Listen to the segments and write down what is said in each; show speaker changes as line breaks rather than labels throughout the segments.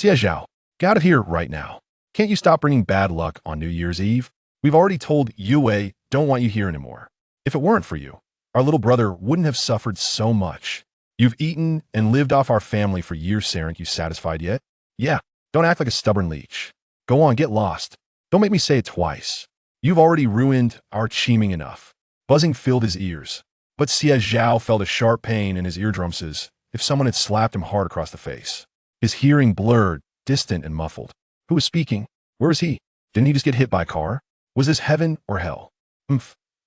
Xie Zhao, get out of here right now. Can't you stop bringing bad luck on New Year's Eve? We've already told Yue don't want you here anymore. If it weren't for you, our little brother wouldn't have suffered so much. You've eaten and lived off our family for years, aren't you satisfied yet? Yeah, don't act like a stubborn leech. Go on, get lost. Don't make me say it twice. You've already ruined our chiming enough. Buzzing filled his ears, but Xie Zhao felt a sharp pain in his eardrums as if someone had slapped him hard across the face. His hearing blurred, distant and muffled. Who was speaking? Where is he? Didn't he just get hit by a car? Was this heaven or hell?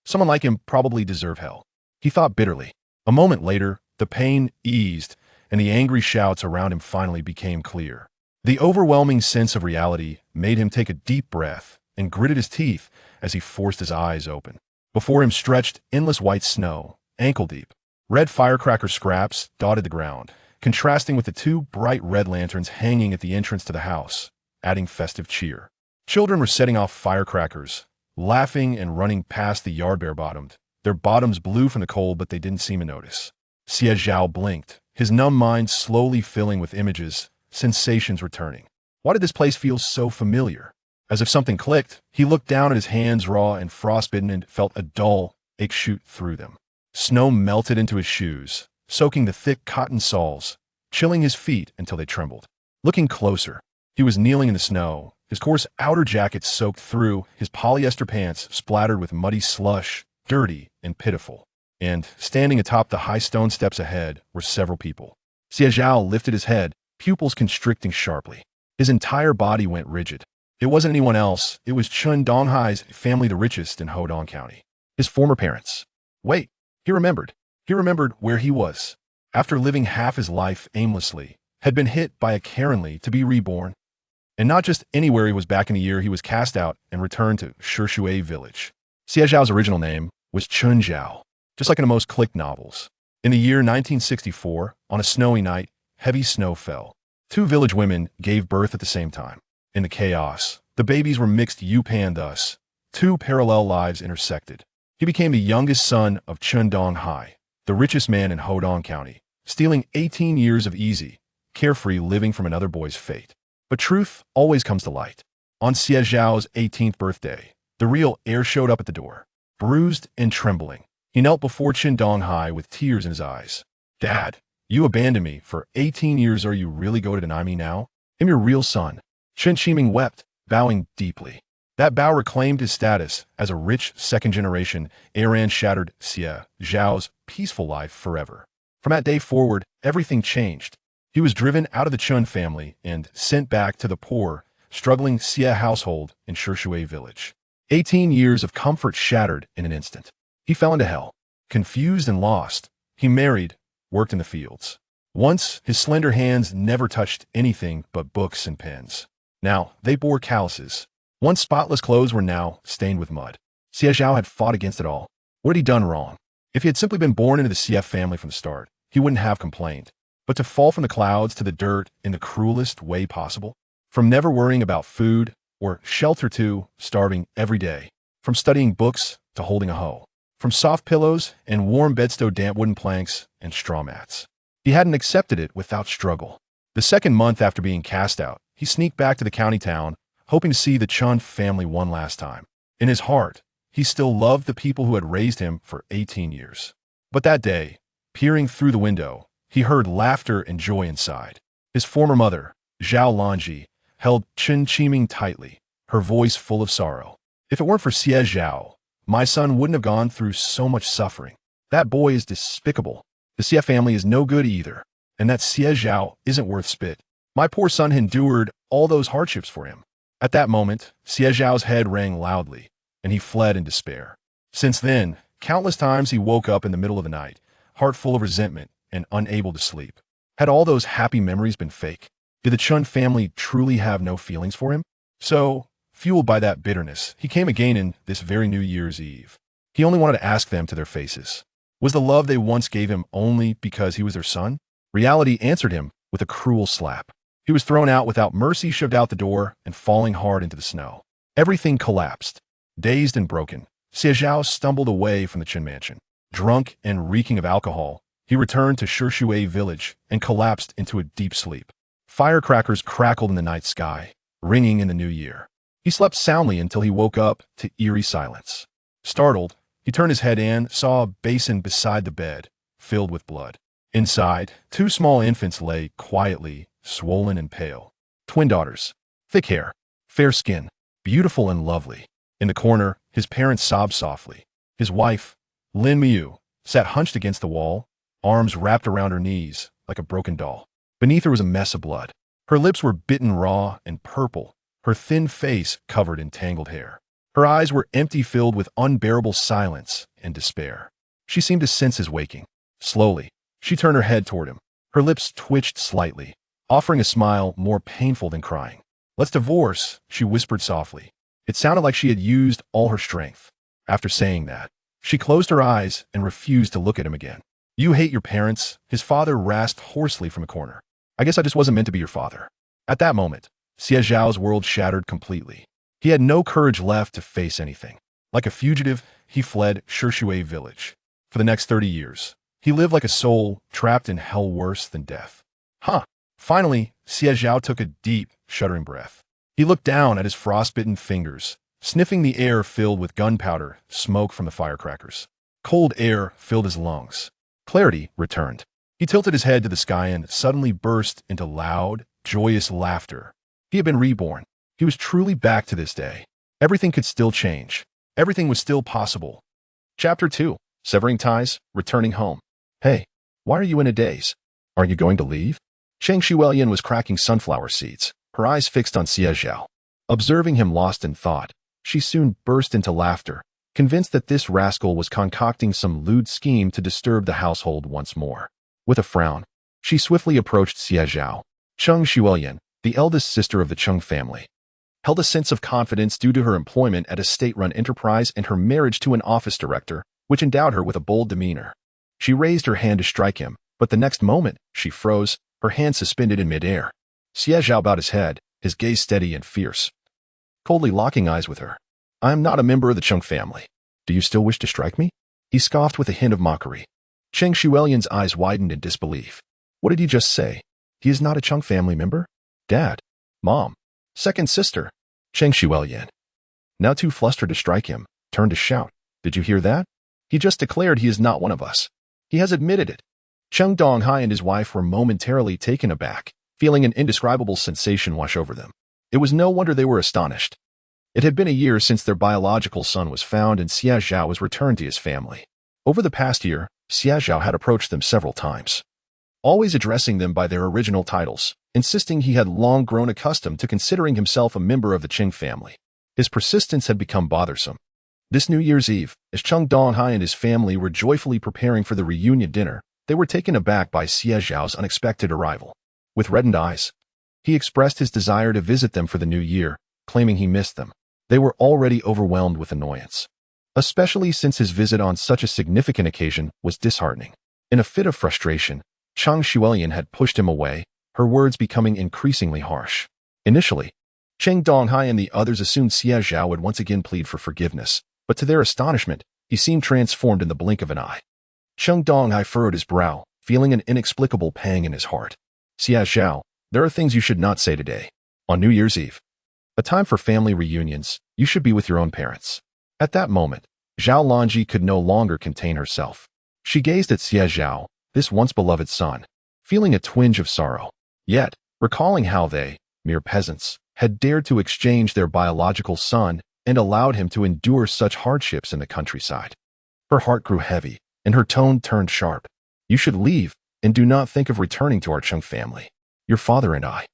Someone like him probably deserved hell. He thought bitterly. A moment later, the pain eased, and the angry shouts around him finally became clear. The overwhelming sense of reality made him take a deep breath and gritted his teeth as he forced his eyes open. Before him stretched endless white snow, ankle-deep. Red firecracker scraps dotted the ground, contrasting with the two bright red lanterns hanging at the entrance to the house, adding festive cheer. Children were setting off firecrackers, laughing and running past the yard bare-bottomed. Their bottoms blue from the cold, but they didn't seem to notice. Xie Zhao blinked, his numb mind slowly filling with images, sensations returning. Why did this place feel so familiar? As if something clicked, he looked down at his hands raw and frostbitten and felt a dull ache shoot through them. Snow melted into his shoes, soaking the thick cotton soles, chilling his feet until they trembled. Looking closer, he was kneeling in the snow, his coarse outer jacket soaked through, his polyester pants splattered with muddy slush, dirty and pitiful. And, standing atop the high stone steps ahead, were several people. Xie Zhao lifted his head, pupils constricting sharply. His entire body went rigid. It wasn't anyone else, it was Chun Donghai's family, the richest in Hudu County. His former parents. Wait, he remembered. He remembered where he was. After living half his life aimlessly, had been hit by a Karenly to be reborn. And not just anywhere, he was back in the year he was cast out and returned to Shishui Village. Xie Zhao's original name was Chun Zhao, just like in the most clicked novels. In the year 1964, on a snowy night, heavy snow fell. Two village women gave birth at the same time. In the chaos, the babies were mixed Yupan thus. Two parallel lives intersected. He became the youngest son of Chun Donghai, the richest man in Hudu County, stealing 18 years of easy, carefree living from another boy's fate. But truth always comes to light. On Xie Zhao's 18th birthday, the real Heir showed up at the door, bruised and trembling. He knelt before Chun Donghai with tears in his eyes. Dad, you abandoned me for 18 years. Are you really going to deny me now? I'm your real son. Chen Qiming wept, bowing deeply. That bow reclaimed his status as a rich second-generation heir and shattered Xie Zhao's peaceful life forever. From that day forward, everything changed. He was driven out of the Chun family and sent back to the poor, struggling Xie household in Shishui Village. 18 years of comfort shattered in an instant. He fell into hell. Confused and lost, he married, worked in the fields. Once, his slender hands never touched anything but books and pens. Now, they bore calluses. Once spotless clothes were now stained with mud. Xie Zhao had fought against it all. What had he done wrong? If he had simply been born into the CF family from the start, he wouldn't have complained. But to fall from the clouds to the dirt in the cruelest way possible? From never worrying about food or shelter to starving every day. From studying books to holding a hoe. From soft pillows and warm bedstow damp wooden planks and straw mats. He hadn't accepted it without struggle. The second month after being cast out, he sneaked back to the county town, hoping to see the Chun family one last time. In his heart, he still loved the people who had raised him for 18 years. But that day, peering through the window, he heard laughter and joy inside. His former mother, Zhao Lanji, held Chen Qiming tightly, her voice full of sorrow. If it weren't for Xie Zhao, my son wouldn't have gone through so much suffering. That boy is despicable. The Xie family is no good either, and that Xie Zhao isn't worth spit. My poor son endured all those hardships for him. At that moment, Xie Zhao's head rang loudly, and he fled in despair. Since then, countless times he woke up in the middle of the night, heart full of resentment and unable to sleep. Had all those happy memories been fake? Did the Chun family truly have no feelings for him? So, fueled by that bitterness, he came again in this very New Year's Eve. He only wanted to ask them to their faces. Was the love they once gave him only because he was their son? Reality answered him with a cruel slap. He was thrown out without mercy, shoved out the door, and falling hard into the snow. Everything collapsed. Dazed and broken, Xie Zhao stumbled away from the Qin mansion. Drunk and reeking of alcohol, he returned to Shishui Village and collapsed into a deep sleep. Firecrackers crackled in the night sky, ringing in the new year. He slept soundly until he woke up to eerie silence. Startled, he turned his head and saw a basin beside the bed, filled with blood. Inside, two small infants lay quietly, swollen and pale. Twin daughters, thick hair, fair skin, beautiful and lovely. In the corner, his parents sobbed softly. His wife, Lin Miu, sat hunched against the wall, arms wrapped around her knees like a broken doll. Beneath her was a mess of blood. Her lips were bitten raw and purple, her thin face covered in tangled hair. Her eyes were empty, filled with unbearable silence and despair. She seemed to sense his waking. Slowly, she turned her head toward him. Her lips twitched slightly, offering a smile more painful than crying. "Let's divorce," she whispered softly. It sounded like she had used all her strength. After saying that, she closed her eyes and refused to look at him again. "You hate your parents," his father rasped hoarsely from a corner. "I guess I just wasn't meant to be your father." At that moment, Xie Zhao's world shattered completely. He had no courage left to face anything. Like a fugitive, he fled Shishui Village. For the next 30 years, he lived like a soul trapped in hell worse than death. Finally, Xie Zhao took a deep, shuddering breath. He looked down at his frostbitten fingers, sniffing the air filled with gunpowder, smoke from the firecrackers. Cold air filled his lungs. Clarity returned. He tilted his head to the sky and suddenly burst into loud, joyous laughter. He had been reborn. He was truly back to this day. Everything could still change. Everything was still possible. Chapter 2. Severing Ties, Returning Home. "Hey, why are you in a daze? Aren't you going to leave?" Cheng Shuelian was cracking sunflower seeds, her eyes fixed on Xie Zhao. Observing him lost in thought, she soon burst into laughter, convinced that this rascal was concocting some lewd scheme to disturb the household once more. With a frown, she swiftly approached Xie Zhao. Cheng Shuelian, the eldest sister of the Cheng family, held a sense of confidence due to her employment at a state-run enterprise and her marriage to an office director, which endowed her with a bold demeanor. She raised her hand to strike him, but the next moment, she froze, her hand suspended in midair. Xie Zhao bowed his head, his gaze steady and fierce, coldly locking eyes with her. "I am not a member of the Cheng family. Do you still wish to strike me?" He scoffed with a hint of mockery. Cheng Shuelian's eyes widened in disbelief. "What did you just say? He is not a Cheng family member? Dad? Mom? Second sister?" Cheng Shuelian, now too flustered to strike him, turned to shout. "Did you hear that? He just declared he is not one of us. He has admitted it." Cheng Donghai and his wife were momentarily taken aback, feeling an indescribable sensation wash over them. It was no wonder they were astonished. It had been a year since their biological son was found and Xie Zhao was returned to his family. Over the past year, Xie Zhao had approached them several times, always addressing them by their original titles, insisting he had long grown accustomed to considering himself a member of the Qing family. His persistence had become bothersome. This New Year's Eve, as Cheng Donghai and his family were joyfully preparing for the reunion dinner, they were taken aback by Xie Zhao's unexpected arrival. With reddened eyes, he expressed his desire to visit them for the new year, claiming he missed them. They were already overwhelmed with annoyance, especially since his visit on such a significant occasion was disheartening. In a fit of frustration, Cheng Shuelian had pushed him away, her words becoming increasingly harsh. Initially, Cheng Donghai and the others assumed Xie Zhao would once again plead for forgiveness, but to their astonishment, he seemed transformed in the blink of an eye. Cheng Donghai furrowed his brow, feeling an inexplicable pang in his heart. "Xie Zhao, there are things you should not say today. On New Year's Eve, a time for family reunions, you should be with your own parents." At that moment, Zhao Lanji could no longer contain herself. She gazed at Xie Zhao, this once beloved son, feeling a twinge of sorrow. Yet, recalling how they, mere peasants, had dared to exchange their biological son and allowed him to endure such hardships in the countryside. Her heart grew heavy, and her tone turned sharp. "You should leave, and do not think of returning to our Cheng family. Your father and I."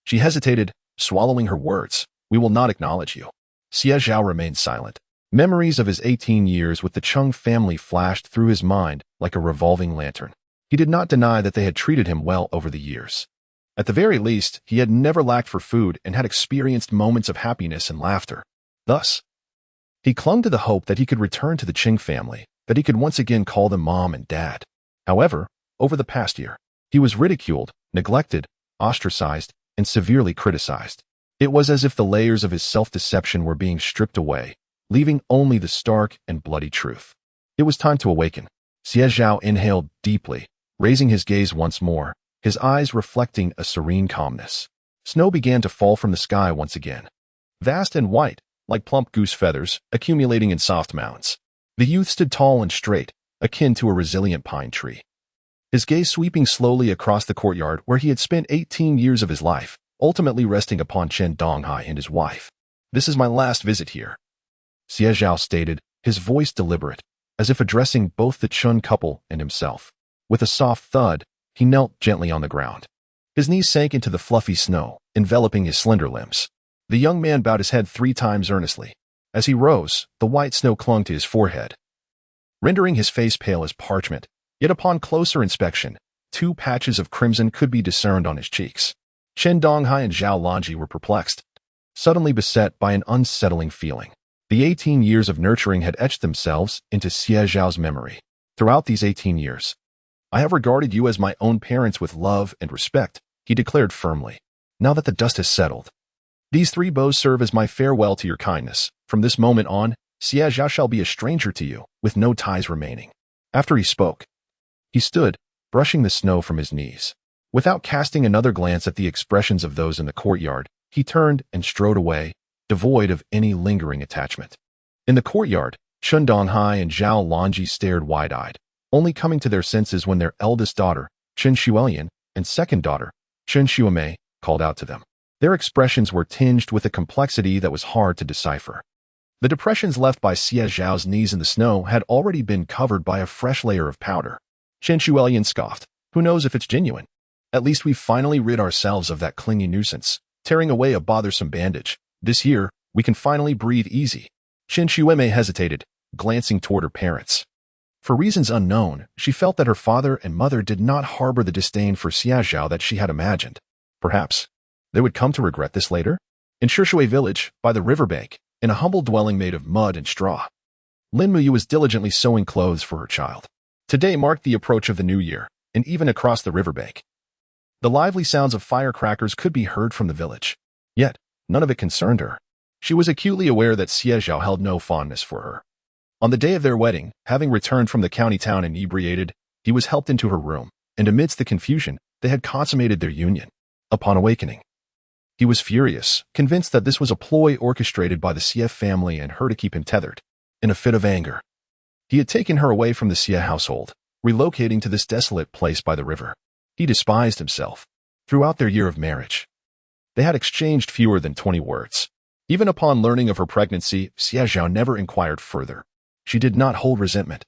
She hesitated, swallowing her words. "We will not acknowledge you." Xie Zhao remained silent. Memories of his 18 years with the Cheng family flashed through his mind like a revolving lantern. He did not deny that they had treated him well over the years. At the very least, he had never lacked for food and had experienced moments of happiness and laughter. Thus, he clung to the hope that he could return to the Qing family, that he could once again call them mom and dad. However, over the past year, he was ridiculed, neglected, ostracized, and severely criticized. It was as if the layers of his self-deception were being stripped away, leaving only the stark and bloody truth. It was time to awaken. Xie Zhao inhaled deeply, raising his gaze once more, his eyes reflecting a serene calmness. Snow began to fall from the sky once again, vast and white, like plump goose feathers, accumulating in soft mounds. The youth stood tall and straight, akin to a resilient pine tree. His gaze sweeping slowly across the courtyard where he had spent 18 years of his life, ultimately resting upon Chen Donghai and his wife. "This is my last visit here," Xie Zhao stated, his voice deliberate, as if addressing both the Chun couple and himself. With a soft thud, he knelt gently on the ground. His knees sank into the fluffy snow, enveloping his slender limbs. The young man bowed his head 3 times earnestly. As he rose, the white snow clung to his forehead, rendering his face pale as parchment. Yet upon closer inspection, 2 patches of crimson could be discerned on his cheeks. Chen Donghai and Zhao Lanji were perplexed, suddenly beset by an unsettling feeling. The 18 years of nurturing had etched themselves into Xie Zhao's memory. "Throughout these 18 years, I have regarded you as my own parents with love and respect," he declared firmly. "Now that the dust has settled, these 3 bows serve as my farewell to your kindness. From this moment on, Xie Zhao shall be a stranger to you, with no ties remaining." After he spoke, he stood, brushing the snow from his knees. Without casting another glance at the expressions of those in the courtyard, he turned and strode away, devoid of any lingering attachment. In the courtyard, Chen Donghai and Zhao Lanji stared wide-eyed, only coming to their senses when their eldest daughter, Chen Shuelian, and second daughter, Chen Shuamei, called out to them. Their expressions were tinged with a complexity that was hard to decipher. The depressions left by Xie Zhao's knees in the snow had already been covered by a fresh layer of powder. Chen Shuelian scoffed. "Who knows if it's genuine? At least we've finally rid ourselves of that clingy nuisance, tearing away a bothersome bandage. This year, we can finally breathe easy." Chen Shuemei hesitated, glancing toward her parents. For reasons unknown, she felt that her father and mother did not harbor the disdain for Xie Zhao that she had imagined. Perhaps they would come to regret this later? In Shishui Village, by the riverbank, in a humble dwelling made of mud and straw, Lin Muyu was diligently sewing clothes for her child. Today marked the approach of the new year, and even across the riverbank, the lively sounds of firecrackers could be heard from the village. Yet, none of it concerned her. She was acutely aware that Xie Zhao held no fondness for her. On the day of their wedding, having returned from the county town inebriated, he was helped into her room, and amidst the confusion, they had consummated their union. Upon awakening, he was furious, convinced that this was a ploy orchestrated by the Xie family and her to keep him tethered. In a fit of anger, he had taken her away from the Xie household, relocating to this desolate place by the river. He despised himself. Throughout their year of marriage, they had exchanged fewer than 20 words. Even upon learning of her pregnancy, Xie Zhao never inquired further. She did not hold resentment.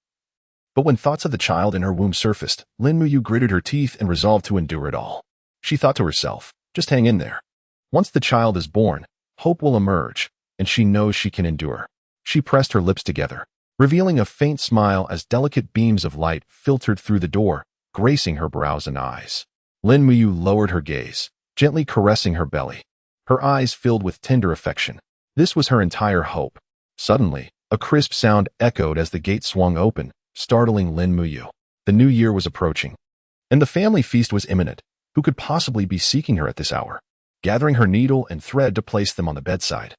But when thoughts of the child in her womb surfaced, Lin Muyu gritted her teeth and resolved to endure it all. She thought to herself, just hang in there. Once the child is born, hope will emerge, and she knows she can endure. She pressed her lips together, revealing a faint smile as delicate beams of light filtered through the door, gracing her brows and eyes. Lin Muyu lowered her gaze, gently caressing her belly. Her eyes filled with tender affection. This was her entire hope. Suddenly, a crisp sound echoed as the gate swung open, startling Lin Muyu. The new year was approaching, and the family feast was imminent. Who could possibly be seeking her at this hour? Gathering her needle and thread to place them on the bedside,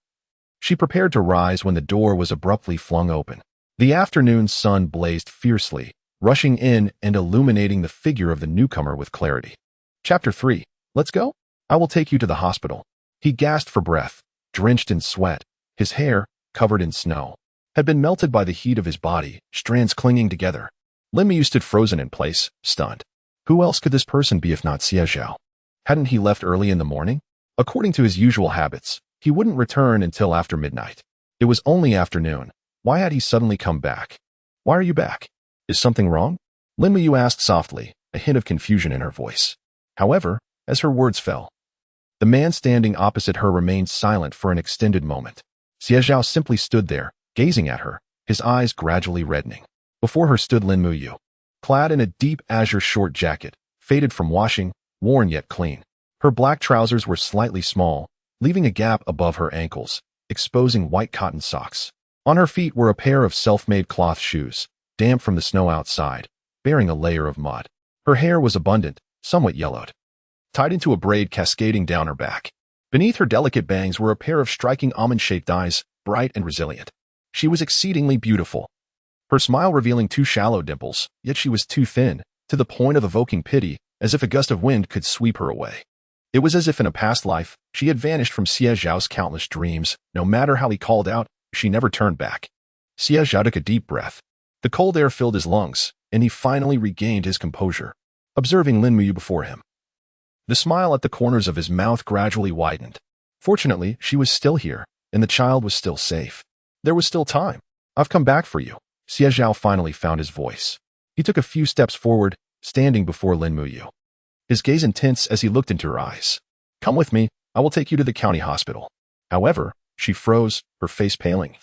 she prepared to rise when the door was abruptly flung open. The afternoon sun blazed fiercely, rushing in and illuminating the figure of the newcomer with clarity. Chapter 3. Let's go? I will take you to the hospital. He gasped for breath, drenched in sweat. His hair, covered in snow, had been melted by the heat of his body, strands clinging together. Lin Muyu stood frozen in place, stunned. Who else could this person be if not Xie Zhao? Hadn't he left early in the morning? According to his usual habits, he wouldn't return until after midnight. It was only afternoon. Why had he suddenly come back? Why are you back? Is something wrong? Lin Muyu asked softly, a hint of confusion in her voice. However, as her words fell, the man standing opposite her remained silent for an extended moment. Xie Zhao simply stood there, gazing at her, his eyes gradually reddening. Before her stood Lin Muyu, clad in a deep azure short jacket, faded from washing, worn yet clean. Her black trousers were slightly small, leaving a gap above her ankles, exposing white cotton socks. On her feet were a pair of self-made cloth shoes, damp from the snow outside, bearing a layer of mud. Her hair was abundant, somewhat yellowed, tied into a braid cascading down her back. Beneath her delicate bangs were a pair of striking almond-shaped eyes, bright and resilient. She was exceedingly beautiful, her smile revealing 2 shallow dimples, yet she was too thin, to the point of evoking pity, as if a gust of wind could sweep her away. It was as if in a past life, she had vanished from Xie Zhao's countless dreams. No matter how he called out, she never turned back. Xie Zhao took a deep breath. The cold air filled his lungs, and he finally regained his composure, observing Lin Muyu before him. The smile at the corners of his mouth gradually widened. Fortunately, she was still here, and the child was still safe. There was still time. I've come back for you. Xie Zhao finally found his voice. He took a few steps forward, standing before Lin Muyu. His gaze intense as he looked into her eyes. Come with me, I will take you to the county hospital. However, she froze, her face paling.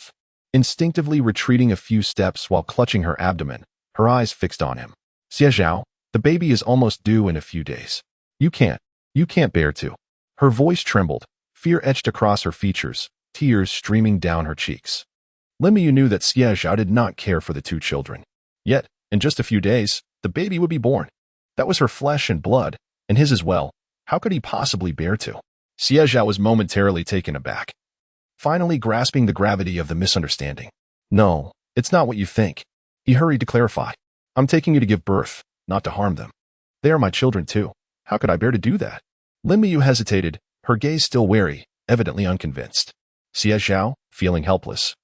Instinctively retreating a few steps while clutching her abdomen, her eyes fixed on him. Xie Zhao, the baby is almost due in a few days. You can't bear to. Her voice trembled, fear etched across her features, tears streaming down her cheeks. Lin Muyu knew that Xie Zhao did not care for the two children. Yet, in just a few days, the baby would be born. That was her flesh and blood, and his as well. How could he possibly bear to? Xie Zhao was momentarily taken aback, finally grasping the gravity of the misunderstanding. No, it's not what you think. He hurried to clarify. I'm taking you to give birth, not to harm them. They are my children too. How could I bear to do that? Lin Muyu hesitated, her gaze still wary, evidently unconvinced. Xie Zhao, feeling helpless,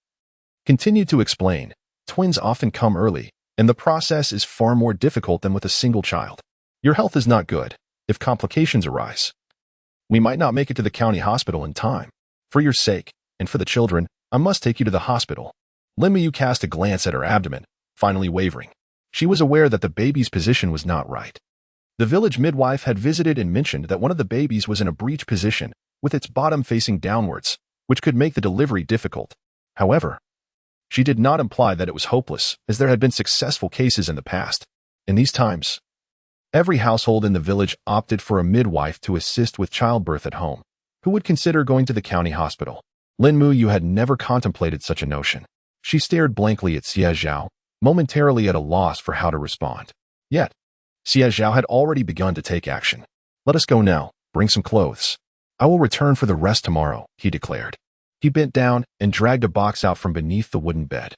continued to explain. Twins often come early, and the process is far more difficult than with a single child. Your health is not good. If complications arise, we might not make it to the county hospital in time. For your sake, and for the children, I must take you to the hospital. Lin Muyu cast a glance at her abdomen, finally wavering. She was aware that the baby's position was not right. The village midwife had visited and mentioned that one of the babies was in a breech position, with its bottom facing downwards, which could make the delivery difficult. However, she did not imply that it was hopeless, as there had been successful cases in the past. In these times, every household in the village opted for a midwife to assist with childbirth at home. Who would consider going to the county hospital? Lin Muyu had never contemplated such a notion. She stared blankly at Xie Zhao, momentarily at a loss for how to respond. Yet, Xie Zhao had already begun to take action. Let us go now, bring some clothes. I will return for the rest tomorrow, he declared. He bent down and dragged a box out from beneath the wooden bed.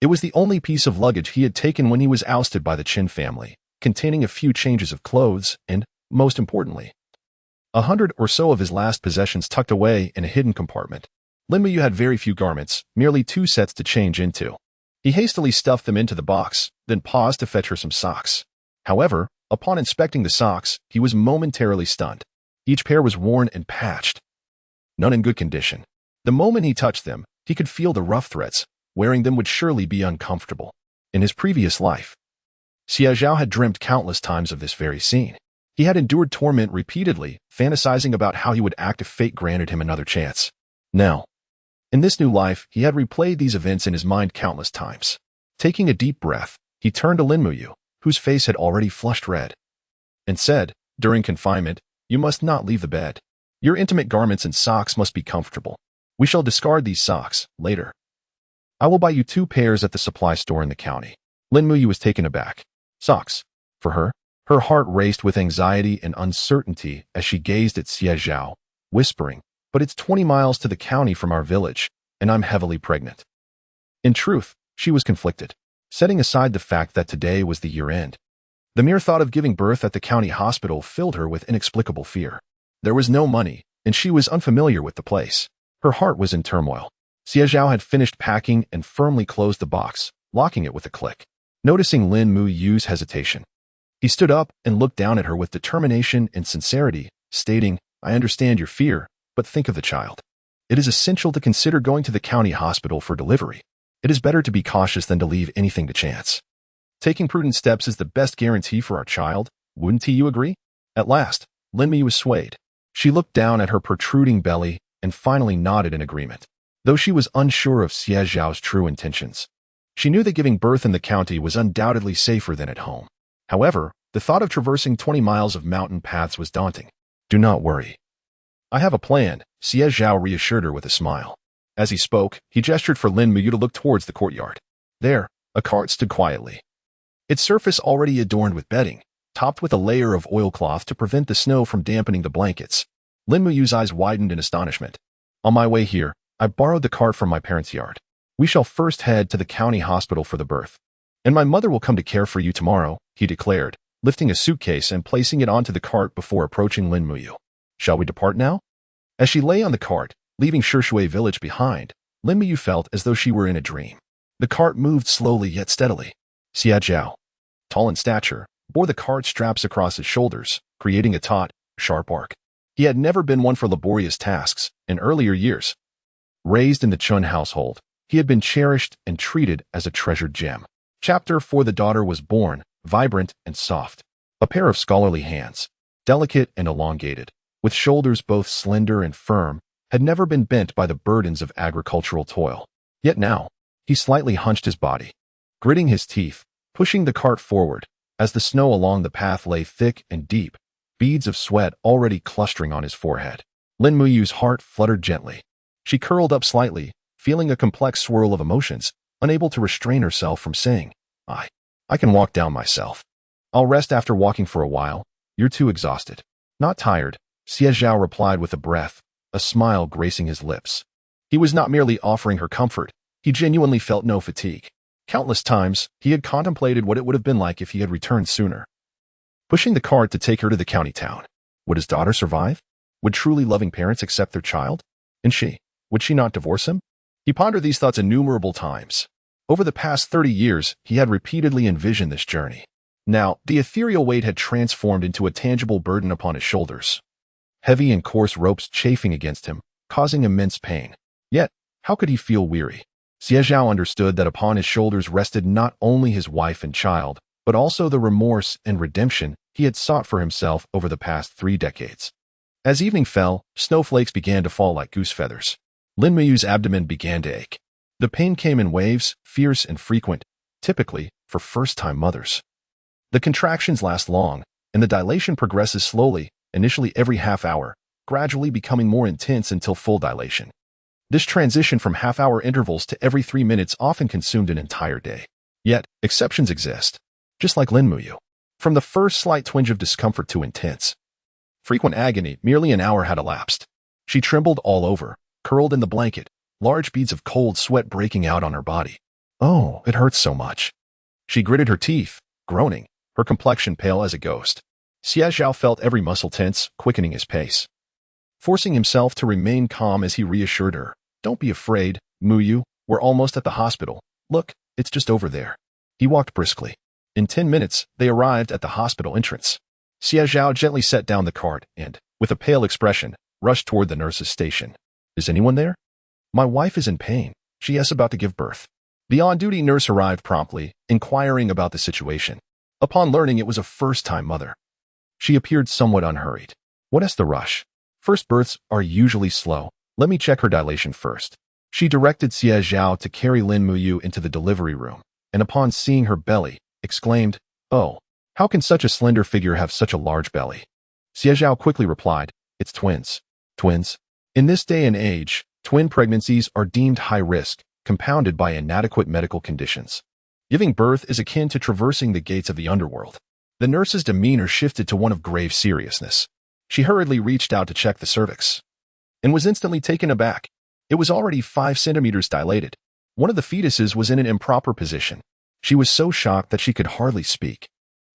It was the only piece of luggage he had taken when he was ousted by the Qin family, containing a few changes of clothes and, most importantly, 100 or so of his last possessions tucked away in a hidden compartment. Lin Muyu had very few garments, merely 2 sets to change into. He hastily stuffed them into the box, then paused to fetch her some socks. However, upon inspecting the socks, he was momentarily stunned. Each pair was worn and patched, none in good condition. The moment he touched them, he could feel the rough threads. Wearing them would surely be uncomfortable. In his previous life, Xie Zhao had dreamt countless times of this very scene. He had endured torment repeatedly, fantasizing about how he would act if fate granted him another chance. Now, in this new life, he had replayed these events in his mind countless times. Taking a deep breath, he turned to Lin Muyu, whose face had already flushed red, and said, during confinement, you must not leave the bed. Your intimate garments and socks must be comfortable. We shall discard these socks later. I will buy you 2 pairs at the supply store in the county. Lin Muyu was taken aback. Socks? For her? Her heart raced with anxiety and uncertainty as she gazed at Xie Zhao, whispering, but it's 20 miles to the county from our village, and I'm heavily pregnant. In truth, she was conflicted, setting aside the fact that today was the year-end. The mere thought of giving birth at the county hospital filled her with inexplicable fear. There was no money, and she was unfamiliar with the place. Her heart was in turmoil. Xie Zhao had finished packing and firmly closed the box, locking it with a click. Noticing Lin Muyu's hesitation, he stood up and looked down at her with determination and sincerity, stating, I understand your fear, but think of the child. It is essential to consider going to the county hospital for delivery. It is better to be cautious than to leave anything to chance. Taking prudent steps is the best guarantee for our child, wouldn't you agree? At last, Lin Muyu was swayed. She looked down at her protruding belly and finally nodded in agreement. Though she was unsure of Xie Zhao's true intentions, she knew that giving birth in the county was undoubtedly safer than at home. However, the thought of traversing 20 miles of mountain paths was daunting. Do not worry. I have a plan, Xie Zhao reassured her with a smile. As he spoke, he gestured for Lin Muyu to look towards the courtyard. There, a cart stood quietly, its surface already adorned with bedding, topped with a layer of oilcloth to prevent the snow from dampening the blankets. Lin Muyu's eyes widened in astonishment. On my way here, I borrowed the cart from my parents' yard. We shall first head to the county hospital for the birth, and my mother will come to care for you tomorrow, he declared, lifting a suitcase and placing it onto the cart before approaching Lin Muyu. Shall we depart now? As she lay on the cart, leaving Shishui Village behind, Lin Muyu felt as though she were in a dream. The cart moved slowly yet steadily. Xie Zhao, tall in stature, bore the cart straps across his shoulders, creating a taut, sharp arc. He had never been one for laborious tasks in earlier years. Raised in the Chun household, he had been cherished and treated as a treasured gem. Chapter 4. The daughter was born, vibrant and soft. A pair of scholarly hands, delicate and elongated, with shoulders both slender and firm, had never been bent by the burdens of agricultural toil. Yet now, he slightly hunched his body, gritting his teeth, pushing the cart forward, as the snow along the path lay thick and deep, beads of sweat already clustering on his forehead. Lin Muyu's heart fluttered gently. She curled up slightly, feeling a complex swirl of emotions, unable to restrain herself from saying, I can walk down myself. I'll rest after walking for a while. You're too exhausted. Not tired, Xie Zhao replied with a breath, a smile gracing his lips. He was not merely offering her comfort, he genuinely felt no fatigue. Countless times, he had contemplated what it would have been like if he had returned sooner. Pushing the cart to take her to the county town. Would his daughter survive? Would truly loving parents accept their child? And would she not divorce him? He pondered these thoughts innumerable times. Over the past 30 years, he had repeatedly envisioned this journey. Now, the ethereal weight had transformed into a tangible burden upon his shoulders. Heavy and coarse ropes chafing against him, causing immense pain. Yet, how could he feel weary? Xie Zhao understood that upon his shoulders rested not only his wife and child, but also the remorse and redemption he had sought for himself over the past 3 decades. As evening fell, snowflakes began to fall like goose feathers. Lin Muyu's abdomen began to ache. The pain came in waves, fierce and frequent, typically for first-time mothers. The contractions last long, and the dilation progresses slowly, initially every half hour, gradually becoming more intense until full dilation. This transition from half-hour intervals to every 3 minutes often consumed an entire day. Yet, exceptions exist. Just like Lin Muyu. From the first slight twinge of discomfort to intense, frequent agony, merely an hour had elapsed. She trembled all over, curled in the blanket, large beads of cold sweat breaking out on her body. Oh, it hurts so much. She gritted her teeth, groaning, her complexion pale as a ghost. Xie Zhao felt every muscle tense, quickening his pace. Forcing himself to remain calm as he reassured her. Don't be afraid, Muyu, we're almost at the hospital. Look, it's just over there. He walked briskly. In 10 minutes, they arrived at the hospital entrance. Xie Zhao gently set down the cart and, with a pale expression, rushed toward the nurse's station. Is anyone there? My wife is in pain. She is about to give birth. The on-duty nurse arrived promptly, inquiring about the situation. Upon learning it was a first-time mother, she appeared somewhat unhurried. What is the rush? First births are usually slow. Let me check her dilation first. She directed Xie Zhao to carry Lin Muyu into the delivery room, and upon seeing her belly, exclaimed, Oh, how can such a slender figure have such a large belly? Xie Zhao quickly replied, It's twins. Twins? In this day and age, twin pregnancies are deemed high risk, compounded by inadequate medical conditions. Giving birth is akin to traversing the gates of the underworld. The nurse's demeanor shifted to one of grave seriousness. She hurriedly reached out to check the cervix, and was instantly taken aback. It was already 5 centimeters dilated. One of the fetuses was in an improper position. She was so shocked that she could hardly speak.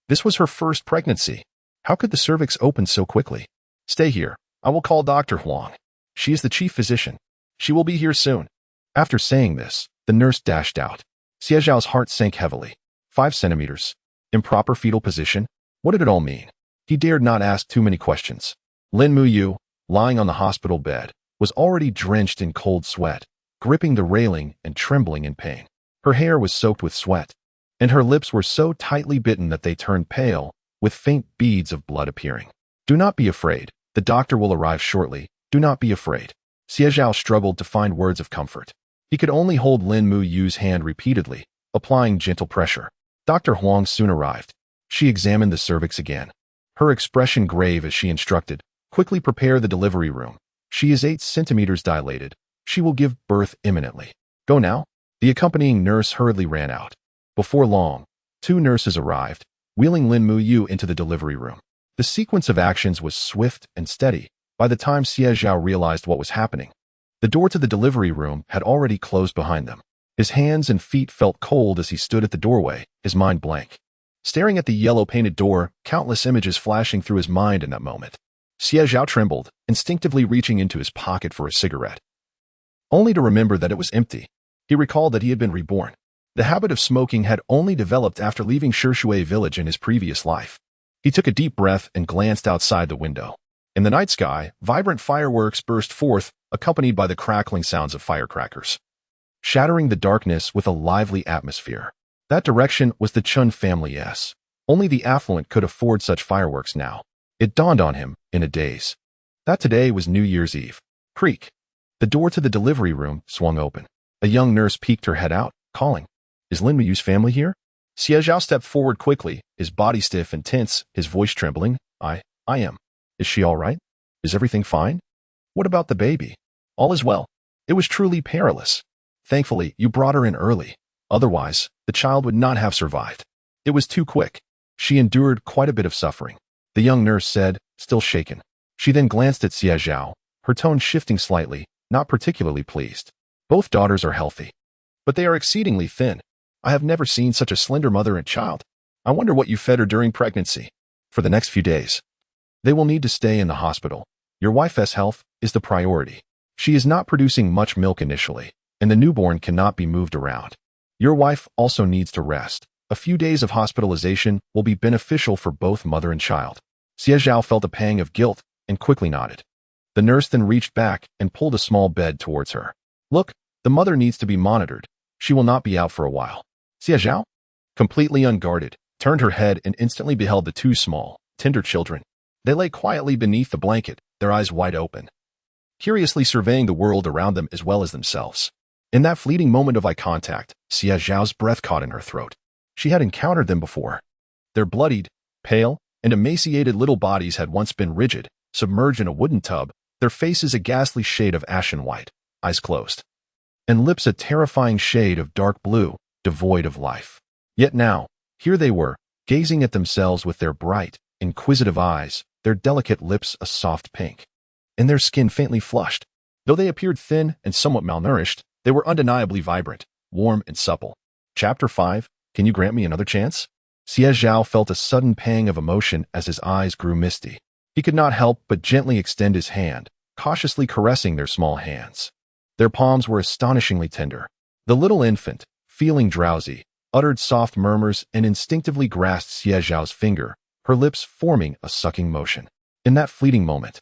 This was her first pregnancy. How could the cervix open so quickly? Stay here. I will call Dr. Huang. She is the chief physician. She will be here soon. After saying this, the nurse dashed out. Xie Zhao's heart sank heavily. 5 centimeters. Improper fetal position? What did it all mean? He dared not ask too many questions. Lin Muyu, lying on the hospital bed, was already drenched in cold sweat, gripping the railing and trembling in pain. Her hair was soaked with sweat, and her lips were so tightly bitten that they turned pale, with faint beads of blood appearing. Do not be afraid. The doctor will arrive shortly. Do not be afraid. Xie Zhao struggled to find words of comfort. He could only hold Lin Muyu's hand repeatedly, applying gentle pressure. Dr. Huang soon arrived. She examined the cervix again, her expression grave as she instructed, Quickly prepare the delivery room. She is 8 centimeters dilated. She will give birth imminently. Go now. The accompanying nurse hurriedly ran out. Before long, 2 nurses arrived, wheeling Lin Muyu into the delivery room. The sequence of actions was swift and steady. By the time Xie Zhao realized what was happening, the door to the delivery room had already closed behind them. His hands and feet felt cold as he stood at the doorway, his mind blank. Staring at the yellow-painted door, countless images flashing through his mind in that moment. Xie Zhao trembled, instinctively reaching into his pocket for a cigarette, only to remember that it was empty. He recalled that he had been reborn. The habit of smoking had only developed after leaving Shishui Village in his previous life. He took a deep breath and glanced outside the window. In the night sky, vibrant fireworks burst forth, accompanied by the crackling sounds of firecrackers, shattering the darkness with a lively atmosphere. That direction was the Chun family's. Only the affluent could afford such fireworks now. It dawned on him, in a daze, that today was New Year's Eve. Creak. The door to the delivery room swung open. A young nurse peeked her head out, calling, "Is Lin Muyu's family here?" Xie Zhao stepped forward quickly, his body stiff and tense, his voice trembling. I am. Is she all right? Is everything fine? What about the baby? All is well. It was truly perilous. Thankfully, you brought her in early. Otherwise, the child would not have survived. It was too quick. She endured quite a bit of suffering, the young nurse said, still shaken. She then glanced at Xie Zhao, her tone shifting slightly, not particularly pleased. Both daughters are healthy, but they are exceedingly thin. I have never seen such a slender mother and child. I wonder what you fed her during pregnancy. For the next few days, they will need to stay in the hospital. Your wife's health is the priority. She is not producing much milk initially, and the newborn cannot be moved around. Your wife also needs to rest. A few days of hospitalization will be beneficial for both mother and child. Xie Zhao felt a pang of guilt and quickly nodded. The nurse then reached back and pulled a small bed towards her. Look, the mother needs to be monitored. She will not be out for a while. Xie Zhao, completely unguarded, turned her head and instantly beheld the two small, tender children. They lay quietly beneath the blanket, their eyes wide open, curiously surveying the world around them as well as themselves. In that fleeting moment of eye contact, Xie Zhao's breath caught in her throat. She had encountered them before. Their bloodied, pale, and emaciated little bodies had once been rigid, submerged in a wooden tub, their faces a ghastly shade of ashen white, eyes closed, and lips a terrifying shade of dark blue, devoid of life. Yet now, here they were, gazing at themselves with their bright, inquisitive eyes, their delicate lips a soft pink, and their skin faintly flushed. Though they appeared thin and somewhat malnourished, they were undeniably vibrant, warm, and supple. Chapter 5. Can you grant me another chance? Xie Zhao felt a sudden pang of emotion as his eyes grew misty. He could not help but gently extend his hand, cautiously caressing their small hands. Their palms were astonishingly tender. The little infant, feeling drowsy, uttered soft murmurs and instinctively grasped Xie Zhao's finger, her lips forming a sucking motion. In that fleeting moment,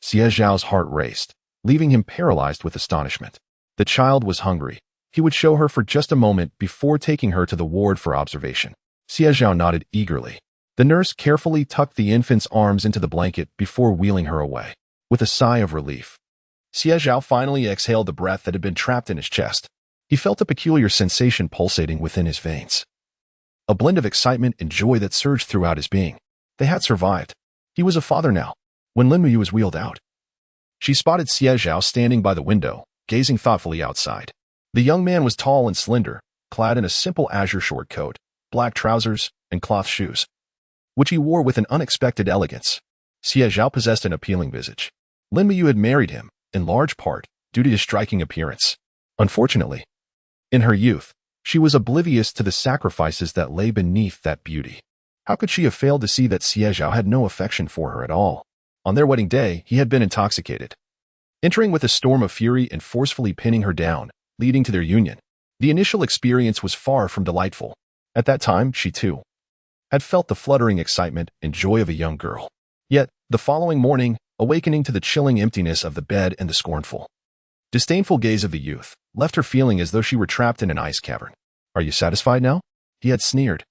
Xie Zhao's heart raced, leaving him paralyzed with astonishment. The child was hungry. He would show her for just a moment before taking her to the ward for observation. Xie Zhao nodded eagerly. The nurse carefully tucked the infant's arms into the blanket before wheeling her away. With a sigh of relief, Xie Zhao finally exhaled the breath that had been trapped in his chest. He felt a peculiar sensation pulsating within his veins, a blend of excitement and joy that surged throughout his being. They had survived. He was a father now. When Lin Muyu was wheeled out, she spotted Xie Zhao standing by the window, gazing thoughtfully outside. The young man was tall and slender, clad in a simple azure short coat, black trousers, and cloth shoes, which he wore with an unexpected elegance. Xie Zhao possessed an appealing visage. Lin Muyu had married him, in large part, due to his striking appearance. Unfortunately, in her youth, she was oblivious to the sacrifices that lay beneath that beauty. How could she have failed to see that Xie Zhao had no affection for her at all? On their wedding day, he had been intoxicated, entering with a storm of fury and forcefully pinning her down, leading to their union. The initial experience was far from delightful. At that time, she too had felt the fluttering excitement and joy of a young girl. Yet, the following morning, awakening to the chilling emptiness of the bed and the scornful, disdainful gaze of the youth, left her feeling as though she were trapped in an ice cavern. Are you satisfied now? He had sneered,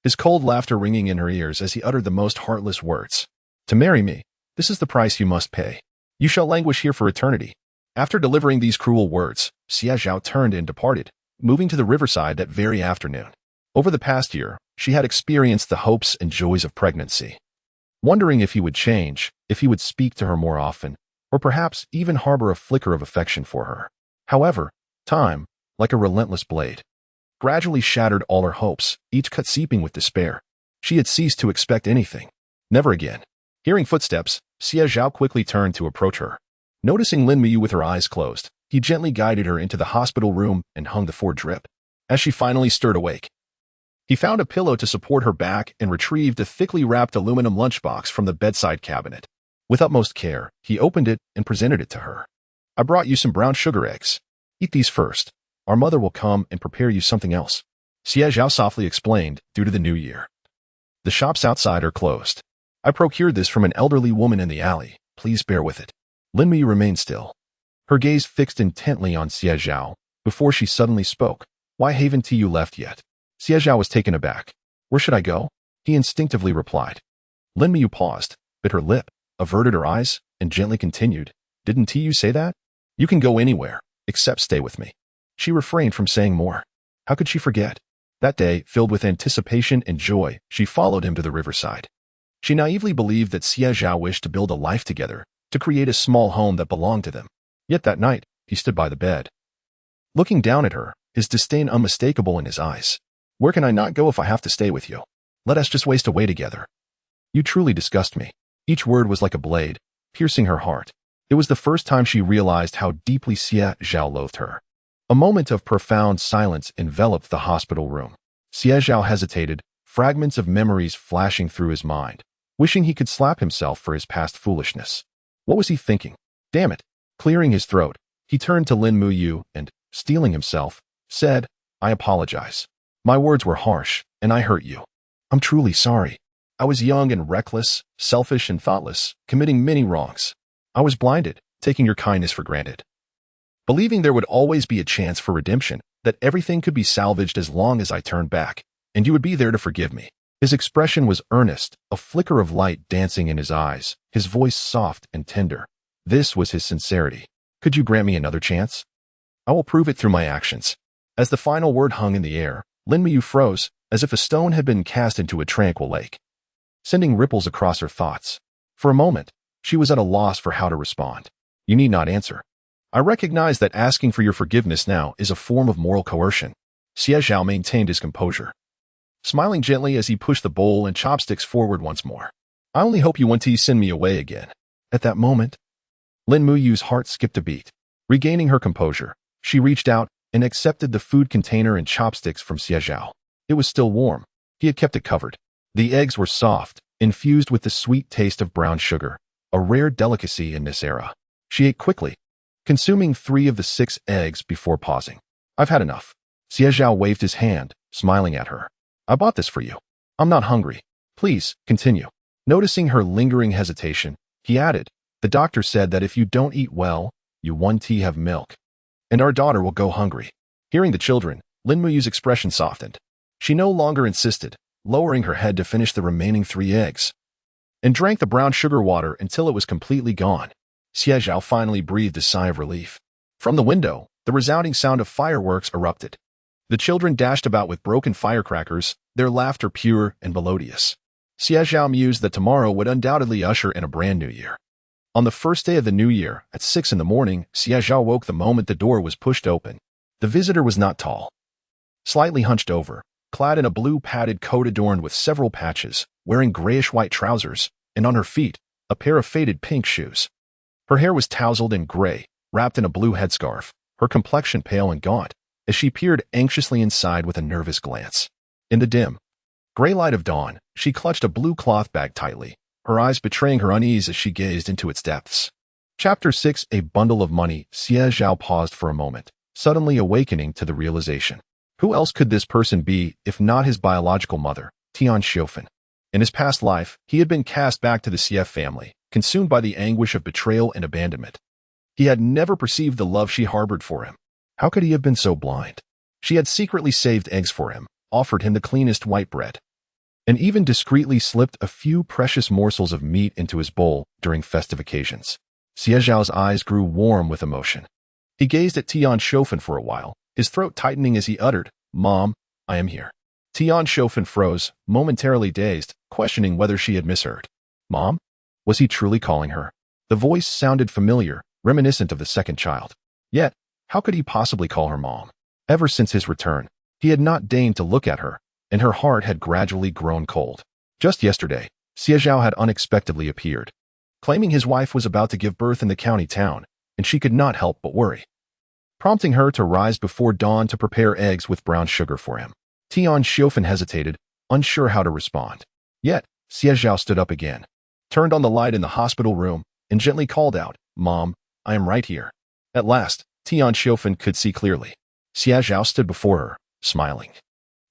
his cold laughter ringing in her ears as he uttered the most heartless words. To marry me, this is the price you must pay. You shall languish here for eternity. After delivering these cruel words, Xie Zhao turned and departed, moving to the riverside that very afternoon. Over the past year, she had experienced the hopes and joys of pregnancy, wondering if he would change, if he would speak to her more often, or perhaps even harbor a flicker of affection for her. However, time, like a relentless blade, gradually shattered all her hopes, each cut seeping with despair. She had ceased to expect anything. Never again. Hearing footsteps, Xie Zhao quickly turned to approach her. Noticing Lin Muyu with her eyes closed, he gently guided her into the hospital room and hung the fore drip. As she finally stirred awake, He found a pillow to support her back and retrieved a thickly wrapped aluminum lunchbox from the bedside cabinet. With utmost care, he opened it and presented it to her. I brought you some brown sugar eggs. Eat these first. Our mother will come and prepare you something else. Xie Zhao softly explained, due to the new year. The shops outside are closed. I procured this from an elderly woman in the alley. Please bear with it. Lin Muyu remained still. Her gaze fixed intently on Xie Zhao before she suddenly spoke. Why haven't you left yet? Xie Zhao was taken aback. Where should I go? He instinctively replied. Lin Muyu paused, bit her lip, averted her eyes, and gently continued. Didn't you say that? You can go anywhere, except stay with me. She refrained from saying more. How could she forget? That day, filled with anticipation and joy, she followed him to the riverside. She naively believed that Xie Zhao wished to build a life together, to create a small home that belonged to them. Yet that night, he stood by the bed. Looking down at her, his disdain unmistakable in his eyes. Where can I not go if I have to stay with you? Let us just waste away together. You truly disgust me. Each word was like a blade, piercing her heart. It was the first time she realized how deeply Xie Zhao loathed her. A moment of profound silence enveloped the hospital room. Xie Zhao hesitated, fragments of memories flashing through his mind, wishing he could slap himself for his past foolishness. What was he thinking? Damn it! Clearing his throat, he turned to Lin Muyu and, steeling himself, said, I apologize. My words were harsh, and I hurt you. I'm truly sorry. I was young and reckless, selfish and thoughtless, committing many wrongs. I was blinded, taking your kindness for granted. Believing there would always be a chance for redemption, that everything could be salvaged as long as I turned back, and you would be there to forgive me. His expression was earnest, a flicker of light dancing in his eyes, his voice soft and tender. This was his sincerity. Could you grant me another chance? I will prove it through my actions. As the final word hung in the air, Lin Muyu froze, as if a stone had been cast into a tranquil lake, sending ripples across her thoughts. For a moment, she was at a loss for how to respond. You need not answer. I recognize that asking for your forgiveness now is a form of moral coercion. Xie Zhao maintained his composure, smiling gently as he pushed the bowl and chopsticks forward once more. I only hope you want to send me away again. At that moment, Lin Muyu's heart skipped a beat. Regaining her composure, she reached out and accepted the food container and chopsticks from Xie Zhao. It was still warm. He had kept it covered. The eggs were soft, infused with the sweet taste of brown sugar, a rare delicacy in this era. She ate quickly, consuming 3 of the 6 eggs before pausing. I've had enough. Xie Zhao waved his hand, smiling at her. I bought this for you. I'm not hungry. Please, continue. Noticing her lingering hesitation, he added, the doctor said that if you don't eat well, you won't have milk, and our daughter will go hungry. Hearing the children, Lin Muyu's expression softened. She no longer insisted, lowering her head to finish the remaining 3 eggs, and drank the brown sugar water until it was completely gone. Xie Zhao finally breathed a sigh of relief. From the window, the resounding sound of fireworks erupted. The children dashed about with broken firecrackers, their laughter pure and melodious. Xie Zhao mused that tomorrow would undoubtedly usher in a brand new year. On the first day of the new year, at 6 in the morning, Xie Zhao woke the moment the door was pushed open. The visitor was not tall. Slightly hunched over, clad in a blue padded coat adorned with several patches, wearing grayish-white trousers, and on her feet, a pair of faded pink shoes. Her hair was tousled and gray, wrapped in a blue headscarf, her complexion pale and gaunt, as she peered anxiously inside with a nervous glance. In the dim, gray light of dawn, she clutched a blue cloth bag tightly, her eyes betraying her unease as she gazed into its depths. Chapter 6: A Bundle of Money. Xie Zhao paused for a moment, suddenly awakening to the realization. Who else could this person be if not his biological mother, Tian Xiofan? In his past life, he had been cast back to the Xie family, consumed by the anguish of betrayal and abandonment. He had never perceived the love she harbored for him. How could he have been so blind? She had secretly saved eggs for him, offered him the cleanest white bread, and even discreetly slipped a few precious morsels of meat into his bowl during festive occasions. Xie Zhao's eyes grew warm with emotion. He gazed at Tian Xiofan for a while, his throat tightening as he uttered, Mom, I am here. Tian Xiofan froze, momentarily dazed, questioning whether she had misheard. Mom? Was he truly calling her? The voice sounded familiar, reminiscent of the second child. Yet, how could he possibly call her mom? Ever since his return, he had not deigned to look at her, and her heart had gradually grown cold. Just yesterday, Xie Zhao had unexpectedly appeared, claiming his wife was about to give birth in the county town, and she could not help but worry, prompting her to rise before dawn to prepare eggs with brown sugar for him. Tian Xiofan hesitated, unsure how to respond. Yet, Xie Zhao stood up again, turned on the light in the hospital room, and gently called out, "Mom, I am right here." At last, Tian Xiofan could see clearly. Xie Zhao stood before her, smiling,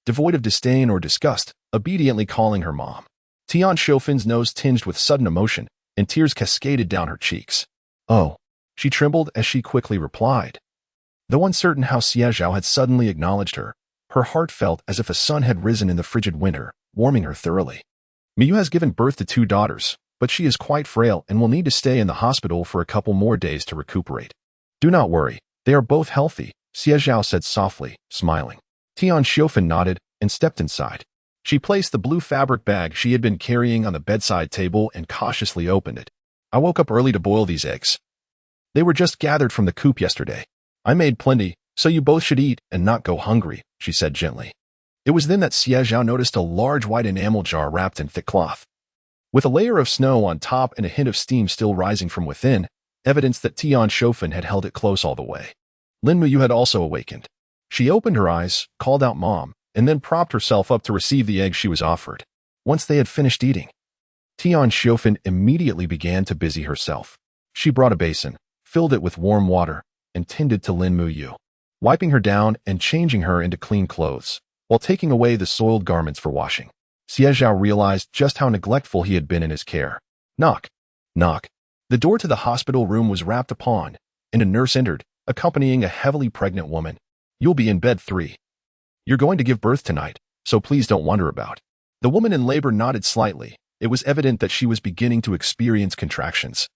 devoid of disdain or disgust, obediently calling her mom. Tian Xiufan's nose tinged with sudden emotion, and tears cascaded down her cheeks. "Oh," she trembled as she quickly replied. Though uncertain how Xie Zhao had suddenly acknowledged her, her heart felt as if a sun had risen in the frigid winter, warming her thoroughly. Miyu has given birth to 2 daughters, but she is quite frail and will need to stay in the hospital for a couple more days to recuperate. "Do not worry, they are both healthy," Xie Zhao said softly, smiling. Tian Xiofan nodded and stepped inside. She placed the blue fabric bag she had been carrying on the bedside table and cautiously opened it. "I woke up early to boil these eggs. They were just gathered from the coop yesterday. I made plenty, so you both should eat and not go hungry," she said gently. It was then that Xie Zhao noticed a large white enamel jar wrapped in thick cloth, with a layer of snow on top and a hint of steam still rising from within, evidence that Tian Xiofan had held it close all the way. Lin Muyu had also awakened. She opened her eyes, called out "Mom," and then propped herself up to receive the egg she was offered. Once they had finished eating, Tian Xiofan immediately began to busy herself. She brought a basin, filled it with warm water, and tended to Lin Muyu, wiping her down and changing her into clean clothes, while taking away the soiled garments for washing. Xie Zhao realized just how neglectful he had been in his care. Knock. Knock. The door to the hospital room was rapped upon, and a nurse entered, accompanying a heavily pregnant woman. "You'll be in bed 3. You're going to give birth tonight, so please don't wonder about." The woman in labor nodded slightly. It was evident that she was beginning to experience contractions,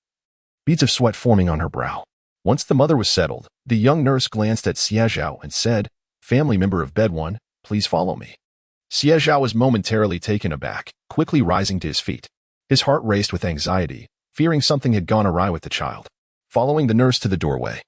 beads of sweat forming on her brow. Once the mother was settled, the young nurse glanced at Xie Zhao and said, "Family member of bed 1, please follow me." Xie Zhao was momentarily taken aback, quickly rising to his feet. His heart raced with anxiety, fearing something had gone awry with the child. Following the nurse to the doorway,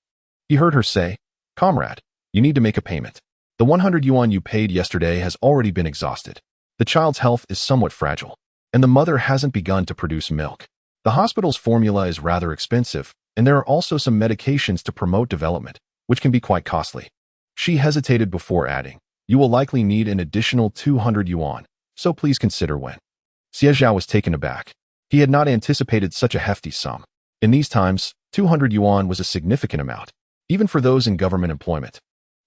he heard her say, "Comrade, you need to make a payment. The 100 yuan you paid yesterday has already been exhausted. The child's health is somewhat fragile, and the mother hasn't begun to produce milk. The hospital's formula is rather expensive, and there are also some medications to promote development, which can be quite costly." She hesitated before adding, "You will likely need an additional 200 yuan, so please consider when." Xie Zhao was taken aback. He had not anticipated such a hefty sum. In these times, 200 yuan was a significant amount, even for those in government employment.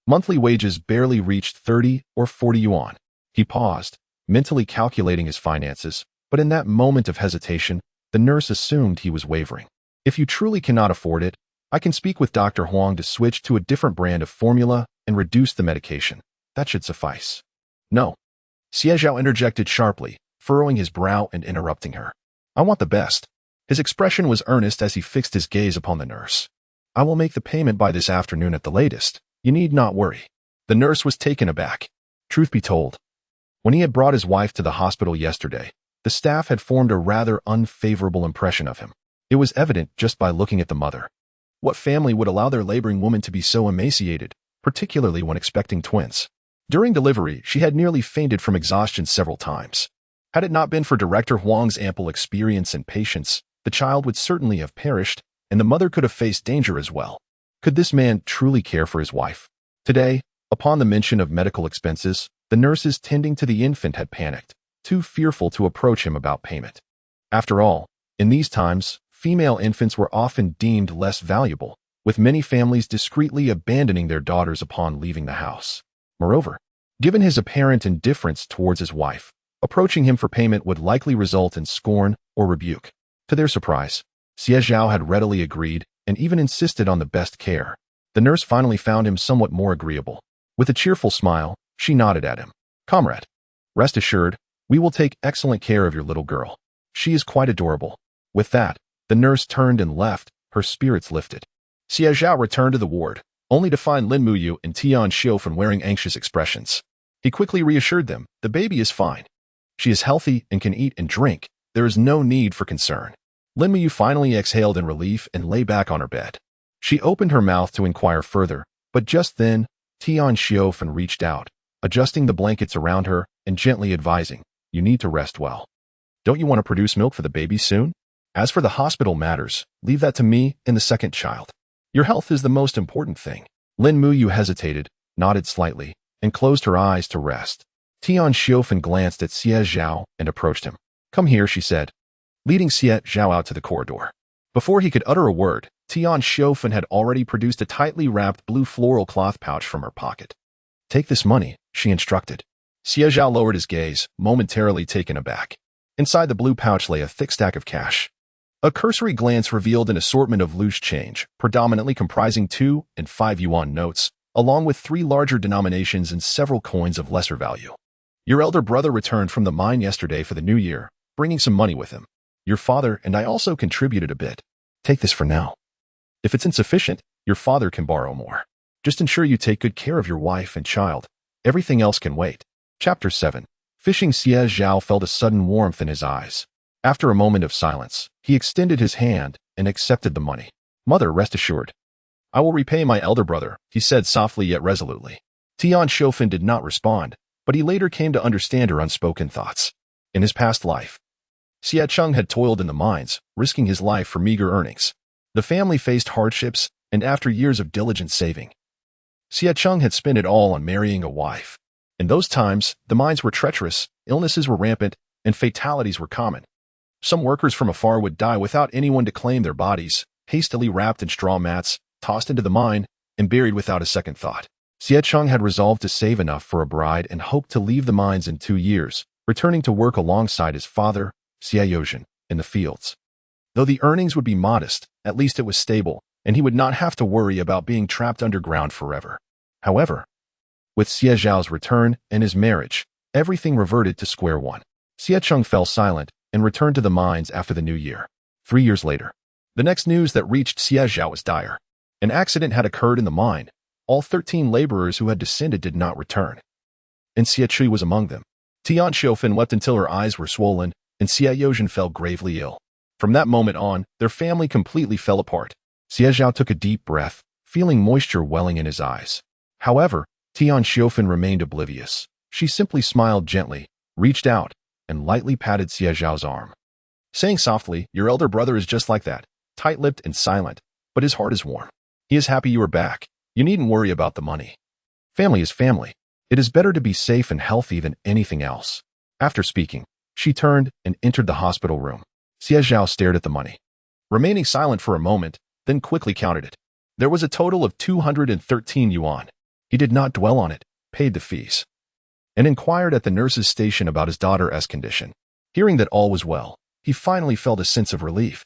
Monthly wages barely reached 30 or 40 yuan. He paused, mentally calculating his finances, but in that moment of hesitation, the nurse assumed he was wavering. "If you truly cannot afford it, I can speak with Dr. Huang to switch to a different brand of formula and reduce the medication. That should suffice." "No." Xie Zhao interjected sharply, furrowing his brow and interrupting her. "I want the best." His expression was earnest as he fixed his gaze upon the nurse. "I will make the payment by this afternoon at the latest. You need not worry." The nurse was taken aback. Truth be told, when he had brought his wife to the hospital yesterday, the staff had formed a rather unfavorable impression of him. It was evident just by looking at the mother. What family would allow their laboring woman to be so emaciated, particularly when expecting twins? During delivery, she had nearly fainted from exhaustion several times. Had it not been for Director Huang's ample experience and patience, the child would certainly have perished, and the mother could have faced danger as well. Could this man truly care for his wife? Today, upon the mention of medical expenses, the nurses tending to the infant had panicked, too fearful to approach him about payment. After all, in these times, female infants were often deemed less valuable, with many families discreetly abandoning their daughters upon leaving the house. Moreover, given his apparent indifference towards his wife, approaching him for payment would likely result in scorn or rebuke. To their surprise, Xie Zhao had readily agreed and even insisted on the best care. The nurse finally found him somewhat more agreeable. With a cheerful smile, she nodded at him. "Comrade, rest assured, we will take excellent care of your little girl. She is quite adorable." With that, the nurse turned and left, her spirits lifted. Xie Zhao returned to the ward, only to find Lin Muyu and Tian Xiofan wearing anxious expressions. He quickly reassured them, "The baby is fine. She is healthy and can eat and drink. There is no need for concern." Lin Muyu finally exhaled in relief and lay back on her bed. She opened her mouth to inquire further, but just then, Tian Xiofan reached out, adjusting the blankets around her and gently advising, "You need to rest well. Don't you want to produce milk for the baby soon? As for the hospital matters, leave that to me and the second child. Your health is the most important thing." Lin Muyu hesitated, nodded slightly, and closed her eyes to rest. Tian Xiufen glanced at Xie Zhao and approached him. "Come here," she said, leading Xie Zhao out to the corridor. Before he could utter a word, Tian Xiufen had already produced a tightly wrapped blue floral cloth pouch from her pocket. "Take this money," she instructed. Xie Zhao lowered his gaze, momentarily taken aback. Inside the blue pouch lay a thick stack of cash. A cursory glance revealed an assortment of loose change, predominantly comprising 2 and 5 yuan notes, along with 3 larger denominations and several coins of lesser value. "Your elder brother returned from the mine yesterday for the new year, bringing some money with him. Your father and I also contributed a bit. Take this for now. If it's insufficient, your father can borrow more. Just ensure you take good care of your wife and child. Everything else can wait." Chapter 7. Fishing. Xie Zhao felt a sudden warmth in his eyes. After a moment of silence, he extended his hand and accepted the money. "Mother, rest assured. I will repay my elder brother," he said softly yet resolutely. Tian Xiufen did not respond, but he later came to understand her unspoken thoughts. In his past life, Xie Cheng had toiled in the mines, risking his life for meager earnings. The family faced hardships, and after years of diligent saving, Xie Cheng had spent it all on marrying a wife. In those times, the mines were treacherous, illnesses were rampant, and fatalities were common. Some workers from afar would die without anyone to claim their bodies, hastily wrapped in straw mats, tossed into the mine, and buried without a second thought. Xie Cheng had resolved to save enough for a bride and hoped to leave the mines in 2 years, returning to work alongside his father, Xie Yozhen, in the fields. Though the earnings would be modest, at least it was stable, and he would not have to worry about being trapped underground forever. However, with Xie Zhao's return and his marriage, everything reverted to square one. Xie Cheng fell silent and returned to the mines after the new year. 3 years later, the next news that reached Xie Zhao was dire. An accident had occurred in the mine. All 13 laborers who had descended did not return, and Xie Zhao was among them. Tian Xiufen wept until her eyes were swollen, and Xie Yozhen fell gravely ill. From that moment on, their family completely fell apart. Xie Zhao took a deep breath, feeling moisture welling in his eyes. However, Tian Xiufen remained oblivious. She simply smiled gently, reached out, and lightly patted Xie Zhao's arm, saying softly, "Your elder brother is just like that, tight-lipped and silent, but his heart is warm. He is happy you are back. You needn't worry about the money. Family is family. It is better to be safe and healthy than anything else." After speaking, she turned and entered the hospital room. Xie Zhao stared at the money, remaining silent for a moment, then quickly counted it. There was a total of 213 yuan. He did not dwell on it, paid the fees, and inquired at the nurse's station about his daughter's condition. Hearing that all was well, he finally felt a sense of relief.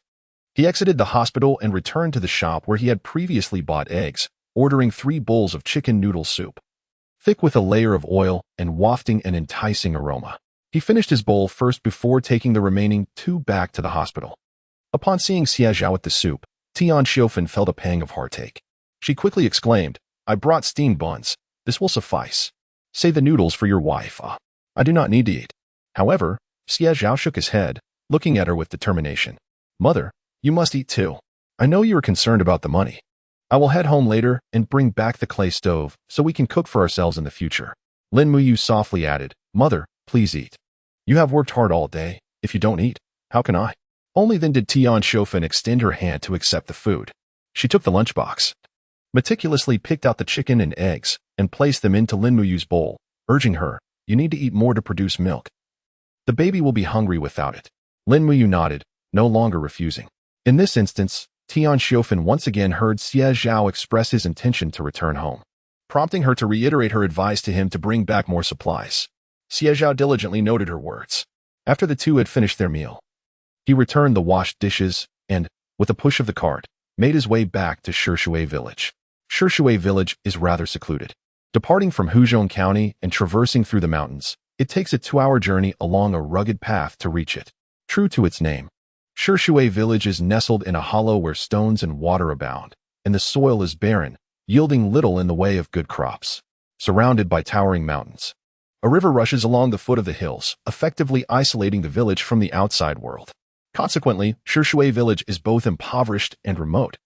He exited the hospital and returned to the shop where he had previously bought eggs, ordering 3 bowls of chicken noodle soup, thick with a layer of oil and wafting an enticing aroma. He finished his bowl first before taking the remaining 2 back to the hospital. Upon seeing Xie Zhao with the soup, Tian Xiufen felt a pang of heartache. She quickly exclaimed, "I brought steamed buns. This will suffice. Save the noodles for your wife. I do not need to eat." However, Xie Zhao shook his head, looking at her with determination. "Mother, you must eat too. I know you are concerned about the money. I will head home later and bring back the clay stove so we can cook for ourselves in the future." Lin Muyu softly added, "Mother, please eat. You have worked hard all day. If you don't eat, how can I?" Only then did Tian Xiufen extend her hand to accept the food. She took the lunchbox, meticulously picked out the chicken and eggs, and placed them into Lin Muyu's bowl, urging her, "You need to eat more to produce milk. The baby will be hungry without it." Lin Muyu nodded, no longer refusing. In this instance, Tian Xiufen once again heard Xie Zhao express his intention to return home, prompting her to reiterate her advice to him to bring back more supplies. Xie Zhao diligently noted her words. After the two had finished their meal, he returned the washed dishes and, with a push of the cart, made his way back to Shishui Village. Shishui Village is rather secluded. Departing from Hudu County and traversing through the mountains, it takes a 2-hour journey along a rugged path to reach it. True to its name, Shishui Village is nestled in a hollow where stones and water abound, and the soil is barren, yielding little in the way of good crops. Surrounded by towering mountains, a river rushes along the foot of the hills, effectively isolating the village from the outside world. Consequently, Shishui Village is both impoverished and remote,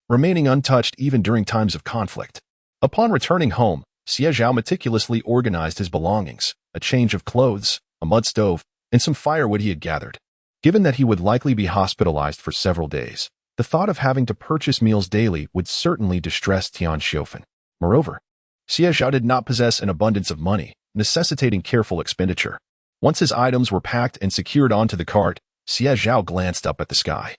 remaining untouched even during times of conflict. Upon returning home, Xie Zhao meticulously organized his belongings, a change of clothes, a mud stove, and some firewood he had gathered. Given that he would likely be hospitalized for several days, the thought of having to purchase meals daily would certainly distress Tian Xiufen. Moreover, Xie Zhao did not possess an abundance of money, necessitating careful expenditure. Once his items were packed and secured onto the cart, Xie Zhao glanced up at the sky,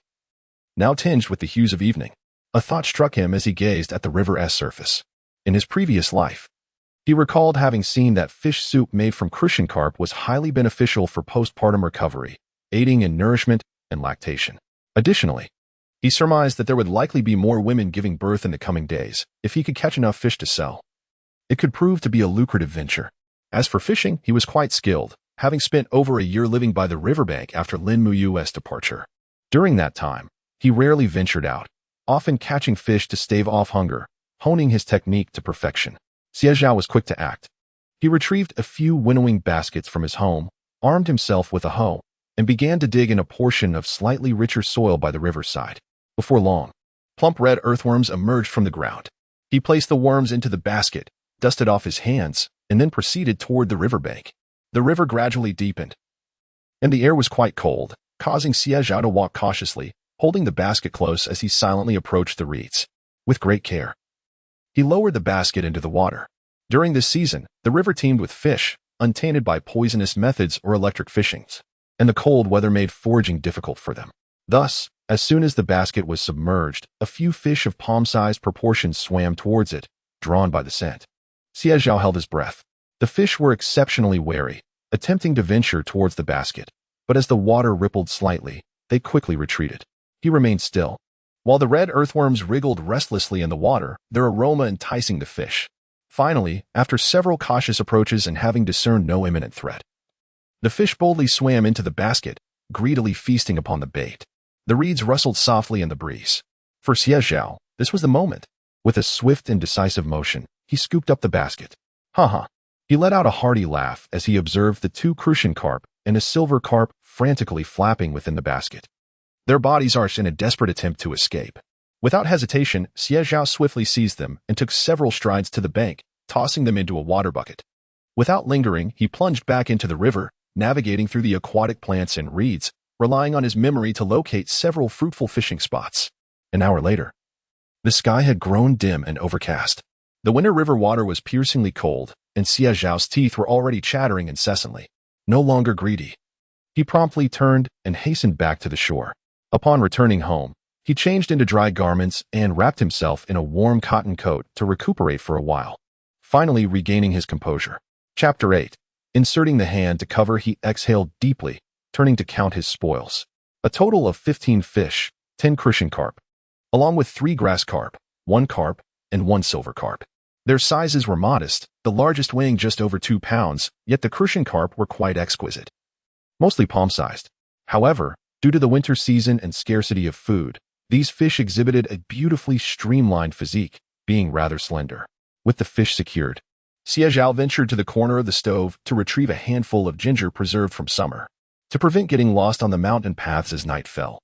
now tinged with the hues of evening. A thought struck him as he gazed at the river's surface. In his previous life, he recalled having seen that fish soup made from crucian carp was highly beneficial for postpartum recovery, aiding in nourishment and lactation. Additionally, he surmised that there would likely be more women giving birth in the coming days if he could catch enough fish to sell. It could prove to be a lucrative venture. As for fishing, he was quite skilled, having spent over a year living by the riverbank after Lin Muyu's departure. During that time, he rarely ventured out, often catching fish to stave off hunger, honing his technique to perfection. Xie Zhao was quick to act. He retrieved a few winnowing baskets from his home, armed himself with a hoe, and began to dig in a portion of slightly richer soil by the riverside. Before long, plump red earthworms emerged from the ground. He placed the worms into the basket, dusted off his hands, and then proceeded toward the riverbank. The river gradually deepened, and the air was quite cold, causing Xie Zhao to walk cautiously, holding the basket close as he silently approached the reeds. With great care, he lowered the basket into the water. During this season, the river teemed with fish, untainted by poisonous methods or electric fishings, and the cold weather made foraging difficult for them. Thus, as soon as the basket was submerged, a few fish of palm-sized proportions swam towards it, drawn by the scent. Xie Zhao held his breath. The fish were exceptionally wary, attempting to venture towards the basket, but as the water rippled slightly, they quickly retreated. He remained still, while the red earthworms wriggled restlessly in the water, their aroma enticing the fish. Finally, after several cautious approaches and having discerned no imminent threat, the fish boldly swam into the basket, greedily feasting upon the bait. The reeds rustled softly in the breeze. For Xie Zhao, this was the moment. With a swift and decisive motion, he scooped up the basket. Ha! He let out a hearty laugh as he observed the two crucian carp and a silver carp frantically flapping within the basket, their bodies arched in a desperate attempt to escape. Without hesitation, Xie Zhao swiftly seized them and took several strides to the bank, tossing them into a water bucket. Without lingering, he plunged back into the river, navigating through the aquatic plants and reeds, relying on his memory to locate several fruitful fishing spots. An hour later, the sky had grown dim and overcast. The winter river water was piercingly cold, and Xie Zhao's teeth were already chattering incessantly. No longer greedy, he promptly turned and hastened back to the shore. Upon returning home, he changed into dry garments and wrapped himself in a warm cotton coat to recuperate for a while, finally regaining his composure. Chapter 8. Inserting the hand to cover, he exhaled deeply, turning to count his spoils. A total of 15 fish, 10 crucian carp, along with 3 grass carp, 1 carp, and 1 silver carp. Their sizes were modest, the largest weighing just over 2 pounds, yet the crucian carp were quite exquisite, mostly palm-sized. However, due to the winter season and scarcity of food, these fish exhibited a beautifully streamlined physique, being rather slender. With the fish secured, Xie Zhao ventured to the corner of the stove to retrieve a handful of ginger preserved from summer, to prevent getting lost on the mountain paths as night fell.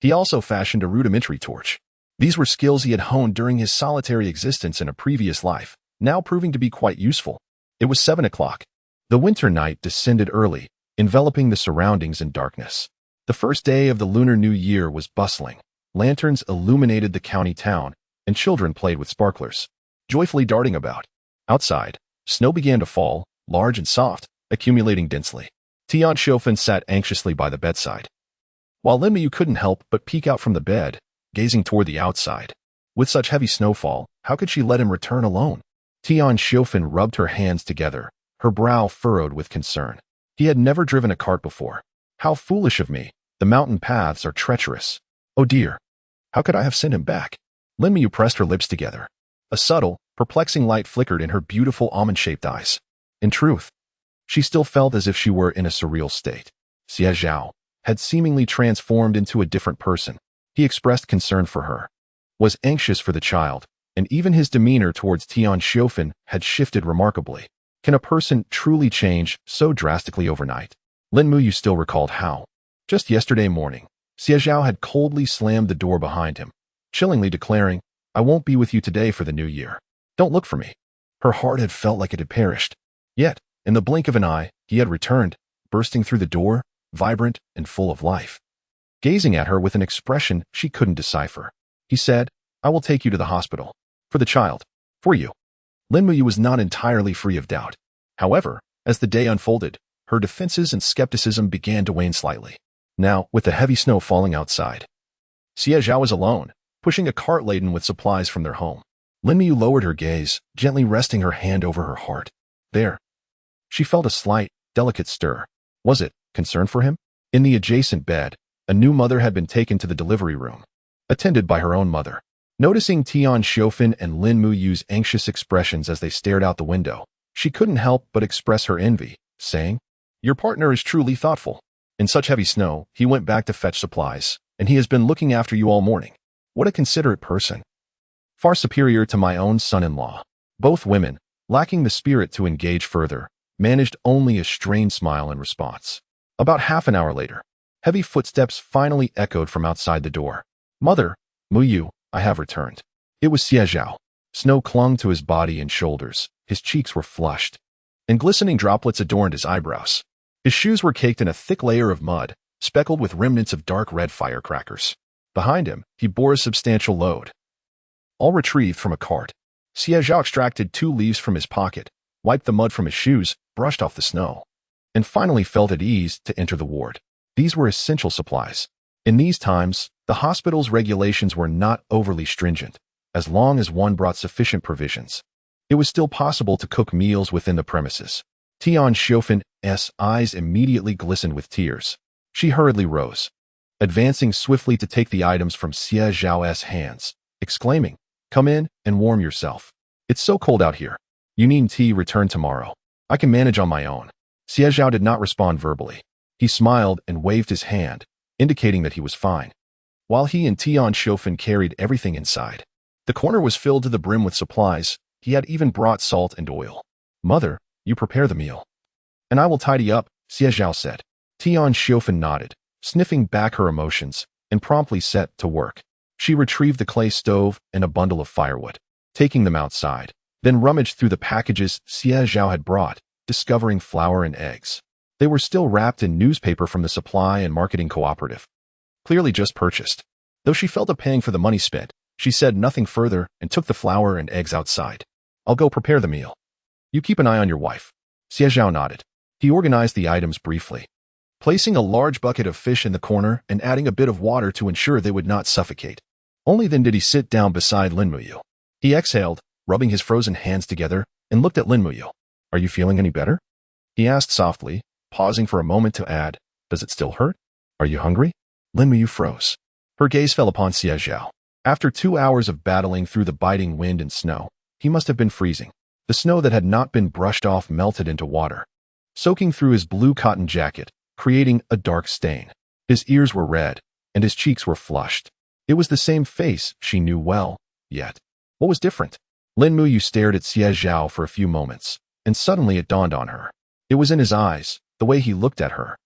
He also fashioned a rudimentary torch. These were skills he had honed during his solitary existence in a previous life, now proving to be quite useful. It was 7 o'clock. The winter night descended early, enveloping the surroundings in darkness. The first day of the Lunar New Year was bustling. Lanterns illuminated the county town, and children played with sparklers, joyfully darting about. Outside, snow began to fall, large and soft, accumulating densely. Tian Xiaofan sat anxiously by the bedside, while Lin Muyu couldn't help but peek out from the bed, gazing toward the outside. With such heavy snowfall, how could she let him return alone? Tian Xiaofan rubbed her hands together, her brow furrowed with concern. He had never driven a cart before. How foolish of me. The mountain paths are treacherous. Oh dear. How could I have sent him back? Lin Muyu pressed her lips together. A subtle, perplexing light flickered in her beautiful almond-shaped eyes. In truth, she still felt as if she were in a surreal state. Xie Zhao had seemingly transformed into a different person. He expressed concern for her, was anxious for the child, and even his demeanor towards Tian Xiaofan had shifted remarkably. Can a person truly change so drastically overnight? Lin Muyu still recalled how, just yesterday morning, Xie Zhao had coldly slammed the door behind him, chillingly declaring, "I won't be with you today for the new year. Don't look for me." Her heart had felt like it had perished. Yet, in the blink of an eye, he had returned, bursting through the door, vibrant and full of life. Gazing at her with an expression she couldn't decipher, he said, "I will take you to the hospital. For the child. For you." Lin Muyu was not entirely free of doubt. However, as the day unfolded, her defenses and skepticism began to wane slightly. Now, with the heavy snow falling outside, Xie Zhao was alone, pushing a cart laden with supplies from their home. Lin Miyu lowered her gaze, gently resting her hand over her heart. There. She felt a slight, delicate stir. Was it concern for him? In the adjacent bed, a new mother had been taken to the delivery room, attended by her own mother. Noticing Tian Xiofan and Lin Muyu's anxious expressions as they stared out the window, she couldn't help but express her envy, saying, "Your partner is truly thoughtful. In such heavy snow, he went back to fetch supplies, and he has been looking after you all morning. What a considerate person. Far superior to my own son-in-law." Both women, lacking the spirit to engage further, managed only a strained smile in response. About half an hour later, heavy footsteps finally echoed from outside the door. "Mother, Muyu, I have returned." It was Xie Zhao. Snow clung to his body and shoulders, his cheeks were flushed, and glistening droplets adorned his eyebrows. His shoes were caked in a thick layer of mud, speckled with remnants of dark red firecrackers. Behind him, he bore a substantial load, all retrieved from a cart. Xie Zhao extracted 2 leaves from his pocket, wiped the mud from his shoes, brushed off the snow, and finally felt at ease to enter the ward. These were essential supplies. In these times, the hospital's regulations were not overly stringent, as long as one brought sufficient provisions. It was still possible to cook meals within the premises. Tian Xiufan's eyes immediately glistened with tears. She hurriedly rose, advancing swiftly to take the items from Xie Zhao's hands, exclaiming, "Come in and warm yourself. It's so cold out here. You need tea, return tomorrow. I can manage on my own." Xie Zhao did not respond verbally. He smiled and waved his hand, indicating that he was fine, while he and Tian Xiufan carried everything inside. The corner was filled to the brim with supplies. He had even brought salt and oil. "Mother, you prepare the meal, and I will tidy up," Xie Zhao said. Tian Xiufan nodded, sniffing back her emotions, and promptly set to work. She retrieved the clay stove and a bundle of firewood, taking them outside, then rummaged through the packages Xie Zhao had brought, discovering flour and eggs. They were still wrapped in newspaper from the supply and marketing cooperative, clearly just purchased. Though she felt a pang for the money spent, she said nothing further and took the flour and eggs outside. "I'll go prepare the meal. You keep an eye on your wife." Xie Zhao nodded. He organized the items briefly, placing a large bucket of fish in the corner and adding a bit of water to ensure they would not suffocate. Only then did he sit down beside Lin Muyu. He exhaled, rubbing his frozen hands together, and looked at Lin Muyu. "Are you feeling any better?" he asked softly, pausing for a moment to add, "Does it still hurt? Are you hungry?" Lin Muyu froze. Her gaze fell upon Xie Zhao. After 2 hours of battling through the biting wind and snow, he must have been freezing. The snow that had not been brushed off melted into water, soaking through his blue cotton jacket, creating a dark stain. His ears were red, and his cheeks were flushed. It was the same face she knew well, yet what was different? Lin Muyu stared at Xie Zhao for a few moments, and suddenly it dawned on her. It was in his eyes, the way he looked at her.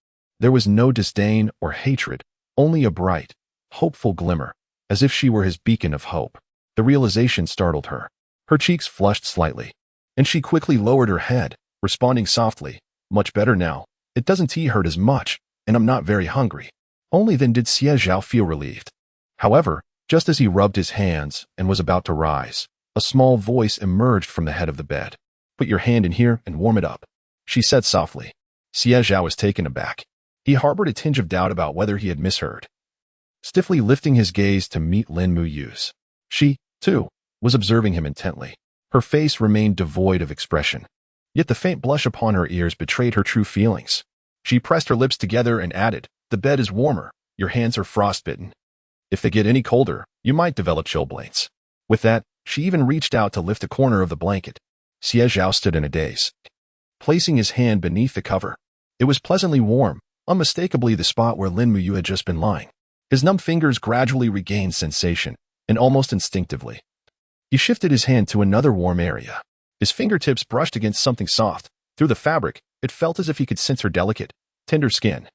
There was no disdain or hatred, only a bright, hopeful glimmer, as if she were his beacon of hope. The realization startled her. Her cheeks flushed slightly, and she quickly lowered her head, responding softly, "Much better now. It doesn't hurt as much, and I'm not very hungry." Only then did Xie Zhao feel relieved. However, just as he rubbed his hands and was about to rise, a small voice emerged from the head of the bed. "Put your hand in here and warm it up," she said softly. Xie Zhao was taken aback. He harbored a tinge of doubt about whether he had misheard. Stiffly lifting his gaze to meet Lin Muyu's, she, too, was observing him intently. Her face remained devoid of expression, yet the faint blush upon her ears betrayed her true feelings. She pressed her lips together and added, "The bed is warmer, your hands are frostbitten. If they get any colder, you might develop chilblains." With that, she even reached out to lift a corner of the blanket. Xie Zhao stood in a daze, placing his hand beneath the cover. It was pleasantly warm, unmistakably the spot where Lin Muyu had just been lying. His numb fingers gradually regained sensation, and almost instinctively, he shifted his hand to another warm area. His fingertips brushed against something soft. Through the fabric, it felt as if he could sense her delicate, tender skin.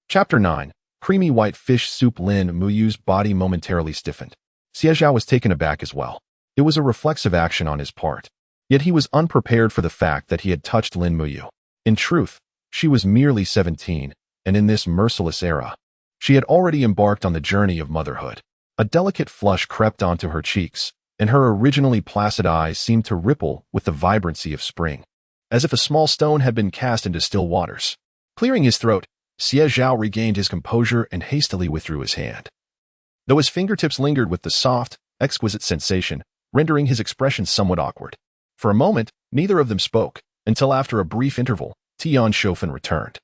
Chapter 9. Creamy white fish soup. Lin Muyu's body momentarily stiffened. Xie Zhao was taken aback as well. It was a reflexive action on his part. Yet he was unprepared for the fact that he had touched Lin Muyu. In truth, she was merely 17, and in this merciless era, she had already embarked on the journey of motherhood. A delicate flush crept onto her cheeks, and her originally placid eyes seemed to ripple with the vibrancy of spring. as if a small stone had been cast into still waters. Clearing his throat, Xie Zhao regained his composure and hastily withdrew his hand. Though his fingertips lingered with the soft, exquisite sensation, rendering his expression somewhat awkward. For a moment, neither of them spoke, until after a brief interval, Tian Shofen returned,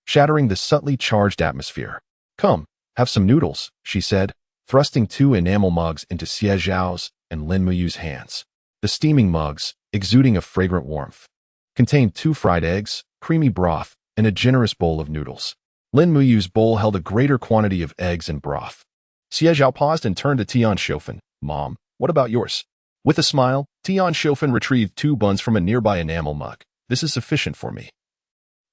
shattering the subtly charged atmosphere. "Come, have some noodles," she said, thrusting 2 enamel mugs into Xie Zhao's and Lin Muyu's hands. The steaming mugs, exuding a fragrant warmth, contained 2 fried eggs, creamy broth, and a generous bowl of noodles. Lin Muyu's bowl held a greater quantity of eggs and broth. Xie Zhao paused and turned to Tian Shofen. "Mom, what about yours?" With a smile, Tian Shofen retrieved 2 buns from a nearby enamel mug. "This is sufficient for me.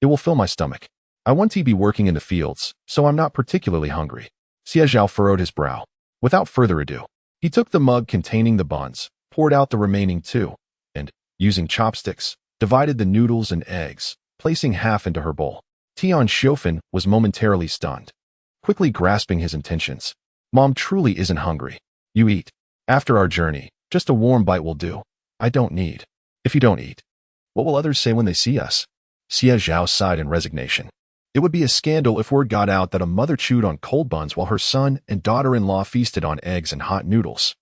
It will fill my stomach. I want to be working in the fields, so I'm not particularly hungry." Xie Zhao furrowed his brow. Without further ado, he took the mug containing the buns, poured out the remaining 2, and, using chopsticks, divided the noodles and eggs, placing half into her bowl. Tian Shofen was momentarily stunned, quickly grasping his intentions. "Mom truly isn't hungry. You eat. After our journey, just a warm bite will do. I don't need. If you don't eat, what will others say when they see us?" Xie Zhao sighed in resignation. It would be a scandal if word got out that a mother chewed on cold buns while her son and daughter-in-law feasted on eggs and hot noodles.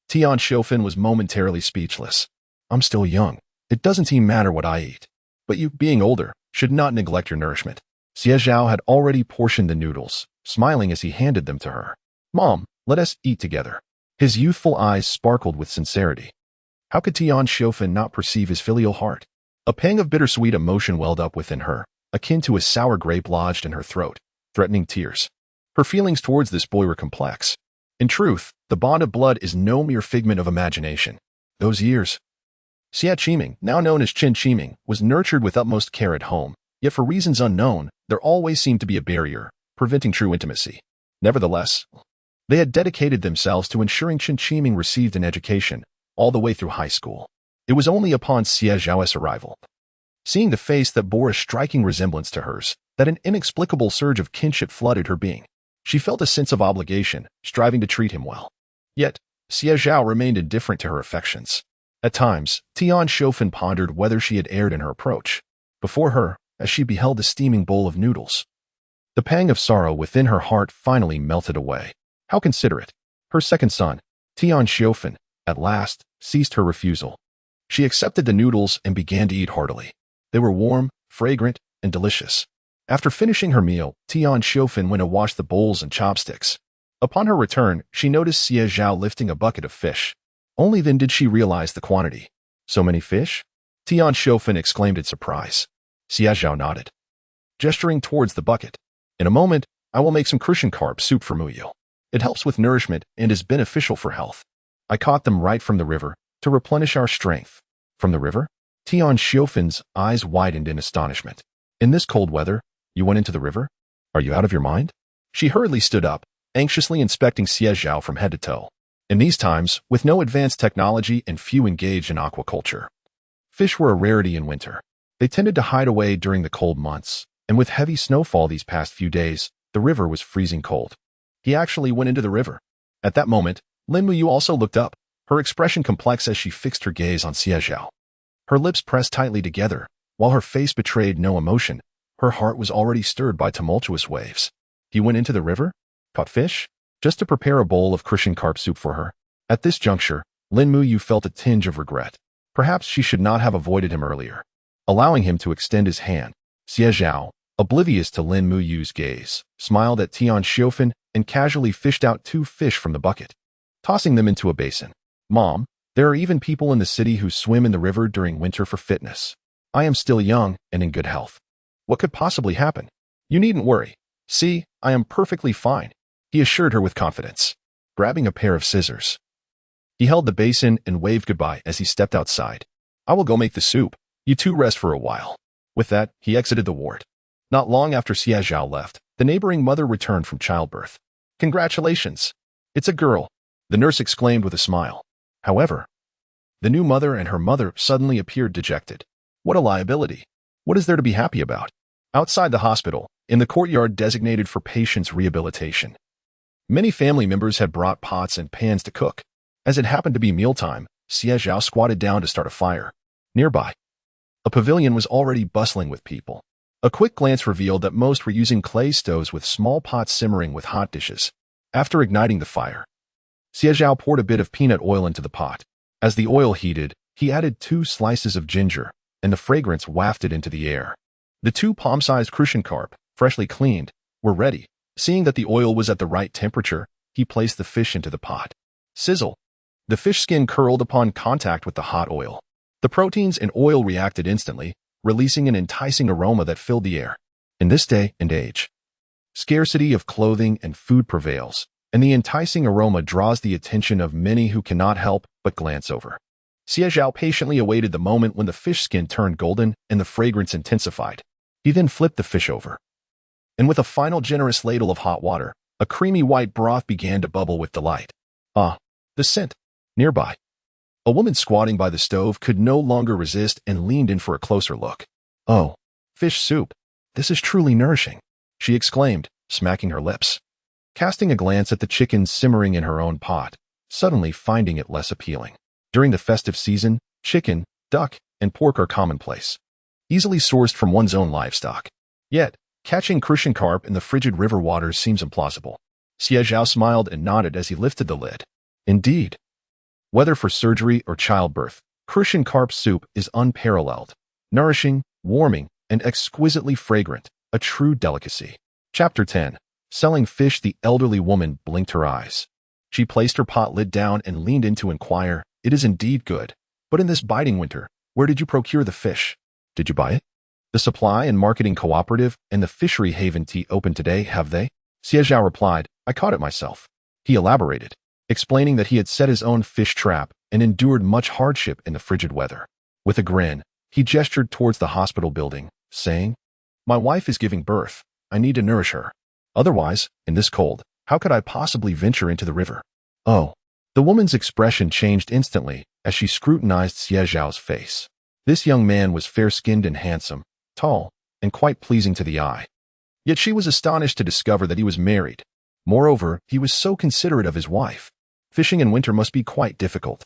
Tian Shofen was momentarily speechless. "I'm still young. It doesn't even matter what I eat. But you, being older, should not neglect your nourishment." Xie Zhao had already portioned the noodles, smiling as he handed them to her. "Mom, let us eat together." His youthful eyes sparkled with sincerity. How could Tian Shofen not perceive his filial heart? A pang of bittersweet emotion welled up within her, akin to a sour grape lodged in her throat, threatening tears. Her feelings towards this boy were complex. In truth, the bond of blood is no mere figment of imagination. Those years. Xie Qiming, now known as Qin Qiming, was nurtured with utmost care at home, yet for reasons unknown, there always seemed to be a barrier, preventing true intimacy. Nevertheless, they had dedicated themselves to ensuring Qin Qiming received an education, all the way through high school. It was only upon Xie Zhao's arrival, seeing the face that bore a striking resemblance to hers, that an inexplicable surge of kinship flooded her being. She felt a sense of obligation, striving to treat him well. Yet, Xie Zhao remained indifferent to her affections. At times, Tian Shofen pondered whether she had erred in her approach. Before her, as she beheld the steaming bowl of noodles, the pang of sorrow within her heart finally melted away. How considerate! Her second son, Tian Shofen, at last, ceased her refusal. She accepted the noodles and began to eat heartily. They were warm, fragrant, and delicious. After finishing her meal, Tian Shofen went to wash the bowls and chopsticks. Upon her return, she noticed Xie Zhao lifting a bucket of fish. Only then did she realize the quantity. "So many fish?" Tian Shofen exclaimed in surprise. Xie Zhao nodded, gesturing towards the bucket. "In a moment, I will make some crumbling carp soup for Muyu. It helps with nourishment and is beneficial for health. I caught them right from the river, to replenish our strength." "From the river?" Tian Shofen's eyes widened in astonishment. "In this cold weather, you went into the river? Are you out of your mind?" She hurriedly stood up, anxiously inspecting Xie Zhao from head to toe. In these times, with no advanced technology and few engaged in aquaculture, fish were a rarity in winter. They tended to hide away during the cold months, and with heavy snowfall these past few days, the river was freezing cold. He actually went into the river. At that moment, Lin Muyu also looked up, her expression complex as she fixed her gaze on Xie Zhao. Her lips pressed tightly together, while her face betrayed no emotion. Her heart was already stirred by tumultuous waves. He went into the river? Caught fish? Just to prepare a bowl of crumbling carp soup for her? At this juncture, Lin Muyu felt a tinge of regret. Perhaps she should not have avoided him earlier. Allowing him to extend his hand, Xie Zhao, oblivious to Lin Muyu's gaze, smiled at Tian Shofen and casually fished out 2 fish from the bucket, tossing them into a basin. "Mom, there are even people in the city who swim in the river during winter for fitness. I am still young and in good health. What could possibly happen? You needn't worry. See, I am perfectly fine," he assured her with confidence. Grabbing a pair of scissors, he held the basin and waved goodbye as he stepped outside. "I will go make the soup. You two rest for a while." With that, he exited the ward. Not long after Xie Zhao left, the neighboring mother returned from childbirth. "Congratulations! It's a girl," the nurse exclaimed with a smile. However, the new mother and her mother suddenly appeared dejected. What a liability! What is there to be happy about? Outside the hospital, in the courtyard designated for patients' rehabilitation, many family members had brought pots and pans to cook. As it happened to be mealtime, Xie Zhao squatted down to start a fire. Nearby, A pavilion was already bustling with people. A quick glance revealed that most were using clay stoves with small pots simmering with hot dishes. After igniting the fire, Xie Zhao poured a bit of peanut oil into the pot. As the oil heated, he added 2 slices of ginger, and the fragrance wafted into the air. The 2 palm-sized crucian carp, freshly cleaned, were ready. Seeing that the oil was at the right temperature, he placed the fish into the pot. Sizzle! The fish skin curled upon contact with the hot oil. The proteins and oil reacted instantly, releasing an enticing aroma that filled the air. In this day and age, scarcity of clothing and food prevails, and the enticing aroma draws the attention of many who cannot help but glance over. Xie Zhao patiently awaited the moment when the fish skin turned golden and the fragrance intensified. He then flipped the fish over. And with a final generous ladle of hot water, a creamy white broth began to bubble with delight. Ah, the scent! Nearby, a woman squatting by the stove could no longer resist and leaned in for a closer look. "Oh, fish soup. This is truly nourishing," she exclaimed, smacking her lips. Casting a glance at the chicken simmering in her own pot, suddenly finding it less appealing. During the festive season, chicken, duck, and pork are commonplace, easily sourced from one's own livestock. Yet, catching crucian carp in the frigid river waters seems implausible. Xie Zhao smiled and nodded as he lifted the lid. Indeed, whether for surgery or childbirth, crucian carp soup is unparalleled, nourishing, warming, and exquisitely fragrant, a true delicacy. Chapter 10. Selling fish. The elderly woman blinked her eyes. She placed her pot lid down and leaned in to inquire, "It is indeed good, but in this biting winter, where did you procure the fish? Did you buy it? The supply and marketing cooperative and the fishery haven tea open today, have they?" Xie Zhao replied, "I caught it myself." He elaborated, explaining that he had set his own fish trap and endured much hardship in the frigid weather. With a grin, he gestured towards the hospital building, saying, "My wife is giving birth. I need to nourish her. Otherwise, in this cold, how could I possibly venture into the river?" "Oh." The woman's expression changed instantly as she scrutinized Xie Zhao's face. This young man was fair-skinned and handsome, tall, and quite pleasing to the eye. Yet she was astonished to discover that he was married. Moreover, he was so considerate of his wife. Fishing in winter must be quite difficult.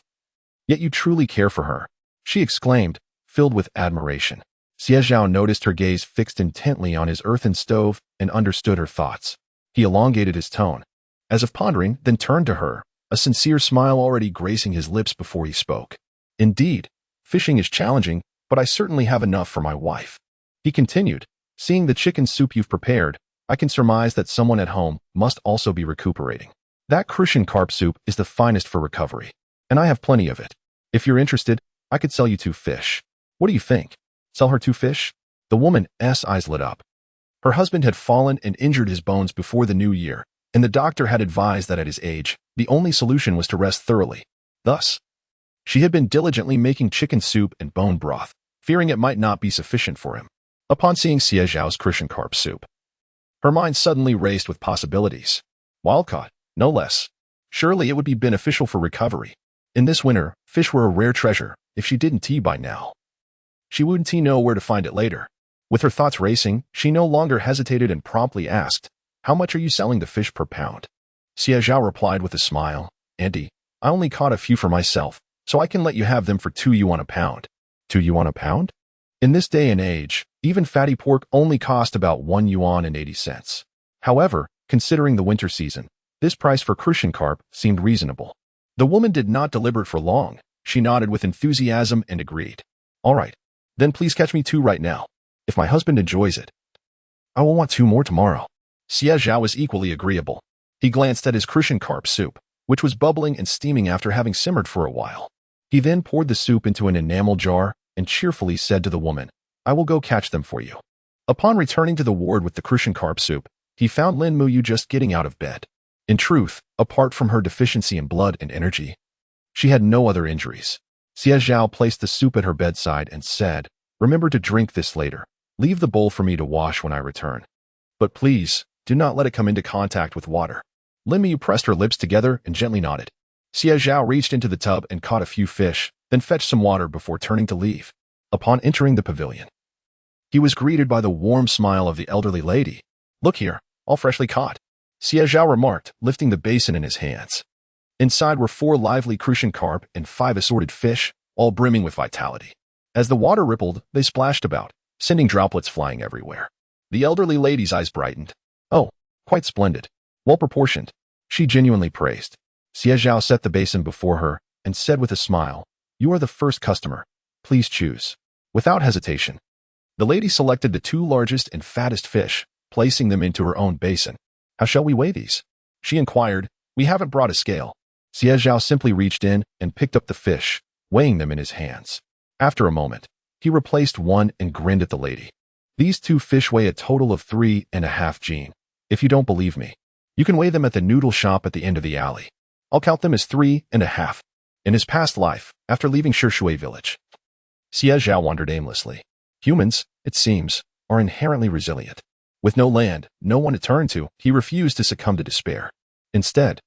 "Yet you truly care for her," she exclaimed, filled with admiration. Xie Zhao noticed her gaze fixed intently on his earthen stove and understood her thoughts. He elongated his tone, as if pondering, then turned to her, a sincere smile already gracing his lips before he spoke. "Indeed, fishing is challenging, but I certainly have enough for my wife." He continued, "Seeing the chicken soup you've prepared, I can surmise that someone at home must also be recuperating. That crucian carp soup is the finest for recovery, and I have plenty of it. If you're interested, I could sell you 2 fish. What do you think? Sell her 2 fish?" The woman's eyes lit up. Her husband had fallen and injured his bones before the new year, and the doctor had advised that at his age, the only solution was to rest thoroughly. Thus, she had been diligently making chicken soup and bone broth, fearing it might not be sufficient for him. Upon seeing Xie Zhao's crucian carp soup, her mind suddenly raced with possibilities. Wild-caught, no less. Surely it would be beneficial for recovery. In this winter, fish were a rare treasure. If she didn't tea by now, she wouldn't know where to find it later. With her thoughts racing, she no longer hesitated and promptly asked, "How much are you selling the fish per pound?" Xie Zhao replied with a smile, "Auntie, I only caught a few for myself, so I can let you have them for 2 yuan a pound." 2 yuan a pound? In this day and age, even fatty pork only cost about 1 yuan and 80 cents. However, considering the winter season, this price for crucian carp seemed reasonable. The woman did not deliberate for long. She nodded with enthusiasm and agreed. "All right, then please catch me 2 right now. If my husband enjoys it, I will want 2 more tomorrow." Xie Zhao was equally agreeable. He glanced at his crucian carp soup, which was bubbling and steaming after having simmered for a while. He then poured the soup into an enamel jar and cheerfully said to the woman, "I will go catch them for you." Upon returning to the ward with the crucian carp soup, he found Lin Muyu just getting out of bed. In truth, apart from her deficiency in blood and energy, she had no other injuries. Xie Zhao placed the soup at her bedside and said, "Remember to drink this later. Leave the bowl for me to wash when I return. But please, do not let it come into contact with water." Lin Muyu pressed her lips together and gently nodded. Xie Zhao reached into the tub and caught a few fish, then fetched some water before turning to leave. Upon entering the pavilion, he was greeted by the warm smile of the elderly lady. "Look here, all freshly caught," Xie Zhao remarked, lifting the basin in his hands. Inside were 4 lively crucian carp and 5 assorted fish, all brimming with vitality. As the water rippled, they splashed about, sending droplets flying everywhere. The elderly lady's eyes brightened. Oh, quite splendid. Well-proportioned. She genuinely praised. Xie Zhao set the basin before her and said with a smile, "You are the first customer. Please choose." Without hesitation, the lady selected the two largest and fattest fish, placing them into her own basin. "How shall we weigh these?" she inquired. "We haven't brought a scale." Xie Zhao simply reached in and picked up the fish, weighing them in his hands. After a moment, he replaced one and grinned at the lady. "These two fish weigh a total of 3.5 jin. If you don't believe me, you can weigh them at the noodle shop at the end of the alley. I'll count them as 3.5. In his past life, after leaving Shishui Village, Xie Zhao wandered aimlessly. Humans, it seems, are inherently resilient. With no land, no one to turn to, he refused to succumb to despair. Instead,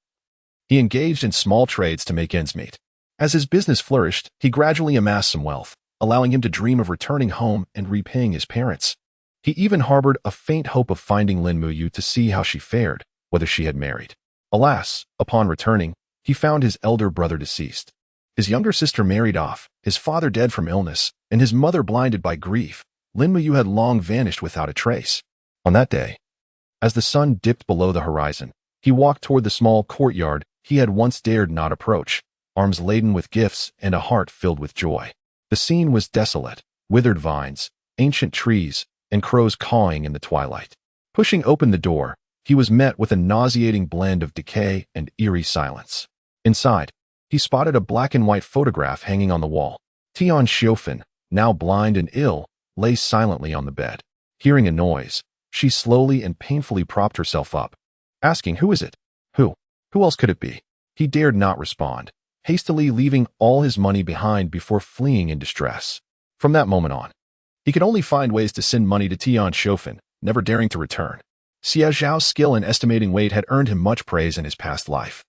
he engaged in small trades to make ends meet. As his business flourished, he gradually amassed some wealth, allowing him to dream of returning home and repaying his parents. He even harbored a faint hope of finding Lin Muyu to see how she fared, whether she had married. Alas, upon returning, he found his elder brother deceased. His younger sister married off, his father dead from illness, and his mother blinded by grief. Lin Muyu had long vanished without a trace. On that day, as the sun dipped below the horizon, he walked toward the small courtyard he had once dared not approach, arms laden with gifts and a heart filled with joy. The scene was desolate, withered vines, ancient trees, and crows cawing in the twilight. Pushing open the door, he was met with a nauseating blend of decay and eerie silence. Inside, he spotted a black and white photograph hanging on the wall. Tian Xiofan, now blind and ill, lay silently on the bed. Hearing a noise, she slowly and painfully propped herself up, asking, "Who is it? Who else could it be?" He dared not respond, hastily leaving all his money behind before fleeing in distress. From that moment on, he could only find ways to send money to Tian Xiofan, never daring to return. Xie Zhao's skill in estimating weight had earned him much praise in his past life.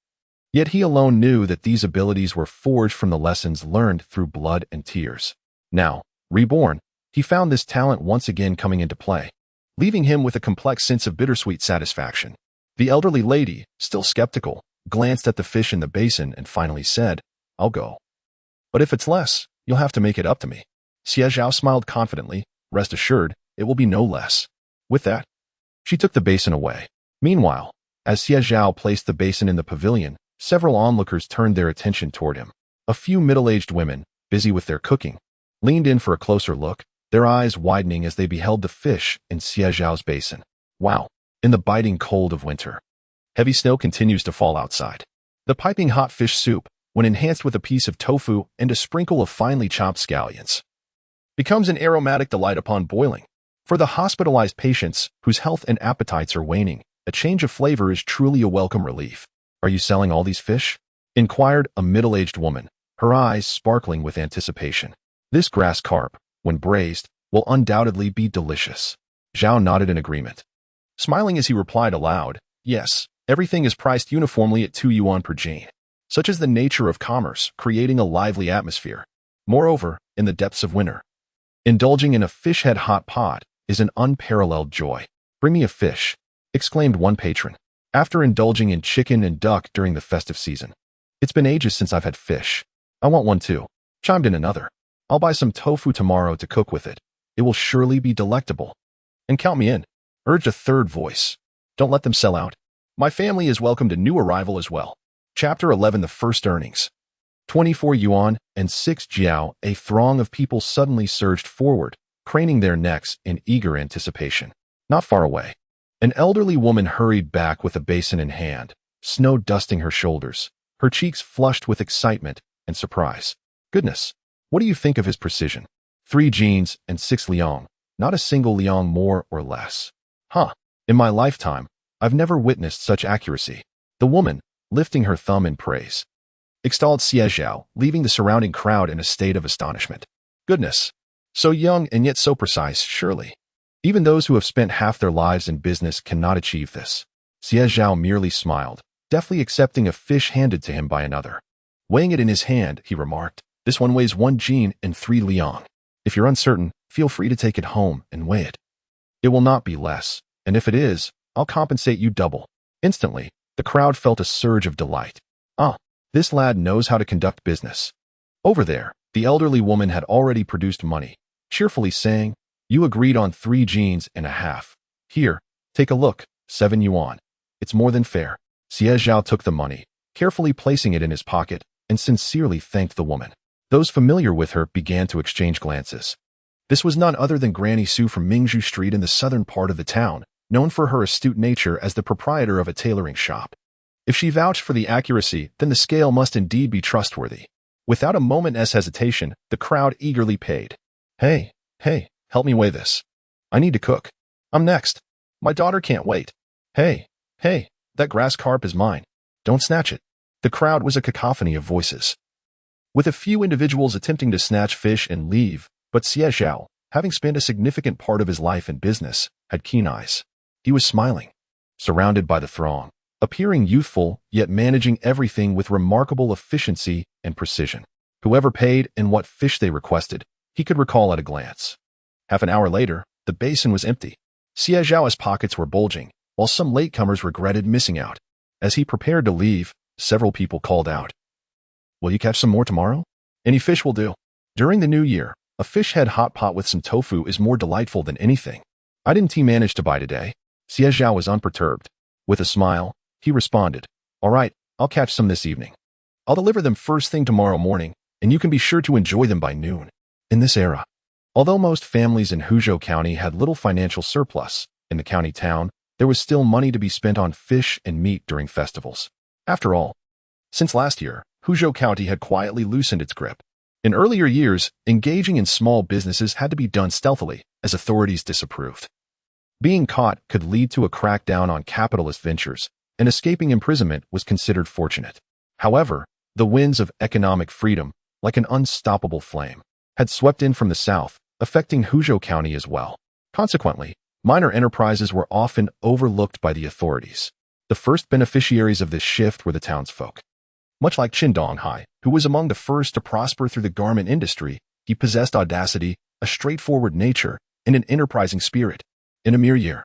Yet he alone knew that these abilities were forged from the lessons learned through blood and tears. Now, reborn, he found this talent once again coming into play, leaving him with a complex sense of bittersweet satisfaction. The elderly lady, still skeptical, glanced at the fish in the basin and finally said, "I'll go. But if it's less, you'll have to make it up to me." Xie Zhao smiled confidently. "Rest assured, it will be no less." With that, she took the basin away. Meanwhile, as Xie Zhao placed the basin in the pavilion, several onlookers turned their attention toward him. A few middle-aged women, busy with their cooking, leaned in for a closer look, their eyes widening as they beheld the fish in Xie Zhao's basin. Wow! In the biting cold of winter, heavy snow continues to fall outside. The piping hot fish soup, when enhanced with a piece of tofu and a sprinkle of finely chopped scallions, becomes an aromatic delight upon boiling. For the hospitalized patients whose health and appetites are waning, a change of flavor is truly a welcome relief. "Are you selling all these fish?" inquired a middle-aged woman, her eyes sparkling with anticipation. "This grass carp, when braised, will undoubtedly be delicious." Zhao nodded in agreement, smiling as he replied aloud, "Yes, everything is priced uniformly at 2 yuan per jin. Such is the nature of commerce, creating a lively atmosphere. Moreover, in the depths of winter, indulging in a fish head hot pot is an unparalleled joy." "Bring me a fish," exclaimed one patron, after indulging in chicken and duck during the festive season. "It's been ages since I've had fish." "I want one too," chimed in another. "I'll buy some tofu tomorrow to cook with it. It will surely be delectable." "And count me in," urged a third voice. "Don't let them sell out. My family is welcomed a new arrival as well." Chapter 11. The First Earnings. 24 yuan and 6 jiao. A throng of people suddenly surged forward, craning their necks in eager anticipation. Not far away, an elderly woman hurried back with a basin in hand, snow dusting her shoulders, her cheeks flushed with excitement and surprise. "Goodness, what do you think of his precision? 3 jeans and 6 liang, not a single liang more or less. Huh, in my lifetime, I've never witnessed such accuracy." The woman, lifting her thumb in praise, extolled Xie Zhao, leaving the surrounding crowd in a state of astonishment. "Goodness, so young and yet so precise, surely. Even those who have spent half their lives in business cannot achieve this." Xie Zhao merely smiled, deftly accepting a fish handed to him by another. Weighing it in his hand, he remarked, "This one weighs 1 jin and 3 liang. If you're uncertain, feel free to take it home and weigh it. It will not be less, and if it is, I'll compensate you double." Instantly, the crowd felt a surge of delight. "Ah, this lad knows how to conduct business." Over there, The elderly woman had already produced money, cheerfully saying, "You agreed on 3.5 jeans. Here, take a look, 7 yuan. It's more than fair." Xie Zhao took the money, carefully placing it in his pocket, and sincerely thanked the woman. Those familiar with her began to exchange glances. This was none other than Granny Sue from Mingzhu Street in the southern part of the town, known for her astute nature as the proprietor of a tailoring shop. If she vouched for the accuracy, then the scale must indeed be trustworthy. Without a moment's hesitation, the crowd eagerly paid. Hey, help me weigh this. I need to cook. I'm next. My daughter can't wait. Hey, that grass carp is mine. Don't snatch it." The crowd was a cacophony of voices, with a few individuals attempting to snatch fish and leave, but Xie Zhao, having spent a significant part of his life in business, had keen eyes. He was smiling, surrounded by the throng, appearing youthful, yet managing everything with remarkable efficiency and precision. Whoever paid and what fish they requested, he could recall at a glance. Half an hour later, the basin was empty. Xie Zhao's pockets were bulging, while some latecomers regretted missing out. As he prepared to leave, several people called out, "Will you catch some more tomorrow? Any fish will do." During the new year, a fish head hot pot with some tofu is more delightful than anything. "I didn't manage to buy today." Xie Zhao was unperturbed. With a smile, he responded, "All right, I'll catch some this evening. I'll deliver them first thing tomorrow morning, and you can be sure to enjoy them by noon." In this era, although most families in Hudu County had little financial surplus, in the county town, there was still money to be spent on fish and meat during festivals. After all, since last year, Hudu County had quietly loosened its grip. In earlier years, engaging in small businesses had to be done stealthily, as authorities disapproved. Being caught could lead to a crackdown on capitalist ventures, and escaping imprisonment was considered fortunate. However, the winds of economic freedom, like an unstoppable flame, had swept in from the south, affecting Hudu County as well. Consequently, minor enterprises were often overlooked by the authorities. The first beneficiaries of this shift were the townsfolk. Much like Qin Donghai, who was among the first to prosper through the garment industry, he possessed audacity, a straightforward nature, and an enterprising spirit. In a mere year,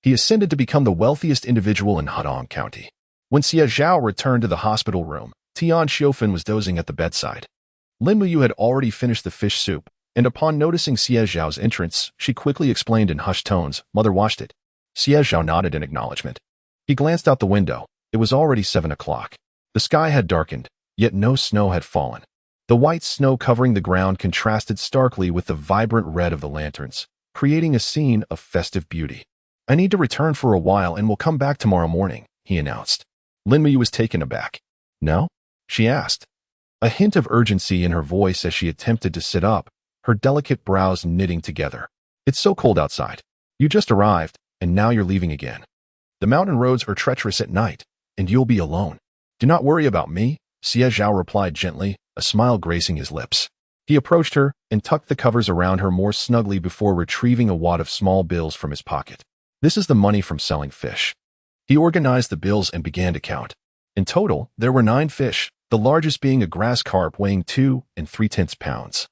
he ascended to become the wealthiest individual in Hudu County. When Xie Zhao returned to the hospital room, Tian Xiufan was dozing at the bedside. Lin Muyu had already finished the fish soup, and upon noticing Xie Zhao's entrance, she quickly explained in hushed tones, "Mother washed it." Xie Zhao nodded in acknowledgement. He glanced out the window. It was already 7 o'clock. The sky had darkened, yet no snow had fallen. The white snow covering the ground contrasted starkly with the vibrant red of the lanterns, creating a scene of festive beauty. "I need to return for a while and will come back tomorrow morning," he announced. Lin Muyu was taken aback. "No?" she asked, a hint of urgency in her voice as she attempted to sit up, her delicate brows knitting together. "It's so cold outside. You just arrived, and now you're leaving again. The mountain roads are treacherous at night, and you'll be alone." "Do not worry about me," Xie Zhao replied gently, a smile gracing his lips. He approached her and tucked the covers around her more snugly before retrieving a wad of small bills from his pocket. "This is the money from selling fish." He organized the bills and began to count. In total, there were 9 fish, the largest being a grass carp weighing 2 3/10 pounds,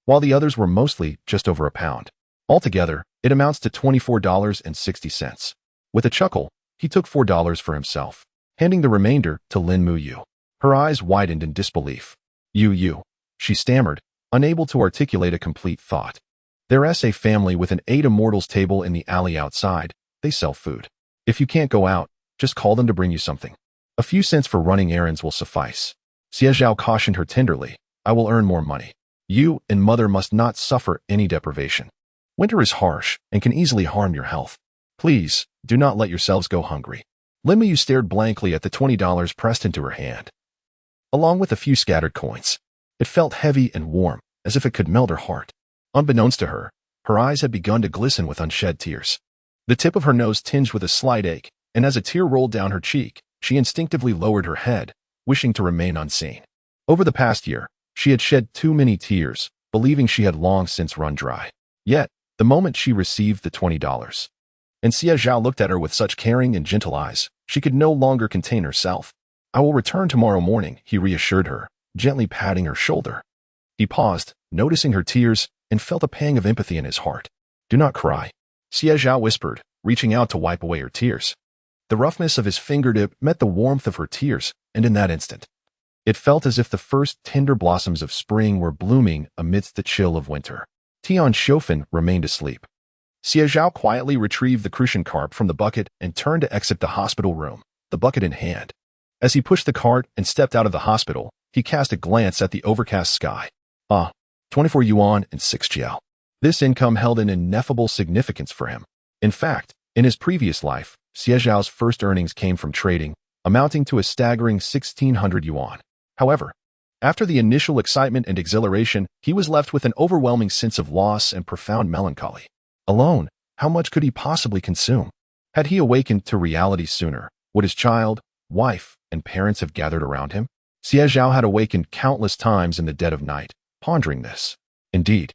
while the others were mostly just over a pound. Altogether, it amounts to $24.60. With a chuckle, he took $4 for himself, handing the remainder to Lin Muyu. Her eyes widened in disbelief. You, she stammered, unable to articulate a complete thought. "There's a family with an 8 immortals table in the alley outside. They sell food. If you can't go out, just call them to bring you something. A few cents for running errands will suffice." Xie Zhao cautioned her tenderly, "I will earn more money. You and mother must not suffer any deprivation. Winter is harsh and can easily harm your health. Please, do not let yourselves go hungry." Lin Muyu stared blankly at the $20 pressed into her hand, along with a few scattered coins. It felt heavy and warm, as if it could melt her heart. Unbeknownst to her, her eyes had begun to glisten with unshed tears. The tip of her nose tinged with a slight ache, and as a tear rolled down her cheek, she instinctively lowered her head, wishing to remain unseen. Over the past year, she had shed too many tears, believing she had long since run dry. Yet, the moment she received the $20, and Xie Zhao looked at her with such caring and gentle eyes, she could no longer contain herself. "I will return tomorrow morning," he reassured her, gently patting her shoulder. He paused, noticing her tears, and felt a pang of empathy in his heart. "Do not cry," Xie Zhao whispered, reaching out to wipe away her tears. The roughness of his fingertip met the warmth of her tears, and in that instant, It felt as if the first tender blossoms of spring were blooming amidst the chill of winter. Tian Xiaofan remained asleep. Xie Zhao quietly retrieved the crucian carp from the bucket and turned to exit the hospital room, the bucket in hand. As he pushed the cart and stepped out of the hospital, he cast a glance at the overcast sky. 24 yuan and 6 jiao. This income held an ineffable significance for him. In fact, in his previous life, Xie Zhao's first earnings came from trading, amounting to a staggering 1,600 yuan. However, after the initial excitement and exhilaration, he was left with an overwhelming sense of loss and profound melancholy. Alone, how much could he possibly consume? Had he awakened to reality sooner, would his child, wife, and parents have gathered around him? Xie Zhao had awakened countless times in the dead of night, pondering this. Indeed,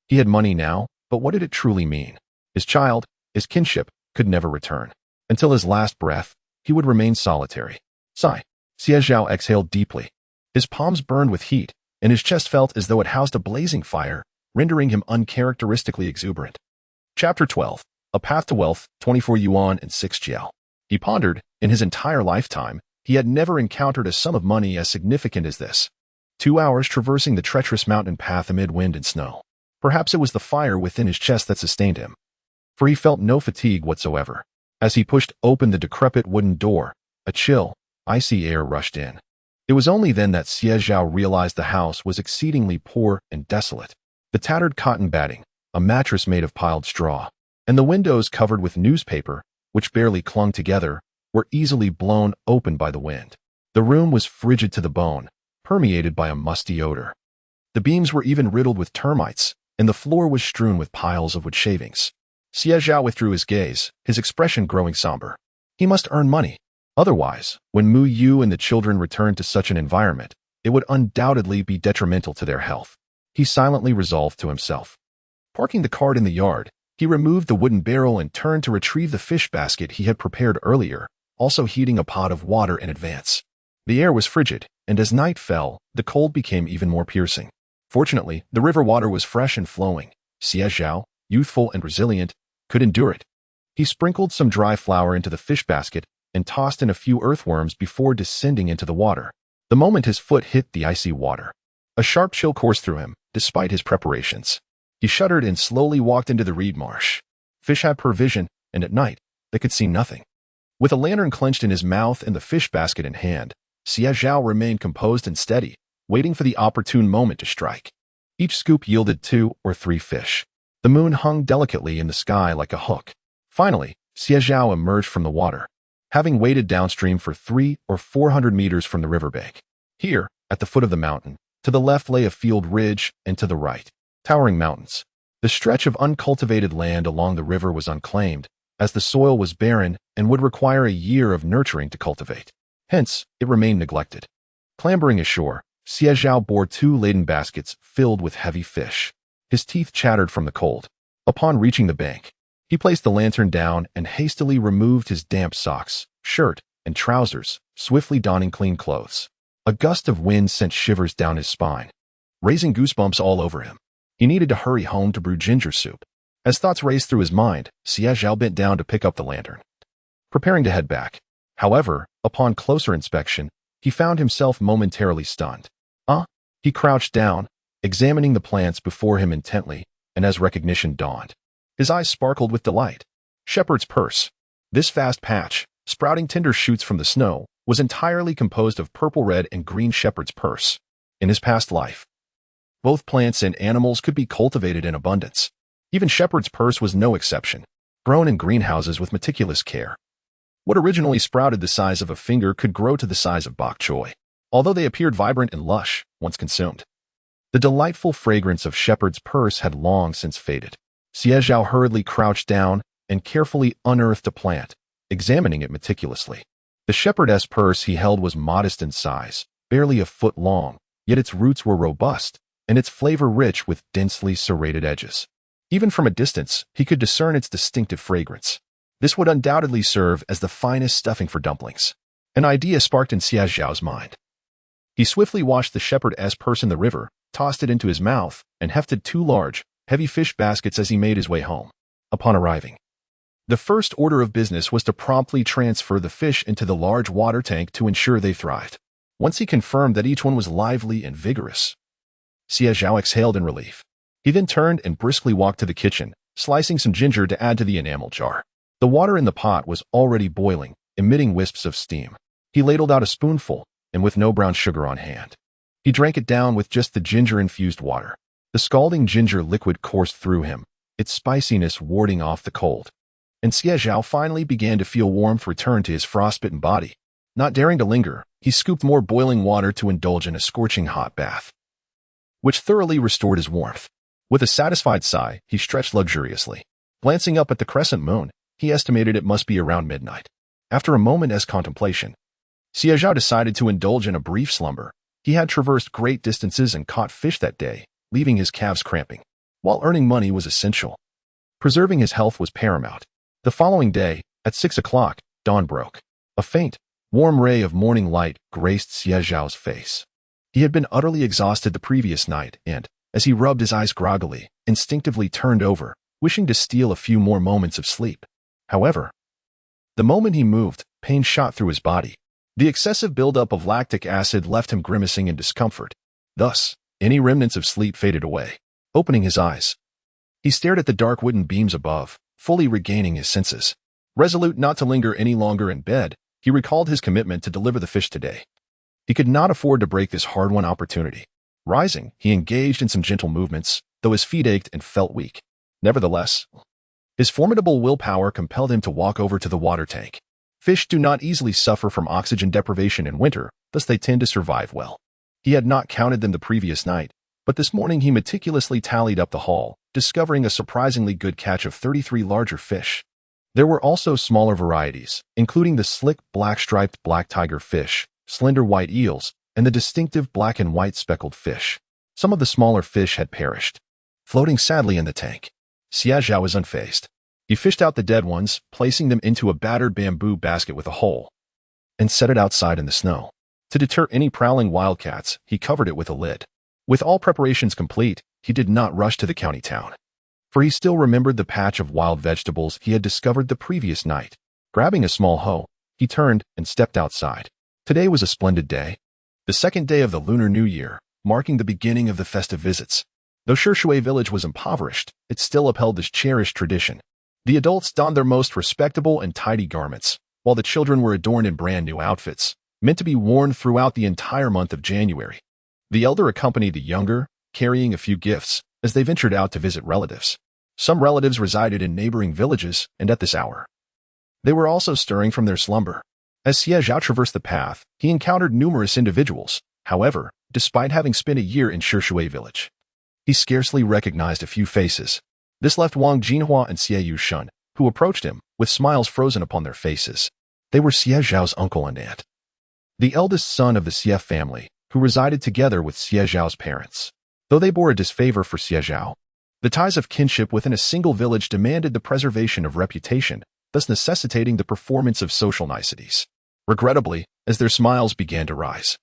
he had money now, but what did it truly mean? His child, his kinship, could never return. Until his last breath, he would remain solitary. Sigh. Xie Zhao exhaled deeply. His palms burned with heat, and his chest felt as though it housed a blazing fire, rendering him uncharacteristically exuberant. Chapter 12. A Path to Wealth, 24 yuan and 6 jiao. He pondered, in his entire lifetime, he had never encountered a sum of money as significant as this. 2 hours traversing the treacherous mountain path amid wind and snow. Perhaps it was the fire within his chest that sustained him, for he felt no fatigue whatsoever. As he pushed open the decrepit wooden door, a chill, icy air rushed in. It was only then that Xie Zhao realized the house was exceedingly poor and desolate. The tattered cotton batting, a mattress made of piled straw, and the windows covered with newspaper, which barely clung together, were easily blown open by the wind. The room was frigid to the bone, permeated by a musty odor. The beams were even riddled with termites, and the floor was strewn with piles of wood shavings. Xie Zhao withdrew his gaze, his expression growing somber. He must earn money. Otherwise, when Mu Yu and the children returned to such an environment, it would undoubtedly be detrimental to their health. He silently resolved to himself. Parking the cart in the yard, he removed the wooden barrel and turned to retrieve the fish basket he had prepared earlier, also heating a pot of water in advance. The air was frigid, and as night fell, the cold became even more piercing. Fortunately, the river water was fresh and flowing. Xie Zhao, youthful and resilient, could endure it. He sprinkled some dry flour into the fish basket and tossed in a few earthworms before descending into the water. The moment his foot hit the icy water, a sharp chill coursed through him, despite his preparations. He shuddered and slowly walked into the reed marsh. Fish had poor vision, and at night, they could see nothing. With a lantern clenched in his mouth and the fish basket in hand, Xie Zhao remained composed and steady, waiting for the opportune moment to strike. Each scoop yielded 2 or 3 fish. The moon hung delicately in the sky like a hook. Finally, Xie Zhao emerged from the water, having waded downstream for 300 or 400 meters from the riverbank. Here, at the foot of the mountain, to the left lay a field ridge, and to the right, towering mountains. The stretch of uncultivated land along the river was unclaimed, as the soil was barren and would require a year of nurturing to cultivate. Hence, it remained neglected. Clambering ashore, Xie Zhao bore 2 laden baskets filled with heavy fish. His teeth chattered from the cold. Upon reaching the bank, he placed the lantern down and hastily removed his damp socks, shirt, and trousers, swiftly donning clean clothes. A gust of wind sent shivers down his spine, raising goosebumps all over him. He needed to hurry home to brew ginger soup. As thoughts raced through his mind, Xie Zhao bent down to pick up the lantern, preparing to head back. However, upon closer inspection, he found himself momentarily stunned. He crouched down, examining the plants before him intently, and as recognition dawned, his eyes sparkled with delight. Shepherd's purse. This vast patch, sprouting tender shoots from the snow, was entirely composed of purple, red, and green shepherd's purse. In his past life, both plants and animals could be cultivated in abundance. Even shepherd's purse was no exception, grown in greenhouses with meticulous care. What originally sprouted the size of a finger could grow to the size of bok choy, although they appeared vibrant and lush once consumed. The delightful fragrance of shepherd's purse had long since faded. Xie Zhao hurriedly crouched down and carefully unearthed a plant, examining it meticulously. The shepherdess purse he held was modest in size, barely a foot long, yet its roots were robust, and its flavor rich with densely serrated edges. Even from a distance, he could discern its distinctive fragrance. This would undoubtedly serve as the finest stuffing for dumplings. An idea sparked in Xie Zhao's mind. He swiftly washed the shepherdess purse in the river, tossed it into his mouth, and hefted 2 large, heavy fish baskets as he made his way home. Upon arriving, the first order of business was to promptly transfer the fish into the large water tank to ensure they thrived. Once he confirmed that each one was lively and vigorous, Xie Zhao exhaled in relief. He then turned and briskly walked to the kitchen, slicing some ginger to add to the enamel jar. The water in the pot was already boiling, emitting wisps of steam. He ladled out a spoonful, and with no brown sugar on hand, he drank it down with just the ginger-infused water. The scalding ginger liquid coursed through him, its spiciness warding off the cold. And Xie Zhao finally began to feel warmth return to his frostbitten body. Not daring to linger, he scooped more boiling water to indulge in a scorching hot bath, which thoroughly restored his warmth. With a satisfied sigh, he stretched luxuriously. Glancing up at the crescent moon, he estimated it must be around midnight. After a moment's contemplation, Xie Zhao decided to indulge in a brief slumber. He had traversed great distances and caught fish that day, leaving his calves cramping. While earning money was essential, preserving his health was paramount. The following day, at 6 o'clock, dawn broke. A faint, warm ray of morning light graced Xie Zhao's face. He had been utterly exhausted the previous night and, as he rubbed his eyes groggily, instinctively turned over, wishing to steal a few more moments of sleep. However, the moment he moved, pain shot through his body. The excessive buildup of lactic acid left him grimacing in discomfort. Thus, any remnants of sleep faded away. Opening his eyes, he stared at the dark wooden beams above, fully regaining his senses. Resolute not to linger any longer in bed, he recalled his commitment to deliver the fish today. He could not afford to break this hard-won opportunity. Rising, he engaged in some gentle movements, though his feet ached and felt weak. Nevertheless, his formidable willpower compelled him to walk over to the water tank. Fish do not easily suffer from oxygen deprivation in winter, thus they tend to survive well. He had not counted them the previous night, but this morning he meticulously tallied up the haul, discovering a surprisingly good catch of 33 larger fish. There were also smaller varieties, including the slick black-striped black tiger fish, slender white eels, and the distinctive black and white speckled fish. Some of the smaller fish had perished, floating sadly in the tank. Xie Zhao was unfazed. He fished out the dead ones, placing them into a battered bamboo basket with a hole, and set it outside in the snow. To deter any prowling wildcats, he covered it with a lid. With all preparations complete, he did not rush to the county town, for he still remembered the patch of wild vegetables he had discovered the previous night. Grabbing a small hoe, he turned and stepped outside. Today was a splendid day, the second day of the Lunar New Year, marking the beginning of the festive visits. Though Shishui Village was impoverished, it still upheld this cherished tradition. The adults donned their most respectable and tidy garments, while the children were adorned in brand-new outfits, meant to be worn throughout the entire month of January. The elder accompanied the younger, carrying a few gifts, as they ventured out to visit relatives. Some relatives resided in neighboring villages, and at this hour, they were also stirring from their slumber. As Xie Zhao traversed the path, he encountered numerous individuals. However, despite having spent a year in Shishui Village, he scarcely recognized a few faces. This left Wang Jinhua and Xie Yushun, who approached him, with smiles frozen upon their faces. They were Xie Zhao's uncle and aunt, the eldest son of the Xie family, who resided together with Xie Zhao's parents. Though they bore a disfavor for Xie Zhao, the ties of kinship within a single village demanded the preservation of reputation, thus necessitating the performance of social niceties. Regrettably, as their smiles began to rise,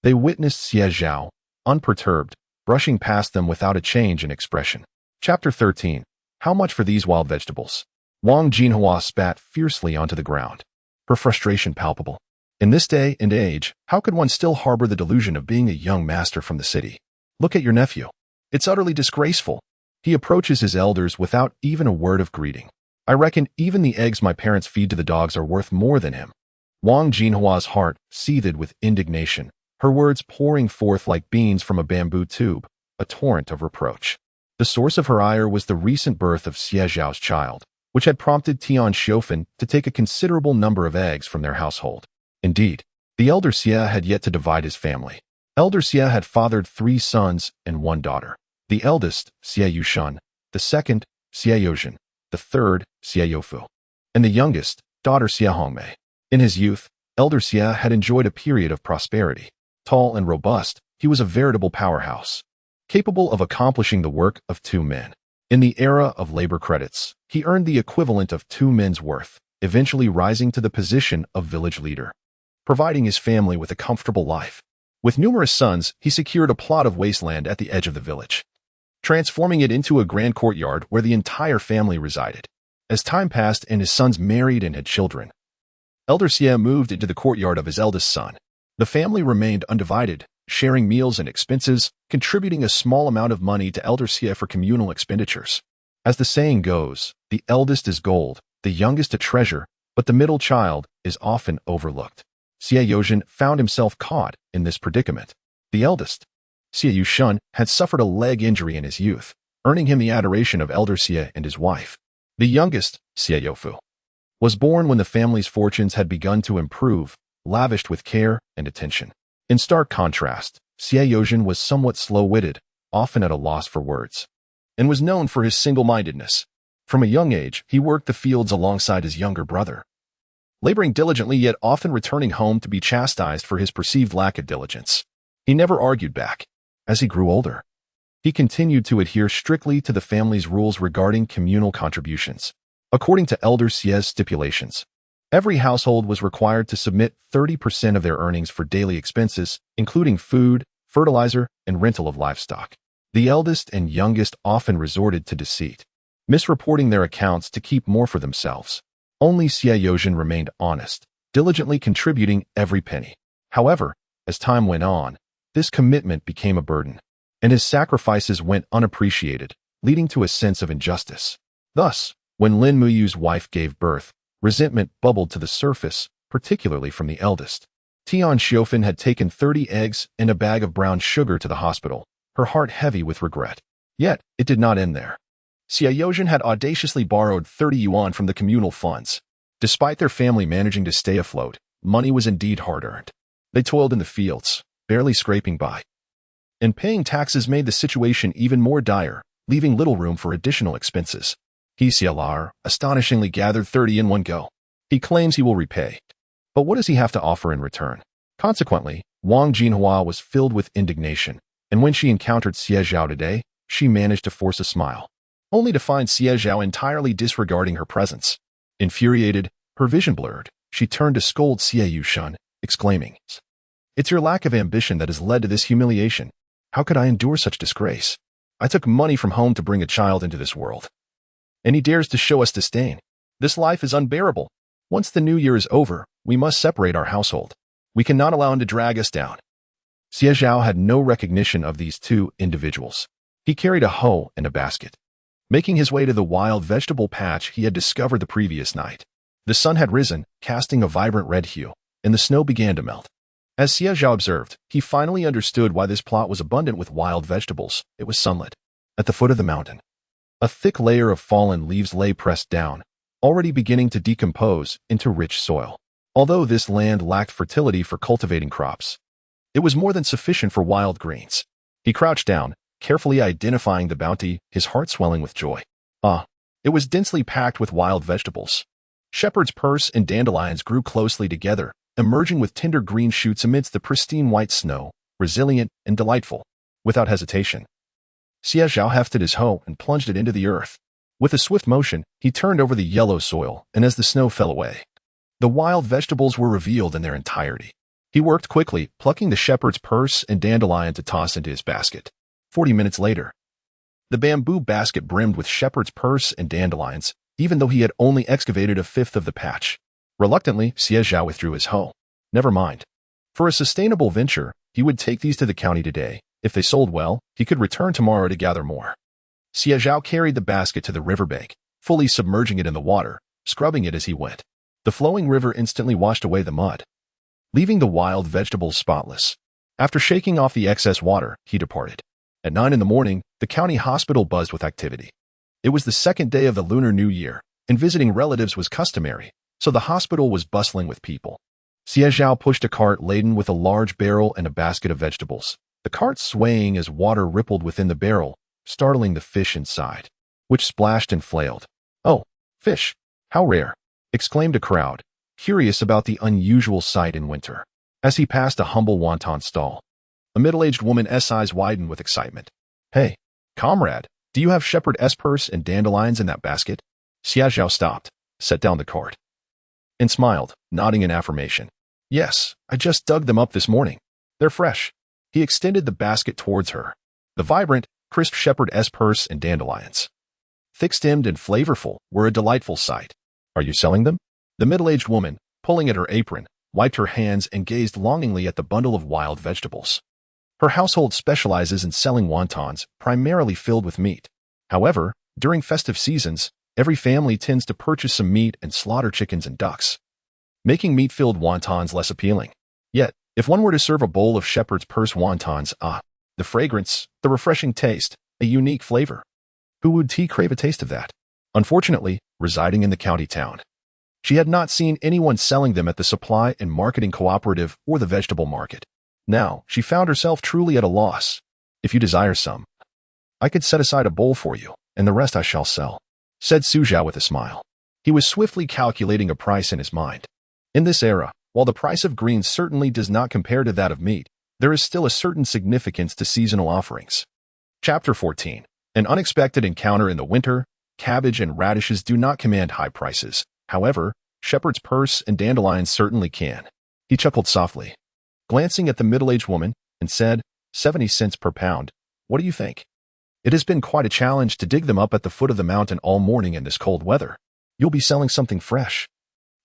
they witnessed Xie Zhao, unperturbed, brushing past them without a change in expression. Chapter 13. How much for these wild vegetables? Wang Jinhua spat fiercely onto the ground, her frustration palpable. In this day and age, how could one still harbor the delusion of being a young master from the city? Look at your nephew. It's utterly disgraceful. He approaches his elders without even a word of greeting. I reckon even the eggs my parents feed to the dogs are worth more than him. Wang Jinhua's heart seethed with indignation, her words pouring forth like beans from a bamboo tube, a torrent of reproach. The source of her ire was the recent birth of Xie Zhao's child, which had prompted Tian Xiofan to take a considerable number of eggs from their household. Indeed, the elder Xie had yet to divide his family. Elder Xie had fathered 3 sons and 1 daughter. The eldest, Xie Yushun, the second, Xie Yozhen, the third, Xie Youfu, and the youngest, daughter Xie Hongmei. In his youth, elder Xie had enjoyed a period of prosperity. Tall and robust, he was a veritable powerhouse, capable of accomplishing the work of 2 men. In the era of labor credits, he earned the equivalent of 2 men's worth, eventually rising to the position of village leader, providing his family with a comfortable life. With numerous sons, he secured a plot of wasteland at the edge of the village, transforming it into a grand courtyard where the entire family resided. As time passed and his sons married and had children, elder Xie moved into the courtyard of his eldest son. The family remained undivided, sharing meals and expenses, contributing a small amount of money to elder Xie for communal expenditures. As the saying goes, the eldest is gold, the youngest a treasure, but the middle child is often overlooked. Xie Yozhen found himself caught in this predicament. The eldest, Xie Yushun, had suffered a leg injury in his youth, earning him the adoration of elder Xie and his wife. The youngest, Xie Youfu, was born when the family's fortunes had begun to improve, lavished with care and attention. In stark contrast, Xie Yozhen was somewhat slow-witted, often at a loss for words, and was known for his single-mindedness. From a young age, he worked the fields alongside his younger brother, laboring diligently yet often returning home to be chastised for his perceived lack of diligence. He never argued back. As he grew older, he continued to adhere strictly to the family's rules regarding communal contributions. According to Elder Xie's stipulations, every household was required to submit 30% of their earnings for daily expenses, including food, fertilizer, and rental of livestock. The eldest and youngest often resorted to deceit, misreporting their accounts to keep more for themselves. Only Xie Yozhen remained honest, diligently contributing every penny. However, as time went on, this commitment became a burden, and his sacrifices went unappreciated, leading to a sense of injustice. Thus, when Lin Muyu's wife gave birth, resentment bubbled to the surface, particularly from the eldest. Tian Xiofan had taken 30 eggs and a bag of brown sugar to the hospital, her heart heavy with regret. Yet, it did not end there. Xie Yozhen had audaciously borrowed 30 yuan from the communal funds. Despite their family managing to stay afloat, money was indeed hard-earned. They toiled in the fields, barely scraping by. And paying taxes made the situation even more dire, leaving little room for additional expenses. Xie astonishingly gathered 30 in one go. He claims he will repay. But what does he have to offer in return? Consequently, Wang Jinhua was filled with indignation, and when she encountered Xie Zhao today, she managed to force a smile, only to find Xie Zhao entirely disregarding her presence. Infuriated, her vision blurred, she turned to scold Xie Yushun, exclaiming, "It's your lack of ambition that has led to this humiliation. How could I endure such disgrace? I took money from home to bring a child into this world, and he dares to show us disdain. This life is unbearable. Once the new year is over, we must separate our household. We cannot allow him to drag us down." Xie Zhao had no recognition of these two individuals. He carried a hoe and a basket, making his way to the wild vegetable patch he had discovered the previous night. The sun had risen, casting a vibrant red hue, and the snow began to melt. As Xie Zhao observed, he finally understood why this plot was abundant with wild vegetables. It was sunlit. At the foot of the mountain, a thick layer of fallen leaves lay pressed down, already beginning to decompose into rich soil. Although this land lacked fertility for cultivating crops, it was more than sufficient for wild greens. He crouched down, carefully identifying the bounty, his heart swelling with joy. It was densely packed with wild vegetables. Shepherd's purse and dandelions grew closely together, emerging with tender green shoots amidst the pristine white snow, resilient and delightful. Without hesitation, Xie Zhao hefted his hoe and plunged it into the earth. With a swift motion, he turned over the yellow soil, and as the snow fell away, the wild vegetables were revealed in their entirety. He worked quickly, plucking the shepherd's purse and dandelion to toss into his basket. 40 minutes later, the bamboo basket brimmed with shepherd's purse and dandelions, even though he had only excavated a fifth of the patch. Reluctantly, Xie Zhao withdrew his hoe. Never mind. For a sustainable venture, he would take these to the county today. If they sold well, he could return tomorrow to gather more. Xie Zhao carried the basket to the riverbank, fully submerging it in the water, scrubbing it as he went. The flowing river instantly washed away the mud, leaving the wild vegetables spotless. After shaking off the excess water, he departed. At 9 in the morning, the county hospital buzzed with activity. It was the second day of the Lunar New Year, and visiting relatives was customary, so the hospital was bustling with people. Xie Zhao pushed a cart laden with a large barrel and a basket of vegetables, the cart swaying as water rippled within the barrel, startling the fish inside, which splashed and flailed. "Oh, fish! How rare!" exclaimed a crowd, curious about the unusual sight in winter. As he passed a humble wonton stall, a middle-aged woman's eyes widened with excitement. "Hey, comrade, do you have shepherd's purse and dandelions in that basket?" Xie Zhao stopped, set down the cart, and smiled, nodding in affirmation. "Yes, I just dug them up this morning. They're fresh." He extended the basket towards her. The vibrant, crisp shepherd's purse and dandelions, thick-stemmed and flavorful, were a delightful sight. "Are you selling them?" The middle-aged woman, pulling at her apron, wiped her hands, and gazed longingly at the bundle of wild vegetables. Her household specializes in selling wontons, primarily filled with meat. However, during festive seasons, every family tends to purchase some meat and slaughter chickens and ducks, making meat-filled wontons less appealing. Yet, if one were to serve a bowl of shepherd's purse wontons, the fragrance, the refreshing taste, a unique flavor. Who would crave a taste of that? Unfortunately, residing in the county town, she had not seen anyone selling them at the supply and marketing cooperative or the vegetable market. Now, she found herself truly at a loss. If you desire some, I could set aside a bowl for you, and the rest I shall sell, said Xie Zhao with a smile. He was swiftly calculating a price in his mind. In this era, while the price of greens certainly does not compare to that of meat, there is still a certain significance to seasonal offerings. Chapter 14. An unexpected encounter in the winter. Cabbage and radishes do not command high prices. However, shepherd's purse and dandelions certainly can. He chuckled softly, glancing at the middle-aged woman, and said, 70 cents per pound. What do you think? It has been quite a challenge to dig them up at the foot of the mountain all morning in this cold weather. You'll be selling something fresh.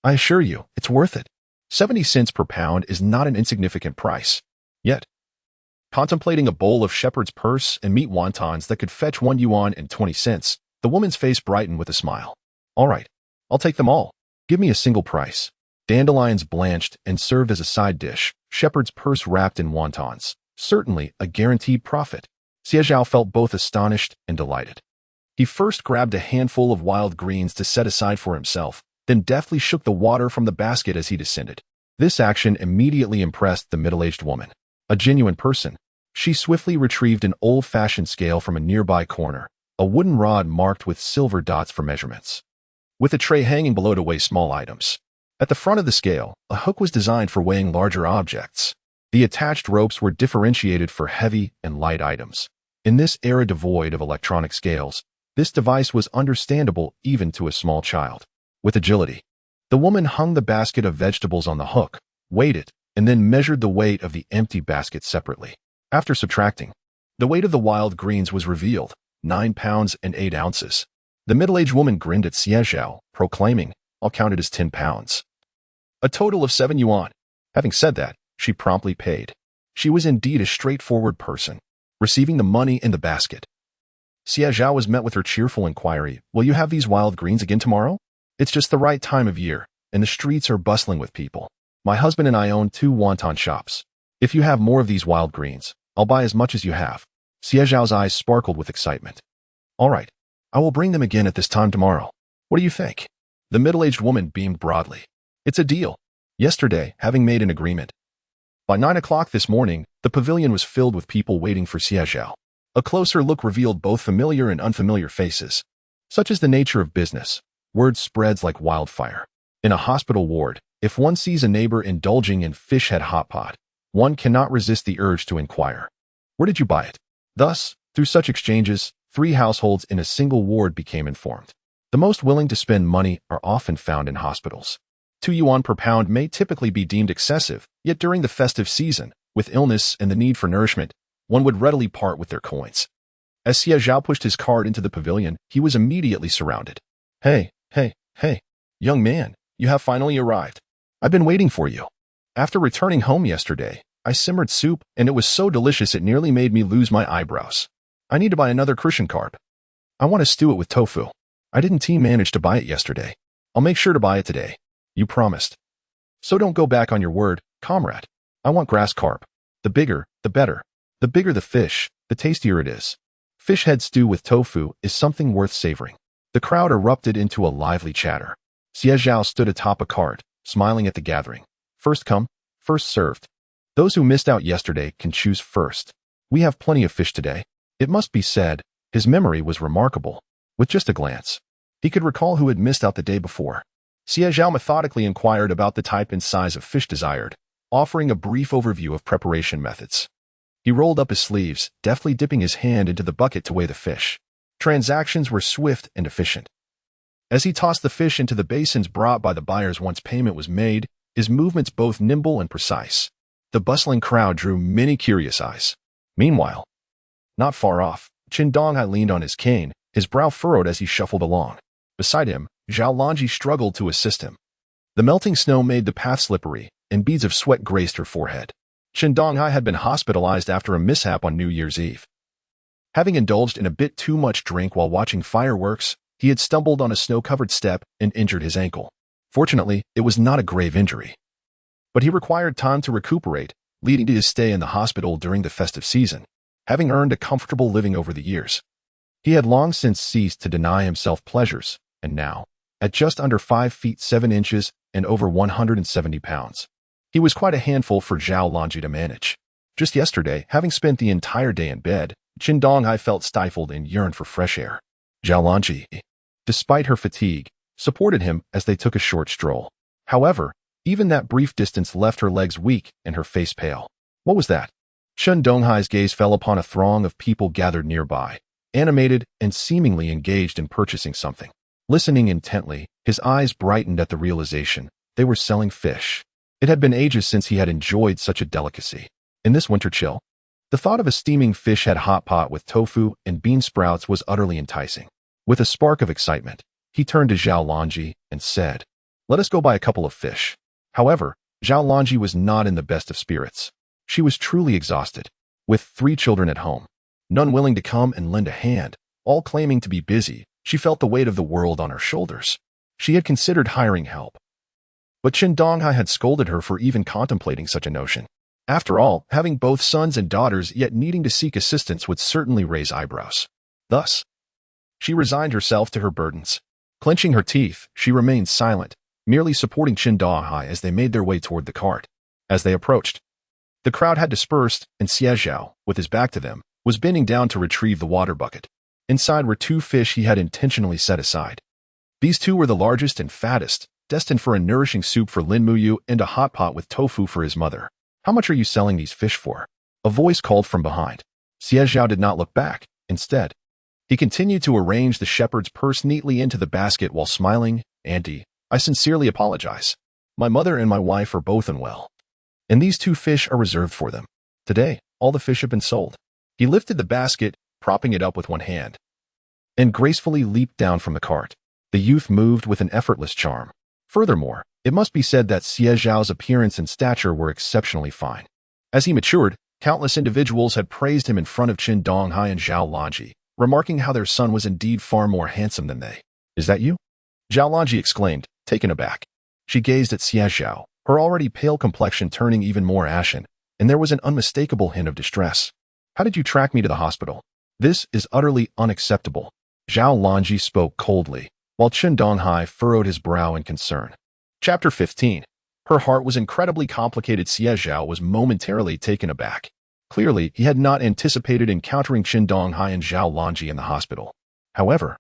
I assure you, it's worth it. 70 cents per pound is not an insignificant price. Yet, contemplating a bowl of shepherd's purse and meat wontons that could fetch 1 yuan and 20 cents, the woman's face brightened with a smile. All right, I'll take them all. Give me a single price. Dandelions blanched and served as a side dish, shepherd's purse wrapped in wontons. Certainly a guaranteed profit. Xie Zhao felt both astonished and delighted. He first grabbed a handful of wild greens to set aside for himself, then deftly shook the water from the basket as he descended. This action immediately impressed the middle-aged woman. A genuine person. She swiftly retrieved an old-fashioned scale from a nearby corner, a wooden rod marked with silver dots for measurements, with a tray hanging below to weigh small items. At the front of the scale, a hook was designed for weighing larger objects. The attached ropes were differentiated for heavy and light items. In this era devoid of electronic scales, this device was understandable even to a small child. With agility, the woman hung the basket of vegetables on the hook, weighed it, and then measured the weight of the empty basket separately. After subtracting, the weight of the wild greens was revealed, 9 pounds and 8 ounces. The middle-aged woman grinned at Xie Zhao, proclaiming, I'll count it as 10 pounds. A total of 7 yuan. Having said that, she promptly paid. She was indeed a straightforward person. Receiving the money in the basket, Xie Zhao was met with her cheerful inquiry, will you have these wild greens again tomorrow? It's just the right time of year, and the streets are bustling with people. My husband and I own 2 wonton shops. If you have more of these wild greens, I'll buy as much as you have. Xie Zhao's eyes sparkled with excitement. All right, I will bring them again at this time tomorrow. What do you think? The middle-aged woman beamed broadly. It's a deal. Yesterday, having made an agreement. By 9 o'clock this morning, the pavilion was filled with people waiting for Xie Zhao. A closer look revealed both familiar and unfamiliar faces. Such is the nature of business. Word spreads like wildfire. In a hospital ward, if one sees a neighbor indulging in fish head hot pot, one cannot resist the urge to inquire, where did you buy it? Thus, through such exchanges, 3 households in a single ward became informed. The most willing to spend money are often found in hospitals. 2 yuan per pound may typically be deemed excessive, yet during the festive season, with illness and the need for nourishment, one would readily part with their coins. As Xie Zhao pushed his cart into the pavilion, he was immediately surrounded. Hey, young man, you have finally arrived. I've been waiting for you. After returning home yesterday, I simmered soup, and it was so delicious it nearly made me lose my eyebrows. I need to buy another crucian carp. I want to stew it with tofu. I didn't manage to buy it yesterday. I'll make sure to buy it today. You promised. So don't go back on your word, comrade. I want grass carp. The bigger, the better. The bigger the fish, the tastier it is. Fish head stew with tofu is something worth savoring. The crowd erupted into a lively chatter. Xie Zhao stood atop a cart, smiling at the gathering. First come, first served. Those who missed out yesterday can choose first. We have plenty of fish today. It must be said, his memory was remarkable. With just a glance, he could recall who had missed out the day before. Xie Zhao methodically inquired about the type and size of fish desired, offering a brief overview of preparation methods. He rolled up his sleeves, deftly dipping his hand into the bucket to weigh the fish. Transactions were swift and efficient. As he tossed the fish into the basins brought by the buyers once payment was made, his movements both nimble and precise. The bustling crowd drew many curious eyes. Meanwhile, not far off, Qin Donghai leaned on his cane, his brow furrowed as he shuffled along. Beside him, Zhao Lanji struggled to assist him. The melting snow made the path slippery, and beads of sweat graced her forehead. Chen Donghai had been hospitalized after a mishap on New Year's Eve. Having indulged in a bit too much drink while watching fireworks, he had stumbled on a snow-covered step and injured his ankle. Fortunately, it was not a grave injury. But he required time to recuperate, leading to his stay in the hospital during the festive season, having earned a comfortable living over the years. He had long since ceased to deny himself pleasures, and now, at just under 5 feet 7 inches and over 170 pounds, he was quite a handful for Zhao Lanji to manage. Just yesterday, having spent the entire day in bed, Chen Donghai felt stifled and yearned for fresh air. Zhao Lanji, despite her fatigue, supported him as they took a short stroll. However, even that brief distance left her legs weak and her face pale. What was that? Chen Donghai's gaze fell upon a throng of people gathered nearby, animated and seemingly engaged in purchasing something. Listening intently, his eyes brightened at the realization they were selling fish. It had been ages since he had enjoyed such a delicacy. In this winter chill, the thought of a steaming fish head hot pot with tofu and bean sprouts was utterly enticing. With a spark of excitement, he turned to Zhao Lanji and said, "Let us go buy a couple of fish." However, Zhao Lanji was not in the best of spirits. She was truly exhausted, with 3 children at home, none willing to come and lend a hand, all claiming to be busy. She felt the weight of the world on her shoulders. She had considered hiring help, but Chen Donghai had scolded her for even contemplating such a notion. After all, having both sons and daughters yet needing to seek assistance would certainly raise eyebrows. Thus, she resigned herself to her burdens. Clenching her teeth, she remained silent, merely supporting Chen Donghai as they made their way toward the cart. As they approached, the crowd had dispersed, and Xie Zhao, with his back to them, was bending down to retrieve the water bucket. Inside were 2 fish he had intentionally set aside. These 2 were the largest and fattest, destined for a nourishing soup for Lin Muyu and a hot pot with tofu for his mother. "How much are you selling these fish for?" A voice called from behind. Xie Zhao did not look back. Instead, he continued to arrange the shepherd's purse neatly into the basket while smiling. "Auntie, I sincerely apologize. My mother and my wife are both unwell, and these 2 fish are reserved for them. Today, all the fish have been sold." He lifted the basket, propping it up with one hand, and gracefully leaped down from the cart. The youth moved with an effortless charm. Furthermore, it must be said that Xie Zhao's appearance and stature were exceptionally fine. As he matured, countless individuals had praised him in front of Chen Donghai and Zhao Lanji, remarking how their son was indeed far more handsome than they. "Is that you?" Zhao Lanji exclaimed, taken aback. She gazed at Xie Zhao, her already pale complexion turning even more ashen, and there was an unmistakable hint of distress. "How did you track me to the hospital? This is utterly unacceptable." Zhao Lanji spoke coldly, while Chen Donghai furrowed his brow in concern. Chapter 15. Her heart was incredibly complicated. Xie Zhao was momentarily taken aback. Clearly, he had not anticipated encountering Chen Donghai and Zhao Lanji in the hospital. However,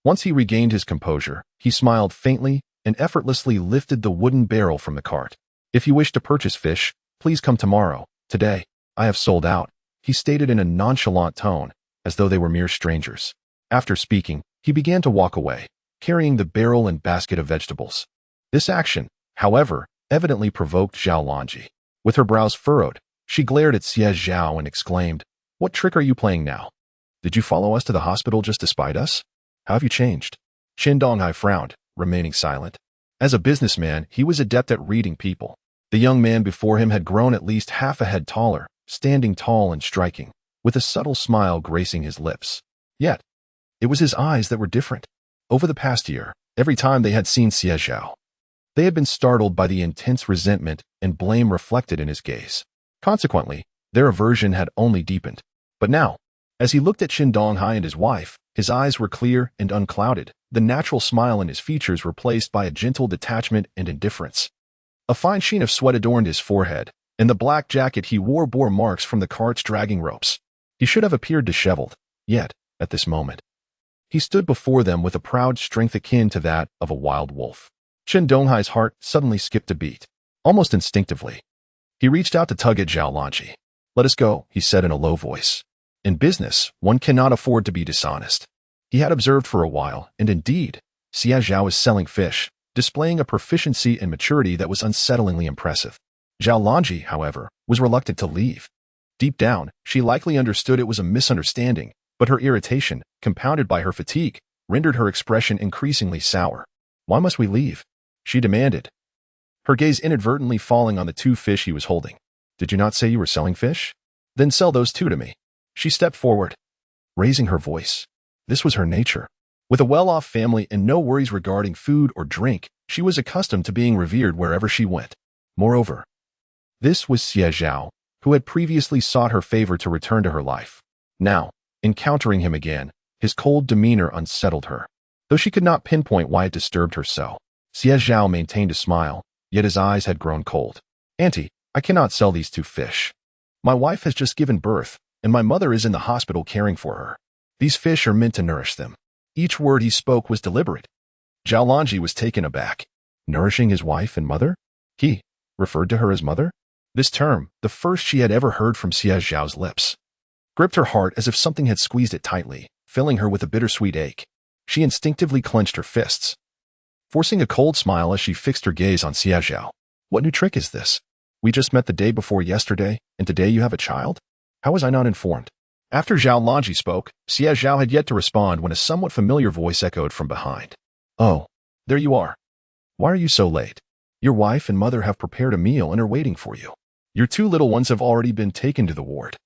once he regained his composure, he smiled faintly and effortlessly lifted the wooden barrel from the cart. "If you wish to purchase fish, please come tomorrow. Today, I have sold out," he stated in a nonchalant tone, as though they were mere strangers. After speaking, he began to walk away, carrying the barrel and basket of vegetables. This action, however, evidently provoked Zhao Lanji. With her brows furrowed, she glared at Xie Zhao and exclaimed, "What trick are you playing now? Did you follow us to the hospital just to spite us? How have you changed?" Chen Donghai frowned, remaining silent. As a businessman, he was adept at reading people. The young man before him had grown at least half a head taller, standing tall and striking, with a subtle smile gracing his lips. Yet, it was his eyes that were different. Over the past year, every time they had seen Xie Zhao, they had been startled by the intense resentment and blame reflected in his gaze. Consequently, their aversion had only deepened. But now, as he looked at Chen Donghai and his wife, his eyes were clear and unclouded, the natural smile in his features replaced by a gentle detachment and indifference. A fine sheen of sweat adorned his forehead, and the black jacket he wore bore marks from the cart's dragging ropes. He should have appeared disheveled, yet, at this moment, he stood before them with a proud strength akin to that of a wild wolf. Chen Donghai's heart suddenly skipped a beat. Almost instinctively, he reached out to tug at Zhao Lanji. "Let us go," he said in a low voice. In business, one cannot afford to be dishonest. He had observed for a while, and indeed, Xie Zhao was selling fish, displaying a proficiency and maturity that was unsettlingly impressive. Zhao Lanji, however, was reluctant to leave. Deep down, she likely understood it was a misunderstanding, but her irritation, compounded by her fatigue, rendered her expression increasingly sour. "Why must we leave?" she demanded. her gaze inadvertently falling on the 2 fish he was holding. Did you not say you were selling fish? Then sell those 2 to me. She stepped forward, raising her voice. This was her nature. With a well-off family and no worries regarding food or drink, she was accustomed to being revered wherever she went. Moreover, this was Xie Zhao, who had previously sought her favor to return to her life. Now, encountering him again, his cold demeanor unsettled her. Though she could not pinpoint why it disturbed her so, Xie Zhao maintained a smile, yet his eyes had grown cold. Auntie, I cannot sell these 2 fish. My wife has just given birth, and my mother is in the hospital caring for her. These fish are meant to nourish them. Each word he spoke was deliberate. Zhao Lanji was taken aback. Nourishing his wife and mother? He referred to her as mother? This term, the first she had ever heard from Xie Zhao's lips, gripped her heart as if something had squeezed it tightly, filling her with a bittersweet ache. She instinctively clenched her fists, forcing a cold smile as she fixed her gaze on Xie Zhao. What new trick is this? We just met the day before yesterday, and today you have a child? How was I not informed? After Zhao Lanji spoke, Xie Zhao had yet to respond when a somewhat familiar voice echoed from behind. Oh, there you are. Why are you so late? Your wife and mother have prepared a meal and are waiting for you. Your 2 little ones have already been taken to the ward.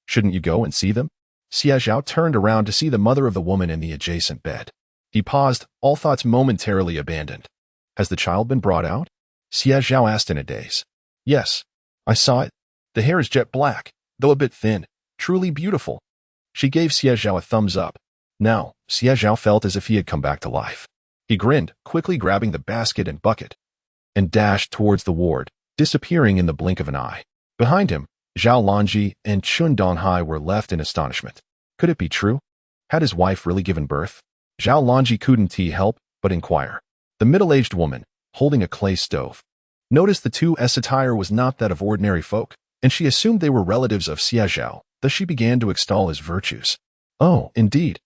Shouldn't you go and see them? Xie Zhao turned around to see the mother of the woman in the adjacent bed. He paused, all thoughts momentarily abandoned. Has the child been brought out? Xie Zhao asked in a daze. Yes, I saw it. The hair is jet black, though a bit thin. Truly beautiful. She gave Xie Zhao a thumbs up. Now, Xie Zhao felt as if he had come back to life. He grinned, quickly grabbing the basket and bucket, and dashed towards the ward, disappearing in the blink of an eye. Behind him, Zhao Lanji and Chun Donghai were left in astonishment. Could it be true? Had his wife really given birth? Zhao Lanji couldn't help but inquire. The middle-aged woman, holding a clay stove, noticed the 2's attire was not that of ordinary folk, and she assumed they were relatives of Xie Zhao. Thus she began to extol his virtues. Oh, indeed.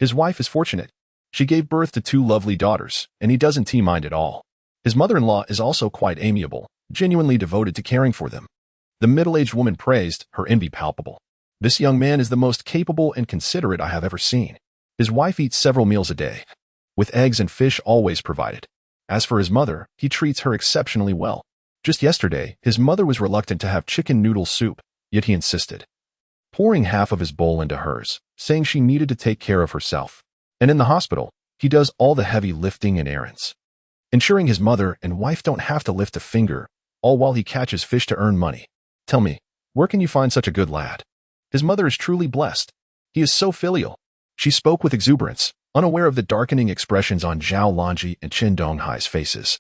His wife is fortunate. She gave birth to 2 lovely daughters, and he doesn't mind at all. His mother-in-law is also quite amiable, genuinely devoted to caring for them. The middle-aged woman praised, her envy palpable. This young man is the most capable and considerate I have ever seen. His wife eats several meals a day, with eggs and fish always provided. As for his mother, he treats her exceptionally well. Just yesterday, his mother was reluctant to have chicken noodle soup, yet he insisted, pouring half of his bowl into hers, saying she needed to take care of herself. And in the hospital, he does all the heavy lifting and errands, ensuring his mother and wife don't have to lift a finger, all while he catches fish to earn money. Tell me, where can you find such a good lad? His mother is truly blessed. He is so filial. She spoke with exuberance, unaware of the darkening expressions on Zhao Lanji and Qin Donghai's faces.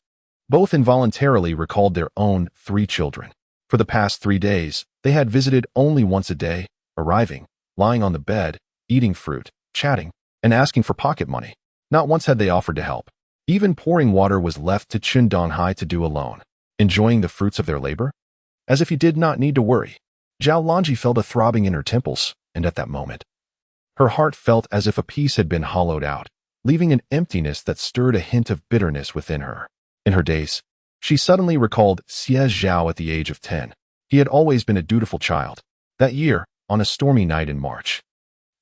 Both involuntarily recalled their own 3 children. For the past 3 days, they had visited only once a day, arriving, lying on the bed, eating fruit, chatting, and asking for pocket money. Not once had they offered to help. Even pouring water was left to Qin Donghai to do alone, enjoying the fruits of their labor. As if he did not need to worry, Zhao Lanji felt a throbbing in her temples, and at that moment, her heart felt as if a piece had been hollowed out, leaving an emptiness that stirred a hint of bitterness within her. In her days, she suddenly recalled Xie Zhao at the age of 10. He had always been a dutiful child. That year, on a stormy night in March,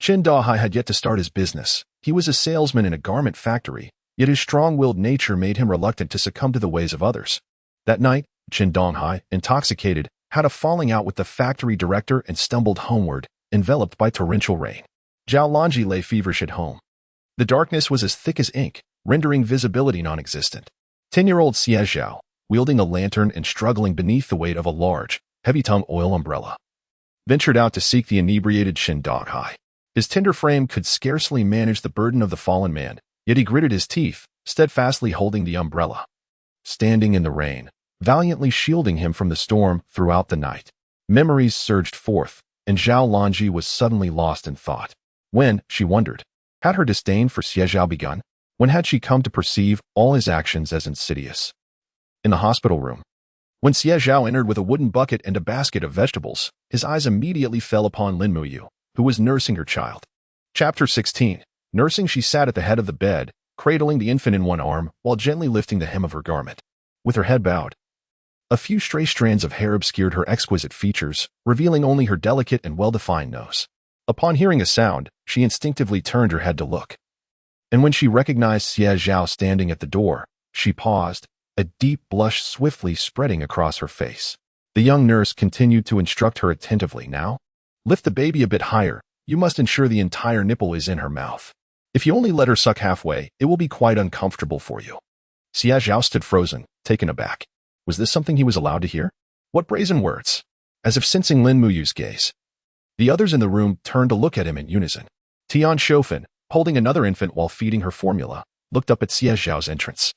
Qin Donghai had yet to start his business. He was a salesman in a garment factory, yet his strong-willed nature made him reluctant to succumb to the ways of others. That night, Qin Donghai, intoxicated, had a falling out with the factory director and stumbled homeward, enveloped by torrential rain. Zhao Lanji lay feverish at home. The darkness was as thick as ink, rendering visibility non-existent. 10-year-old Xie Zhao, wielding a lantern and struggling beneath the weight of a large, heavy-tongue oil umbrella, ventured out to seek the inebriated Qin Donghai. His tender frame could scarcely manage the burden of the fallen man, yet he gritted his teeth, steadfastly holding the umbrella, standing in the rain, valiantly shielding him from the storm throughout the night. Memories surged forth, and Zhao Lanji was suddenly lost in thought. When, she wondered, had her disdain for Xie Zhao begun? When had she come to perceive all his actions as insidious? In the hospital room, when Xie Zhao entered with a wooden bucket and a basket of vegetables, his eyes immediately fell upon Lin Muyu, who was nursing her child. Chapter 16. Nursing, she sat at the head of the bed, cradling the infant in one arm while gently lifting the hem of her garment. With her head bowed, a few stray strands of hair obscured her exquisite features, revealing only her delicate and well-defined nose. Upon hearing a sound, she instinctively turned her head to look. And when she recognized Xie Zhao standing at the door, she paused, a deep blush swiftly spreading across her face. The young nurse continued to instruct her attentively. Now, lift the baby a bit higher. You must ensure the entire nipple is in her mouth. If you only let her suck halfway, it will be quite uncomfortable for you. Xie Zhao stood frozen, taken aback. Was this something he was allowed to hear? What brazen words! As if sensing Lin Muyu's gaze, the others in the room turned to look at him in unison. Tian Shofan, holding another infant while feeding her formula, looked up at Xie Zhao's entrance,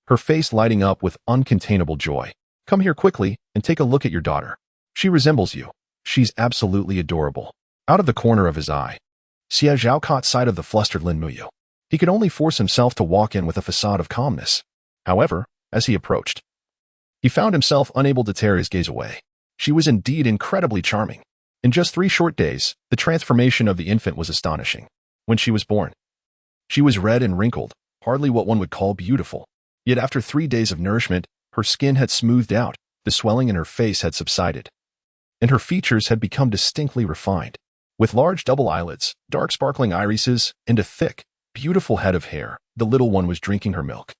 her face lighting up with uncontainable joy. Come here quickly and take a look at your daughter. She resembles you. She's absolutely adorable. Out of the corner of his eye, Xie Zhao caught sight of the flustered Lin Muyu. He could only force himself to walk in with a facade of calmness. However, as he approached, he found himself unable to tear his gaze away. She was indeed incredibly charming. In just 3 short days, the transformation of the infant was astonishing. When she was born, she was red and wrinkled, hardly what one would call beautiful. Yet after 3 days of nourishment, her skin had smoothed out, the swelling in her face had subsided, and her features had become distinctly refined. With large double eyelids, dark sparkling irises, and a thick, beautiful head of hair, the little one was drinking her milk.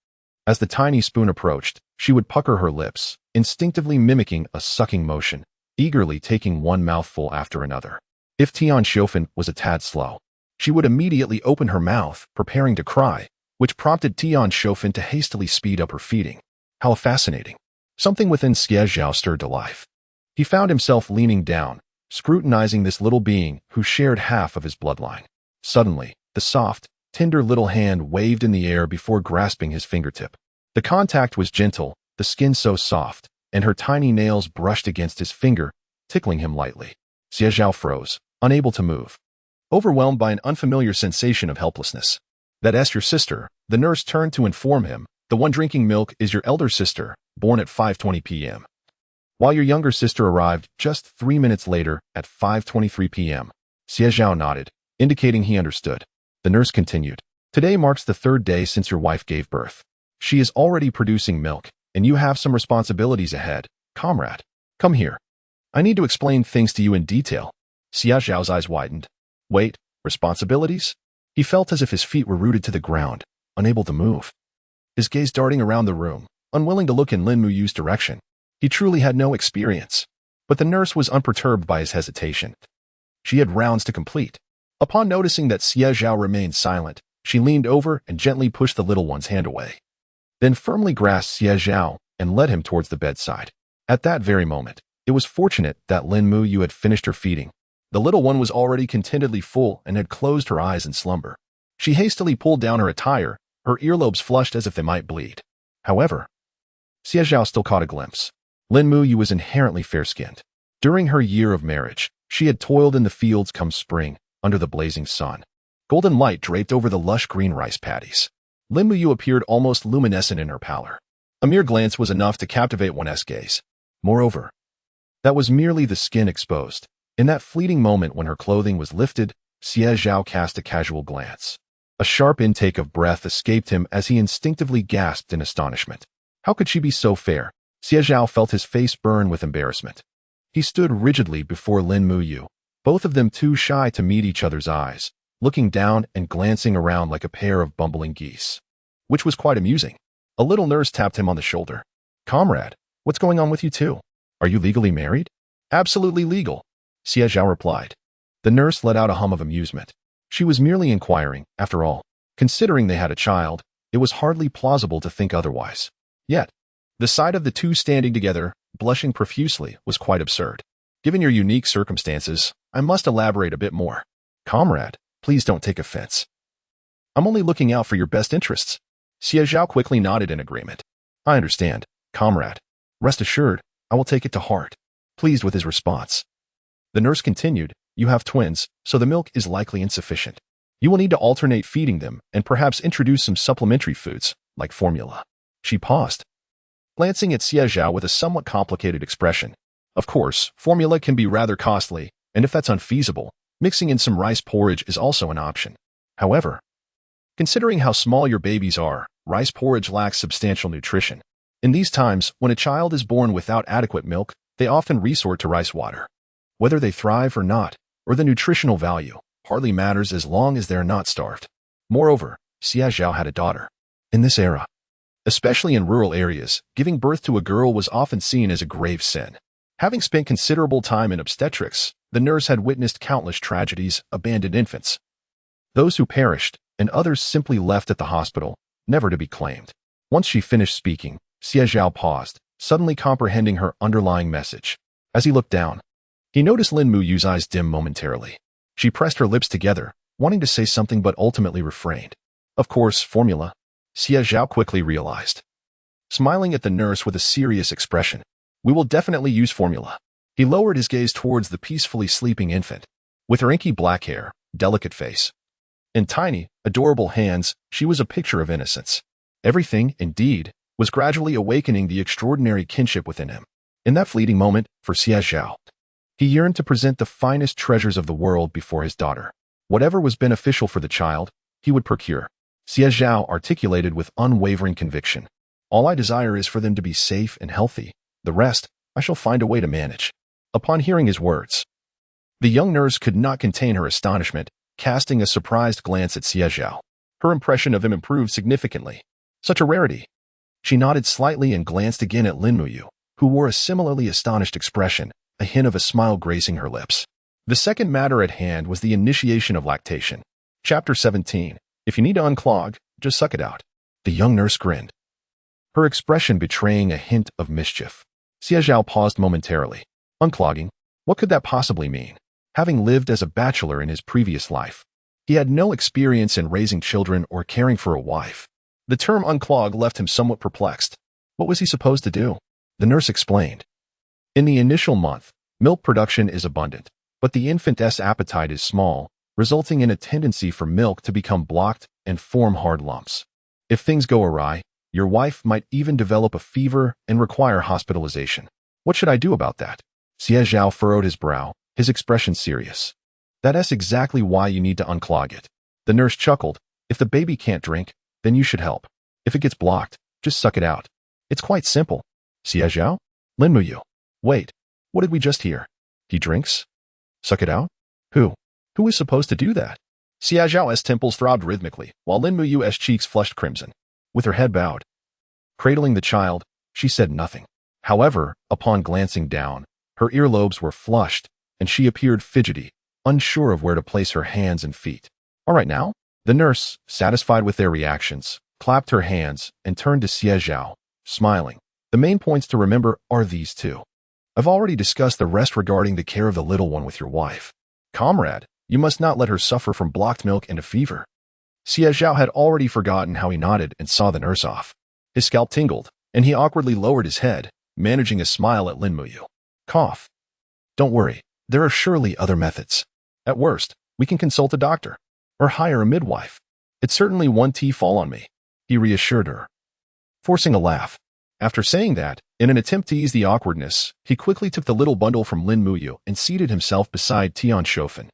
As the tiny spoon approached, she would pucker her lips, instinctively mimicking a sucking motion, eagerly taking one mouthful after another. If Tian Shofan was a tad slow, she would immediately open her mouth, preparing to cry, which prompted Tian Shofan to hastily speed up her feeding. How fascinating. Something within Xie Zhao stirred to life. He found himself leaning down, scrutinizing this little being who shared half of his bloodline. Suddenly, the soft, tender little hand waved in the air before grasping his fingertip. The contact was gentle, the skin so soft, and her tiny nails brushed against his finger, tickling him lightly. Xie Zhao froze, unable to move, overwhelmed by an unfamiliar sensation of helplessness. That's your sister, the nurse turned to inform him. The one drinking milk is your elder sister, born at 5:20 p.m. While your younger sister arrived just 3 minutes later at 5:23 p.m. Xie Zhao nodded, indicating he understood. The nurse continued. Today marks the 3rd day since your wife gave birth. She is already producing milk, and you have some responsibilities ahead, comrade. Come here. I need to explain things to you in detail. Xie Zhao's eyes widened. Wait, responsibilities? He felt as if his feet were rooted to the ground, unable to move. His gaze darting around the room, unwilling to look in Lin Muyu's direction. He truly had no experience. But the nurse was unperturbed by his hesitation. She had rounds to complete. Upon noticing that Xie Zhao remained silent, she leaned over and gently pushed the little one's hand away. Then firmly grasped Xie Zhao and led him towards the bedside. At that very moment, it was fortunate that Lin Muyu had finished her feeding. The little one was already contentedly full and had closed her eyes in slumber. She hastily pulled down her attire, her earlobes flushed as if they might bleed. However, Xie Zhao still caught a glimpse. Lin Muyu was inherently fair-skinned. During her year of marriage, she had toiled in the fields come spring, under the blazing sun. Golden light draped over the lush green rice paddies. Lin Muyu appeared almost luminescent in her pallor. A mere glance was enough to captivate one's gaze. Moreover, that was merely the skin exposed. In that fleeting moment when her clothing was lifted, Xie Zhao cast a casual glance. A sharp intake of breath escaped him as he instinctively gasped in astonishment. How could she be so fair? Xie Zhao felt his face burn with embarrassment. He stood rigidly before Lin Muyu, both of them too shy to meet each other's eyes, looking down and glancing around like a pair of bumbling geese. Which was quite amusing. A little nurse tapped him on the shoulder. Comrade, what's going on with you two? Are you legally married? Absolutely legal, Xie Zhao replied. The nurse let out a hum of amusement. She was merely inquiring, after all. Considering they had a child, it was hardly plausible to think otherwise. Yet, the sight of the two standing together, blushing profusely, was quite absurd. Given your unique circumstances, I must elaborate a bit more. Comrade, please don't take offense. I'm only looking out for your best interests. Xie Zhao quickly nodded in agreement. I understand, comrade. Rest assured, I will take it to heart. Pleased with his response. The nurse continued, you have twins, so the milk is likely insufficient. You will need to alternate feeding them and perhaps introduce some supplementary foods, like formula. She paused, glancing at Xie Zhao with a somewhat complicated expression. Of course, formula can be rather costly, and if that's unfeasible, mixing in some rice porridge is also an option. However, considering how small your babies are, rice porridge lacks substantial nutrition. In these times, when a child is born without adequate milk, they often resort to rice water. Whether they thrive or not, or the nutritional value, hardly matters as long as they are not starved. Moreover, Xie Zhao had a daughter. In this era, Especially in rural areas, giving birth to a girl was often seen as a grave sin. Having spent considerable time in obstetrics, the nurse had witnessed countless tragedies, abandoned infants, those who perished, and others simply left at the hospital, never to be claimed. Once she finished speaking, Xie Zhao paused, suddenly comprehending her underlying message. As he looked down, he noticed Lin Muyu's eyes dim momentarily. She pressed her lips together, wanting to say something but ultimately refrained. Of course, formula, Xie Zhao quickly realized. Smiling at the nurse with a serious expression, "We will definitely use formula." He lowered his gaze towards the peacefully sleeping infant. With her inky black hair, delicate face, and tiny, adorable hands, she was a picture of innocence. Everything, indeed, was gradually awakening the extraordinary kinship within him. In that fleeting moment, for Xie Zhao, he yearned to present the finest treasures of the world before his daughter. Whatever was beneficial for the child, he would procure. Xie Zhao articulated with unwavering conviction. "All I desire is for them to be safe and healthy. The rest, I shall find a way to manage." Upon hearing his words, the young nurse could not contain her astonishment, casting a surprised glance at Xie Zhao. Her impression of him improved significantly. Such a rarity. She nodded slightly and glanced again at Lin Muyu, who wore a similarly astonished expression, a hint of a smile gracing her lips. The second matter at hand was the initiation of lactation. Chapter 17. If you need to unclog, just suck it out. The young nurse grinned, her expression betraying a hint of mischief. Xie Zhao paused momentarily. Unclogging? What could that possibly mean? Having lived as a bachelor in his previous life, he had no experience in raising children or caring for a wife. The term unclog left him somewhat perplexed. What was he supposed to do? The nurse explained. In the initial month, milk production is abundant, but the infant's appetite is small, resulting in a tendency for milk to become blocked and form hard lumps. If things go awry, your wife might even develop a fever and require hospitalization. What should I do about that? Xie Zhao furrowed his brow, his expression serious. That's exactly why you need to unclog it. The nurse chuckled. If the baby can't drink, then you should help. If it gets blocked, just suck it out. It's quite simple. Xie Zhao? Lin Muyu. Wait, what did we just hear? He drinks? Suck it out? Who? Who is supposed to do that? Xie Zhao's temples throbbed rhythmically, while Lin Muyu's cheeks flushed crimson. With her head bowed, cradling the child, she said nothing. However, upon glancing down, her earlobes were flushed, and she appeared fidgety, unsure of where to place her hands and feet. All right now? The nurse, satisfied with their reactions, clapped her hands and turned to Xie Zhao, smiling. The main points to remember are these two. I've already discussed the rest regarding the care of the little one with your wife. Comrade, you must not let her suffer from blocked milk and a fever. Xie Zhao had already forgotten how he nodded and saw the nurse off. His scalp tingled, and he awkwardly lowered his head, managing a smile at Lin Muyu. Cough. Don't worry, there are surely other methods. At worst, we can consult a doctor, or hire a midwife. It certainly won't fall on me, he reassured her, forcing a laugh. After saying that, in an attempt to ease the awkwardness, he quickly took the little bundle from Lin Muyu and seated himself beside Tian Shofan.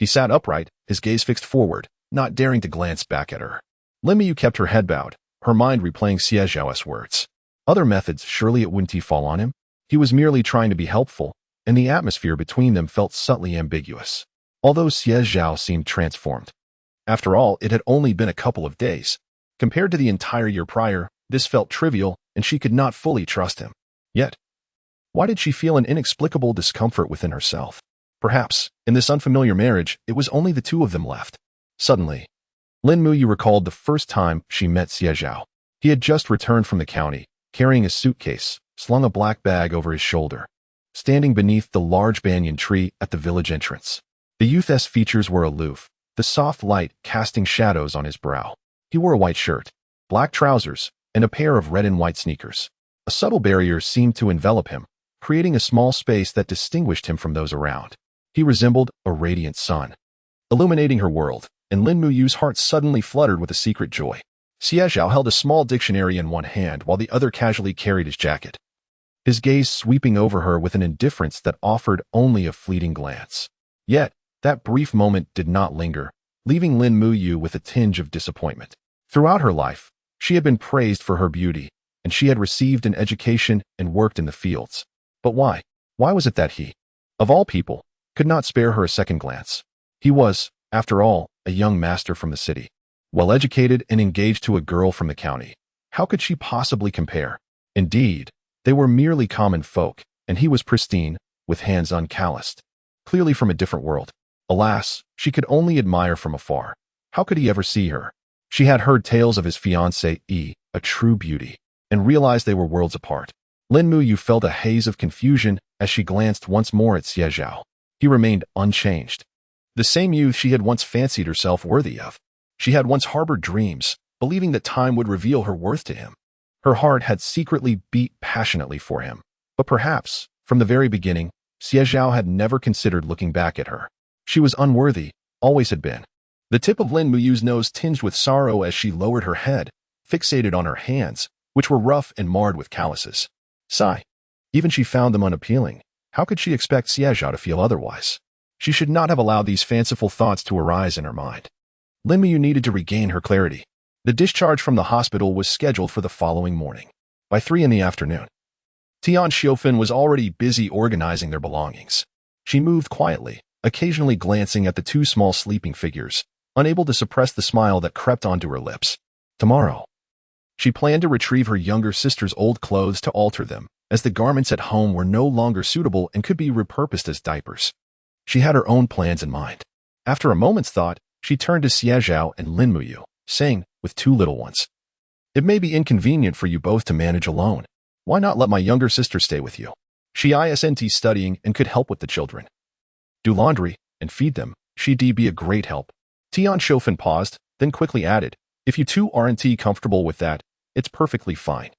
He sat upright, his gaze fixed forward, not daring to glance back at her. Lin Muyu kept her head bowed, her mind replaying Xie Zhao's words. Other methods, surely it wouldn't fall on him. He was merely trying to be helpful, and the atmosphere between them felt subtly ambiguous. Although Xie Zhao seemed transformed. After all, it had only been a couple of days. Compared to the entire year prior, this felt trivial, and she could not fully trust him. Yet, why did she feel an inexplicable discomfort within herself? Perhaps, in this unfamiliar marriage, it was only the two of them left. Suddenly, Lin Muyu recalled the first time she met Xie Zhao. He had just returned from the county, carrying a suitcase, slung a black bag over his shoulder, standing beneath the large banyan tree at the village entrance. The youth's features were aloof, the soft light casting shadows on his brow. He wore a white shirt, black trousers, and a pair of red and white sneakers. A subtle barrier seemed to envelop him, creating a small space that distinguished him from those around. He resembled a radiant sun, illuminating her world, and Lin Muyu's heart suddenly fluttered with a secret joy. Xie Zhao held a small dictionary in one hand while the other casually carried his jacket, his gaze sweeping over her with an indifference that offered only a fleeting glance. Yet, that brief moment did not linger, leaving Lin Muyu with a tinge of disappointment. Throughout her life, she had been praised for her beauty, and she had received an education and worked in the fields. But why? Why was it that he, of all people, could not spare her a second glance? He was, after all, a young master from the city, well-educated and engaged to a girl from the county. How could she possibly compare? Indeed, they were merely common folk, and he was pristine, with hands uncalloused. Clearly from a different world. Alas, she could only admire from afar. How could he ever see her? She had heard tales of his fiancée, a true beauty, and realized they were worlds apart. Lin Muyu felt a haze of confusion as she glanced once more at Xie Zhao. He remained unchanged. The same youth she had once fancied herself worthy of. She had once harbored dreams, believing that time would reveal her worth to him. Her heart had secretly beat passionately for him. But perhaps, from the very beginning, Xie Zhao had never considered looking back at her. She was unworthy, always had been. The tip of Lin Muyu's nose tinged with sorrow as she lowered her head, fixated on her hands, which were rough and marred with calluses. Sigh. Even she found them unappealing. How could she expect Xie Zhao to feel otherwise? She should not have allowed these fanciful thoughts to arise in her mind. Lin Muyu needed to regain her clarity. The discharge from the hospital was scheduled for the following morning. By 3 in the afternoon, Tian Xiofan was already busy organizing their belongings. She moved quietly, occasionally glancing at the 2 small sleeping figures, unable to suppress the smile that crept onto her lips. Tomorrow, she planned to retrieve her younger sister's old clothes to alter them, as the garments at home were no longer suitable and could be repurposed as diapers. She had her own plans in mind. After a moment's thought, she turned to Xie Zhao and Lin Muyu, saying, with 2 little ones, "It may be inconvenient for you both to manage alone. Why not let my younger sister stay with you? She isn't studying and could help with the children. Do laundry and feed them. She'd be a great help." Tian Xiofan paused, then quickly added, "If you two aren't comfortable with that, it's perfectly fine.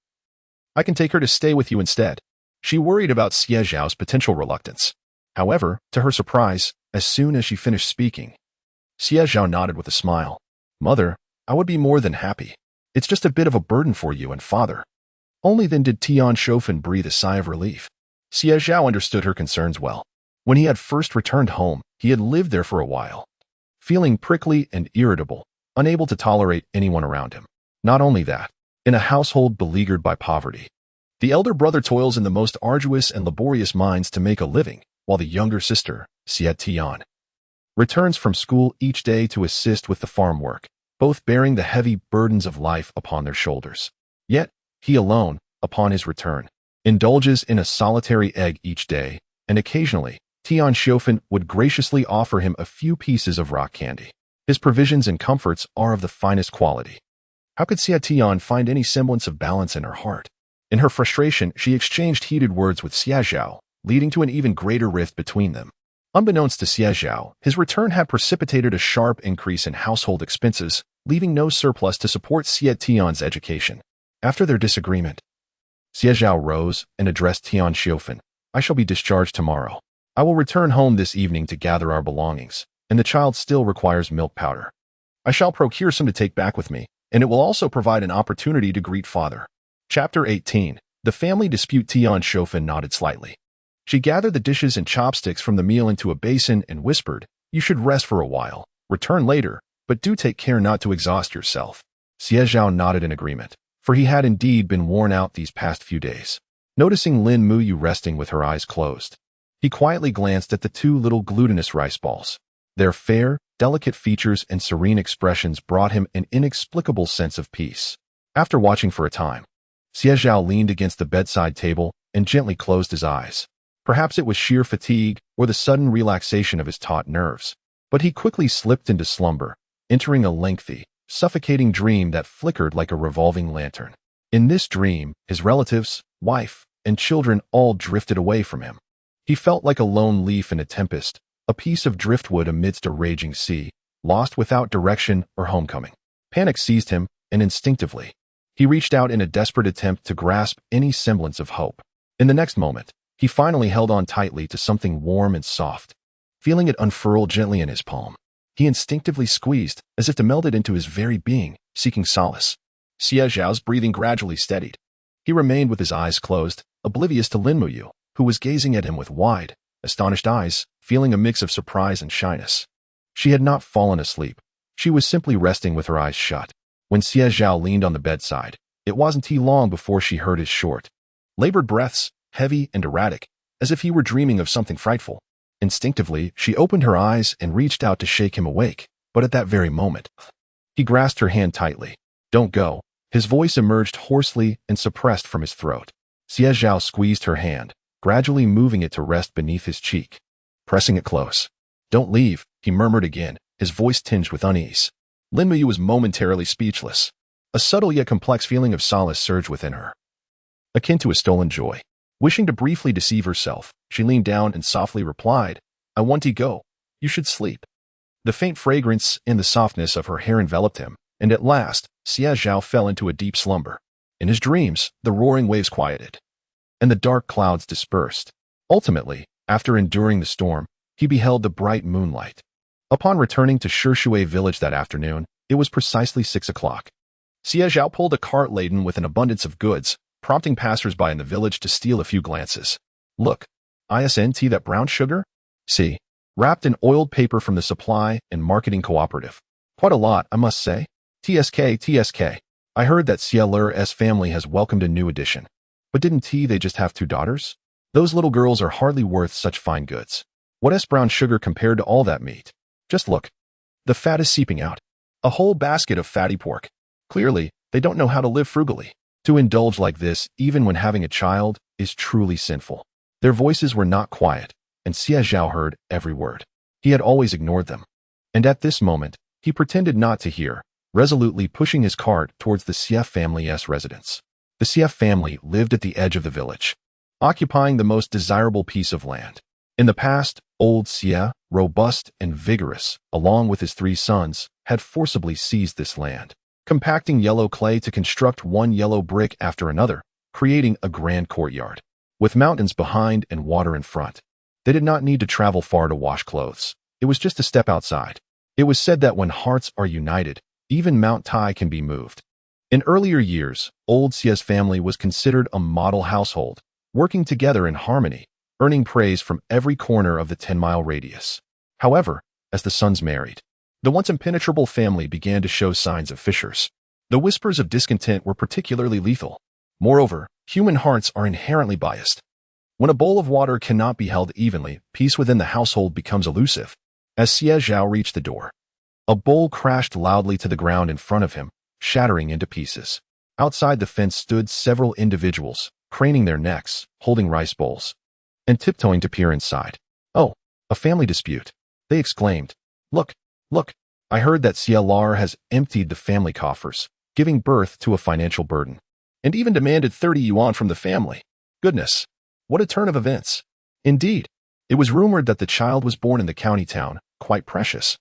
I can take her to stay with you instead." She worried about Xie Zhao's potential reluctance. However, to her surprise, as soon as she finished speaking, Xie Zhao nodded with a smile. "Mother, I would be more than happy. It's just a bit of a burden for you and father." Only then did Tian Xiofan breathe a sigh of relief. Xie Zhao understood her concerns well. When he had first returned home, he had lived there for a while, feeling prickly and irritable, unable to tolerate anyone around him. Not only that, in a household beleaguered by poverty, the elder brother toils in the most arduous and laborious mines to make a living, while the younger sister, Xie Tian, returns from school each day to assist with the farm work, both bearing the heavy burdens of life upon their shoulders. Yet, he alone, upon his return, indulges in a solitary egg each day, and occasionally, Tian Xiofan would graciously offer him a few pieces of rock candy. His provisions and comforts are of the finest quality. How could Xie Tian find any semblance of balance in her heart? In her frustration, she exchanged heated words with Xie Zhao, leading to an even greater rift between them. Unbeknownst to Xie Zhao, his return had precipitated a sharp increase in household expenses, leaving no surplus to support Xie Tian's education. After their disagreement, Xie Zhao rose and addressed Tian Xiofan. "I shall be discharged tomorrow. I will return home this evening to gather our belongings, and the child still requires milk powder. I shall procure some to take back with me, and it will also provide an opportunity to greet father." Chapter 18. The family dispute. Tian Xiofan nodded slightly. She gathered the dishes and chopsticks from the meal into a basin and whispered, "You should rest for a while. Return later, but do take care not to exhaust yourself." Xie Zhao nodded in agreement, for he had indeed been worn out these past few days. Noticing Lin Muyu resting with her eyes closed, he quietly glanced at the 2 little glutinous rice balls. Their fair, delicate features and serene expressions brought him an inexplicable sense of peace. After watching for a time, Xie Zhao leaned against the bedside table and gently closed his eyes. Perhaps it was sheer fatigue or the sudden relaxation of his taut nerves, but he quickly slipped into slumber, entering a lengthy, suffocating dream that flickered like a revolving lantern. In this dream, his relatives, wife, and children all drifted away from him. He felt like a lone leaf in a tempest, a piece of driftwood amidst a raging sea, lost without direction or homecoming. Panic seized him, and instinctively, he reached out in a desperate attempt to grasp any semblance of hope. In the next moment, he finally held on tightly to something warm and soft. Feeling it unfurl gently in his palm, he instinctively squeezed, as if to melt it into his very being, seeking solace. Xie Zhao's breathing gradually steadied. He remained with his eyes closed, oblivious to Lin Muyu, who was gazing at him with wide, astonished eyes, feeling a mix of surprise and shyness. She had not fallen asleep. She was simply resting with her eyes shut. When Xie Zhao leaned on the bedside, it wasn't long before she heard his short, labored breaths, heavy and erratic, as if he were dreaming of something frightful. Instinctively, she opened her eyes and reached out to shake him awake, but at that very moment, he grasped her hand tightly. "Don't go. His voice emerged hoarsely and suppressed from his throat. Xie Zhao squeezed her hand, gradually moving it to rest beneath his cheek, pressing it close. "Don't leave," he murmured again, his voice tinged with unease. Lin Muyu was momentarily speechless. A subtle yet complex feeling of solace surged within her, akin to a stolen joy. Wishing to briefly deceive herself, she leaned down and softly replied, "I want to go. You should sleep." The faint fragrance and the softness of her hair enveloped him, and at last, Xie Zhao fell into a deep slumber. In his dreams, the roaring waves quieted, and the dark clouds dispersed. Ultimately, after enduring the storm, he beheld the bright moonlight. Upon returning to Shishui Village that afternoon, it was precisely 6 o'clock. Xie Zhao pulled a cart laden with an abundance of goods, prompting passers-by in the village to steal a few glances. "Look, isn't that brown sugar? See, wrapped in oiled paper from the supply and marketing cooperative. Quite a lot, I must say. TSK. I heard that Xie Lur's family has welcomed a new addition. But didn't they just have 2 daughters? Those little girls are hardly worth such fine goods. What brown sugar compared to all that meat? Just look. The fat is seeping out. A whole basket of fatty pork. Clearly, they don't know how to live frugally. To indulge like this, even when having a child, is truly sinful." Their voices were not quiet, and Xie Zhao heard every word. He had always ignored them. And at this moment, he pretended not to hear, resolutely pushing his cart towards the Xie family's residence. The Xie family lived at the edge of the village, occupying the most desirable piece of land. In the past, old Xie, robust and vigorous, along with his 3 sons, had forcibly seized this land, compacting yellow clay to construct one yellow brick after another, creating a grand courtyard, with mountains behind and water in front. They did not need to travel far to wash clothes. It was just a step outside. It was said that when hearts are united, even Mount Tai can be moved. In earlier years, old Xie's family was considered a model household, working together in harmony, earning praise from every corner of the 10-mile radius. However, as the sons married, the once impenetrable family began to show signs of fissures. The whispers of discontent were particularly lethal. Moreover, human hearts are inherently biased. When a bowl of water cannot be held evenly, peace within the household becomes elusive. As Xie Zhao reached the door, a bowl crashed loudly to the ground in front of him, shattering into pieces. Outside the fence stood several individuals, craning their necks, holding rice bowls, and tiptoeing to peer inside. "Oh, a family dispute," they exclaimed. Look, I heard that Xie Lar has emptied the family coffers, giving birth to a financial burden, and even demanded 30 yuan from the family. Goodness, what a turn of events. Indeed, it was rumored that the child was born in the county town, quite precious.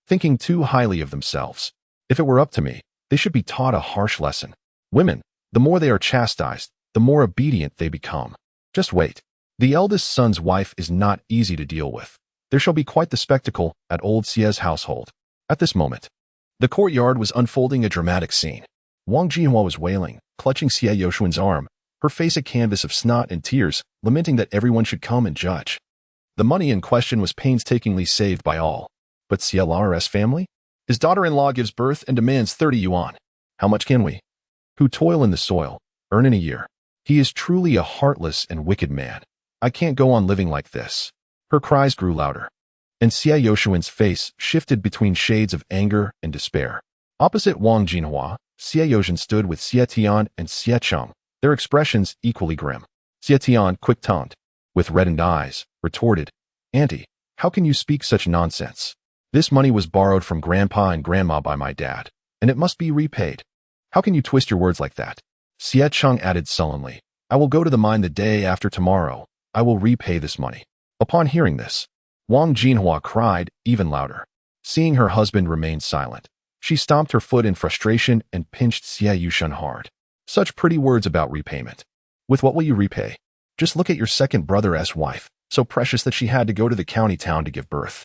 Thinking too highly of themselves. If it were up to me, they should be taught a harsh lesson. Women, the more they are chastised, the more obedient they become. Just wait. The eldest son's wife is not easy to deal with. There shall be quite the spectacle at old Xie's household. At this moment, the courtyard was unfolding a dramatic scene. Wang Jinhua was wailing, clutching Xie Yoshuan's arm, her face a canvas of snot and tears, lamenting that everyone should come and judge. The money in question was painstakingly saved by all. But Xie Lar's family? His daughter-in-law gives birth and demands 30 yuan. How much can we, who toil in the soil, earn in a year? He is truly a heartless and wicked man. I can't go on living like this. Her cries grew louder, and Xie Yoshuan's face shifted between shades of anger and despair. Opposite Wang Jinhua, Xie Yoshuan stood with Xie Tian and Xie Cheng, their expressions equally grim. Xie Tian, quick-tongued, with reddened eyes, retorted, "Auntie, how can you speak such nonsense? This money was borrowed from Grandpa and Grandma by my dad, and it must be repaid. How can you twist your words like that?" Xie Cheng added sullenly, "I will go to the mine the day after tomorrow. I will repay this money." Upon hearing this, Wang Jinhua cried even louder. Seeing her husband remain silent, she stomped her foot in frustration and pinched Xie Yoshuan hard. Such pretty words about repayment. With what will you repay? Just look at your second brother's wife, so precious that she had to go to the county town to give birth.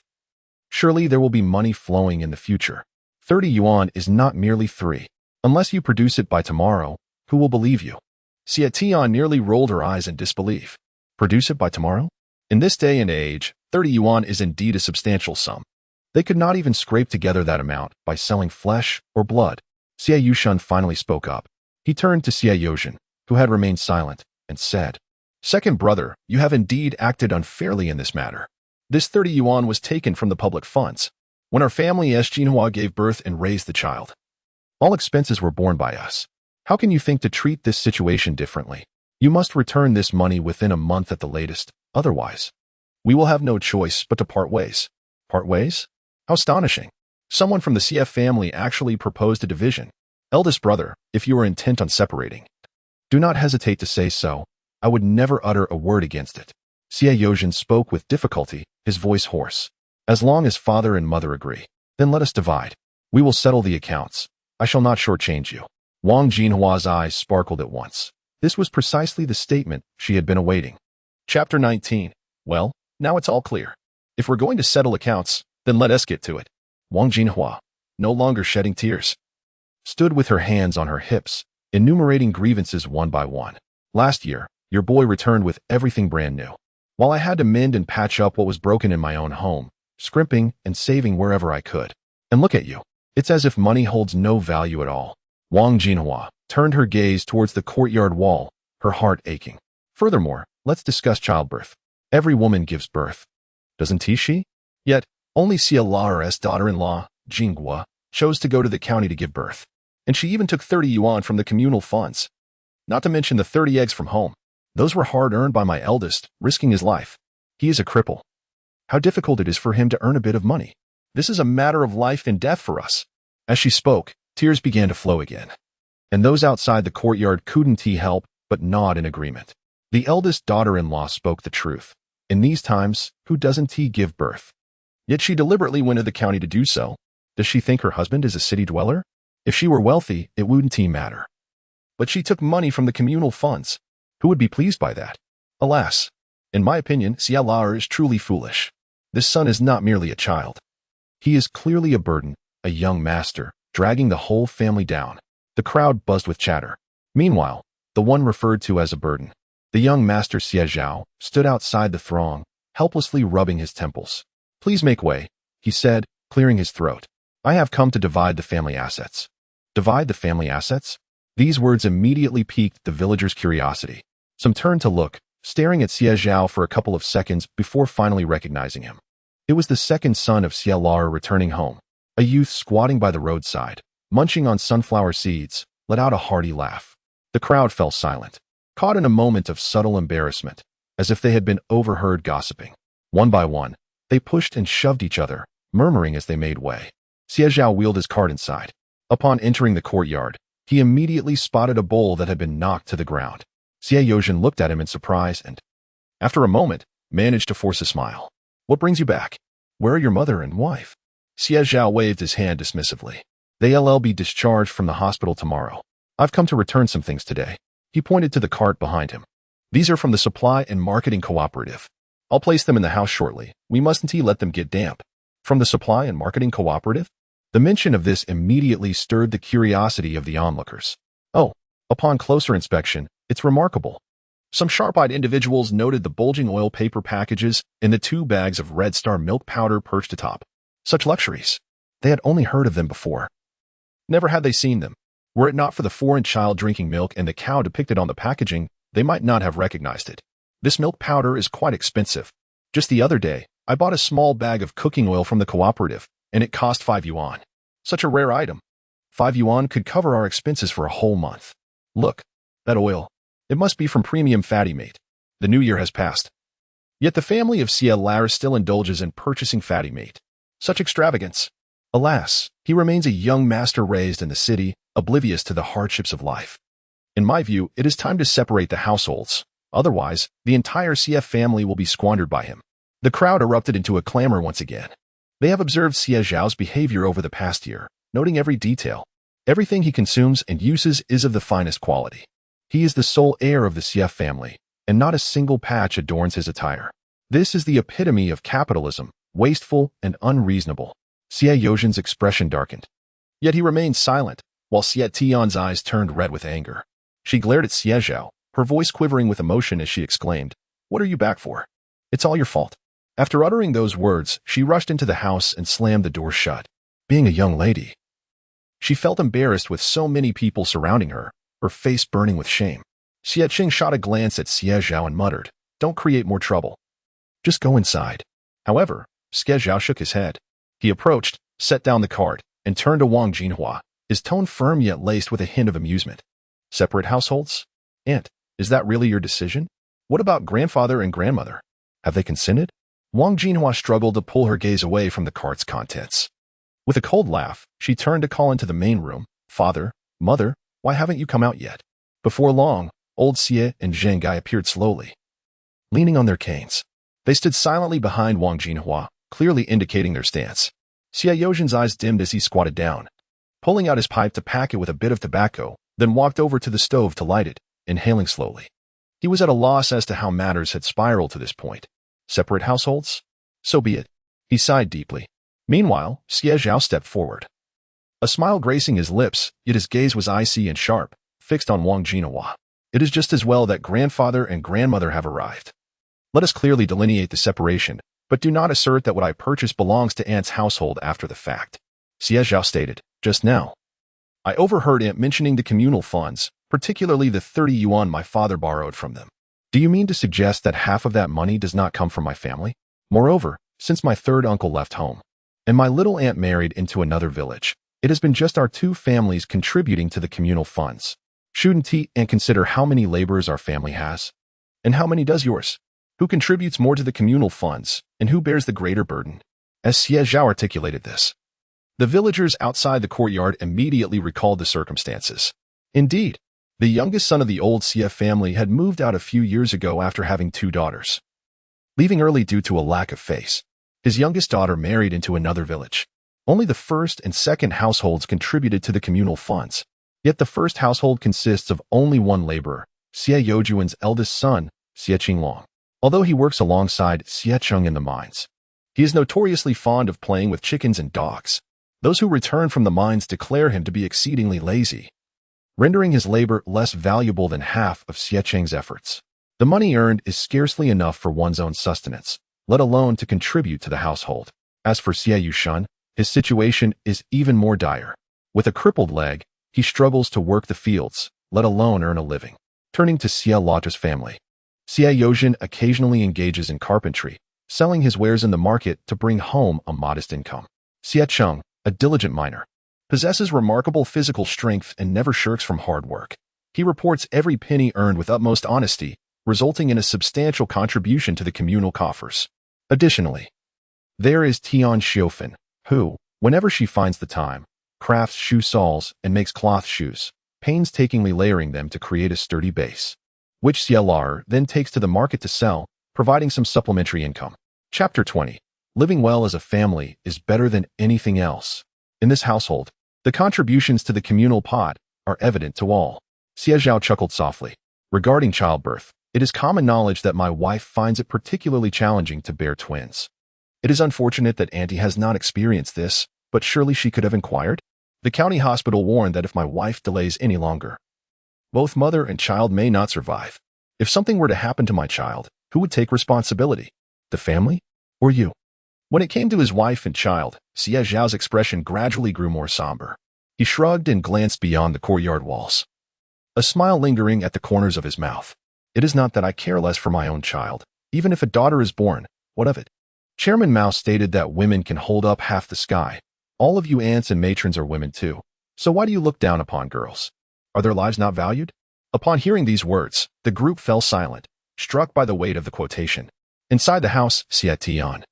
Surely there will be money flowing in the future. 30 yuan is not merely 3. Unless you produce it by tomorrow, who will believe you? Xie Tian nearly rolled her eyes in disbelief. Produce it by tomorrow? In this day and age, 30 yuan is indeed a substantial sum. They could not even scrape together that amount by selling flesh or blood. Xie Yoshuan finally spoke up. He turned to Xie Yoshuan, who had remained silent, and said, "Second brother, you have indeed acted unfairly in this matter. This 30 yuan was taken from the public funds. When our family as Jinhua gave birth and raised the child, all expenses were borne by us. How can you think to treat this situation differently? You must return this money within a month at the latest, otherwise. We will have no choice but to part ways. Part ways? How astonishing. Someone from the CF family actually proposed a division. Eldest brother, if you are intent on separating, do not hesitate to say so. I would never utter a word against it. Xie Zhao spoke with difficulty, his voice hoarse. As long as father and mother agree, then let us divide. We will settle the accounts. I shall not shortchange you. Wang Jinhua's eyes sparkled at once. This was precisely the statement she had been awaiting. Chapter 19. Well, now it's all clear. If we're going to settle accounts, then let us get to it. Wang Jinhua, no longer shedding tears, stood with her hands on her hips, enumerating grievances one by one. Last year, your boy returned with everything brand new. While I had to mend and patch up what was broken in my own home, scrimping and saving wherever I could. And look at you. It's as if money holds no value at all. Wang Jinhua turned her gaze towards the courtyard wall, her heart aching. Furthermore, let's discuss childbirth. Every woman gives birth. Doesn't she? Yet, only Xie Zhao's daughter-in-law, Jinghua, chose to go to the county to give birth. And she even took 30 yuan from the communal funds. Not to mention the 30 eggs from home. Those were hard-earned by my eldest, risking his life. He is a cripple. How difficult it is for him to earn a bit of money. This is a matter of life and death for us. As she spoke, tears began to flow again. And those outside the courtyard couldn't help but nod in agreement. The eldest daughter-in-law spoke the truth. In these times, who doesn't give birth? Yet she deliberately went to the county to do so. Does she think her husband is a city dweller? If she were wealthy, it wouldn't matter. But she took money from the communal funds. Who would be pleased by that? Alas, in my opinion, Xie Zhao is truly foolish. This son is not merely a child. He is clearly a burden, a young master, dragging the whole family down. The crowd buzzed with chatter. Meanwhile, the one referred to as a burden, the young master Xie Zhao, stood outside the throng, helplessly rubbing his temples. Please make way, he said, clearing his throat. I have come to divide the family assets. Divide the family assets? These words immediately piqued the villagers' curiosity. Some turned to look, staring at Xie Zhao for a couple of seconds before finally recognizing him. It was the second son of Xie Zhao returning home. A youth squatting by the roadside, munching on sunflower seeds, let out a hearty laugh. The crowd fell silent, caught in a moment of subtle embarrassment, as if they had been overheard gossiping. One by one, they pushed and shoved each other, murmuring as they made way. Xie Zhao wheeled his cart inside. Upon entering the courtyard, he immediately spotted a bowl that had been knocked to the ground. Xie Zhao looked at him in surprise and, after a moment, managed to force a smile. What brings you back? Where are your mother and wife? Xie Zhao waved his hand dismissively. They'll be discharged from the hospital tomorrow. I've come to return some things today. He pointed to the cart behind him. These are from the supply and marketing cooperative. I'll place them in the house shortly. We mustn't let them get damp. From the supply and marketing cooperative? The mention of this immediately stirred the curiosity of the onlookers. Oh, upon closer inspection, it's remarkable. Some sharp-eyed individuals noted the bulging oil paper packages and the 2 bags of Red Star milk powder perched atop. Such luxuries. They had only heard of them before. Never had they seen them. Were it not for the foreign child drinking milk and the cow depicted on the packaging, they might not have recognized it. This milk powder is quite expensive. Just the other day, I bought a small bag of cooking oil from the cooperative, and it cost 5 yuan. Such a rare item. 5 yuan could cover our expenses for a whole month. Look, that oil. It must be from premium fatty meat. The new year has passed. Yet the family of Xie Zhao still indulges in purchasing fatty meat. Such extravagance. Alas, he remains a young master raised in the city, oblivious to the hardships of life. In my view, it is time to separate the households. Otherwise, the entire CF family will be squandered by him. The crowd erupted into a clamor once again. They have observed Xie Zhao's behavior over the past year, noting every detail. Everything he consumes and uses is of the finest quality. He is the sole heir of the CF family, and not a single patch adorns his attire. This is the epitome of capitalism, wasteful and unreasonable. Xie Zhao's expression darkened. Yet he remained silent, while Xie Tian's eyes turned red with anger. She glared at Xie Zhao, her voice quivering with emotion as she exclaimed, "What are you back for? It's all your fault." After uttering those words, she rushed into the house and slammed the door shut. Being a young lady, she felt embarrassed with so many people surrounding her, her face burning with shame. Xie Qing shot a glance at Xie Zhao and muttered, "Don't create more trouble. Just go inside." However, Xie Zhao shook his head. He approached, set down the cart, and turned to Wang Jinhua, his tone firm yet laced with a hint of amusement. Separate households? Aunt, is that really your decision? What about grandfather and grandmother? Have they consented? Wang Jinhua struggled to pull her gaze away from the cart's contents. With a cold laugh, she turned to call into the main room, Father, Mother, why haven't you come out yet? Before long, old Xie and Zheng Gai appeared slowly, leaning on their canes. They stood silently behind Wang Jinhua, clearly indicating their stance. Xie Yozhen's eyes dimmed as he squatted down, pulling out his pipe to pack it with a bit of tobacco, then walked over to the stove to light it, inhaling slowly. He was at a loss as to how matters had spiraled to this point. Separate households? So be it. He sighed deeply. Meanwhile, Xie Zhao stepped forward, a smile gracing his lips, yet his gaze was icy and sharp, fixed on Wang Jinhua. It is just as well that grandfather and grandmother have arrived. Let us clearly delineate the separation, but do not assert that what I purchased belongs to Aunt's household after the fact. Xie Zhao stated, just now. I overheard Aunt mentioning the communal funds, particularly the 30 yuan my father borrowed from them. Do you mean to suggest that half of that money does not come from my family? Moreover, since my third uncle left home, and my little aunt married into another village, it has been just our two families contributing to the communal funds. Shouldn't he and consider how many laborers our family has? And how many does yours? Who contributes more to the communal funds, and who bears the greater burden? As Xie Zhao articulated this, the villagers outside the courtyard immediately recalled the circumstances. Indeed, the youngest son of the old Xie family had moved out a few years ago after having two daughters, leaving early due to a lack of face. His youngest daughter married into another village. Only the first and second households contributed to the communal funds. Yet the first household consists of only one laborer, Xie Youjuan's eldest son, Xie Qinglong. Although he works alongside Xie Cheng in the mines, he is notoriously fond of playing with chickens and dogs. Those who return from the mines declare him to be exceedingly lazy, rendering his labor less valuable than half of Xie Cheng's efforts. The money earned is scarcely enough for one's own sustenance, let alone to contribute to the household. As for Xie Yushan, his situation is even more dire. With a crippled leg, he struggles to work the fields, let alone earn a living. Turning to Xie Laota's family, Xie Yozhen occasionally engages in carpentry, selling his wares in the market to bring home a modest income. Xie Cheng, a diligent miner, possesses remarkable physical strength and never shirks from hard work. He reports every penny earned with utmost honesty, resulting in a substantial contribution to the communal coffers. Additionally, there is Tian Xiofan, who, whenever she finds the time, crafts shoe soles and makes cloth shoes, painstakingly layering them to create a sturdy base, which Xie Lar then takes to the market to sell, providing some supplementary income. Chapter 20. Living well as a family is better than anything else. In this household, the contributions to the communal pot are evident to all. Xie Zhao chuckled softly. Regarding childbirth, it is common knowledge that my wife finds it particularly challenging to bear twins. It is unfortunate that Auntie has not experienced this, but surely she could have inquired? The county hospital warned that if my wife delays any longer, both mother and child may not survive. If something were to happen to my child, who would take responsibility? The family? Or you? When it came to his wife and child, Xie Zhao's expression gradually grew more somber. He shrugged and glanced beyond the courtyard walls, a smile lingering at the corners of his mouth. It is not that I care less for my own child. Even if a daughter is born, what of it? Chairman Mao stated that women can hold up half the sky. All of you aunts and matrons are women too. So why do you look down upon girls? Are their lives not valued? Upon hearing these words, the group fell silent, struck by the weight of the quotation. Inside the house, Xie Tian,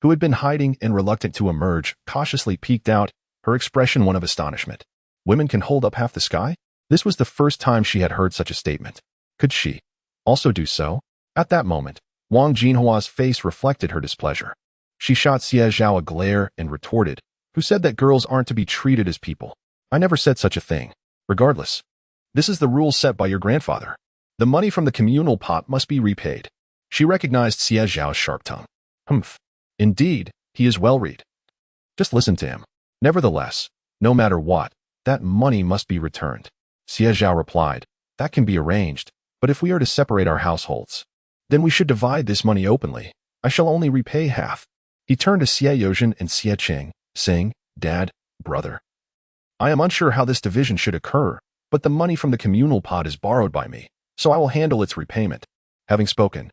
who had been hiding and reluctant to emerge, cautiously peeked out, her expression one of astonishment. Women can hold up half the sky? This was the first time she had heard such a statement. Could she also do so? At that moment, Wang Jinhua's face reflected her displeasure. She shot Xie Zhao a glare and retorted, who said that girls aren't to be treated as people? I never said such a thing. Regardless, this is the rule set by your grandfather. The money from the communal pot must be repaid. She recognized Xie Zhao's sharp tongue. Humph. Indeed, he is well read. Just listen to him. Nevertheless, no matter what, that money must be returned. Xie Zhao replied, that can be arranged, but if we are to separate our households, then we should divide this money openly. I shall only repay half. He turned to Xie Yozhen and Xie Cheng, saying, Dad, brother, I am unsure how this division should occur, but the money from the communal pot is borrowed by me, so I will handle its repayment. Having spoken,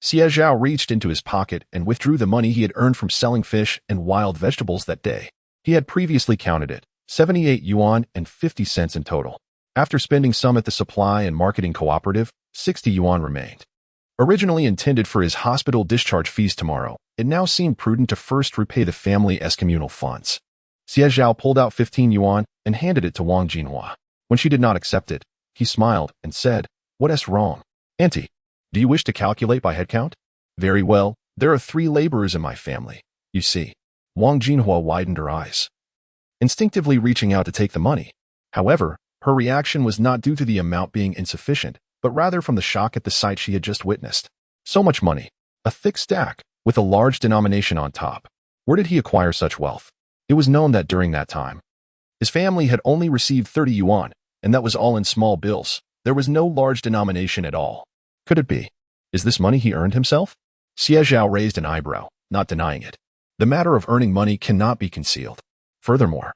Xie Zhao reached into his pocket and withdrew the money he had earned from selling fish and wild vegetables that day. He had previously counted it, 78 yuan and 50 cents in total. After spending some at the supply and marketing cooperative, 60 yuan remained. Originally intended for his hospital discharge fees tomorrow, it now seemed prudent to first repay the family's communal funds. Xie Zhao pulled out 15 yuan and handed it to Wang Jinhua. When she did not accept it, he smiled and said, "What's wrong? Auntie, do you wish to calculate by head count?" "Very well, there are 3 laborers in my family, you see." Wang Jinhua widened her eyes, instinctively reaching out to take the money. However, her reaction was not due to the amount being insufficient, but rather from the shock at the sight she had just witnessed. So much money, a thick stack, with a large denomination on top. Where did he acquire such wealth? It was known that during that time, his family had only received 30 yuan, and that was all in small bills. There was no large denomination at all. Could it be? Is this money he earned himself? Xie Zhao raised an eyebrow, not denying it. The matter of earning money cannot be concealed. Furthermore,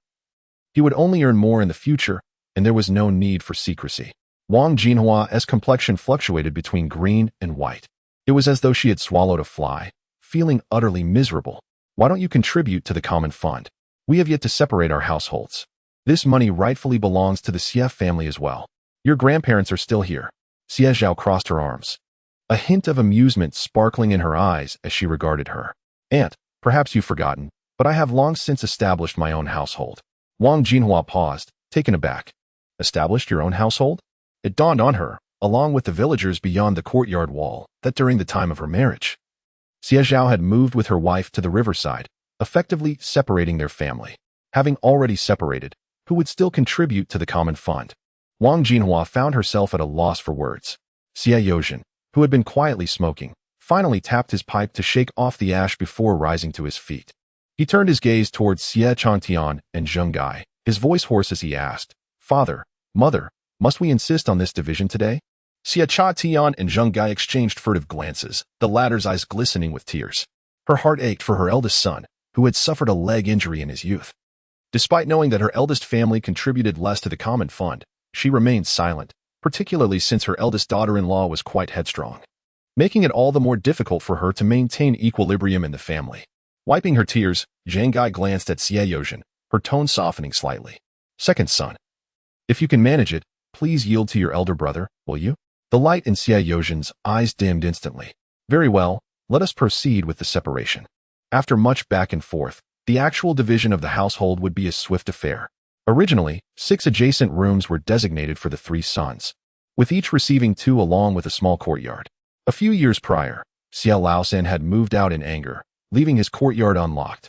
he would only earn more in the future, and there was no need for secrecy. Wang Jinhua's complexion fluctuated between green and white. It was as though she had swallowed a fly, feeling utterly miserable. "Why don't you contribute to the common fund? We have yet to separate our households. This money rightfully belongs to the Xie family as well. Your grandparents are still here." Xie Zhao crossed her arms, a hint of amusement sparkling in her eyes as she regarded her. "Aunt, perhaps you've forgotten, but I have long since established my own household." Wang Jinhua paused, taken aback. "Established your own household?" It dawned on her, along with the villagers beyond the courtyard wall, that during the time of her marriage, Xie Zhao had moved with her wife to the riverside, effectively separating their family. Having already separated, who would still contribute to the common fund? Wang Jinhua found herself at a loss for words. Xie Zhao, who had been quietly smoking, finally tapped his pipe to shake off the ash before rising to his feet. He turned his gaze towards Xie Changtian and Zheng Gai, his voice hoarse as he asked, "Father, Mother, must we insist on this division today?" Xie Changtian and Zheng Gai exchanged furtive glances, the latter's eyes glistening with tears. Her heart ached for her eldest son, who had suffered a leg injury in his youth. Despite knowing that her eldest family contributed less to the common fund, she remained silent, particularly since her eldest daughter-in-law was quite headstrong, making it all the more difficult for her to maintain equilibrium in the family. Wiping her tears, Zheng Gai glanced at Xie Zhao, her tone softening slightly. "Second son, if you can manage it, please yield to your elder brother, will you?" The light in Xie Zhao's eyes dimmed instantly. "Very well, let us proceed with the separation." After much back and forth, the actual division of the household would be a swift affair. Originally, 6 adjacent rooms were designated for the 3 sons, with each receiving 2 along with a small courtyard. A few years prior, Xie Laosan had moved out in anger, leaving his courtyard unlocked,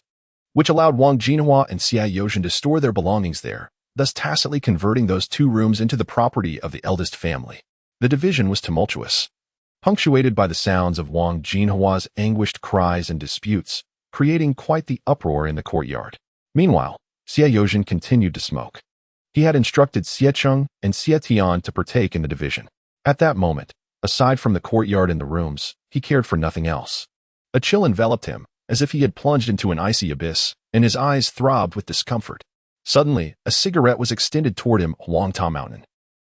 which allowed Wang Jinhua and Xie Zhao to store their belongings there, thus tacitly converting those 2 rooms into the property of the eldest family. The division was tumultuous, punctuated by the sounds of Wang Jinhua's anguished cries and disputes, creating quite the uproar in the courtyard. Meanwhile, Xie Zhao continued to smoke. He had instructed Xie Cheng and Xie Tian to partake in the division. At that moment, aside from the courtyard and the rooms, he cared for nothing else. A chill enveloped him, as if he had plunged into an icy abyss, and his eyes throbbed with discomfort. Suddenly, a cigarette was extended toward him along Ta Mountain.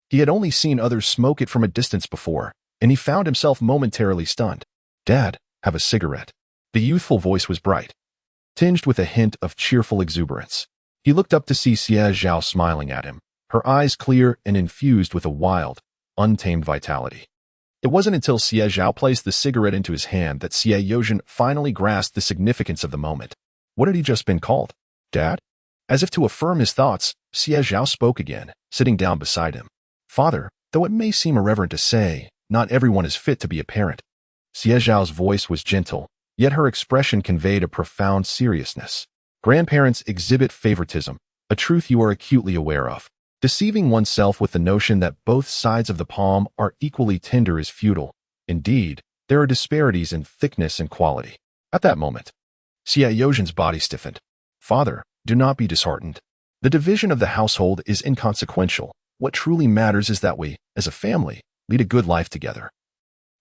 He had only seen others smoke it from a distance before, and he found himself momentarily stunned. "Dad, have a cigarette." The youthful voice was bright, tinged with a hint of cheerful exuberance. He looked up to see Xie Zhao smiling at him, her eyes clear and infused with a wild, untamed vitality. It wasn't until Xie Zhao placed the cigarette into his hand that Xie Zhao finally grasped the significance of the moment. What had he just been called? Dad? As if to affirm his thoughts, Xie Zhao spoke again, sitting down beside him. "Father, though it may seem irreverent to say, not everyone is fit to be a parent." Xie Zhao's voice was gentle, yet her expression conveyed a profound seriousness. "Grandparents exhibit favoritism, a truth you are acutely aware of. Deceiving oneself with the notion that both sides of the palm are equally tender is futile. Indeed, there are disparities in thickness and quality." At that moment, Xie Zhao's body stiffened. "Father, do not be disheartened. The division of the household is inconsequential. What truly matters is that we, as a family, lead a good life together.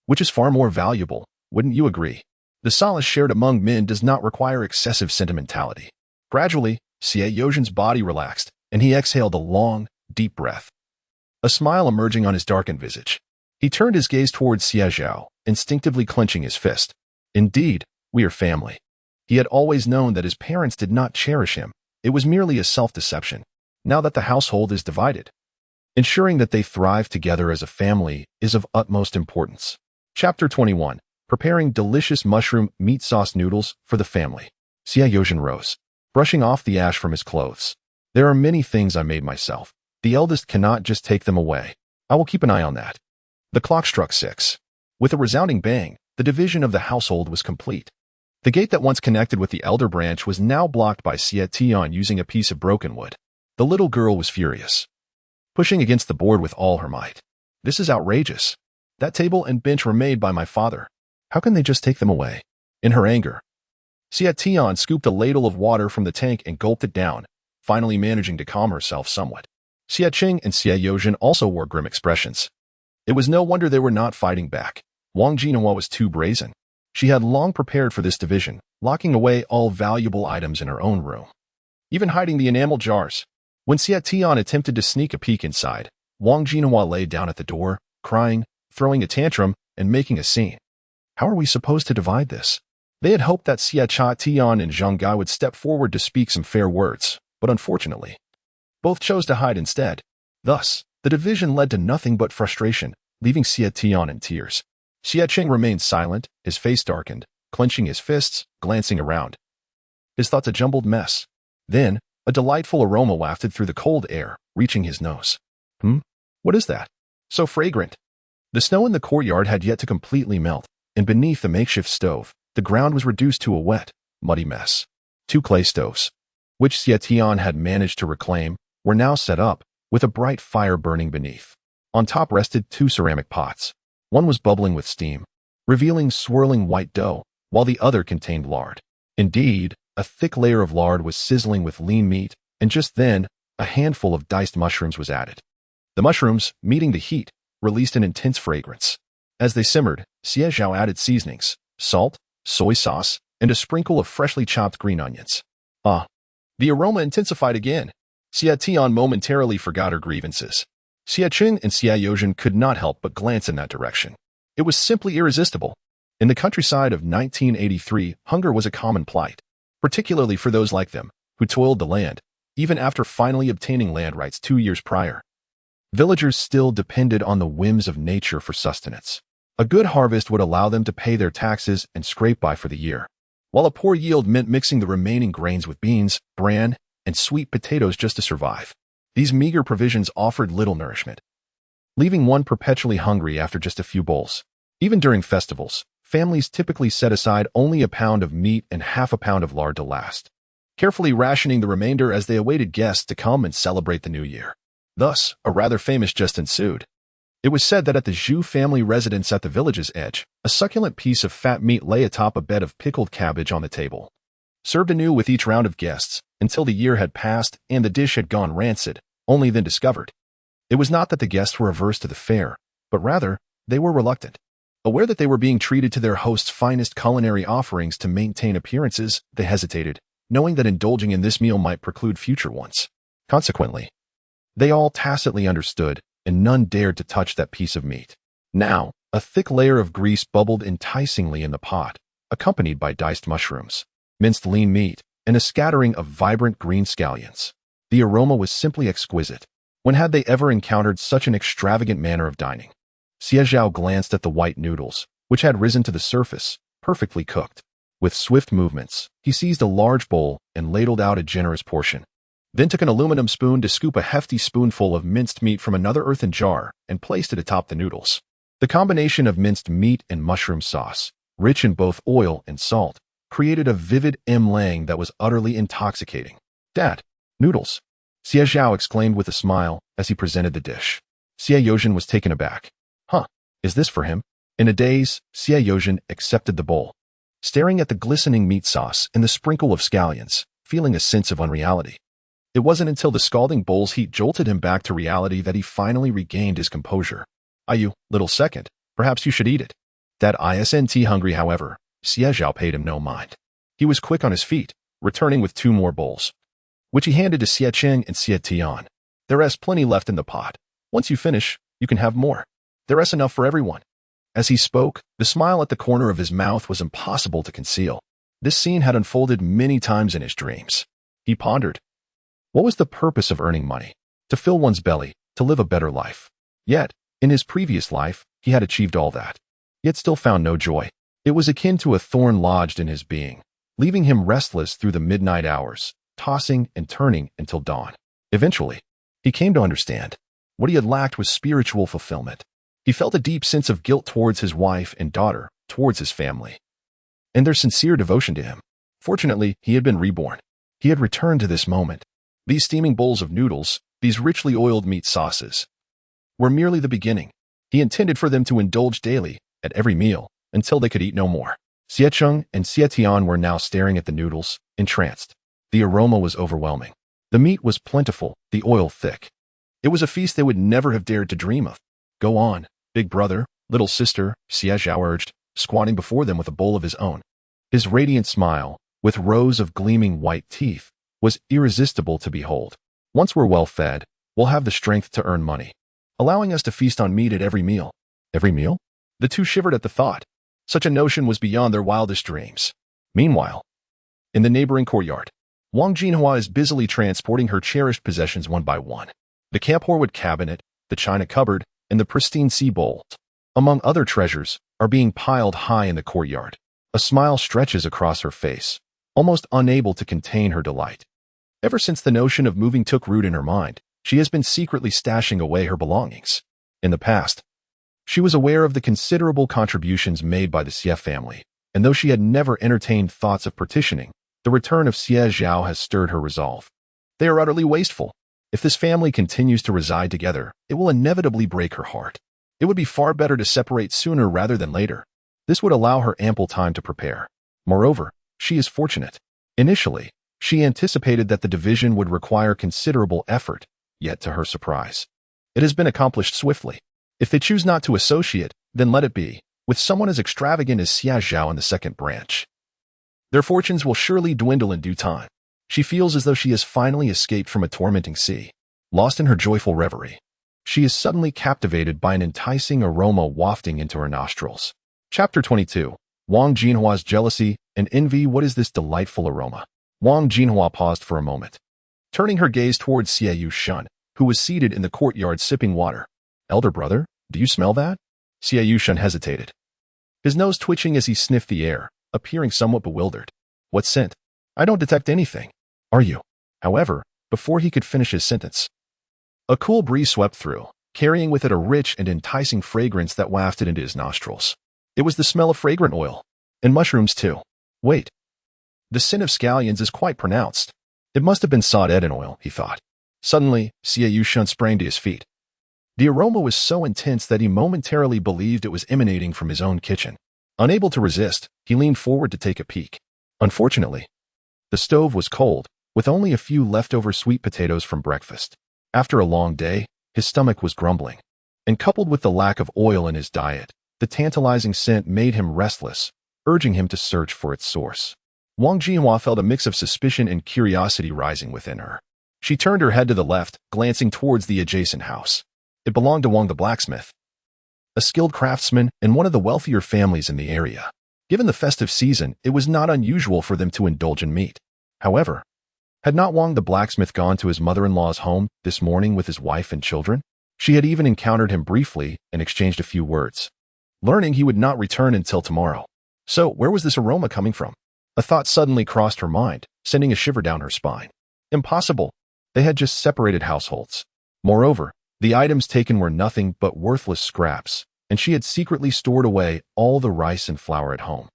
Which is far more valuable, wouldn't you agree? The solace shared among men does not require excessive sentimentality." Gradually, Xie Zhao's body relaxed, and he exhaled a long, deep breath, a smile emerging on his darkened visage. He turned his gaze towards Xie Zhao, instinctively clenching his fist. Indeed, we are family. He had always known that his parents did not cherish him. It was merely a self-deception. Now that the household is divided, Ensuring that they thrive together as a family is of utmost importance. Chapter 21. Preparing delicious mushroom meat sauce noodles for the family. Xie Zhao rose, brushing off the ash from his clothes. There are many things I made myself. The eldest cannot just take them away. I will keep an eye on that. The clock struck 6. With a resounding bang, the division of the household was complete. The gate that once connected with the elder branch was now blocked by Xie Zhao using a piece of broken wood. The little girl was furious, pushing against the board with all her might. This is outrageous. That table and bench were made by my father. How can they just take them away? In her anger, Xie Zhao scooped a ladle of water from the tank and gulped it down, finally managing to calm herself somewhat. Xie Qing and Xie Zhao also wore grim expressions. It was no wonder they were not fighting back. Wang Jinhua was too brazen. She had long prepared for this division, locking away all valuable items in her own room, even hiding the enamel jars. When Xie Zhao attempted to sneak a peek inside, Wang Jinhua lay down at the door, crying, throwing a tantrum, and making a scene. How are we supposed to divide this? They had hoped that Xie Zhao and Zhang Gai would step forward to speak some fair words, but unfortunately, both chose to hide instead. Thus, the division led to nothing but frustration, leaving Xie Zhao in tears. Xie Qing remained silent, his face darkened, clenching his fists, glancing around. His thoughts a jumbled mess. Then, a delightful aroma wafted through the cold air, reaching his nose. What is that? So fragrant. The snow in the courtyard had yet to completely melt, and beneath the makeshift stove, the ground was reduced to a wet, muddy mess. 2 clay stoves, which Xie Zhao had managed to reclaim, were now set up, with a bright fire burning beneath. On top rested 2 ceramic pots. One was bubbling with steam, revealing swirling white dough, while the other contained lard. Indeed, a thick layer of lard was sizzling with lean meat, and just then, a handful of diced mushrooms was added. The mushrooms, meeting the heat, released an intense fragrance. As they simmered, Xie Zhao added seasonings, salt, soy sauce, and a sprinkle of freshly chopped green onions. The aroma intensified again. Xie Zhao momentarily forgot her grievances. Xie Qing and Xie Zhao could not help but glance in that direction. It was simply irresistible. In the countryside of 1983, hunger was a common plight, particularly for those like them, who toiled the land, even after finally obtaining land rights 2 years prior. Villagers still depended on the whims of nature for sustenance. A good harvest would allow them to pay their taxes and scrape by for the year, while a poor yield meant mixing the remaining grains with beans, bran, and sweet potatoes just to survive. These meager provisions offered little nourishment, leaving one perpetually hungry after just a few bowls. Even during festivals, families typically set aside only a pound of meat and half a pound of lard to last, carefully rationing the remainder as they awaited guests to come and celebrate the new year. Thus, a rather famous jest ensued. It was said that at the Zhu family residence at the village's edge, a succulent piece of fat meat lay atop a bed of pickled cabbage on the table, served anew with each round of guests, until the year had passed and the dish had gone rancid, only then discovered. It was not that the guests were averse to the fare, but rather, they were reluctant. Aware that they were being treated to their host's finest culinary offerings to maintain appearances, they hesitated, knowing that indulging in this meal might preclude future ones. Consequently, they all tacitly understood, and none dared to touch that piece of meat. Now, a thick layer of grease bubbled enticingly in the pot, accompanied by diced mushrooms, minced lean meat, and a scattering of vibrant green scallions. The aroma was simply exquisite. When had they ever encountered such an extravagant manner of dining? Xie Zhao glanced at the white noodles, which had risen to the surface, perfectly cooked. With swift movements, he seized a large bowl and ladled out a generous portion, then took an aluminum spoon to scoop a hefty spoonful of minced meat from another earthen jar and placed it atop the noodles. The combination of minced meat and mushroom sauce, rich in both oil and salt, created a vivid meringue that was utterly intoxicating. "Dad, noodles!" Xie Zhao exclaimed with a smile as he presented the dish. Xie Zhao was taken aback. Is this for him? In a daze, Xie Zhao accepted the bowl, staring at the glistening meat sauce and the sprinkle of scallions, feeling a sense of unreality. It wasn't until the scalding bowl's heat jolted him back to reality that he finally regained his composure. "You little second, perhaps you should eat it." That isn't hungry, however, Xie Zhao paid him no mind. He was quick on his feet, returning with 2 more bowls, which he handed to Xie Qing and Xie Zhao. "There is plenty left in the pot. Once you finish, you can have more. There is enough for everyone." As he spoke, the smile at the corner of his mouth was impossible to conceal. This scene had unfolded many times in his dreams. He pondered. What was the purpose of earning money? To fill one's belly, to live a better life. Yet, in his previous life, he had achieved all that, yet still found no joy. It was akin to a thorn lodged in his being, leaving him restless through the midnight hours, tossing and turning until dawn. Eventually, he came to understand. What he had lacked was spiritual fulfillment. He felt a deep sense of guilt towards his wife and daughter, towards his family, and their sincere devotion to him. Fortunately, he had been reborn. He had returned to this moment. These steaming bowls of noodles, these richly oiled meat sauces, were merely the beginning. He intended for them to indulge daily, at every meal, until they could eat no more. Xie Zhao and Xie Tian were now staring at the noodles, entranced. The aroma was overwhelming. The meat was plentiful, the oil thick. It was a feast they would never have dared to dream of. Go on, big brother, little sister, Xie Zhao urged, squatting before them with a bowl of his own. His radiant smile, with rows of gleaming white teeth, was irresistible to behold. Once we're well fed, we'll have the strength to earn money, allowing us to feast on meat at every meal. Every meal? The two shivered at the thought. Such a notion was beyond their wildest dreams. Meanwhile, in the neighboring courtyard, Wang Jinhua is busily transporting her cherished possessions one by one. The camphorwood cabinet, the china cupboard, and the pristine sea bowls, among other treasures, are being piled high in the courtyard. A smile stretches across her face, almost unable to contain her delight. Ever since the notion of moving took root in her mind, she has been secretly stashing away her belongings. In the past, she was aware of the considerable contributions made by the Xie family, and though she had never entertained thoughts of partitioning, the return of Xie Zhao has stirred her resolve. They are utterly wasteful. If this family continues to reside together, it will inevitably break her heart. It would be far better to separate sooner rather than later. This would allow her ample time to prepare. Moreover, she is fortunate. Initially, she anticipated that the division would require considerable effort, yet to her surprise, it has been accomplished swiftly. If they choose not to associate, then let it be, with someone as extravagant as Xie Zhao in the second branch. Their fortunes will surely dwindle in due time. She feels as though she has finally escaped from a tormenting sea. Lost in her joyful reverie, she is suddenly captivated by an enticing aroma wafting into her nostrils. Chapter 22. Wang Jinhua's jealousy and envy. What is this delightful aroma? Wang Jinhua paused for a moment, turning her gaze towards Xie Yushan, who was seated in the courtyard sipping water. Elder brother, do you smell that? Xie Yushan hesitated, his nose twitching as he sniffed the air, appearing somewhat bewildered. What scent? I don't detect anything. Are you? However, before he could finish his sentence, a cool breeze swept through, carrying with it a rich and enticing fragrance that wafted into his nostrils. It was the smell of fragrant oil. And mushrooms too. Wait. The scent of scallions is quite pronounced. It must have been sod-eden oil, he thought. Suddenly, Xie Yushan sprang to his feet. The aroma was so intense that he momentarily believed it was emanating from his own kitchen. Unable to resist, he leaned forward to take a peek. Unfortunately, the stove was cold, with only a few leftover sweet potatoes from breakfast. After a long day, his stomach was grumbling, and coupled with the lack of oil in his diet, the tantalizing scent made him restless, urging him to search for its source. Wang Jinhua felt a mix of suspicion and curiosity rising within her. She turned her head to the left, glancing towards the adjacent house. It belonged to Wang the blacksmith, a skilled craftsman and one of the wealthier families in the area. Given the festive season, it was not unusual for them to indulge in meat. However, had not Wang the blacksmith gone to his mother-in-law's home this morning with his wife and children? She had even encountered him briefly and exchanged a few words, learning he would not return until tomorrow. So, where was this aroma coming from? A thought suddenly crossed her mind, sending a shiver down her spine. Impossible. They had just separated households. Moreover, the items taken were nothing but worthless scraps, and she had secretly stored away all the rice and flour at home.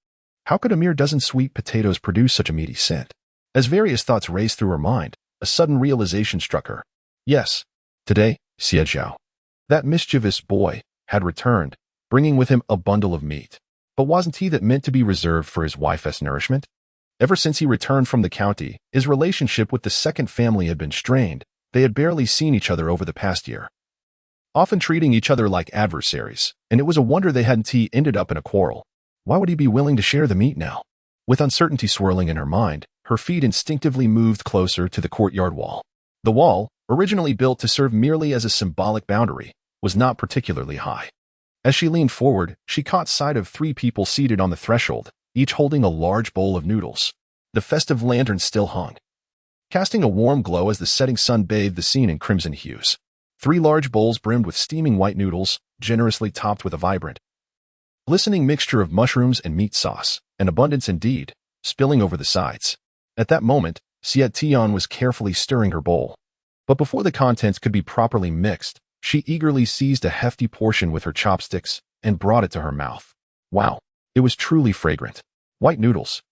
How could a mere dozen sweet potatoes produce such a meaty scent? As various thoughts raced through her mind, a sudden realization struck her. Yes, today, Xie Zhao, that mischievous boy, had returned, bringing with him a bundle of meat. But wasn't he that meant to be reserved for his wife's nourishment? Ever since he returned from the county, his relationship with the second family had been strained. They had barely seen each other over the past year, often treating each other like adversaries, and it was a wonder they hadn't ended up in a quarrel. Why would he be willing to share the meat now? With uncertainty swirling in her mind, her feet instinctively moved closer to the courtyard wall. The wall, originally built to serve merely as a symbolic boundary, was not particularly high. As she leaned forward, she caught sight of 3 people seated on the threshold, each holding a large bowl of noodles. The festive lanterns still hung, casting a warm glow as the setting sun bathed the scene in crimson hues. 3 large bowls brimmed with steaming white noodles, generously topped with a vibrant, glistening mixture of mushrooms and meat sauce, an abundance indeed, spilling over the sides. At that moment, Xie Zhao was carefully stirring her bowl. But before the contents could be properly mixed, she eagerly seized a hefty portion with her chopsticks and brought it to her mouth. Wow, it was truly fragrant. White noodles,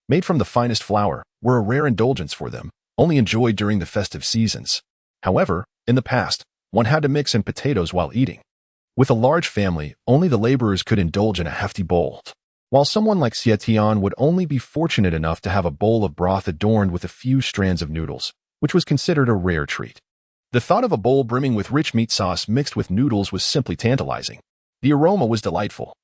made from the finest flour, were a rare indulgence for them, only enjoyed during the festive seasons. However, in the past, one had to mix in potatoes while eating. With a large family, only the laborers could indulge in a hefty bowl, while someone like Xie Zhao would only be fortunate enough to have a bowl of broth adorned with a few strands of noodles, which was considered a rare treat. The thought of a bowl brimming with rich meat sauce mixed with noodles was simply tantalizing. The aroma was delightful,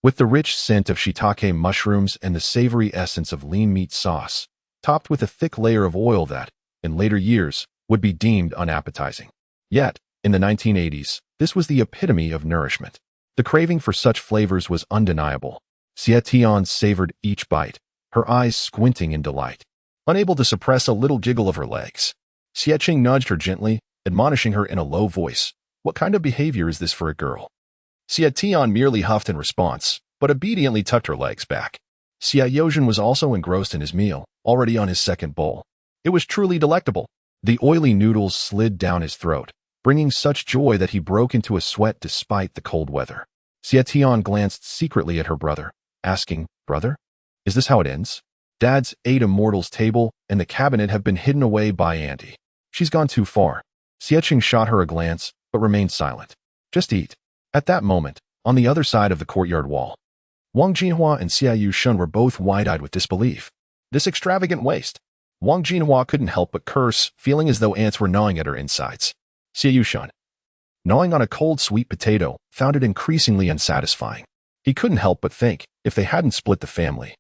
with the rich scent of shiitake mushrooms and the savory essence of lean meat sauce, topped with a thick layer of oil that, in later years, would be deemed unappetizing. Yet, in the 1980s, this was the epitome of nourishment. The craving for such flavors was undeniable. Xie Zhao savored each bite, her eyes squinting in delight. Unable to suppress a little giggle of her legs, Xie Zhao nudged her gently, admonishing her in a low voice. What kind of behavior is this for a girl? Xie Zhao merely huffed in response, but obediently tucked her legs back. Xie Zhao was also engrossed in his meal, already on his second bowl. It was truly delectable. The oily noodles slid down his throat, bringing such joy that he broke into a sweat despite the cold weather. Xie Zhao glanced secretly at her brother, asking, "Brother, is this how it ends? Dad's 8 immortals table and the cabinet have been hidden away by Auntie. She's gone too far." Xie Zhao shot her a glance, but remained silent. "Just eat." At that moment, on the other side of the courtyard wall, Wang Jinhua and Xie Yushun were both wide-eyed with disbelief. This extravagant waste. Wang Jinhua couldn't help but curse, feeling as though ants were gnawing at her insides. Xie Yushun, gnawing on a cold sweet potato, found it increasingly unsatisfying. He couldn't help but think, if they hadn't split the family,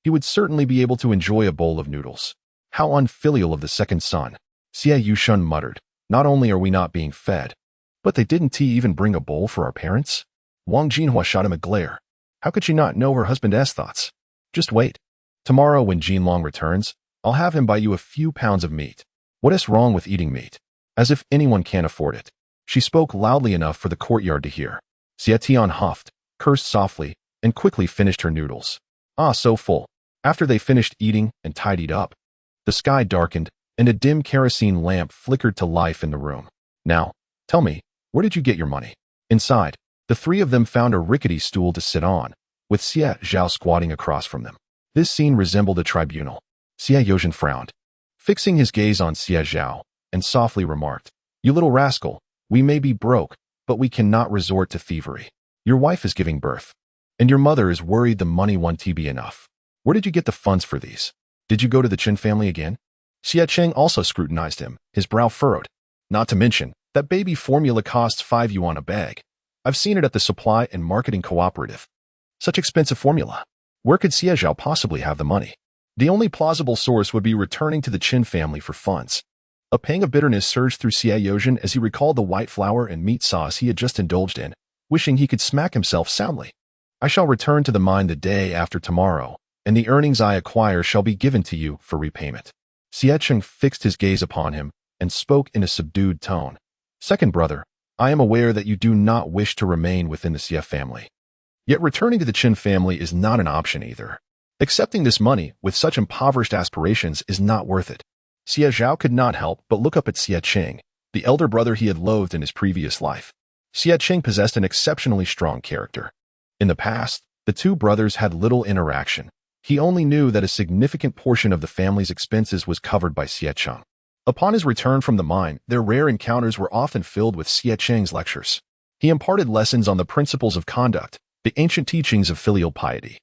he would certainly be able to enjoy a bowl of noodles. How unfilial of the second son. Xie Yushun muttered, "Not only are we not being fed, but they didn't even bring a bowl for our parents?" Wang Jinhua shot him a glare. How could she not know her husband's thoughts? "Just wait. Tomorrow when Jinlong returns, I'll have him buy you a few pounds of meat. What is wrong with eating meat? As if anyone can't afford it." She spoke loudly enough for the courtyard to hear. Xie Zhao huffed, cursed softly, and quickly finished her noodles. So full. After they finished eating and tidied up, the sky darkened, and a dim kerosene lamp flickered to life in the room. "Now, tell me, where did you get your money?" Inside, the three of them found a rickety stool to sit on, with Xie Zhao squatting across from them. This scene resembled a tribunal. Xie Yushun frowned, fixing his gaze on Xie Zhao, and softly remarked, "You little rascal, we may be broke, but we cannot resort to thievery. Your wife is giving birth, and your mother is worried the money won't be enough. Where did you get the funds for these? Did you go to the Chen family again?" Xie Zhao also scrutinized him, his brow furrowed. "Not to mention, that baby formula costs 5 yuan a bag. I've seen it at the supply and marketing cooperative. Such expensive formula. Where could Xie Zhao possibly have the money? The only plausible source would be returning to the Chen family for funds." A pang of bitterness surged through Xie Yushun as he recalled the white flour and meat sauce he had just indulged in, wishing he could smack himself soundly. "I shall return to the mine the day after tomorrow, and the earnings I acquire shall be given to you for repayment." Xie Zhao fixed his gaze upon him and spoke in a subdued tone. "Second brother, I am aware that you do not wish to remain within the Xie family. Yet returning to the Chen family is not an option either. Accepting this money with such impoverished aspirations is not worth it." Xie Zhao could not help but look up at Xie Zhao, the elder brother he had loathed in his previous life. Xie Zhao possessed an exceptionally strong character. In the past, the two brothers had little interaction. He only knew that a significant portion of the family's expenses was covered by Xie Zhao. Upon his return from the mine, their rare encounters were often filled with Xie Zhao's lectures. He imparted lessons on the principles of conduct, the ancient teachings of filial piety,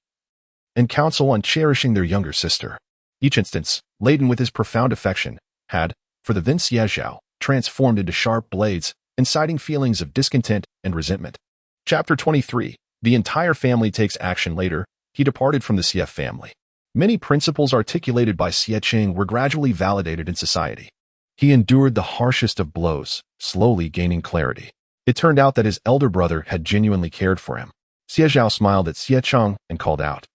and counsel on cherishing their younger sister. Each instance, laden with his profound affection, had, for the then Xie Zhao, transformed into sharp blades, inciting feelings of discontent and resentment. Chapter 23. The entire family takes action. Later, he departed from the Xie family. Many principles articulated by Xie Zhao were gradually validated in society. He endured the harshest of blows, slowly gaining clarity. It turned out that his elder brother had genuinely cared for him. Xie Zhao smiled at Xie Zhao and called out,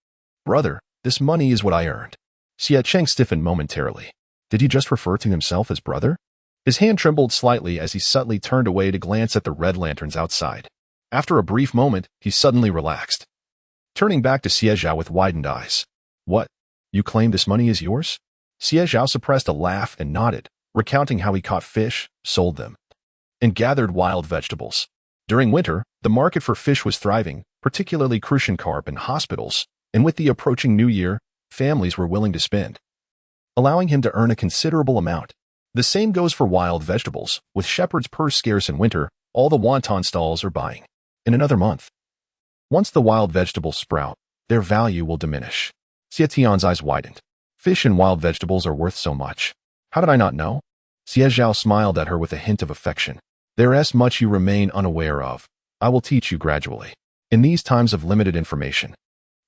"Brother, this money is what I earned." Xie Zhao stiffened momentarily. Did he just refer to himself as brother? His hand trembled slightly as he subtly turned away to glance at the red lanterns outside. After a brief moment, he suddenly relaxed, turning back to Xie Zhao with widened eyes. What? You claim this money is yours? Xie Zhao suppressed a laugh and nodded, recounting how he caught fish, sold them, and gathered wild vegetables. During winter, the market for fish was thriving, particularly crucian carp in hospitals, and with the approaching new year, families were willing to spend, allowing him to earn a considerable amount. The same goes for wild vegetables. With shepherd's purse scarce in winter, all the wonton stalls are buying. In another month, once the wild vegetables sprout, their value will diminish. Xie Tian's eyes widened. Fish and wild vegetables are worth so much. How did I not know? Xie Zhao smiled at her with a hint of affection. There is much you remain unaware of. I will teach you gradually. In these times of limited information,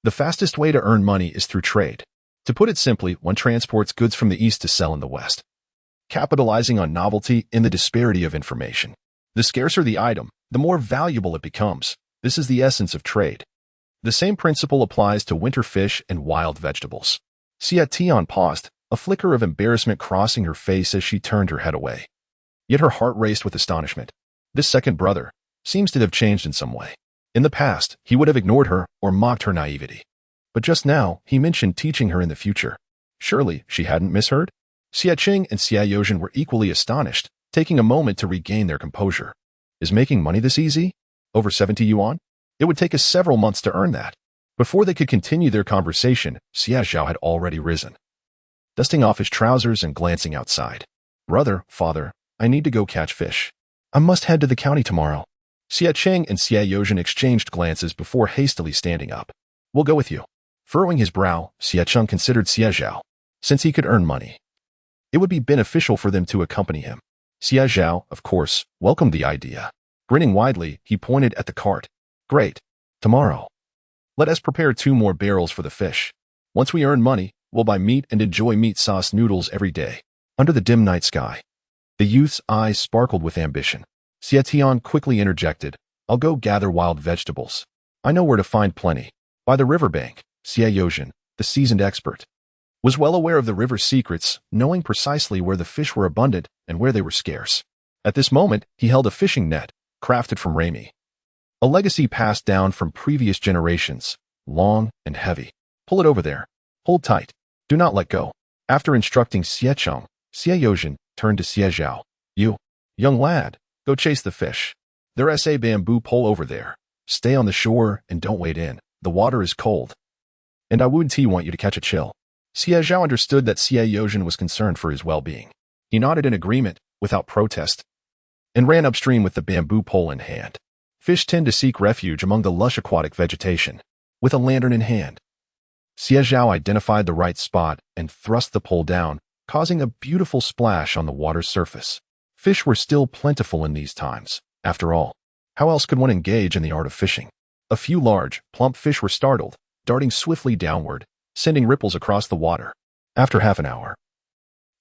the fastest way to earn money is through trade. To put it simply, one transports goods from the east to sell in the west, capitalizing on novelty in the disparity of information. The scarcer the item, the more valuable it becomes. This is the essence of trade. The same principle applies to winter fish and wild vegetables. Xie Tian paused, a flicker of embarrassment crossing her face as she turned her head away. Yet her heart raced with astonishment. This second brother seems to have changed in some way. In the past, he would have ignored her or mocked her naivety. But just now, he mentioned teaching her in the future. Surely, she hadn't misheard? Xie Qing and Xie Yozhen were equally astonished, taking a moment to regain their composure. Is making money this easy? Over 70 yuan? It would take us several months to earn that. Before they could continue their conversation, Xie Zhao had already risen, dusting off his trousers and glancing outside. Brother, father, I need to go catch fish. I must head to the county tomorrow. Xie Qing and Xie Yozhen exchanged glances before hastily standing up. We'll go with you. Furrowing his brow, Xie Cheng considered Xie Zhao. Since he could earn money, it would be beneficial for them to accompany him. Xie Zhao, of course, welcomed the idea. Grinning widely, he pointed at the cart. Great. Tomorrow, let us prepare 2 more barrels for the fish. Once we earn money, we'll buy meat and enjoy meat sauce noodles every day. Under the dim night sky, the youth's eyes sparkled with ambition. Xie Tian quickly interjected, I'll go gather wild vegetables. I know where to find plenty. By the riverbank. Xie Yozhen, the seasoned expert, was well aware of the river's secrets, knowing precisely where the fish were abundant and where they were scarce. At this moment, he held a fishing net, crafted from rami, a legacy passed down from previous generations, long and heavy. Pull it over there. Hold tight. Do not let go. After instructing Xie Cheng, Xie Yozhen turned to Xie Zhao. You, young lad, go chase the fish. There's a bamboo pole over there. Stay on the shore and don't wade in. The water is cold, and I wouldn't want you to catch a chill. Xie Zhao understood that Xie Yozhen was concerned for his well-being. He nodded in agreement, without protest, and ran upstream with the bamboo pole in hand. Fish tend to seek refuge among the lush aquatic vegetation. With a lantern in hand, Xie Zhao identified the right spot and thrust the pole down, causing a beautiful splash on the water's surface. Fish were still plentiful in these times. After all, how else could one engage in the art of fishing? A few large, plump fish were startled, darting swiftly downward, sending ripples across the water. After half an hour,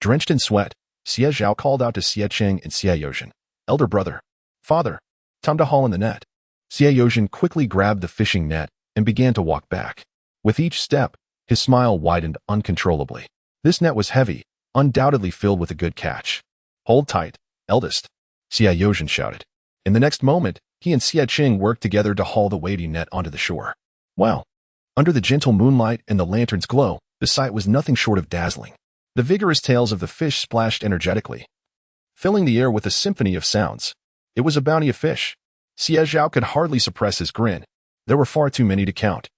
drenched in sweat, Xie Zhao called out to Xie Qing and Xie Yozhen, elder brother, father, time to haul in the net. Xie Yozhen quickly grabbed the fishing net and began to walk back. With each step, his smile widened uncontrollably. This net was heavy, undoubtedly filled with a good catch. Hold tight, eldest, Xie Yozhen shouted. In the next moment, he and Xie Qing worked together to haul the weighty net onto the shore. Wow! Under the gentle moonlight and the lantern's glow, the sight was nothing short of dazzling. The vigorous tails of the fish splashed energetically, filling the air with a symphony of sounds. It was a bounty of fish. Xie Zhao could hardly suppress his grin. There were far too many to count,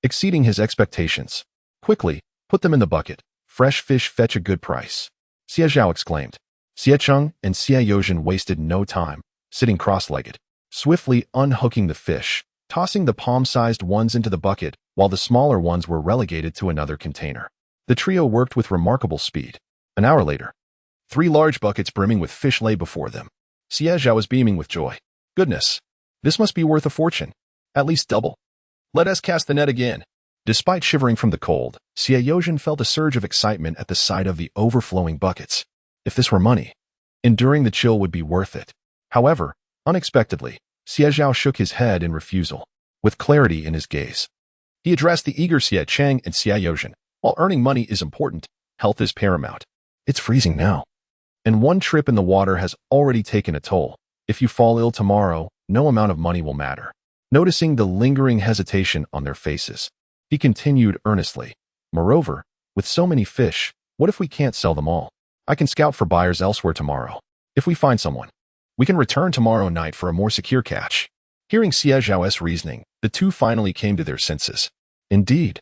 exceeding his expectations. Quickly, put them in the bucket. Fresh fish fetch a good price, Xie Zhao exclaimed. Xie Cheng and Xie Yozhen wasted no time, sitting cross-legged, swiftly unhooking the fish, tossing the palm-sized ones into the bucket, while the smaller ones were relegated to another container. The trio worked with remarkable speed. An hour later, 3 large buckets brimming with fish lay before them. Xie Zhao was beaming with joy. Goodness, this must be worth a fortune. At least double. Let us cast the net again. Despite shivering from the cold, Xie Yozhen felt a surge of excitement at the sight of the overflowing buckets. If this were money, enduring the chill would be worth it. However, unexpectedly, Xie Zhao shook his head in refusal. With clarity in his gaze, he addressed the eager Xie Cheng and Xie Yozhen. While earning money is important, health is paramount. It's freezing now. And one trip in the water has already taken a toll. If you fall ill tomorrow, no amount of money will matter. Noticing the lingering hesitation on their faces, he continued earnestly. Moreover, with so many fish, what if we can't sell them all? I can scout for buyers elsewhere tomorrow. If we find someone, we can return tomorrow night for a more secure catch. Hearing Xie Zhao's reasoning, the two finally came to their senses. Indeed,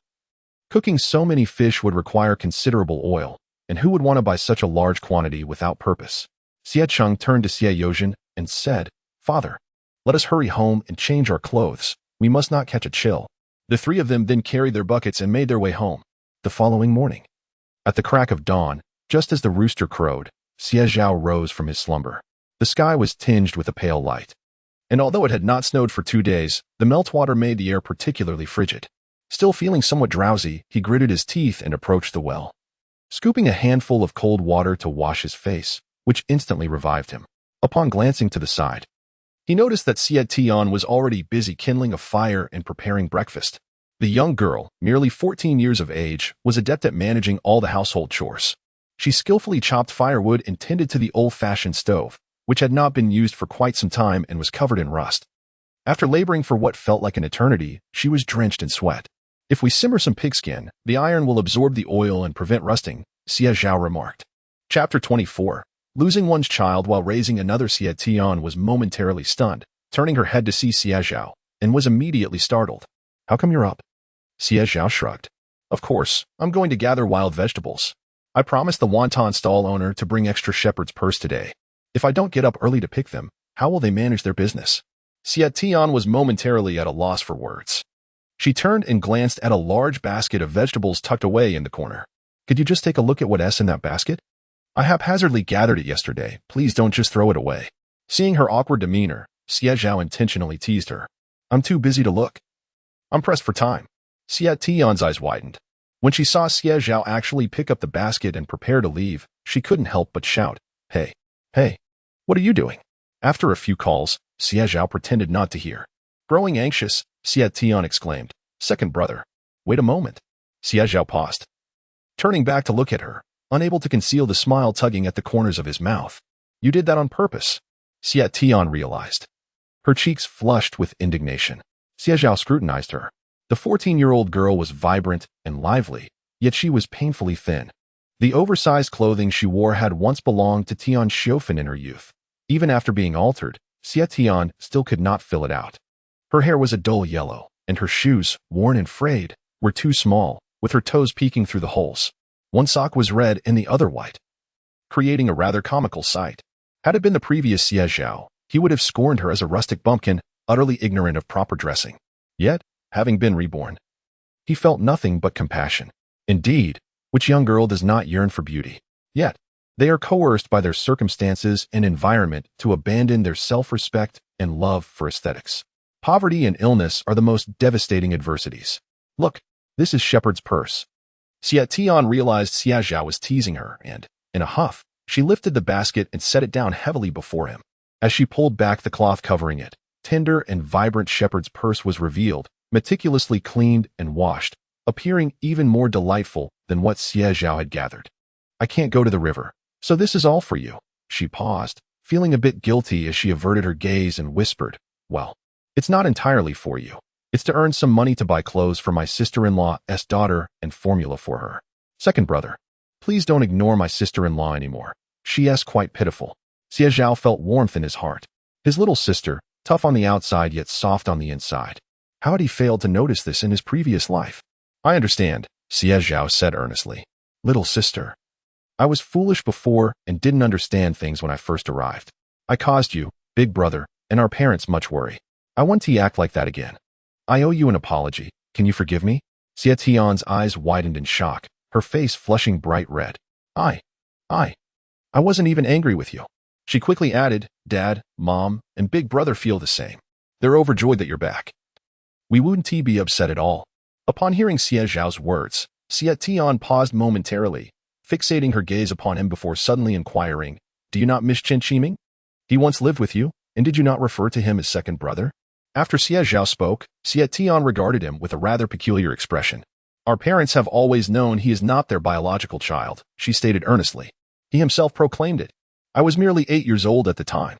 cooking so many fish would require considerable oil, and who would want to buy such a large quantity without purpose? Xie Cheng turned to Xie Yozhen and said, Father, let us hurry home and change our clothes. We must not catch a chill. The three of them then carried their buckets and made their way home. The following morning, at the crack of dawn, just as the rooster crowed, Xie Zhao rose from his slumber. The sky was tinged with a pale light. And although it had not snowed for 2 days, the meltwater made the air particularly frigid. Still feeling somewhat drowsy, he gritted his teeth and approached the well, scooping a handful of cold water to wash his face, which instantly revived him. Upon glancing to the side, he noticed that Xie Tian was already busy kindling a fire and preparing breakfast. The young girl, merely 14 years of age, was adept at managing all the household chores. She skillfully chopped firewood and tended to the old-fashioned stove, which had not been used for quite some time and was covered in rust. After laboring for what felt like an eternity, she was drenched in sweat. If we simmer some pigskin, the iron will absorb the oil and prevent rusting, Xie Zhao remarked. Chapter 24. Losing one's child while raising another. Xie Tian was momentarily stunned, turning her head to see Xie Zhao, and was immediately startled. How come you're up? Xie Zhao shrugged. Of course, I'm going to gather wild vegetables. I promised the wonton stall owner to bring extra shepherd's purse today. If I don't get up early to pick them, how will they manage their business? Xie Tian was momentarily at a loss for words. She turned and glanced at a large basket of vegetables tucked away in the corner. Could you just take a look at what's in that basket? I haphazardly gathered it yesterday. Please don't just throw it away. Seeing her awkward demeanor, Xie Zhao intentionally teased her. I'm too busy to look. I'm pressed for time. Xie Tian's eyes widened. When she saw Xie Zhao actually pick up the basket and prepare to leave, she couldn't help but shout, Hey, what are you doing? After a few calls, Xie Zhao pretended not to hear. Growing anxious, Xie Tian exclaimed, Second brother. Wait a moment. Xie Zhao paused, turning back to look at her, unable to conceal the smile tugging at the corners of his mouth. You did that on purpose, Xie Tian realized. Her cheeks flushed with indignation. Xie Zhao scrutinized her. The 14-year-old girl was vibrant and lively, yet she was painfully thin. The oversized clothing she wore had once belonged to Tian Xiofan in her youth. Even after being altered, Xie Tian still could not fill it out. Her hair was a dull yellow, and her shoes, worn and frayed, were too small, with her toes peeking through the holes. One sock was red and the other white, creating a rather comical sight. Had it been the previous Xie Zhao, he would have scorned her as a rustic bumpkin, utterly ignorant of proper dressing. Yet, having been reborn, he felt nothing but compassion. Indeed, which young girl does not yearn for beauty? Yet, they are coerced by their circumstances and environment to abandon their self-respect and love for aesthetics. Poverty and illness are the most devastating adversities. Look, this is shepherd's purse. Xie Tian realized Xie Zhao was teasing her, and, in a huff, she lifted the basket and set it down heavily before him. As she pulled back the cloth covering it, tender and vibrant shepherd's purse was revealed, meticulously cleaned and washed, appearing even more delightful than what Xie Zhao had gathered. I can't go to the river, so this is all for you. She paused, feeling a bit guilty as she averted her gaze and whispered, Well, it's not entirely for you. It's to earn some money to buy clothes for my sister-in-law's daughter and formula for her. Second brother, please don't ignore my sister-in-law anymore. She's quite pitiful. Xie Zhao felt warmth in his heart. His little sister, tough on the outside yet soft on the inside. How had he failed to notice this in his previous life? I understand, Xie Zhao said earnestly. Little sister. I was foolish before and didn't understand things when I first arrived. I caused you, big brother, and our parents much worry. I want to act like that again. I owe you an apology. Can you forgive me? Xie Tian's eyes widened in shock, her face flushing bright red. I wasn't even angry with you. She quickly added, Dad, Mom, and Big Brother feel the same. They're overjoyed that you're back. We wouldn't be upset at all. Upon hearing Xie Zhao's words, Xie Tian paused momentarily, fixating her gaze upon him before suddenly inquiring, Do you not miss Jinxiu? He once lived with you, and did you not refer to him as second brother? After Xie Zhao spoke, Xie Tian regarded him with a rather peculiar expression. Our parents have always known he is not their biological child, she stated earnestly. He himself proclaimed it. I was merely 8 years old at the time.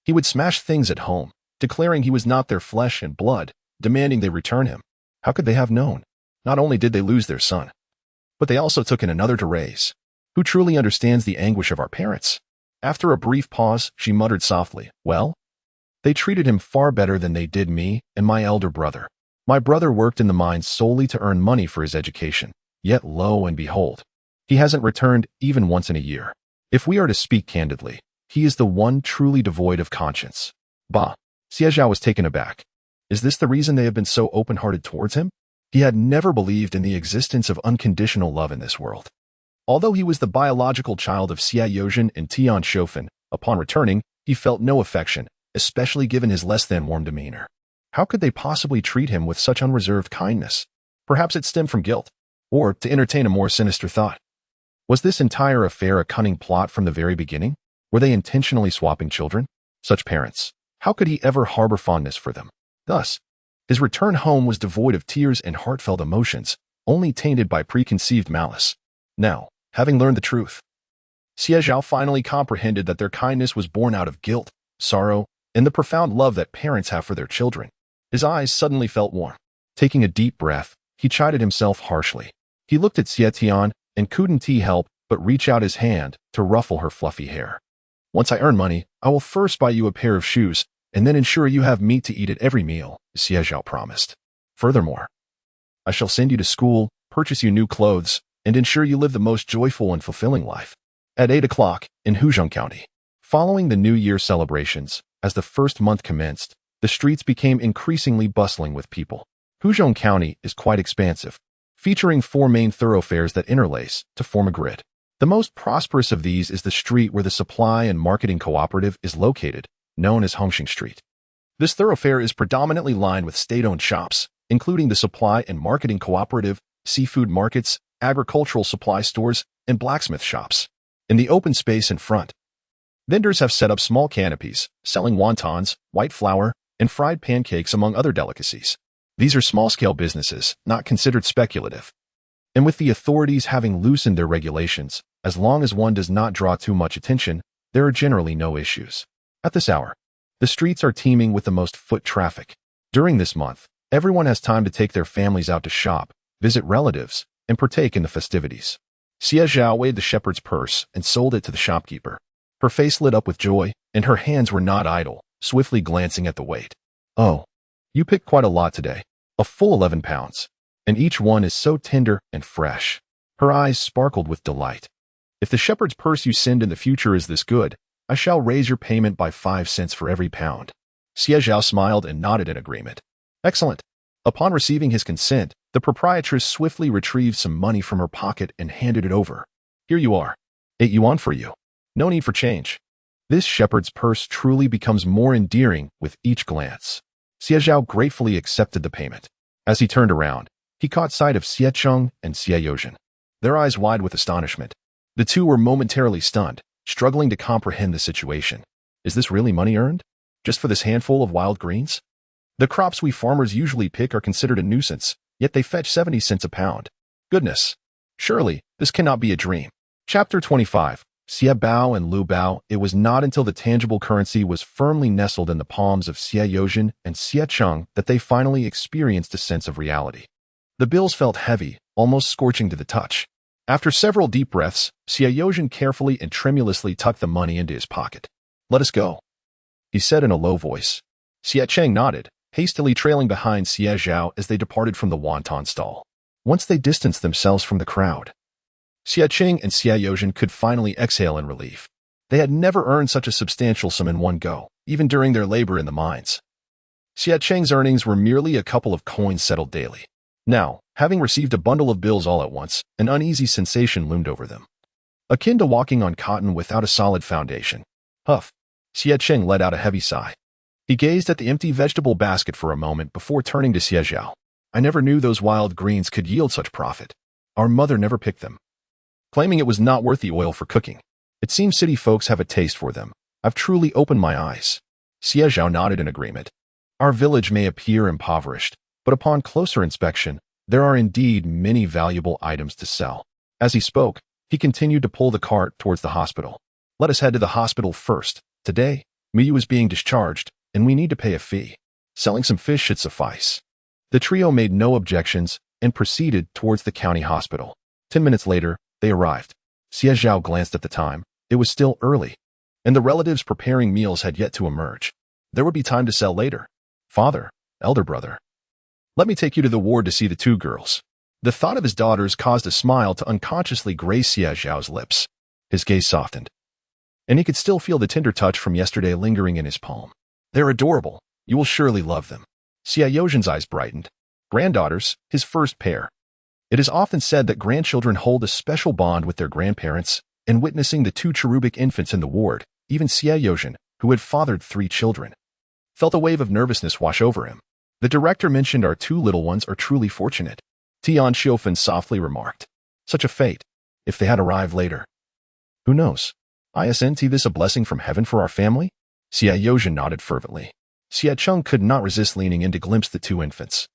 He would smash things at home, declaring he was not their flesh and blood, demanding they return him. How could they have known? Not only did they lose their son, but they also took in another to raise. Who truly understands the anguish of our parents? After a brief pause, she muttered softly, well, they treated him far better than they did me and my elder brother. My brother worked in the mines solely to earn money for his education, yet lo and behold, he hasn't returned even once in a year. If we are to speak candidly, he is the one truly devoid of conscience. Bah! Xie Zhao was taken aback. Is this the reason they have been so open-hearted towards him? He had never believed in the existence of unconditional love in this world. Although he was the biological child of Xie Zhao and Tian Shofan, upon returning, he felt no affection, especially given his less-than-warm demeanor. How could they possibly treat him with such unreserved kindness? Perhaps it stemmed from guilt, or, to entertain a more sinister thought, was this entire affair a cunning plot from the very beginning? Were they intentionally swapping children? Such parents, how could he ever harbor fondness for them? Thus, his return home was devoid of tears and heartfelt emotions, only tainted by preconceived malice. Now, having learned the truth, Xie Zhao finally comprehended that their kindness was born out of guilt, sorrow, and the profound love that parents have for their children. His eyes suddenly felt warm. Taking a deep breath, he chided himself harshly. He looked at Xie Tian and couldn't help but reach out his hand to ruffle her fluffy hair. Once I earn money, I will first buy you a pair of shoes, and then ensure you have meat to eat at every meal, Xie Zhao promised. Furthermore, I shall send you to school, purchase you new clothes, and ensure you live the most joyful and fulfilling life. At 8 o'clock, in Hudu County, following the New Year celebrations, as the first month commenced, the streets became increasingly bustling with people. Hudu County is quite expansive, featuring 4 main thoroughfares that interlace to form a grid. The most prosperous of these is the street where the Supply and Marketing Cooperative is located, known as Hongxing Street. This thoroughfare is predominantly lined with state-owned shops, including the Supply and Marketing Cooperative, seafood markets, agricultural supply stores, and blacksmith shops. In the open space in front, vendors have set up small canopies, selling wontons, white flour, and fried pancakes among other delicacies. These are small-scale businesses, not considered speculative. And with the authorities having loosened their regulations, as long as one does not draw too much attention, there are generally no issues. At this hour, the streets are teeming with the most foot traffic. During this month, everyone has time to take their families out to shop, visit relatives, and partake in the festivities. Xie Zhao weighed the shepherd's purse and sold it to the shopkeeper. Her face lit up with joy, and her hands were not idle, swiftly glancing at the weight. Oh, you picked quite a lot today. A full 11 pounds. And each one is so tender and fresh. Her eyes sparkled with delight. If the shepherd's purse you send in the future is this good, I shall raise your payment by 5 cents for every pound. Xie Zhao smiled and nodded in agreement. Excellent. Upon receiving his consent, the proprietress swiftly retrieved some money from her pocket and handed it over. Here you are. 8 yuan for you. No need for change. This shepherd's purse truly becomes more endearing with each glance. Xie Zhao gratefully accepted the payment. As he turned around, he caught sight of Xie Cheng and Xie Zhao, their eyes wide with astonishment. The two were momentarily stunned, struggling to comprehend the situation. Is this really money earned? Just for this handful of wild greens? The crops we farmers usually pick are considered a nuisance, yet they fetch 70 cents a pound. Goodness! Surely, this cannot be a dream. Chapter 25. Xie Bao and Lu Bao. It was not until the tangible currency was firmly nestled in the palms of Xie Zhao and Xie Cheng that they finally experienced a sense of reality. The bills felt heavy, almost scorching to the touch. After several deep breaths, Xie Zhao carefully and tremulously tucked the money into his pocket. Let us go, he said in a low voice. Xie Cheng nodded, hastily trailing behind Xie Zhao as they departed from the wonton stall. Once they distanced themselves from the crowd, Xie Cheng and Xie Zhao could finally exhale in relief. They had never earned such a substantial sum in one go, even during their labor in the mines. Xie Cheng's earnings were merely a couple of coins settled daily. Now, having received a bundle of bills all at once, an uneasy sensation loomed over them, akin to walking on cotton without a solid foundation. Huff! Xie Cheng let out a heavy sigh. He gazed at the empty vegetable basket for a moment before turning to Xie Zhao. I never knew those wild greens could yield such profit. Our mother never picked them, claiming it was not worth the oil for cooking. It seems city folks have a taste for them. I've truly opened my eyes. Xie Zhao nodded in agreement. Our village may appear impoverished, but upon closer inspection, there are indeed many valuable items to sell. As he spoke, he continued to pull the cart towards the hospital. Let us head to the hospital first. Today, Miyu is being discharged, and we need to pay a fee. Selling some fish should suffice. The trio made no objections and proceeded towards the county hospital. 10 minutes later, they arrived. Xie Zhao glanced at the time. It was still early, and the relatives preparing meals had yet to emerge. There would be time to sell later. Father, elder brother, let me take you to the ward to see the two girls. The thought of his daughters caused a smile to unconsciously grace Xie Zhao's lips. His gaze softened, and he could still feel the tender touch from yesterday lingering in his palm. They're adorable. You will surely love them. Xie Zhao's eyes brightened. Granddaughters, his first pair. It is often said that grandchildren hold a special bond with their grandparents, and witnessing the two cherubic infants in the ward, even Xie Zhao, who had fathered 3 children, felt a wave of nervousness wash over him. The director mentioned our 2 little ones are truly fortunate. Tian Xiofan softly remarked. Such a fate, if they had arrived later. Who knows? Isn't this a blessing from heaven for our family? Xie Zhao nodded fervently. Xie Cheng could not resist leaning in to glimpse the 2 infants,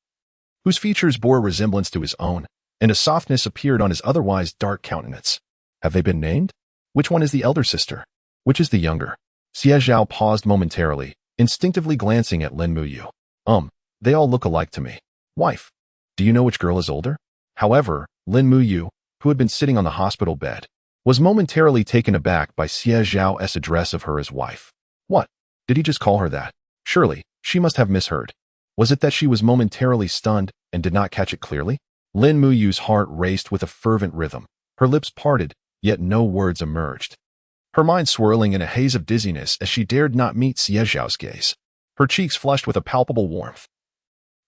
whose features bore a resemblance to his own, and a softness appeared on his otherwise dark countenance. Have they been named? Which one is the elder sister? Which is the younger? Xie Zhao paused momentarily, instinctively glancing at Lin Muyu. They all look alike to me. Wife, do you know which girl is older? However, Lin Muyu, who had been sitting on the hospital bed, was momentarily taken aback by Xie Zhao's address of her as wife. What? Did he just call her that? Surely, she must have misheard. Was it that she was momentarily stunned and did not catch it clearly? Lin Muyu's heart raced with a fervent rhythm. Her lips parted, yet no words emerged. Her mind swirling in a haze of dizziness as she dared not meet Xie Zhao's gaze. Her cheeks flushed with a palpable warmth,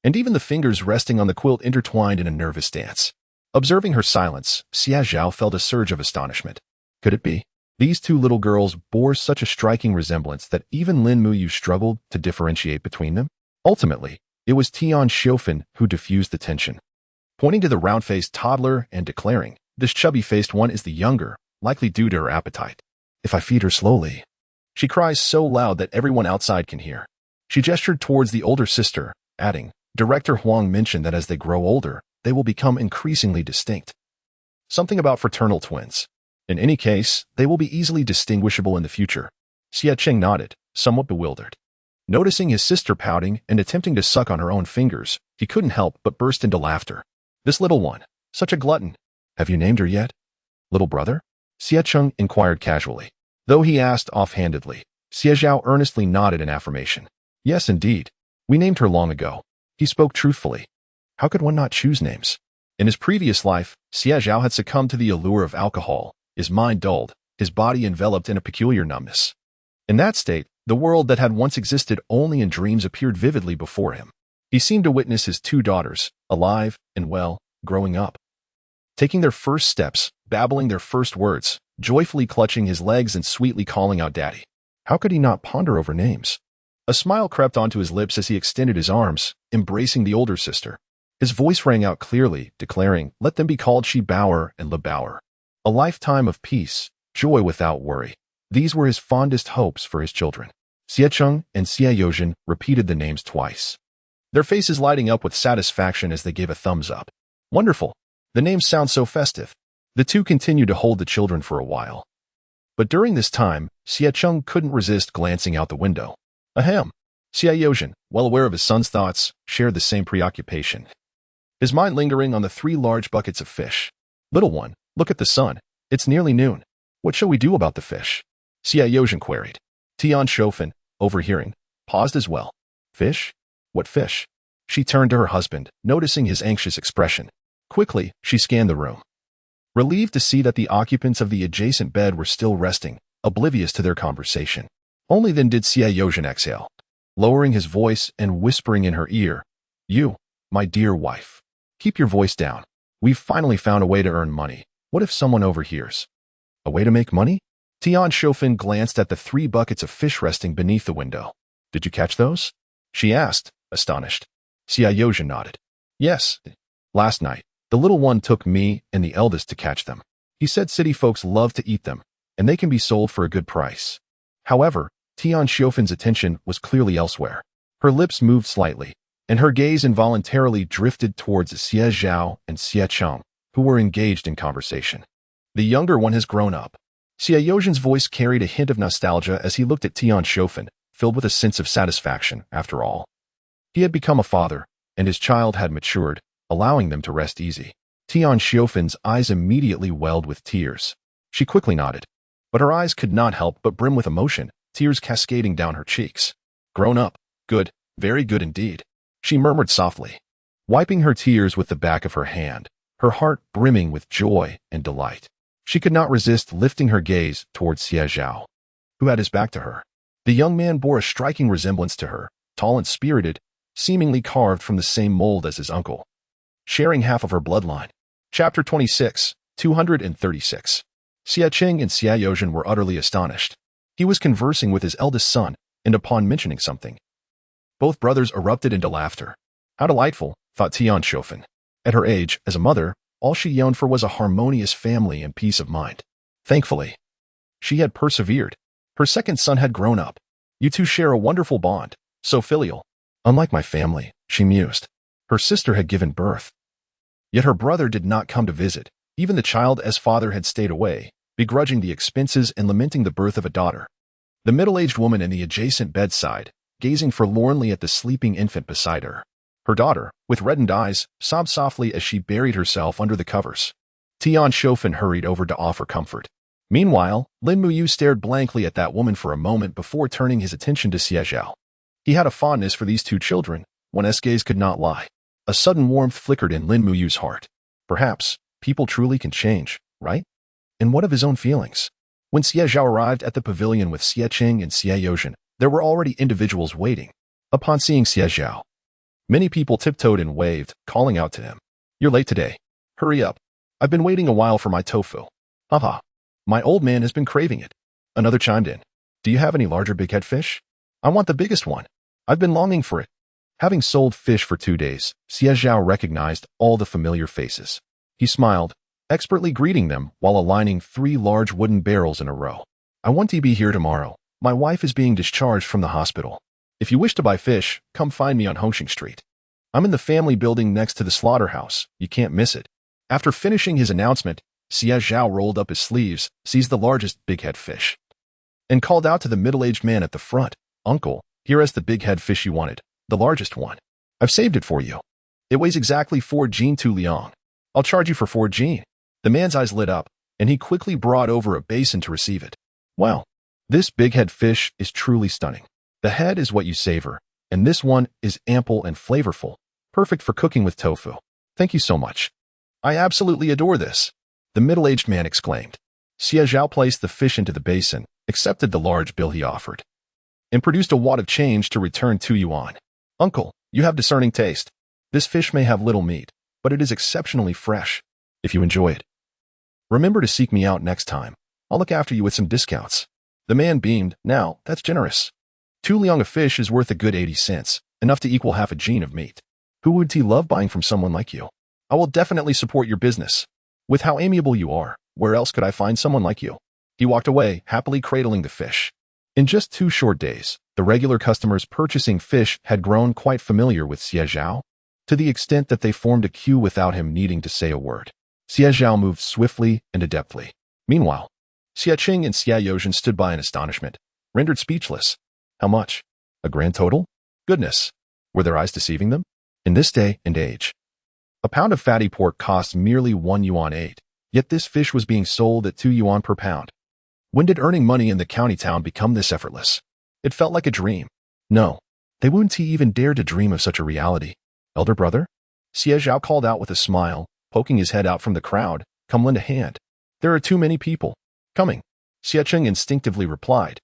and even the fingers resting on the quilt intertwined in a nervous dance. Observing her silence, Xie Zhao felt a surge of astonishment. Could it be? These 2 little girls bore such a striking resemblance that even Lin Muyu struggled to differentiate between them. Ultimately, it was Tian Xiofan who diffused the tension, pointing to the round-faced toddler and declaring, this chubby-faced one is the younger, likely due to her appetite. If I feed her slowly. She cries so loud that everyone outside can hear. She gestured towards the older sister, adding, Director Huang mentioned that as they grow older, they will become increasingly distinct. Something about fraternal twins. In any case, they will be easily distinguishable in the future. Xie Cheng nodded, somewhat bewildered. Noticing his sister pouting and attempting to suck on her own fingers, he couldn't help but burst into laughter. This little one, such a glutton. Have you named her yet? Little brother? Xie Cheng inquired casually. Though he asked offhandedly, Xie Zhao earnestly nodded in affirmation. Yes, indeed. We named her long ago. He spoke truthfully. How could one not choose names? In his previous life, Xie Zhao had succumbed to the allure of alcohol, his mind dulled, his body enveloped in a peculiar numbness. In that state, the world that had once existed only in dreams appeared vividly before him. He seemed to witness his 2 daughters, alive and well, growing up, taking their first steps, babbling their first words, joyfully clutching his legs and sweetly calling out daddy. How could he not ponder over names? A smile crept onto his lips as he extended his arms, embracing the older sister. His voice rang out clearly, declaring, let them be called Shi Bauer and Le Bauer. A lifetime of peace, joy without worry. These were his fondest hopes for his children. Xie Cheng and Xie Zhao repeated the names twice, their faces lighting up with satisfaction as they gave a thumbs up. Wonderful. The names sound so festive. The 2 continued to hold the children for a while. But during this time, Xie Cheng couldn't resist glancing out the window. Ahem. Xie Zhao, well aware of his son's thoughts, shared the same preoccupation, his mind lingering on the 3 large buckets of fish. Little one, look at the sun. It's nearly noon. What shall we do about the fish? Xie Zhao queried. Tian Xiofan, overhearing, paused as well. Fish? What fish? She turned to her husband, noticing his anxious expression. Quickly, she scanned the room, relieved to see that the occupants of the adjacent bed were still resting, oblivious to their conversation. Only then did Xie Zhao exhale, lowering his voice and whispering in her ear, You, my dear wife, keep your voice down. We've finally found a way to earn money. What if someone overhears? A way to make money? Tian Xiofan glanced at the 3 buckets of fish resting beneath the window. Did you catch those? She asked, astonished. Xie Zhao nodded. Yes. Last night, the little one took me and the eldest to catch them. He said city folks love to eat them, and they can be sold for a good price. However, Tian Xiufan's attention was clearly elsewhere. Her lips moved slightly, and her gaze involuntarily drifted towards Xie Zhao and Xie Cheng, who were engaged in conversation. The younger one has grown up. Xie Zhao's voice carried a hint of nostalgia as he looked at Tian Shofen, filled with a sense of satisfaction. After all, he had become a father, and his child had matured, allowing them to rest easy. Tian Shofen's eyes immediately welled with tears. She quickly nodded, but her eyes could not help but brim with emotion, tears cascading down her cheeks. Grown up. Good, very good indeed, she murmured softly, wiping her tears with the back of her hand, her heart brimming with joy and delight. She could not resist lifting her gaze towards Xie Zhao, who had his back to her. The young man bore a striking resemblance to her, tall and spirited, seemingly carved from the same mold as his uncle, sharing half of her bloodline. Chapter 26, 236. Xie Qing and Xie Zhao were utterly astonished. He was conversing with his eldest son, and upon mentioning something, both brothers erupted into laughter. How delightful, thought Tian Shofen. At her age, as a mother, all she yearned for was a harmonious family and peace of mind. Thankfully, she had persevered. Her second son had grown up. You two share a wonderful bond, so filial. Unlike my family, she mused. Her sister had given birth. Yet her brother did not come to visit. Even the child's father had stayed away, begrudging the expenses and lamenting the birth of a daughter. The middle-aged woman in the adjacent bedside, gazing forlornly at the sleeping infant beside her. Her daughter, with reddened eyes, sobbed softly as she buried herself under the covers. Tian Shofen hurried over to offer comfort. Meanwhile, Lin Muyu stared blankly at that woman for a moment before turning his attention to Xie Zhao. He had a fondness for these two children, one gaze could not lie. A sudden warmth flickered in Lin Muyu's heart. Perhaps, people truly can change, right? And what of his own feelings? When Xie Zhao arrived at the pavilion with Xie Qing and Xie Zhao, there were already individuals waiting. Upon seeing Xie Zhao, many people tiptoed and waved, calling out to him. You're late today. Hurry up. I've been waiting a while for my tofu. Haha. My old man has been craving it. Another chimed in. Do you have any larger bighead fish? I want the biggest one. I've been longing for it. Having sold fish for 2 days, Xie Zhao recognized all the familiar faces. He smiled, expertly greeting them while aligning 3 large wooden barrels in a row. I want to be here tomorrow. My wife is being discharged from the hospital. If you wish to buy fish, come find me on Hongxing Street. I'm in the family building next to the slaughterhouse. You can't miss it. After finishing his announcement, Xie Zhao rolled up his sleeves, seized the largest bighead fish, and called out to the middle-aged man at the front, Uncle, here is the bighead fish you wanted, the largest one. I've saved it for you. It weighs exactly 4 Jin Tu Liang. I'll charge you for 4 Jin. The man's eyes lit up, and he quickly brought over a basin to receive it. Wow, this bighead fish is truly stunning. The head is what you savor, and this one is ample and flavorful, perfect for cooking with tofu. Thank you so much. I absolutely adore this, the middle-aged man exclaimed. Xie Zhao placed the fish into the basin, accepted the large bill he offered, and produced a wad of change to return 2 yuan. Uncle, you have discerning taste. This fish may have little meat, but it is exceptionally fresh. If you enjoy it, remember to seek me out next time. I'll look after you with some discounts. The man beamed. Now, that's generous. 2 liang of fish is worth a good 80 cents, enough to equal half a Jin of meat. Who would love buying from someone like you? I will definitely support your business. With how amiable you are, where else could I find someone like you? He walked away, happily cradling the fish. In just 2 short days, the regular customers purchasing fish had grown quite familiar with Xie Zhao, to the extent that they formed a queue without him needing to say a word. Xie Zhao moved swiftly and adeptly. Meanwhile, Xie Qing and Xie Zhao stood by in astonishment, rendered speechless. How much? A grand total? Goodness. Were their eyes deceiving them? In this day and age, a pound of fatty pork cost merely 1 yuan 8, yet this fish was being sold at 2 yuan per pound. When did earning money in the county town become this effortless? It felt like a dream. No, they wouldn't even dare to dream of such a reality. Elder brother? Xie Zhao called out with a smile, poking his head out from the crowd. Come lend a hand. There are too many people. Coming. Xie Qing instinctively replied.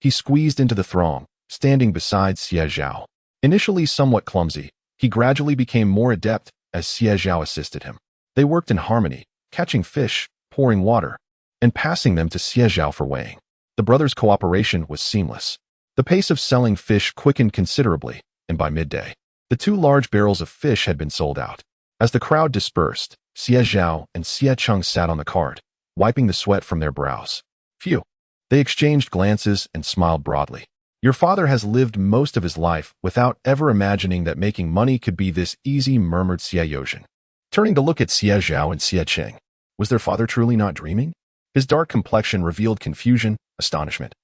He squeezed into the throng, standing beside Xie Zhao. Initially somewhat clumsy, he gradually became more adept as Xie Zhao assisted him. They worked in harmony, catching fish, pouring water, and passing them to Xie Zhao for weighing. The brothers' cooperation was seamless. The pace of selling fish quickened considerably, and by midday, the 2 large barrels of fish had been sold out. As the crowd dispersed, Xie Zhao and Xie Qing sat on the cart, wiping the sweat from their brows. Phew. They exchanged glances and smiled broadly. Your father has lived most of his life without ever imagining that making money could be this easy, murmured Xie Zhao. Turning to look at Xie Zhao and Xie Qing. Was their father truly not dreaming? His dark complexion revealed confusion, astonishment,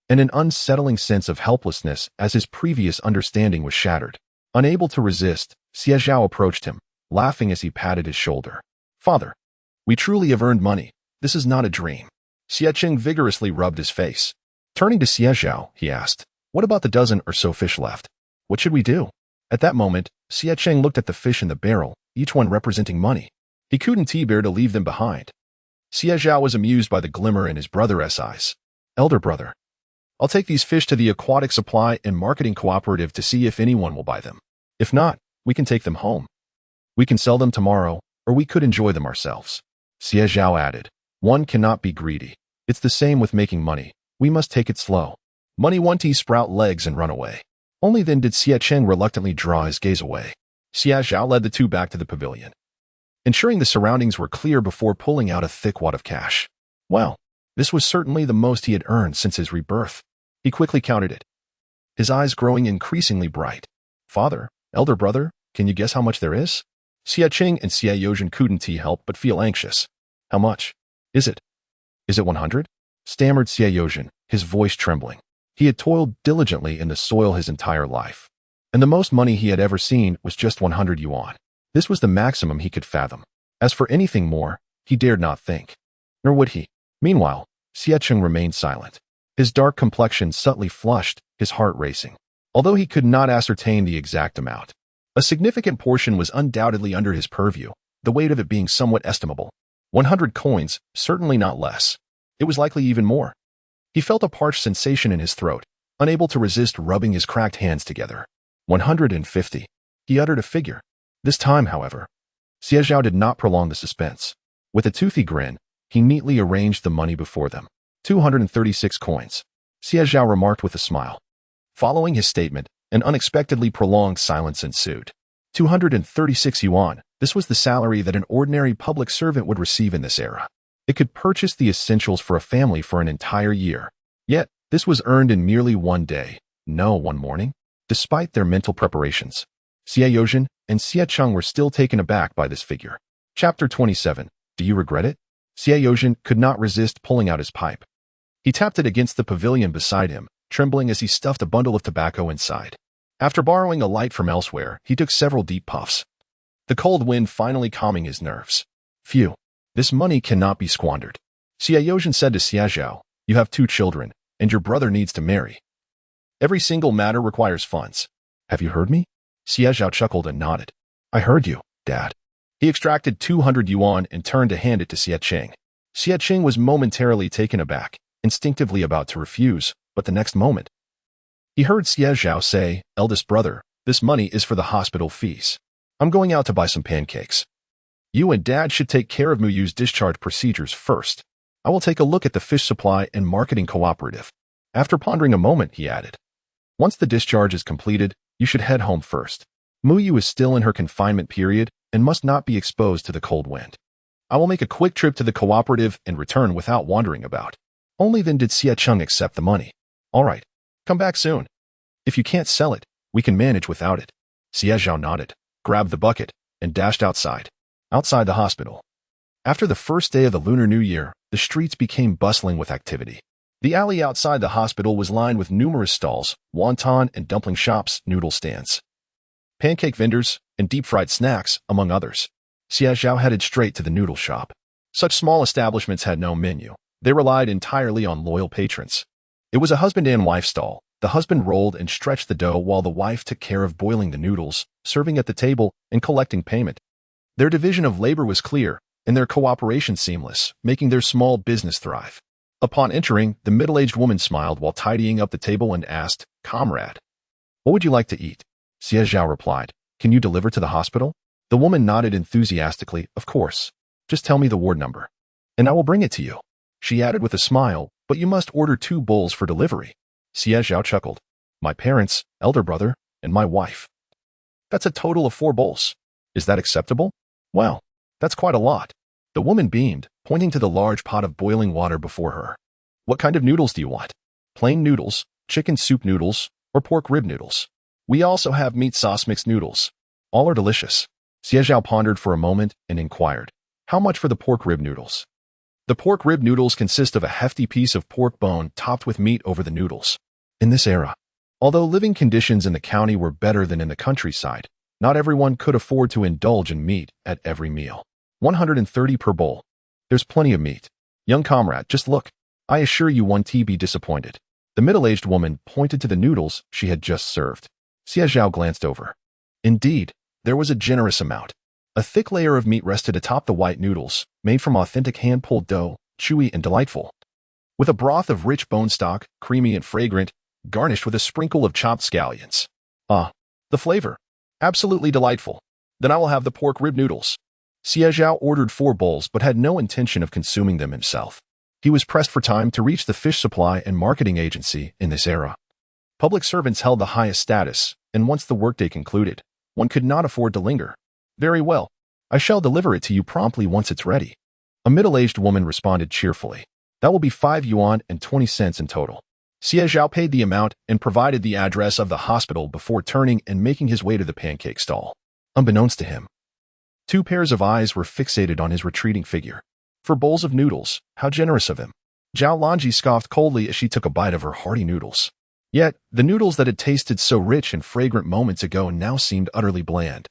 and an unsettling sense of helplessness as his previous understanding was shattered. Unable to resist, Xie Zhao approached him, laughing as he patted his shoulder. "Father, we truly have earned money. This is not a dream." Xie Qing vigorously rubbed his face. Turning to Xie Zhao, he asked, "What about the dozen or so fish left? What should we do?" At that moment, Xie Qing looked at the fish in the barrel, each one representing money. He couldn't bear to leave them behind. Xie Zhao was amused by the glimmer in his brother's eyes. "Elder brother, I'll take these fish to the aquatic supply and marketing cooperative to see if anyone will buy them. If not, we can take them home. We can sell them tomorrow, or we could enjoy them ourselves." Xie Zhao added, "One cannot be greedy. It's the same with making money. We must take it slow. Money won't sprout legs and run away." Only then did Xie Qing reluctantly draw his gaze away. Xie Zhao led the two back to the pavilion, ensuring the surroundings were clear before pulling out a thick wad of cash. Well, this was certainly the most he had earned since his rebirth. He quickly counted it, his eyes growing increasingly bright. "Father, elder brother, can you guess how much there is?" Xie Qing and Xie Yozhen couldn't help but feel anxious. "How much? Is it 100? Stammered Xie Yozhen, his voice trembling. He had toiled diligently in the soil his entire life, and the most money he had ever seen was just 100 yuan. This was the maximum he could fathom. As for anything more, he dared not think. Nor would he. Meanwhile, Xie Qing remained silent. His dark complexion subtly flushed, his heart racing. Although he could not ascertain the exact amount, a significant portion was undoubtedly under his purview, the weight of it being somewhat estimable. 100 coins, certainly not less. It was likely even more. He felt a parched sensation in his throat, unable to resist rubbing his cracked hands together. 150. He uttered a figure. This time, however, Xie Zhao did not prolong the suspense. With a toothy grin, he neatly arranged the money before them. 236 coins. Xie Zhao remarked with a smile. Following his statement, an unexpectedly prolonged silence ensued. 236 yuan. This was the salary that an ordinary public servant would receive in this era. It could purchase the essentials for a family for an entire year. Yet, this was earned in merely one day. No, one morning. Despite their mental preparations, Xie Yozhen and Xie Qing were still taken aback by this figure. Chapter 27. Do you regret it? Xie Yozhen could not resist pulling out his pipe. He tapped it against the pavilion beside him, trembling as he stuffed a bundle of tobacco inside. After borrowing a light from elsewhere, he took several deep puffs, the cold wind finally calming his nerves. Phew. This money cannot be squandered. Xie Yozhen said to Xie Zhao, "You have 2 children, and your brother needs to marry. Every single matter requires funds. Have you heard me?" Xie Zhao chuckled and nodded. "I heard you, Dad." He extracted 200 yuan and turned to hand it to Xie Qing. Xie Qing was momentarily taken aback, instinctively about to refuse, but the next moment, he heard Xie Zhao say, "Eldest brother, this money is for the hospital fees. I'm going out to buy some pancakes. You and Dad should take care of Muyu's discharge procedures first. I will take a look at the fish supply and marketing cooperative." After pondering a moment, he added, "Once the discharge is completed, you should head home first. Muyu is still in her confinement period and must not be exposed to the cold wind. I will make a quick trip to the cooperative and return without wandering about." Only then did Xie Qing accept the money. "All right, come back soon. If you can't sell it, we can manage without it." Xie Zhao nodded, grabbed the bucket, and dashed outside the hospital. After the first day of the Lunar New Year, the streets became bustling with activity. The alley outside the hospital was lined with numerous stalls, wonton and dumpling shops, noodle stands, pancake vendors, and deep-fried snacks, among others. Xie Zhao headed straight to the noodle shop. Such small establishments had no menu. They relied entirely on loyal patrons. It was a husband and wife stall. The husband rolled and stretched the dough while the wife took care of boiling the noodles, serving at the table, and collecting payment. Their division of labor was clear, and their cooperation seamless, making their small business thrive. Upon entering, the middle-aged woman smiled while tidying up the table and asked, "Comrade, what would you like to eat?" Xie Zhao replied, "Can you deliver to the hospital?" The woman nodded enthusiastically, "Of course. Just tell me the ward number, and I will bring it to you." She added with a smile, "But you must order 2 bowls for delivery." Xie Zhao chuckled. "My parents, elder brother, and my wife. That's a total of 4 bowls. Is that acceptable?" "Well, that's quite a lot." The woman beamed, pointing to the large pot of boiling water before her. "What kind of noodles do you want? Plain noodles, chicken soup noodles, or pork rib noodles? We also have meat sauce mixed noodles. All are delicious." Xie Zhao pondered for a moment and inquired, "How much for the pork rib noodles?" The pork rib noodles consist of a hefty piece of pork bone topped with meat over the noodles. In this era, although living conditions in the county were better than in the countryside, not everyone could afford to indulge in meat at every meal. 130 per bowl. There's plenty of meat. Young comrade, just look. I assure you won't be disappointed. The middle-aged woman pointed to the noodles she had just served. Xie Zhao glanced over. Indeed, there was a generous amount. A thick layer of meat rested atop the white noodles, made from authentic hand-pulled dough, chewy and delightful. With a broth of rich bone stock, creamy and fragrant, garnished with a sprinkle of chopped scallions. Ah, the flavor. Absolutely delightful. Then I will have the pork rib noodles. Xie Zhao ordered 4 bowls but had no intention of consuming them himself. He was pressed for time to reach the fish supply and marketing agency in this era. Public servants held the highest status, and once the workday concluded, one could not afford to linger. Very well. I shall deliver it to you promptly once it's ready. A middle-aged woman responded cheerfully. That will be 5 yuan and 20 cents in total. Xie Zhao paid the amount and provided the address of the hospital before turning and making his way to the pancake stall. Unbeknownst to him, 2 pairs of eyes were fixated on his retreating figure. 4 bowls of noodles, how generous of him. Zhao Lanji scoffed coldly as she took a bite of her hearty noodles. Yet, the noodles that had tasted so rich and fragrant moments ago now seemed utterly bland.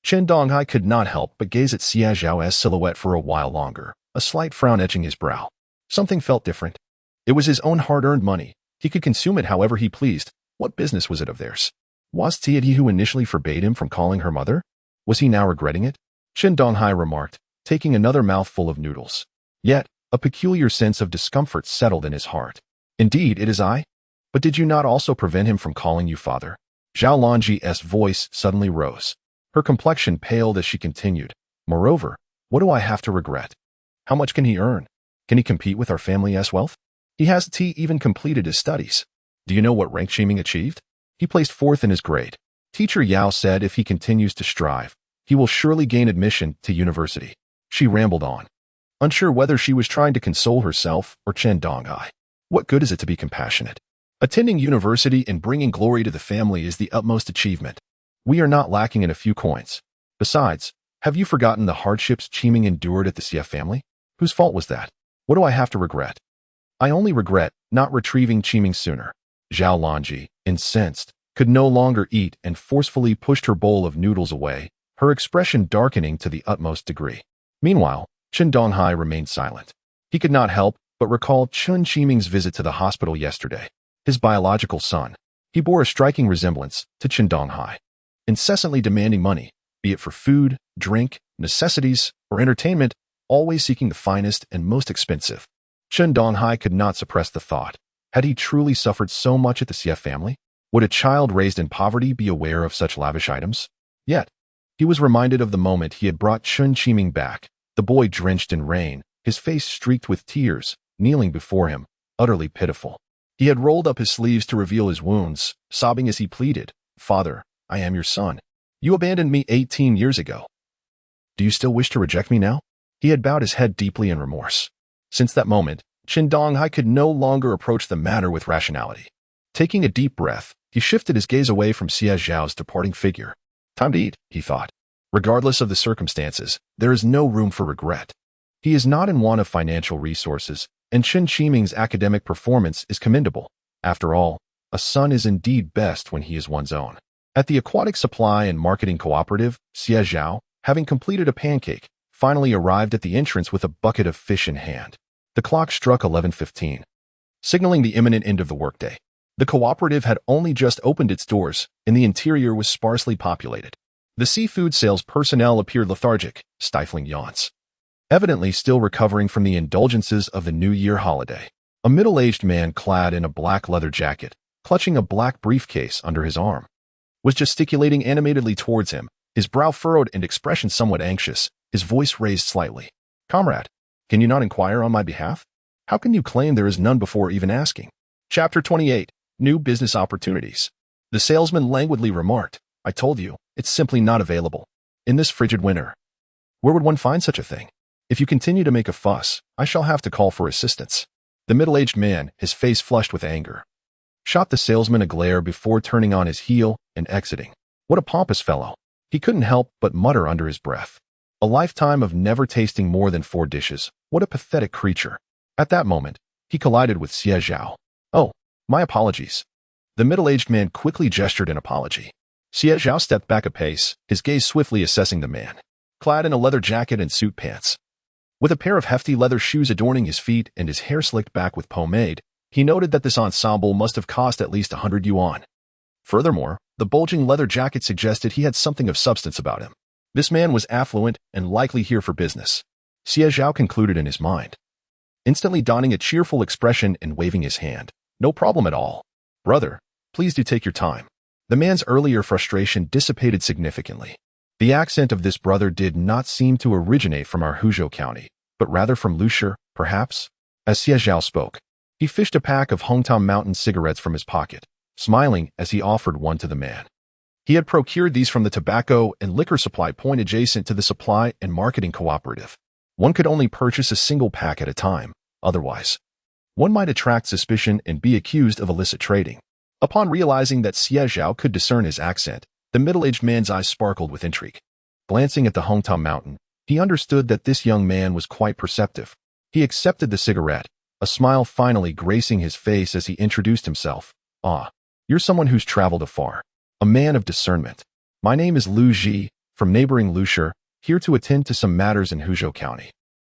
Chen Donghai could not help but gaze at Xie Zhao's silhouette for a while longer, a slight frown etching his brow. Something felt different. It was his own hard-earned money. He could consume it however he pleased. What business was it of theirs? Was it he who initially forbade him from calling her mother? Was he now regretting it? Chen Donghai remarked, taking another mouthful of noodles. Yet, a peculiar sense of discomfort settled in his heart. Indeed, it is I? But did you not also prevent him from calling you father? Zhao Lanji's voice suddenly rose. Her complexion paled as she continued. Moreover, what do I have to regret? How much can he earn? Can he compete with our family's wealth? He hasn't even completed his studies. Do you know what rank Shiming achieved? He placed 4th in his grade. Teacher Yao said if he continues to strive, he will surely gain admission to university. She rambled on, unsure whether she was trying to console herself or Chen Donghai. What good is it to be compassionate? Attending university and bringing glory to the family is the utmost achievement. We are not lacking in a few coins. Besides, have you forgotten the hardships Qiming endured at the Xie family? Whose fault was that? What do I have to regret? I only regret not retrieving Qiming sooner. Zhao Lanji, incensed, could no longer eat and forcefully pushed her bowl of noodles away, her expression darkening to the utmost degree. Meanwhile, Chen Donghai remained silent. He could not help but recall Chen Qiming's visit to the hospital yesterday. His biological son. He bore a striking resemblance to Chen Donghai. Incessantly demanding money, be it for food, drink, necessities, or entertainment, always seeking the finest and most expensive. Chen Donghai could not suppress the thought. Had he truly suffered so much at the Xie family? Would a child raised in poverty be aware of such lavish items? Yet, he was reminded of the moment he had brought Chen Qiming back, the boy drenched in rain, his face streaked with tears, kneeling before him, utterly pitiful. He had rolled up his sleeves to reveal his wounds, sobbing as he pleaded, "Father, I am your son. You abandoned me 18 years ago. Do you still wish to reject me now?" He had bowed his head deeply in remorse. Since that moment, Chen Donghai could no longer approach the matter with rationality. Taking a deep breath, he shifted his gaze away from Xie Zhao's departing figure. Time to eat, he thought. Regardless of the circumstances, there is no room for regret. He is not in want of financial resources, and Chen Qiming's academic performance is commendable. After all, a son is indeed best when he is one's own. At the Aquatic Supply and Marketing Cooperative, Xie Zhao, having completed a pancake, finally arrived at the entrance with a bucket of fish in hand. The clock struck 11:15, signaling the imminent end of the workday. The cooperative had only just opened its doors, and the interior was sparsely populated. The seafood sales personnel appeared lethargic, stifling yawns. Evidently still recovering from the indulgences of the New Year holiday. A middle-aged man clad in a black leather jacket, clutching a black briefcase under his arm, was gesticulating animatedly towards him, his brow furrowed and expression somewhat anxious, his voice raised slightly. "Comrade, can you not inquire on my behalf? How can you claim there is none before even asking?" Chapter 28. New Business Opportunities. The salesman languidly remarked, "I told you, it's simply not available. In this frigid winter. Where would one find such a thing? If you continue to make a fuss, I shall have to call for assistance." The middle-aged man, his face flushed with anger, shot the salesman a glare before turning on his heel and exiting. What a pompous fellow. He couldn't help but mutter under his breath. A lifetime of never tasting more than 4 dishes. What a pathetic creature. At that moment, he collided with Xie Zhao. Oh, my apologies. The middle-aged man quickly gestured in apology. Xie Zhao stepped back a pace, his gaze swiftly assessing the man. Clad in a leather jacket and suit pants, with a pair of hefty leather shoes adorning his feet and his hair slicked back with pomade, he noted that this ensemble must have cost at least 100 yuan. Furthermore, the bulging leather jacket suggested he had something of substance about him. This man was affluent and likely here for business, Xie Zhao concluded in his mind, instantly donning a cheerful expression and waving his hand. No problem at all. Brother, please do take your time. The man's earlier frustration dissipated significantly. The accent of this brother did not seem to originate from our Hudu County, but rather from Lushur, perhaps? As Xie Zhao spoke, he fished a pack of Hongtao Mountain cigarettes from his pocket, smiling as he offered one to the man. He had procured these from the tobacco and liquor supply point adjacent to the supply and marketing cooperative. One could only purchase a single pack at a time, otherwise, one might attract suspicion and be accused of illicit trading. Upon realizing that Xie Zhao could discern his accent, the middle-aged man's eyes sparkled with intrigue. Glancing at the Hongtao Mountain, he understood that this young man was quite perceptive. He accepted the cigarette, a smile finally gracing his face as he introduced himself. Ah, you're someone who's traveled afar. A man of discernment. My name is Lu Ji, from neighboring Lushur, here to attend to some matters in Hudu County.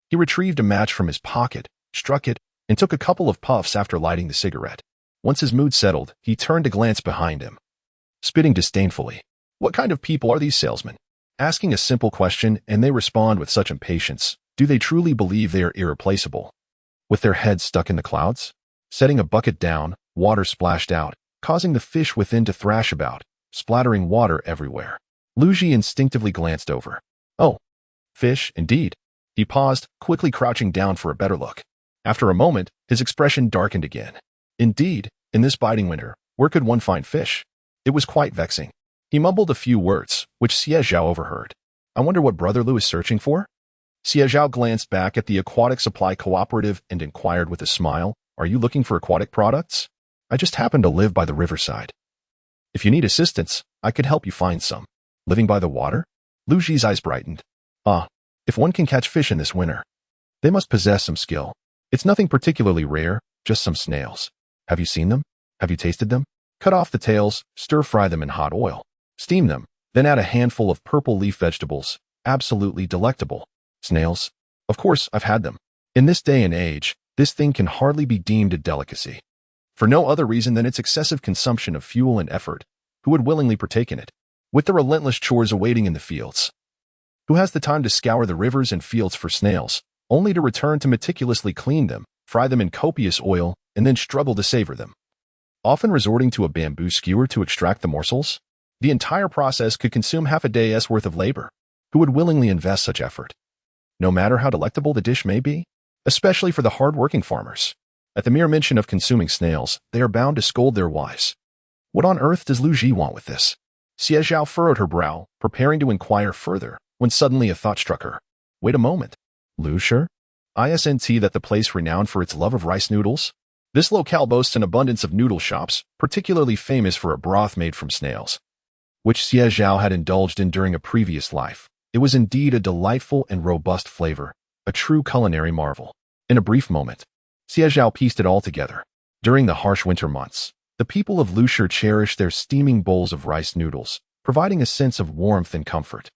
He retrieved a match from his pocket, struck it, and took a couple of puffs after lighting the cigarette. Once his mood settled, he turned to glance behind him, spitting disdainfully. What kind of people are these salesmen? Asking a simple question and they respond with such impatience. Do they truly believe they are irreplaceable? With their heads stuck in the clouds? Setting a bucket down, water splashed out, causing the fish within to thrash about, splattering water everywhere. Lu Ji instinctively glanced over. Oh, fish, indeed. He paused, quickly crouching down for a better look. After a moment, his expression darkened again. Indeed, in this biting winter, where could one find fish? It was quite vexing. He mumbled a few words, which Xie Zhao overheard. I wonder what Brother Lu is searching for? Xie Zhao glanced back at the aquatic supply cooperative and inquired with a smile, Are you looking for aquatic products? I just happen to live by the riverside. If you need assistance, I could help you find some. Living by the water? Lu Ji's eyes brightened. Ah, if one can catch fish in this winter, they must possess some skill. It's nothing particularly rare, just some snails. Have you seen them? Have you tasted them? Cut off the tails, stir-fry them in hot oil. Steam them, then add a handful of purple leaf vegetables. Absolutely delectable. Snails? Of course, I've had them. In this day and age, this thing can hardly be deemed a delicacy. For no other reason than its excessive consumption of fuel and effort. Who would willingly partake in it? With the relentless chores awaiting in the fields. Who has the time to scour the rivers and fields for snails, only to return to meticulously clean them, fry them in copious oil, and then struggle to savor them? Often resorting to a bamboo skewer to extract the morsels? The entire process could consume half a day's worth of labor. Who would willingly invest such effort? No matter how delectable the dish may be, especially for the hard-working farmers. At the mere mention of consuming snails, they are bound to scold their wives. What on earth does Lu Ji want with this? Xie Zhao furrowed her brow, preparing to inquire further, when suddenly a thought struck her. Wait a moment. Lushur? Isn't that the place renowned for its love of rice noodles? This locale boasts an abundance of noodle shops, particularly famous for a broth made from snails, which Xie Zhao had indulged in during a previous life. It was indeed a delightful and robust flavor, a true culinary marvel. In a brief moment, Xie Zhao pieced it all together. During the harsh winter months, the people of Lushur cherished their steaming bowls of rice noodles, providing a sense of warmth and comfort.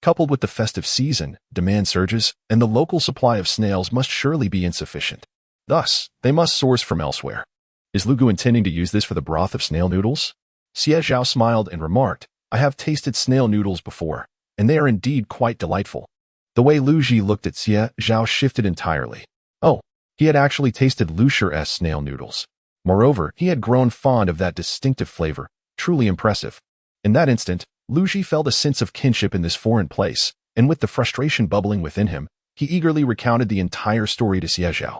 Coupled with the festive season, demand surges, and the local supply of snails must surely be insufficient. Thus, they must source from elsewhere. Is Lu Gu intending to use this for the broth of snail noodles? Xie Zhao smiled and remarked, I have tasted snail noodles before, and they are indeed quite delightful. The way Lu Ji looked at Xie Zhao shifted entirely. Oh, he had actually tasted Lushur's snail noodles. Moreover, he had grown fond of that distinctive flavor, truly impressive. In that instant, Lu Ji felt a sense of kinship in this foreign place, and with the frustration bubbling within him, he eagerly recounted the entire story to Xie Zhao.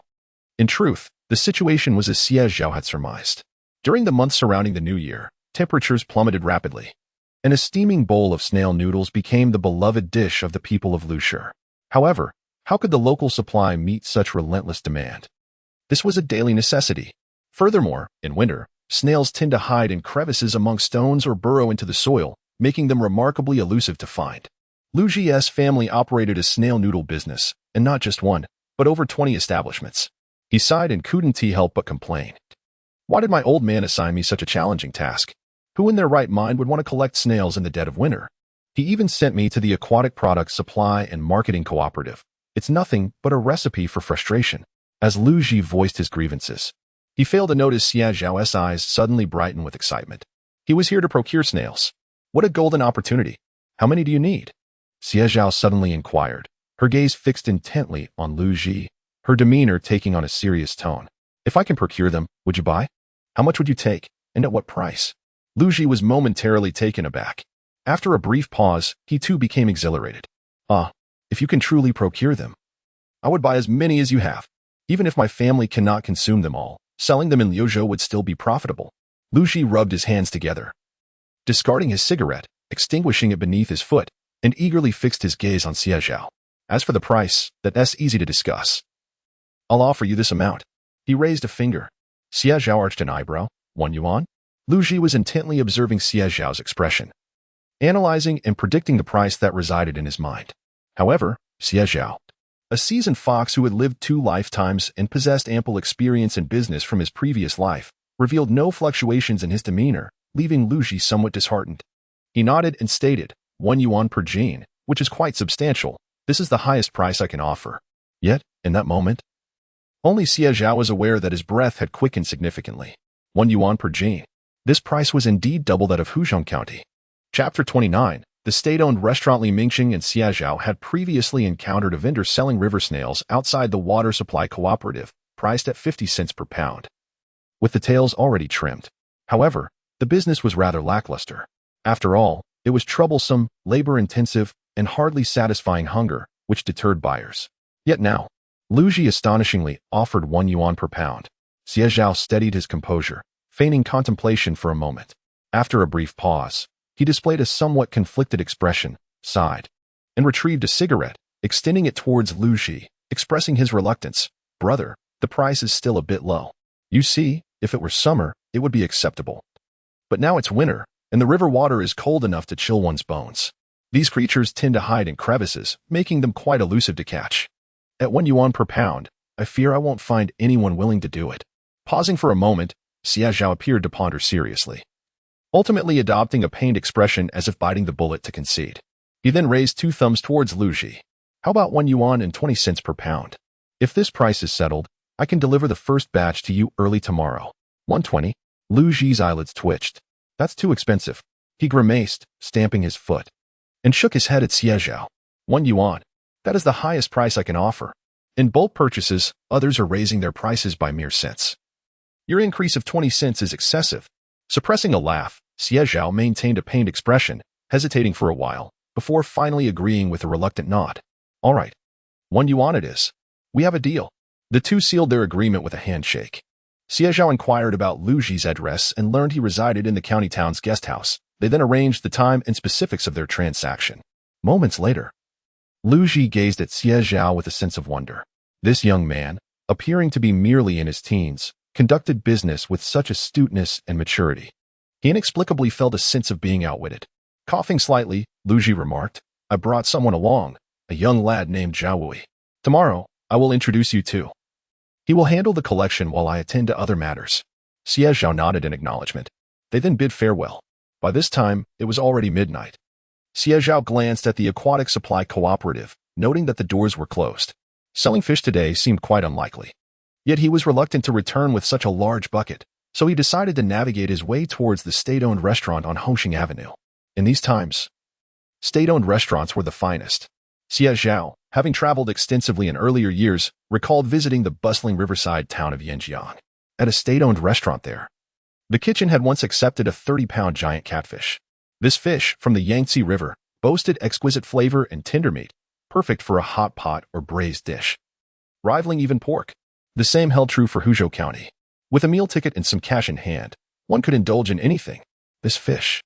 In truth, the situation was as Xie Zhao had surmised. During the months surrounding the new year, temperatures plummeted rapidly, and a steaming bowl of snail noodles became the beloved dish of the people of Lushur. However, how could the local supply meet such relentless demand? This was a daily necessity. Furthermore, in winter, snails tend to hide in crevices among stones or burrow into the soil, making them remarkably elusive to find. Lu Zhi's family operated a snail noodle business, and not just one, but over 20 establishments. He sighed and couldn't help but complain. Why did my old man assign me such a challenging task? Who in their right mind would want to collect snails in the dead of winter? He even sent me to the Aquatic Products Supply and Marketing Cooperative. It's nothing but a recipe for frustration. As Lu Zhi voiced his grievances, he failed to notice Xie Zhao's eyes suddenly brighten with excitement. He was here to procure snails. What a golden opportunity. How many do you need? Xie Zhao suddenly inquired, her gaze fixed intently on Lu Zhi, her demeanor taking on a serious tone. If I can procure them, would you buy? How much would you take, and at what price? Lu Zhi was momentarily taken aback. After a brief pause, he too became exhilarated. If you can truly procure them, I would buy as many as you have. Even if my family cannot consume them all, selling them in Liuzhou would still be profitable. Lu Zhi rubbed his hands together, discarding his cigarette, extinguishing it beneath his foot, and eagerly fixed his gaze on Xie Zhao. As for the price, that's easy to discuss. I'll offer you this amount. He raised a finger. Xie Zhao arched an eyebrow. 1 yuan? Lu Zhi was intently observing Xie Zhao's expression, analyzing and predicting the price that resided in his mind. However, Xie Zhao, a seasoned fox who had lived 2 lifetimes and possessed ample experience in business from his previous life, revealed no fluctuations in his demeanor, leaving Lu Zhi somewhat disheartened. He nodded and stated, 1 yuan per jean, which is quite substantial. This is the highest price I can offer. Yet, in that moment, only Xie Zhao was aware that his breath had quickened significantly. 1 yuan per jean. This price was indeed double that of Hudu County. Chapter 29. The state-owned restaurant Li Mingxing and Xie Zhao had previously encountered a vendor selling river snails outside the water supply cooperative, priced at 50 cents per pound, with the tails already trimmed. However, the business was rather lackluster. After all, it was troublesome, labor-intensive, and hardly satisfying hunger, which deterred buyers. Yet now, Lu Zhi astonishingly offered 1 yuan per pound. Xie Zhao steadied his composure, feigning contemplation for a moment. After a brief pause, he displayed a somewhat conflicted expression, sighed, and retrieved a cigarette, extending it towards Lu Zhi, expressing his reluctance. Brother, the price is still a bit low. You see, if it were summer, it would be acceptable. But now it's winter, and the river water is cold enough to chill one's bones. These creatures tend to hide in crevices, making them quite elusive to catch. At 1 yuan per pound, I fear I won't find anyone willing to do it. Pausing for a moment, Xie Zhao appeared to ponder seriously, ultimately adopting a pained expression as if biting the bullet to concede. He then raised 2 thumbs towards Lu Zhi. How about 1 yuan and 20 cents per pound? If this price is settled, I can deliver the first batch to you early tomorrow. 120? Lu Zhi's eyelids twitched. That's too expensive. He grimaced, stamping his foot, and shook his head at Xie Zhao. 1 yuan. That is the highest price I can offer. In bulk purchases, others are raising their prices by mere cents. Your increase of 20 cents is excessive. Suppressing a laugh, Xie Zhao maintained a pained expression, hesitating for a while, before finally agreeing with a reluctant nod. All right. 1 yuan it is. We have a deal. The two sealed their agreement with a handshake. Xie Zhao inquired about Lu Zhi's address and learned he resided in the county town's guest house. They then arranged the time and specifics of their transaction. Moments later, Lu Zhi gazed at Xie Zhao with a sense of wonder. This young man, appearing to be merely in his teens, conducted business with such astuteness and maturity. He inexplicably felt a sense of being outwitted. Coughing slightly, Lu Zhi remarked, I brought someone along, a young lad named Zhao Wei. Tomorrow, I will introduce you to. He will handle the collection while I attend to other matters. Xie Zhao nodded in acknowledgement. They then bid farewell. By this time, it was already midnight. Xie Zhao glanced at the Aquatic Supply Cooperative, noting that the doors were closed. Selling fish today seemed quite unlikely. Yet he was reluctant to return with such a large bucket, so he decided to navigate his way towards the state-owned restaurant on Hongxing Avenue. In these times, state-owned restaurants were the finest. Xie Zhao, having traveled extensively in earlier years, recalled visiting the bustling riverside town of Yanjiang. At a state-owned restaurant there, the kitchen had once accepted a 30-pound giant catfish. This fish, from the Yangtze River, boasted exquisite flavor and tender meat, perfect for a hot pot or braised dish, rivaling even pork. The same held true for Hudu County. With a meal ticket and some cash in hand, one could indulge in anything. This fish,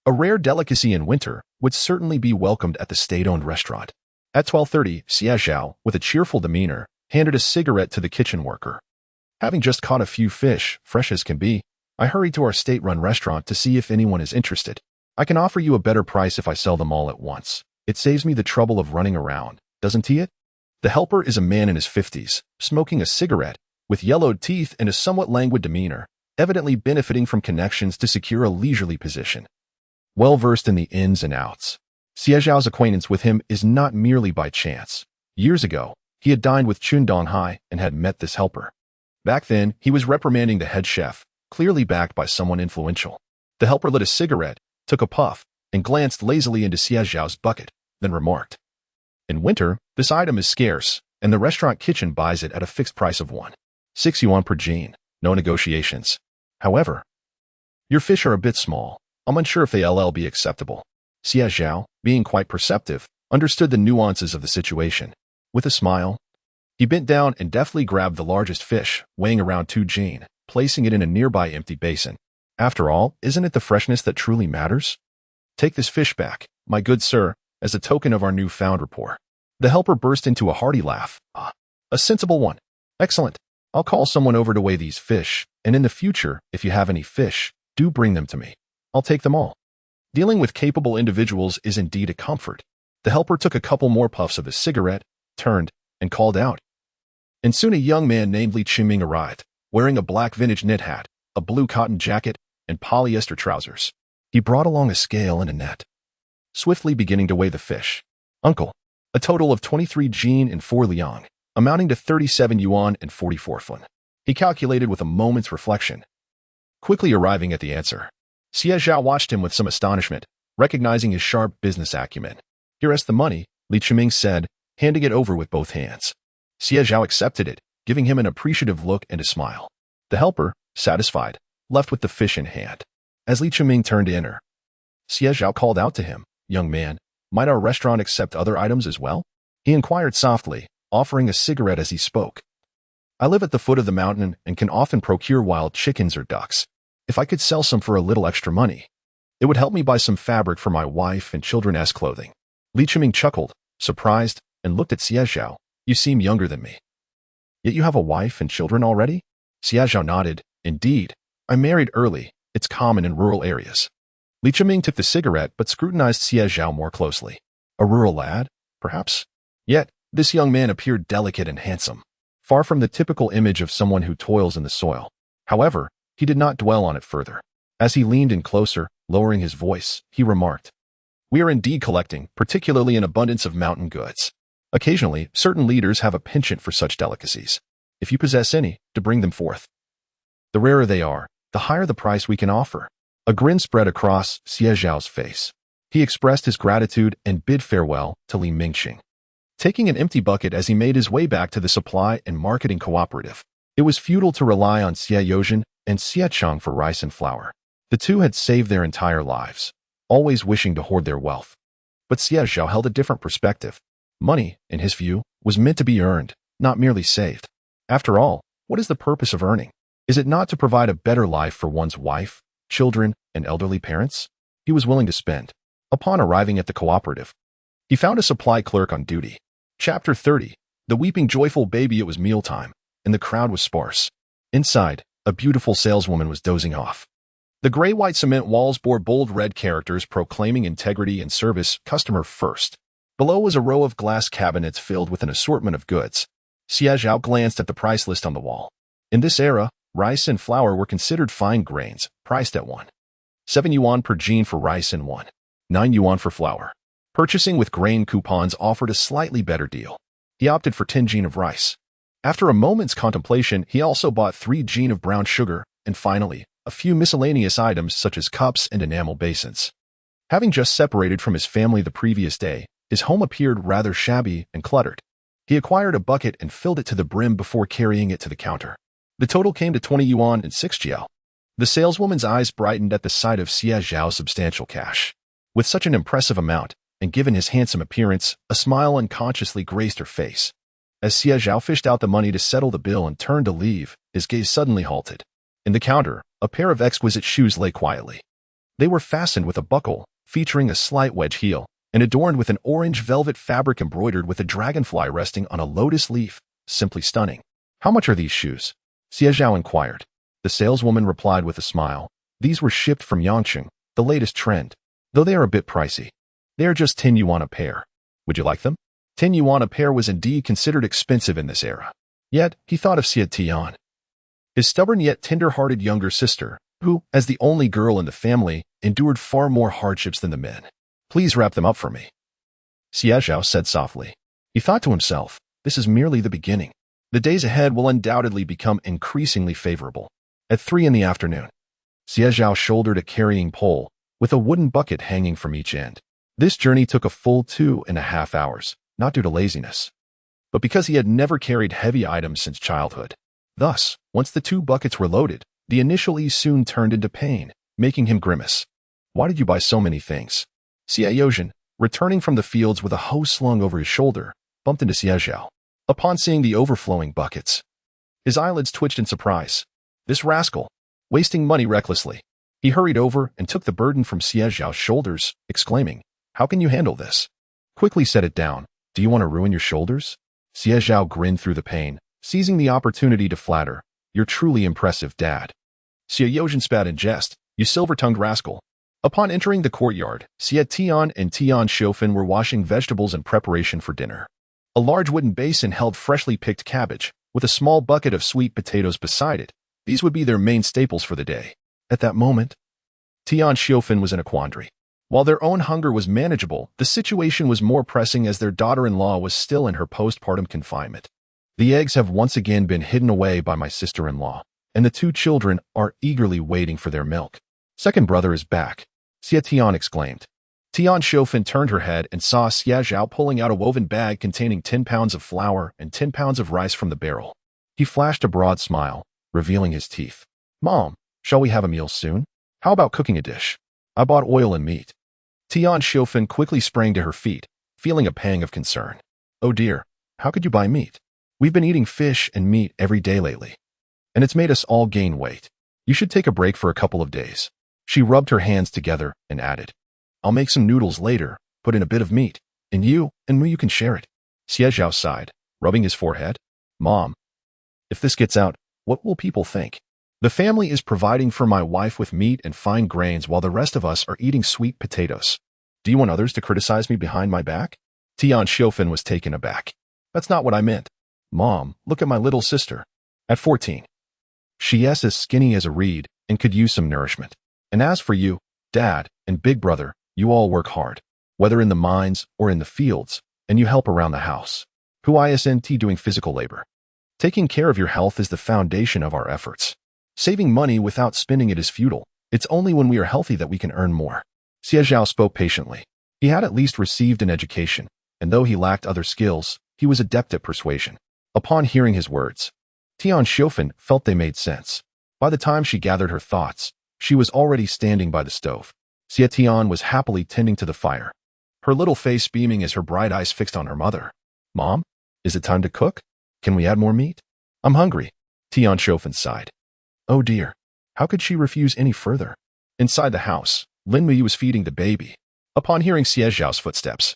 a rare delicacy in winter, would certainly be welcomed at the state-owned restaurant. At 12:30, Xie Zhao, with a cheerful demeanor, handed a cigarette to the kitchen worker. Having just caught a few fish, fresh as can be, I hurried to our state-run restaurant to see if anyone is interested. I can offer you a better price if I sell them all at once. It saves me the trouble of running around, doesn't it? The helper is a man in his 50s, smoking a cigarette, with yellowed teeth and a somewhat languid demeanor, evidently benefiting from connections to secure a leisurely position. Well-versed in the ins and outs, Xie Zhao's acquaintance with him is not merely by chance. Years ago, he had dined with Chun Donghai and had met this helper. Back then, he was reprimanding the head chef, clearly backed by someone influential. The helper lit a cigarette, took a puff, and glanced lazily into Xie Zhao's bucket, then remarked, "In winter, this item is scarce, and the restaurant kitchen buys it at a fixed price of 1.6 yuan per jin, no negotiations. However, your fish are a bit small. I'm unsure if they'll be acceptable." Xie Zhao, being quite perceptive, understood the nuances of the situation. With a smile, he bent down and deftly grabbed the largest fish, weighing around 2 jin, placing it in a nearby empty basin. After all, isn't it the freshness that truly matters? "Take this fish back, my good sir, as a token of our newfound rapport." The helper burst into a hearty laugh. "Ah, a sensible one. Excellent. I'll call someone over to weigh these fish, and in the future, if you have any fish, do bring them to me. I'll take them all." Dealing with capable individuals is indeed a comfort. The helper took a couple more puffs of his cigarette, turned, and called out. And soon a young man named Li Qiming arrived, wearing a black vintage knit hat, a blue cotton jacket, and polyester trousers. He brought along a scale and a net, swiftly beginning to weigh the fish. "Uncle, a total of 23 jin and 4 liang, amounting to 37 yuan and 44 fun." He calculated with a moment's reflection, quickly arriving at the answer. Xie Zhao watched him with some astonishment, recognizing his sharp business acumen. "Here's the money," Li Qiming said, handing it over with both hands. Xie Zhao accepted it, giving him an appreciative look and a smile. The helper, satisfied, left with the fish in hand. As Li Qiming turned to enter, Xie Zhao called out to him, "Young man, might our restaurant accept other items as well?" He inquired softly, offering a cigarette as he spoke. "I live at the foot of the mountain and can often procure wild chickens or ducks. If I could sell some for a little extra money, it would help me buy some fabric for my wife and children's clothing." Li Qiming chuckled, surprised, and looked at Xie Zhao. "You seem younger than me. Yet you have a wife and children already?" Xie Zhao nodded. "Indeed. I married early. It's common in rural areas." Li Qiming took the cigarette but scrutinized Xie Zhao more closely. A rural lad, perhaps? Yet, this young man appeared delicate and handsome, far from the typical image of someone who toils in the soil. However, he did not dwell on it further. As he leaned in closer, lowering his voice, he remarked, "We are indeed collecting, particularly an abundance of mountain goods. Occasionally, certain leaders have a penchant for such delicacies. If you possess any, to bring them forth. The rarer they are, the higher the price we can offer." A grin spread across Xie Zhao's face. He expressed his gratitude and bid farewell to Li Mingxing, taking an empty bucket as he made his way back to the supply and marketing cooperative. It was futile to rely on Xie Yozhen and Xie Chang for rice and flour. The two had saved their entire lives, always wishing to hoard their wealth. But Xie Zhao held a different perspective. Money, in his view, was meant to be earned, not merely saved. After all, what is the purpose of earning? Is it not to provide a better life for one's wife, children, and elderly parents? He was willing to spend. Upon arriving at the cooperative, he found a supply clerk on duty. Chapter 30. The weeping joyful baby. It was mealtime, and the crowd was sparse. Inside, a beautiful saleswoman was dozing off. The gray-white cement walls bore bold red characters proclaiming integrity and service, customer first. Below was a row of glass cabinets filled with an assortment of goods. Xie Zhao glanced at the price list on the wall. In this era, rice and flour were considered fine grains, priced at 1.7 yuan per jin for rice and 1.9 yuan for flour. Purchasing with grain coupons offered a slightly better deal. He opted for 10 jin of rice. After a moment's contemplation, he also bought 3 jin of brown sugar, and finally, a few miscellaneous items such as cups and enamel basins. Having just separated from his family the previous day, his home appeared rather shabby and cluttered. He acquired a bucket and filled it to the brim before carrying it to the counter. The total came to 20 yuan and 6 jiao. The saleswoman's eyes brightened at the sight of Xie Zhao's substantial cash. With such an impressive amount, and given his handsome appearance, a smile unconsciously graced her face. As Xie Zhao fished out the money to settle the bill and turned to leave, his gaze suddenly halted. In the counter, a pair of exquisite shoes lay quietly. They were fastened with a buckle, featuring a slight wedge heel, and adorned with an orange velvet fabric embroidered with a dragonfly resting on a lotus leaf. Simply stunning. "How much are these shoes?" Xie Zhao inquired. The saleswoman replied with a smile. "These were shipped from Yangqing, the latest trend, though they are a bit pricey." They are just 10 yuan a pair. Would you like them? 10 yuan a pair was indeed considered expensive in this era. Yet, he thought of Xie Tian, his stubborn yet tender-hearted younger sister, who, as the only girl in the family, endured far more hardships than the men. Please wrap them up for me, Xie Zhao said softly. He thought to himself, this is merely the beginning. The days ahead will undoubtedly become increasingly favorable. At 3 in the afternoon, Xie Zhao shouldered a carrying pole, with a wooden bucket hanging from each end. This journey took a full 2.5 hours, not due to laziness, but because he had never carried heavy items since childhood. Thus, once the 2 buckets were loaded, the initial ease soon turned into pain, making him grimace. Why did you buy so many things? Xie Yozhen, returning from the fields with a hoe slung over his shoulder, bumped into Xie Zhao. Upon seeing the overflowing buckets, his eyelids twitched in surprise. This rascal, wasting money recklessly. He hurried over and took the burden from Xie Zhao's shoulders, exclaiming, how can you handle this? Quickly set it down. Do you want to ruin your shoulders? Xie Zhao grinned through the pain, seizing the opportunity to flatter. You're truly impressive, Dad. Xie Yozhen spat in jest. You silver-tongued rascal. Upon entering the courtyard, Xie Tian and Tian Shofen were washing vegetables in preparation for dinner. A large wooden basin held freshly picked cabbage, with a small bucket of sweet potatoes beside it. These would be their main staples for the day. At that moment, Tian Shofen was in a quandary. While their own hunger was manageable, the situation was more pressing as their daughter-in-law was still in her postpartum confinement. The eggs have once again been hidden away by my sister-in-law, and the 2 children are eagerly waiting for their milk. Second brother is back, Xie Tian exclaimed. Tian Shofen turned her head and saw Xie Zhao pulling out a woven bag containing 10 pounds of flour and 10 pounds of rice from the barrel. He flashed a broad smile, revealing his teeth. Mom, shall we have a meal soon? How about cooking a dish? I bought oil and meat. Tian Shofen quickly sprang to her feet, feeling a pang of concern. Oh dear, how could you buy meat? We've been eating fish and meat every day lately, and it's made us all gain weight. You should take a break for a couple of days. She rubbed her hands together and added, I'll make some noodles later, put in a bit of meat, and you can share it. Xie Zhao sighed, rubbing his forehead. Mom, if this gets out, what will people think? The family is providing for my wife with meat and fine grains while the rest of us are eating sweet potatoes. Do you want others to criticize me behind my back? Tian Shofen was taken aback. That's not what I meant. Mom, look at my little sister. At 14. She is as skinny as a reed and could use some nourishment. And as for you, Dad, and Big Brother, you all work hard, whether in the mines or in the fields, and you help around the house. Who isn't doing physical labor? Taking care of your health is the foundation of our efforts. Saving money without spending it is futile. It's only when we are healthy that we can earn more. Xie Zhao spoke patiently. He had at least received an education, and though he lacked other skills, he was adept at persuasion. Upon hearing his words, Tian Shofen felt they made sense. By the time she gathered her thoughts, she was already standing by the stove. Xie Tian was happily tending to the fire, her little face beaming as her bright eyes fixed on her mother. Mom, is it time to cook? Can we add more meat? I'm hungry. Tian Shofen sighed. Oh dear, how could she refuse any further? Inside the house, Lin Muyu was feeding the baby. Upon hearing Xie Zhao's footsteps,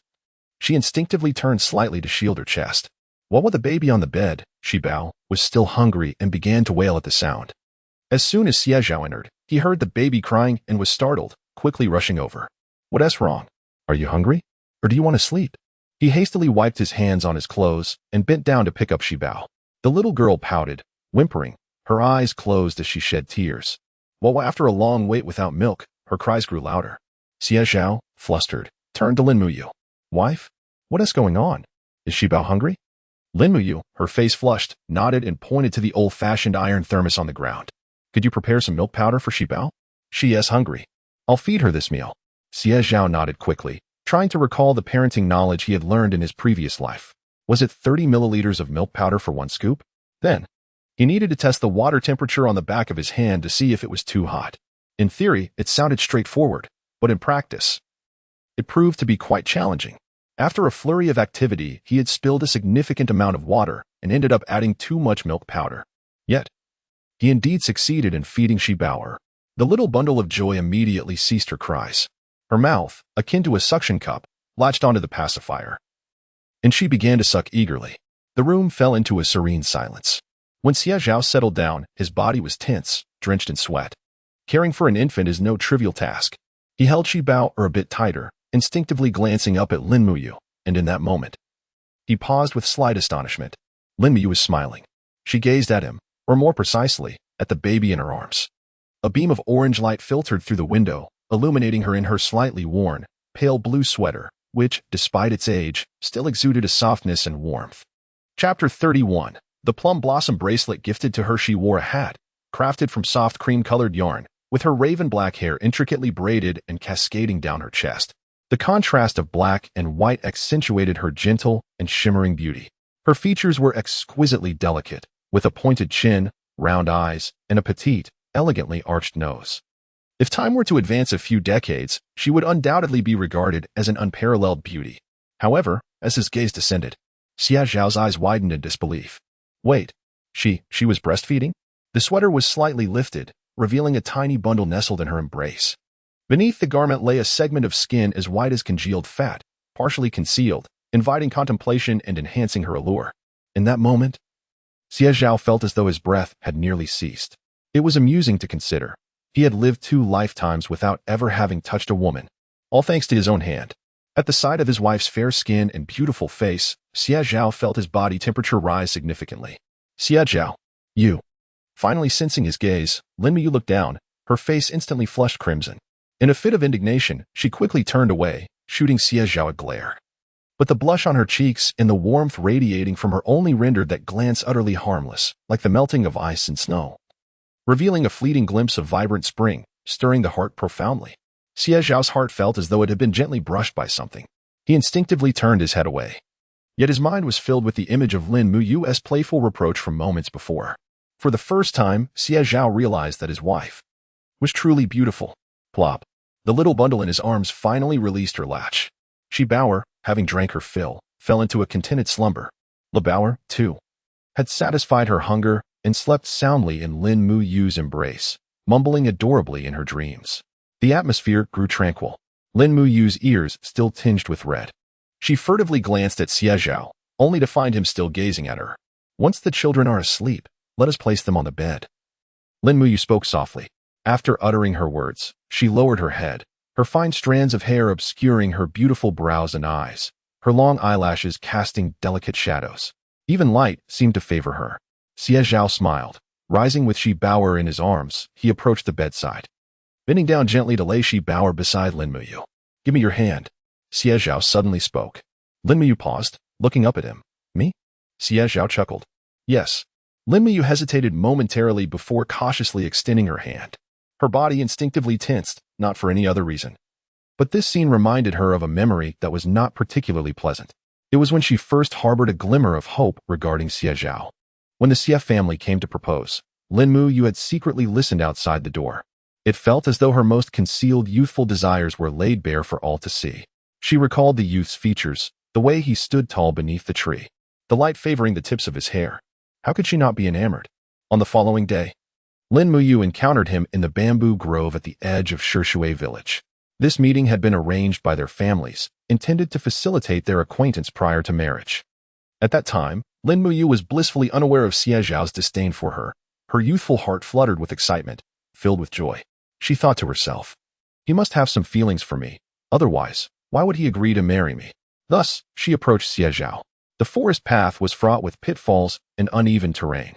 she instinctively turned slightly to shield her chest. While with the baby on the bed, Xie Bao was still hungry and began to wail at the sound. As soon as Xie Zhao entered, he heard the baby crying and was startled, quickly rushing over. What's wrong? Are you hungry? Or do you want to sleep? He hastily wiped his hands on his clothes and bent down to pick up Xie Bao. The little girl pouted, whimpering, her eyes closed as she shed tears. While after a long wait without milk, her cries grew louder. Xie Zhao, flustered, turned to Lin Muyu. Wife? What is going on? Is Xie Bao hungry? Lin Muyu, her face flushed, nodded and pointed to the old-fashioned iron thermos on the ground. Could you prepare some milk powder for Xie Bao? She is hungry. I'll feed her this meal. Xie Zhao nodded quickly, trying to recall the parenting knowledge he had learned in his previous life. Was it 30 milliliters of milk powder for 1 scoop? Then, he needed to test the water temperature on the back of his hand to see if it was too hot. In theory, it sounded straightforward, but in practice, it proved to be quite challenging. After a flurry of activity, he had spilled a significant amount of water and ended up adding too much milk powder. Yet, he indeed succeeded in feeding Xie Bao. The little bundle of joy immediately ceased her cries. Her mouth, akin to a suction cup, latched onto the pacifier, and she began to suck eagerly. The room fell into a serene silence. When Xie Zhao settled down, his body was tense, drenched in sweat. Caring for an infant is no trivial task. He held Xie Bao a bit tighter, instinctively glancing up at Lin Muyu, and in that moment, he paused with slight astonishment. Lin Muyu was smiling. She gazed at him, or more precisely, at the baby in her arms. A beam of orange light filtered through the window, illuminating her in her slightly worn, pale blue sweater, which, despite its age, still exuded a softness and warmth. Chapter 31. The plum blossom bracelet gifted to her. She wore a hat, crafted from soft cream-colored yarn, with her raven black hair intricately braided and cascading down her chest. The contrast of black and white accentuated her gentle and shimmering beauty. Her features were exquisitely delicate, with a pointed chin, round eyes, and a petite, elegantly arched nose. If time were to advance a few decades, she would undoubtedly be regarded as an unparalleled beauty. However, as his gaze descended, Xie Zhao's eyes widened in disbelief. Wait, she was breastfeeding? The sweater was slightly lifted, revealing a tiny bundle nestled in her embrace. Beneath the garment lay a segment of skin as white as congealed fat, partially concealed, inviting contemplation and enhancing her allure. In that moment, Xie Zhao felt as though his breath had nearly ceased. It was amusing to consider. He had lived 2 lifetimes without ever having touched a woman, all thanks to his own hand. At the sight of his wife's fair skin and beautiful face, Xie Zhao felt his body temperature rise significantly. Xie Zhao, you. Finally sensing his gaze, Lin Muyu looked down, her face instantly flushed crimson. In a fit of indignation, she quickly turned away, shooting Xie Zhao a glare. But the blush on her cheeks and the warmth radiating from her only rendered that glance utterly harmless, like the melting of ice and snow, revealing a fleeting glimpse of vibrant spring, stirring the heart profoundly. Xie Zhao's heart felt as though it had been gently brushed by something. He instinctively turned his head away. Yet his mind was filled with the image of Lin Muyu's playful reproach from moments before. For the first time, Xie Zhao realized that his wife was truly beautiful. Plop. The little bundle in his arms finally released her latch. Xie Zhao, having drank her fill, fell into a contented slumber. Li Bao, too, had satisfied her hunger and slept soundly in Lin Muyu's embrace, mumbling adorably in her dreams. The atmosphere grew tranquil. Lin Muyu's ears still tinged with red. She furtively glanced at Xie Zhao, only to find him still gazing at her. Once the children are asleep, let us place them on the bed. Lin Muyu spoke softly. After uttering her words, she lowered her head, her fine strands of hair obscuring her beautiful brows and eyes, her long eyelashes casting delicate shadows. Even light seemed to favor her. Xie Zhao smiled. Rising with Xie Zhao in his arms, he approached the bedside. Bending down gently to lay Xie Zhao beside Lin Muyu. Give me your hand. Xie Zhao suddenly spoke. Lin Muyu paused, looking up at him. Me? Xie Zhao chuckled. Yes. Lin Muyu hesitated momentarily before cautiously extending her hand. Her body instinctively tensed, not for any other reason. But this scene reminded her of a memory that was not particularly pleasant. It was when she first harbored a glimmer of hope regarding Xie Zhao. When the Xie family came to propose, Lin Muyu had secretly listened outside the door. It felt as though her most concealed youthful desires were laid bare for all to see. She recalled the youth's features, the way he stood tall beneath the tree, the light favoring the tips of his hair. How could she not be enamored? On the following day, Lin Muyu encountered him in the bamboo grove at the edge of Shishui Village. This meeting had been arranged by their families, intended to facilitate their acquaintance prior to marriage. At that time, Lin Muyu was blissfully unaware of Xie Zhao's disdain for her. Her youthful heart fluttered with excitement, filled with joy. She thought to herself, he must have some feelings for me. Otherwise, why would he agree to marry me? Thus, she approached Xie Zhao. The forest path was fraught with pitfalls and uneven terrain.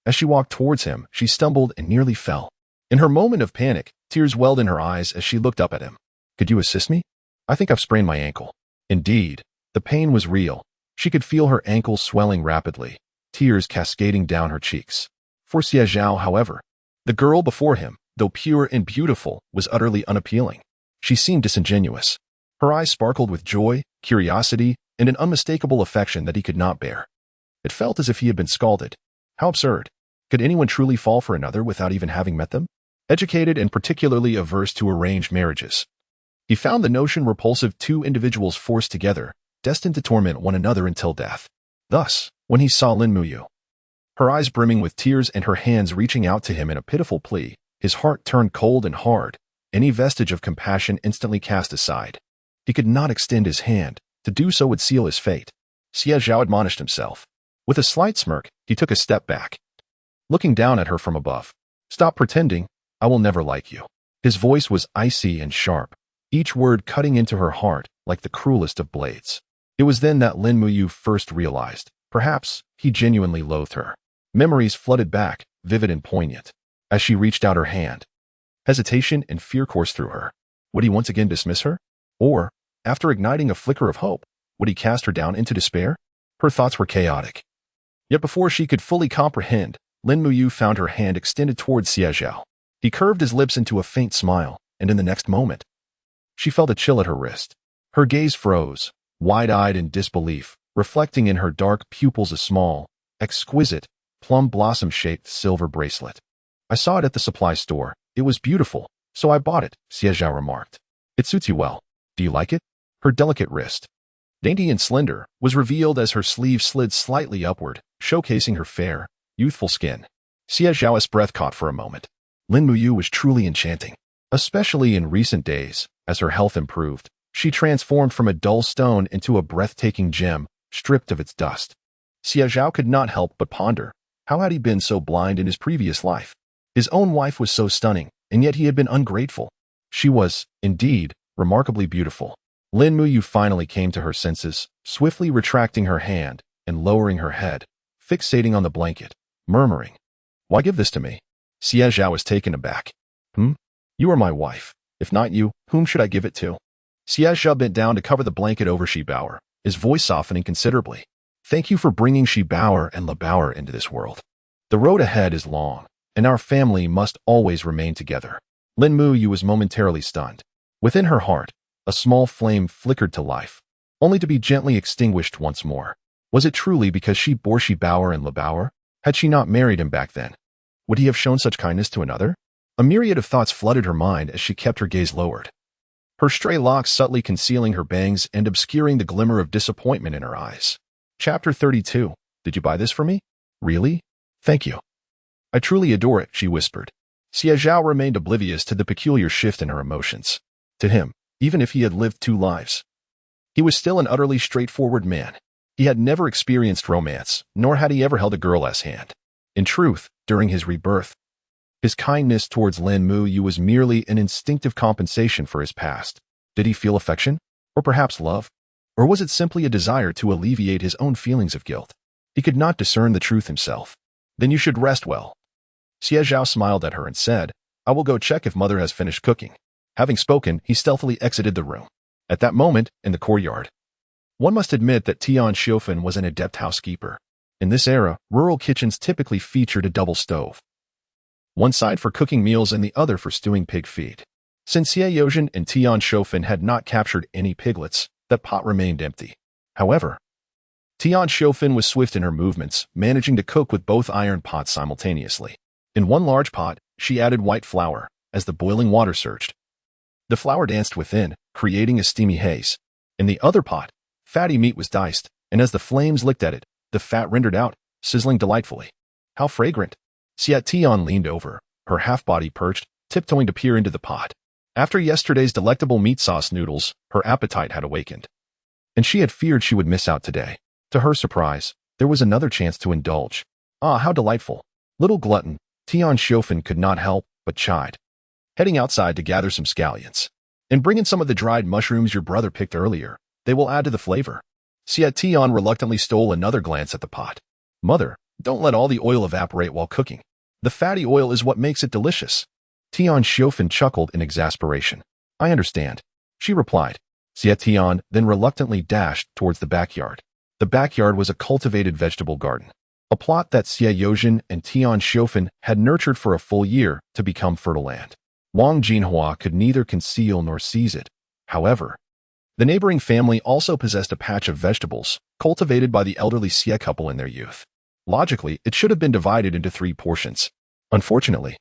As she walked towards him, she stumbled and nearly fell. In her moment of panic, tears welled in her eyes as she looked up at him. Could you assist me? I think I've sprained my ankle. Indeed, the pain was real. She could feel her ankle swelling rapidly, tears cascading down her cheeks. For Xie Zhao, however, the girl before him, though pure and beautiful, was utterly unappealing. She seemed disingenuous. Her eyes sparkled with joy, curiosity, and an unmistakable affection that he could not bear. It felt as if he had been scalded. How absurd. Could anyone truly fall for another without even having met them? Educated and particularly averse to arranged marriages, he found the notion repulsive. 2 individuals forced together, destined to torment one another until death. Thus, when he saw Lin Muyu, her eyes brimming with tears and her hands reaching out to him in a pitiful plea, his heart turned cold and hard, any vestige of compassion instantly cast aside. He could not extend his hand. To do so would seal his fate. Xie Zhao admonished himself. With a slight smirk, he took a step back, looking down at her from above. Stop pretending. I will never like you. His voice was icy and sharp. each word cutting into her heart like the cruelest of blades. It was then that Lin Muyu first realized, perhaps, he genuinely loathed her. Memories flooded back, vivid and poignant. As she reached out her hand, hesitation and fear coursed through her. Would he once again dismiss her? Or, after igniting a flicker of hope, would he cast her down into despair? Her thoughts were chaotic. Yet before she could fully comprehend, Lin Muyu found her hand extended towards Xie Zhao. He curved his lips into a faint smile, and in the next moment, she felt a chill at her wrist. Her gaze froze, wide-eyed in disbelief, reflecting in her dark pupils a small, exquisite, plum blossom-shaped silver bracelet. I saw it at the supply store. It was beautiful, so I bought it, Xie Zhao remarked. It suits you well. Do you like it? Her delicate wrist, dainty and slender, was revealed as her sleeve slid slightly upward, showcasing her fair, youthful skin. Xie Zhao's breath caught for a moment. Lin Muyu was truly enchanting, especially in recent days. As her health improved, she transformed from a dull stone into a breathtaking gem, stripped of its dust. Xie Zhao could not help but ponder, how had he been so blind in his previous life? His own wife was so stunning, and yet he had been ungrateful. She was, indeed, remarkably beautiful. Lin Muyu finally came to her senses, swiftly retracting her hand and lowering her head, fixating on the blanket, murmuring, "Why give this to me?" Xie Zhao was taken aback. You are my wife. If not you, whom should I give it to? Xie Zhao bent down to cover the blanket over Xie Bao, his voice softening considerably. Thank you for bringing Xie Bao and Le Bao into this world. The road ahead is long, and our family must always remain together. Lin Muyu was momentarily stunned. Within her heart, a small flame flickered to life, only to be gently extinguished once more. Was it truly because she bore Xie Bao and Le Bao? Had she not married him back then? Would he have shown such kindness to another? A myriad of thoughts flooded her mind as she kept her gaze lowered, her stray locks subtly concealing her bangs and obscuring the glimmer of disappointment in her eyes. Chapter 32. Did you buy this for me? Really? Thank you. I truly adore it, she whispered. Xie Zhao remained oblivious to the peculiar shift in her emotions. To him, even if he had lived 2 lives, he was still an utterly straightforward man. He had never experienced romance, nor had he ever held a girl's hand. In truth, during his rebirth, his kindness towards Lin Muyu was merely an instinctive compensation for his past. Did he feel affection? Or perhaps love? Or was it simply a desire to alleviate his own feelings of guilt? He could not discern the truth himself. Then you should rest well. Xie Zhao smiled at her and said, I will go check if mother has finished cooking. Having spoken, he stealthily exited the room. At that moment, in the courtyard, one must admit that Tian Xiofan was an adept housekeeper. In this era, rural kitchens typically featured a double stove, one side for cooking meals and the other for stewing pig feed. Since Xie Yozhen and Tian Xiofan had not captured any piglets, that pot remained empty. However, Tian Xiofan was swift in her movements, managing to cook with both iron pots simultaneously. In one large pot, she added white flour. As the boiling water surged, the flour danced within, creating a steamy haze. In the other pot, fatty meat was diced, and as the flames licked at it, the fat rendered out, sizzling delightfully. How fragrant! Xie Tian leaned over, her half-body perched, tiptoeing to peer into the pot. After yesterday's delectable meat sauce noodles, her appetite had awakened, and she had feared she would miss out today. To her surprise, there was another chance to indulge. Ah, how delightful! Little glutton, Tian Xiofan could not help but chide. Heading outside to gather some scallions. And bring in some of the dried mushrooms your brother picked earlier. They will add to the flavor. Xie Tian reluctantly stole another glance at the pot. Mother, don't let all the oil evaporate while cooking. The fatty oil is what makes it delicious. Tian Xiofan chuckled in exasperation. I understand, she replied. Xie Tian then reluctantly dashed towards the backyard. The backyard was a cultivated vegetable garden, a plot that Xie Yozhen and Tian Xiofan had nurtured for a full year to become fertile land. Wang Jinhua could neither conceal nor seize it. However, the neighboring family also possessed a patch of vegetables, cultivated by the elderly Xie couple in their youth. Logically, it should have been divided into 3 portions. Unfortunately,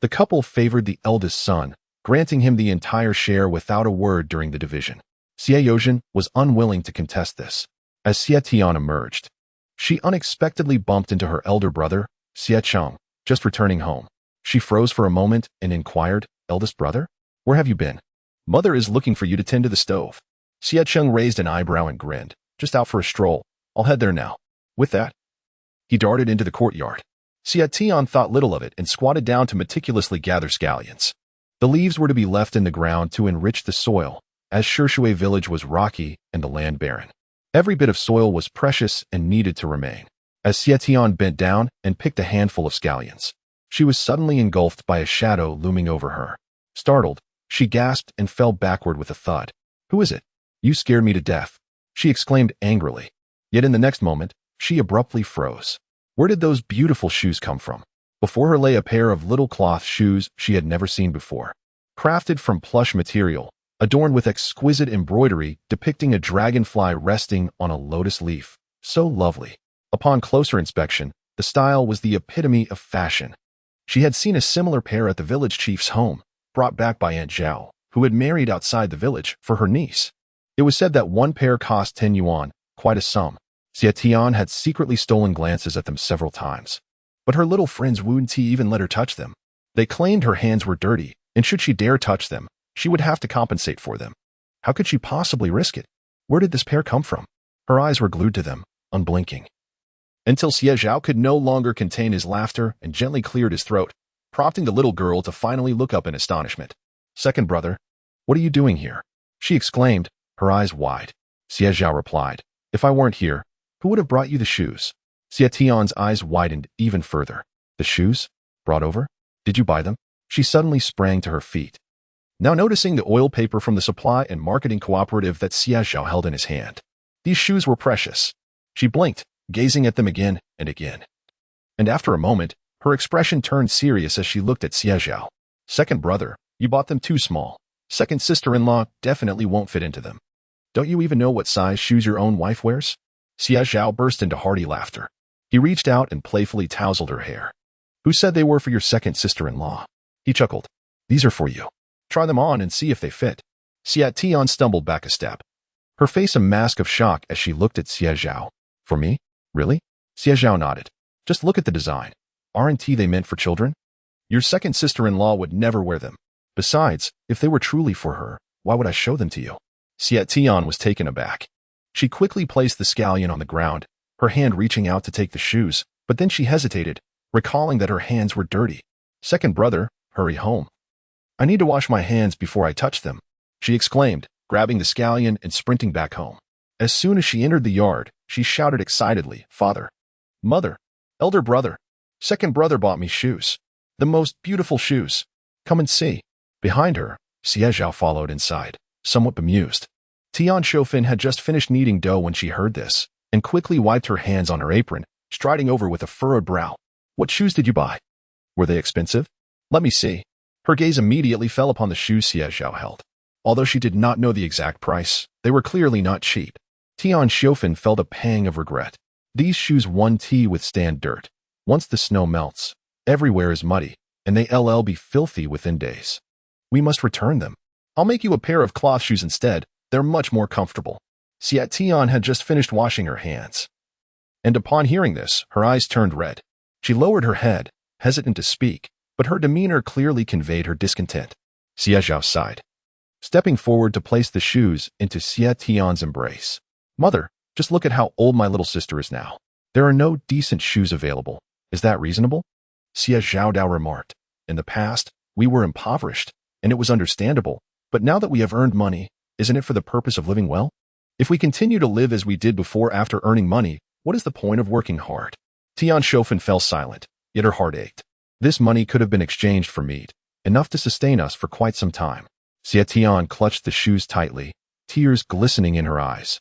the couple favored the eldest son, granting him the entire share without a word during the division. Xie Yozhen was unwilling to contest this. As Xie Tian emerged, she unexpectedly bumped into her elder brother, Xie Cheng, just returning home. She froze for a moment and inquired, Eldest brother? Where have you been? Mother is looking for you to tend to the stove. Xie Cheng raised an eyebrow and grinned. Just out for a stroll. I'll head there now. With that, he darted into the courtyard. Xie Tian thought little of it and squatted down to meticulously gather scallions. The leaves were to be left in the ground to enrich the soil, as Shishui Village was rocky and the land barren. Every bit of soil was precious and needed to remain. As Xie Zhao bent down and picked a handful of scallions, she was suddenly engulfed by a shadow looming over her. Startled, she gasped and fell backward with a thud. "Who is it? You scared me to death," she exclaimed angrily. Yet in the next moment, she abruptly froze. Where did those beautiful shoes come from? Before her lay a pair of little cloth shoes she had never seen before. Crafted from plush material, adorned with exquisite embroidery depicting a dragonfly resting on a lotus leaf. So lovely. Upon closer inspection, the style was the epitome of fashion. She had seen a similar pair at the village chief's home, brought back by Aunt Zhao, who had married outside the village for her niece. It was said that one pair cost 10 yuan, quite a sum. Xie Zhao had secretly stolen glances at them several times. But her little friends wouldn't even let her touch them. They claimed her hands were dirty, and should she dare touch them, she would have to compensate for them. How could she possibly risk it? Where did this pair come from? Her eyes were glued to them, unblinking. Until Xie Zhao could no longer contain his laughter and gently cleared his throat, prompting the little girl to finally look up in astonishment. "Second brother, what are you doing here?" she exclaimed, her eyes wide. Xie Zhao replied, "If I weren't here, who would have brought you the shoes?" Xie Zhao's eyes widened even further. "The shoes? Brought over? Did you buy them?" She suddenly sprang to her feet, now noticing the oil paper from the supply and marketing cooperative that Xie Zhao held in his hand. These shoes were precious. She blinked, gazing at them again and again. And after a moment, her expression turned serious as she looked at Xie Zhao. "Second brother, you bought them too small. Second sister-in-law definitely won't fit into them. Don't you even know what size shoes your own wife wears?" Xie Zhao burst into hearty laughter. He reached out and playfully tousled her hair. "Who said they were for your second sister-in-law?" He chuckled. "These are for you. Try them on and see if they fit." Xie Zhao stumbled back a step, her face a mask of shock as she looked at Xie Zhao. "For me? Really?" Xie Zhao nodded. "Just look at the design. Aren't they meant for children? Your second sister-in-law would never wear them. Besides, if they were truly for her, why would I show them to you?" Xie Zhao was taken aback. She quickly placed the scallion on the ground, her hand reaching out to take the shoes, but then she hesitated, recalling that her hands were dirty. "Second brother, hurry home. I need to wash my hands before I touch them," she exclaimed, grabbing the scallion and sprinting back home. As soon as she entered the yard, she shouted excitedly, "Father, mother, elder brother, second brother bought me shoes. The most beautiful shoes. Come and see." Behind her, Xie Zhao followed inside, somewhat bemused. Tian Shofin had just finished kneading dough when she heard this, and quickly wiped her hands on her apron, striding over with a furrowed brow. "What shoes did you buy? Were they expensive? Let me see." Her gaze immediately fell upon the shoes Xie Zhao held. Although she did not know the exact price, they were clearly not cheap. Tian Shofin felt a pang of regret. These shoes won't withstand dirt. Once the snow melts, everywhere is muddy, and they'll be filthy within days. "We must return them. I'll make you a pair of cloth shoes instead. They're much more comfortable." Xie Zhao had just finished washing her hands. And upon hearing this, her eyes turned red. She lowered her head, hesitant to speak, but her demeanor clearly conveyed her discontent. Xie Zhao sighed, stepping forward to place the shoes into Xie Zhao's embrace. "Mother, just look at how old my little sister is now. There are no decent shoes available. Is that reasonable?" Xie Zhao remarked. "In the past, we were impoverished, and it was understandable, but now that we have earned money, isn't it for the purpose of living well? If we continue to live as we did before after earning money, what is the point of working hard?" Tian Shofin fell silent, yet her heart ached. This money could have been exchanged for meat, enough to sustain us for quite some time. Xie Zhao clutched the shoes tightly, tears glistening in her eyes.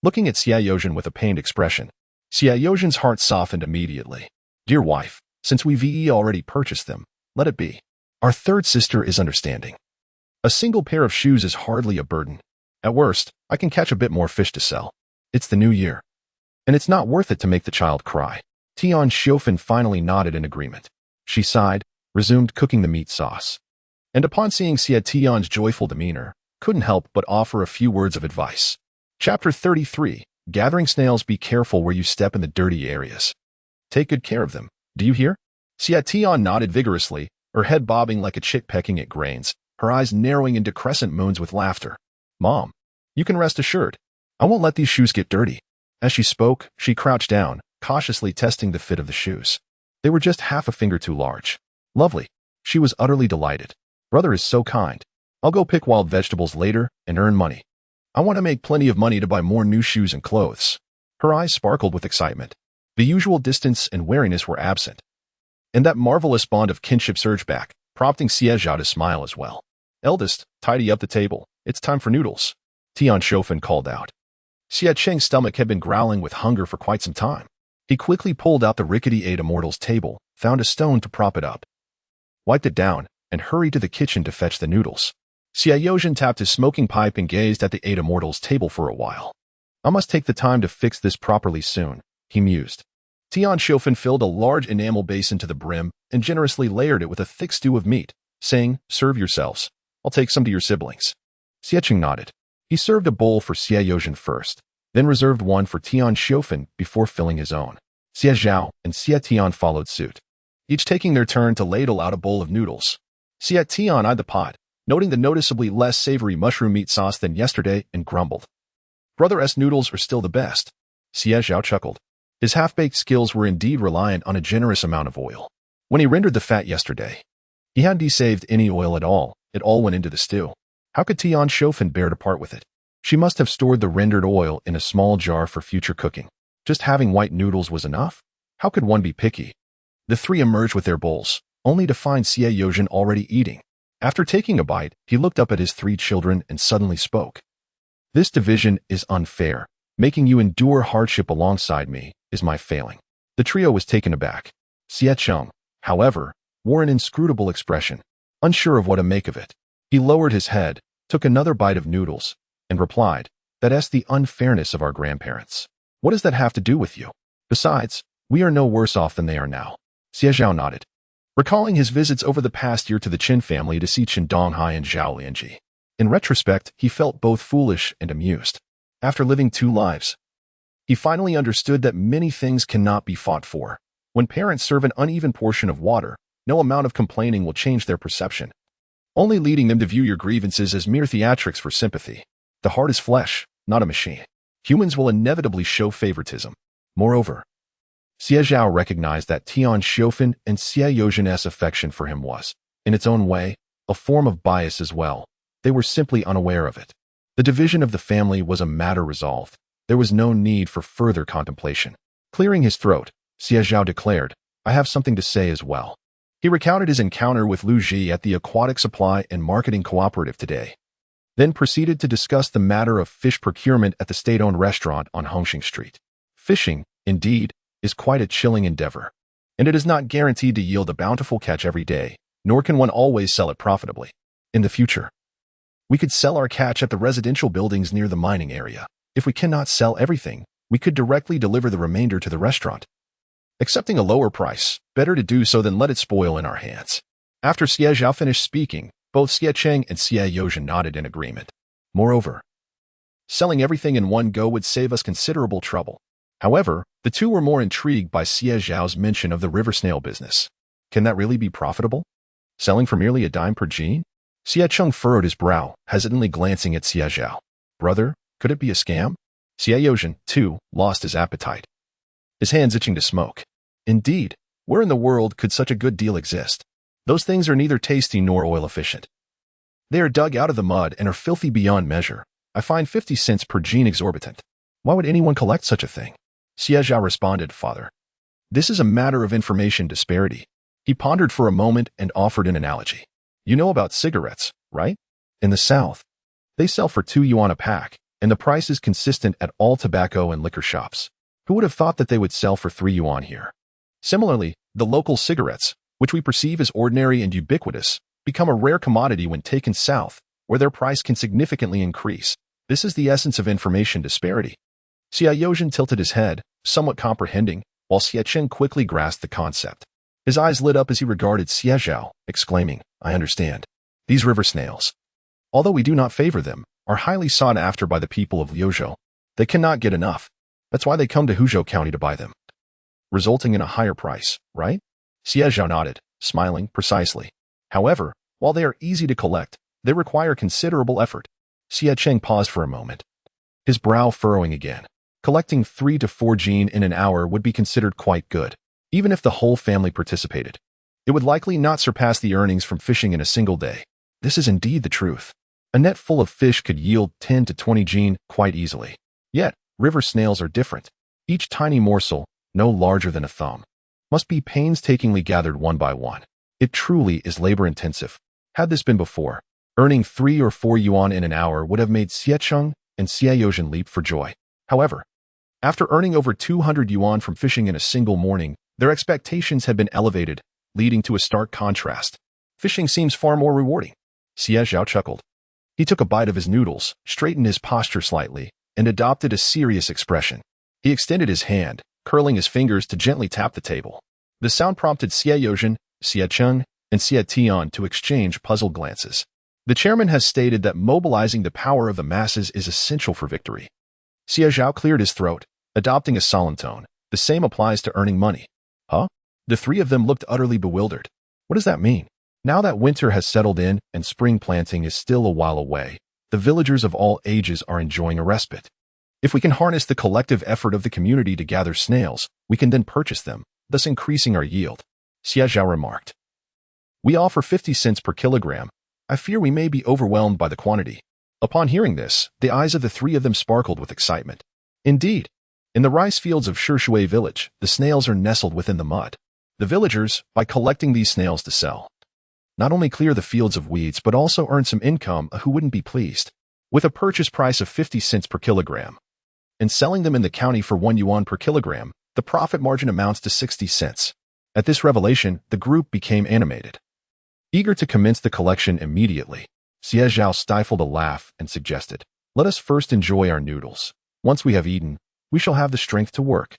Looking at Xie Zhao with a pained expression, Xie Zhao's heart softened immediately. "Dear wife, since we've already purchased them, let it be. Our third sister is understanding. A single pair of shoes is hardly a burden. At worst, I can catch a bit more fish to sell. It's the new year. And it's not worth it to make the child cry." Tian Shofin finally nodded in agreement. She sighed, resumed cooking the meat sauce, and upon seeing Xie Zhao's joyful demeanor, couldn't help but offer a few words of advice. Chapter 33, Gathering Snails. Be careful where you step in the dirty areas. Take good care of them. Do you hear? Xie Zhao nodded vigorously, her head bobbing like a chick pecking at grains, her eyes narrowing into crescent moons with laughter. "Mom, you can rest assured. I won't let these shoes get dirty." As she spoke, she crouched down, cautiously testing the fit of the shoes. They were just half a finger too large. Lovely. She was utterly delighted. Brother is so kind. I'll go pick wild vegetables later and earn money. I want to make plenty of money to buy more new shoes and clothes. Her eyes sparkled with excitement. The usual distance and wariness were absent. And that marvelous bond of kinship surged back, prompting Xie Zhao to smile as well. Eldest, tidy up the table. It's time for noodles. Tian Shofan called out. Xie Cheng's stomach had been growling with hunger for quite some time. He quickly pulled out the rickety Eight Immortals table, found a stone to prop it up, wiped it down, and hurried to the kitchen to fetch the noodles. Xie Zhao tapped his smoking pipe and gazed at the Eight Immortals table for a while. I must take the time to fix this properly soon, he mused. Tian Shofan filled a large enamel basin to the brim and generously layered it with a thick stew of meat, saying, "Serve yourselves. I'll take some to your siblings." Xie Cheng nodded. He served a bowl for Xie Zhao first, then reserved one for Tian Shofan before filling his own. Xie Zhao and Xie Tian followed suit, each taking their turn to ladle out a bowl of noodles. Xie Tian eyed the pot, noting the noticeably less savory mushroom meat sauce than yesterday, and grumbled. Brother-S noodles are still the best. Xie Zhao chuckled. His half-baked skills were indeed reliant on a generous amount of oil. When he rendered the fat yesterday, he hadn't saved any oil at all. It all went into the stew. How could Tian Shofan bear to part with it? She must have stored the rendered oil in a small jar for future cooking. Just having white noodles was enough? How could one be picky? The three emerged with their bowls, only to find Xie Zhao already eating. After taking a bite, he looked up at his three children and suddenly spoke. This division is unfair. Making you endure hardship alongside me is my failing. The trio was taken aback. Xie Cheng, however, wore an inscrutable expression, unsure of what to make of it. He lowered his head, took another bite of noodles, and replied, "That's the unfairness of our grandparents. What does that have to do with you? Besides, we are no worse off than they are now." Xie Zhao nodded, recalling his visits over the past year to the Qin family to see Qin Donghai and Zhao Lianji. In retrospect, he felt both foolish and amused. After living two lives, he finally understood that many things cannot be fought for. When parents serve an uneven portion of water, no amount of complaining will change their perception, only leading them to view your grievances as mere theatrics for sympathy. The heart is flesh, not a machine. Humans will inevitably show favoritism. Moreover, Xie Zhao recognized that Tian Shofan and Xie Zhao's affection for him was, in its own way, a form of bias as well. They were simply unaware of it. The division of the family was a matter resolved. There was no need for further contemplation. Clearing his throat, Xie Zhao declared, "I have something to say as well." He recounted his encounter with Lu Ji at the Aquatic Supply and Marketing Cooperative today, then proceeded to discuss the matter of fish procurement at the state-owned restaurant on Hongxing Street. Fishing, indeed, is quite a chilling endeavor, and it is not guaranteed to yield a bountiful catch every day, nor can one always sell it profitably. In the future, we could sell our catch at the residential buildings near the mining area. If we cannot sell everything, we could directly deliver the remainder to the restaurant. Accepting a lower price, better to do so than let it spoil in our hands. After Xie Zhao finished speaking, both Xie Cheng and Xie Zhao nodded in agreement. Moreover, selling everything in one go would save us considerable trouble. However, the two were more intrigued by Xie Zhao's mention of the river snail business. Can that really be profitable? Selling for merely a dime per jean? Xie Cheng furrowed his brow, hesitantly glancing at Xie Zhao. Brother, could it be a scam? Xie Zhao, too, lost his appetite, his hands itching to smoke. Indeed, where in the world could such a good deal exist? Those things are neither tasty nor oil efficient. They are dug out of the mud and are filthy beyond measure. I find 50 cents per jean exorbitant. Why would anyone collect such a thing? Xie Zhao responded, "Father, this is a matter of information disparity." He pondered for a moment and offered an analogy. You know about cigarettes, right? In the South, they sell for 2 yuan a pack, and the price is consistent at all tobacco and liquor shops. Who would have thought that they would sell for 3 yuan here? Similarly, the local cigarettes, which we perceive as ordinary and ubiquitous, become a rare commodity when taken south, where their price can significantly increase. This is the essence of information disparity. Xie Zhao tilted his head, somewhat comprehending, while Xie Cheng quickly grasped the concept. His eyes lit up as he regarded Xie Zhao, exclaiming, "I understand. These river snails, although we do not favor them, are highly sought after by the people of Liuzhou. They cannot get enough. That's why they come to Hudu County to buy them, resulting in a higher price, right?" Xie Zhao nodded, smiling precisely. However, while they are easy to collect, they require considerable effort. Xie Cheng paused for a moment, his brow furrowing again. Collecting 3 to 4 jean in an hour would be considered quite good, even if the whole family participated. It would likely not surpass the earnings from fishing in a single day. this is indeed the truth. A net full of fish could yield 10 to 20 jin quite easily. Yet, river snails are different. Each tiny morsel, no larger than a thumb, must be painstakingly gathered one by one. It truly is labor-intensive. Had this been before, earning 3 or 4 yuan in an hour would have made Xie Zhao and Xie Zhao leap for joy. However, after earning over 200 yuan from fishing in a single morning, their expectations had been elevated, leading to a stark contrast. Fishing seems far more rewarding. Xie Zhao chuckled. He took a bite of his noodles, straightened his posture slightly, and adopted a serious expression. He extended his hand, curling his fingers to gently tap the table. The sound prompted Xie Zhao, Xie Zhao, and Xie Tian to exchange puzzled glances. The chairman has stated that mobilizing the power of the masses is essential for victory. Xie Zhao cleared his throat, adopting a solemn tone. The same applies to earning money. Huh? The three of them looked utterly bewildered. What does that mean? Now that winter has settled in and spring planting is still a while away, the villagers of all ages are enjoying a respite. If we can harness the collective effort of the community to gather snails, we can then purchase them, thus increasing our yield. Xie Zhao remarked. We offer 50 cents per kilogram. I fear we may be overwhelmed by the quantity. Upon hearing this, the eyes of the three of them sparkled with excitement. Indeed, in the rice fields of Shishui Village, the snails are nestled within the mud. The villagers, by collecting these snails to sell, not only clear the fields of weeds but also earn some income. Who wouldn't be pleased? With a purchase price of 50 cents per kilogram, and selling them in the county for 1 yuan per kilogram, the profit margin amounts to 60 cents. At this revelation, the group became animated. Eager to commence the collection immediately, Xie Zhao stifled a laugh and suggested, let us first enjoy our noodles. Once we have eaten, we shall have the strength to work.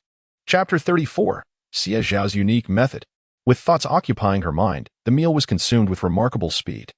Chapter 34. Xie Zhao's unique method. With thoughts occupying her mind, the meal was consumed with remarkable speed.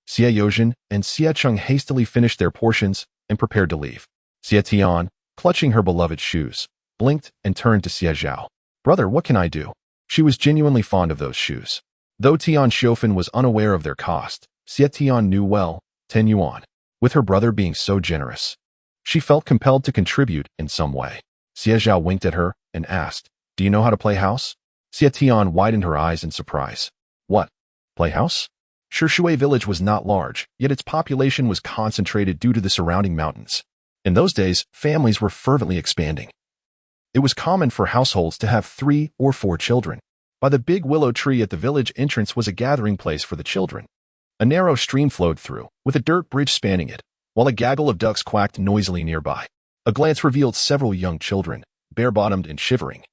Xie Zhao and Xie Zhao hastily finished their portions and prepared to leave. Xie Tian, clutching her beloved shoes, blinked and turned to Xie Zhao. Brother, what can I do? She was genuinely fond of those shoes. Though Tian Xiaofan was unaware of their cost, Xie Tian knew well, 10 yuan. With her brother being so generous, she felt compelled to contribute in some way. Xie Zhao winked at her and asked, do you know how to play house? Xie Tian widened her eyes in surprise. What? Play house? Shishui Village was not large, yet its population was concentrated due to the surrounding mountains. In those days, families were fervently expanding. It was common for households to have 3 or 4 children. By the big willow tree at the village entrance was a gathering place for the children. A narrow stream flowed through, with a dirt bridge spanning it, while a gaggle of ducks quacked noisily nearby. A glance revealed several young children, bare-bottomed and shivering,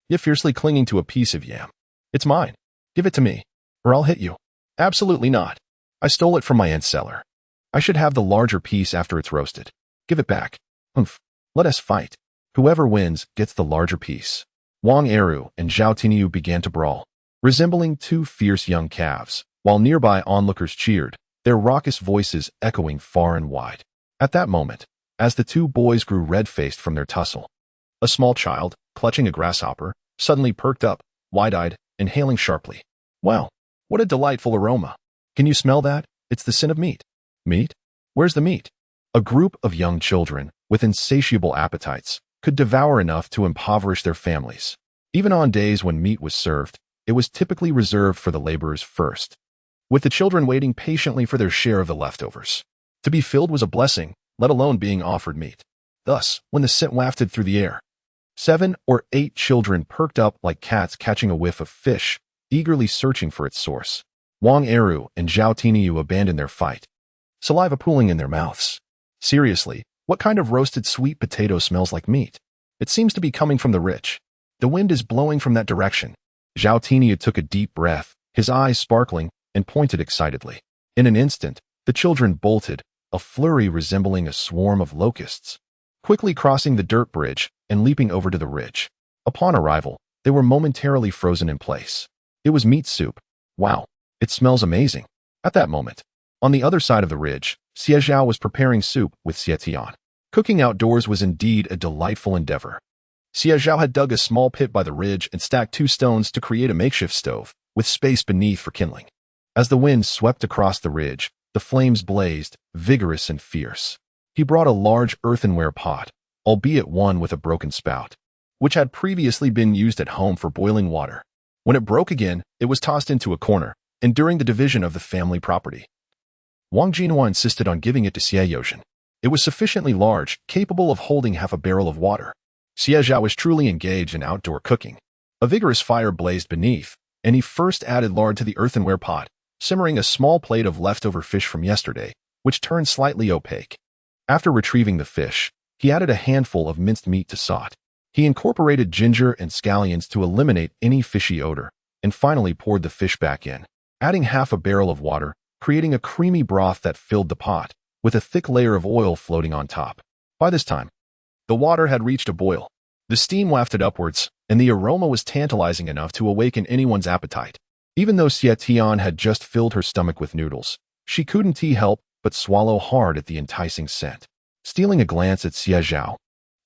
yet fiercely clinging to a piece of yam. It's mine. Give it to me, or I'll hit you. Absolutely not. I stole it from my aunt's cellar. I should have the larger piece after it's roasted. Give it back. Humph. Let us fight. Whoever wins gets the larger piece. Wang Eru and Zhao Tinyu began to brawl, resembling 2 fierce young calves, while nearby onlookers cheered, their raucous voices echoing far and wide. At that moment, as the 2 boys grew red-faced from their tussle, a small child, clutching a grasshopper, suddenly perked up, wide-eyed, inhaling sharply. Wow, what a delightful aroma. Can you smell that? It's the scent of meat. Meat? Where's the meat? A group of young children, with insatiable appetites, could devour enough to impoverish their families. Even on days when meat was served, it was typically reserved for the laborers first, with the children waiting patiently for their share of the leftovers. To be filled was a blessing, let alone being offered meat. Thus, when the scent wafted through the air, 7 or 8 children perked up like cats catching a whiff of fish, eagerly searching for its source. Wang Eru and Zhao Tinyu abandoned their fight, saliva pooling in their mouths. Seriously, what kind of roasted sweet potato smells like meat? It seems to be coming from the ridge. The wind is blowing from that direction. Zhao Tinyu took a deep breath, his eyes sparkling, and pointed excitedly. In an instant, the children bolted, a flurry resembling a swarm of locusts, quickly crossing the dirt bridge and leaping over to the ridge. Upon arrival, they were momentarily frozen in place. It was meat soup. Wow, it smells amazing. At that moment, on the other side of the ridge, Xie Zhao was preparing soup with Xie Tian. Cooking outdoors was indeed a delightful endeavor. Xie Zhao had dug a small pit by the ridge and stacked 2 stones to create a makeshift stove, with space beneath for kindling. As the wind swept across the ridge, the flames blazed, vigorous and fierce. He brought a large earthenware pot, albeit one with a broken spout, which had previously been used at home for boiling water. When it broke again, it was tossed into a corner, enduring the division of the family property. Wang Jinhua insisted on giving it to Xie Zhao. It was sufficiently large, capable of holding half a barrel of water. Xie Zhao was truly engaged in outdoor cooking. A vigorous fire blazed beneath, and he first added lard to the earthenware pot, simmering a small plate of leftover fish from yesterday, which turned slightly opaque. After retrieving the fish, he added a handful of minced meat to saute. He incorporated ginger and scallions to eliminate any fishy odor, and finally poured the fish back in, adding half a barrel of water, creating a creamy broth that filled the pot, with a thick layer of oil floating on top. By this time, the water had reached a boil. The steam wafted upwards, and the aroma was tantalizing enough to awaken anyone's appetite. Even though Xie Tian had just filled her stomach with noodles, she couldn't help but swallow hard at the enticing scent. Stealing a glance at Xie Zhao,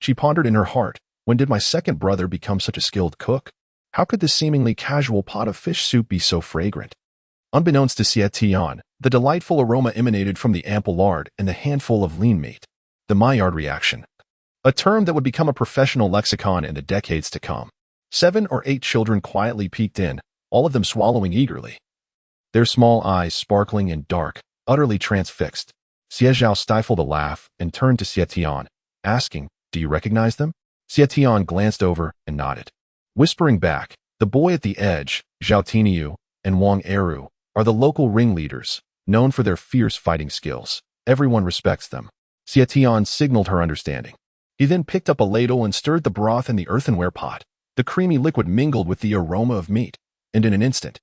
she pondered in her heart, when did my second brother become such a skilled cook? How could this seemingly casual pot of fish soup be so fragrant? Unbeknownst to Xie Tian, the delightful aroma emanated from the ample lard and the handful of lean meat. The Maillard reaction, a term that would become a professional lexicon in the decades to come. 7 or 8 children quietly peeked in, all of them swallowing eagerly. Their small eyes sparkling and dark, utterly transfixed. Xie Zhao stifled a laugh and turned to Xie Tian, asking, "Do you recognize them?" Xie Tian glanced over and nodded. Whispering back, "The boy at the edge, Zhao Tiniu, and Wang Eru, are the local ringleaders, known for their fierce fighting skills. Everyone respects them." Xie Tian signaled her understanding. He then picked up a ladle and stirred the broth in the earthenware pot. The creamy liquid mingled with the aroma of meat, and in an instant,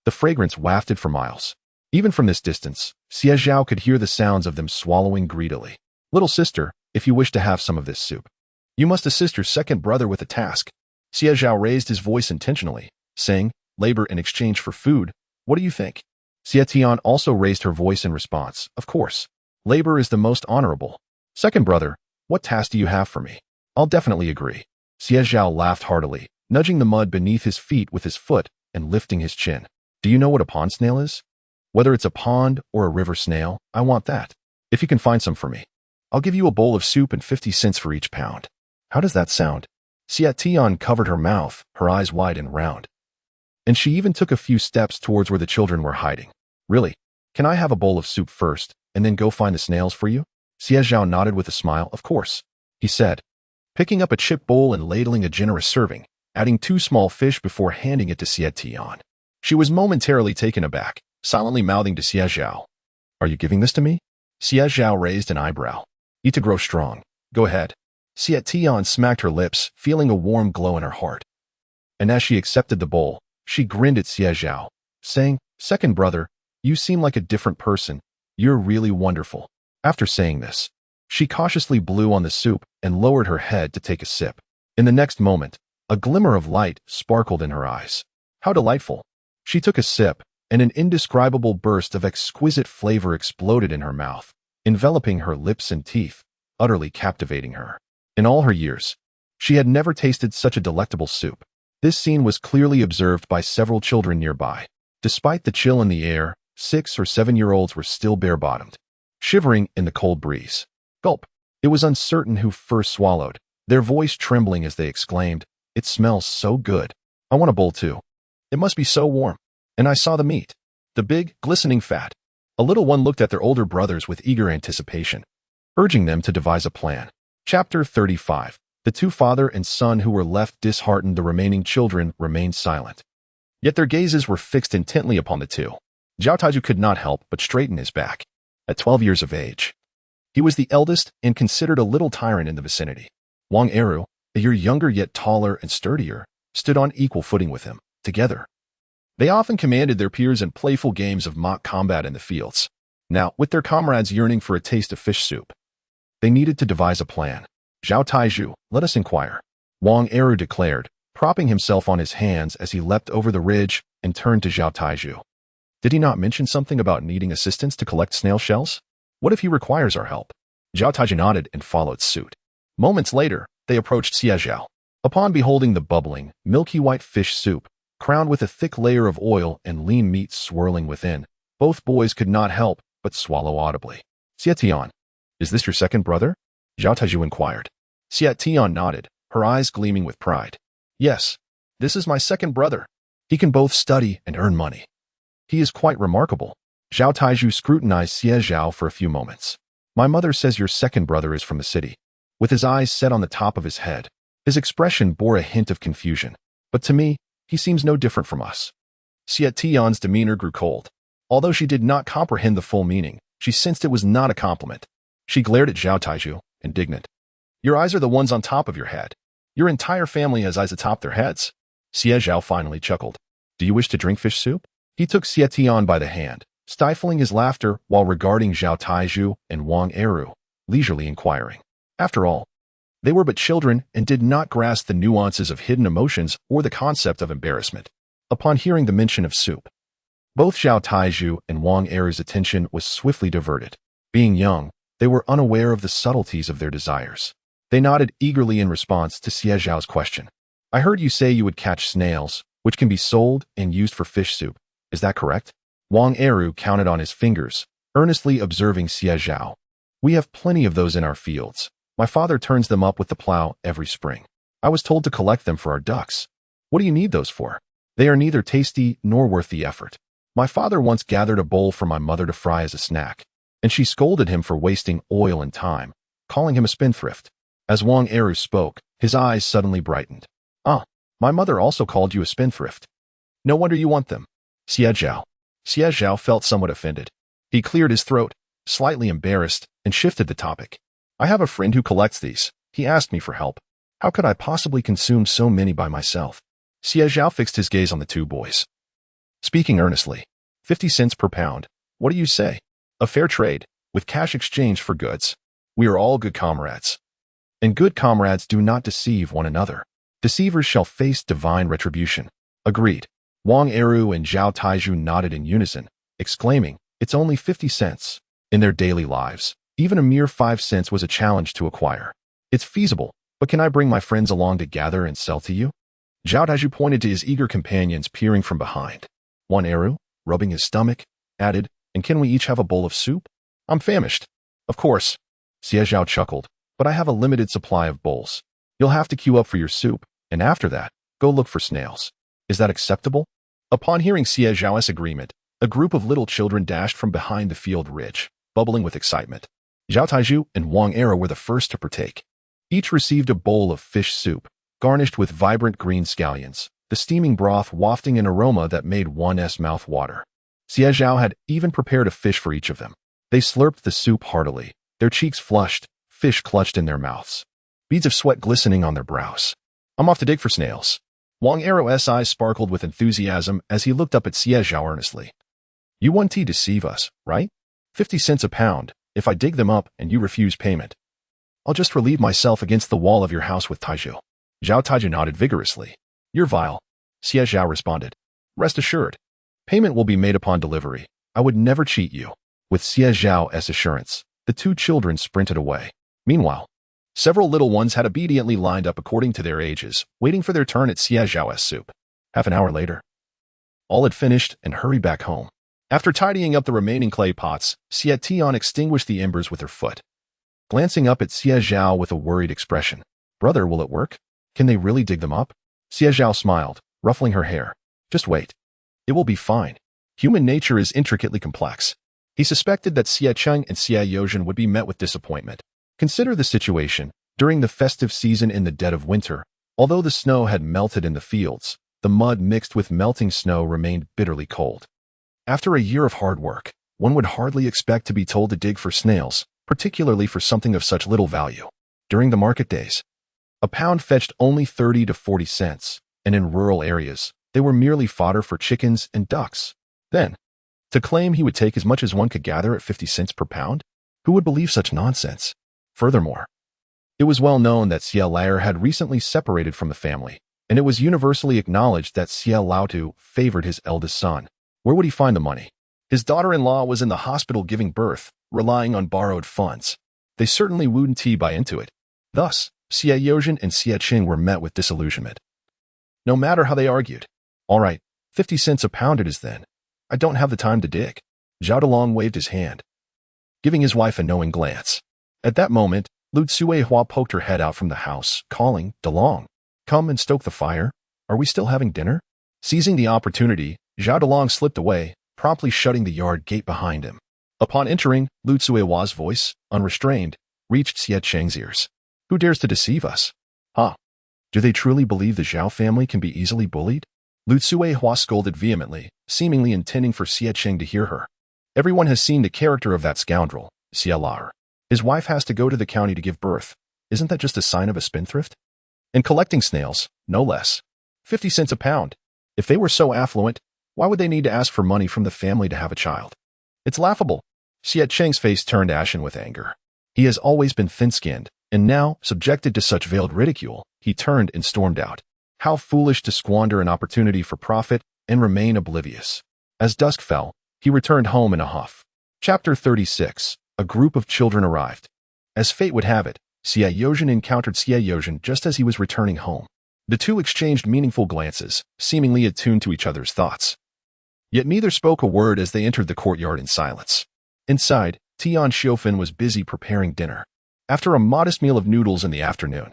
the fragrance wafted for miles. Even from this distance, Xie Zhao could hear the sounds of them swallowing greedily. "Little sister, if you wish to have some of this soup, you must assist your second brother with a task." Xie Zhao raised his voice intentionally, saying, "Labor in exchange for food. What do you think?" Xie Tian also raised her voice in response. "Of course. Labor is the most honorable. Second brother, what task do you have for me?" "I'll definitely agree." Xie Zhao laughed heartily, nudging the mud beneath his feet with his foot and lifting his chin. "Do you know what a pond snail is? Whether it's a pond or a river snail, I want that. If you can find some for me, I'll give you a bowl of soup and 50 cents for each pound." "How does that sound?" Xie Tian covered her mouth, her eyes wide and round. And she even took a few steps towards where the children were hiding. "Really? Can I have a bowl of soup first, and then go find the snails for you?" Xie Zhao nodded with a smile. "Of course," he said, picking up a chip bowl and ladling a generous serving, adding 2 small fish before handing it to Xie Tian. She was momentarily taken aback, silently mouthing to Xie Zhao, "Are you giving this to me?" Xie Zhao raised an eyebrow. "Eat to grow strong. Go ahead." Xie Tian smacked her lips, feeling a warm glow in her heart. And as she accepted the bowl, she grinned at Xie Zhao, saying, "Second brother, you seem like a different person. You're really wonderful." After saying this, she cautiously blew on the soup and lowered her head to take a sip. In the next moment, a glimmer of light sparkled in her eyes. How delightful! She took a sip, and an indescribable burst of exquisite flavor exploded in her mouth, enveloping her lips and teeth, utterly captivating her. In all her years, she had never tasted such a delectable soup. This scene was clearly observed by several children nearby. Despite the chill in the air, 6 or 7-year-olds were still bare-bottomed, shivering in the cold breeze. Gulp! It was uncertain who first swallowed, their voice trembling as they exclaimed, "It smells so good. I want a bowl too. It must be so warm." And I saw the meat, the big, glistening fat. A little one looked at their older brothers with eager anticipation, urging them to devise a plan. Chapter 35. The 2 father and son who were left disheartened. The remaining children remained silent, yet their gazes were fixed intently upon the 2. Zhao Taiju could not help but straighten his back. At 12 years of age, he was the eldest and considered a little tyrant in the vicinity. Wang Eru, a year younger yet taller and sturdier, stood on equal footing with him. Together, they often commanded their peers in playful games of mock combat in the fields. Now, with their comrades yearning for a taste of fish soup, they needed to devise a plan. "Zhao Taiju, let us inquire," Wang Eru declared, propping himself on his hands as he leapt over the ridge and turned to Zhao Taiju. "Did he not mention something about needing assistance to collect snail shells? What if he requires our help?" Zhao Taiju nodded and followed suit. Moments later, they approached Xie Zhao. Upon beholding the bubbling, milky white fish soup, crowned with a thick layer of oil and lean meat swirling within, both boys could not help but swallow audibly. "Xie Tian, is this your second brother?" Zhao Taiju inquired. Xie Tian nodded, her eyes gleaming with pride. "Yes, this is my second brother. He can both study and earn money. He is quite remarkable." Zhao Taizhu scrutinized Xie Zhao for a few moments. My mother says your second brother is from the city. With his eyes set on the top of his head, his expression bore a hint of confusion. But to me, he seems no different from us. Xie Tian's demeanor grew cold. Although she did not comprehend the full meaning, she sensed it was not a compliment. She glared at Zhao Taizhu, indignant. Your eyes are the ones on top of your head. Your entire family has eyes atop their heads. Xie Zhao finally chuckled. Do you wish to drink fish soup? He took Xie Tian by the hand, stifling his laughter while regarding Zhao Taizhu and Wang Eru, leisurely inquiring. After all, they were but children and did not grasp the nuances of hidden emotions or the concept of embarrassment. Upon hearing the mention of soup, both Zhao Taizhu and Wang Eru's attention was swiftly diverted. Being young, they were unaware of the subtleties of their desires. They nodded eagerly in response to Xie Zhao's question. I heard you say you would catch snails, which can be sold and used for fish soup. Is that correct? Wang Eru counted on his fingers, earnestly observing Xie Zhao. We have plenty of those in our fields. My father turns them up with the plow every spring. I was told to collect them for our ducks. What do you need those for? They are neither tasty nor worth the effort. My father once gathered a bowl for my mother to fry as a snack, and she scolded him for wasting oil and time, calling him a spendthrift. As Wang Eru spoke, his eyes suddenly brightened. Ah, my mother also called you a spendthrift. No wonder you want them. Xie Zhao. Xie Zhao felt somewhat offended. He cleared his throat, slightly embarrassed, and shifted the topic. I have a friend who collects these. He asked me for help. How could I possibly consume so many by myself? Xie Zhao fixed his gaze on the two boys. Speaking earnestly, 50 cents per pound. What do you say? A fair trade, with cash exchange for goods. We are all good comrades. And good comrades do not deceive one another. Deceivers shall face divine retribution. Agreed. Wang Eru and Zhao Taizhu nodded in unison, exclaiming, it's only 50 cents. In their daily lives, even a mere 5 cents was a challenge to acquire. It's feasible, but can I bring my friends along to gather and sell to you? Zhao Taizhu pointed to his eager companions peering from behind. Wang Eru, rubbing his stomach, added, and can we each have a bowl of soup? I'm famished. Of course. Xie Zhao chuckled, but I have a limited supply of bowls. You'll have to queue up for your soup, and after that, go look for snails. Is that acceptable? Upon hearing Xie Zhao's agreement, a group of little children dashed from behind the field ridge, bubbling with excitement. Zhao Taizhu and Wang Eru were the first to partake. Each received a bowl of fish soup, garnished with vibrant green scallions, the steaming broth wafting an aroma that made one's mouth water. Xie Zhao had even prepared a fish for each of them. They slurped the soup heartily, their cheeks flushed, fish clutched in their mouths, beads of sweat glistening on their brows. I'm off to dig for snails. Wang Eru's eyes sparkled with enthusiasm as he looked up at Xie Zhao earnestly. You want to deceive us, right? 50 cents a pound, if I dig them up and you refuse payment. I'll just relieve myself against the wall of your house with Taizhu. Zhao Taizhu nodded vigorously. You're vile. Xie Zhao responded. Rest assured. Payment will be made upon delivery. I would never cheat you. With Xie Zhao's assurance, the two children sprinted away. Meanwhile, several little ones had obediently lined up according to their ages, waiting for their turn at Xie Zhao's soup. Half an hour later, all had finished and hurried back home. After tidying up the remaining clay pots, Xie Tian extinguished the embers with her foot. Glancing up at Xie Zhao with a worried expression. Brother, will it work? Can they really dig them up? Xie Zhao smiled, ruffling her hair. Just wait. It will be fine. Human nature is intricately complex. He suspected that Xie Cheng and Xie Yozhen would be met with disappointment. Consider the situation. During the festive season in the dead of winter, although the snow had melted in the fields, the mud mixed with melting snow remained bitterly cold. After a year of hard work, one would hardly expect to be told to dig for snails, particularly for something of such little value. During the market days, a pound fetched only 30 to 40 cents, and in rural areas, they were merely fodder for chickens and ducks. Then, to claim he would take as much as one could gather at 50 cents per pound? Who would believe such nonsense? Furthermore, it was well known that Xie Lair had recently separated from the family, and it was universally acknowledged that Xie Laotu favored his eldest son. Where would he find the money? His daughter-in-law was in the hospital giving birth, relying on borrowed funds. They certainly wouldn't buy into it. Thus, Xie Yozhen and Xie Qing were met with disillusionment. No matter how they argued. All right, 50 cents a pound it is then. I don't have the time to dig. Zhao Dalong waved his hand, giving his wife a knowing glance. At that moment, Lu Tsuehua poked her head out from the house, calling, Dalong, come and stoke the fire. Are we still having dinner? Seizing the opportunity, Zhao Dalong slipped away, promptly shutting the yard gate behind him. Upon entering, Lu Tsuewa's voice, unrestrained, reached Xie Cheng's ears. Who dares to deceive us? Huh? Do they truly believe the Zhao family can be easily bullied? Lu Tsuehua scolded vehemently, seemingly intending for Xie Cheng to hear her. Everyone has seen the character of that scoundrel, Xie Lar. His wife has to go to the county to give birth. Isn't that just a sign of a spendthrift? And collecting snails, no less. 50 cents a pound. If they were so affluent, why would they need to ask for money from the family to have a child? It's laughable. Xie Cheng's face turned ashen with anger. He has always been thin-skinned, and now, subjected to such veiled ridicule, he turned and stormed out. How foolish to squander an opportunity for profit and remain oblivious. As dusk fell, he returned home in a huff. Chapter 36. A group of children arrived. As fate would have it, Xie Yozhen encountered Xie Yozhen just as he was returning home. The two exchanged meaningful glances, seemingly attuned to each other's thoughts. Yet neither spoke a word as they entered the courtyard in silence. Inside, Tian Xiofan was busy preparing dinner. After a modest meal of noodles in the afternoon,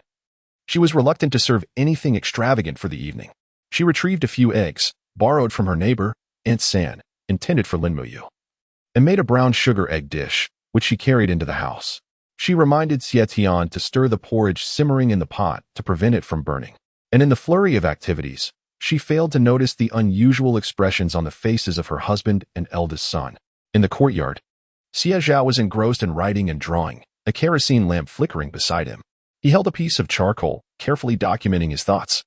she was reluctant to serve anything extravagant for the evening. She retrieved a few eggs, borrowed from her neighbor, Aunt San, intended for Lin Muyu, and made a brown sugar egg dish, which she carried into the house. She reminded Xie Tian to stir the porridge simmering in the pot to prevent it from burning. And in the flurry of activities, she failed to notice the unusual expressions on the faces of her husband and eldest son. In the courtyard, Xie Zhao was engrossed in writing and drawing, a kerosene lamp flickering beside him. He held a piece of charcoal, carefully documenting his thoughts,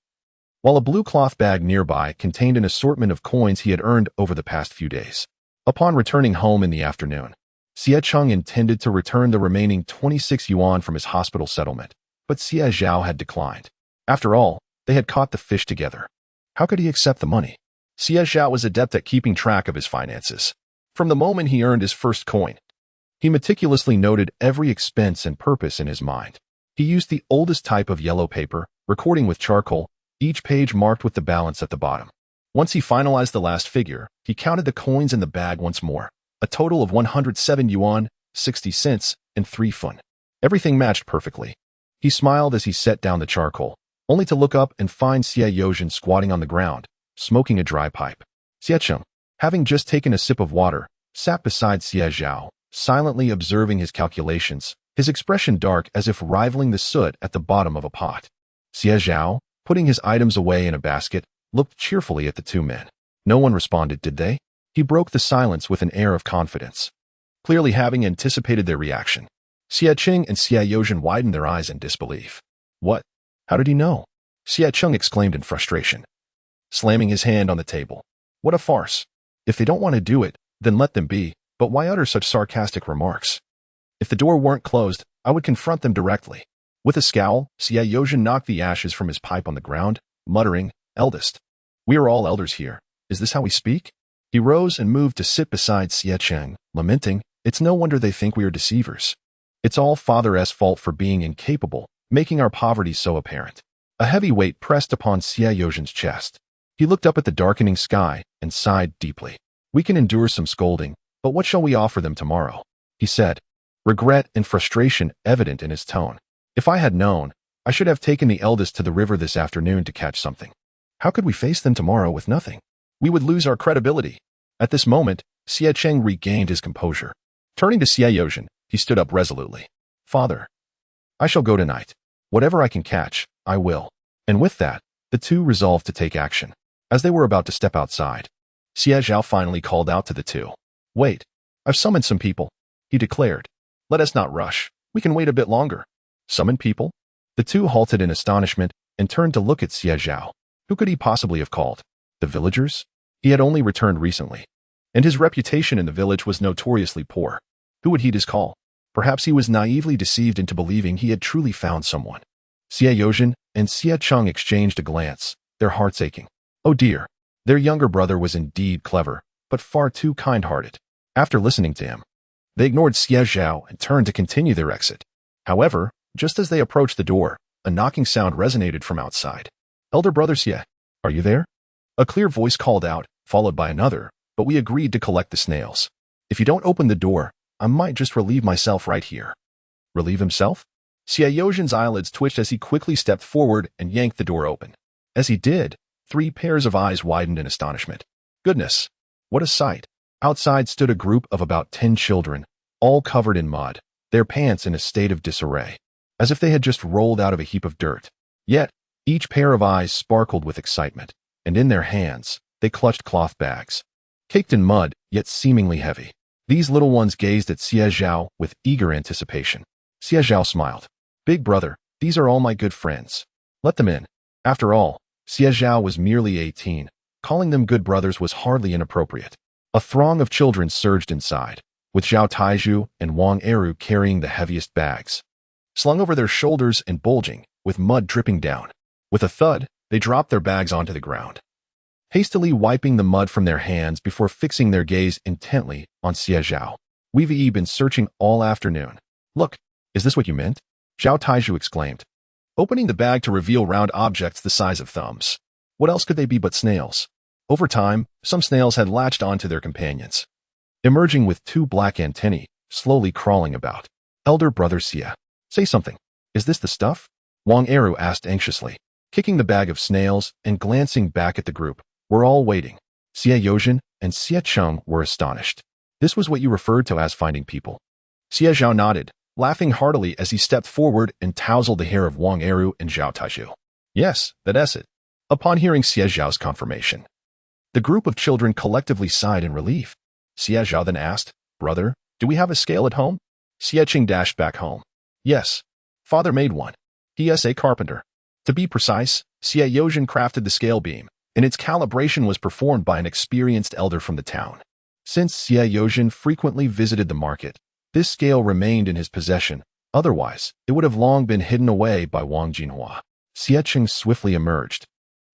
while a blue cloth bag nearby contained an assortment of coins he had earned over the past few days. Upon returning home in the afternoon, Xie Cheng intended to return the remaining 26 yuan from his hospital settlement, but Xie Zhao had declined. After all, they had caught the fish together. How could he accept the money? Xie Zhao was adept at keeping track of his finances. From the moment he earned his first coin, he meticulously noted every expense and purpose in his mind. He used the oldest type of yellow paper, recording with charcoal, each page marked with the balance at the bottom. Once he finalized the last figure, he counted the coins in the bag once more, a total of 107 yuan, 60 cents, and 3 fun. Everything matched perfectly. He smiled as he set down the charcoal, only to look up and find Xie Yozhen squatting on the ground, smoking a dry pipe. Xie Cheng, having just taken a sip of water, sat beside Xie Zhao, silently observing his calculations, his expression dark as if rivaling the soot at the bottom of a pot. Xie Zhao, putting his items away in a basket, looked cheerfully at the two men. No one responded, did they? He broke the silence with an air of confidence, clearly having anticipated their reaction. Xie Cheng and Xie Yozhen widened their eyes in disbelief. What? How did he know? Xie Cheng exclaimed in frustration, slamming his hand on the table. What a farce. If they don't want to do it, then let them be, but why utter such sarcastic remarks? If the door weren't closed, I would confront them directly. With a scowl, Xie Yozhen knocked the ashes from his pipe on the ground, muttering, Eldest. We are all elders here. Is this how we speak? He rose and moved to sit beside Xie Cheng, lamenting, it's no wonder they think we are deceivers. It's all Father's fault for being incapable, making our poverty so apparent. A heavy weight pressed upon Xie Yozhen's chest. He looked up at the darkening sky and sighed deeply. We can endure some scolding, but what shall we offer them tomorrow? He said, regret and frustration evident in his tone. If I had known, I should have taken the eldest to the river this afternoon to catch something. How could we face them tomorrow with nothing? We would lose our credibility. At this moment, Xie Cheng regained his composure. Turning to Xie Yozhen, he stood up resolutely. Father, I shall go tonight. Whatever I can catch, I will. And with that, the two resolved to take action. As they were about to step outside, Xie Zhao finally called out to the two. Wait, I've summoned some people, he declared. Let us not rush. We can wait a bit longer. Summon people? The two halted in astonishment and turned to look at Xie Zhao. Who could he possibly have called? The villagers? He had only returned recently, and his reputation in the village was notoriously poor. Who would heed his call? Perhaps he was naively deceived into believing he had truly found someone. Xie Yozhen and Xie Cheng exchanged a glance, their hearts aching. Oh dear, their younger brother was indeed clever, but far too kind-hearted. After listening to him, they ignored Xie Zhao and turned to continue their exit. However, just as they approached the door, a knocking sound resonated from outside. Elder brother Xie, are you there? A clear voice called out, followed by another, but we agreed to collect the snails. If you don't open the door, I might just relieve myself right here. Relieve himself? Xie Yozhen's eyelids twitched as he quickly stepped forward and yanked the door open. As he did, 3 pairs of eyes widened in astonishment. Goodness, what a sight! Outside stood a group of about 10 children, all covered in mud, their pants in a state of disarray, as if they had just rolled out of a heap of dirt. Yet, each pair of eyes sparkled with excitement, and in their hands, they clutched cloth bags, caked in mud, yet seemingly heavy. These little ones gazed at Xie Zhao with eager anticipation. Xie Zhao smiled. Big brother, these are all my good friends. Let them in. After all, Xie Zhao was merely 18. Calling them good brothers was hardly inappropriate. A throng of children surged inside, with Zhao Taizhu and Wang Eru carrying the heaviest bags, slung over their shoulders and bulging, with mud dripping down. With a thud, they dropped their bags onto the ground, hastily wiping the mud from their hands before fixing their gaze intently on Xie Zhao. We've been searching all afternoon. Look, is this what you meant? Zhao Taizhu exclaimed, opening the bag to reveal round objects the size of thumbs. What else could they be but snails? Over time, some snails had latched onto their companions, emerging with 2 black antennae, slowly crawling about. Elder brother Xie, say something. Is this the stuff? Wang Eru asked anxiously, kicking the bag of snails and glancing back at the group. We're all waiting. Xie Yozhen and Xie Cheng were astonished. This was what you referred to as finding people. Xie Zhao nodded, laughing heartily as he stepped forward and tousled the hair of Wang Eru and Zhao Taizhu. Yes, that's it. Upon hearing Xie Zhao's confirmation, the group of children collectively sighed in relief. Xie Zhao then asked, brother, do we have a scale at home? Xie Cheng dashed back home. Yes. Father made one. He is a carpenter. To be precise, Xie Yozhen crafted the scale beam, and its calibration was performed by an experienced elder from the town. Since Xie Yozhen frequently visited the market, this scale remained in his possession. Otherwise, it would have long been hidden away by Wang Jinhua. Xie Cheng swiftly emerged,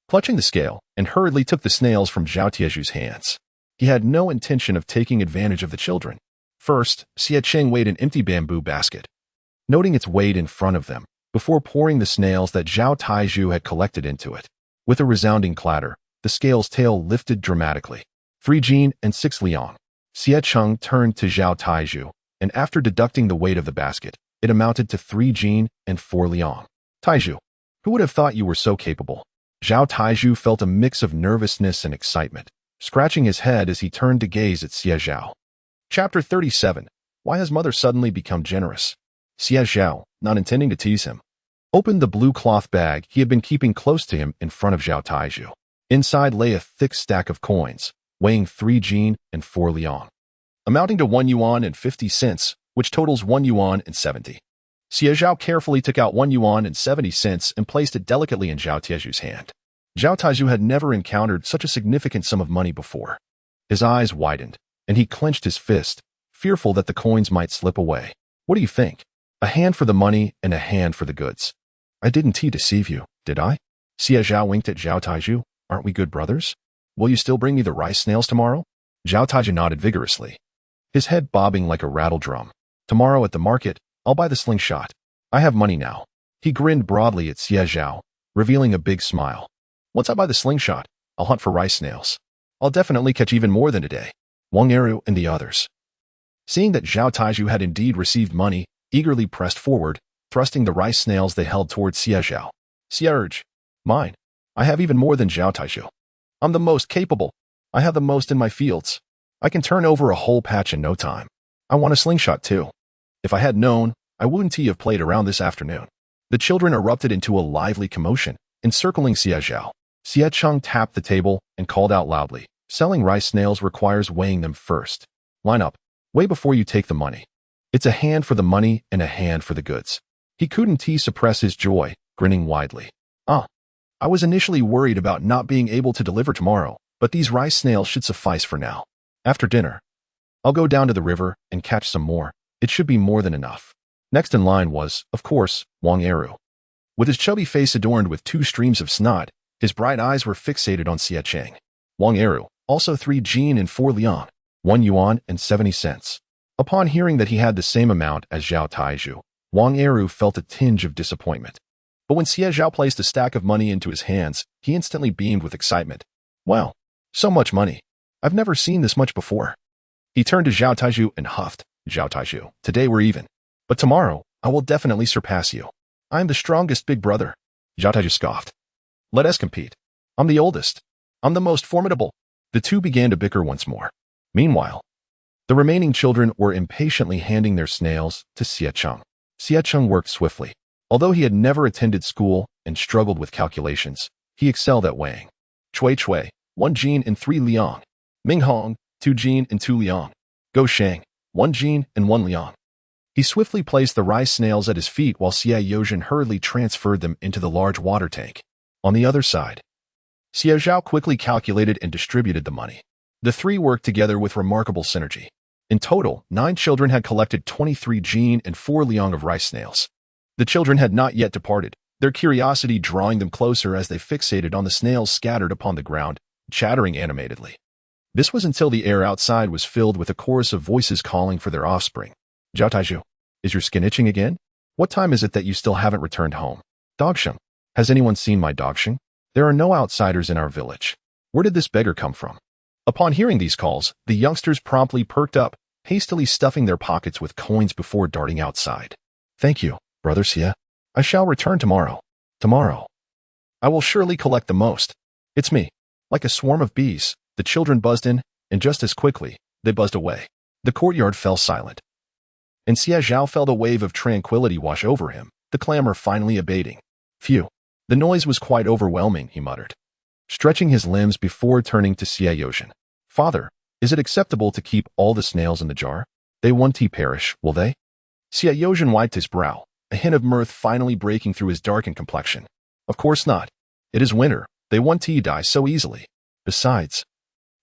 clutching the scale, and hurriedly took the snails from Zhao Taizhu's hands. He had no intention of taking advantage of the children. First, Xie Cheng weighed an empty bamboo basket, noting its weight in front of them, before pouring the snails that Zhao Taizhu had collected into it. With a resounding clatter, the scale's tail lifted dramatically. 3 Jin and 6 Liang. Xie Cheng turned to Zhao Taizhu, and after deducting the weight of the basket, it amounted to 3 Jin and 4 Liang. Taizhu, who would have thought you were so capable? Zhao Taizhu felt a mix of nervousness and excitement, scratching his head as he turned to gaze at Xie Zhao. Chapter 37. Why has mother suddenly become generous? Xie Zhao, not intending to tease him, opened the blue cloth bag he had been keeping close to him in front of Zhao Taizhu. Inside lay a thick stack of coins, weighing 3 Jin and 4 Liang, amounting to 1 yuan and 50 cents, which totals 1 yuan and 70. Xie Zhao carefully took out 1 yuan and 70 cents and placed it delicately in Zhao Taizhu's hand. Zhao Taizhu had never encountered such a significant sum of money before. His eyes widened, and he clenched his fist, fearful that the coins might slip away. What do you think? A hand for the money and a hand for the goods. I didn't deceive you, did I? Xie Zhao winked at Zhao Taizhu. Aren't we good brothers? Will you still bring me the rice snails tomorrow? Zhao Taizhu nodded vigorously, his head bobbing like a rattle drum. Tomorrow at the market, I'll buy the slingshot. I have money now. He grinned broadly at Xie Zhao, revealing a big smile. Once I buy the slingshot, I'll hunt for rice snails. I'll definitely catch even more than today. Wang Eru and the others, seeing that Zhao Taizhu had indeed received money, eagerly pressed forward, thrusting the rice snails they held towards Xie Zhao. Xie, mine. I have even more than Zhao Taizhu. I'm the most capable. I have the most in my fields. I can turn over a whole patch in no time. I want a slingshot too. If I had known, I wouldn't have played around this afternoon. The children erupted into a lively commotion, encircling Xie Zhao. Xie Cheng tapped the table and called out loudly. Selling rice snails requires weighing them first. Line up. Weigh before you take the money. It's a hand for the money and a hand for the goods. He couldn't suppress his joy, grinning widely. I was initially worried about not being able to deliver tomorrow, but these rice snails should suffice for now. After dinner, I'll go down to the river and catch some more. It should be more than enough. Next in line was, of course, Wang Eru. With his chubby face adorned with 2 streams of snot, his bright eyes were fixated on Xie Cheng. Wang Eru, also 3 Jin and 4 Liang, 1 yuan and 70 cents. Upon hearing that he had the same amount as Zhao Taizhu, Wang Eru felt a tinge of disappointment. But when Xie Zhao placed a stack of money into his hands, he instantly beamed with excitement. Wow, so much money. I've never seen this much before. He turned to Zhao Taizhu and huffed. Zhao Taizhu, today we're even. But tomorrow, I will definitely surpass you. I am the strongest big brother. Zhao Taizhu scoffed. Let us compete. I'm the oldest. I'm the most formidable. The two began to bicker once more. Meanwhile, the remaining children were impatiently handing their snails to Xie Zhao. Xie Zhao worked swiftly. Although he had never attended school and struggled with calculations, he excelled at weighing. Cui, 1 jin and 3 liang. Ming Hong, 2 jin and 2 liang. Go Shang, 1 jin and 1 liang. He swiftly placed the rice snails at his feet while Xie Zhao hurriedly transferred them into the large water tank. On the other side, Xie Zhao quickly calculated and distributed the money. The three worked together with remarkable synergy. In total, 9 children had collected 23 jin and 4 liang of rice snails. The children had not yet departed, their curiosity drawing them closer as they fixated on the snails scattered upon the ground, chattering animatedly. This was until the air outside was filled with a chorus of voices calling for their offspring. Zhao Taizhu, is your skin itching again? What time is it that you still haven't returned home? Dogsheng, has anyone seen my Dogsheng? There are no outsiders in our village. Where did this beggar come from? Upon hearing these calls, the youngsters promptly perked up, hastily stuffing their pockets with coins before darting outside. Thank you, Brother Xie. I shall return tomorrow. Tomorrow. I will surely collect the most. It's me. Like a swarm of bees, the children buzzed in, and just as quickly, they buzzed away. The courtyard fell silent. And Xie Zhao felt a wave of tranquility wash over him, the clamor finally abating. Phew. The noise was quite overwhelming, he muttered, stretching his limbs before turning to Xie Zhao. Father, is it acceptable to keep all the snails in the jar? They won't perish, will they? Xie Zhao wiped his brow, a hint of mirth finally breaking through his darkened complexion. Of course not. It is winter. They won't die so easily. Besides,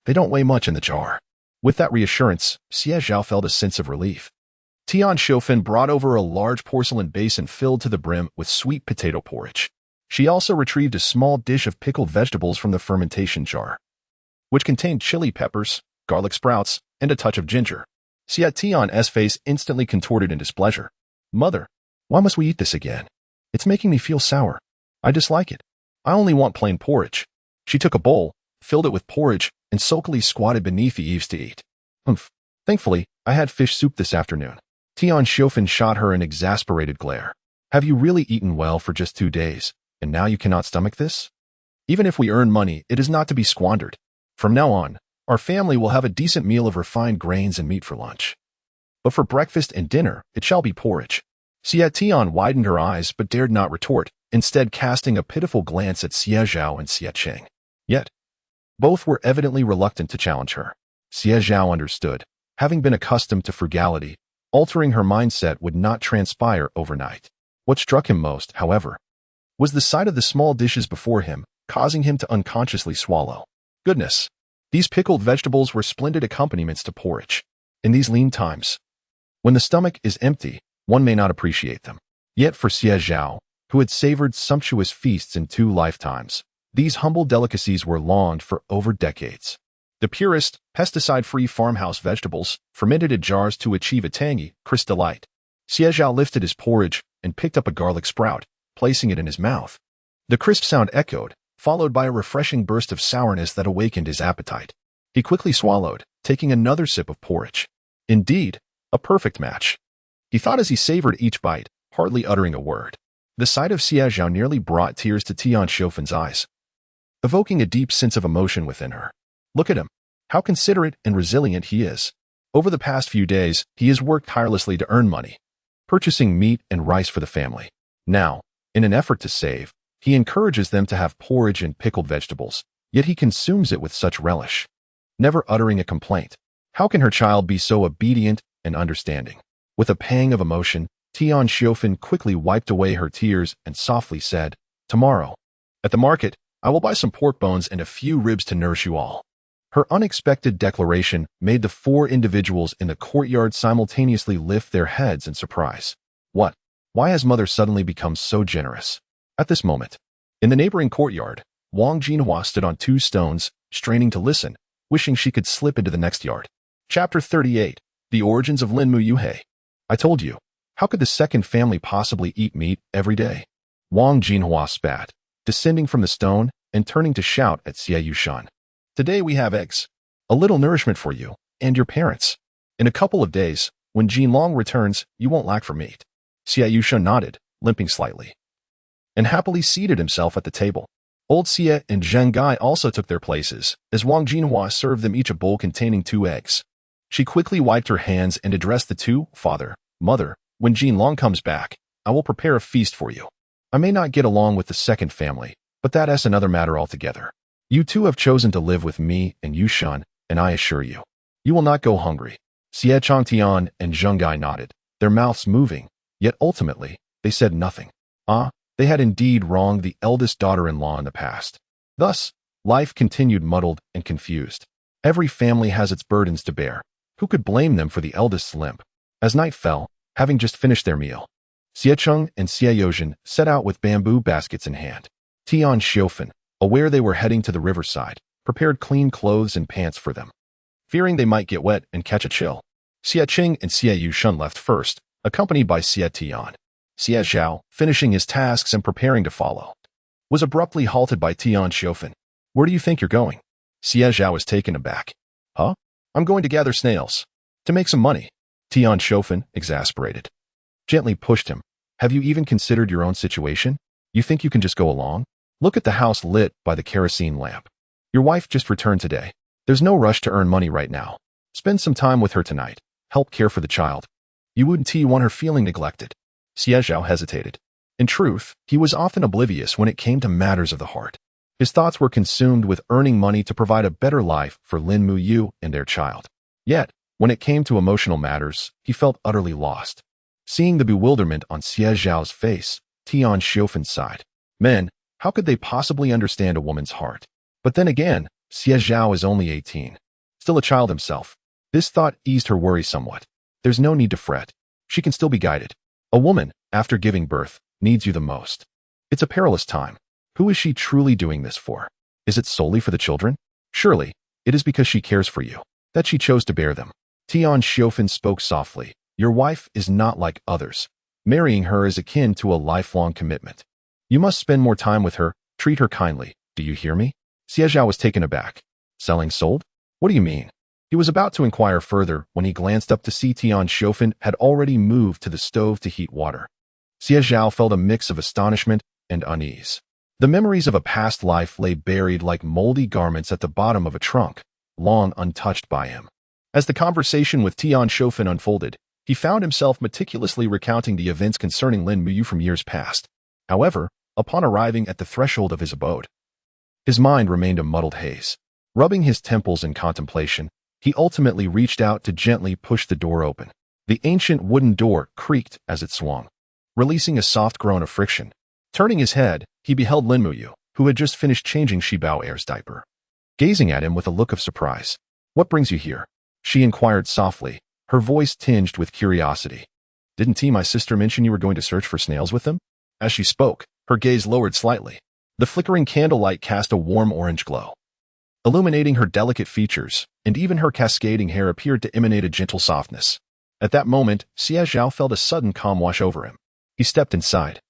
they don't weigh much in the jar. With that reassurance, Xie Zhao felt a sense of relief. Tian Xiufan brought over a large porcelain basin filled to the brim with sweet potato porridge. She also retrieved a small dish of pickled vegetables from the fermentation jar, which contained chili peppers, garlic sprouts, and a touch of ginger. Xie Tian's face instantly contorted in displeasure. Mother, why must we eat this again? It's making me feel sour. I dislike it. I only want plain porridge. She took a bowl, filled it with porridge, and sulkily squatted beneath the eaves to eat. Humph. Thankfully, I had fish soup this afternoon. Tian Xiufan shot her an exasperated glare. Have you really eaten well for just 2 days, and now you cannot stomach this? Even if we earn money, it is not to be squandered. From now on, our family will have a decent meal of refined grains and meat for lunch. But for breakfast and dinner, it shall be porridge. Xie Tian widened her eyes but dared not retort, instead casting a pitiful glance at Xie Zhao and Xie Cheng. Yet, both were evidently reluctant to challenge her. Xie Zhao understood. Having been accustomed to frugality, altering her mindset would not transpire overnight. What struck him most, however, was the sight of the small dishes before him, causing him to unconsciously swallow. Goodness! These pickled vegetables were splendid accompaniments to porridge. In these lean times, when the stomach is empty, one may not appreciate them. Yet for Xie Zhao, who had savored sumptuous feasts in 2 lifetimes, these humble delicacies were longed for over decades. The purest, pesticide-free farmhouse vegetables, fermented in jars to achieve a tangy, crisp delight. Xie Zhao lifted his porridge and picked up a garlic sprout, placing it in his mouth. The crisp sound echoed, followed by a refreshing burst of sourness that awakened his appetite. He quickly swallowed, taking another sip of porridge. Indeed, a perfect match. He thought as he savored each bite, hardly uttering a word. The sight of Xie Zhao nearly brought tears to Tian Xiufan's eyes, evoking a deep sense of emotion within her. Look at him. How considerate and resilient he is. Over the past few days, he has worked tirelessly to earn money, purchasing meat and rice for the family. Now, in an effort to save, he encourages them to have porridge and pickled vegetables, yet he consumes it with such relish, never uttering a complaint. How can her child be so obedient and understanding? With a pang of emotion, Tian Xiufan quickly wiped away her tears and softly said, Tomorrow, at the market, I will buy some pork bones and a few ribs to nourish you all. Her unexpected declaration made the 4 individuals in the courtyard simultaneously lift their heads in surprise. What? Why has mother suddenly become so generous? At this moment, in the neighboring courtyard, Wang Jinhua stood on 2 stones, straining to listen, wishing she could slip into the next yard. Chapter 38. The Origins of Lin Mu Yuhei. I told you. How could the second family possibly eat meat every day? Wang Jinhua spat, descending from the stone and turning to shout at Xie Yushan. Today we have eggs. A little nourishment for you and your parents. In a couple of days, when Jinlong returns, you won't lack for meat. Xie Yushan nodded, limping slightly, and happily seated himself at the table. Old Xie and Zheng Gai also took their places, as Wang Jinhua served them each a bowl containing 2 eggs. She quickly wiped her hands and addressed the two, "Father, Mother, when Jin Long comes back, I will prepare a feast for you. I may not get along with the second family, but that is another matter altogether. You two have chosen to live with me and Yushan, and I assure you, you will not go hungry." Xie Changtian and Zheng Gai nodded, their mouths moving, yet ultimately, they said nothing. They had indeed wronged the eldest daughter-in-law in the past. Thus, life continued muddled and confused. Every family has its burdens to bear. Who could blame them for the eldest's limp? As night fell, having just finished their meal, Xie Cheng and Xie Yozhen set out with bamboo baskets in hand. Tian Xiufen, aware they were heading to the riverside, prepared clean clothes and pants for them. Fearing they might get wet and catch a chill, Xie Qing and Xie Yushan left first, accompanied by Xie Tian. Xie Zhao, finishing his tasks and preparing to follow, was abruptly halted by Tian Xiufen. "Where do you think you're going?" Xie Zhao was taken aback. "Huh? I'm going to gather snails. To make some money." Tian Xiufen, exasperated, gently pushed him. "Have you even considered your own situation? You think you can just go along? Look at the house lit by the kerosene lamp. Your wife just returned today. There's no rush to earn money right now. Spend some time with her tonight. Help care for the child. You wouldn't want her feeling neglected." Xie Zhao hesitated. In truth, he was often oblivious when it came to matters of the heart. His thoughts were consumed with earning money to provide a better life for Lin Muyu and their child. Yet, when it came to emotional matters, he felt utterly lost. Seeing the bewilderment on Xie Zhao's face, Tian Xiufen sighed. Men, how could they possibly understand a woman's heart? But then again, Xie Zhao is only 18. Still a child himself. This thought eased her worry somewhat. There's no need to fret. She can still be guided. A woman, after giving birth, needs you the most. It's a perilous time. Who is she truly doing this for? Is it solely for the children? Surely, it is because she cares for you, that she chose to bear them. Tian Xiufen spoke softly. Your wife is not like others. Marrying her is akin to a lifelong commitment. You must spend more time with her, treat her kindly. Do you hear me? Xie Zhao was taken aback. Selling sold? What do you mean? He was about to inquire further when he glanced up to see Tian Xiufen had already moved to the stove to heat water. Xie Zhao felt a mix of astonishment and unease. The memories of a past life lay buried like moldy garments at the bottom of a trunk, long untouched by him. As the conversation with Tian Xiufen unfolded, he found himself meticulously recounting the events concerning Lin Muyu from years past. However, upon arriving at the threshold of his abode, his mind remained a muddled haze. Rubbing his temples in contemplation, he ultimately reached out to gently push the door open. The ancient wooden door creaked as it swung, releasing a soft groan of friction. Turning his head, he beheld Lin Muyu, who had just finished changing Xie Bao Heir's diaper, gazing at him with a look of surprise. "What brings you here?" she inquired softly, her voice tinged with curiosity. "Didn't my sister mention you were going to search for snails with them?" As she spoke, her gaze lowered slightly. The flickering candlelight cast a warm orange glow, illuminating her delicate features, and even her cascading hair appeared to emanate a gentle softness. At that moment, Xie Zhao felt a sudden calm wash over him. He stepped inside,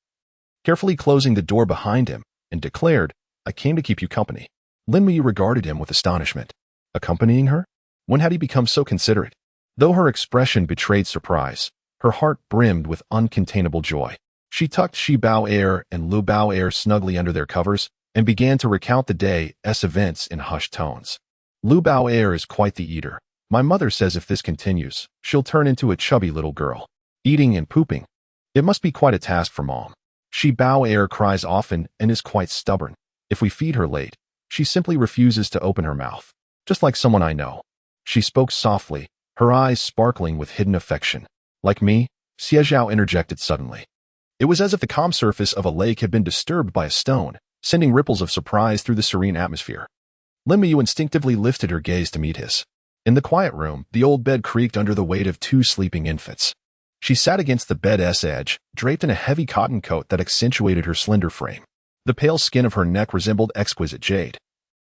carefully closing the door behind him, and declared, "I came to keep you company." Lin Muyu regarded him with astonishment. Accompanying her? When had he become so considerate? Though her expression betrayed surprise, her heart brimmed with uncontainable joy. She tucked Xie Bao Heir and Lu Bao Heir snugly under their covers and began to recount the day's events in hushed tones. "Lu Bao Heir is quite the eater. My mother says if this continues, she'll turn into a chubby little girl. Eating and pooping. It must be quite a task for Mom. Xie Bao Heir cries often and is quite stubborn. If we feed her late, she simply refuses to open her mouth. Just like someone I know." She spoke softly, her eyes sparkling with hidden affection. "Like me?" Xie Zhao interjected suddenly. It was as if the calm surface of a lake had been disturbed by a stone, sending ripples of surprise through the serene atmosphere. Lin Muyu instinctively lifted her gaze to meet his. In the quiet room, the old bed creaked under the weight of 2 sleeping infants. She sat against the bed's edge, draped in a heavy cotton coat that accentuated her slender frame. The pale skin of her neck resembled exquisite jade,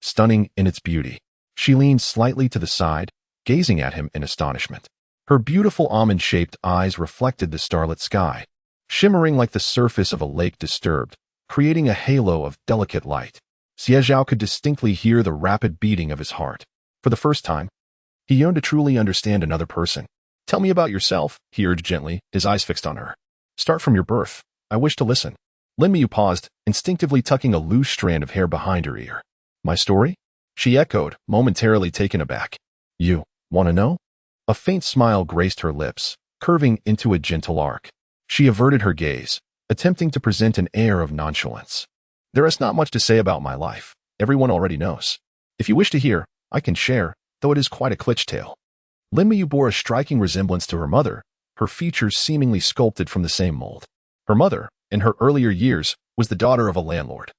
stunning in its beauty. She leaned slightly to the side, gazing at him in astonishment. Her beautiful almond-shaped eyes reflected the starlit sky, shimmering like the surface of a lake disturbed, creating a halo of delicate light. Xie Zhao could distinctly hear the rapid beating of his heart. For the first time, he yearned to truly understand another person. "Tell me about yourself," he urged gently, his eyes fixed on her. "Start from your birth. I wish to listen." Lin Miyu paused, instinctively tucking a loose strand of hair behind her ear. My story? She echoed, momentarily taken aback. You want to know? A faint smile graced her lips, curving into a gentle arc. She averted her gaze, attempting to present an air of nonchalance. There is not much to say about my life. Everyone already knows. If you wish to hear, I can share, though it is quite a cliché tale. Lin Miyu bore a striking resemblance to her mother, her features seemingly sculpted from the same mold. Her mother, in her earlier years, was the daughter of a landlord,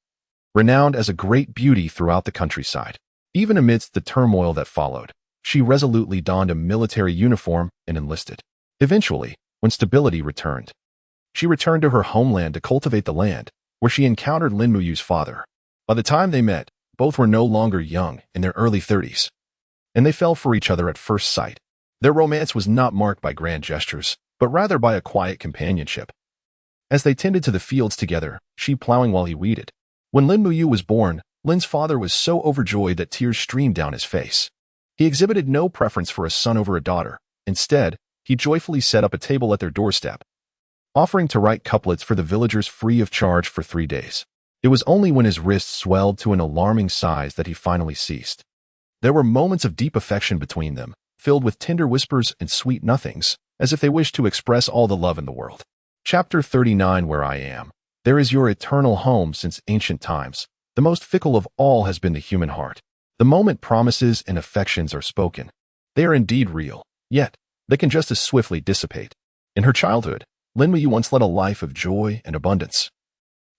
renowned as a great beauty throughout the countryside. Even amidst the turmoil that followed, she resolutely donned a military uniform and enlisted. Eventually, when stability returned, she returned to her homeland to cultivate the land, where she encountered Lin Miyu's father. By the time they met, both were no longer young, in their early 30s, and they fell for each other at first sight. Their romance was not marked by grand gestures, but rather by a quiet companionship. As they tended to the fields together, she plowing while he weeded. When Lin Miyu was born, Lin's father was so overjoyed that tears streamed down his face. He exhibited no preference for a son over a daughter. Instead, he joyfully set up a table at their doorstep, offering to write couplets for the villagers free of charge for 3 days. It was only when his wrists swelled to an alarming size that he finally ceased. There were moments of deep affection between them, filled with tender whispers and sweet nothings, as if they wished to express all the love in the world. Chapter 39. Where I am. There is your eternal home since ancient times. The most fickle of all has been the human heart. The moment promises and affections are spoken, they are indeed real, yet they can just as swiftly dissipate. In her childhood, Lin Miyu once led a life of joy and abundance.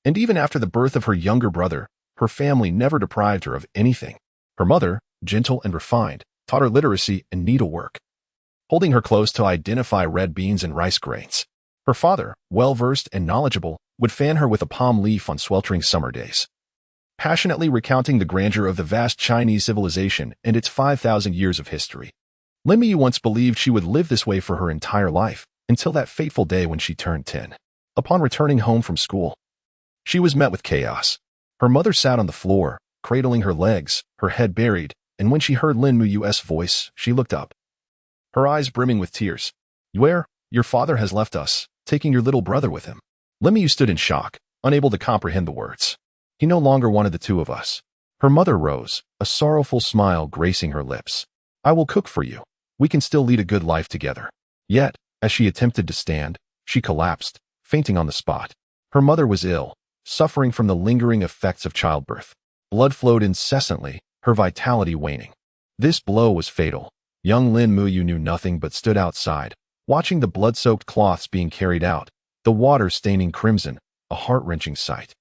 And even after the birth of her younger brother, her family never deprived her of anything. Her mother, gentle and refined, taught her literacy and needlework, holding her close to identify red beans and rice grains. Her father, well-versed and knowledgeable, would fan her with a palm leaf on sweltering summer days, passionately recounting the grandeur of the vast Chinese civilization and its 5,000 years of history. Lin Miyu once believed she would live this way for her entire life, until that fateful day when she turned 10. Upon returning home from school, she was met with chaos. Her mother sat on the floor, cradling her legs, her head buried, and when she heard Lin Miyu's voice, she looked up, her eyes brimming with tears. Where? Your father has left us, taking your little brother with him. Lin Miyu stood in shock, unable to comprehend the words. He no longer wanted the two of us. Her mother rose, a sorrowful smile gracing her lips. I will cook for you. We can still lead a good life together. Yet, as she attempted to stand, she collapsed, fainting on the spot. Her mother was ill, suffering from the lingering effects of childbirth. Blood flowed incessantly, her vitality waning. This blow was fatal. Young Lin Miyu knew nothing but stood outside, watching the blood-soaked cloths being carried out, the water staining crimson, a heart-wrenching sight.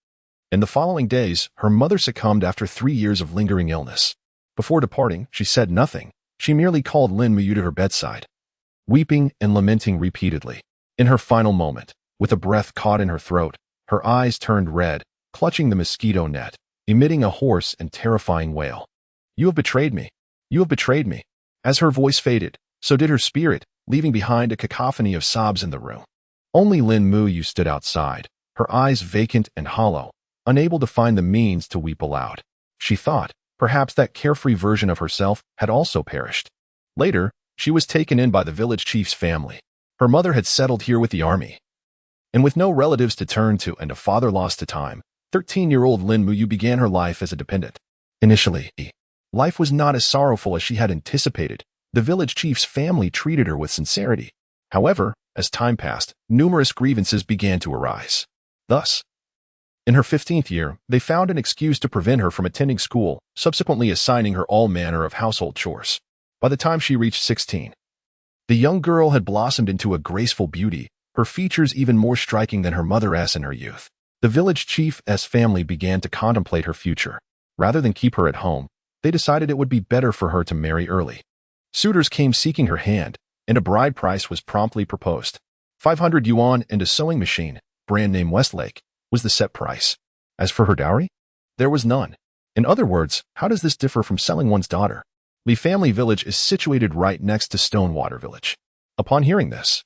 In the following days, her mother succumbed after 3 years of lingering illness. Before departing, she said nothing. She merely called Lin Miyu to her bedside, weeping and lamenting repeatedly. In her final moment, with a breath caught in her throat, her eyes turned red, clutching the mosquito net, emitting a hoarse and terrifying wail. You have betrayed me. You have betrayed me. As her voice faded, so did her spirit, leaving behind a cacophony of sobs in the room. Only Lin Miyu stood outside, her eyes vacant and hollow, unable to find the means to weep aloud. She thought, perhaps that carefree version of herself had also perished. Later, she was taken in by the village chief's family. Her mother had settled here with the army, and with no relatives to turn to and a father lost to time, 13-year-old Lin Miyu began her life as a dependent. Initially, life was not as sorrowful as she had anticipated. The village chief's family treated her with sincerity. However, as time passed, numerous grievances began to arise. Thus, in her 15th year, they found an excuse to prevent her from attending school, subsequently assigning her all manner of household chores. By the time she reached 16, the young girl had blossomed into a graceful beauty, her features even more striking than her mother's in her youth. The village chief's family began to contemplate her future. Rather than keep her at home, they decided it would be better for her to marry early. Suitors came seeking her hand, and a bride price was promptly proposed. 500 yuan and a sewing machine, brand name Westlake, was the set price. As for her dowry, there was none. In other words, how does this differ from selling one's daughter? Li Family Village is situated right next to Stonewater Village. Upon hearing this,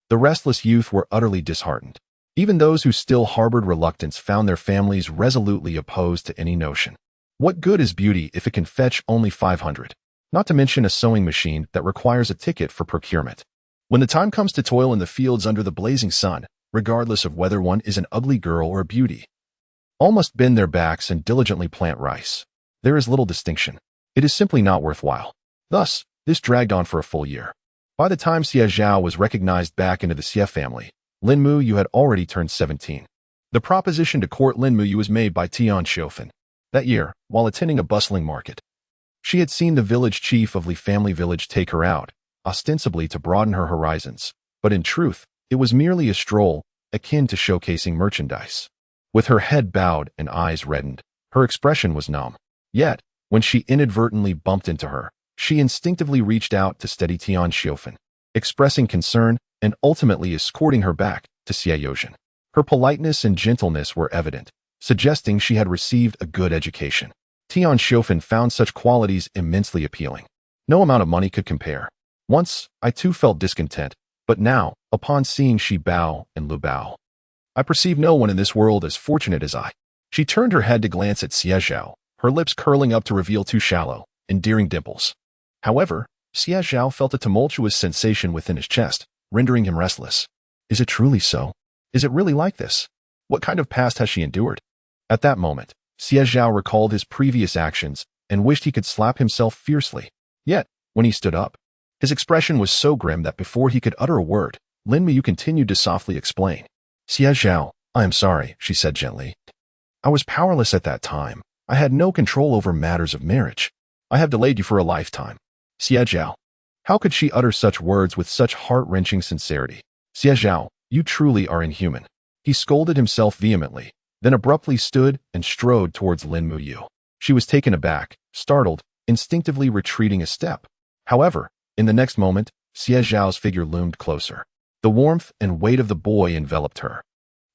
the restless youth were utterly disheartened. Even those who still harbored reluctance found their families resolutely opposed to any notion. What good is beauty if it can fetch only 500? Not to mention a sewing machine that requires a ticket for procurement. When the time comes to toil in the fields under the blazing sun, regardless of whether one is an ugly girl or a beauty. All must bend their backs and diligently plant rice. There is little distinction. It is simply not worthwhile. Thus, this dragged on for a full year. By the time Xie Zhao was recognized back into the Xie family, Lin Muyu had already turned 17. The proposition to court Lin Muyu was made by Tian Xiufan. That year, while attending a bustling market, she had seen the village chief of Li family village take her out, ostensibly to broaden her horizons, but in truth, it was merely a stroll, akin to showcasing merchandise. With her head bowed and eyes reddened, her expression was numb. Yet, when she inadvertently bumped into her, she instinctively reached out to steady Tian Xiufan, expressing concern and ultimately escorting her back to Xie Zhao. Her politeness and gentleness were evident, suggesting she had received a good education. Tian Xiufan found such qualities immensely appealing. No amount of money could compare. Once, I too felt discontent, but now, upon seeing Xie Bao and Lu Bao, I perceive no one in this world as fortunate as I. She turned her head to glance at Xie Zhao, her lips curling up to reveal two shallow, endearing dimples. However, Xie Zhao felt a tumultuous sensation within his chest, rendering him restless. Is it truly so? Is it really like this? What kind of past has she endured? At that moment, Xie Zhao recalled his previous actions and wished he could slap himself fiercely. Yet, when he stood up, his expression was so grim that before he could utter a word, Lin Muyu continued to softly explain. Xie Zhao, I am sorry, she said gently. I was powerless at that time. I had no control over matters of marriage. I have delayed you for a lifetime. Xie Zhao. How could she utter such words with such heart-wrenching sincerity? Xie Zhao, you truly are inhuman. He scolded himself vehemently, then abruptly stood and strode towards Lin Muyu. She was taken aback, startled, instinctively retreating a step. However, in the next moment, Xie Zhao's figure loomed closer. The warmth and weight of the boy enveloped her.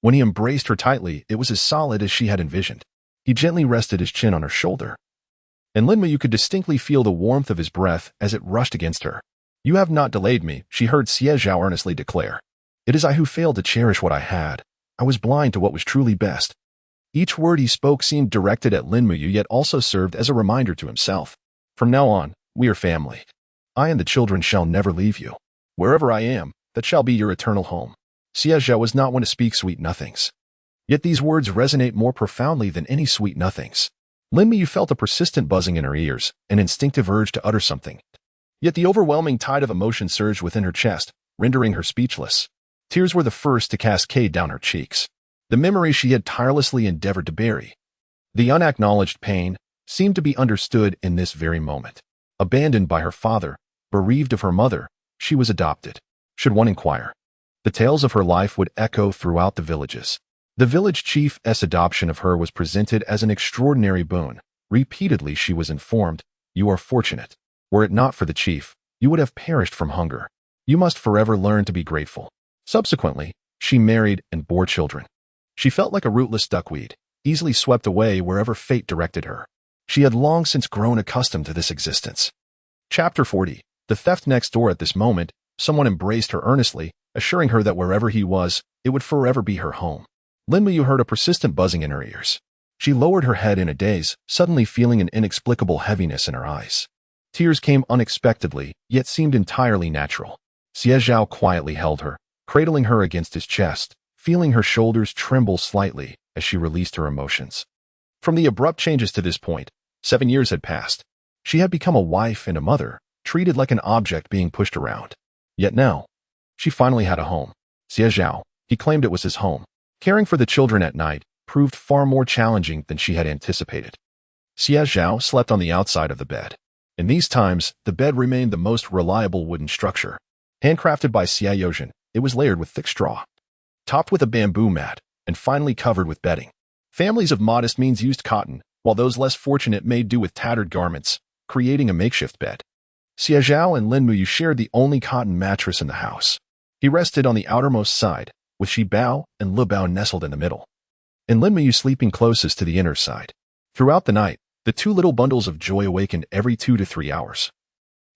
When he embraced her tightly, it was as solid as she had envisioned. He gently rested his chin on her shoulder, and Lin Muyu could distinctly feel the warmth of his breath as it rushed against her. You have not delayed me, she heard Xie Zhao earnestly declare. It is I who failed to cherish what I had. I was blind to what was truly best. Each word he spoke seemed directed at Lin Muyu, yet also served as a reminder to himself. From now on, we are family. I and the children shall never leave you. Wherever I am, that shall be your eternal home. Xie Zhao was not one to speak sweet nothings. Yet these words resonate more profoundly than any sweet nothings. Lin Muyu felt a persistent buzzing in her ears, an instinctive urge to utter something. Yet the overwhelming tide of emotion surged within her chest, rendering her speechless. Tears were the first to cascade down her cheeks. The memory she had tirelessly endeavored to bury. The unacknowledged pain seemed to be understood in this very moment. Abandoned by her father, bereaved of her mother, she was adopted. Should one inquire? The tales of her life would echo throughout the villages. The village chief's adoption of her was presented as an extraordinary boon. Repeatedly she was informed, you are fortunate. Were it not for the chief, you would have perished from hunger. You must forever learn to be grateful. Subsequently, she married and bore children. She felt like a rootless duckweed, easily swept away wherever fate directed her. She had long since grown accustomed to this existence. Chapter 40. The theft next door. At this moment, someone embraced her earnestly, assuring her that wherever he was, it would forever be her home. Lin Muyu heard a persistent buzzing in her ears. She lowered her head in a daze, suddenly feeling an inexplicable heaviness in her eyes. Tears came unexpectedly, yet seemed entirely natural. Xie Zhao quietly held her, cradling her against his chest, feeling her shoulders tremble slightly as she released her emotions. From the abrupt changes to this point, 7 years had passed. She had become a wife and a mother, treated like an object being pushed around. Yet now, she finally had a home. Xie Zhao, he claimed it was his home. Caring for the children at night proved far more challenging than she had anticipated. Xie Zhao slept on the outside of the bed. In these times, the bed remained the most reliable wooden structure. Handcrafted by Xie Zhao, it was layered with thick straw, topped with a bamboo mat, and finally covered with bedding. Families of modest means used cotton, while those less fortunate made do with tattered garments, creating a makeshift bed. Xie Zhao and Lin Muyu shared the only cotton mattress in the house. He rested on the outermost side, with Xie Bao and Lu Bao nestled in the middle, and Lin Muyu sleeping closest to the inner side. Throughout the night, the two little bundles of joy awakened every 2 to 3 hours,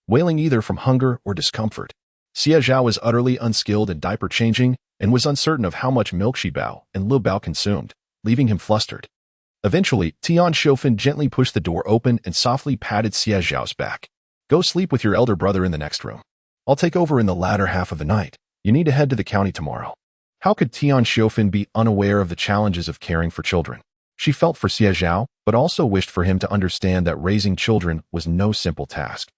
wailing either from hunger or discomfort. Xie Zhao was utterly unskilled in diaper changing and was uncertain of how much milk Xie Bao and Lu Bao consumed, leaving him flustered. Eventually, Tian Xiufan gently pushed the door open and softly patted Xie Zhao's back. Go sleep with your elder brother in the next room. I'll take over in the latter half of the night. You need to head to the county tomorrow. How could Tian Xiofan be unaware of the challenges of caring for children? She felt for Xie Zhao, but also wished for him to understand that raising children was no simple task.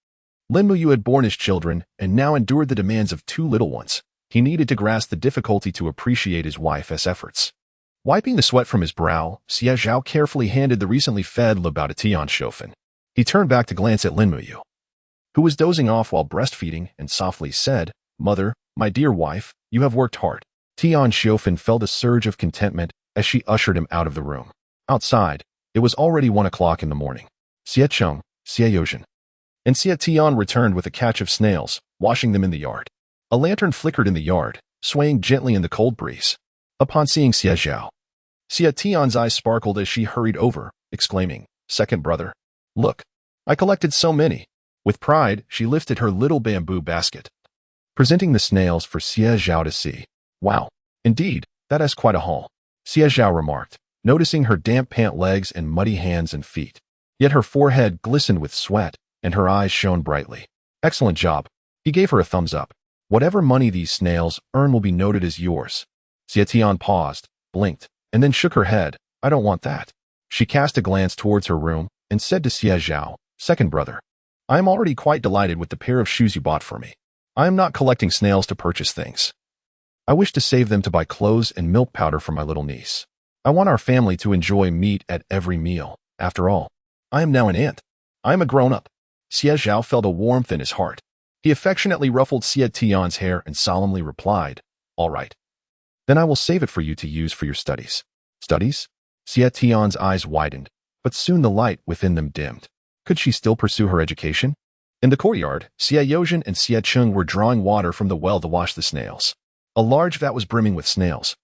Lin Muyu had borne his children and now endured the demands of two little ones. He needed to grasp the difficulty to appreciate his wife's efforts. Wiping the sweat from his brow, Xie Zhao carefully handed the recently fed Lebao to Tian Xiofan. He turned back to glance at Lin Muyu, who was dozing off while breastfeeding, and softly said, "Mother, my dear wife, you have worked hard." Tian Xiofan felt a surge of contentment as she ushered him out of the room. Outside, it was already 1 o'clock in the morning. Xie Cheng, Xie Yozhen, and Xie Tian returned with a catch of snails, washing them in the yard. A lantern flickered in the yard, swaying gently in the cold breeze. Upon seeing Xie Zhao, Xie Tian's eyes sparkled as she hurried over, exclaiming, "Second brother, look, I collected so many." With pride, she lifted her little bamboo basket, presenting the snails for Xie Zhao to see. "Wow, indeed, that is quite a haul," Xie Zhao remarked, noticing her damp pant legs and muddy hands and feet. Yet her forehead glistened with sweat, and her eyes shone brightly. "Excellent job." He gave her a thumbs up. "Whatever money these snails earn will be noted as yours." Xie Tian paused, blinked, and then shook her head. "I don't want that." She cast a glance towards her room and said to Xie Zhao, "Second brother, I am already quite delighted with the pair of shoes you bought for me. I am not collecting snails to purchase things. I wish to save them to buy clothes and milk powder for my little niece. I want our family to enjoy meat at every meal. After all, I am now an aunt. I am a grown-up." Xie Zhao felt a warmth in his heart. He affectionately ruffled Xie Tian's hair and solemnly replied, "All right. Then I will save it for you to use for your studies." "Studies?" Xie Tian's eyes widened, but soon the light within them dimmed. Could she still pursue her education? In the courtyard, Xie Yozhen and Xie Cheng were drawing water from the well to wash the snails. A large vat was brimming with snails,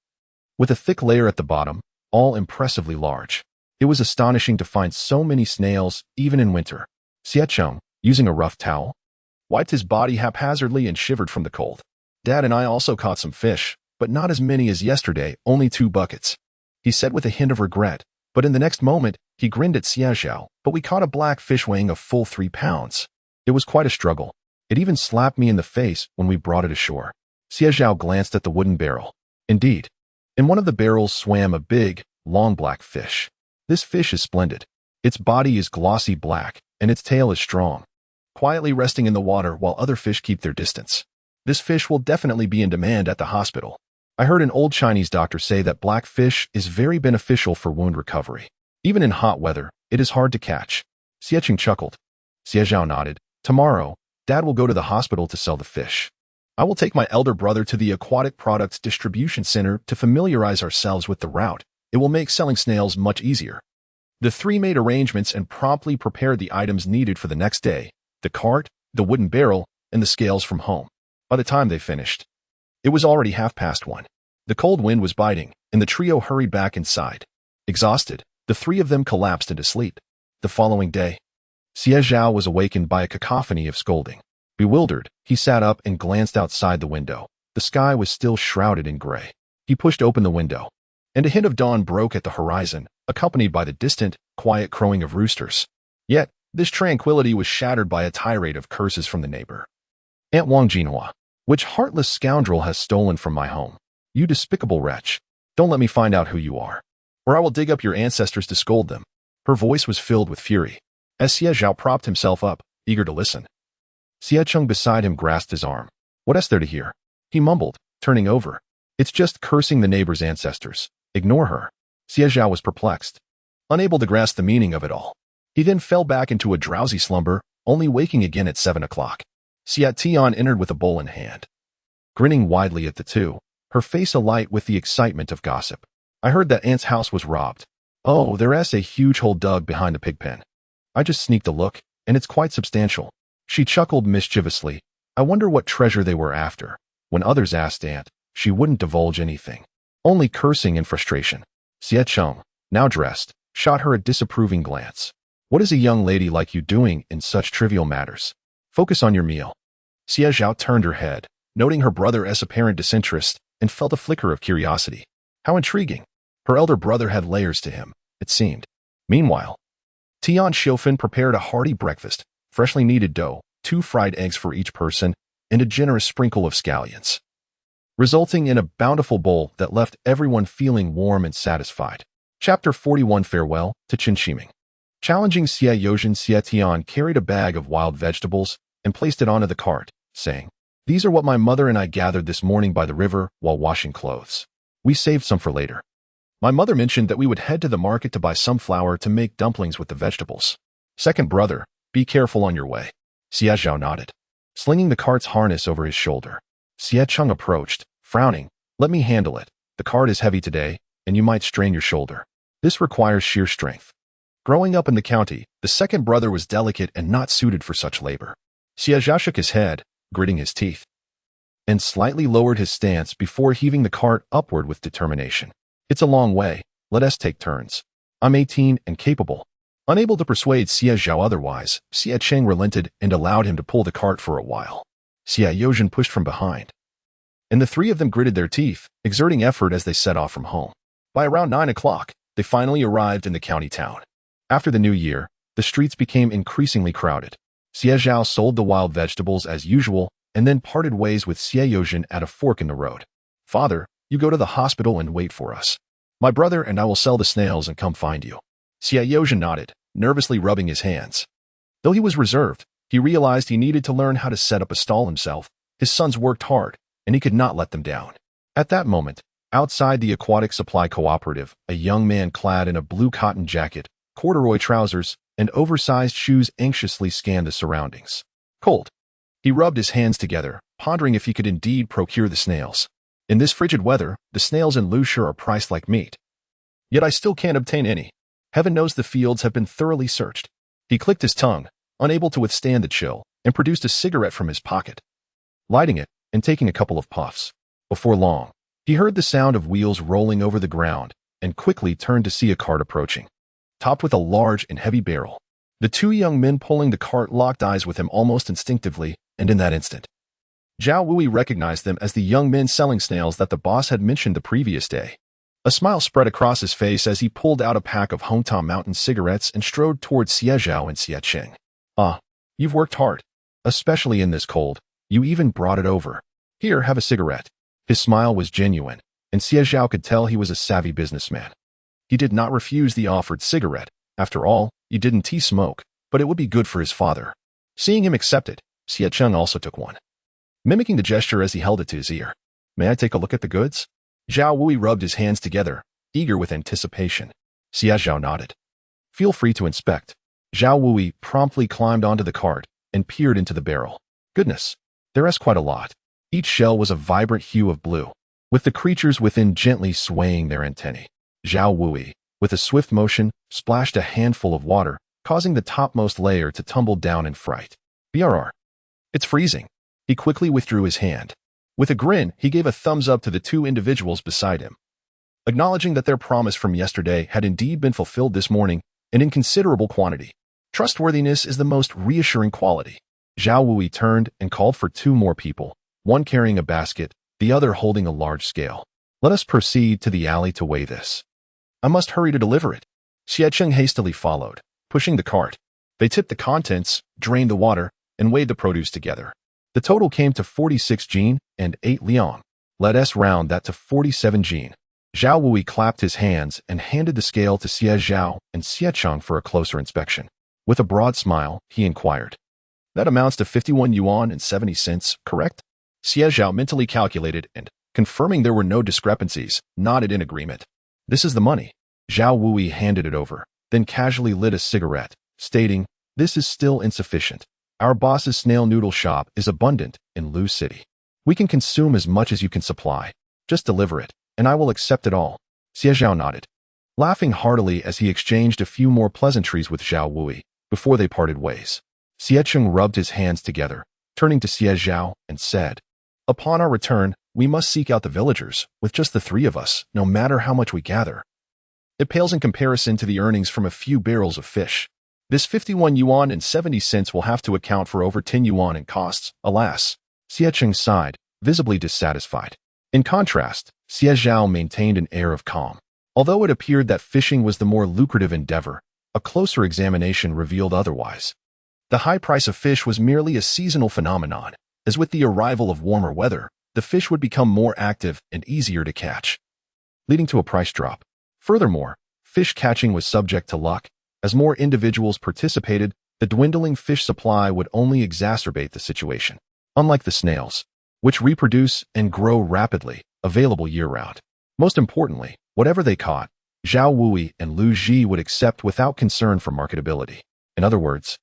with a thick layer at the bottom, all impressively large. It was astonishing to find so many snails, even in winter. Xie Cheng, using a rough towel, wiped his body haphazardly and shivered from the cold. "Dad and I also caught some fish, but not as many as yesterday, only 2 buckets," he said with a hint of regret. But in the next moment, he grinned at Xie Zhao. "But we caught a black fish weighing a full 3 pounds. It was quite a struggle. It even slapped me in the face when we brought it ashore." Xie Zhao glanced at the wooden barrel. Indeed, in one of the barrels swam a big, long black fish. "This fish is splendid. Its body is glossy black, and its tail is strong, quietly resting in the water while other fish keep their distance. This fish will definitely be in demand at the hospital. I heard an old Chinese doctor say that black fish is very beneficial for wound recovery. Even in hot weather, it is hard to catch." Xie Cheng chuckled. Xie Zhao nodded. "Tomorrow, Dad will go to the hospital to sell the fish. I will take my elder brother to the Aquatic Products Distribution Center to familiarize ourselves with the route. It will make selling snails much easier." The three made arrangements and promptly prepared the items needed for the next day: the cart, the wooden barrel, and the scales from home. By the time they finished, it was already 1:30. The cold wind was biting, and the trio hurried back inside. Exhausted, the 3 of them collapsed into sleep. The following day, Xie Zhao was awakened by a cacophony of scolding. Bewildered, he sat up and glanced outside the window. The sky was still shrouded in gray. He pushed open the window, and a hint of dawn broke at the horizon, accompanied by the distant, quiet crowing of roosters. Yet, this tranquility was shattered by a tirade of curses from the neighbor. "Aunt Wang Jinhua, which heartless scoundrel has stolen from my home? You despicable wretch. Don't let me find out who you are, or I will dig up your ancestors to scold them." Her voice was filled with fury. As Xie Zhao propped himself up, eager to listen, Xie Cheng beside him grasped his arm. "What is there to hear?" he mumbled, turning over. "It's just cursing the neighbor's ancestors. Ignore her." Xie Zhao was perplexed, unable to grasp the meaning of it all. He then fell back into a drowsy slumber, only waking again at 7 o'clock. Xie Tian entered with a bowl in hand, grinning widely at the two, her face alight with the excitement of gossip. "I heard that Aunt's house was robbed. Oh, there's a huge hole dug behind the pig pen. I just sneaked a look, and it's quite substantial." She chuckled mischievously. I wonder what treasure they were after. When others asked Aunt, she wouldn't divulge anything, only cursing and frustration. Xie Cheng, now dressed, shot her a disapproving glance. "What is a young lady like you doing in such trivial matters? Focus on your meal." Xie Zhao turned her head, noting her brother's apparent disinterest, and felt a flicker of curiosity. How intriguing. Her elder brother had layers to him, it seemed. Meanwhile, Tian Xiofan prepared a hearty breakfast, freshly kneaded dough, 2 fried eggs for each person, and a generous sprinkle of scallions. resulting in a bountiful bowl that left everyone feeling warm and satisfied. Chapter 41 Farewell to Jinxiu. Challenging Xie Tian carried a bag of wild vegetables and placed it onto the cart, saying, "These are what my mother and I gathered this morning by the river while washing clothes. We saved some for later. My mother mentioned that we would head to the market to buy some flour to make dumplings with the vegetables. Second brother, be careful on your way." Xie Zhao nodded, slinging the cart's harness over his shoulder. Xie Cheng approached, frowning. "Let me handle it. The cart is heavy today, and you might strain your shoulder. This requires sheer strength." Growing up in the county, the second brother was delicate and not suited for such labor. Xie Zhao shook his head, gritting his teeth, and slightly lowered his stance before heaving the cart upward with determination. "It's a long way. Let us take turns. I'm 18 and capable." Unable to persuade Xie Zhao otherwise, Xie Cheng relented and allowed him to pull the cart for a while. Xie Yozhen pushed from behind, and the three of them gritted their teeth, exerting effort as they set off from home. By around 9 o'clock, they finally arrived in the county town. After the new year, the streets became increasingly crowded. Xie Zhao sold the wild vegetables as usual and then parted ways with Xie Yozhen at a fork in the road. "Father, you go to the hospital and wait for us. My brother and I will sell the snails and come find you." Xie Yozhen nodded, nervously rubbing his hands. Though he was reserved, he realized he needed to learn how to set up a stall himself. His sons worked hard, and he could not let them down. At that moment, outside the aquatic supply cooperative, a young man clad in a blue cotton jacket, corduroy trousers, and oversized shoes anxiously scanned the surroundings. Cold. He rubbed his hands together, pondering if he could indeed procure the snails. "In this frigid weather, the snails in Lushur are priced like meat. Yet I still can't obtain any. Heaven knows the fields have been thoroughly searched." He clicked his tongue, unable to withstand the chill, and produced a cigarette from his pocket. Lighting it and taking a couple of puffs. Before long, he heard the sound of wheels rolling over the ground and quickly turned to see a cart approaching, topped with a large and heavy barrel. The two young men pulling the cart locked eyes with him almost instinctively, and in that instant, Zhao Wui recognized them as the young men selling snails that the boss had mentioned the previous day. A smile spread across his face as he pulled out a pack of Hongta Mountain cigarettes and strode towards Xie Zhao and Xie Cheng. "Ah, you've worked hard, especially in this cold. You even brought it over. Here, have a cigarette." His smile was genuine, and Xie Zhao could tell he was a savvy businessman. He did not refuse the offered cigarette. After all, he didn't smoke, but it would be good for his father. Seeing him accept it, Xie Cheng also took one, mimicking the gesture as he held it to his ear. "May I take a look at the goods?" Zhao Wui rubbed his hands together, eager with anticipation. Xie Zhao nodded. "Feel free to inspect." Zhao Wui promptly climbed onto the cart and peered into the barrel. Goodness, there is quite a lot. Each shell was a vibrant hue of blue, with the creatures within gently swaying their antennae. Zhao Wui, with a swift motion, splashed a handful of water, causing the topmost layer to tumble down in fright. "BRR. It's freezing." He quickly withdrew his hand. With a grin, he gave a thumbs up to the two individuals beside him, acknowledging that their promise from yesterday had indeed been fulfilled this morning and in considerable quantity. Trustworthiness is the most reassuring quality. Zhao Wui turned and called for two more people, one carrying a basket, the other holding a large scale. "Let us proceed to the alley to weigh this. I must hurry to deliver it." Xie Cheng hastily followed, pushing the cart. They tipped the contents, drained the water, and weighed the produce together. The total came to 46 jin and 8 liang. "Let us round that to 47 jin." Zhao Wui clapped his hands and handed the scale to Xie Zhao and Xie Cheng for a closer inspection. With a broad smile, he inquired, "That amounts to 51 yuan and 70 cents, correct?" Xie Zhao mentally calculated and, confirming there were no discrepancies, nodded in agreement. "This is the money." Zhao Wui handed it over, then casually lit a cigarette, stating, "This is still insufficient. Our boss's snail noodle shop is abundant in Lu City. We can consume as much as you can supply. Just deliver it, and I will accept it all." Xie Zhao nodded, laughing heartily as he exchanged a few more pleasantries with Zhao Wui before they parted ways. Xie Cheng rubbed his hands together, turning to Xie Zhao, and said, "Upon our return, we must seek out the villagers. With just the three of us, no matter how much we gather, it pales in comparison to the earnings from a few barrels of fish. This 51 yuan and 70 cents will have to account for over 10 yuan in costs, alas." Xie Cheng sighed, visibly dissatisfied. In contrast, Xie Zhao maintained an air of calm. Although it appeared that fishing was the more lucrative endeavor, a closer examination revealed otherwise. The high price of fish was merely a seasonal phenomenon, as with the arrival of warmer weather, the fish would become more active and easier to catch, leading to a price drop. Furthermore, fish catching was subject to luck. As more individuals participated, the dwindling fish supply would only exacerbate the situation. Unlike the snails, which reproduce and grow rapidly, available year-round. Most importantly, whatever they caught, Zhao Wui and Lu Ji would accept without concern for marketability. In other words,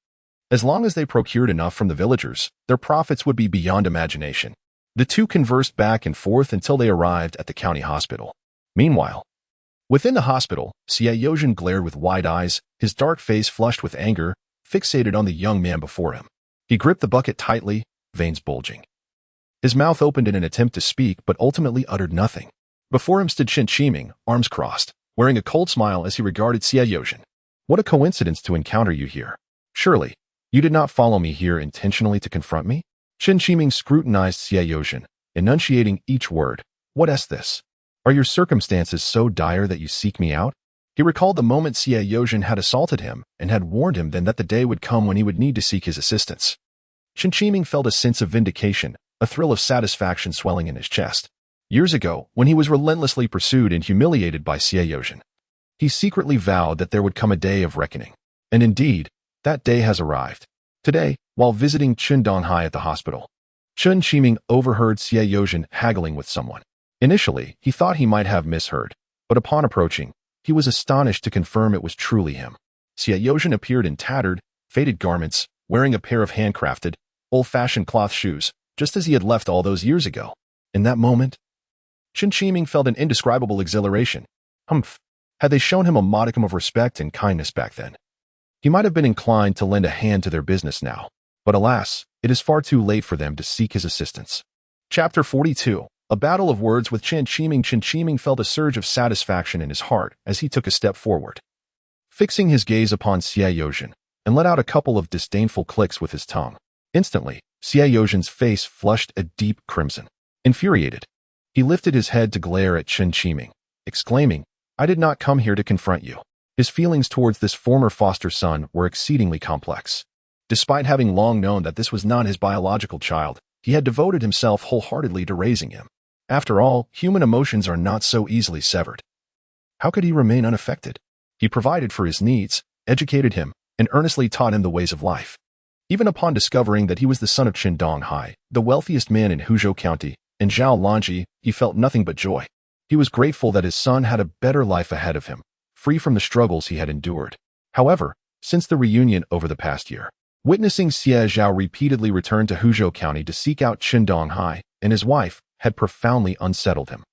as long as they procured enough from the villagers, their profits would be beyond imagination. The two conversed back and forth until they arrived at the county hospital. Meanwhile, within the hospital, Xie Zhao glared with wide eyes, his dark face flushed with anger, fixated on the young man before him. He gripped the bucket tightly, veins bulging. His mouth opened in an attempt to speak, but ultimately uttered nothing. Before him stood Jinxiu, arms crossed, wearing a cold smile as he regarded Xie Zhao. What a coincidence to encounter you here. Surely, you did not follow me here intentionally to confront me? Jinxiu scrutinized Xie Zhao, enunciating each word. What is this? Are your circumstances so dire that you seek me out? He recalled the moment Xie Zhao had assaulted him and had warned him then that the day would come when he would need to seek his assistance. Jinxiu felt a sense of vindication, a thrill of satisfaction swelling in his chest. Years ago, when he was relentlessly pursued and humiliated by Xie Zhao, he secretly vowed that there would come a day of reckoning. And indeed, that day has arrived. Today, while visiting Qingdonghai at the hospital, Jinxiu overheard Xie Zhao haggling with someone. Initially, he thought he might have misheard, but upon approaching, he was astonished to confirm it was truly him. Xie Zhao appeared in tattered, faded garments, wearing a pair of handcrafted, old-fashioned cloth shoes, just as he had left all those years ago. In that moment, Jinxiu felt an indescribable exhilaration. Humph! Had they shown him a modicum of respect and kindness back then, he might have been inclined to lend a hand to their business now. But alas, it is far too late for them to seek his assistance. Chapter 42. A battle of words with Jinxiu. Jinxiu felt a surge of satisfaction in his heart as he took a step forward, fixing his gaze upon Xie Zhao, and let out a couple of disdainful clicks with his tongue. Instantly, Xie Zhao's face flushed a deep crimson. Infuriated, he lifted his head to glare at Jinxiu, exclaiming, I did not come here to confront you. His feelings towards this former foster son were exceedingly complex. Despite having long known that this was not his biological child, he had devoted himself wholeheartedly to raising him. After all, human emotions are not so easily severed. How could he remain unaffected? He provided for his needs, educated him, and earnestly taught him the ways of life. Even upon discovering that he was the son of Qingdonghai, the wealthiest man in Hudu County, and Zhao Lanji, he felt nothing but joy. He was grateful that his son had a better life ahead of him, free from the struggles he had endured. However, since the reunion over the past year, witnessing Xie Zhao repeatedly return to Hudu County to seek out Qingdonghai and his wife had profoundly unsettled him.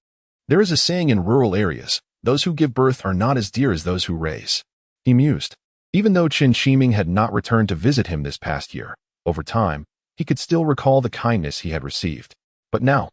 There is a saying in rural areas, those who give birth are not as dear as those who raise. He mused. Even though Jinxiu had not returned to visit him this past year, over time, he could still recall the kindness he had received. But now,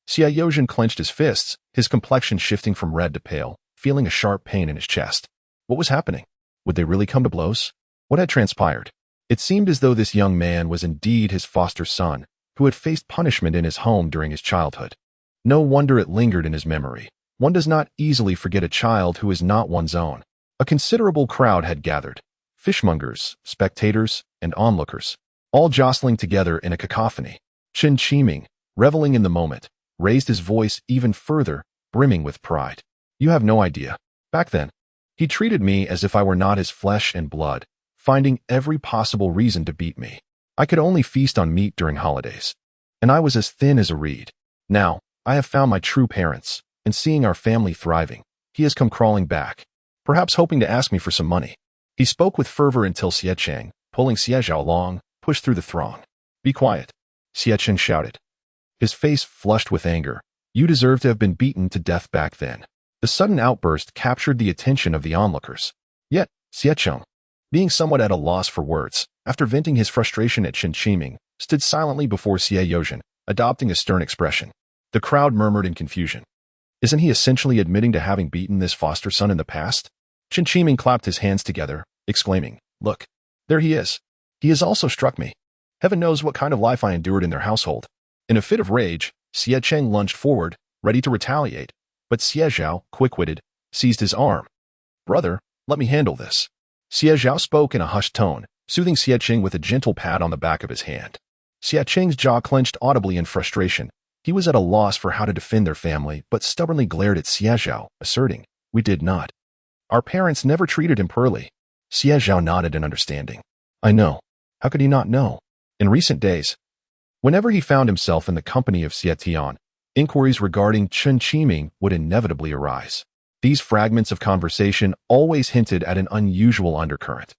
Xie Zhao clenched his fists, his complexion shifting from red to pale, feeling a sharp pain in his chest. What was happening? Would they really come to blows? What had transpired? It seemed as though this young man was indeed his foster son, who had faced punishment in his home during his childhood. No wonder it lingered in his memory. One does not easily forget a child who is not one's own. A considerable crowd had gathered. Fishmongers, spectators, and onlookers, all jostling together in a cacophony. Jinxiu, reveling in the moment, raised his voice even further, brimming with pride. You have no idea. Back then, he treated me as if I were not his flesh and blood, finding every possible reason to beat me. I could only feast on meat during holidays, and I was as thin as a reed. Now, I have found my true parents, and seeing our family thriving, he has come crawling back, perhaps hoping to ask me for some money. He spoke with fervor until Xie Cheng, pulling Xie Zhao along, pushed through the throng. Be quiet, Xie Cheng shouted. His face flushed with anger. You deserve to have been beaten to death back then. The sudden outburst captured the attention of the onlookers. Yet, Xie Cheng, being somewhat at a loss for words, after venting his frustration at Jinxiu, stood silently before Xie Zhao, adopting a stern expression. The crowd murmured in confusion. Isn't he essentially admitting to having beaten this foster son in the past? Jinxiu clapped his hands together, exclaiming, Look, there he is. He has also struck me. Heaven knows what kind of life I endured in their household. In a fit of rage, Xie Cheng lunged forward, ready to retaliate, but Xie Zhao, quick-witted, seized his arm. Brother, let me handle this. Xie Zhao spoke in a hushed tone, soothing Xie Cheng with a gentle pat on the back of his hand. Xie Cheng's jaw clenched audibly in frustration, He was at a loss for how to defend their family, but stubbornly glared at Xie Zhao, asserting, "We did not. Our parents never treated him poorly." Xie Zhao nodded in understanding. "I know. How could he not know?" In recent days, whenever he found himself in the company of Xie Tian, inquiries regarding Chen Qiming would inevitably arise. These fragments of conversation always hinted at an unusual undercurrent.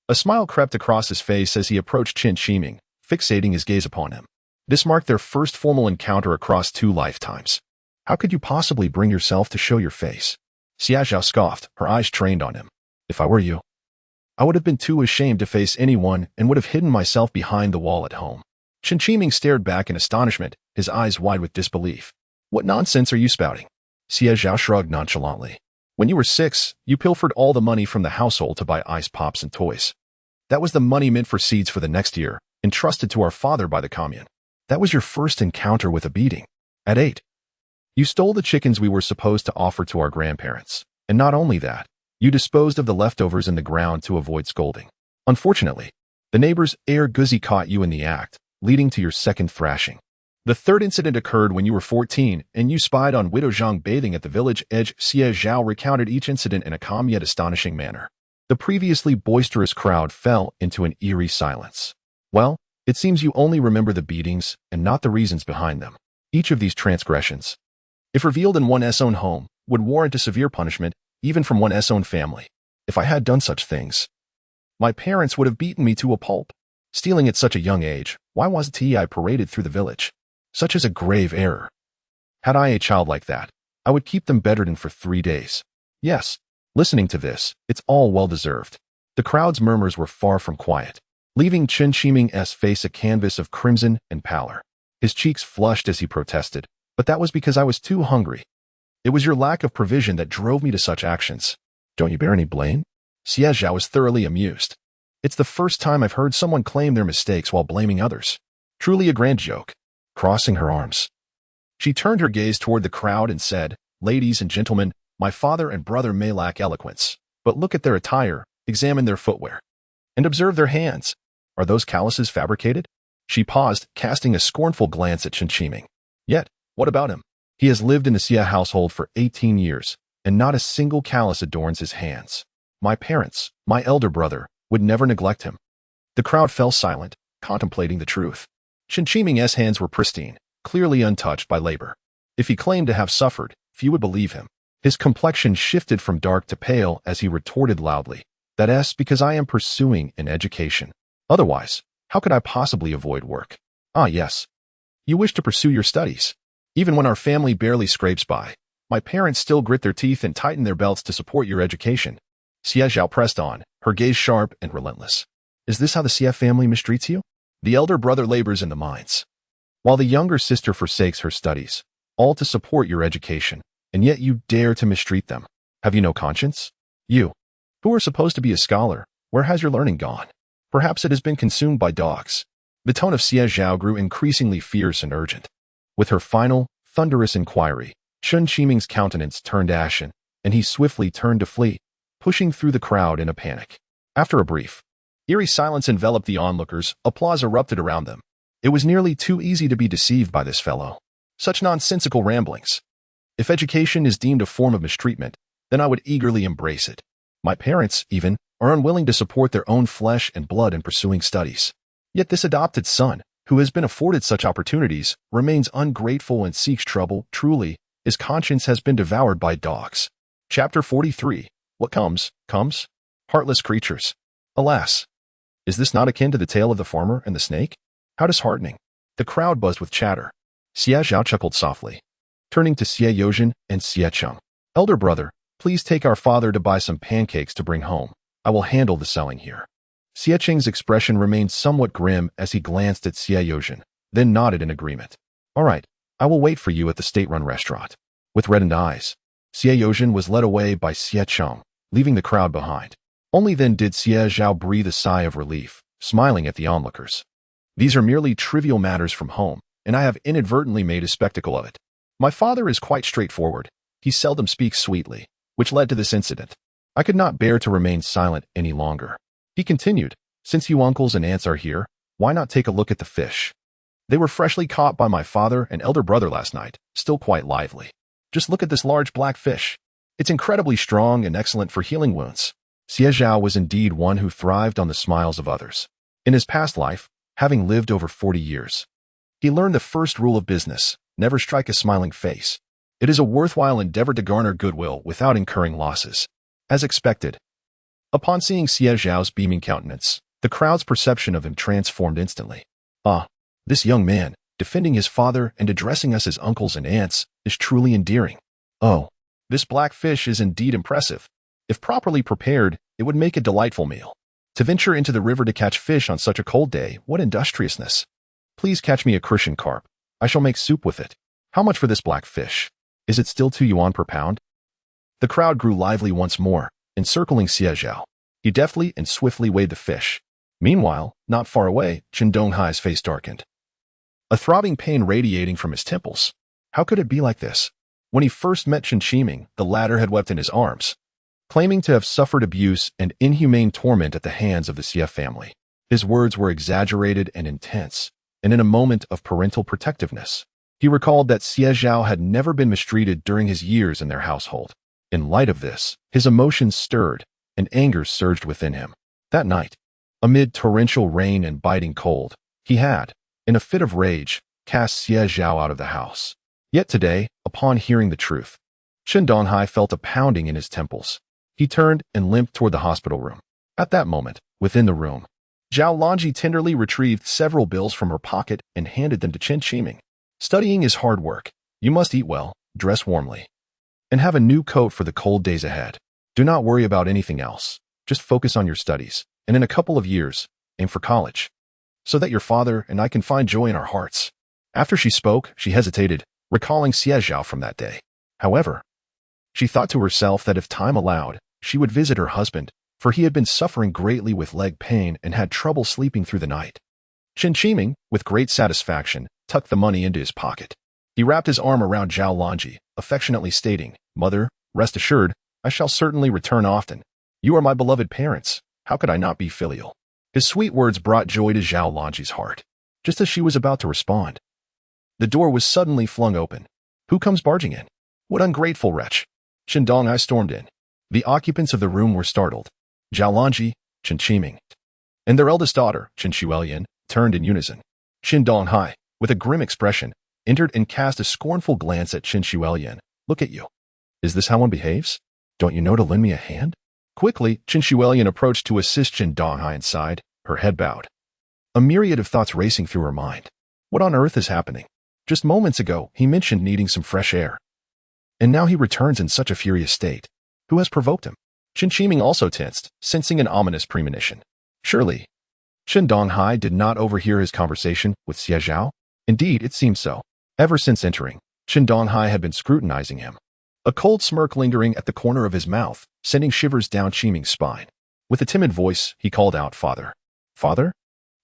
A smile crept across his face as he approached Chen Qiming, fixating his gaze upon him. This marked their first formal encounter across 2 lifetimes. "How could you possibly bring yourself to show your face?" Xie Zhao scoffed, her eyes trained on him. "If I were you, I would have been too ashamed to face anyone and would have hidden myself behind the wall at home." Chen Qiming stared back in astonishment, his eyes wide with disbelief. "What nonsense are you spouting?" Xie Zhao shrugged nonchalantly. "When you were 6, you pilfered all the money from the household to buy ice pops and toys. That was the money meant for seeds for the next year, entrusted to our father by the commune. That was your first encounter with a beating. At 8, you stole the chickens we were supposed to offer to our grandparents. And not only that, you disposed of the leftovers in the ground to avoid scolding. Unfortunately, the neighbor's Heir caught you in the act, leading to your second thrashing. The third incident occurred when you were 14, and you spied on Widow Zhang bathing at the village edge." Xie Zhao recounted each incident in a calm yet astonishing manner. The previously boisterous crowd fell into an eerie silence. "Well, it seems you only remember the beatings and not the reasons behind them. Each of these transgressions, if revealed in one's own home, would warrant a severe punishment, even from one's own family. If I had done such things, my parents would have beaten me to a pulp. Stealing at such a young age, why wasn't I paraded through the village? Such is a grave error. Had I a child like that, I would keep them bedridden for 3 days. Yes, listening to this, it's all well-deserved." The crowd's murmurs were far from quiet, leaving Chen Qiming's face a canvas of crimson and pallor. His cheeks flushed as he protested, "But that was because I was too hungry. It was your lack of provision that drove me to such actions. Don't you bear any blame?" Xie Zhao was thoroughly amused. "It's the first time I've heard someone claim their mistakes while blaming others. Truly a grand joke." Crossing her arms, she turned her gaze toward the crowd and said, "Ladies and gentlemen, my father and brother may lack eloquence, but look at their attire, examine their footwear, and observe their hands. Are those calluses fabricated?" She paused, casting a scornful glance at Chen Qiming. "Yet, what about him? He has lived in the Xie household for 18 years, and not a single callus adorns his hands. My parents, my elder brother, would never neglect him." The crowd fell silent, contemplating the truth. Chen Qiming's hands were pristine, clearly untouched by labor. If he claimed to have suffered, few would believe him. His complexion shifted from dark to pale as he retorted loudly, "That's because I am pursuing an education. Otherwise, how could I possibly avoid work?" "Ah, yes. You wish to pursue your studies. Even when our family barely scrapes by, my parents still grit their teeth and tighten their belts to support your education." Xie Zhao pressed on, her gaze sharp and relentless. "Is this how the Xie family mistreats you? The elder brother labors in the mines, while the younger sister forsakes her studies, all to support your education, and yet you dare to mistreat them. Have you no conscience? You, who are supposed to be a scholar, where has your learning gone? Perhaps it has been consumed by dogs." The tone of Xie Zhao grew increasingly fierce and urgent. With her final, thunderous inquiry, Chen Qiming's countenance turned ashen, and he swiftly turned to flee, pushing through the crowd in a panic. After a brief, eerie silence enveloped the onlookers, applause erupted around them. It was nearly too easy to be deceived by this fellow. Such nonsensical ramblings. If education is deemed a form of mistreatment, then I would eagerly embrace it. My parents, even, are unwilling to support their own flesh and blood in pursuing studies. Yet this adopted son, who has been afforded such opportunities, remains ungrateful and seeks trouble. Truly, his conscience has been devoured by dogs. Chapter 43. What comes, comes. Heartless creatures. Alas. Is this not akin to the tale of the farmer and the snake? How disheartening. The crowd buzzed with chatter. Xie Zhao chuckled softly, turning to Xie Yozhen and Xie Cheng. "Elder brother, please take our father to buy some pancakes to bring home. I will handle the selling here." Xie Cheng's expression remained somewhat grim as he glanced at Xie Yozhen, then nodded in agreement. "All right, I will wait for you at the state-run restaurant." With reddened eyes, Xie Yozhen was led away by Xie Cheng, leaving the crowd behind. Only then did Xie Zhao breathe a sigh of relief, smiling at the onlookers. "These are merely trivial matters from home, and I have inadvertently made a spectacle of it. My father is quite straightforward. He seldom speaks sweetly, which led to this incident. I could not bear to remain silent any longer." He continued, "Since you uncles and aunts are here, why not take a look at the fish? They were freshly caught by my father and elder brother last night, still quite lively. Just look at this large black fish. It's incredibly strong and excellent for healing wounds. Xie Zhao was indeed one who thrived on the smiles of others. In his past life, having lived over 40 years, he learned the first rule of business: never strike a smiling face. It is a worthwhile endeavor to garner goodwill without incurring losses. As expected, upon seeing Xie Zhao's beaming countenance, the crowd's perception of him transformed instantly. Ah, this young man, defending his father and addressing us as uncles and aunts, is truly endearing. Oh, this black fish is indeed impressive. If properly prepared, it would make a delightful meal. To venture into the river to catch fish on such a cold day, what industriousness! Please catch me a Christian carp. I shall make soup with it. How much for this black fish? Is it still 2 yuan per pound? The crowd grew lively once more, encircling Xie Zhao. He deftly and swiftly weighed the fish. Meanwhile, not far away, Chen Donghai's face darkened, a throbbing pain radiating from his temples. How could it be like this? When he first met Chen Qiming, the latter had wept in his arms, claiming to have suffered abuse and inhumane torment at the hands of the Xie family. His words were exaggerated and intense, and in a moment of parental protectiveness, he recalled that Xie Zhao had never been mistreated during his years in their household. In light of this, his emotions stirred, and anger surged within him. That night, amid torrential rain and biting cold, he had, in a fit of rage, cast Xie Zhao out of the house. Yet today, upon hearing the truth, Chen Donghai felt a pounding in his temples. He turned and limped toward the hospital room. At that moment, within the room, Zhao Lanji tenderly retrieved several bills from her pocket and handed them to Chen Qiming. Studying is hard work. You must eat well, dress warmly, and have a new coat for the cold days ahead. Do not worry about anything else. Just focus on your studies, and in a couple of years, aim for college, so that your father and I can find joy in our hearts. After she spoke, she hesitated, recalling Xie Zhao from that day. However, she thought to herself that if time allowed, she would visit her husband, for he had been suffering greatly with leg pain and had trouble sleeping through the night. Chen Qiming, with great satisfaction, tucked the money into his pocket. He wrapped his arm around Zhao Lanji, affectionately stating, "Mother, rest assured, I shall certainly return often. You are my beloved parents. How could I not be filial?" His sweet words brought joy to Zhao Lanji's heart. Just as she was about to respond, the door was suddenly flung open. Who comes barging in? What ungrateful wretch! Chen Donghai stormed in. The occupants of the room were startled. Zhao Lanji, Chen Qiming, and their eldest daughter, Chen Shuelian, turned in unison. Chen Donghai, with a grim expression, entered and cast a scornful glance at Chen Shuelian. "Look at you. Is this how one behaves? Don't you know to lend me a hand?" Quickly, Chen Shuelian approached to assist Chen Donghai inside, her head bowed, a myriad of thoughts racing through her mind. What on earth is happening? Just moments ago, he mentioned needing some fresh air, and now he returns in such a furious state. Who has provoked him? Chen Qiming also tensed, sensing an ominous premonition. Surely, Chen Donghai did not overhear his conversation with Xie Zhao? Indeed, it seemed so. Ever since entering, Chen Donghai had been scrutinizing him, a cold smirk lingering at the corner of his mouth, sending shivers down Qiming's spine. With a timid voice, he called out, "Father." "Father?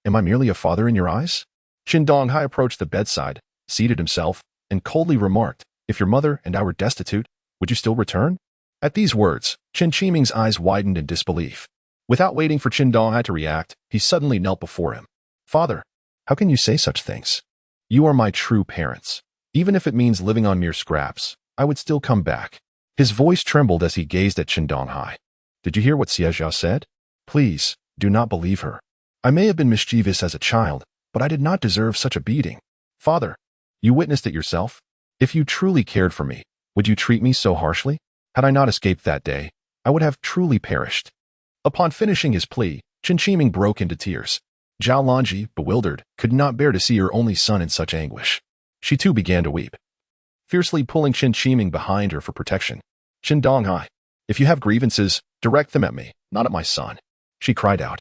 Am I merely a father in your eyes?" Chen Donghai approached the bedside, seated himself, and coldly remarked, "If your mother and I were destitute, would you still return?" At these words, Chen Qiming's eyes widened in disbelief. Without waiting for Chen Donghai to react, he suddenly knelt before him. "Father, how can you say such things? You are my true parents. Even if it means living on mere scraps, I would still come back." His voice trembled as he gazed at Chen Donghai. "Did you hear what Xie Zhao said? Please, do not believe her. I may have been mischievous as a child, but I did not deserve such a beating. Father, you witnessed it yourself. If you truly cared for me, would you treat me so harshly? Had I not escaped that day, I would have truly perished." Upon finishing his plea, Chen Qiming broke into tears. Zhao Lanji, bewildered, could not bear to see her only son in such anguish. She too began to weep, fiercely pulling Chen Qiming behind her for protection. "Chen Donghai, if you have grievances, direct them at me, not at my son," she cried out.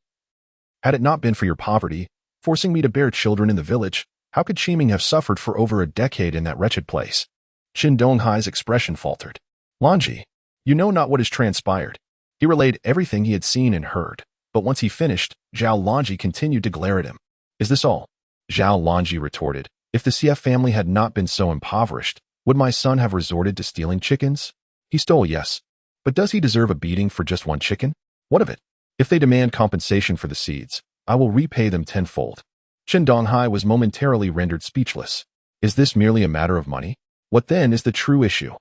"Had it not been for your poverty, forcing me to bear children in the village, how could Qiming have suffered for over a decade in that wretched place?" Chen Donghai's expression faltered. "Lanji, you know not what has transpired." He relayed everything he had seen and heard, but once he finished, Zhao Lanji continued to glare at him. "Is this all?" Zhao Lanji retorted. "If the Xie family had not been so impoverished, would my son have resorted to stealing chickens? He stole, yes, but does he deserve a beating for just one chicken? What of it? If they demand compensation for the seeds, I will repay them tenfold." Chen Donghai was momentarily rendered speechless. Is this merely a matter of money? What then is the true issue?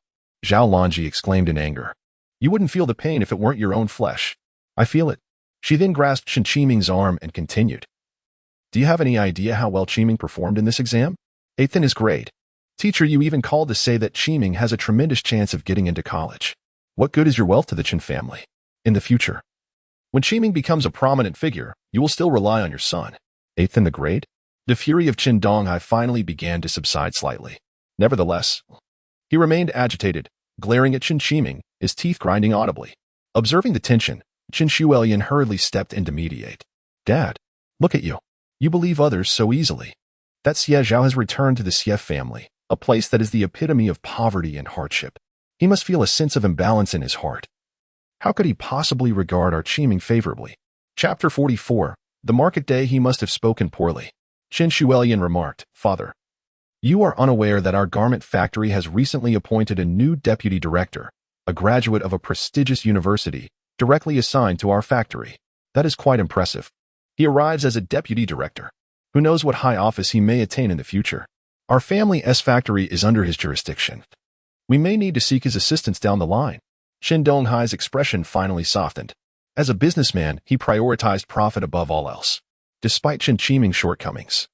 Zhao Lanji exclaimed in anger. You wouldn't feel the pain if it weren't your own flesh. I feel it. She then grasped Chen Qiming's arm and continued. Do you have any idea how well Qiming performed in this exam? 8th in his grade. Teacher, you even called to say that Qiming has a tremendous chance of getting into college. What good is your wealth to the Chen family? In the future, when Qiming becomes a prominent figure, you will still rely on your son. 8th in the grade? The fury of Chen Donghai finally began to subside slightly. Nevertheless, he remained agitated, glaring at Chen Qiming, his teeth grinding audibly. Observing the tension, Chen Shuelian hurriedly stepped in to mediate. Dad, look at you. You believe others so easily. That Xie Zhao has returned to the Xie family, a place that is the epitome of poverty and hardship. He must feel a sense of imbalance in his heart. How could he possibly regard our Qiming favorably? Chapter 44. The market day he must have spoken poorly. Chen Shuelian remarked, Father, you are unaware that our garment factory has recently appointed a new deputy director, a graduate of a prestigious university, directly assigned to our factory. That is quite impressive. He arrives as a deputy director. Who knows what high office he may attain in the future? Our family's factory is under his jurisdiction. We may need to seek his assistance down the line. Chen Donghai's expression finally softened. As a businessman, he prioritized profit above all else. Despite Chen Qiming's shortcomings,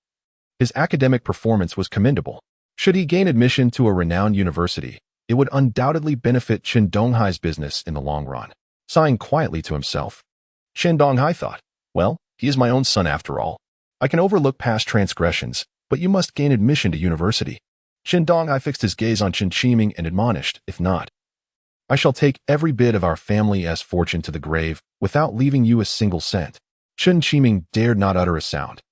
his academic performance was commendable. Should he gain admission to a renowned university, it would undoubtedly benefit Chen Donghai's business in the long run. Sighing quietly to himself, Chen Donghai thought, well, he is my own son after all. I can overlook past transgressions, but you must gain admission to university. Chen Donghai fixed his gaze on Chen Qiming and admonished, if not, I shall take every bit of our family's fortune to the grave without leaving you a single cent. Chen Qiming dared not utter a sound.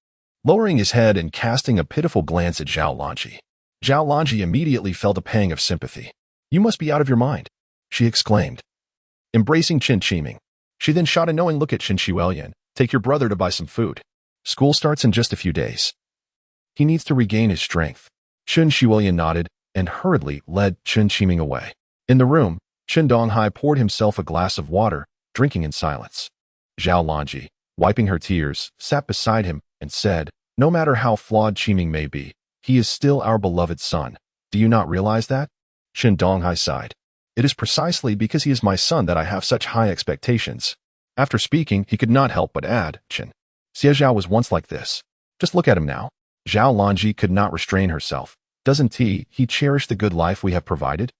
Lowering his head and casting a pitiful glance at Zhao Lanji, Zhao Lanji immediately felt a pang of sympathy. You must be out of your mind, she exclaimed. Embracing Chen Qiming, she then shot a knowing look at Chen Shuelian. Take your brother to buy some food. School starts in just a few days. He needs to regain his strength. Chen Shuelian nodded and hurriedly led Chen Qiming away. In the room, Chen Donghai poured himself a glass of water, drinking in silence. Zhao Lanji, wiping her tears, sat beside him and said, no matter how flawed Qiming may be, he is still our beloved son. Do you not realize that? Chen Donghai sighed. It is precisely because he is my son that I have such high expectations. After speaking, he could not help but add, Chen. Xie Zhao was once like this. Just look at him now. Zhao Lanji could not restrain herself. Doesn't he cherish the good life we have provided?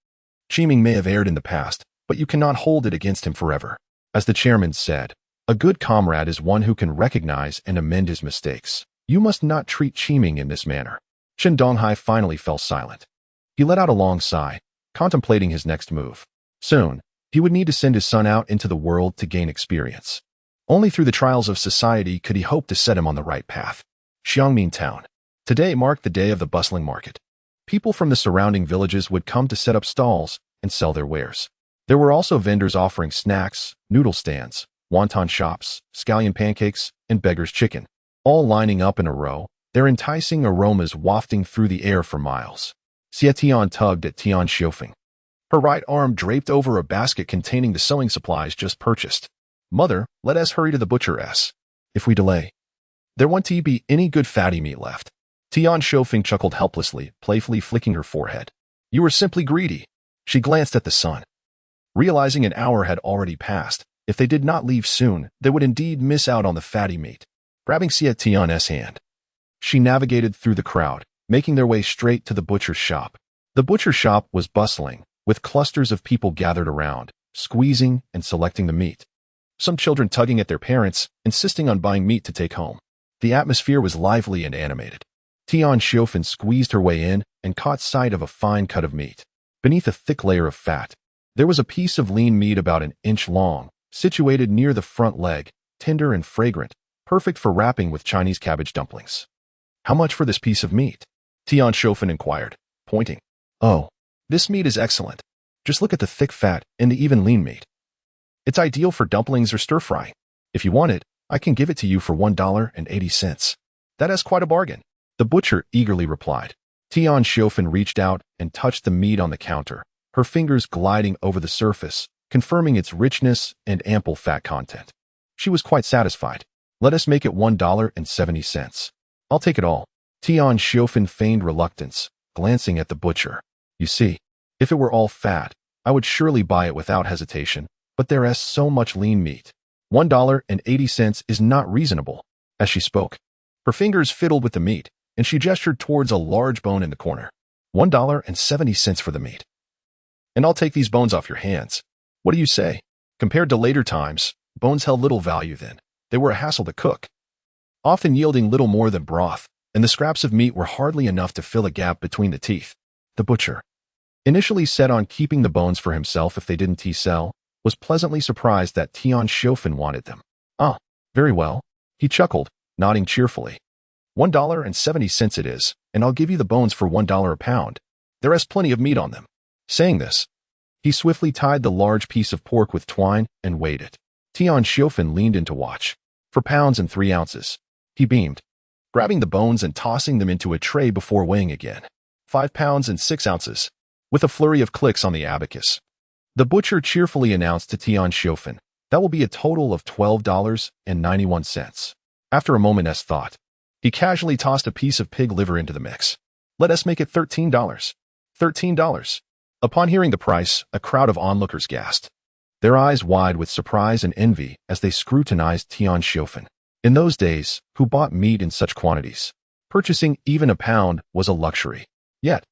Qiming may have erred in the past, but you cannot hold it against him forever. As the chairman said, a good comrade is one who can recognize and amend his mistakes. You must not treat Qiming in this manner. Chen Donghai finally fell silent. He let out a long sigh, contemplating his next move. Soon, he would need to send his son out into the world to gain experience. Only through the trials of society could he hope to set him on the right path. Xiangming Town. Today marked the day of the bustling market. People from the surrounding villages would come to set up stalls and sell their wares. There were also vendors offering snacks, noodle stands, wonton shops, scallion pancakes, and beggar's chicken, all lining up in a row, their enticing aromas wafting through the air for miles. Xie Tian tugged at Tian Xiufeng. Her right arm draped over a basket containing the sewing supplies just purchased. Mother, let us hurry to the butcher's. If we delay, there won't be any good fatty meat left. Tian Xiufeng chuckled helplessly, playfully flicking her forehead. You are simply greedy. She glanced at the sun. Realizing an hour had already passed, if they did not leave soon, they would indeed miss out on the fatty meat. Grabbing Xie Tian's hand, she navigated through the crowd, making their way straight to the butcher's shop. The butcher's shop was bustling, with clusters of people gathered around, squeezing and selecting the meat. Some children tugging at their parents, insisting on buying meat to take home. The atmosphere was lively and animated. Tian Xiufeng squeezed her way in and caught sight of a fine cut of meat. Beneath a thick layer of fat, there was a piece of lean meat about an inch long, situated near the front leg, tender and fragrant, perfect for wrapping with Chinese cabbage dumplings. How much for this piece of meat? Tian Xiufeng inquired, pointing. Oh, this meat is excellent. Just look at the thick fat and the even lean meat. It's ideal for dumplings or stir-frying. If you want it, I can give it to you for $1.80. That is quite a bargain. The butcher eagerly replied. Tian Xiufeng reached out and touched the meat on the counter, her fingers gliding over the surface, confirming its richness and ample fat content. She was quite satisfied. Let us make it $1.70. I'll take it all. Tian Xiofan feigned reluctance, glancing at the butcher. You see, if it were all fat, I would surely buy it without hesitation, but there is so much lean meat. $1.80 is not reasonable. As she spoke, her fingers fiddled with the meat, and she gestured towards a large bone in the corner. $1.70 for the meat. And I'll take these bones off your hands. What do you say? Compared to later times, bones held little value then. They were a hassle to cook, often yielding little more than broth, and the scraps of meat were hardly enough to fill a gap between the teeth. The butcher, initially set on keeping the bones for himself if they didn't sell, was pleasantly surprised that Tian Xiofan wanted them. Ah, very well. He chuckled, nodding cheerfully. $1.70 it is, and I'll give you the bones for $1 a pound. There is plenty of meat on them. Saying this, he swiftly tied the large piece of pork with twine and weighed it. Tian Xiofan leaned in to watch. 4 pounds and 3 ounces. He beamed, grabbing the bones and tossing them into a tray before weighing again. 5 pounds and 6 ounces. With a flurry of clicks on the abacus, the butcher cheerfully announced to Tian Xiofan, that will be a total of $12.91. After a moment's thought, he casually tossed a piece of pig liver into the mix. Let us make it $13. $13. Upon hearing the price, a crowd of onlookers gasped, their eyes wide with surprise and envy as they scrutinized Tian Xiofan. In those days, who bought meat in such quantities? Purchasing even a pound was a luxury. Yet,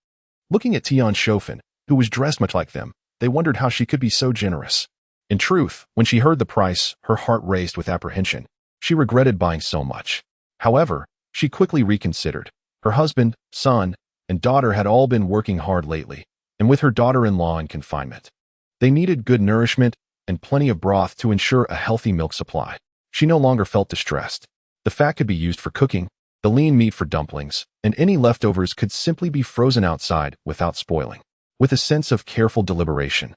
looking at Tian Xiofan, who was dressed much like them, they wondered how she could be so generous. In truth, when she heard the price, her heart raced with apprehension. She regretted buying so much. However, she quickly reconsidered. Her husband, son, and daughter had all been working hard lately, and with her daughter-in-law in confinement, they needed good nourishment and plenty of broth to ensure a healthy milk supply. She no longer felt distressed. The fat could be used for cooking, the lean meat for dumplings, and any leftovers could simply be frozen outside without spoiling. With a sense of careful deliberation,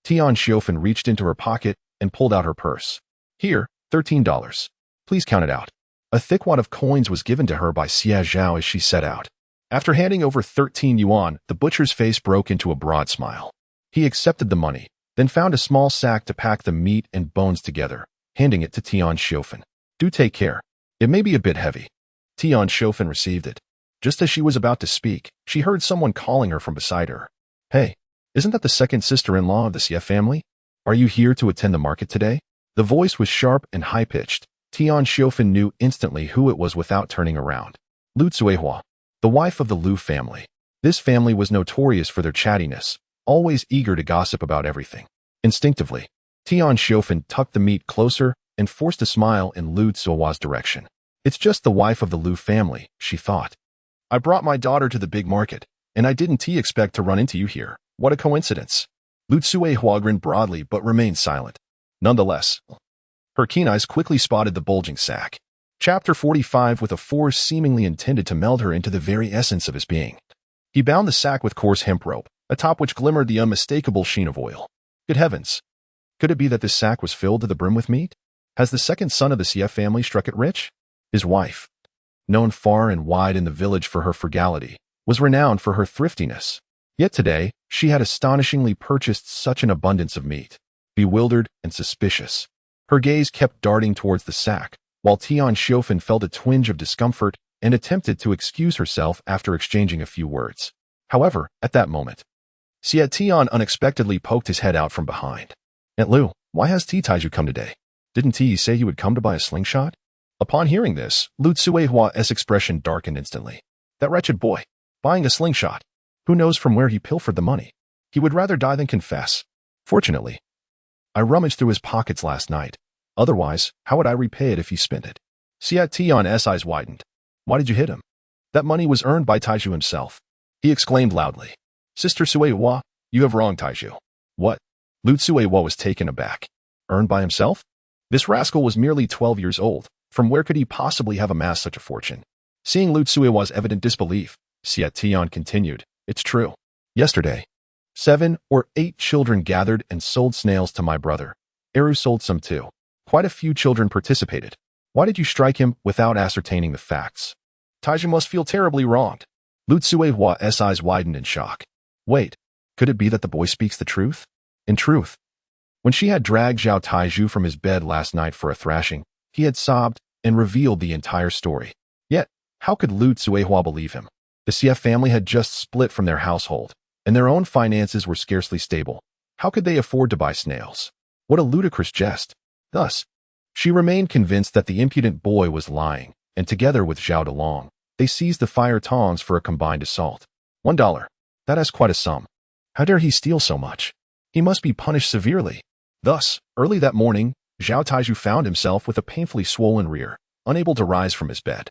Tian Xiofan reached into her pocket and pulled out her purse. Here, $13. Please count it out. A thick wad of coins was given to her by Xie Zhao as she set out. After handing over 13 yuan, the butcher's face broke into a broad smile. He accepted the money, then found a small sack to pack the meat and bones together, handing it to Tian Xiofan. Do take care. It may be a bit heavy. Tian Xiofan received it. Just as she was about to speak, she heard someone calling her from beside her. Hey, isn't that the second sister-in-law of the Xie family? Are you here to attend the market today? The voice was sharp and high-pitched. Tian Xiofan knew instantly who it was without turning around. Lu Cuihua, the wife of the Lu family. This family was notorious for their chattiness, always eager to gossip about everything. Instinctively, Tian Xiofan tucked the meat closer and forced a smile in Lu Cuihua's direction. It's just the wife of the Lu family, she thought. I brought my daughter to the big market, and I didn't expect to run into you here. What a coincidence. Lu Cuihua grinned broadly but remained silent. Nonetheless, her keen eyes quickly spotted the bulging sack. Chapter 45 with a force seemingly intended to meld her into the very essence of his being. He bound the sack with coarse hemp rope, atop which glimmered the unmistakable sheen of oil. Good heavens! Could it be that this sack was filled to the brim with meat? Has the second son of the Xie family struck it rich? His wife, known far and wide in the village for her frugality, was renowned for her thriftiness. Yet today, she had astonishingly purchased such an abundance of meat. Bewildered and suspicious, her gaze kept darting towards the sack, while Tian Xiofan felt a twinge of discomfort and attempted to excuse herself after exchanging a few words. However, at that moment, Xie Tian unexpectedly poked his head out from behind. Aunt Lu, why has Taiju come today? Didn't he say he would come to buy a slingshot? Upon hearing this, Lu Cuihua's expression darkened instantly. That wretched boy, buying a slingshot. Who knows from where he pilfered the money? He would rather die than confess. Fortunately, I rummaged through his pockets last night. Otherwise, how would I repay it if he spent it? Xie Tian's eyes widened. Why did you hit him? That money was earned by Taiju himself. He exclaimed loudly. Sister Cuihua, you have wronged Taiju. What? Lu Cuihua was taken aback. Earned by himself? This rascal was merely 12 years old. From where could he possibly have amassed such a fortune? Seeing Lu Cuihua's evident disbelief, Xie Tian continued. It's true. Yesterday, 7 or 8 children gathered and sold snails to my brother. Heir sold some too. Quite a few children participated. Why did you strike him without ascertaining the facts? Taiju must feel terribly wronged. Lu Cuihua's eyes widened in shock. Wait, could it be that the boy speaks the truth? In truth, when she had dragged Zhao Taiju from his bed last night for a thrashing, he had sobbed and revealed the entire story. Yet, How could Lu Tsuehua believe him? The Xie family had just split from their household, and their own finances were scarcely stable. How could they afford to buy snails? What a ludicrous jest. Thus, she remained convinced that the impudent boy was lying, and together with Zhao Delong, they seized the fire tongs for a combined assault. $1. That is quite a sum. How dare he steal so much? He must be punished severely. Thus, early that morning, Zhao Taizhu found himself with a painfully swollen rear, unable to rise from his bed.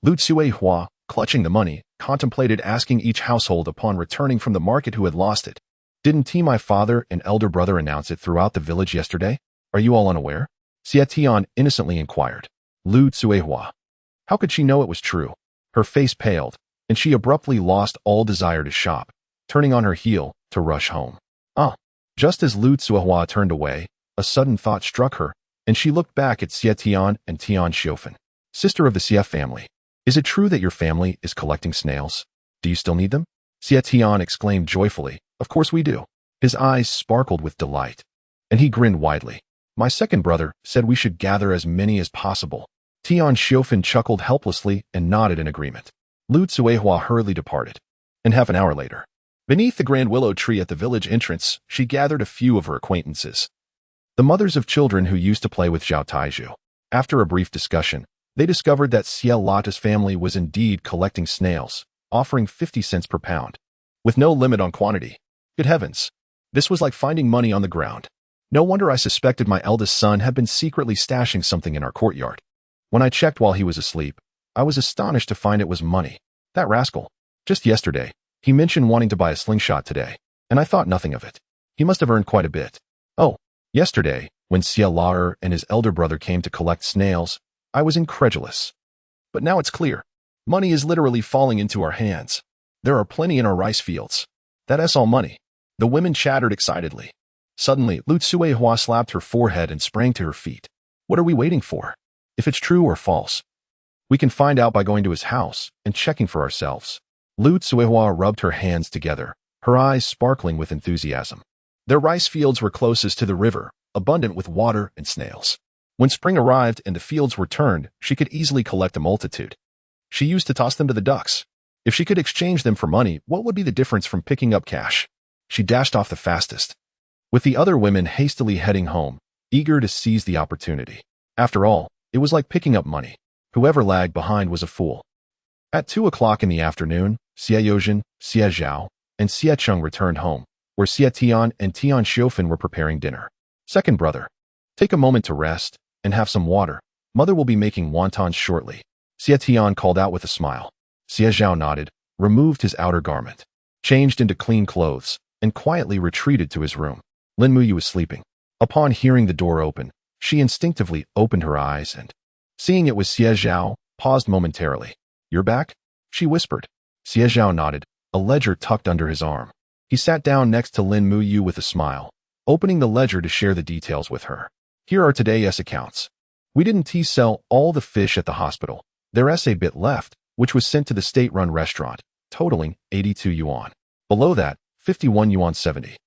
Lu Tsuehua, clutching the money, contemplated asking each household upon returning from the market who had lost it. Didn't my father and elder brother announce it throughout the village yesterday? Are you all unaware? Xie Tian innocently inquired. Lu Tsuehua. How could she know it was true? Her face paled, and she abruptly lost all desire to shop, turning on her heel to rush home. Just as Lu Tsuehua turned away, a sudden thought struck her, and she looked back at Xie Tian and Tian Xiofan, sister of the Xie family. Is it true that your family is collecting snails? Do you still need them? Xie Tian exclaimed joyfully. Of course we do. His eyes sparkled with delight, and he grinned widely. My second brother said we should gather as many as possible. Tian Xiofan chuckled helplessly and nodded in agreement. Lu Tsuehua hurriedly departed. And half an hour later, beneath the grand willow tree at the village entrance, she gathered a few of her acquaintances, the mothers of children who used to play with Zhao Taizhu. After a brief discussion, they discovered that Xie Lata's family was indeed collecting snails, offering 50 cents per pound, with no limit on quantity. Good heavens! This was like finding money on the ground. No wonder I suspected my eldest son had been secretly stashing something in our courtyard. When I checked while he was asleep, I was astonished to find it was money. That rascal. Just yesterday, he mentioned wanting to buy a slingshot today, and I thought nothing of it. He must have earned quite a bit. Yesterday, when Xie Lao and his elder brother came to collect snails, I was incredulous. But now it's clear. Money is literally falling into our hands. There are plenty in our rice fields. That's all money. The women chattered excitedly. Suddenly, Lu Tsuehua slapped her forehead and sprang to her feet. What are we waiting for? If it's true or false, we can find out by going to his house and checking for ourselves. Lu Tsuehua rubbed her hands together, her eyes sparkling with enthusiasm. Their rice fields were closest to the river, abundant with water and snails. When spring arrived and the fields were turned, she could easily collect a multitude. She used to toss them to the ducks. If she could exchange them for money, what would be the difference from picking up cash? She dashed off the fastest, with the other women hastily heading home, eager to seize the opportunity. After all, it was like picking up money. Whoever lagged behind was a fool. At 2 o'clock in the afternoon, Xie Yozhen, Xie Zhao, and Xie Cheng returned home, where Xie Tian and Tian Xiofan were preparing dinner. Second brother, take a moment to rest and have some water. Mother will be making wontons shortly. Xie Tian called out with a smile. Xie Zhao nodded, removed his outer garment, changed into clean clothes, and quietly retreated to his room. Lin Muyu was sleeping. Upon hearing the door open, she instinctively opened her eyes and, seeing it was Xie Zhao, paused momentarily. You're back? She whispered. Xie Zhao nodded, a ledger tucked under his arm. He sat down next to Lin Muyu with a smile, opening the ledger to share the details with her. Here are today's accounts. We didn't sell all the fish at the hospital. There's a bit left, which was sent to the state-run restaurant, totaling 82 yuan. Below that, 51 yuan 70.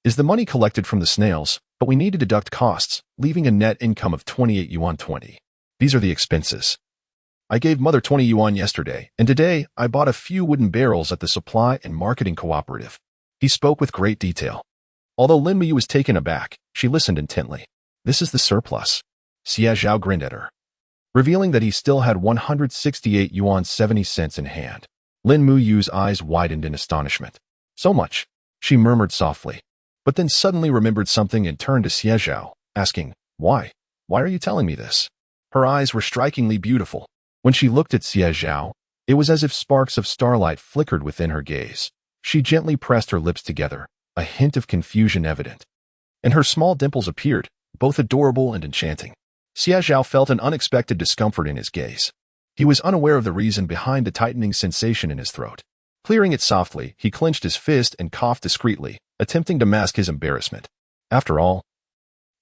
Is the money collected from the snails, but we need to deduct costs, leaving a net income of 28 yuan 20. These are the expenses. I gave Mother 20 yuan yesterday, and today I bought a few wooden barrels at the supply and marketing cooperative. He spoke with great detail. Although Lin Muyu was taken aback, she listened intently. This is the surplus. Xie Zhao grinned at her, revealing that he still had 168 yuan 70 cents in hand. Lin Muyu's eyes widened in astonishment. So much, she murmured softly, but then suddenly remembered something and turned to Xie Zhao, asking, Why? Why are you telling me this? Her eyes were strikingly beautiful. When she looked at Xie Zhao, it was as if sparks of starlight flickered within her gaze. She gently pressed her lips together, a hint of confusion evident, and her small dimples appeared, both adorable and enchanting. Xie Zhao felt an unexpected discomfort in his gaze. He was unaware of the reason behind the tightening sensation in his throat. Clearing it softly, he clenched his fist and coughed discreetly, attempting to mask his embarrassment. After all,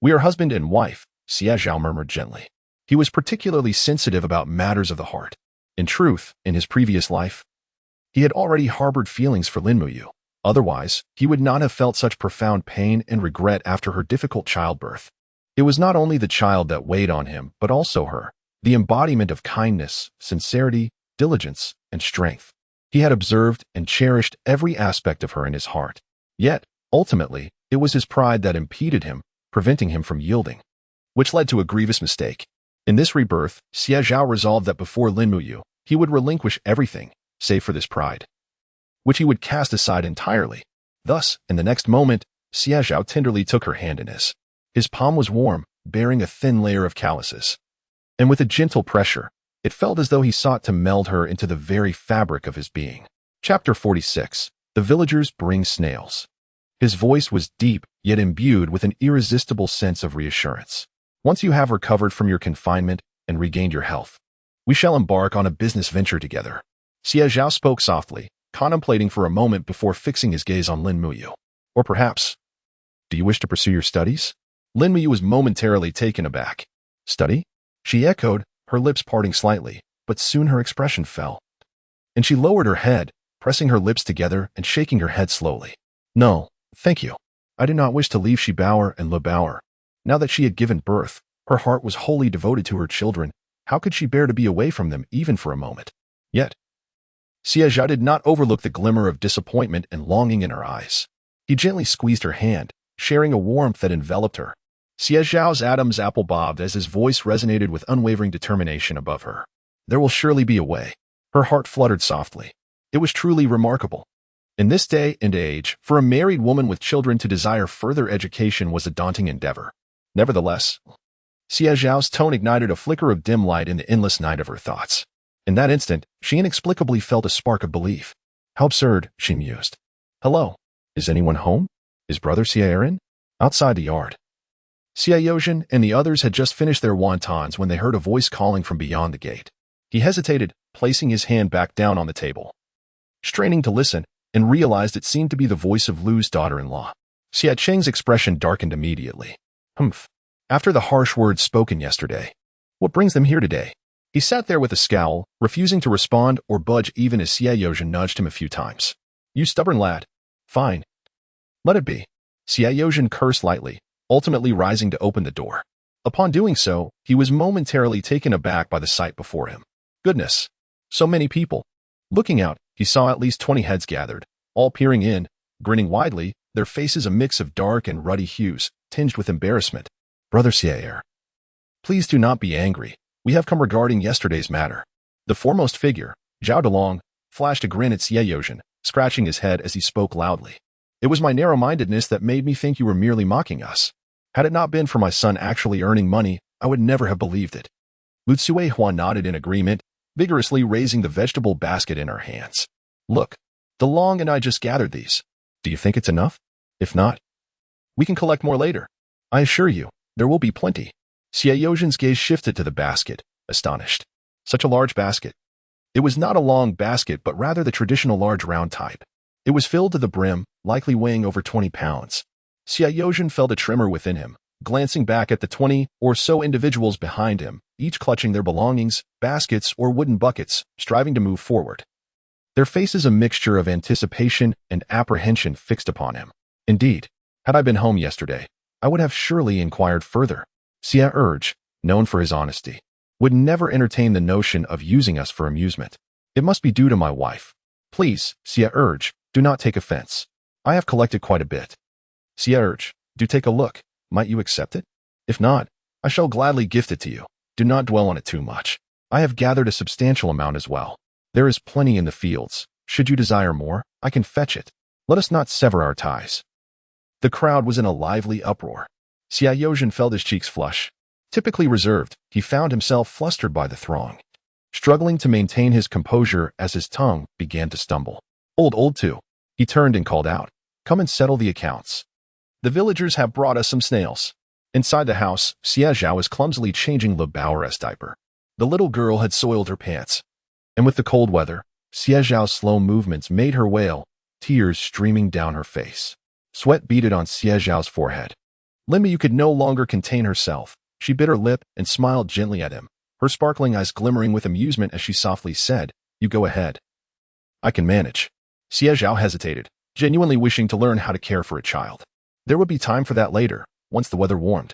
we are husband and wife, Xie Zhao murmured gently. He was particularly sensitive about matters of the heart. In truth, in his previous life, he had already harbored feelings for Lin Muyu. Otherwise, he would not have felt such profound pain and regret after her difficult childbirth. It was not only the child that weighed on him, but also her, the embodiment of kindness, sincerity, diligence, and strength. He had observed and cherished every aspect of her in his heart. Yet, ultimately, it was his pride that impeded him, preventing him from yielding, which led to a grievous mistake. In this rebirth, Xie Zhao resolved that before Lin Muyu, he would relinquish everything, save for this pride, which he would cast aside entirely. Thus, in the next moment, Xie Zhao tenderly took her hand in his. His palm was warm, bearing a thin layer of calluses. And with a gentle pressure, it felt as though he sought to meld her into the very fabric of his being. Chapter 46. The Villagers Bring Snails. His voice was deep, yet imbued with an irresistible sense of reassurance. Once you have recovered from your confinement and regained your health, we shall embark on a business venture together. Xie Zhao spoke softly, contemplating for a moment before fixing his gaze on Lin Muyu. Or perhaps, do you wish to pursue your studies? Lin Muyu was momentarily taken aback. Study? She echoed, her lips parting slightly, but soon her expression fell. And she lowered her head, pressing her lips together and shaking her head slowly. No, thank you. I do not wish to leave Shibauer and Lebauer. Now that she had given birth, her heart was wholly devoted to her children. How could she bear to be away from them even for a moment? Yet, Xie Zhao did not overlook the glimmer of disappointment and longing in her eyes. He gently squeezed her hand, sharing a warmth that enveloped her. Xie Zhao's Adam's apple bobbed as his voice resonated with unwavering determination above her. There will surely be a way. Her heart fluttered softly. It was truly remarkable. In this day and age, for a married woman with children to desire further education was a daunting endeavor. Nevertheless, Xie Zhao's tone ignited a flicker of dim light in the endless night of her thoughts. In that instant, she inexplicably felt a spark of belief. How absurd, she mused. Hello, is anyone home? Is Brother Xie in? Outside the yard, Xie Yozhen and the others had just finished their wontons when they heard a voice calling from beyond the gate. He hesitated, placing his hand back down on the table, straining to listen, and realized it seemed to be the voice of Lu's daughter-in-law. Xie Cheng's expression darkened immediately. Humph. After the harsh words spoken yesterday, what brings them here today? He sat there with a scowl, refusing to respond or budge even as Xie Yozhen nudged him a few times. You stubborn lad. Fine. Let it be. Xie Yozhen cursed lightly, ultimately rising to open the door. Upon doing so, he was momentarily taken aback by the sight before him. Goodness. So many people. Looking out, he saw at least 20 heads gathered, all peering in, grinning widely, their faces a mix of dark and ruddy hues, tinged with embarrassment. Brother Xie, please do not be angry. We have come regarding yesterday's matter. The foremost figure, Zhao Delong, flashed a grin at Xie Yozhen, scratching his head as he spoke loudly. It was my narrow-mindedness that made me think you were merely mocking us. Had it not been for my son actually earning money, I would never have believed it. Lu Hua nodded in agreement, vigorously raising the vegetable basket in her hands. Look, DeLong and I just gathered these. Do you think it's enough? If not, we can collect more later. I assure you, there will be plenty. Xie Yozhen's gaze shifted to the basket, astonished. Such a large basket. It was not a long basket but rather the traditional large round type. It was filled to the brim, likely weighing over 20 pounds. Xie Yozhen felt a tremor within him, glancing back at the 20 or so individuals behind him, each clutching their belongings, baskets or wooden buckets, striving to move forward. Their faces a mixture of anticipation and apprehension fixed upon him. Indeed, had I been home yesterday, I would have surely inquired further. Xie Urge, known for his honesty, would never entertain the notion of using us for amusement. It must be due to my wife. Please, Xie Urge, do not take offense. I have collected quite a bit. Xie Urge, do take a look. Might you accept it? If not, I shall gladly gift it to you. Do not dwell on it too much. I have gathered a substantial amount as well. There is plenty in the fields. Should you desire more, I can fetch it. Let us not sever our ties. The crowd was in a lively uproar. Xie Yozhen felt his cheeks flush. Typically reserved, he found himself flustered by the throng, struggling to maintain his composure as his tongue began to stumble. Old too. He turned and called out, come and settle the accounts. The villagers have brought us some snails. Inside the house, Xie Zhao was clumsily changing Le Bauer's diaper. The little girl had soiled her pants. And with the cold weather, Xie Zhao's slow movements made her wail, tears streaming down her face. Sweat beaded on Xie Zhao's forehead. Lin Muyu could no longer contain herself. She bit her lip and smiled gently at him, her sparkling eyes glimmering with amusement as she softly said, you go ahead. I can manage. Xie Zhao hesitated, genuinely wishing to learn how to care for a child. There would be time for that later, once the weather warmed.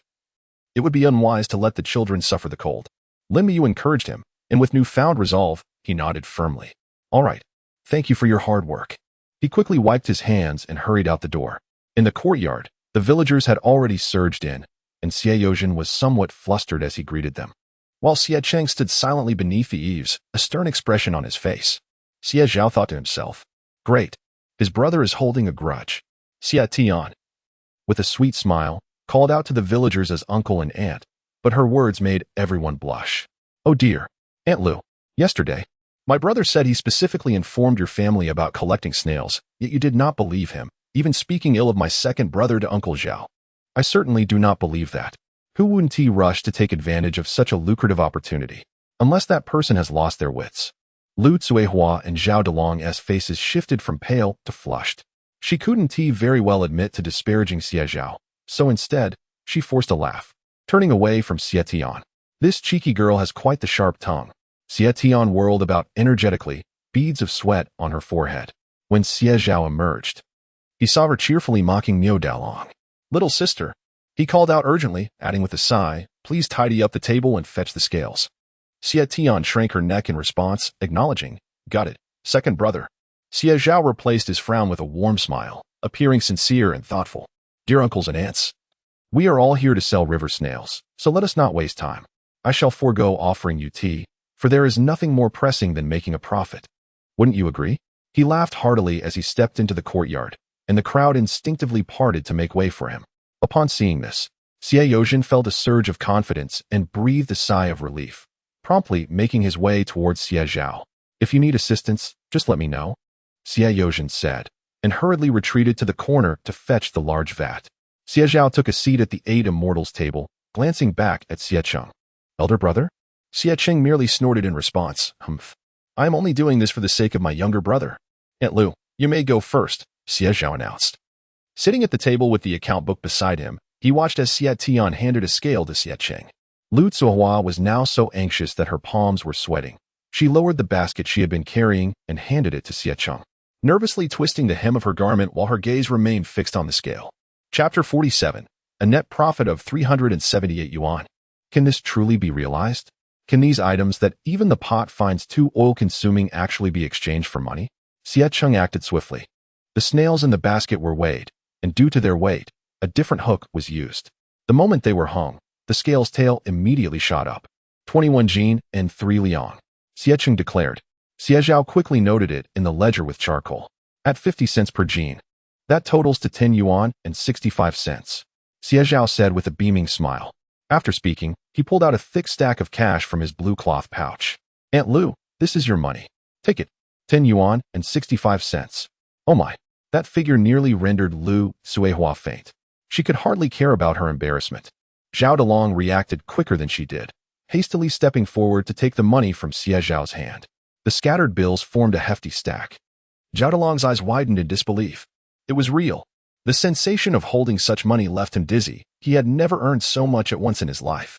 It would be unwise to let the children suffer the cold. Lin Muyu encouraged him, and with newfound resolve, He nodded firmly. All right. Thank you for your hard work. He quickly wiped his hands and hurried out the door. In the courtyard, the villagers had already surged in, and Xie Zhao was somewhat flustered as he greeted them. While Xie Cheng stood silently beneath the eaves, a stern expression on his face. Xie Zhao thought to himself, great, his brother is holding a grudge. Xie Tian, with a sweet smile, called out to the villagers as uncle and aunt, but her words made everyone blush. Oh dear, Aunt Lu, yesterday, my brother said he specifically informed your family about collecting snails, yet you did not believe him, even speaking ill of my second brother to Uncle Zhao. I certainly do not believe that. Who wouldn't he rush to take advantage of such a lucrative opportunity, unless that person has lost their wits? Lu Cuihua and Zhao Delong's faces shifted from pale to flushed. She couldn't very well admit to disparaging Xie Zhao, so instead, she forced a laugh, turning away from Xie Tian. This cheeky girl has quite the sharp tongue. Xie Tian whirled about energetically, beads of sweat on her forehead. When Xie Zhao emerged, he saw her cheerfully mocking Miao Dalong. Little sister, he called out urgently, adding with a sigh, please tidy up the table and fetch the scales. Xie Tian shrank her neck in response, acknowledging, got it, second brother. Xie Zhao replaced his frown with a warm smile, appearing sincere and thoughtful. Dear uncles and aunts, we are all here to sell river snails, so let us not waste time. I shall forego offering you tea, for there is nothing more pressing than making a profit. Wouldn't you agree? He laughed heartily as he stepped into the courtyard, and the crowd instinctively parted to make way for him. Upon seeing this, Xie Zhao felt a surge of confidence and breathed a sigh of relief, promptly making his way towards Xie Zhao. If you need assistance, just let me know, Xie Zhao said, and hurriedly retreated to the corner to fetch the large vat. Xie Zhao took a seat at the 8 immortals table, glancing back at Xie Cheng. Elder brother? Xie Cheng merely snorted in response. Humph. I am only doing this for the sake of my younger brother. Aunt Lu, you may go first, Xie Zhao announced. Sitting at the table with the account book beside him, he watched as Xie Tian handed a scale to Xie Cheng. Lu Cuihua was now so anxious that her palms were sweating. She lowered the basket she had been carrying and handed it to Xie Cheng, nervously twisting the hem of her garment while her gaze remained fixed on the scale. Chapter 47. A net profit of 378 yuan. Can this truly be realized? Can these items that even the pot finds too oil-consuming actually be exchanged for money? Xie Cheng acted swiftly. The snails in the basket were weighed, and due to their weight, a different hook was used. The moment they were hung, the scale's tail immediately shot up. 21 Jin and 3 Liang, Xie Cheng declared. Xie Zhao quickly noted it in the ledger with charcoal. At 50 cents per Jin. That totals to 10 yuan and 65 cents. Xie Zhao said with a beaming smile. After speaking, he pulled out a thick stack of cash from his blue cloth pouch. Aunt Lu, this is your money. Take it. 10 yuan and 65 cents. Oh my. That figure nearly rendered Lu Cuihua faint. She could hardly care about her embarrassment. Zhao Delong reacted quicker than she did, hastily stepping forward to take the money from Xie Zhao's hand. The scattered bills formed a hefty stack. Zhao Delong's eyes widened in disbelief. It was real. The sensation of holding such money left him dizzy. He had never earned so much at once in his life.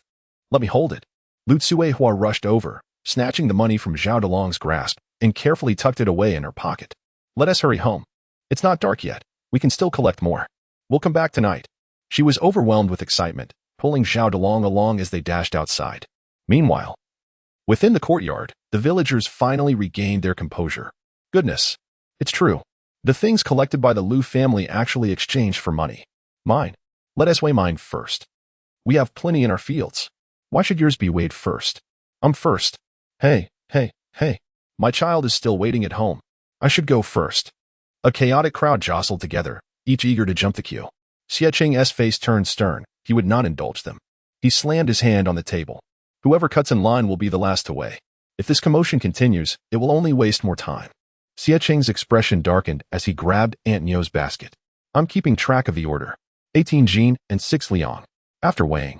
Let me hold it. Lu Cuihua rushed over, snatching the money from Zhao Delong's grasp, and carefully tucked it away in her pocket. Let us hurry home. It's not dark yet. We can still collect more. We'll come back tonight. She was overwhelmed with excitement, pulling Zhao Delong along as they dashed outside. Meanwhile, within the courtyard, the villagers finally regained their composure. Goodness. It's true. The things collected by the Lu family actually exchanged for money. Mine. Let us weigh mine first. We have plenty in our fields. Why should yours be weighed first? I'm first. Hey. My child is still waiting at home. I should go first. A chaotic crowd jostled together, each eager to jump the queue. Xie Cheng's face turned stern. He would not indulge them. He slammed his hand on the table. Whoever cuts in line will be the last to weigh. If this commotion continues, it will only waste more time. Xie Cheng's expression darkened as he grabbed Aunt Nyo's basket. I'm keeping track of the order. 18 Jin and 6 Liang. After weighing,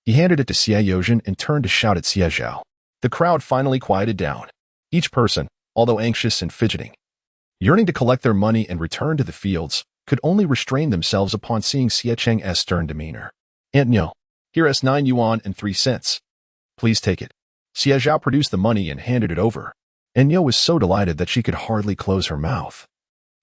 he handed it to Xie Zhao and turned to shout at Xie Zhao. The crowd finally quieted down. Each person, although anxious and fidgeting, yearning to collect their money and return to the fields, could only restrain themselves upon seeing Xie Cheng's stern demeanor. Aunt Nyo, here is 9 yuan and 3 cents. Please take it. Xie Zhao produced the money and handed it over. Aunt Nyo was so delighted that she could hardly close her mouth,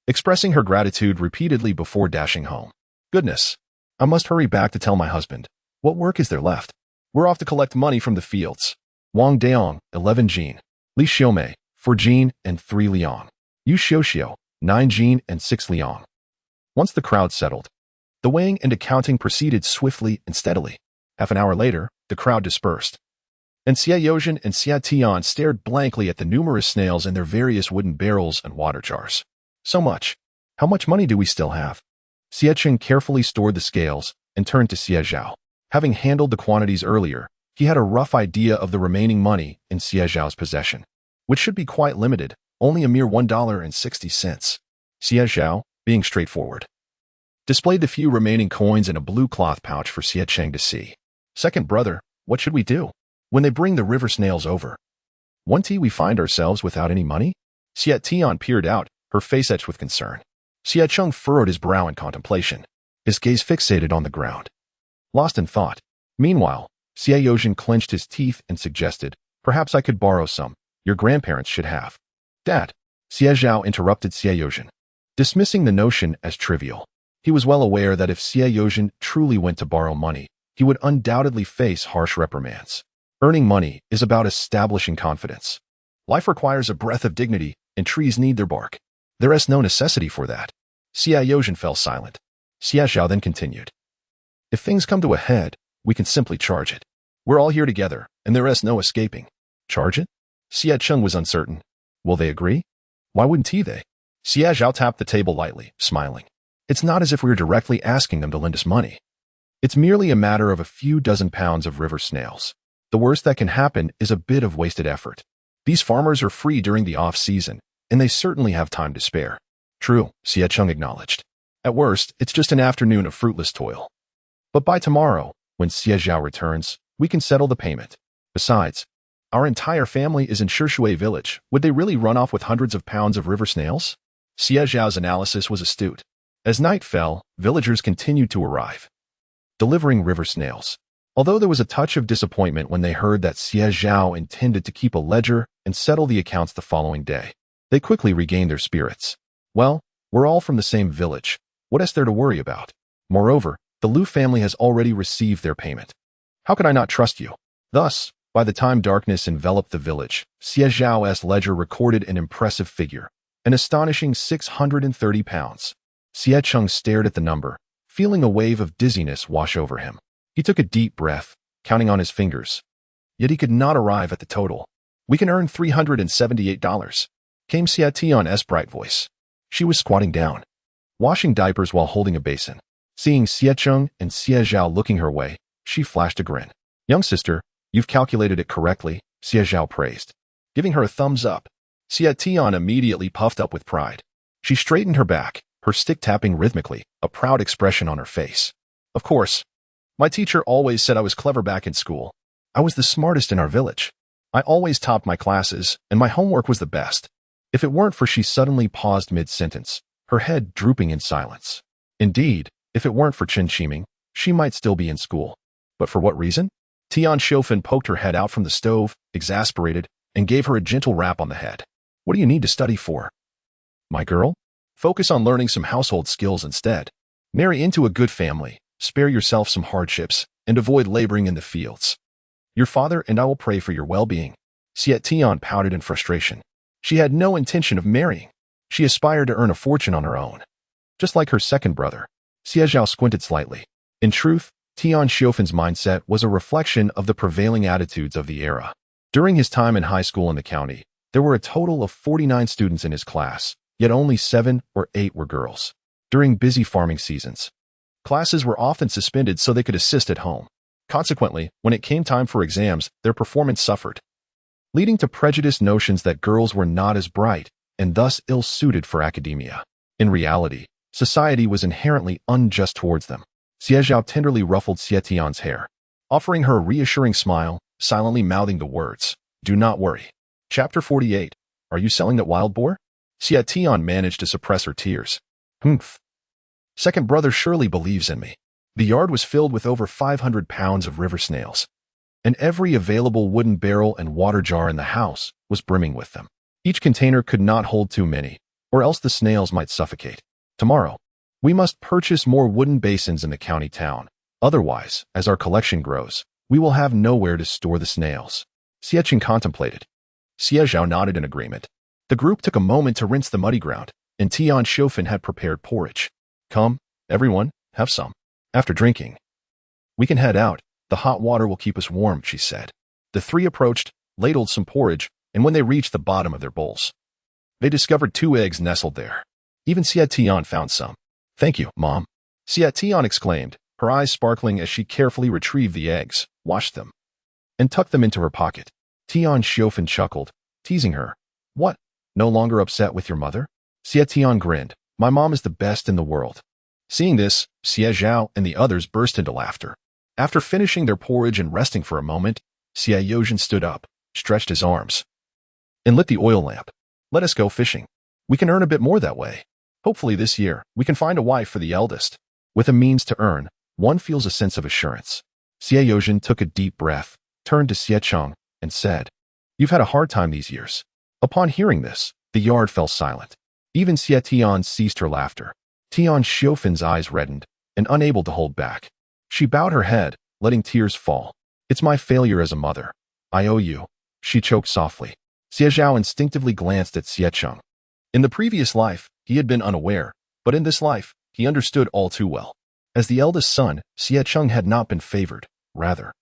expressing her gratitude repeatedly before dashing home. Goodness. I must hurry back to tell my husband. What work is there left? We're off to collect money from the fields. Wang Daong, 11 Jin. Li Xiaomei, 4 Jin and 3 Liang. Yu Xiuxiu, 9 Jin and 6 Liang. Once the crowd settled, the weighing and accounting proceeded swiftly and steadily. Half an hour later, the crowd dispersed, and Xie Zhao and Xie Tian stared blankly at the numerous snails in their various wooden barrels and water jars. So much. How much money do we still have? Xie Cheng carefully stored the scales and turned to Xie Zhao. Having handled the quantities earlier, he had a rough idea of the remaining money in Xie Zhao's possession, which should be quite limited, only a mere $1.60. Xie Zhao, being straightforward, displayed the few remaining coins in a blue cloth pouch for Xie Cheng to see. Second brother, what should we do when they bring the river snails over? Won't we find ourselves without any money? Xie Tian peered out, her face etched with concern. Xie Cheng furrowed his brow in contemplation, his gaze fixated on the ground, lost in thought. Meanwhile, Xie Zhao clenched his teeth and suggested, perhaps I could borrow some. Your grandparents should have. Dad, Xie Zhao interrupted Xie Zhao, dismissing the notion as trivial. He was well aware that if Xie Zhao truly went to borrow money, he would undoubtedly face harsh reprimands. Earning money is about establishing confidence. Life requires a breath of dignity, and trees need their bark. There is no necessity for that. Xie Zhao fell silent. Xie Zhao then continued. If things come to a head, we can simply charge it. We're all here together, and there is no escaping. Charge it? Xie Cheng was uncertain. Will they agree? Why wouldn't they? Xie Zhao tapped the table lightly, smiling. It's not as if we were directly asking them to lend us money. It's merely a matter of a few dozen pounds of river snails. The worst that can happen is a bit of wasted effort. These farmers are free during the off-season, and they certainly have time to spare. True, Xie Cheng acknowledged. At worst, it's just an afternoon of fruitless toil. But by tomorrow, when Xie Zhao returns, we can settle the payment. Besides, our entire family is in Shishui Village. Would they really run off with hundreds of pounds of river snails? Xie Zhao's analysis was astute. As night fell, villagers continued to arrive, delivering river snails. Although there was a touch of disappointment when they heard that Xie Zhao intended to keep a ledger and settle the accounts the following day, they quickly regained their spirits. Well, we're all from the same village. What is there to worry about? Moreover, the Liu family has already received their payment. How could I not trust you? Thus, by the time darkness enveloped the village, Xie Zhao's ledger recorded an impressive figure, an astonishing 630 pounds. Xie Cheng stared at the number, feeling a wave of dizziness wash over him. He took a deep breath, counting on his fingers. Yet he could not arrive at the total. We can earn $378, came Xie Tian's bright voice. She was squatting down, washing diapers while holding a basin. Seeing Xie Cheng and Xie Zhao looking her way, she flashed a grin. Young sister, you've calculated it correctly, Xie Zhao praised, giving her a thumbs up. Xie Tian immediately puffed up with pride. She straightened her back, her stick tapping rhythmically, a proud expression on her face. Of course. My teacher always said I was clever back in school. I was the smartest in our village. I always topped my classes, and my homework was the best. If it weren't for she suddenly paused mid-sentence, her head drooping in silence. Indeed, if it weren't for Chen Qiming, she might still be in school. But for what reason? Tian Xiufan poked her head out from the stove, exasperated, and gave her a gentle rap on the head. What do you need to study for? My girl? Focus on learning some household skills instead. Marry into a good family, spare yourself some hardships, and avoid laboring in the fields. Your father and I will pray for your well-being. Xie Tian pouted in frustration. She had no intention of marrying. She aspired to earn a fortune on her own. Just like her second brother. Xie Zhao squinted slightly. In truth, Tian Xiufan's mindset was a reflection of the prevailing attitudes of the era. During his time in high school in the county, there were a total of 49 students in his class, yet only 7 or 8 were girls. During busy farming seasons, classes were often suspended so they could assist at home. Consequently, when it came time for exams, their performance suffered, leading to prejudiced notions that girls were not as bright and thus ill-suited for academia. In reality, society was inherently unjust towards them. Xie Zhao tenderly ruffled Xie Tian's hair, offering her a reassuring smile, silently mouthing the words, "Do not worry." Chapter 48. Are you selling that wild boar? Xie Tian managed to suppress her tears. Humph. Second brother surely believes in me. The yard was filled with over 500 pounds of river snails, and every available wooden barrel and water jar in the house was brimming with them. Each container could not hold too many, or else the snails might suffocate. Tomorrow, we must purchase more wooden basins in the county town. Otherwise, as our collection grows, we will have nowhere to store the snails. Xie Qing contemplated. Xie Zhao nodded in agreement. The group took a moment to rinse the muddy ground, and Tian Xiofan had prepared porridge. Come, everyone, have some. After drinking, we can head out. The hot water will keep us warm, she said. The three approached, ladled some porridge, and when they reached the bottom of their bowls, they discovered 2 eggs nestled there. Even Xie Tian found some. Thank you, Mom. Xie Tian exclaimed, her eyes sparkling as she carefully retrieved the eggs, washed them, and tucked them into her pocket. Tian Xiofan chuckled, teasing her. What? No longer upset with your mother? Xie Tian grinned. My mom is the best in the world. Seeing this, Xie Zhao and the others burst into laughter. After finishing their porridge and resting for a moment, Xie Yozhen stood up, stretched his arms, and lit the oil lamp. Let us go fishing. We can earn a bit more that way. Hopefully this year, we can find a wife for the eldest. With a means to earn, one feels a sense of assurance. Xie Yozhen took a deep breath, turned to Xie Cheng, and said, You've had a hard time these years. Upon hearing this, the yard fell silent. Even Xie Tian ceased her laughter. Tian Xiufan's eyes reddened, and unable to hold back, she bowed her head, letting tears fall. It's my failure as a mother. I owe you. She choked softly. Xie Zhao instinctively glanced at Xie Cheng. In the previous life, he had been unaware, but in this life, he understood all too well. As the eldest son, Xie Cheng had not been favored. Rather,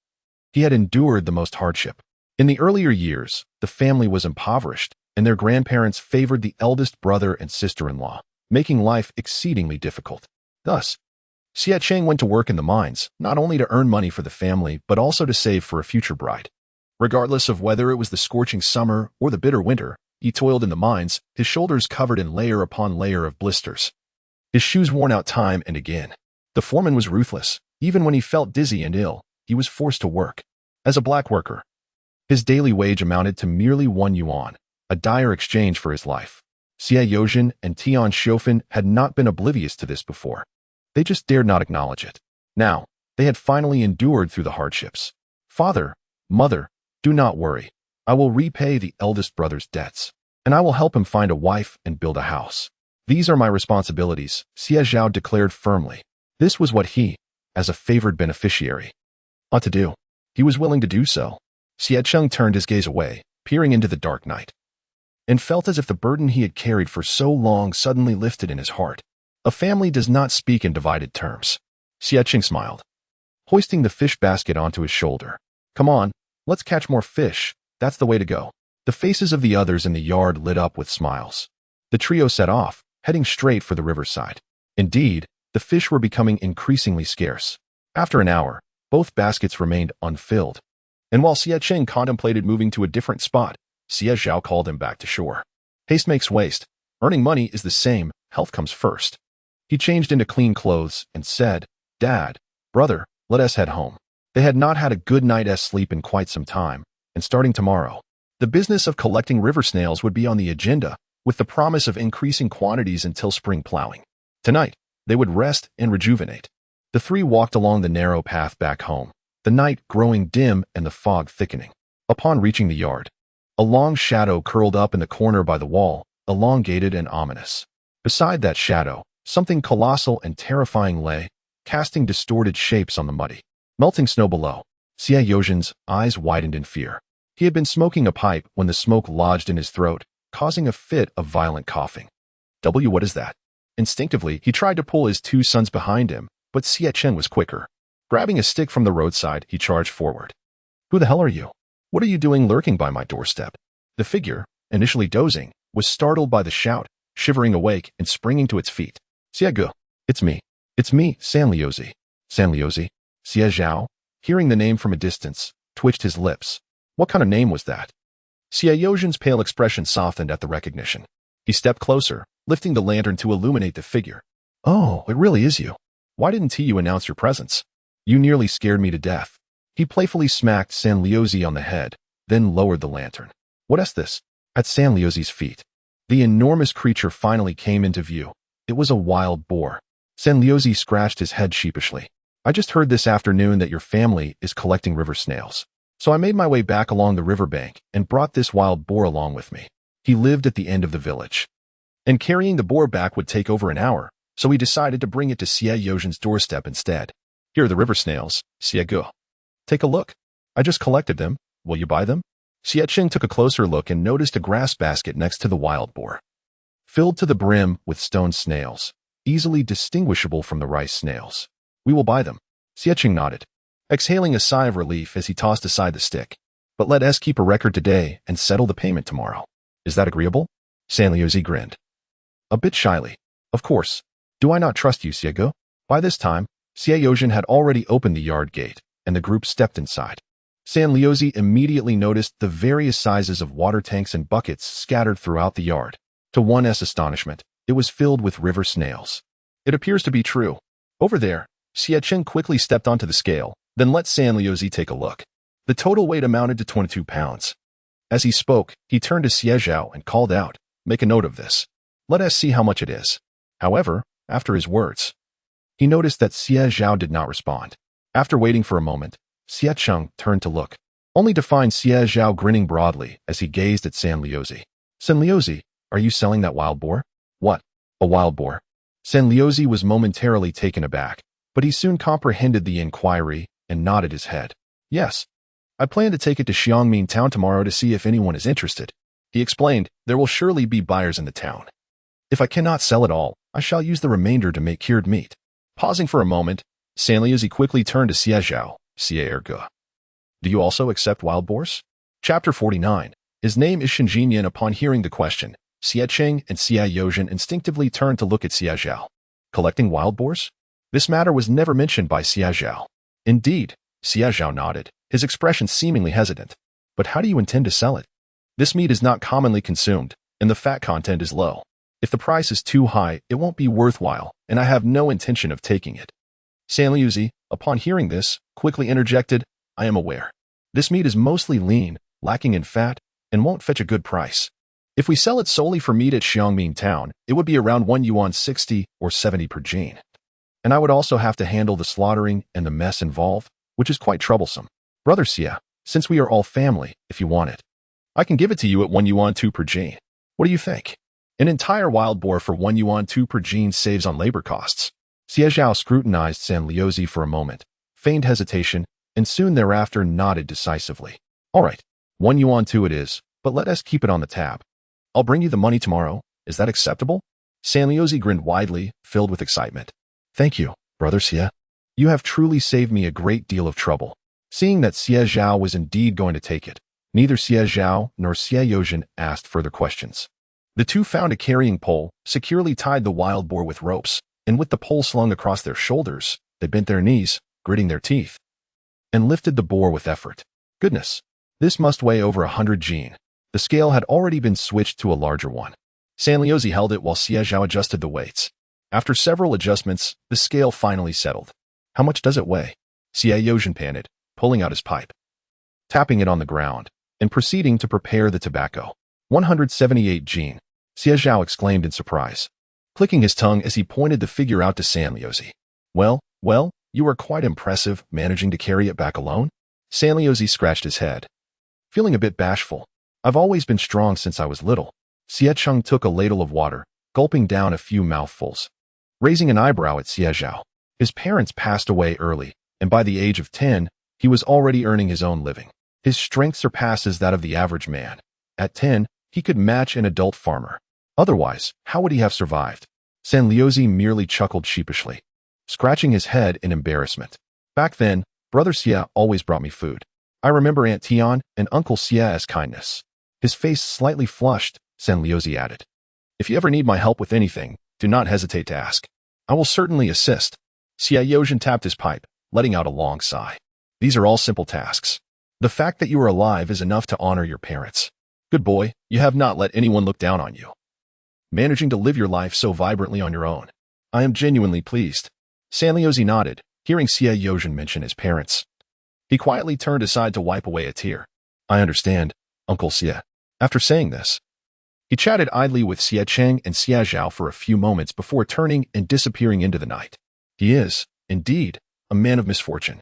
he had endured the most hardship. In the earlier years, the family was impoverished, and their grandparents favored the eldest brother and sister-in-law, making life exceedingly difficult. Thus, Xie Cheng went to work in the mines, not only to earn money for the family, but also to save for a future bride. Regardless of whether it was the scorching summer or the bitter winter, he toiled in the mines, his shoulders covered in layer upon layer of blisters, his shoes worn out time and again. The foreman was ruthless. Even when he felt dizzy and ill, he was forced to work. As a black worker, his daily wage amounted to merely 1 yuan, a dire exchange for his life. Xie Yozhen and Tian Xiofan had not been oblivious to this before. They just dared not acknowledge it. Now, they had finally endured through the hardships. Father, mother, do not worry. I will repay the eldest brother's debts, and I will help him find a wife and build a house. These are my responsibilities, Xie Zhao declared firmly. This was what he, as a favored beneficiary, ought to do. He was willing to do so. Xie Cheng turned his gaze away, peering into the dark night, and felt as if the burden he had carried for so long suddenly lifted in his heart. A family does not speak in divided terms. Xie Cheng smiled, hoisting the fish basket onto his shoulder. Come on, let's catch more fish. That's the way to go. The faces of the others in the yard lit up with smiles. The trio set off, heading straight for the riverside. Indeed, the fish were becoming increasingly scarce. After an hour, both baskets remained unfilled. And while Xie Cheng contemplated moving to a different spot, Xie Zhao called him back to shore. Haste makes waste. Earning money is the same. Health comes first. He changed into clean clothes and said, Dad, brother, let us head home. They had not had a good night's sleep in quite some time, and starting tomorrow, the business of collecting river snails would be on the agenda, with the promise of increasing quantities until spring plowing. Tonight, they would rest and rejuvenate. The three walked along the narrow path back home, the night growing dim and the fog thickening. Upon reaching the yard, a long shadow curled up in the corner by the wall, elongated and ominous. Beside that shadow, something colossal and terrifying lay, casting distorted shapes on the muddy, melting snow below. Xie Yozhen's eyes widened in fear. He had been smoking a pipe when the smoke lodged in his throat, causing a fit of violent coughing. What is that? Instinctively, he tried to pull his 2 sons behind him, but Xie Cheng was quicker. Grabbing a stick from the roadside, he charged forward. Who the hell are you? What are you doing lurking by my doorstep? The figure, initially dozing, was startled by the shout, shivering awake and springing to its feet. Xie Ge, it's me. It's me, Sanliuzi. Sanliuzi? Xie Zhao, hearing the name from a distance, twitched his lips. What kind of name was that? Xie Yozhen's pale expression softened at the recognition. He stepped closer, lifting the lantern to illuminate the figure. Oh, it really is you. Why didn't you announce your presence? You nearly scared me to death. He playfully smacked Sanliuzi on the head, then lowered the lantern. What is this? At Sanliuzi's feet, the enormous creature finally came into view. It was a wild boar. Sanliuzi scratched his head sheepishly. I just heard this afternoon that your family is collecting river snails. So I made my way back along the riverbank and brought this wild boar along with me. He lived at the end of the village, and carrying the boar back would take over an hour, so we decided to bring it to Xie Yozhen's doorstep instead. Here are the river snails, Xie Ge. Take a look. I just collected them. Will you buy them? Xie took a closer look and noticed a grass basket next to the wild boar, filled to the brim with stone snails, easily distinguishable from the rice snails. We will buy them. Xie nodded, exhaling a sigh of relief as he tossed aside the stick. But let us keep a record today and settle the payment tomorrow. Is that agreeable? Sanliuzi grinned, a bit shyly. Of course. Do I not trust you, Xie? By this time, Xie Yozhen had already opened the yard gate, and the group stepped inside. Sanliuzi immediately noticed the various sizes of water tanks and buckets scattered throughout the yard. To one's astonishment, it was filled with river snails. It appears to be true. Over there, Xie quickly stepped onto the scale, then let Sanliuzi take a look. The total weight amounted to 22 pounds. As he spoke, he turned to Xie Zhao and called out, "Make a note of this. Let us see how much it is." However, after his words, he noticed that Xie Zhao did not respond. After waiting for a moment, Xie turned to look, only to find Xie Zhao grinning broadly as he gazed at Sanliuzi. "Sanliuzi, are you selling that wild boar?" "What? A wild boar?" Sanliuzi was momentarily taken aback, but he soon comprehended the inquiry and nodded his head. "Yes. I plan to take it to Xiangming town tomorrow to see if anyone is interested." He explained, "There will surely be buyers in the town. If I cannot sell it all, I shall use the remainder to make cured meat." Pausing for a moment, Sanliuzi quickly turned to Xie Zhao, "Xie Erge. Do you also accept wild boars?" Chapter 49. His name is Shinjinyan. Upon hearing the question, Xie and Xie Yozhen instinctively turned to look at Xie Zhao. Collecting wild boars? This matter was never mentioned by Xie Zhao. Indeed, Xie Zhao nodded, his expression seemingly hesitant. "But how do you intend to sell it? This meat is not commonly consumed, and the fat content is low. If the price is too high, it won't be worthwhile, and I have no intention of taking it." Sanliuzi, upon hearing this, quickly interjected, "I am aware. This meat is mostly lean, lacking in fat, and won't fetch a good price. If we sell it solely for meat at Xiangming town, it would be around 1 yuan 60 or 70 per jin. And I would also have to handle the slaughtering and the mess involved, which is quite troublesome. Brother Xie, since we are all family, if you want it, I can give it to you at 1 yuan 2 per jin. What do you think? An entire wild boar for 1 yuan 2 per jin saves on labor costs." Xie Zhao scrutinized Sanliuzi for a moment, feigned hesitation, and soon thereafter nodded decisively. "All right, 1 yuan 2 it is, but let us keep it on the tab. I'll bring you the money tomorrow. Is that acceptable?" Sanliuzi grinned widely, filled with excitement. "Thank you, Brother Xie. You have truly saved me a great deal of trouble." Seeing that Xie Zhao was indeed going to take it, neither Xie Zhao nor Xie Yozhen asked further questions. The two found a carrying pole, securely tied the wild boar with ropes, and with the pole slung across their shoulders, they bent their knees, gritting their teeth, and lifted the boar with effort. Goodness, this must weigh over 100 jin. The scale had already been switched to a larger one. Sanliuzi held it while Xie Zhao adjusted the weights. After several adjustments, the scale finally settled. "How much does it weigh?" Xie Yozhen panted, pulling out his pipe, tapping it on the ground, and proceeding to prepare the tobacco. 178 jin, Xie Zhao exclaimed in surprise, clicking his tongue as he pointed the figure out to Sanliuzi. Well, you are quite impressive, managing to carry it back alone." Sanliuzi scratched his head, feeling a bit bashful. "I've always been strong since I was little." Xie took a ladle of water, gulping down a few mouthfuls, raising an eyebrow at Xie Zhao. His parents passed away early, and by the age of 10, he was already earning his own living. His strength surpasses that of the average man. At 10, he could match an adult farmer. Otherwise, how would he have survived? Sanliuzi merely chuckled sheepishly, scratching his head in embarrassment. "Back then, Brother Xie always brought me food. I remember Aunt Tian and Uncle Xie as kindness." His face slightly flushed, Sanliuzi added, "If you ever need my help with anything, do not hesitate to ask. I will certainly assist." Xie Yozhen tapped his pipe, letting out a long sigh. "These are all simple tasks. The fact that you are alive is enough to honor your parents. Good boy, you have not let anyone look down on you, managing to live your life so vibrantly on your own. I am genuinely pleased." Sanliuzi nodded, hearing Xie Yozhen mention his parents. He quietly turned aside to wipe away a tear. "I understand, Uncle Xie." After saying this, he chatted idly with Xie and Xie Zhao for a few moments before turning and disappearing into the night. He is, indeed, a man of misfortune.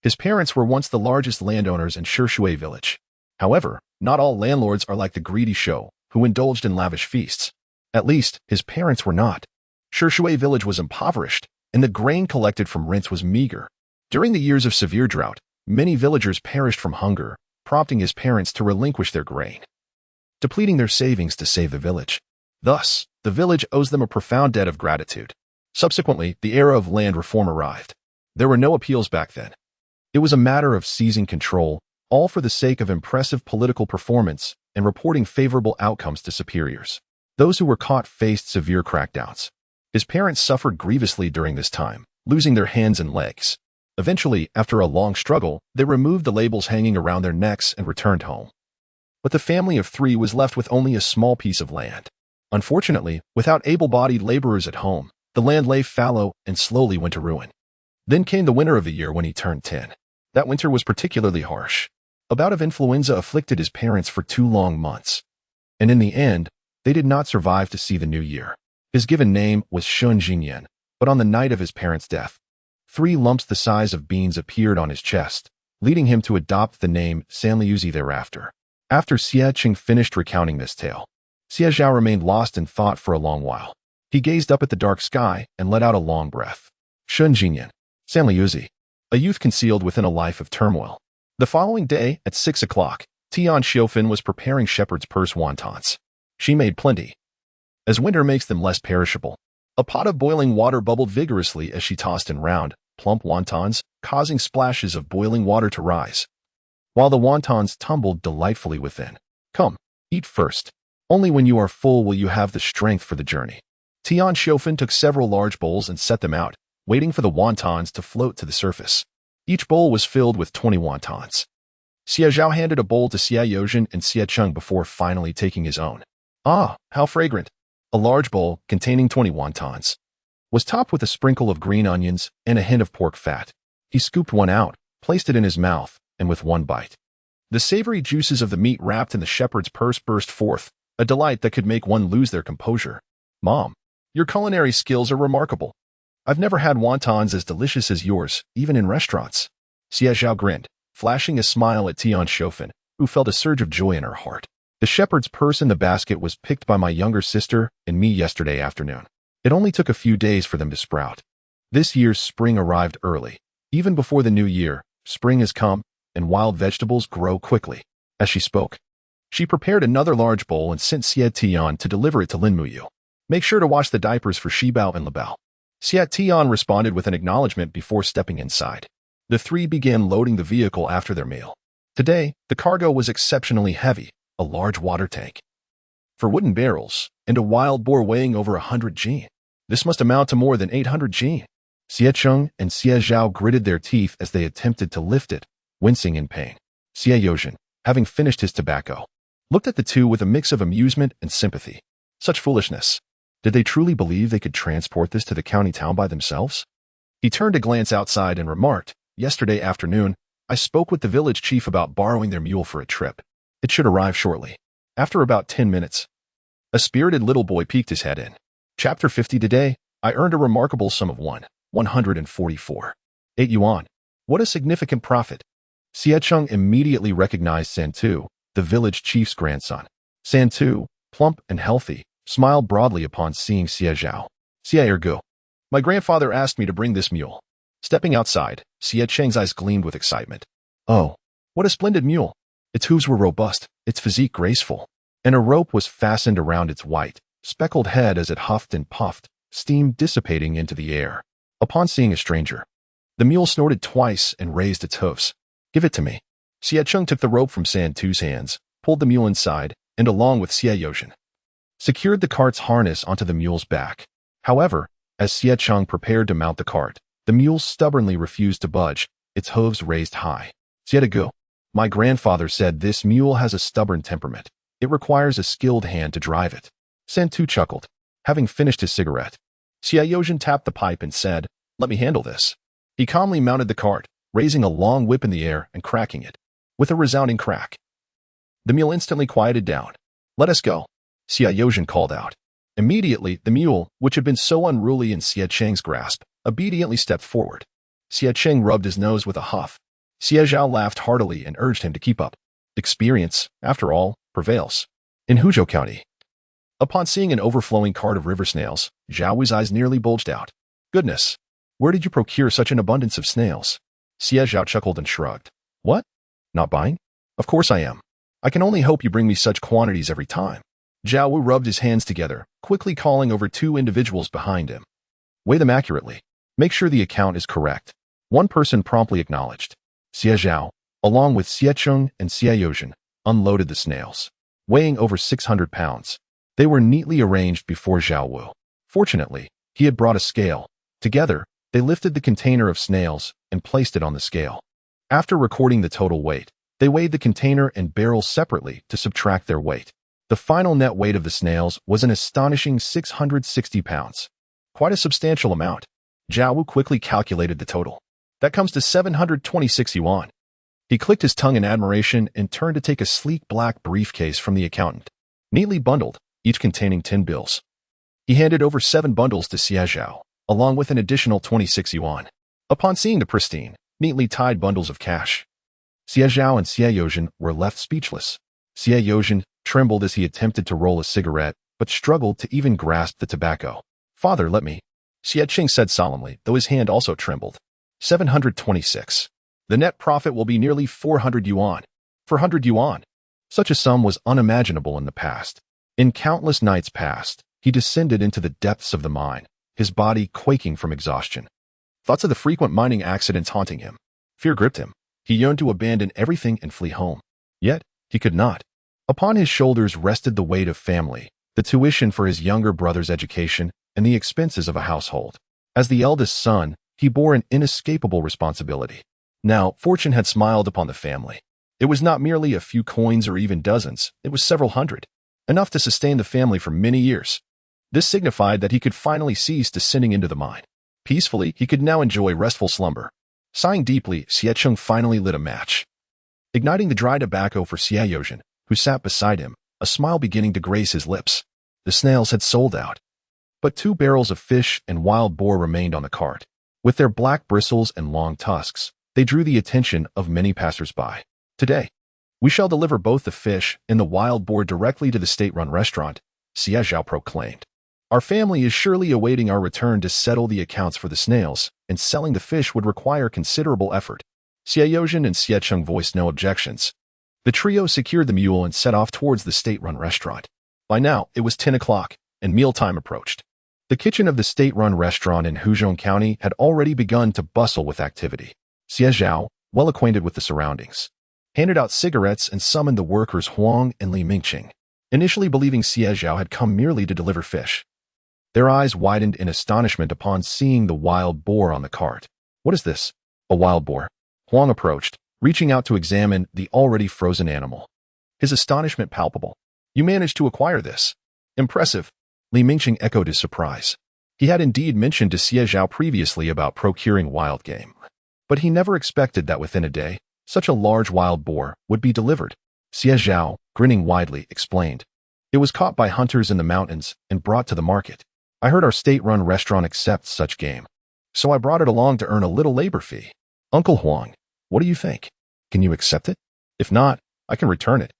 His parents were once the largest landowners in Shishui Village. However, not all landlords are like the greedy show, who indulged in lavish feasts. At least, his parents were not. Shishui Village was impoverished, and the grain collected from rents was meager. During the years of severe drought, many villagers perished from hunger, prompting his parents to relinquish their grain, depleting their savings to save the village. Thus, the village owes them a profound debt of gratitude. Subsequently, the era of land reform arrived. There were no appeals back then. It was a matter of seizing control, all for the sake of impressive political performance and reporting favorable outcomes to superiors. Those who were caught faced severe crackdowns. His parents suffered grievously during this time, losing their hands and legs. Eventually, after a long struggle, they removed the labels hanging around their necks and returned home. But the family of 3 was left with only a small piece of land. Unfortunately, without able-bodied laborers at home, the land lay fallow and slowly went to ruin. Then came the winter of the year when he turned 10. That winter was particularly harsh. A bout of influenza afflicted his parents for 2 long months. And in the end, they did not survive to see the new year. His given name was Shun Jingyan, but on the night of his parents' death, 3 lumps the size of beans appeared on his chest, leading him to adopt the name Sanliuzi thereafter. After Xie Qing finished recounting this tale, Xie Zhao remained lost in thought for a long while. He gazed up at the dark sky and let out a long breath. Shun Jingyan, Sanliuzi, a youth concealed within a life of turmoil. The following day, at 6 o'clock, Tian Xiofan was preparing shepherd's purse wontons. She made plenty, as winter makes them less perishable. A pot of boiling water bubbled vigorously as she tossed in round, plump wontons, causing splashes of boiling water to rise, while the wontons tumbled delightfully within. Come, eat first. Only when you are full will you have the strength for the journey. Tian Xiofan took several large bowls and set them out, waiting for the wontons to float to the surface. Each bowl was filled with 20 wontons. Xie Zhao handed a bowl to Xie Yozhen and Xie Cheng before finally taking his own. Ah, how fragrant! A large bowl, containing 20 wontons, was topped with a sprinkle of green onions and a hint of pork fat. He scooped one out, placed it in his mouth, and with one bite, the savory juices of the meat wrapped in the shepherd's purse burst forth, a delight that could make one lose their composure. Mom, your culinary skills are remarkable. I've never had wontons as delicious as yours, even in restaurants. Xie Zhao grinned, flashing a smile at Tian Xiofan, who felt a surge of joy in her heart. The shepherd's purse in the basket was picked by my younger sister and me yesterday afternoon. It only took a few days for them to sprout. This year's spring arrived early. Even before the new year, spring has come, and wild vegetables grow quickly. As she spoke, she prepared another large bowl and sent Xie Tian to deliver it to Lin Muyu. Make sure to wash the diapers for Shibao and Lebao. Xie Tian responded with an acknowledgement before stepping inside. The 3 began loading the vehicle after their meal. Today, the cargo was exceptionally heavy, a large water tank for wooden barrels, and a wild boar weighing over 100 G. This must amount to more than 800 G. Xie Cheng and Xie Zhao gritted their teeth as they attempted to lift it, wincing in pain. Xie Yozhen, having finished his tobacco, looked at the 2 with a mix of amusement and sympathy. Such foolishness. Did they truly believe they could transport this to the county town by themselves? He turned to glance outside and remarked, yesterday afternoon, I spoke with the village chief about borrowing their mule for a trip. It should arrive shortly. After about 10 minutes, a spirited little boy peeked his head in. Chapter 50 Today, I earned a remarkable sum of 144. 8 yuan. What a significant profit. Xie Cheng immediately recognized Santu, the village chief's grandson. Santu, plump and healthy, smiled broadly upon seeing Xie Zhao. Xie Ergu. My grandfather asked me to bring this mule. Stepping outside, Xie Cheng's eyes gleamed with excitement. Oh, what a splendid mule. Its hooves were robust, its physique graceful, and a rope was fastened around its white, speckled head as it huffed and puffed, steam dissipating into the air. Upon seeing a stranger, the mule snorted twice and raised its hoofs. Give it to me. Xie Cheng took the rope from Santu's hands, pulled the mule inside, and along with Xie Yozhen, secured the cart's harness onto the mule's back. However, as Xie Cheng prepared to mount the cart, the mule stubbornly refused to budge, its hooves raised high. Xie Gu. My grandfather said this mule has a stubborn temperament. It requires a skilled hand to drive it. Santu chuckled, having finished his cigarette. Xie Yozhen tapped the pipe and said, let me handle this. He calmly mounted the cart, raising a long whip in the air and cracking it. With a resounding crack, the mule instantly quieted down. Let us go, Xie Yozhen called out. Immediately, the mule, which had been so unruly in Xie Cheng's grasp, obediently stepped forward. Xie Cheng rubbed his nose with a huff. Xie Zhao laughed heartily and urged him to keep up. Experience, after all, prevails. In Hudu County, upon seeing an overflowing cart of river snails, Zhao's eyes nearly bulged out. Goodness, where did you procure such an abundance of snails? Xie Zhao chuckled and shrugged. What? Not buying? Of course I am. I can only hope you bring me such quantities every time. Zhao Wu rubbed his hands together, quickly calling over two individuals behind him. Weigh them accurately. Make sure the account is correct. One person promptly acknowledged. Xie Zhao, along with Xie Cheng and Xie Yozhen, unloaded the snails, weighing over 600 pounds. They were neatly arranged before Zhao Wu. Fortunately, he had brought a scale. Together, they lifted the container of snails and placed it on the scale. After recording the total weight, they weighed the container and barrel separately to subtract their weight. The final net weight of the snails was an astonishing 660 pounds. Quite a substantial amount. Zhao Wu quickly calculated the total. That comes to 726 yuan. He clicked his tongue in admiration and turned to take a sleek black briefcase from the accountant, neatly bundled, each containing 10 bills. He handed over 7 bundles to Xie Zhao, along with an additional 26 yuan. Upon seeing the pristine, neatly tied bundles of cash, Xie Zhao and Xie Yozhen were left speechless. Xie Yozhen trembled as he attempted to roll a cigarette, but struggled to even grasp the tobacco. Father, let me, Xie Cheng said solemnly, though his hand also trembled. 726. The net profit will be nearly 400 yuan. 400 yuan. Such a sum was unimaginable in the past. In countless nights past, he descended into the depths of the mine, his body quaking from exhaustion. Thoughts of the frequent mining accidents haunting him. Fear gripped him. He yearned to abandon everything and flee home. Yet, he could not. Upon his shoulders rested the weight of family, the tuition for his younger brother's education, and the expenses of a household. As the eldest son, he bore an inescapable responsibility. Now, fortune had smiled upon the family. It was not merely a few coins or even dozens, it was several hundred, enough to sustain the family for many years. This signified that he could finally cease descending into the mine. Peacefully, he could now enjoy restful slumber. Sighing deeply, Xie Cheng finally lit a match. Igniting the dry tobacco for Xie Yozhen, who sat beside him, a smile beginning to grace his lips. The snails had sold out. But 2 barrels of fish and wild boar remained on the cart. With their black bristles and long tusks, they drew the attention of many passers-by. Today, we shall deliver both the fish and the wild boar directly to the state-run restaurant, Xie Zhao proclaimed. Our family is surely awaiting our return to settle the accounts for the snails, and selling the fish would require considerable effort. Xie Yozhen and Xie Cheng voiced no objections. The trio secured the mule and set off towards the state-run restaurant. By now, it was 10 o'clock, and mealtime approached. The kitchen of the state-run restaurant in Hudu County had already begun to bustle with activity. Xie Zhao, well acquainted with the surroundings, handed out cigarettes and summoned the workers Huang and Li Mingqing, initially believing Xie Zhao had come merely to deliver fish. Their eyes widened in astonishment upon seeing the wild boar on the cart. What is this? A wild boar. Huang approached, reaching out to examine the already frozen animal. His astonishment palpable. You managed to acquire this. Impressive. Li Mingqing echoed his surprise. He had indeed mentioned to Xie Zhao previously about procuring wild game. But he never expected that within a day, such a large wild boar would be delivered. Xie Zhao, grinning widely, explained. It was caught by hunters in the mountains and brought to the market. I heard our state-run restaurant accepts such game, so I brought it along to earn a little labor fee. Uncle Huang, what do you think? Can you accept it? If not, I can return it.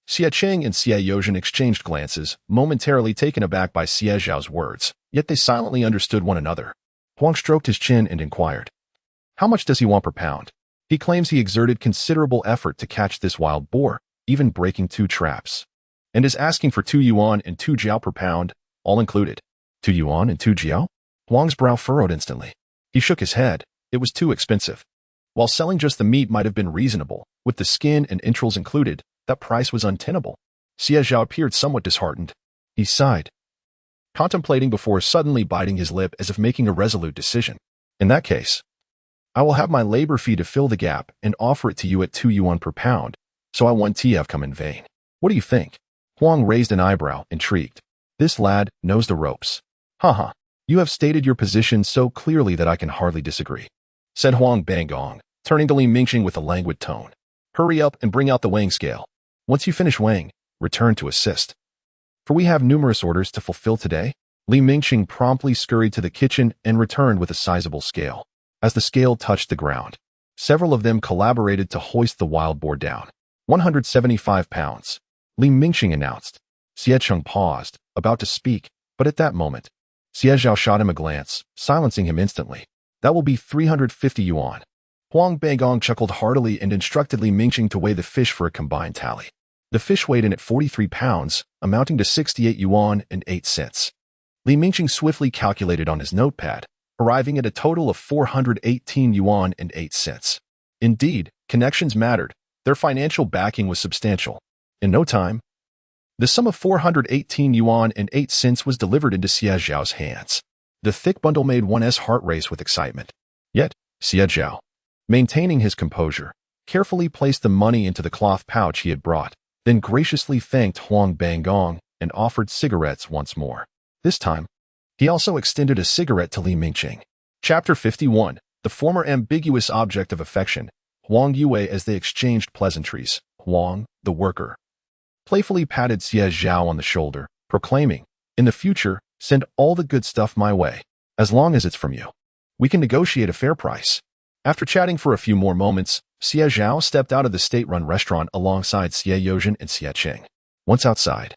Xie Cheng and Xie Yozhen exchanged glances, momentarily taken aback by Xie Zhao's words, yet they silently understood one another. Huang stroked his chin and inquired, how much does he want per pound? He claims he exerted considerable effort to catch this wild boar, even breaking 2 traps, and is asking for 2 yuan and 2 jiao per pound, all included. 2 yuan and 2 jiao? Huang's brow furrowed instantly. He shook his head. It was too expensive. While selling just the meat might have been reasonable, with the skin and entrails included, that price was untenable. Xie Zhao appeared somewhat disheartened. He sighed, contemplating before suddenly biting his lip as if making a resolute decision. In that case, I will have my labor fee to fill the gap and offer it to you at 2 yuan per pound, so I won't have come in vain. What do you think? Huang raised an eyebrow, intrigued. This lad knows the ropes. Haha, you have stated your position so clearly that I can hardly disagree, said Huang Banggong, turning to Li Mingqing with a languid tone. Hurry up and bring out the weighing scale. Once you finish weighing, return to assist. For we have numerous orders to fulfill today. Li Mingqing promptly scurried to the kitchen and returned with a sizable scale. As the scale touched the ground, several of them collaborated to hoist the wild boar down. 175 pounds. Li Mingqing announced. Xie Cheng paused, about to speak, but at that moment, Xie Zhao shot him a glance, silencing him instantly. That will be 350 yuan. Huang Beigong chuckled heartily and instructed Li Mingqing to weigh the fish for a combined tally. The fish weighed in at 43 pounds, amounting to 68 yuan and 8 cents. Li Mingqing swiftly calculated on his notepad, arriving at a total of 418 yuan and 8 cents. Indeed, connections mattered. Their financial backing was substantial. In no time, the sum of 418 yuan and 8 cents was delivered into Xie Zhao's hands. The thick bundle made one's heart race with excitement. Yet, Xie Zhao, maintaining his composure, carefully placed the money into the cloth pouch he had brought, then graciously thanked Huang Beigong and offered cigarettes once more. This time, he also extended a cigarette to Li Mingqing. Chapter 51. The former ambiguous object of affection, Huang Yue, as they exchanged pleasantries. Huang, the worker, playfully patted Xie Zhao on the shoulder, proclaiming, "In the future, send all the good stuff my way, as long as it's from you. We can negotiate a fair price." After chatting for a few more moments, Xie Zhao stepped out of the state-run restaurant alongside Xie Yozhen and Xie Qing. Once outside,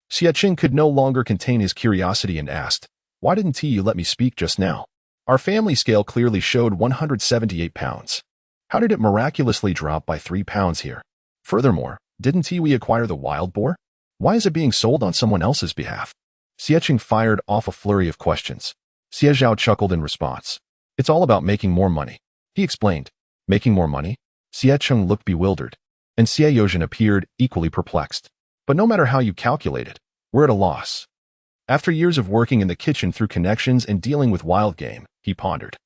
Xie Qing could no longer contain his curiosity and asked, "Why didn't you let me speak just now? Our family scale clearly showed 178 pounds. How did it miraculously drop by 3 pounds here? Furthermore, didn't we acquire the wild boar? Why is it being sold on someone else's behalf?" Xie Qing fired off a flurry of questions. Xie Zhao chuckled in response. "It's all about making more money," he explained. "Making more money?" Xie Qing looked bewildered, and Xie Yozhen appeared equally perplexed. "But no matter how you calculate it, we're at a loss." After years of working in the kitchen through connections and dealing with wild game, he pondered.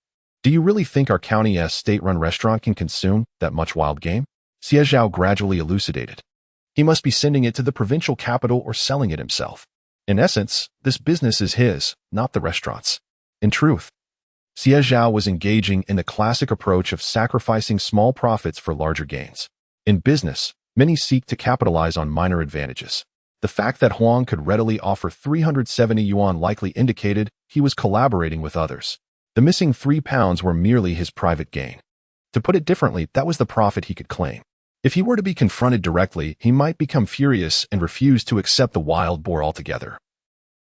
"Do you really think our county's state-run restaurant can consume that much wild game?" Xie Zhao gradually elucidated. "He must be sending it to the provincial capital or selling it himself. In essence, this business is his, not the restaurant's." In truth, Xie Zhao was engaging in the classic approach of sacrificing small profits for larger gains. In business, many seek to capitalize on minor advantages. The fact that Huang could readily offer 370 yuan likely indicated he was collaborating with others. The missing 3 pounds were merely his private gain. To put it differently, that was the profit he could claim. If he were to be confronted directly, he might become furious and refuse to accept the wild boar altogether,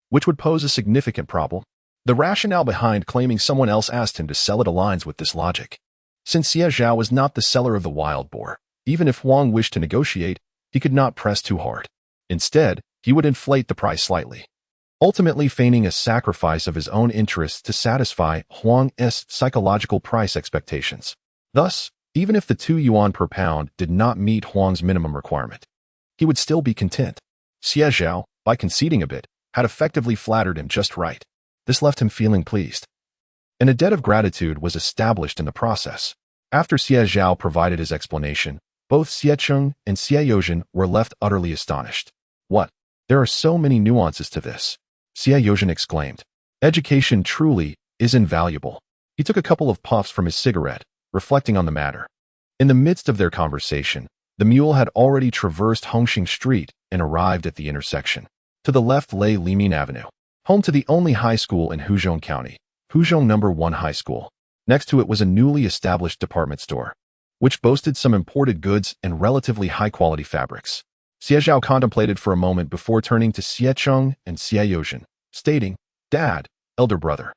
which would pose a significant problem. The rationale behind claiming someone else asked him to sell it aligns with this logic. Since Xie Zhao was not the seller of the wild boar, even if Huang wished to negotiate, he could not press too hard. Instead, he would inflate the price slightly, ultimately feigning a sacrifice of his own interests to satisfy Huang's psychological price expectations. Thus, even if the 2 yuan per pound did not meet Huang's minimum requirement, he would still be content. Xie Zhao, by conceding a bit, had effectively flattered him just right. This left him feeling pleased, and a debt of gratitude was established in the process. After Xie Zhao provided his explanation, both Xie Qing and Xie Yozhen were left utterly astonished. "What? There are so many nuances to this," Xie Yozhen exclaimed. "Education truly is invaluable." He took a couple of puffs from his cigarette, reflecting on the matter. In the midst of their conversation, the mule had already traversed Hongxing Street and arrived at the intersection. To the left lay Limin Avenue, home to the only high school in Hudu County, Hudu No. 1 High School. Next to it was a newly established department store, which boasted some imported goods and relatively high-quality fabrics. Xie Zhao contemplated for a moment before turning to Xie Qing and Xie Yozhen, stating, "Dad, elder brother,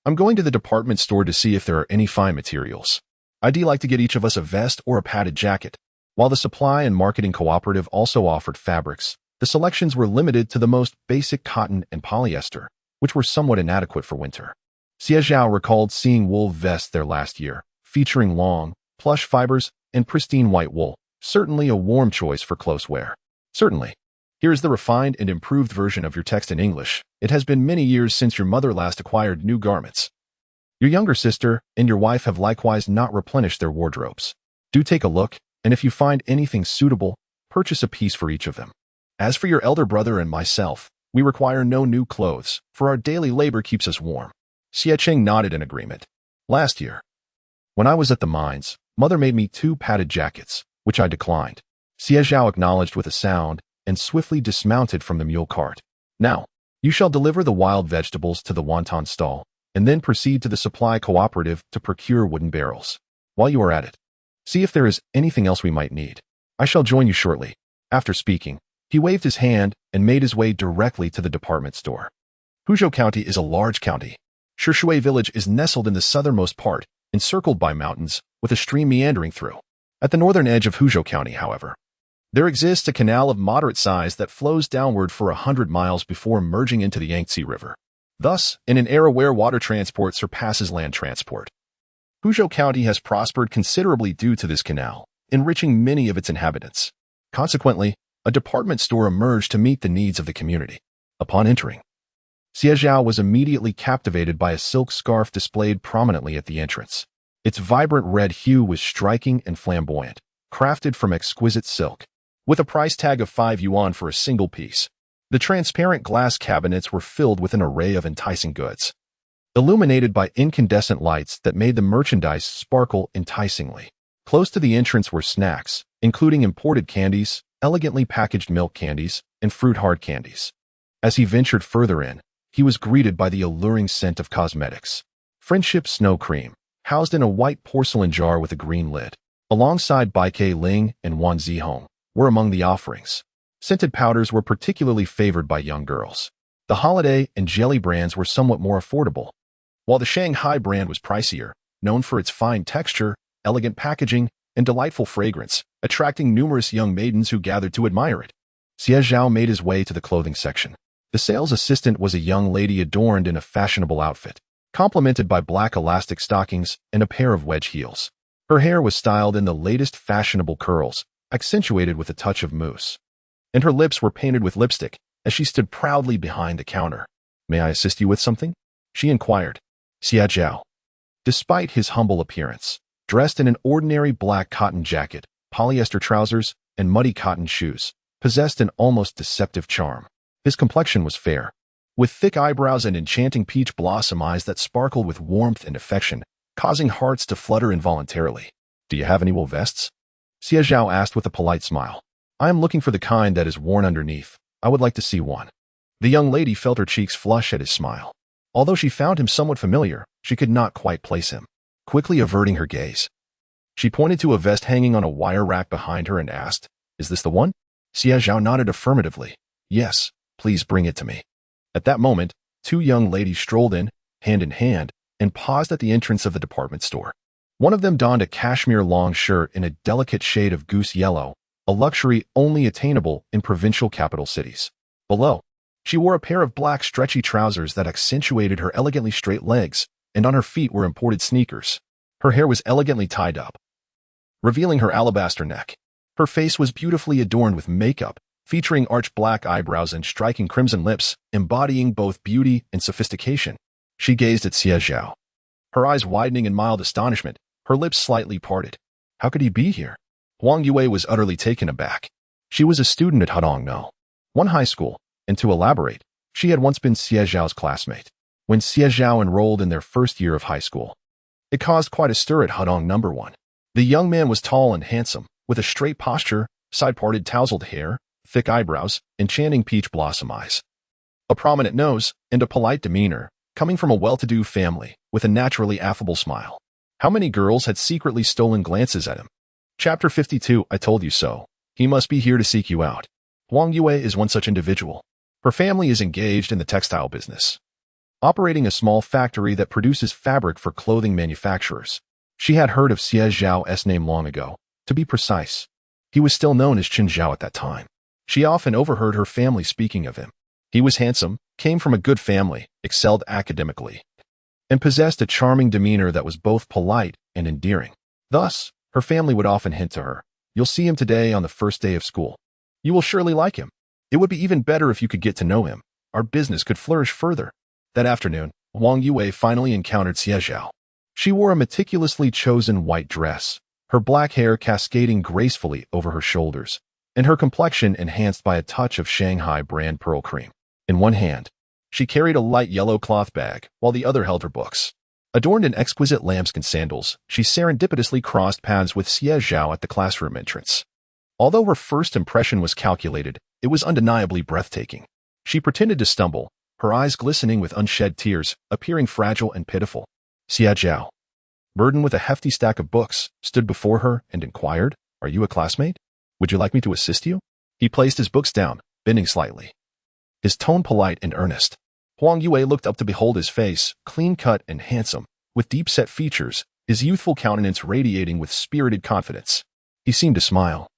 I'm going to the department store to see if there are any fine materials. I'd like to get each of us a vest or a padded jacket." While the supply and marketing cooperative also offered fabrics, the selections were limited to the most basic cotton and polyester, which were somewhat inadequate for winter. Xie Zhao recalled seeing wool vests there last year, featuring long, plush fibers and pristine white wool, certainly a warm choice for close wear. Certainly. Here is the refined and improved version of your text in English. It has been many years since your mother last acquired new garments. Your younger sister and your wife have likewise not replenished their wardrobes. Do take a look, and if you find anything suitable, purchase a piece for each of them. As for your elder brother and myself, we require no new clothes, for our daily labor keeps us warm. Xie Qing nodded in agreement. Last year, when I was at the mines, Mother made me 2 padded jackets, which I declined. Xie Zhao acknowledged with a sound and swiftly dismounted from the mule cart. Now, you shall deliver the wild vegetables to the wonton stall, and then proceed to the supply cooperative to procure wooden barrels. While you are at it, see if there is anything else we might need. I shall join you shortly. After speaking, he waved his hand and made his way directly to the department store. Hudu County is a large county. Shishui Village is nestled in the southernmost part, encircled by mountains, with a stream meandering through. At the northern edge of Hudu County, however, there exists a canal of moderate size that flows downward for 100 miles before merging into the Yangtze River. Thus, in an era where water transport surpasses land transport, Hudu County has prospered considerably due to this canal, enriching many of its inhabitants. Consequently, a department store emerged to meet the needs of the community. Upon entering, Xie Zhao was immediately captivated by a silk scarf displayed prominently at the entrance. Its vibrant red hue was striking and flamboyant, crafted from exquisite silk, with a price tag of 5 yuan for a single piece. The transparent glass cabinets were filled with an array of enticing goods, illuminated by incandescent lights that made the merchandise sparkle enticingly. Close to the entrance were snacks, including imported candies, elegantly packaged milk candies, and fruit hard candies. As he ventured further in, he was greeted by the alluring scent of cosmetics. Friendship Snow Cream, housed in a white porcelain jar with a green lid, alongside Baike Ling and Wan Zihong, were among the offerings. Scented powders were particularly favored by young girls. The holiday and jelly brands were somewhat more affordable, while the Shanghai brand was pricier, known for its fine texture, elegant packaging, and delightful fragrance, attracting numerous young maidens who gathered to admire it. Xie Zhao made his way to the clothing section. The sales assistant was a young lady adorned in a fashionable outfit, complemented by black elastic stockings and a pair of wedge heels. Her hair was styled in the latest fashionable curls, accentuated with a touch of mousse, and her lips were painted with lipstick as she stood proudly behind the counter. "May I assist you with something?" she inquired. Xie Zhao, despite his humble appearance, dressed in an ordinary black cotton jacket, polyester trousers, and muddy cotton shoes, possessed an almost deceptive charm. His complexion was fair, with thick eyebrows and enchanting peach blossom eyes that sparkled with warmth and affection, causing hearts to flutter involuntarily. "Do you have any wool vests?" Xie Zhao asked with a polite smile. "I am looking for the kind that is worn underneath. I would like to see one." The young lady felt her cheeks flush at his smile. Although she found him somewhat familiar, she could not quite place him. Quickly averting her gaze, she pointed to a vest hanging on a wire rack behind her and asked, "Is this the one?" Xie Zhao nodded affirmatively. "Yes, please bring it to me." At that moment, 2 young ladies strolled in, hand in hand, and paused at the entrance of the department store. One of them donned a cashmere long shirt in a delicate shade of goose yellow, a luxury only attainable in provincial capital cities. Below, she wore a pair of black stretchy trousers that accentuated her elegantly straight legs, and on her feet were imported sneakers. Her hair was elegantly tied up, revealing her alabaster neck. Her face was beautifully adorned with makeup, featuring arched black eyebrows and striking crimson lips, embodying both beauty and sophistication. She gazed at Xie Zhao, her eyes widening in mild astonishment, her lips slightly parted. How could he be here? Huang Yue was utterly taken aback. She was a student at Hudong one high school, and to elaborate, she had once been Xie Zhao's classmate. When Xie Zhao enrolled in their first year of high school, it caused quite a stir at Hudong #1. The young man was tall and handsome, with a straight posture, side-parted tousled hair, thick eyebrows, enchanting peach blossom eyes, a prominent nose, and a polite demeanor, coming from a well-to-do family with a naturally affable smile. How many girls had secretly stolen glances at him? Chapter 52, I told you so. He must be here to seek you out. Huang Yue is one such individual. Her family is engaged in the textile business, operating a small factory that produces fabric for clothing manufacturers. She had heard of Xie Zhao's name long ago. To be precise, he was still known as Qin Zhao at that time. She often overheard her family speaking of him. He was handsome, came from a good family, excelled academically, and possessed a charming demeanor that was both polite and endearing. Thus, her family would often hint to her, "You'll see him today on the first day of school. You will surely like him. It would be even better if you could get to know him. Our business could flourish further." That afternoon, Huang Yue finally encountered Xie Zhao. She wore a meticulously chosen white dress, her black hair cascading gracefully over her shoulders, and her complexion enhanced by a touch of Shanghai brand pearl cream. In one hand, she carried a light yellow cloth bag, while the other held her books. Adorned in exquisite lambskin sandals, she serendipitously crossed paths with Xie Zhao at the classroom entrance. Although her first impression was calculated, it was undeniably breathtaking. She pretended to stumble, her eyes glistening with unshed tears, appearing fragile and pitiful. Xie Zhao, burdened with a hefty stack of books, stood before her and inquired, "Are you a classmate? Would you like me to assist you?" He placed his books down, bending slightly, his tone polite and earnest. Huang Yue looked up to behold his face, clean-cut and handsome, with deep-set features, his youthful countenance radiating with spirited confidence. He seemed to smile,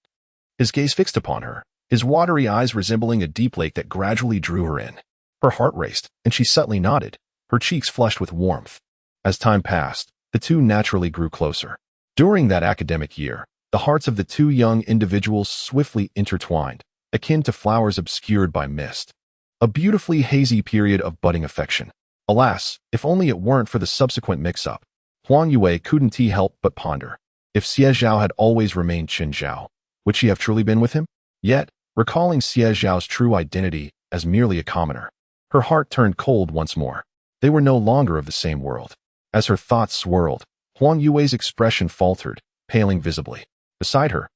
his gaze fixed upon her, his watery eyes resembling a deep lake that gradually drew her in. Her heart raced, and she subtly nodded, her cheeks flushed with warmth. As time passed, the two naturally grew closer. During that academic year, the hearts of the two young individuals swiftly intertwined, akin to flowers obscured by mist. A beautifully hazy period of budding affection. Alas, if only it weren't for the subsequent mix-up. Huang Yue couldn't help but ponder. If Xie Zhao had always remained Qin Zhao, would she have truly been with him? Yet, recalling Xie Zhao's true identity as merely a commoner, her heart turned cold once more. They were no longer of the same world. As her thoughts swirled, Huang Yue's expression faltered, paling visibly. Beside her,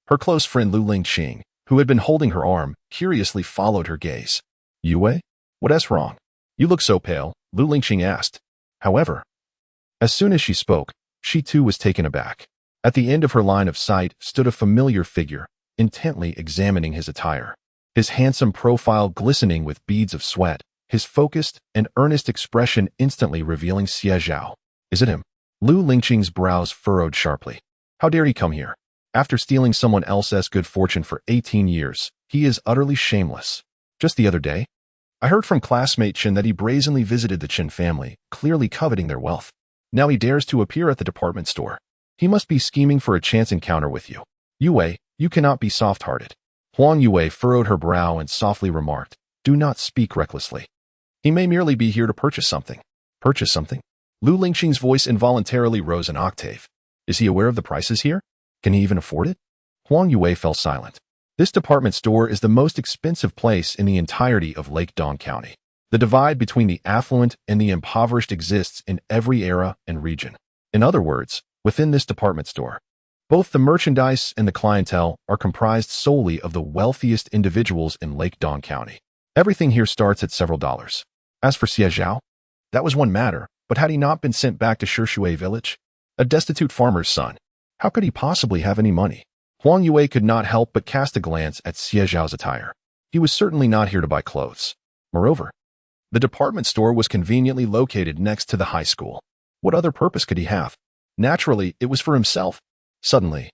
her close friend Lu Lingqing, who had been holding her arm, curiously followed her gaze. Yue? What's wrong? You look so pale, Lu Lingqing asked. However, as soon as she spoke, she too was taken aback. At the end of her line of sight stood a familiar figure, intently examining his attire. His handsome profile glistening with beads of sweat, his focused and earnest expression instantly revealing Xie Zhao. Is it him? Lu Lingqing's brows furrowed sharply. How dare he come here? After stealing someone else's good fortune for 18 years, he is utterly shameless. Just the other day, I heard from classmate Chen that he brazenly visited the Chen family, clearly coveting their wealth. Now he dares to appear at the department store. He must be scheming for a chance encounter with you. Yue, you cannot be soft-hearted. Huang Yue furrowed her brow and softly remarked, do not speak recklessly. He may merely be here to purchase something. Purchase something? Lu Lingqing's voice involuntarily rose an octave. Is he aware of the prices here? Can he even afford it? Huang Yue fell silent. This department store is the most expensive place in the entirety of Lake Dong County. The divide between the affluent and the impoverished exists in every era and region. In other words, within this department store, both the merchandise and the clientele are comprised solely of the wealthiest individuals in Lake Dong County. Everything here starts at several dollars. As for Xie Zhao, that was one matter, but had he not been sent back to Shishui Village? A destitute farmer's son. How could he possibly have any money? Huang Yue could not help but cast a glance at Xie Zhao's attire. He was certainly not here to buy clothes. Moreover, the department store was conveniently located next to the high school. What other purpose could he have? Naturally, it was for himself. Suddenly,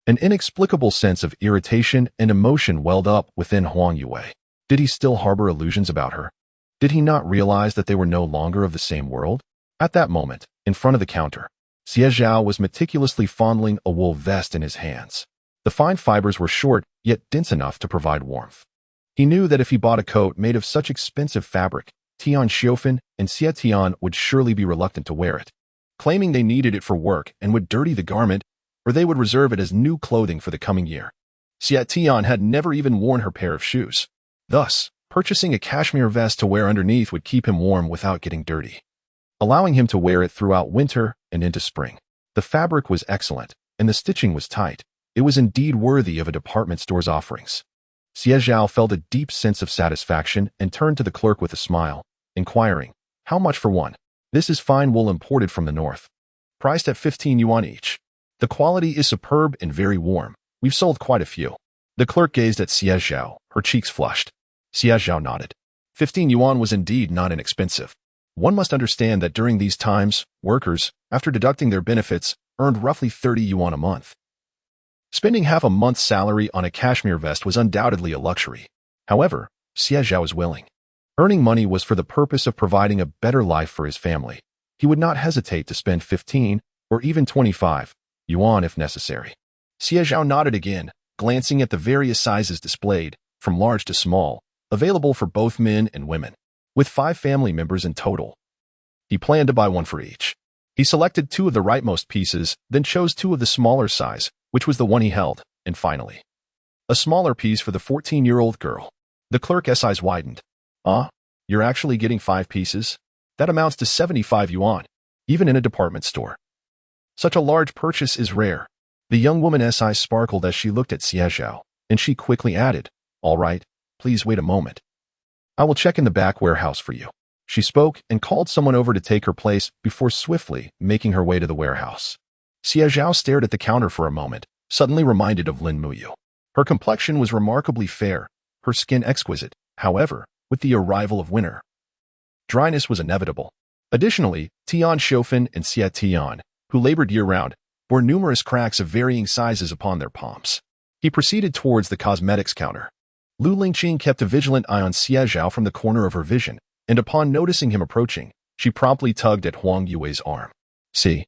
an inexplicable sense of irritation and emotion welled up within Huang Yue. Did he still harbor illusions about her? Did he not realize that they were no longer of the same world? At that moment, in front of the counter, Xie Zhao was meticulously fondling a wool vest in his hands. The fine fibers were short, yet dense enough to provide warmth. He knew that if he bought a coat made of such expensive fabric, Tian Xiofan and Xie Tian would surely be reluctant to wear it, claiming they needed it for work and would dirty the garment, or they would reserve it as new clothing for the coming year. Xie Tian had never even worn her pair of shoes. Thus, purchasing a cashmere vest to wear underneath would keep him warm without getting dirty, allowing him to wear it throughout winter and into spring. The fabric was excellent, and the stitching was tight. It was indeed worthy of a department store's offerings. Xie Zhao felt a deep sense of satisfaction and turned to the clerk with a smile, inquiring, how much for one? This is fine wool imported from the north, priced at 15 yuan each. The quality is superb and very warm. We've sold quite a few. The clerk gazed at Xie Zhao, her cheeks flushed. Xie Zhao nodded. 15 yuan was indeed not inexpensive. One must understand that during these times, workers, after deducting their benefits, earned roughly 30 yuan a month. Spending half a month's salary on a cashmere vest was undoubtedly a luxury. However, Xie Zhao was willing. Earning money was for the purpose of providing a better life for his family. He would not hesitate to spend 15 or even 25 yuan if necessary. Xie Zhao nodded again, glancing at the various sizes displayed, from large to small, available for both men and women. With 5 family members in total, he planned to buy one for each. He selected 2 of the rightmost pieces, then chose 2 of the smaller size, which was the one he held, and finally, a smaller piece for the 14-year-old girl. The clerk's eyes widened. You're actually getting 5 pieces? That amounts to 75 yuan, even in a department store. Such a large purchase is rare. The young woman's eyes sparkled as she looked at Xie Zhao, and she quickly added, all right, please wait a moment. I will check in the back warehouse for you. She spoke and called someone over to take her place before swiftly making her way to the warehouse. Xie Zhao stared at the counter for a moment, suddenly reminded of Lin Muyu. Her complexion was remarkably fair, her skin exquisite. However, with the arrival of winter, dryness was inevitable. Additionally, Tian Xiofan and Xie Tian, who labored year-round, bore numerous cracks of varying sizes upon their palms. He proceeded towards the cosmetics counter. Lu Lingqing kept a vigilant eye on Xie Zhao from the corner of her vision, and upon noticing him approaching, she promptly tugged at Huang Yue's arm. "See,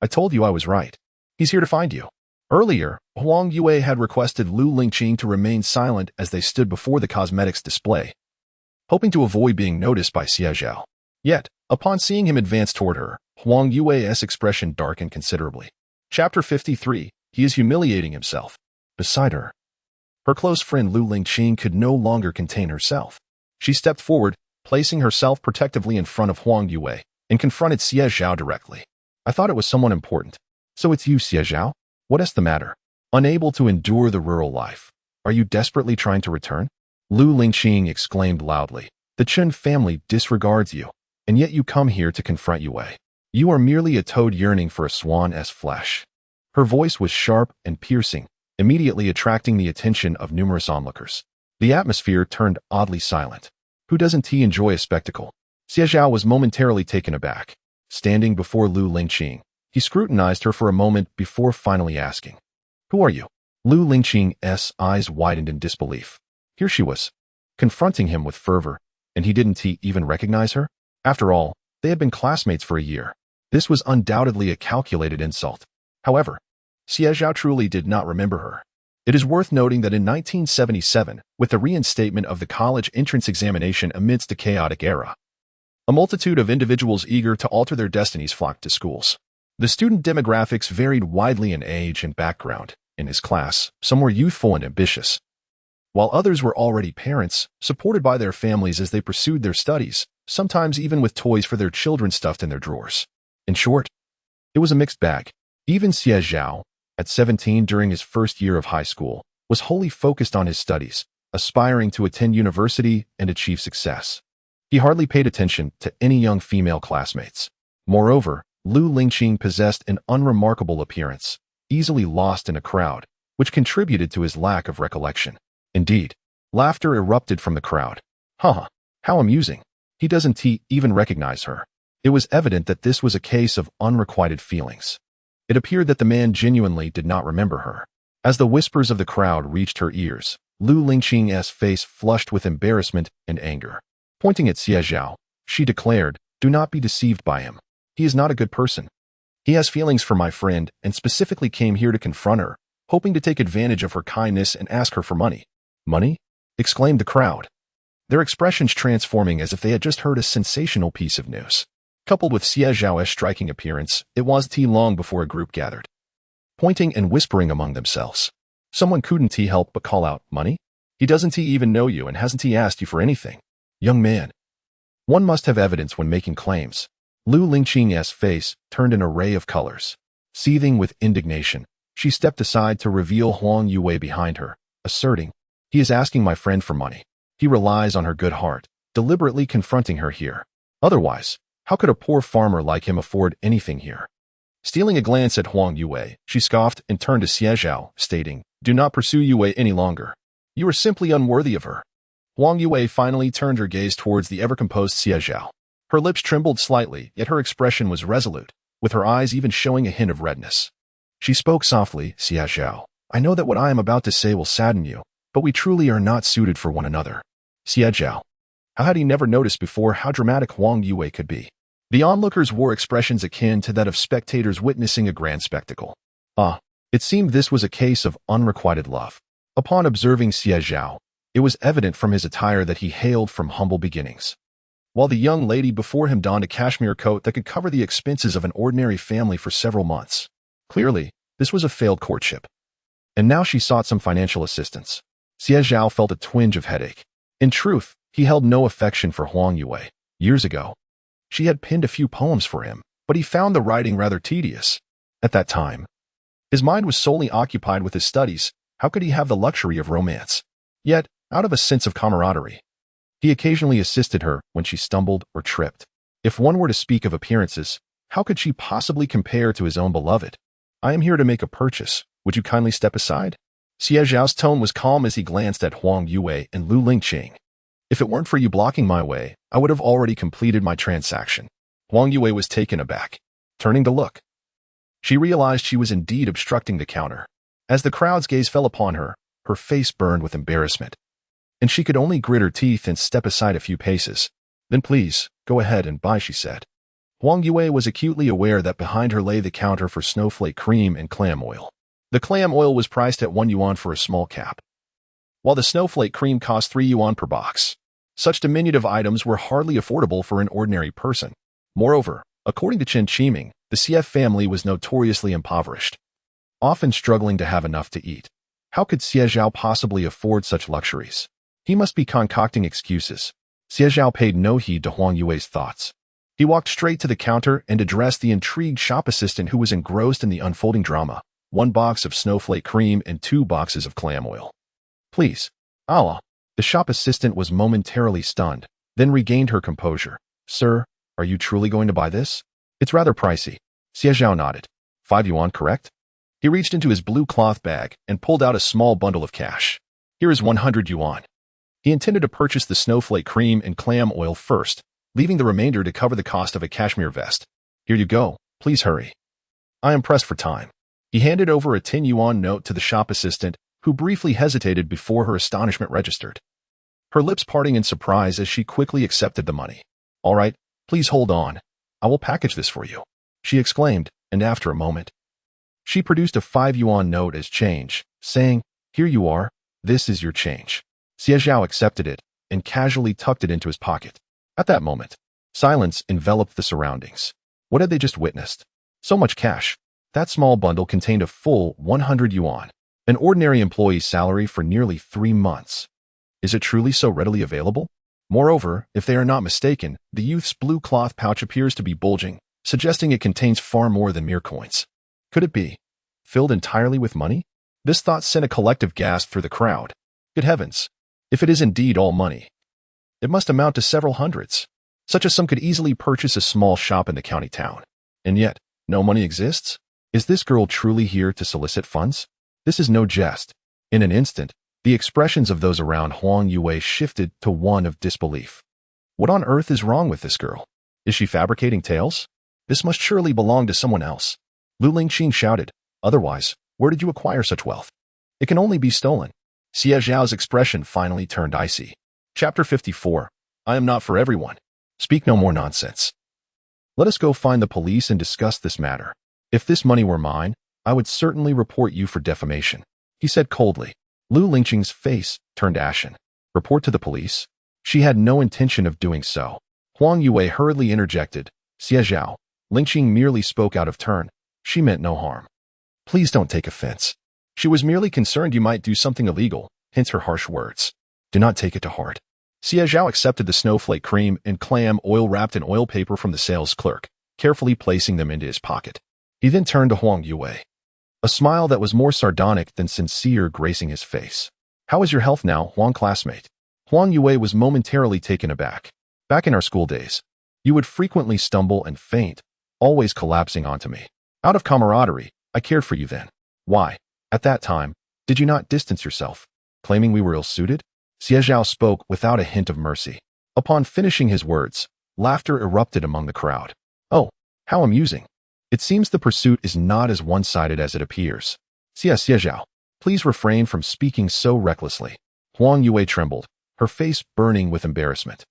I told you I was right. He's here to find you." Earlier, Huang Yue had requested Lu Lingqing to remain silent as they stood before the cosmetics display, hoping to avoid being noticed by Xie Zhao. Yet, upon seeing him advance toward her, Huang Yue's expression darkened considerably. Chapter 53. He is humiliating himself. Beside her, her close friend Lu Lingqing could no longer contain herself. She stepped forward, placing herself protectively in front of Huang Yue, and confronted Xie Zhao directly. "I thought it was someone important. So it's you, Xie Zhao? What is the matter? Unable to endure the rural life, are you desperately trying to return?" Lu Lingqing exclaimed loudly. "The Chen family disregards you, and yet you come here to confront Yue. You are merely a toad yearning for a swan's flesh." Her voice was sharp and piercing, immediately attracting the attention of numerous onlookers. The atmosphere turned oddly silent. Who doesn't enjoy a spectacle? Xie Zhao was momentarily taken aback. Standing before Lu Lingqing, he scrutinized her for a moment before finally asking, "Who are you?" Lu Lingqing's eyes widened in disbelief. Here she was, confronting him with fervor, and he didn't even recognize her? After all, they had been classmates for a year. This was undoubtedly a calculated insult. However, Xie Zhao truly did not remember her. It is worth noting that in 1977, with the reinstatement of the college entrance examination amidst a chaotic era, a multitude of individuals eager to alter their destinies flocked to schools. The student demographics varied widely in age and background. In his class, some were youthful and ambitious, while others were already parents, supported by their families as they pursued their studies, sometimes even with toys for their children stuffed in their drawers. In short, it was a mixed bag. Even Xie Zhao, at 17 during his first year of high school, was wholly focused on his studies, aspiring to attend university and achieve success. He hardly paid attention to any young female classmates. Moreover, Lu Lingqing possessed an unremarkable appearance, easily lost in a crowd, which contributed to his lack of recollection. Indeed, laughter erupted from the crowd. Haha, how amusing. He doesn't even recognize her. It was evident that this was a case of unrequited feelings. It appeared that the man genuinely did not remember her. As the whispers of the crowd reached her ears, Lu Lingqing's face flushed with embarrassment and anger. Pointing at Xie Zhao, she declared, "Do not be deceived by him. He is not a good person. He has feelings for my friend and specifically came here to confront her, hoping to take advantage of her kindness and ask her for money." "Money?" exclaimed the crowd, their expressions transforming as if they had just heard a sensational piece of news. Coupled with Xie Zhao's striking appearance, it was long before a group gathered, pointing and whispering among themselves. Someone couldn't help but call out, "Money? He doesn't even know you and hasn't asked you for anything." Young man. One must have evidence when making claims. Lu Lingqing's face turned an array of colors. Seething with indignation, she stepped aside to reveal Huang Yue behind her, asserting, "He is asking my friend for money. He relies on her good heart, deliberately confronting her here. Otherwise, how could a poor farmer like him afford anything here?" Stealing a glance at Huang Yue, she scoffed and turned to Xie Zhao, stating, "Do not pursue Yue any longer. You are simply unworthy of her." Huang Yue finally turned her gaze towards the ever-composed Xie Zhao. Her lips trembled slightly, yet her expression was resolute, with her eyes even showing a hint of redness. She spoke softly, "Xie Zhao, I know that what I am about to say will sadden you, but we truly are not suited for one another." Xie Zhao. How had he never noticed before how dramatic Huang Yue could be? The onlookers wore expressions akin to that of spectators witnessing a grand spectacle. It seemed this was a case of unrequited love. Upon observing Xie Zhao, it was evident from his attire that he hailed from humble beginnings, while the young lady before him donned a cashmere coat that could cover the expenses of an ordinary family for several months. Clearly, this was a failed courtship. And now she sought some financial assistance. Xie Zhao felt a twinge of headache. In truth, he held no affection for Huang Yue. Years ago, she had penned a few poems for him, but he found the writing rather tedious. At that time, his mind was solely occupied with his studies. How could he have the luxury of romance? Yet, out of a sense of camaraderie, he occasionally assisted her when she stumbled or tripped. If one were to speak of appearances, how could she possibly compare to his own beloved? "I am here to make a purchase. Would you kindly step aside?" Xie Zhao's tone was calm as he glanced at Huang Yue and Lu Lingqing. "If it weren't for you blocking my way, I would have already completed my transaction." Huang Yue was taken aback. Turning to look, She realized she was indeed obstructing the counter. As the crowd's gaze fell upon her, her face burned with embarrassment, and she could only grit her teeth and step aside a few paces. Then please, go ahead and buy, she said. Huang Yue was acutely aware that behind her lay the counter for snowflake cream and clam oil. The clam oil was priced at 1 yuan for a small cap, while the snowflake cream cost 3 yuan per box. Such diminutive items were hardly affordable for an ordinary person. Moreover, according to Chen Qiming, the CF family was notoriously impoverished, often struggling to have enough to eat. How could Xie Zhao possibly afford such luxuries? He must be concocting excuses. Xie Zhao paid no heed to Huang Yue's thoughts. He walked straight to the counter and addressed the intrigued shop assistant who was engrossed in the unfolding drama. 1 box of snowflake cream and 2 boxes of clam oil. Please. Allah. The shop assistant was momentarily stunned, then regained her composure. Sir, are you truly going to buy this? It's rather pricey. Xie Zhao nodded. 5 yuan, correct? He reached into his blue cloth bag and pulled out a small bundle of cash. Here is 100 yuan. He intended to purchase the snowflake cream and clam oil first, leaving the remainder to cover the cost of a cashmere vest. Here you go. Please hurry. I am pressed for time. He handed over a 10 yuan note to the shop assistant, who briefly hesitated before her astonishment registered, her lips parting in surprise as she quickly accepted the money. All right, please hold on. I will package this for you, she exclaimed, and after a moment, she produced a 5 yuan note as change, saying, Here you are, this is your change. Xie Zhao accepted it and casually tucked it into his pocket. At that moment, silence enveloped the surroundings. What had they just witnessed? So much cash. That small bundle contained a full 100 yuan, an ordinary employee's salary for nearly 3 months. Is it truly so readily available? Moreover, if they are not mistaken, the youth's blue cloth pouch appears to be bulging, suggesting it contains far more than mere coins. Could it be filled entirely with money? This thought sent a collective gasp through the crowd. Good heavens! If it is indeed all money, it must amount to several hundreds. Such a sum could easily purchase a small shop in the county town. And yet, no money exists? Is this girl truly here to solicit funds? This is no jest. In an instant, the expressions of those around Huang Yue shifted to one of disbelief. What on earth is wrong with this girl? Is she fabricating tales? This must surely belong to someone else. Lu Lingqing shouted. Otherwise, where did you acquire such wealth? It can only be stolen. Xie Zhao's expression finally turned icy. Chapter 54. I am not for everyone. Speak no more nonsense. Let us go find the police and discuss this matter. If this money were mine, I would certainly report you for defamation, he said coldly. Lu Lingqing's face turned ashen. Report to the police? She had no intention of doing so. Huang Yue hurriedly interjected. Xie Zhao. Lingqing merely spoke out of turn. She meant no harm. Please don't take offense. She was merely concerned you might do something illegal, hence her harsh words. Do not take it to heart. Xie Zhao accepted the snowflake cream and clam oil wrapped in oil paper from the sales clerk, carefully placing them into his pocket. He then turned to Huang Yue, a smile that was more sardonic than sincere gracing his face. How is your health now, Huang classmate? Huang Yue was momentarily taken aback. Back in our school days, you would frequently stumble and faint, always collapsing onto me. Out of camaraderie, I cared for you then. Why, at that time, did you not distance yourself, claiming we were ill-suited? Xie Zhao spoke without a hint of mercy. Upon finishing his words, laughter erupted among the crowd. Oh, how amusing. It seems the pursuit is not as one-sided as it appears. Xie Zhao, please refrain from speaking so recklessly. Huang Yue trembled, her face burning with embarrassment.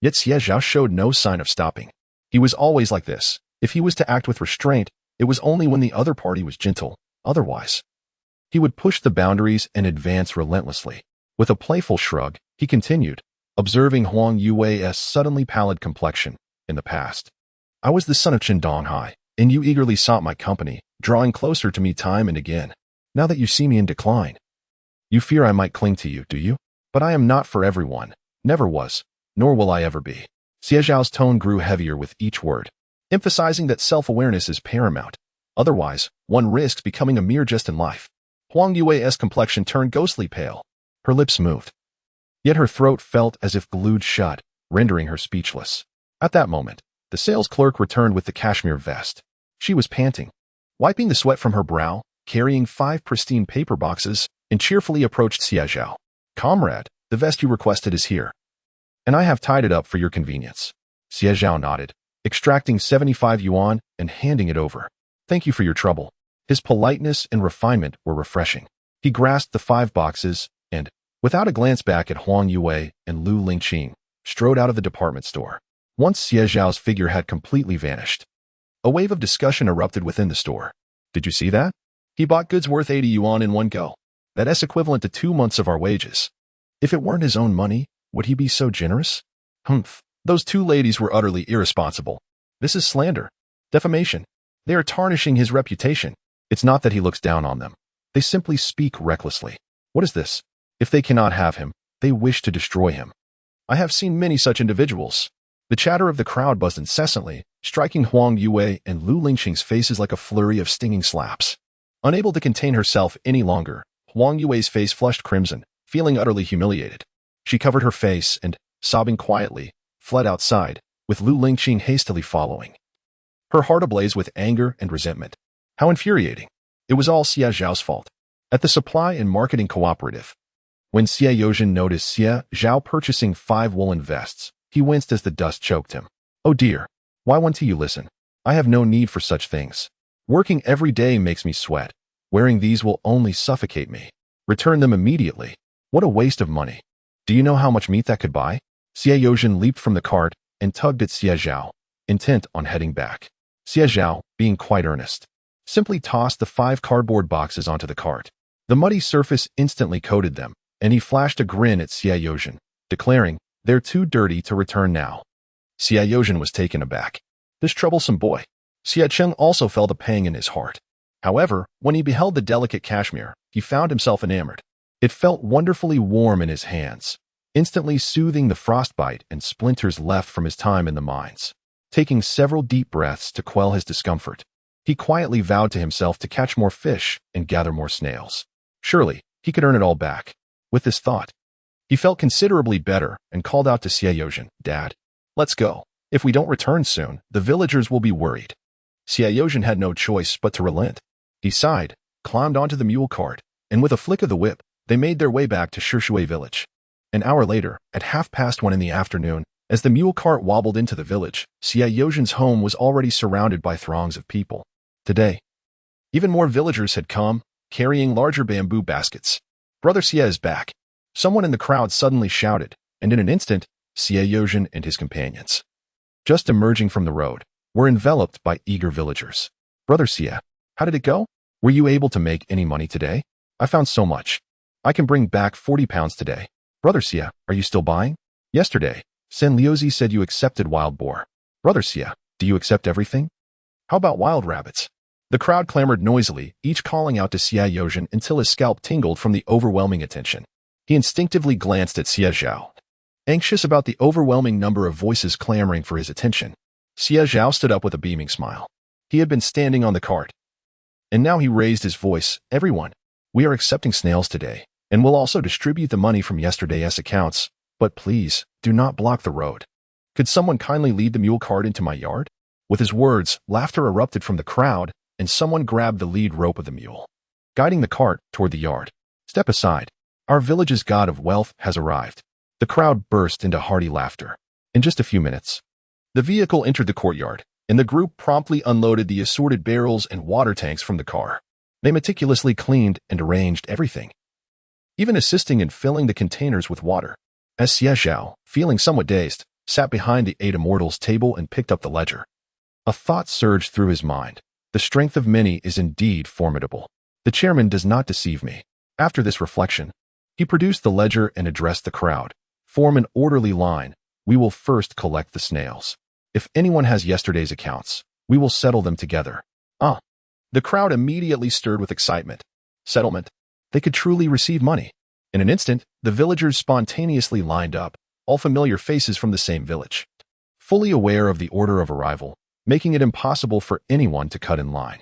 Yet Xie Zhao showed no sign of stopping. He was always like this. If he was to act with restraint, it was only when the other party was gentle. Otherwise, he would push the boundaries and advance relentlessly. With a playful shrug, he continued, observing Huang Yue's suddenly pallid complexion. In the past, I was the son of Chen Donghai, and you eagerly sought my company, drawing closer to me time and again. Now that you see me in decline, you fear I might cling to you, do you? But I am not for everyone, never was, nor will I ever be. Xie Zhao's tone grew heavier with each word, emphasizing that self-awareness is paramount. Otherwise, one risks becoming a mere jest in life. Huang Yue's complexion turned ghostly pale. Her lips moved, yet her throat felt as if glued shut, rendering her speechless. At that moment, the sales clerk returned with the cashmere vest. She was panting, wiping the sweat from her brow, carrying 5 pristine paper boxes, and cheerfully approached Xie Zhao. Comrade, the vest you requested is here, and I have tied it up for your convenience. Xie Zhao nodded, extracting 75 yuan and handing it over. Thank you for your trouble. His politeness and refinement were refreshing. He grasped the 5 boxes and, without a glance back at Huang Yue and Lu Lingqing, strode out of the department store. Once Xie Zhao's figure had completely vanished, a wave of discussion erupted within the store. Did you see that? He bought goods worth 80 yuan in one go. That's equivalent to 2 months of our wages. If it weren't his own money, would he be so generous? Humph. Those 2 ladies were utterly irresponsible. This is slander. Defamation. They are tarnishing his reputation. It's not that he looks down on them. They simply speak recklessly. What is this? If they cannot have him, they wish to destroy him. I have seen many such individuals. The chatter of the crowd buzzed incessantly, striking Huang Yue and Lu Lingqing's faces like a flurry of stinging slaps. Unable to contain herself any longer, Huang Yue's face flushed crimson, feeling utterly humiliated. She covered her face and, sobbing quietly, fled outside, with Lu Lingqing hastily following. Her heart ablaze with anger and resentment. How infuriating. It was all Xie Zhao's fault. At the supply and marketing cooperative, when Xie Yozhen noticed Xie Zhao purchasing 5 woolen vests, he winced as the dust choked him. Oh dear, why won't you listen? I have no need for such things. Working every day makes me sweat. Wearing these will only suffocate me. Return them immediately. What a waste of money. Do you know how much meat that could buy? Xie Yozhen leaped from the cart and tugged at Xie Zhao, intent on heading back. Xie Zhao, being quite earnest, simply tossed the 5 cardboard boxes onto the cart. The muddy surface instantly coated them, and he flashed a grin at Xie Yozhen, declaring, "They're too dirty to return now." Xie Yozhen was taken aback. This troublesome boy. Xie Cheng also felt a pang in his heart. However, when he beheld the delicate cashmere, he found himself enamored. It felt wonderfully warm in his hands, instantly soothing the frostbite and splinters left from his time in the mines. Taking several deep breaths to quell his discomfort, he quietly vowed to himself to catch more fish and gather more snails. Surely, he could earn it all back. With this thought, he felt considerably better and called out to Xie Yozhen, "Dad, let's go. If we don't return soon, the villagers will be worried." Xie Yozhen had no choice but to relent. He sighed, climbed onto the mule cart, and with a flick of the whip, they made their way back to Shishui Village. An hour later, at 1:30 in the afternoon, as the mule cart wobbled into the village, Xie Yozhen's home was already surrounded by throngs of people. Today, even more villagers had come, carrying larger bamboo baskets. "Brother Xie is back," someone in the crowd suddenly shouted, and in an instant, Xie Yozhen and his companions, just emerging from the road, were enveloped by eager villagers. "Brother Xie, how did it go? Were you able to make any money today? I found so much. I can bring back 40 pounds today. Brother Xie, are you still buying? Yesterday, Sen Liuzi said you accepted wild boar. Brother Xie, do you accept everything? How about wild rabbits?" The crowd clamored noisily, each calling out to Xie Yozhen until his scalp tingled from the overwhelming attention. He instinctively glanced at Xie Zhao, anxious about the overwhelming number of voices clamoring for his attention. Xie Zhao stood up with a beaming smile. He had been standing on the cart, and now he raised his voice. "Everyone, we are accepting snails today, and will also distribute the money from yesterday's accounts, but please, do not block the road. Could someone kindly lead the mule cart into my yard?" With his words, laughter erupted from the crowd, and someone grabbed the lead rope of the mule, guiding the cart toward the yard. "Step aside. Our village's god of wealth has arrived." The crowd burst into hearty laughter. In just a few minutes, the vehicle entered the courtyard, and the group promptly unloaded the assorted barrels and water tanks from the car. They meticulously cleaned and arranged everything, even assisting in filling the containers with water. As Xie Zhao, feeling somewhat dazed, sat behind the 8 immortals table and picked up the ledger. A thought surged through his mind. The strength of many is indeed formidable. The chairman does not deceive me. After this reflection, he produced the ledger and addressed the crowd. "Form an orderly line. We will first collect the snails. If anyone has yesterday's accounts, we will settle them together." Ah! The crowd immediately stirred with excitement. Settlement. They could truly receive money. In an instant, the villagers spontaneously lined up, all familiar faces from the same village, fully aware of the order of arrival, making it impossible for anyone to cut in line.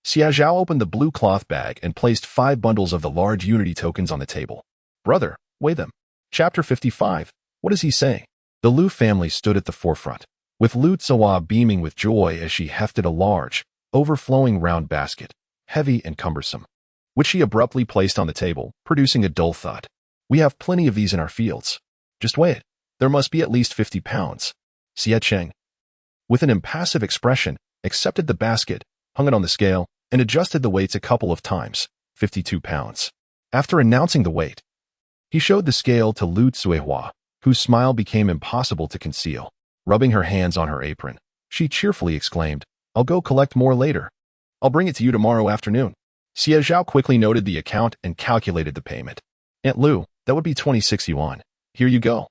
Xie Zhao opened the blue cloth bag and placed 5 bundles of the large unity tokens on the table. "Brother, weigh them." Chapter 55. What is he saying? The Lu family stood at the forefront, with Lu Tsawa beaming with joy as she hefted a large, overflowing round basket, heavy and cumbersome, which she abruptly placed on the table, producing a dull thud. "We have plenty of these in our fields. Just weigh it. There must be at least 50 pounds. Xie Cheng, with an impassive expression, accepted the basket, hung it on the scale, and adjusted the weights a couple of times. 52 pounds. After announcing the weight, he showed the scale to Lu Tsuehua, whose smile became impossible to conceal. Rubbing her hands on her apron, she cheerfully exclaimed, "I'll go collect more later. I'll bring it to you tomorrow afternoon." Xie Zhao quickly noted the account and calculated the payment. "Aunt Lu, that would be 26 yuan. Here you go."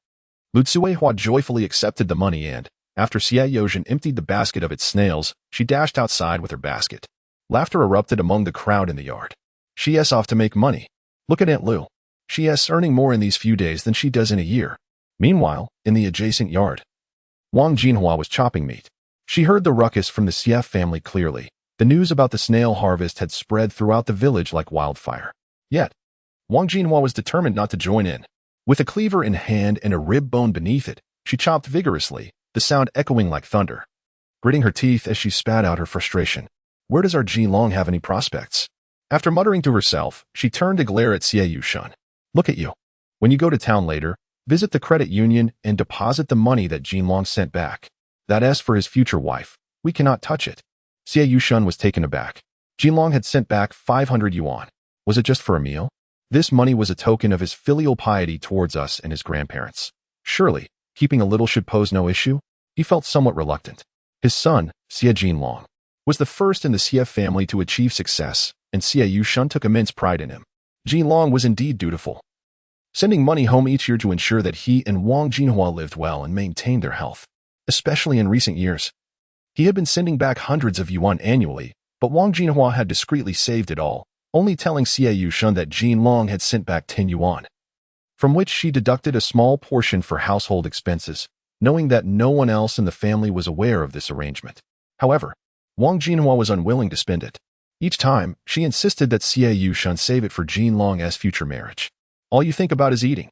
Lu Tsuehua joyfully accepted the money and, after Xie Yozhen emptied the basket of its snails, she dashed outside with her basket. Laughter erupted among the crowd in the yard. "She's off to make money. Look at Aunt Lu. She's earning more in these few days than she does in a year." Meanwhile, in the adjacent yard, Wang Jinhua was chopping meat. She heard the ruckus from the Xie family clearly. The news about the snail harvest had spread throughout the village like wildfire. Yet, Wang Jinhua was determined not to join in. With a cleaver in hand and a rib bone beneath it, she chopped vigorously, the sound echoing like thunder. Gritting her teeth as she spat out her frustration. Where does our Jinlong have any prospects? After muttering to herself, she turned to glare at Xie Yushan. "Look at you. When you go to town later, visit the credit union and deposit the money that Jinlong sent back. That's for his future wife. We cannot touch it." Xie Yushan was taken aback. Jinlong had sent back 500 yuan. Was it just for a meal? This money was a token of his filial piety towards us and his grandparents. Surely, keeping a little should pose no issue? He felt somewhat reluctant. His son, Xie Jinlong, was the first in the Xie family to achieve success, and Xie Yushan took immense pride in him. Jinlong was indeed dutiful, sending money home each year to ensure that he and Wang Jinhua lived well and maintained their health. Especially in recent years, he had been sending back hundreds of yuan annually, but Wang Jinhua had discreetly saved it all, only telling Xie Yushan that Jinlong had sent back 10 yuan, from which she deducted a small portion for household expenses, knowing that no one else in the family was aware of this arrangement. However, Wang Jinhua was unwilling to spend it. Each time, she insisted that Xie Yushan save it for Jinlong's future marriage. "All you think about is eating.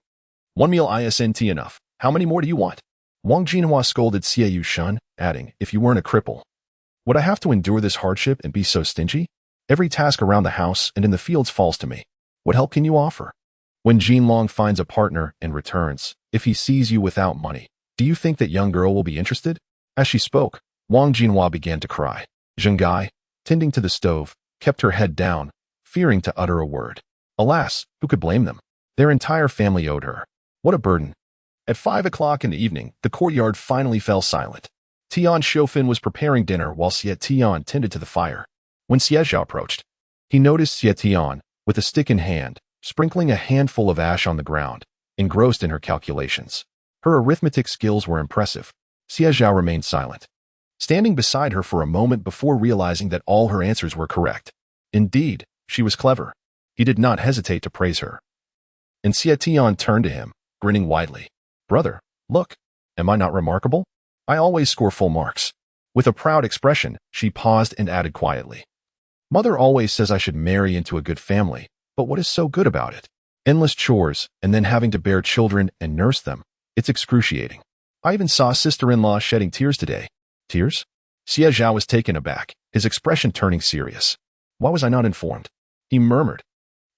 One meal isn't enough. How many more do you want?" Wang Jinhua scolded Xie Yushan, adding, "If you weren't a cripple, would I have to endure this hardship and be so stingy? Every task around the house and in the fields falls to me. What help can you offer? When Jinlong finds a partner and returns, if he sees you without money, do you think that young girl will be interested?" As she spoke, Wang Jinhua began to cry. Zhengai, tending to the stove, kept her head down, fearing to utter a word. Alas, who could blame them? Their entire family owed her. What a burden. At 5 o'clock in the evening, the courtyard finally fell silent. Tian Xiofin was preparing dinner while Xie Tian tended to the fire. When Xie Zhao approached, he noticed Xie Tian, with a stick in hand, sprinkling a handful of ash on the ground, engrossed in her calculations. Her arithmetic skills were impressive. Xie Zhao remained silent, standing beside her for a moment before realizing that all her answers were correct. Indeed, she was clever. He did not hesitate to praise her. And Xie Tian turned to him, grinning widely. "Brother, look, am I not remarkable? I always score full marks." With a proud expression, she paused and added quietly, "Mother always says I should marry into a good family, but what is so good about it? Endless chores, and then having to bear children and nurse them. It's excruciating. I even saw sister-in-law shedding tears today." "Tears?" Xie Zhao was taken aback, his expression turning serious. "Why was I not informed?" he murmured.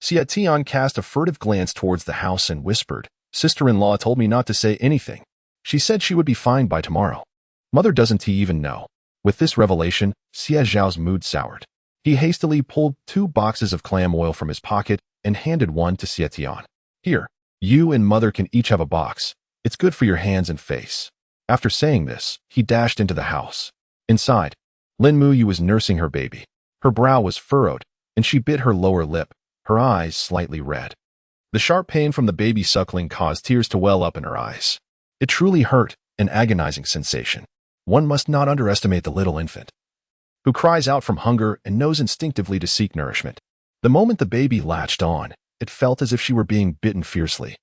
Xie Tian cast a furtive glance towards the house and whispered, "Sister-in-law told me not to say anything. She said she would be fine by tomorrow. Mother doesn't he even know?" With this revelation, Xie Zhao's mood soured. He hastily pulled 2 boxes of clam oil from his pocket and handed one to Xie Tian. "Here, you and Mother can each have a box. It's good for your hands and face." After saying this, he dashed into the house. Inside, Lin Muyu was nursing her baby. Her brow was furrowed, and she bit her lower lip, her eyes slightly red. The sharp pain from the baby suckling caused tears to well up in her eyes. It truly hurt, an agonizing sensation. One must not underestimate the little infant, who cries out from hunger and knows instinctively to seek nourishment. The moment the baby latched on, it felt as if she were being bitten fiercely.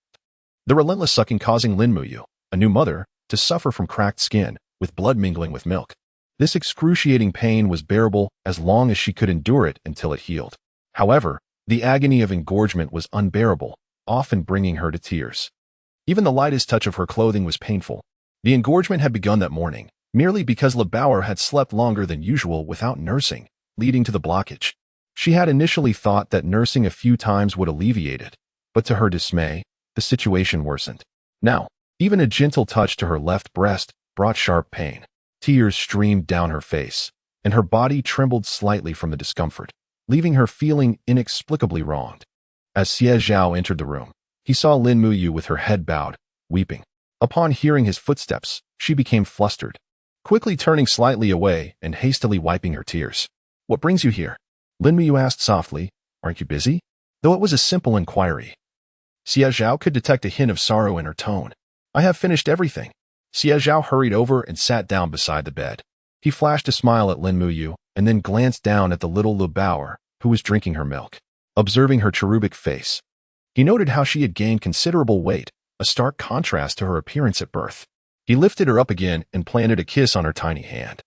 The relentless sucking causing Lin Muyu, a new mother, to suffer from cracked skin, with blood mingling with milk. This excruciating pain was bearable as long as she could endure it until it healed. However, the agony of engorgement was unbearable, often bringing her to tears. Even the lightest touch of her clothing was painful. The engorgement had begun that morning, merely because Lebauer had slept longer than usual without nursing, leading to the blockage. She had initially thought that nursing a few times would alleviate it, but to her dismay, the situation worsened. Now, even a gentle touch to her left breast brought sharp pain. Tears streamed down her face, and her body trembled slightly from the discomfort, leaving her feeling inexplicably wronged. As Xie Zhao entered the room, he saw Lin Muyu with her head bowed, weeping. Upon hearing his footsteps, she became flustered, quickly turning slightly away and hastily wiping her tears. "What brings you here?" Lin Muyu asked softly. "Aren't you busy?" Though it was a simple inquiry, Xie Zhao could detect a hint of sorrow in her tone. "I have finished everything." Xie Zhao hurried over and sat down beside the bed. He flashed a smile at Lin Muyu and then glanced down at the little Lu Baoer, who was drinking her milk. Observing her cherubic face, he noted how she had gained considerable weight, a stark contrast to her appearance at birth. He lifted her up again and planted a kiss on her tiny hand.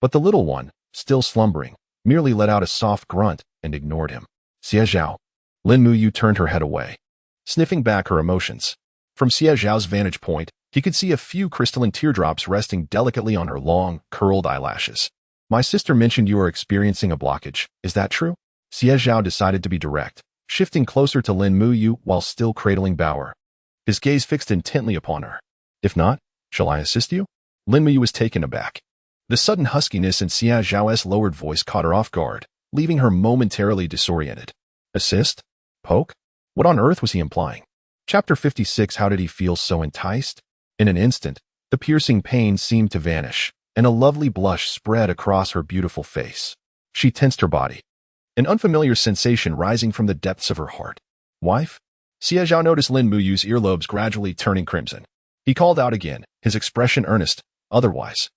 But the little one, still slumbering, merely let out a soft grunt and ignored him. "Xie Zhao." Lin Muyu turned her head away, sniffing back her emotions. From Xie Zhao's vantage point, he could see a few crystalline teardrops resting delicately on her long, curled eyelashes. "My sister mentioned you are experiencing a blockage. Is that true?" Xie Zhao decided to be direct, shifting closer to Lin Muyu while still cradling Baoer. His gaze fixed intently upon her. "If not, shall I assist you?" Lin Muyu was taken aback. The sudden huskiness in Xie Zhao's lowered voice caught her off guard, leaving her momentarily disoriented. Assist? Poke? What on earth was he implying? Chapter 56. How did he feel so enticed? In an instant, the piercing pain seemed to vanish, and a lovely blush spread across her beautiful face. She tensed her body, an unfamiliar sensation rising from the depths of her heart. "Wife?" Xie Zhao noticed Lin Muyu's earlobes gradually turning crimson. He called out again, his expression earnest. "Otherwise,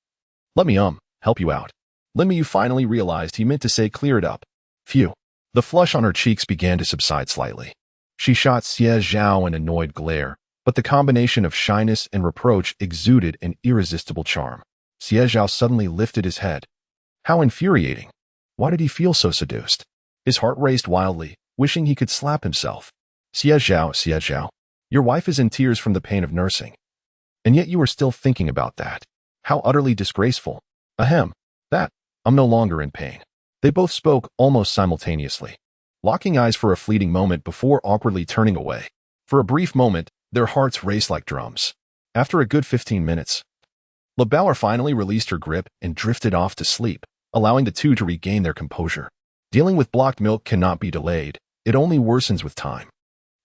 let me help you out." Lin Muyu finally realized he meant to say clear it up. Phew. The flush on her cheeks began to subside slightly. She shot Xie Zhao an annoyed glare, but the combination of shyness and reproach exuded an irresistible charm. Xie Zhao suddenly lifted his head. How infuriating. Why did he feel so seduced? His heart raced wildly, wishing he could slap himself. Xie Zhao, your wife is in tears from the pain of nursing. And yet you are still thinking about that. How utterly disgraceful. Ahem. That. I'm no longer in pain. They both spoke almost simultaneously, locking eyes for a fleeting moment before awkwardly turning away. For a brief moment, their hearts raced like drums. After a good 15 minutes, Lu Baoer finally released her grip and drifted off to sleep, allowing the two to regain their composure. Dealing with blocked milk cannot be delayed. It only worsens with time.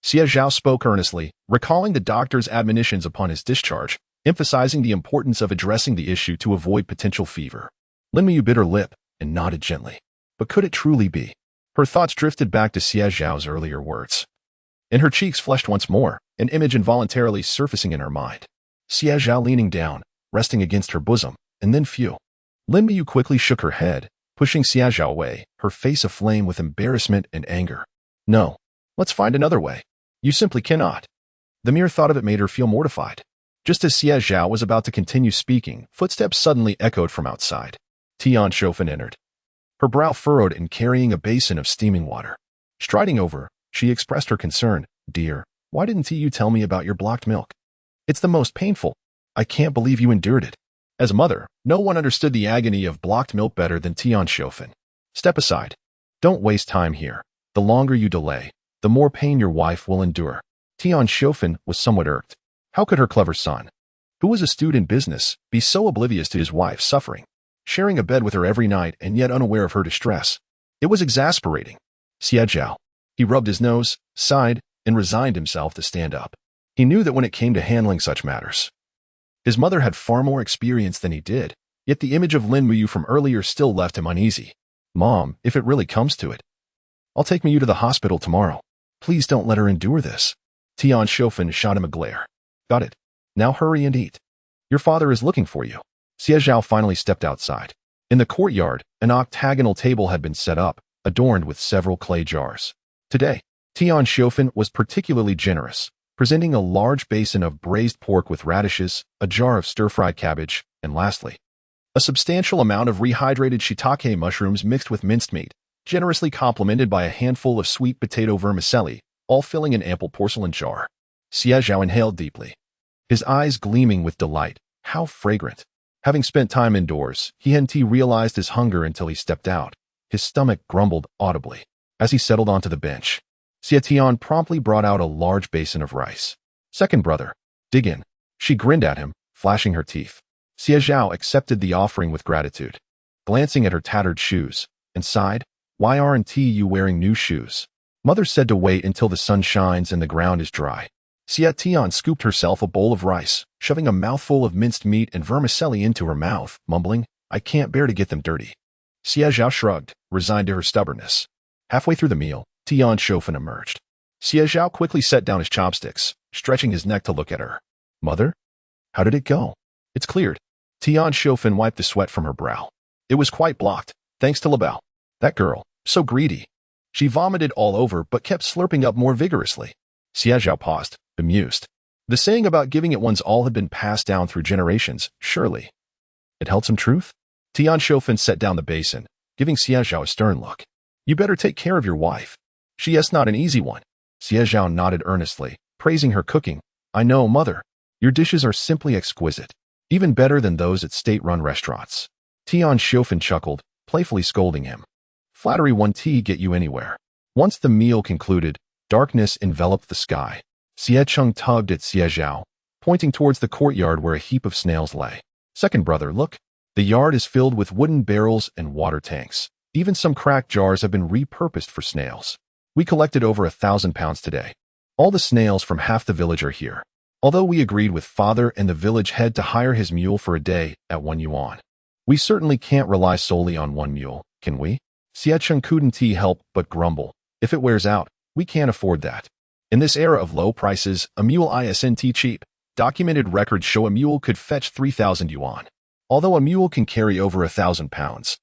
Xie Zhao spoke earnestly, recalling the doctor's admonitions upon his discharge, emphasizing the importance of addressing the issue to avoid potential fever. Lin Muyu bit her lip and nodded gently. But could it truly be? Her thoughts drifted back to Xie Zhao's earlier words. And her cheeks flushed once more, an image involuntarily surfacing in her mind. Xie Zhao leaning down, resting against her bosom, and then phew. Lin Muyu quickly shook her head, pushing Xie Zhao away, her face aflame with embarrassment and anger. No. Let's find another way. You simply cannot. The mere thought of it made her feel mortified. Just as Xie Zhao was about to continue speaking, footsteps suddenly echoed from outside. Tian Shofan entered, her brow furrowed and carrying a basin of steaming water. Striding over, she expressed her concern. Dear, why didn't you tell me about your blocked milk? It's the most painful. I can't believe you endured it. As a mother, no one understood the agony of blocked milk better than Tian Shofan. Step aside. Don't waste time here. The longer you delay, the more pain your wife will endure. Tian Shofan was somewhat irked. How could her clever son, who was astute in business, be so oblivious to his wife's suffering, sharing a bed with her every night and yet unaware of her distress? It was exasperating. Xie Zhao. He rubbed his nose, sighed, and resigned himself to stand up. He knew that when it came to handling such matters, his mother had far more experience than he did, yet the image of Lin Muyu from earlier still left him uneasy. Mom, if it really comes to it, I'll take Muyu to the hospital tomorrow. Please don't let her endure this. Tian Shofan shot him a glare. Got it. Now hurry and eat. Your father is looking for you. Xie Zhao finally stepped outside. In the courtyard, an octagonal table had been set up, adorned with several clay jars. Today, Tian Shofan was particularly generous, presenting a large basin of braised pork with radishes, a jar of stir-fried cabbage, and lastly, a substantial amount of rehydrated shiitake mushrooms mixed with minced meat, generously complemented by a handful of sweet potato vermicelli, all filling an ample porcelain jar. Xie Zhao inhaled deeply, his eyes gleaming with delight. How fragrant. Having spent time indoors, he hadn't realized his hunger until he stepped out. His stomach grumbled audibly. As he settled onto the bench, Xie Tian promptly brought out a large basin of rice. Second brother, dig in. She grinned at him, flashing her teeth. Xie Zhao accepted the offering with gratitude. glancing at her tattered shoes, and sighed, "Why aren't you wearing new shoes?" Mother said to wait until the sun shines and the ground is dry. Xie Tian scooped herself a bowl of rice, shoving a mouthful of minced meat and vermicelli into her mouth, mumbling, "I can't bear to get them dirty." Xie Zhao shrugged, resigned to her stubbornness. Halfway through the meal, Tian Shofan emerged. Xie Zhao quickly set down his chopsticks, stretching his neck to look at her. "Mother? How did it go?" "It's cleared." Tian Shofan wiped the sweat from her brow. "It was quite blocked, thanks to Labao. That girl, so greedy." She vomited all over but kept slurping up more vigorously. Xie Zhao paused, bemused. The saying about giving it one's all had been passed down through generations, surely. It held some truth? Tian Shofan set down the basin, giving Xie Zhao a stern look. "You better take care of your wife. She is not an easy one." Xie Zhao nodded earnestly, praising her cooking. "I know, mother. Your dishes are simply exquisite, even better than those at state-run restaurants." Tian Shofan chuckled, playfully scolding him. Flattery won't get you anywhere. Once the meal concluded, darkness enveloped the sky. Xie Cheng tugged at Xie Zhao, pointing towards the courtyard where a heap of snails lay. "Second brother, look. The yard is filled with wooden barrels and water tanks. Even some cracked jars have been repurposed for snails. We collected over 1,000 pounds today. All the snails from half the village are here. Although we agreed with father and the village head to hire his mule for a day at 1 yuan. We certainly can't rely solely on one mule, can we?" Xie Cheng couldn't help but grumble. "If it wears out, we can't afford that. In this era of low prices, a mule isn't cheap. Documented records show a mule could fetch 3,000 yuan. Although a mule can carry over 1,000 pounds.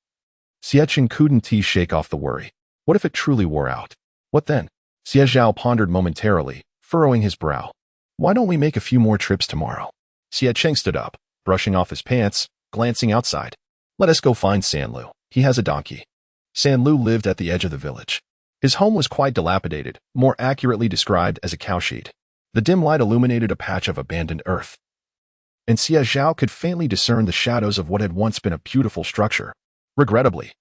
Xie Cheng couldn't shake off the worry. What if it truly wore out? What then? Xie Zhao pondered momentarily, furrowing his brow. "Why don't we make a few more trips tomorrow?" Xie Cheng stood up, brushing off his pants, glancing outside. "Let us go find Sanlu. He has a donkey." Sanlu lived at the edge of the village. His home was quite dilapidated, more accurately described as a cowshed. The dim light illuminated a patch of abandoned earth, and Xie Zhao could faintly discern the shadows of what had once been a beautiful structure. Regrettably,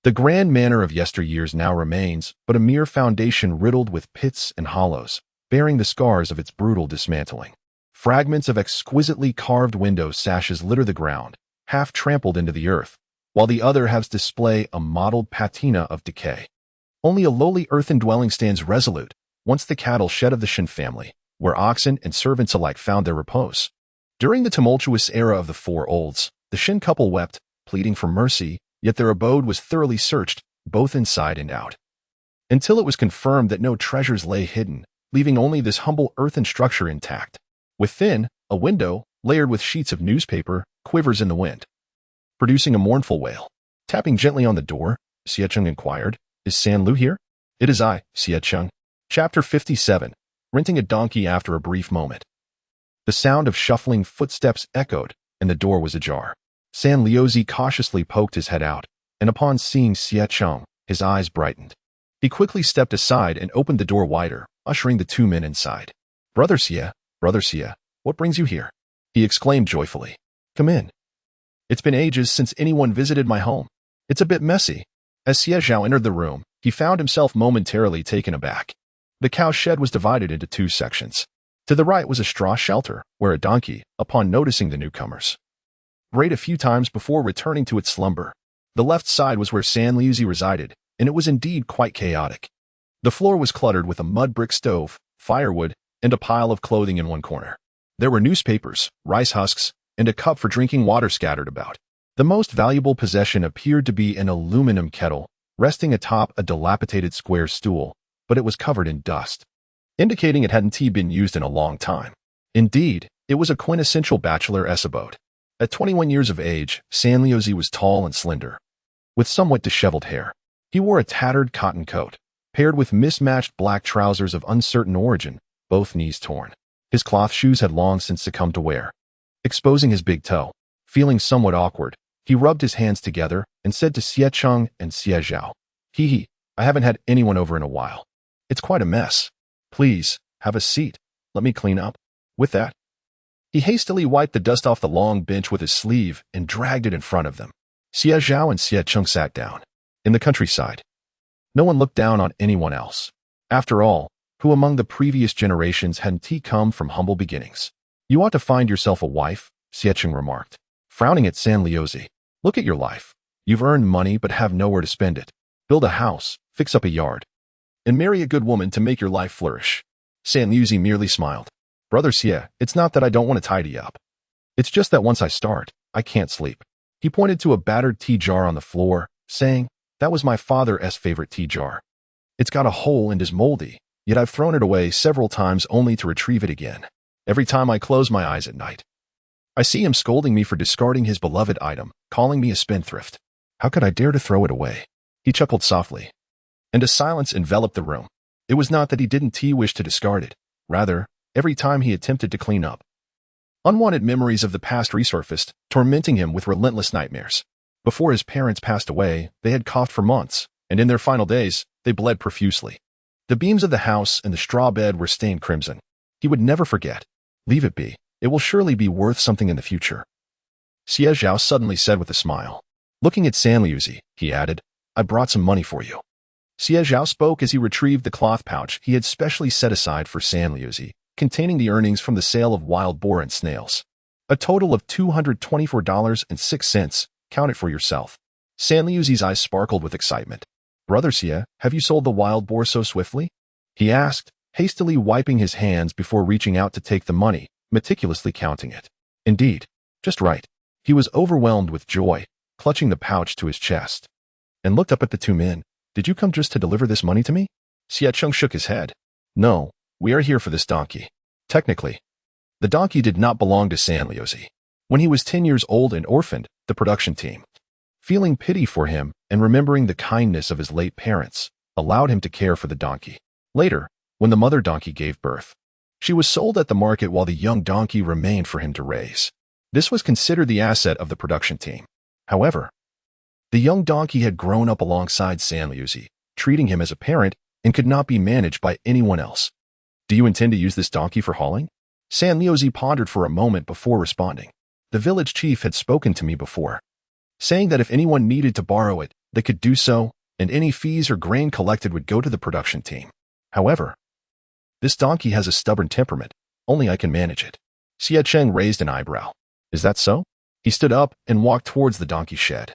the grand manor of yesteryears now remains but a mere foundation riddled with pits and hollows, bearing the scars of its brutal dismantling. Fragments of exquisitely carved window sashes litter the ground, half trampled into the earth, while the other halves display a mottled patina of decay. Only a lowly earthen dwelling stands resolute, once the cattle shed of the Shin family, where oxen and servants alike found their repose. During the tumultuous era of the Four Olds, the Shin couple wept, pleading for mercy, yet their abode was thoroughly searched, both inside and out. Until it was confirmed that no treasures lay hidden, leaving only this humble earthen structure intact. Within, a window, layered with sheets of newspaper, quivers in the wind, producing a mournful wail. Tapping gently on the door, Xie Cheng inquired, "Is Sanlu here?" "It is I, Xie Cheng." Chapter 57. Renting a donkey after a brief moment. The sound of shuffling footsteps echoed, and the door was ajar. San Liuzi cautiously poked his head out, and upon seeing Xie Cheng, his eyes brightened. He quickly stepped aside and opened the door wider, ushering the two men inside. Brother Xie, what brings you here?" he exclaimed joyfully. "Come in. It's been ages since anyone visited my home. It's a bit messy." As Xie Zhao entered the room, he found himself momentarily taken aback. The cow shed was divided into two sections. To the right was a straw shelter, where a donkey, upon noticing the newcomers, brayed a few times before returning to its slumber. The left side was where San Liuzi resided, and it was indeed quite chaotic. The floor was cluttered with a mud brick stove, firewood, and a pile of clothing in one corner. There were newspapers, rice husks, and a cup for drinking water scattered about. The most valuable possession appeared to be an aluminum kettle, resting atop a dilapidated square stool, but it was covered in dust, indicating it hadn't been used in a long time. Indeed, it was a quintessential bachelor-s abode. At 21 years of age, San Liuzi was tall and slender, with somewhat disheveled hair. He wore a tattered cotton coat, paired with mismatched black trousers of uncertain origin, both knees torn. His cloth shoes had long since succumbed to wear, exposing his big toe. Feeling somewhat awkward, he rubbed his hands together and said to Xie Cheng and Xie Zhao, I haven't had anyone over in a while. It's quite a mess. Please, have a seat. Let me clean up." With that, he hastily wiped the dust off the long bench with his sleeve and dragged it in front of them. Xie Zhao and Xie Cheng sat down. In the countryside, no one looked down on anyone else. After all, who among the previous generations hadn't come from humble beginnings? "You ought to find yourself a wife," Xie Cheng remarked, frowning at San Liuzi. "Look at your life. You've earned money but have nowhere to spend it. Build a house, fix up a yard, and marry a good woman to make your life flourish. Sanliuzi merely smiled. Brother Xie, it's not that I don't want to tidy up. It's just that once I start, I can't sleep. He pointed to a battered tea jar on the floor, saying, that was my father's favorite tea jar. It's got a hole and is moldy, yet I've thrown it away several times only to retrieve it again. Every time I close my eyes at night, I see him scolding me for discarding his beloved item, calling me a spendthrift. How could I dare to throw it away? He chuckled softly, and a silence enveloped the room. It was not that he didn't wish to discard it. Rather, every time he attempted to clean up, unwanted memories of the past resurfaced, tormenting him with relentless nightmares. Before his parents passed away, they had coughed for months, and in their final days, they bled profusely. The beams of the house and the straw bed were stained crimson. He would never forget. Leave it be. It will surely be worth something in the future. Xie Zhao suddenly said with a smile. Looking at Sanliuzi, he added, I brought some money for you. Xie Zhao spoke as he retrieved the cloth pouch he had specially set aside for Sanliuzi, containing the earnings from the sale of wild boar and snails. A total of $224.06. Count it for yourself. Sanliuzi's eyes sparkled with excitement. Brother Xie, have you sold the wild boar so swiftly? He asked, hastily wiping his hands before reaching out to take the money, meticulously counting it. Indeed. Just right. He was overwhelmed with joy, clutching the pouch to his chest, and looked up at the two men. Did you come just to deliver this money to me? Xie Zhao shook his head. No, we are here for this donkey. Technically, the donkey did not belong to Sanliuzi. When he was 10 years old and orphaned, the production team, feeling pity for him and remembering the kindness of his late parents, allowed him to care for the donkey. Later, when the mother donkey gave birth, she was sold at the market while the young donkey remained for him to raise. This was considered the asset of the production team. However, the young donkey had grown up alongside Sanliuzi, treating him as a parent, and could not be managed by anyone else. Do you intend to use this donkey for hauling? Sanliuzi pondered for a moment before responding. The village chief had spoken to me before, saying that if anyone needed to borrow it, they could do so, and any fees or grain collected would go to the production team. However, this donkey has a stubborn temperament. Only I can manage it. Xie Cheng raised an eyebrow. Is that so? He stood up and walked towards the donkey shed,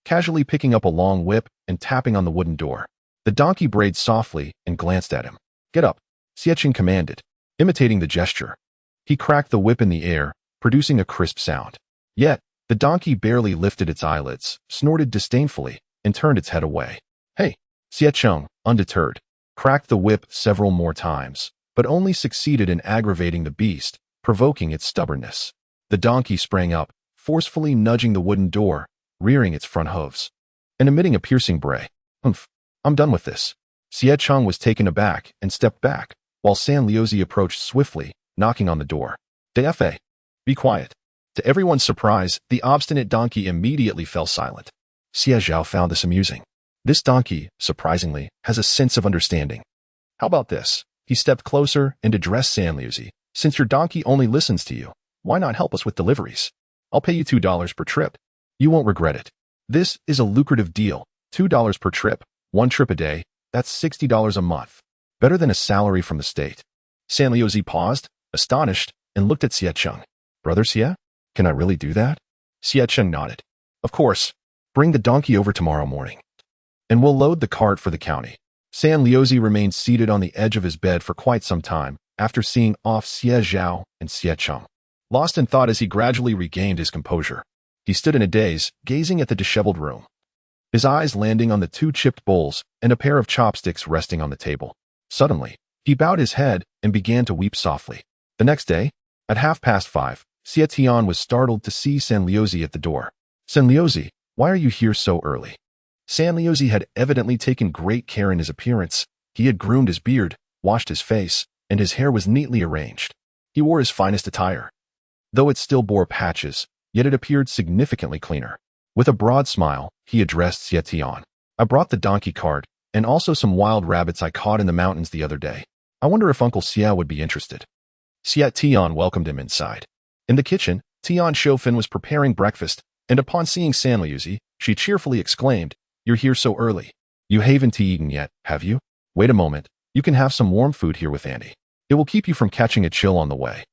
casually picking up a long whip and tapping on the wooden door. The donkey brayed softly and glanced at him. Get up, Xie Cheng commanded, imitating the gesture. He cracked the whip in the air, producing a crisp sound. Yet, the donkey barely lifted its eyelids, snorted disdainfully, and turned its head away. Hey, Xie Cheng, undeterred, cracked the whip several more times, but only succeeded in aggravating the beast, provoking its stubbornness. The donkey sprang up, forcefully nudging the wooden door, rearing its front hooves, and emitting a piercing bray. Humph, I'm done with this. Xie Cheng was taken aback and stepped back, while Sanliuzi approached swiftly, knocking on the door. DFA. Be quiet. To everyone's surprise, the obstinate donkey immediately fell silent. Xie Zhao found this amusing. This donkey, surprisingly, has a sense of understanding. How about this? He stepped closer and addressed Sanliuzi. Since your donkey only listens to you, why not help us with deliveries? I'll pay you $2 per trip. You won't regret it. This is a lucrative deal. $2 per trip, 1 trip a day, that's $60 a month. Better than a salary from the state. Sanliuzi paused, astonished, and looked at Xie Cheng. Brother Xie, can I really do that? Xie Cheng nodded. Of course. Bring the donkey over tomorrow morning, and we'll load the cart for the county. Sanliuzi remained seated on the edge of his bed for quite some time after seeing off Xie Zhao and Xie Cheng, lost in thought as he gradually regained his composure. He stood in a daze, gazing at the disheveled room, his eyes landing on the 2 chipped bowls and a pair of chopsticks resting on the table. Suddenly, he bowed his head and began to weep softly. The next day, at 5:30, Xie Tian was startled to see Sanliuzi at the door. Sanliuzi, why are you here so early? Sanliuzi had evidently taken great care in his appearance. He had groomed his beard, washed his face, and his hair was neatly arranged. He wore his finest attire, though it still bore patches, yet it appeared significantly cleaner. With a broad smile, he addressed Xie Tian. I brought the donkey cart, and also some wild rabbits I caught in the mountains the other day. I wonder if Uncle Xie would be interested. Xie Tian welcomed him inside. In the kitchen, Tian Shofin was preparing breakfast, and upon seeing Sanliuzi, she cheerfully exclaimed, You're here so early. You haven't eaten yet, have you? Wait a moment, you can have some warm food here with Andy. It will keep you from catching a chill on the way.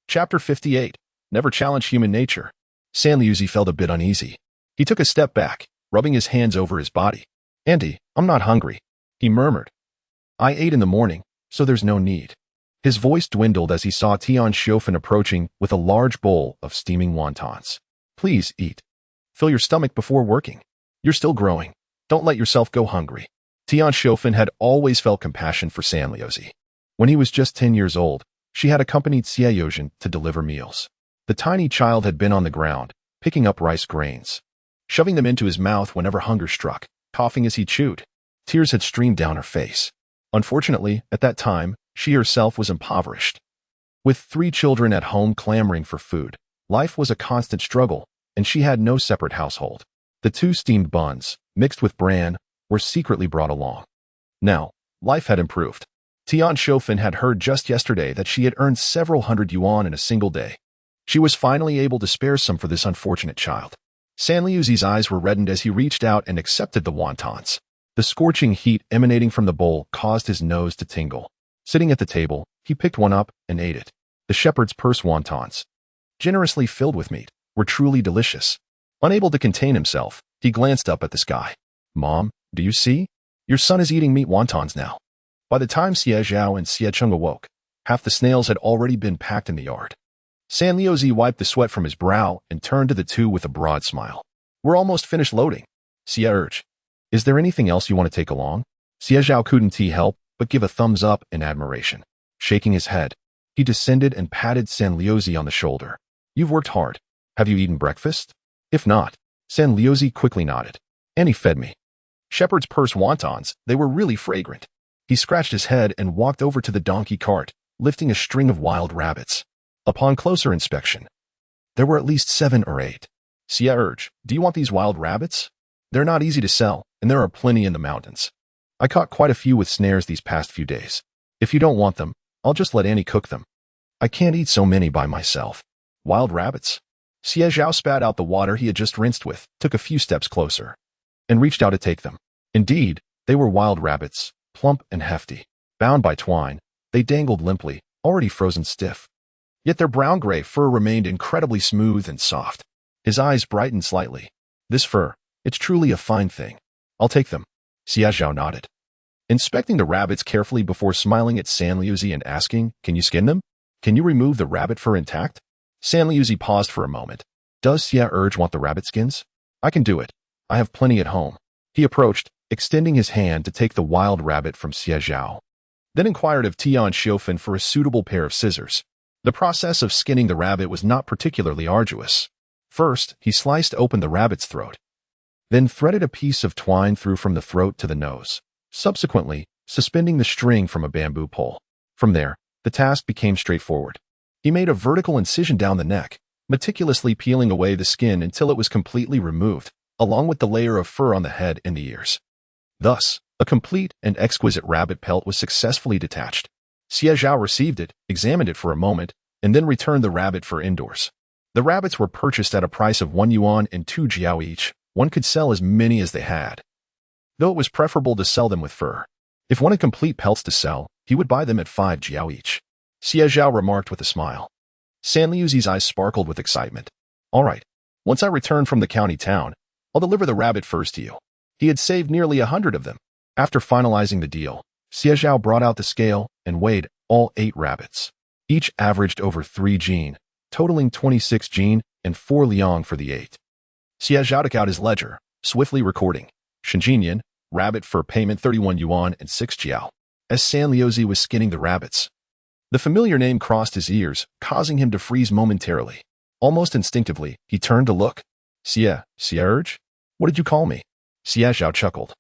Chapter 58. Never challenge human nature. Sanliuzi felt a bit uneasy. He took a step back, rubbing his hands over his body. "Auntie, I'm not hungry," he murmured. "I ate in the morning, so there's no need." His voice dwindled as he saw Tian Xiofan approaching with a large bowl of steaming wontons. "Please eat. Fill your stomach before working. You're still growing. Don't let yourself go hungry." Tian Xiofan had always felt compassion for Sanliuzi. When he was just 10 years old, she had accompanied Xie Zhao to deliver meals. The tiny child had been on the ground, picking up rice grains, shoving them into his mouth whenever hunger struck, coughing as he chewed. Tears had streamed down her face. Unfortunately, at that time, she herself was impoverished. With 3 children at home clamoring for food, life was a constant struggle, and she had no separate household. The 2 steamed buns, mixed with bran, were secretly brought along. Now, life had improved. Tian Xiofan had heard just yesterday that she had earned several hundred yuan in a single day. She was finally able to spare some for this unfortunate child. Sanliuzi's eyes were reddened as he reached out and accepted the wontons. The scorching heat emanating from the bowl caused his nose to tingle. Sitting at the table, he picked one up and ate it. The shepherd's purse wontons, generously filled with meat, were truly delicious. Unable to contain himself, he glanced up at the sky. "Mom, do you see? Your son is eating meat wontons now." By the time Xie Zhao and Xie Cheng awoke, half the snails had already been packed in the yard. Sanliuzi wiped the sweat from his brow and turned to the 2 with a broad smile. "We're almost finished loading." Xie urged. "Is there anything else you want to take along?" Xie Zhao couldn't help but give a thumbs up in admiration. Shaking his head, he descended and patted Sanliuzi on the shoulder. "You've worked hard. Have you eaten breakfast?" "If not," Sanliuzi quickly nodded. "And he fed me." Shepherd's purse wontons, they were really fragrant. He scratched his head and walked over to the donkey cart, lifting a string of wild rabbits. Upon closer inspection, there were at least 7 or 8. Xie urged, "Do you want these wild rabbits? They're not easy to sell, and there are plenty in the mountains. I caught quite a few with snares these past few days. If you don't want them, I'll just let Annie cook them. I can't eat so many by myself." "Wild rabbits?" Xie Zhao spat out the water he had just rinsed with, took a few steps closer, and reached out to take them. Indeed, they were wild rabbits, plump and hefty. Bound by twine, they dangled limply, already frozen stiff. Yet their brown-gray fur remained incredibly smooth and soft. His eyes brightened slightly. "This fur, it's truly a fine thing. I'll take them." Xie Zhao nodded, inspecting the rabbits carefully before smiling at Sanliuzi and asking, "Can you skin them? Can you remove the rabbit fur intact?" Sanliuzi paused for a moment. "Does Xie urge want the rabbit skins?" "I can do it. I have plenty at home." He approached, extending his hand to take the wild rabbit from Xie Zhao, then inquired of Tian Xiofan for a suitable pair of scissors. The process of skinning the rabbit was not particularly arduous. First, he sliced open the rabbit's throat, then threaded a piece of twine through from the throat to the nose, subsequently suspending the string from a bamboo pole. From there, the task became straightforward. He made a vertical incision down the neck, meticulously peeling away the skin until it was completely removed, along with the layer of fur on the head and the ears. Thus, a complete and exquisite rabbit pelt was successfully detached. Xie Zhao received it, examined it for a moment, and then returned the rabbit fur indoors. The rabbits were purchased at a price of 1 yuan and 2 jiao each. One could sell as many as they had, though it was preferable to sell them with fur. If one had complete pelts to sell, he would buy them at 5 jiao each. Xie Zhao remarked with a smile. Sanliuzi's eyes sparkled with excitement. "All right, once I return from the county town, I'll deliver the rabbit furs to you." He had saved nearly 100 of them. After finalizing the deal, Xie Zhao brought out the scale and weighed all 8 rabbits. Each averaged over 3 jin, totaling 26 jin and 4 liang for the 8. Xie Zhao took out his ledger, swiftly recording, "Shenjinyan, rabbit fur payment 31 yuan and 6 jiao." As Sanliuzi was skinning the rabbits, the familiar name crossed his ears, causing him to freeze momentarily. Almost instinctively, he turned to look. Xie urge? What did you call me?" Xie Zhao chuckled,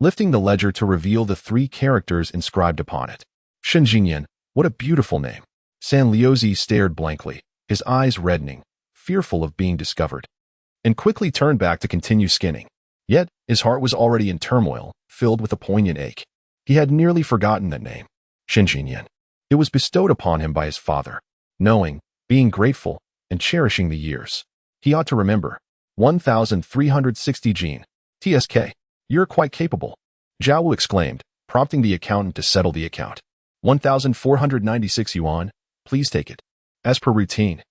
lifting the ledger to reveal the 3 characters inscribed upon it. "Shenjinyan, what a beautiful name." Sanliuzi stared blankly, his eyes reddening, fearful of being discovered, and quickly turned back to continue skinning. Yet, his heart was already in turmoil, filled with a poignant ache. He had nearly forgotten that name, Shenjinyan. It was bestowed upon him by his father. Knowing, being grateful, and cherishing the years he ought to remember. 1,360 jin. TSK. You're quite capable, Zhao Wu exclaimed, prompting the accountant to settle the account. 1,496 yuan, please take it. As per routine,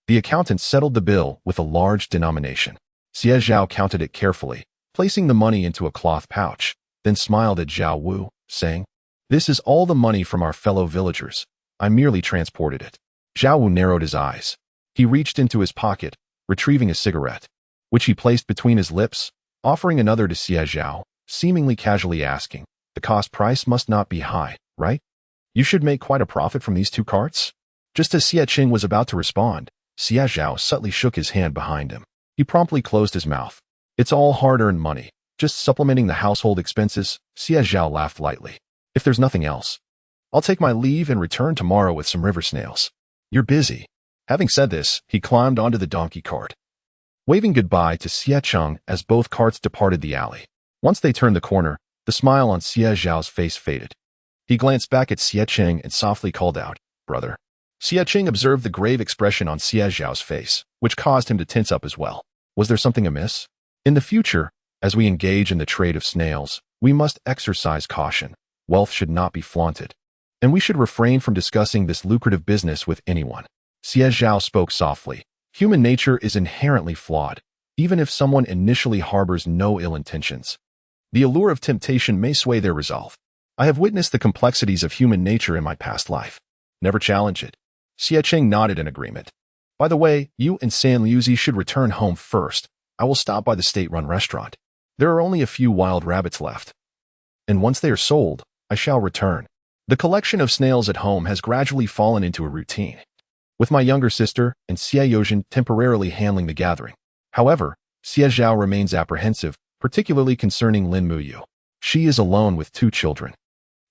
the accountant settled the bill with a large denomination. Xie Zhao counted it carefully, placing the money into a cloth pouch, then smiled at Zhao Wu, saying, "This is all the money from our fellow villagers. I merely transported it." Zhao Wu narrowed his eyes. He reached into his pocket, retrieving a cigarette, which he placed between his lips, offering another to Xie Zhao, seemingly casually asking, "The cost price must not be high, right? You should make quite a profit from these 2 carts?" Just as Xie Qing was about to respond, Xie Zhao subtly shook his hand behind him. He promptly closed his mouth. "It's all hard-earned money, just supplementing the household expenses." Xie Zhao laughed lightly. "If there's nothing else, I'll take my leave and return tomorrow with some river snails. You're busy." Having said this, he climbed onto the donkey cart, waving goodbye to Xie Qing as both carts departed the alley. Once they turned the corner, the smile on Xie Zhao's face faded. He glanced back at Xie Qing and softly called out, "Brother." Xie Qing observed the grave expression on Xie Zhao's face, which caused him to tense up as well. Was there something amiss? In the future, as we engage in the trade of snails, we must exercise caution. Wealth should not be flaunted, and we should refrain from discussing this lucrative business with anyone. Xie Zhao spoke softly. Human nature is inherently flawed, even if someone initially harbors no ill intentions. The allure of temptation may sway their resolve. I have witnessed the complexities of human nature in my past life. Never challenge it. Xie Qing nodded in agreement. By the way, you and San Liuzi should return home first. I will stop by the state-run restaurant. There are only a few wild rabbits left, and once they are sold, I shall return. The collection of snails at home has gradually fallen into a routine, with my younger sister and Xie Yozhen temporarily handling the gathering. However, Xie Zhao remains apprehensive, particularly concerning Lin Muyu. She is alone with 2 children.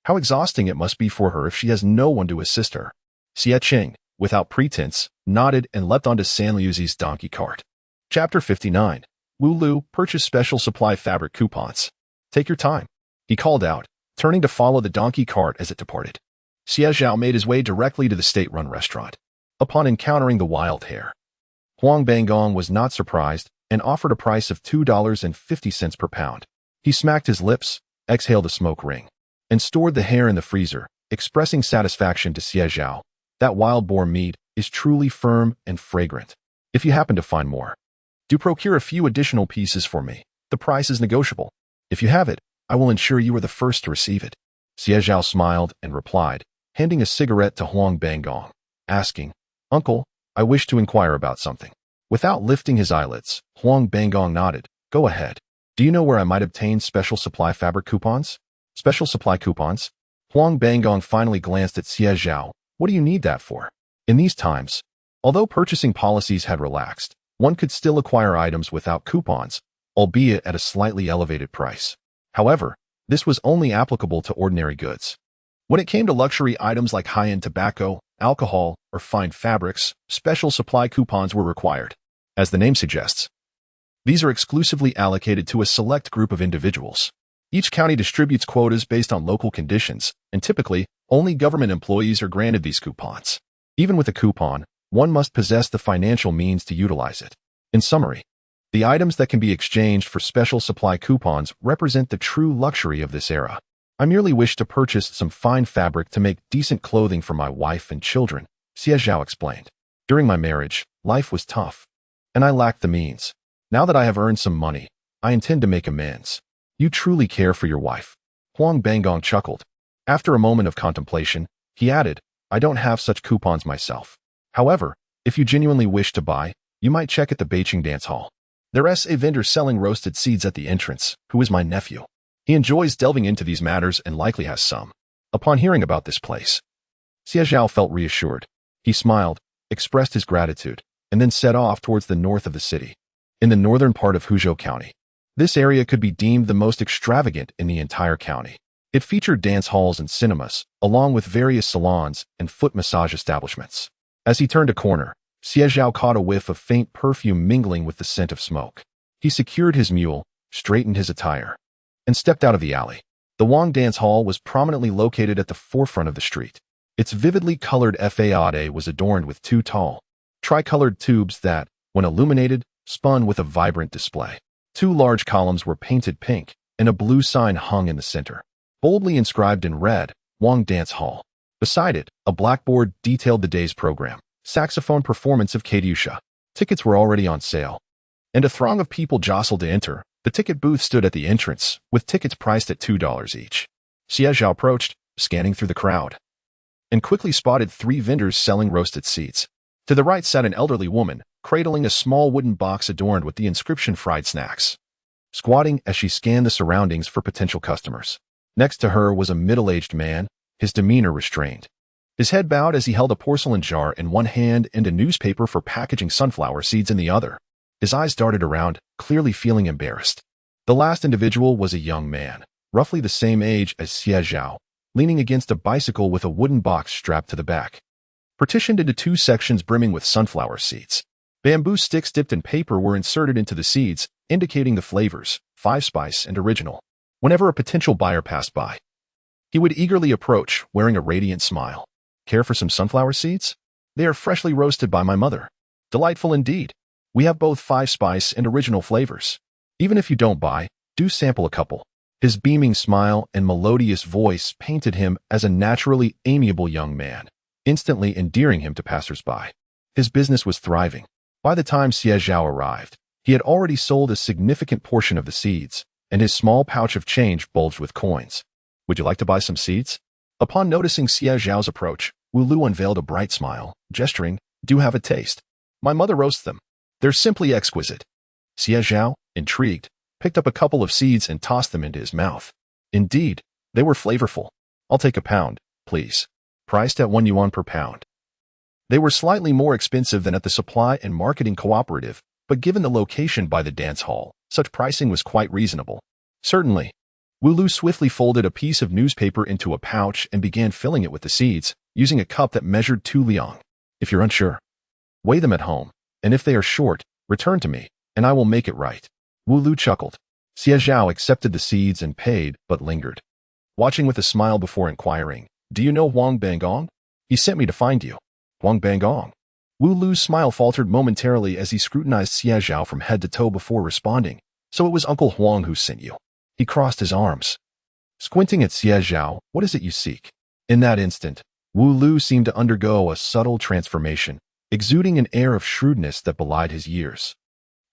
How exhausting it must be for her if she has no one to assist her. Xie Qing, without pretense, nodded and leapt onto San Liuzi's donkey cart. Chapter 59. Wu Lu purchased special supply fabric coupons. "Take your time," he called out, turning to follow the donkey cart as it departed. Xie Zhao made his way directly to the state-run restaurant. Upon encountering the wild hare, Huang Banggong was not surprised and offered a price of $2.50 per pound. He smacked his lips, exhaled a smoke ring, and stored the hare in the freezer, expressing satisfaction to Xie Zhao. "That wild boar meat is truly firm and fragrant. If you happen to find more, do procure a few additional pieces for me. The price is negotiable. If you have it, I will ensure you are the first to receive it." Xie Zhao smiled and replied, handing a cigarette to Huang Banggong, asking, "Uncle, I wish to inquire about something." Without lifting his eyelids, Huang Banggong nodded. "Go ahead. Do you know where I might obtain special supply fabric coupons?" "Special supply coupons?" Huang Banggong finally glanced at Xie Zhao. "What do you need that for?" In these times, although purchasing policies had relaxed, one could still acquire items without coupons, albeit at a slightly elevated price. However, this was only applicable to ordinary goods. When it came to luxury items like high-end tobacco, alcohol, or fine fabrics, special supply coupons were required. As the name suggests, these are exclusively allocated to a select group of individuals. Each county distributes quotas based on local conditions, and typically, only government employees are granted these coupons. Even with a coupon, one must possess the financial means to utilize it. In summary, the items that can be exchanged for special supply coupons represent the true luxury of this era. "I merely wish to purchase some fine fabric to make decent clothing for my wife and children," Xie Zhao explained. "During my marriage, life was tough, and I lacked the means. Now that I have earned some money, I intend to make amends." "You truly care for your wife." Huang Banggong chuckled. After a moment of contemplation, he added, "I don't have such coupons myself. However, if you genuinely wish to buy, you might check at the Beijing dance hall. There's a vendor selling roasted seeds at the entrance, who is my nephew. He enjoys delving into these matters and likely has some." Upon hearing about this place, Xie Zhao felt reassured. He smiled, expressed his gratitude, and then set off towards the north of the city. In the northern part of Hudu County, this area could be deemed the most extravagant in the entire county. It featured dance halls and cinemas, along with various salons and foot massage establishments. As he turned a corner, Xie Zhao caught a whiff of faint perfume mingling with the scent of smoke. He secured his mule, straightened his attire, and stepped out of the alley. The Wang Dance Hall was prominently located at the forefront of the street. Its vividly colored façade was adorned with 2 tall, tricolored tubes that, when illuminated, spun with a vibrant display. 2 large columns were painted pink, and a blue sign hung in the center, boldly inscribed in red, "Wang Dance Hall." Beside it, a blackboard detailed the day's program: saxophone performance of Katyusha. Tickets were already on sale, and a throng of people jostled to enter. The ticket booth stood at the entrance, with tickets priced at $2 each. Xie Zhao approached, scanning through the crowd, and quickly spotted 3 vendors selling roasted seeds. To the right sat an elderly woman, cradling a small wooden box adorned with the inscription fried snacks, squatting as she scanned the surroundings for potential customers. Next to her was a middle-aged man, his demeanor restrained. His head bowed as he held a porcelain jar in one hand and a newspaper for packaging sunflower seeds in the other. His eyes darted around, clearly feeling embarrassed. The last individual was a young man, roughly the same age as Xie Zhao, leaning against a bicycle with a wooden box strapped to the back, partitioned into 2 sections brimming with sunflower seeds. Bamboo sticks dipped in paper were inserted into the seeds, indicating the flavors, 5-spice and original. Whenever a potential buyer passed by, he would eagerly approach, wearing a radiant smile. Care for some sunflower seeds? They are freshly roasted by my mother. Delightful indeed. We have both 5-spice and original flavors. Even if you don't buy, do sample a couple. His beaming smile and melodious voice painted him as a naturally amiable young man, instantly endearing him to passers-by. His business was thriving. By the time Xie Zhao arrived, he had already sold a significant portion of the seeds, and his small pouch of change bulged with coins. Would you like to buy some seeds? Upon noticing Xie Zhao's approach, Wu Lu unveiled a bright smile, gesturing, do have a taste. My mother roasts them. They're simply exquisite. Xie Zhao, intrigued, picked up a couple of seeds and tossed them into his mouth. Indeed, they were flavorful. I'll take a pound, please. Priced at 1 yuan per pound. They were slightly more expensive than at the supply and marketing cooperative, but given the location by the dance hall, such pricing was quite reasonable. Certainly. Wu Lu swiftly folded a piece of newspaper into a pouch and began filling it with the seeds, using a cup that measured 2 liang. If you're unsure, weigh them at home, and if they are short, return to me, and I will make it right. Wu Lu chuckled. Xie Zhao accepted the seeds and paid, but lingered, watching with a smile before inquiring, do you know Huang Bangong? He sent me to find you. Huang Bangong. Wu Lu's smile faltered momentarily as he scrutinized Xie Zhao from head to toe before responding. So it was Uncle Huang who sent you. He crossed his arms, squinting at Xie Zhao. What is it you seek? In that instant, Wu Lu seemed to undergo a subtle transformation, exuding an air of shrewdness that belied his years.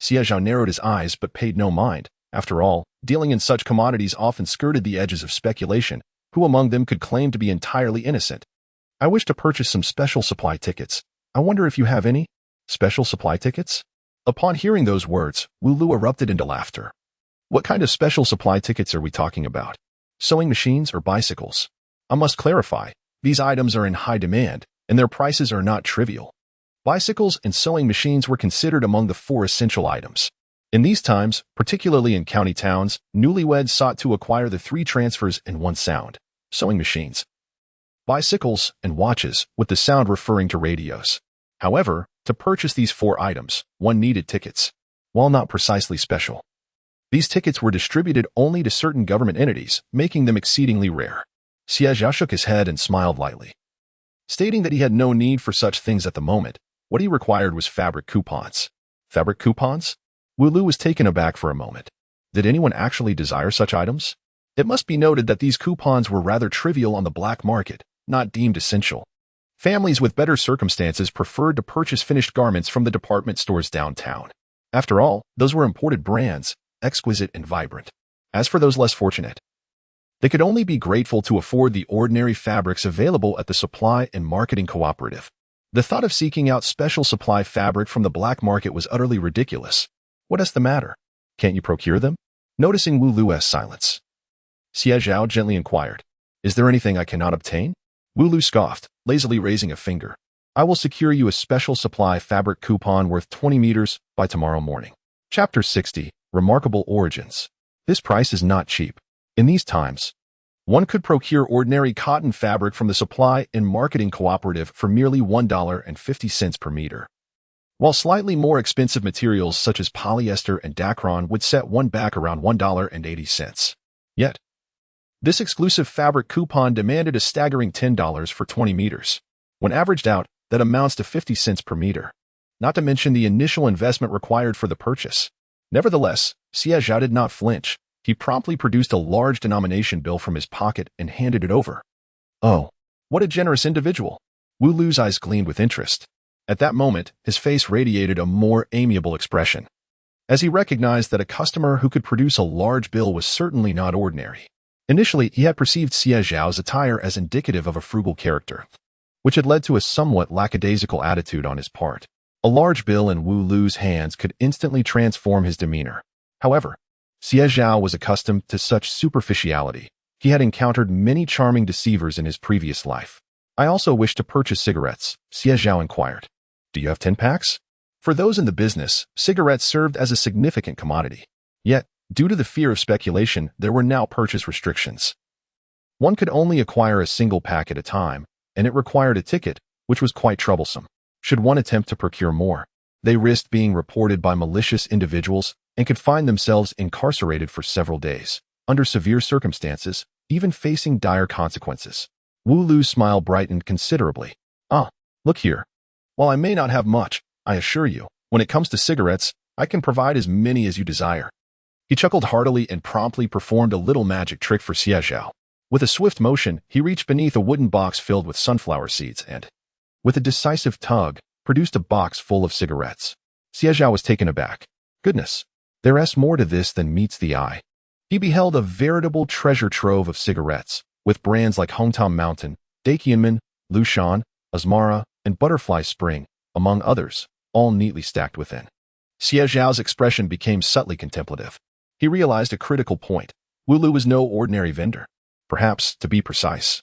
Xie Zhao narrowed his eyes but paid no mind. After all, dealing in such commodities often skirted the edges of speculation. Who among them could claim to be entirely innocent? I wish to purchase some special supply tickets. I wonder if you have any? Special supply tickets? Upon hearing those words, Wu Lu erupted into laughter. What kind of special supply tickets are we talking about? Sewing machines or bicycles? I must clarify, these items are in high demand, and their prices are not trivial. Bicycles and sewing machines were considered among the 4 essential items. In these times, particularly in county towns, newlyweds sought to acquire the 3 transfers in one sound: sewing machines, bicycles, and watches, with the sound referring to radios. However, to purchase these 4 items, one needed tickets. While not precisely special, these tickets were distributed only to certain government entities, making them exceedingly rare. Xie Zhao shook his head and smiled lightly, stating that he had no need for such things at the moment. What he required was fabric coupons. Fabric coupons? Wu Lu was taken aback for a moment. Did anyone actually desire such items? It must be noted that these coupons were rather trivial on the black market, not deemed essential. Families with better circumstances preferred to purchase finished garments from the department stores downtown. After all, those were imported brands, exquisite and vibrant. As for those less fortunate, they could only be grateful to afford the ordinary fabrics available at the supply and marketing cooperative. The thought of seeking out special supply fabric from the black market was utterly ridiculous. What is the matter? Can't you procure them? Noticing Wu Lu's silence, Xie Zhao gently inquired, is there anything I cannot obtain? Wu Lu scoffed, lazily raising a finger. I will secure you a special supply fabric coupon worth 20 meters by tomorrow morning. Chapter 60, Remarkable Origins. This price is not cheap. In these times, one could procure ordinary cotton fabric from the supply and marketing cooperative for merely $1.50 per meter, while slightly more expensive materials such as polyester and dacron would set one back around $1.80. Yet, this exclusive fabric coupon demanded a staggering $10 for 20 meters. When averaged out, that amounts to 50 cents per meter, not to mention the initial investment required for the purchase. Nevertheless, Xie Zhao did not flinch. He promptly produced a large denomination bill from his pocket and handed it over. Oh, what a generous individual! Wu Lu's eyes gleamed with interest. At that moment, his face radiated a more amiable expression. as he recognized that a customer who could produce a large bill was certainly not ordinary. Initially, he had perceived Xie Zhao's attire as indicative of a frugal character, which had led to a somewhat lackadaisical attitude on his part. A large bill in Wu Lu's hands could instantly transform his demeanor. However, Xie Zhao was accustomed to such superficiality. He had encountered many charming deceivers in his previous life. I also wish to purchase cigarettes, Xie Zhao inquired. Do you have 10 packs? For those in the business, cigarettes served as a significant commodity. Yet, due to the fear of speculation, there were now purchase restrictions. One could only acquire a single pack at a time, and it required a ticket, which was quite troublesome. Should one attempt to procure more, they risked being reported by malicious individuals and could find themselves incarcerated for several days, under severe circumstances, even facing dire consequences. Wu Lu's smile brightened considerably. Ah, look here. While I may not have much, I assure you, when it comes to cigarettes, I can provide as many as you desire. He chuckled heartily and promptly performed a little magic trick for Xie Zhao. With a swift motion, he reached beneath a wooden box filled with sunflower seeds and, with a decisive tug, produced a box full of cigarettes. Xie Zhao was taken aback. Goodness, there's more to this than meets the eye. He beheld a veritable treasure trove of cigarettes, with brands like Hometown Mountain, Dakianmen, Lushan, Asmara, and Butterfly Spring, among others, all neatly stacked within. Xie Zhao's expression became subtly contemplative. He realized a critical point. Wu Lu was no ordinary vendor. Perhaps, to be precise,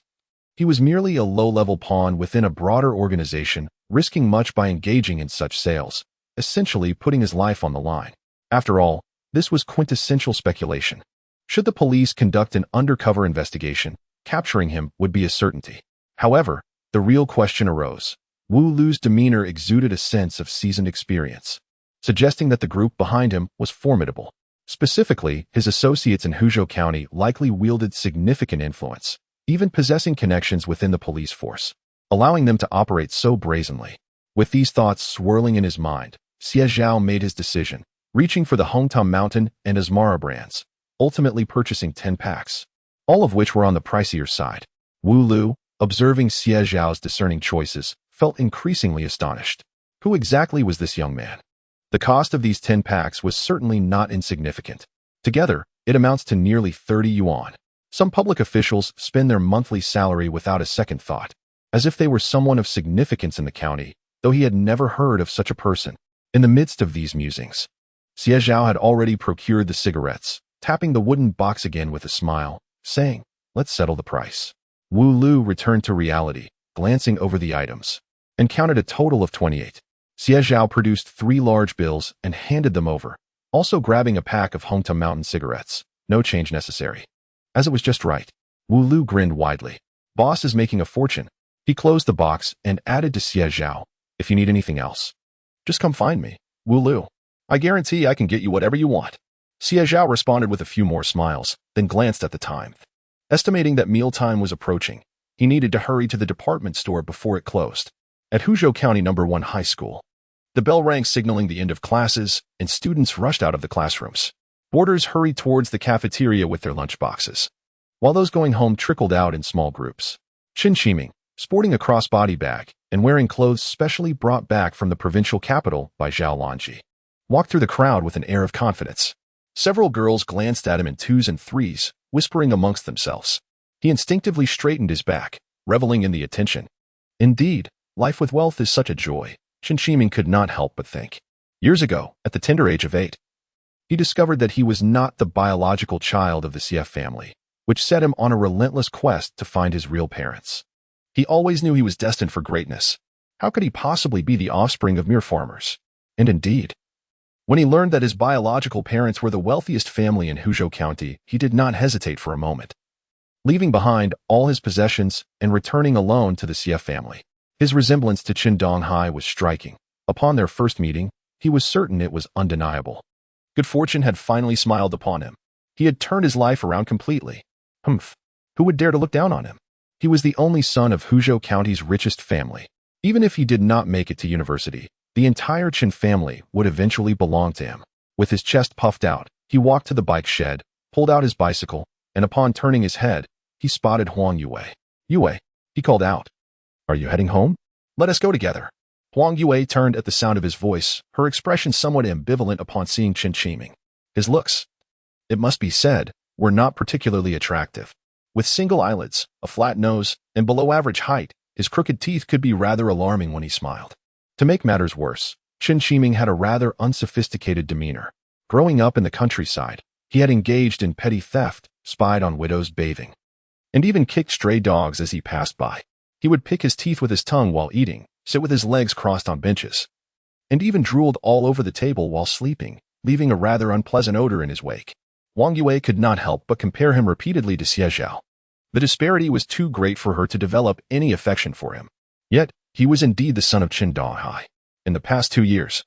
he was merely a low-level pawn within a broader organization, risking much by engaging in such sales, essentially putting his life on the line. After all, this was quintessential speculation. Should the police conduct an undercover investigation, capturing him would be a certainty. However, the real question arose. Wu Lu's demeanor exuded a sense of seasoned experience, suggesting that the group behind him was formidable. Specifically, his associates in Hudu County likely wielded significant influence, even possessing connections within the police force, allowing them to operate so brazenly. With these thoughts swirling in his mind, Xie Zhao made his decision, reaching for the Hometown Mountain and Asmara brands, ultimately purchasing 10 packs, all of which were on the pricier side. Wu Lu, observing Xie Zhao's discerning choices, felt increasingly astonished. Who exactly was this young man? The cost of these 10 packs was certainly not insignificant. Together, it amounts to nearly 30 yuan. Some public officials spend their monthly salary without a second thought, as if they were someone of significance in the county, though he had never heard of such a person. In the midst of these musings, Xie Zhao had already procured the cigarettes, tapping the wooden box again with a smile, saying, "Let's settle the price." Wu Lu returned to reality, glancing over the items, and counted a total of 28. Xie Zhao produced 3 large bills and handed them over, also grabbing a pack of Hometown Mountain cigarettes. No change necessary. As it was just right. Wu Lu grinned widely. Boss is making a fortune. He closed the box and added to Xie Zhao, "If you need anything else, just come find me, Wu Lu. I guarantee I can get you whatever you want." Xie Zhao responded with a few more smiles, then glanced at the time. Estimating that mealtime was approaching, he needed to hurry to the department store before it closed. At Hudu County No. 1 High School, the bell rang signaling the end of classes, and students rushed out of the classrooms. Boarders hurried towards the cafeteria with their lunchboxes, while those going home trickled out in small groups. Jinxiu, sporting a crossbody bag and wearing clothes specially brought back from the provincial capital by Zhao Lanji, walked through the crowd with an air of confidence. Several girls glanced at him in 2s and 3s, whispering amongst themselves. He instinctively straightened his back, reveling in the attention. Indeed, life with wealth is such a joy, Jinxiu could not help but think. Years ago, at the tender age of 8, he discovered that he was not the biological child of the Xie family, which set him on a relentless quest to find his real parents. He always knew he was destined for greatness. How could he possibly be the offspring of mere farmers? And indeed, when he learned that his biological parents were the wealthiest family in Hudu County, he did not hesitate for a moment. Leaving behind all his possessions and returning alone to the Xie family, his resemblance to Qin Donghai was striking. Upon their first meeting, he was certain it was undeniable. Good fortune had finally smiled upon him. He had turned his life around completely. Humph. Who would dare to look down on him? He was the only son of Hudu County's richest family. Even if he did not make it to university, the entire Qin family would eventually belong to him. With his chest puffed out, he walked to the bike shed, pulled out his bicycle, and upon turning his head, he spotted Huang Yue. "Yue," he called out. "Are you heading home? Let us go together." Huang Yue turned at the sound of his voice, her expression somewhat ambivalent upon seeing Qin Shiming. His looks, it must be said, were not particularly attractive. With single eyelids, a flat nose, and below-average height, his crooked teeth could be rather alarming when he smiled. To make matters worse, Qin Shiming had a rather unsophisticated demeanor. Growing up in the countryside, he had engaged in petty theft, spied on widows bathing, and even kicked stray dogs as he passed by. He would pick his teeth with his tongue while eating, sit with his legs crossed on benches, and even drooled all over the table while sleeping, leaving a rather unpleasant odor in his wake. Huang Yue could not help but compare him repeatedly to Xie Zhao. The disparity was too great for her to develop any affection for him. Yet, he was indeed the son of Qin Dahai. In the past 2 years,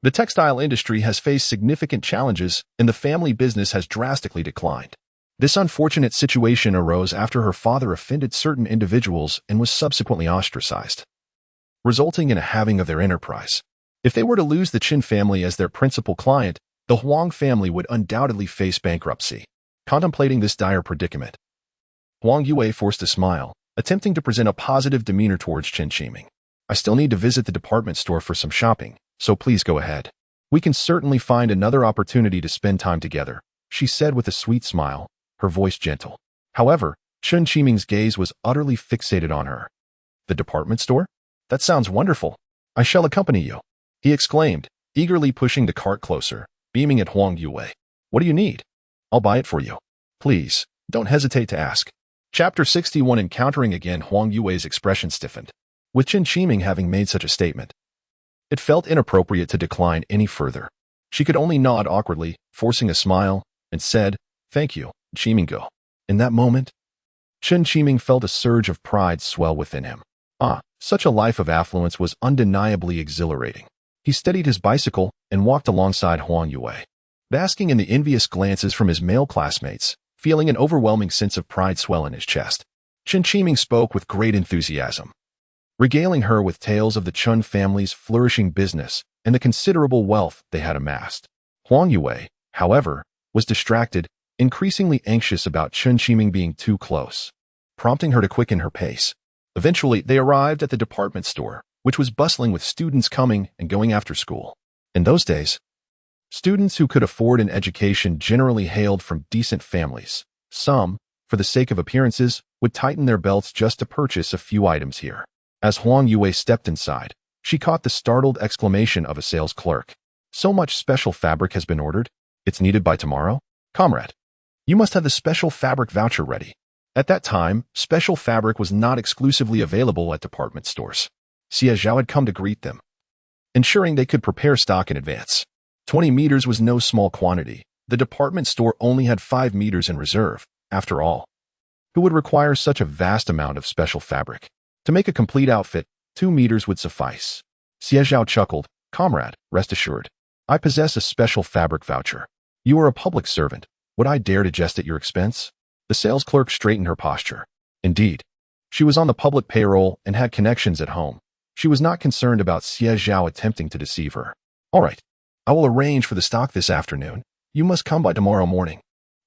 the textile industry has faced significant challenges and the family business has drastically declined. This unfortunate situation arose after her father offended certain individuals and was subsequently ostracized, resulting in a halving of their enterprise. If they were to lose the Qin family as their principal client, the Huang family would undoubtedly face bankruptcy. Contemplating this dire predicament, Huang Yue forced a smile, attempting to present a positive demeanor towards Qin Shiming. I still need to visit the department store for some shopping, so please go ahead. We can certainly find another opportunity to spend time together, she said with a sweet smile, her voice gentle. However, Qin Shiming's gaze was utterly fixated on her. The department store? That sounds wonderful. I shall accompany you, he exclaimed, eagerly pushing the cart closer, beaming at Huang Yue. What do you need? I'll buy it for you. Please, don't hesitate to ask. Chapter 61. Encountering again. Huang Yue's expression stiffened. With Qin Shiming having made such a statement, it felt inappropriate to decline any further. She could only nod awkwardly, forcing a smile, and said, "Thank you, Shiming go." In that moment, Qin Shiming felt a surge of pride swell within him. Such a life of affluence was undeniably exhilarating. He steadied his bicycle and walked alongside Huang Yue, basking in the envious glances from his male classmates, feeling an overwhelming sense of pride swell in his chest. Qin Shiming spoke with great enthusiasm, regaling her with tales of the Chun family's flourishing business and the considerable wealth they had amassed. Huang Yue, however, was distracted, increasingly anxious about Qin Shiming being too close, prompting her to quicken her pace. Eventually, they arrived at the department store, which was bustling with students coming and going after school. In those days, students who could afford an education generally hailed from decent families. Some, for the sake of appearances, would tighten their belts just to purchase a few items here. As Huang Yue stepped inside, she caught the startled exclamation of a sales clerk. "So much special fabric has been ordered. It's needed by tomorrow? Comrade, you must have the special fabric voucher ready." At that time, special fabric was not exclusively available at department stores. Xie Zhao had come to greet them, ensuring they could prepare stock in advance. 20 meters was no small quantity. The department store only had 5 meters in reserve. After all, who would require such a vast amount of special fabric? To make a complete outfit, 2 meters would suffice. Xie Zhao chuckled. "Comrade, rest assured, I possess a special fabric voucher. You are a public servant. Would I dare to jest at your expense?" The sales clerk straightened her posture. Indeed, she was on the public payroll and had connections at home. She was not concerned about Xie Zhao attempting to deceive her. "All right, I will arrange for the stock this afternoon. You must come by tomorrow morning."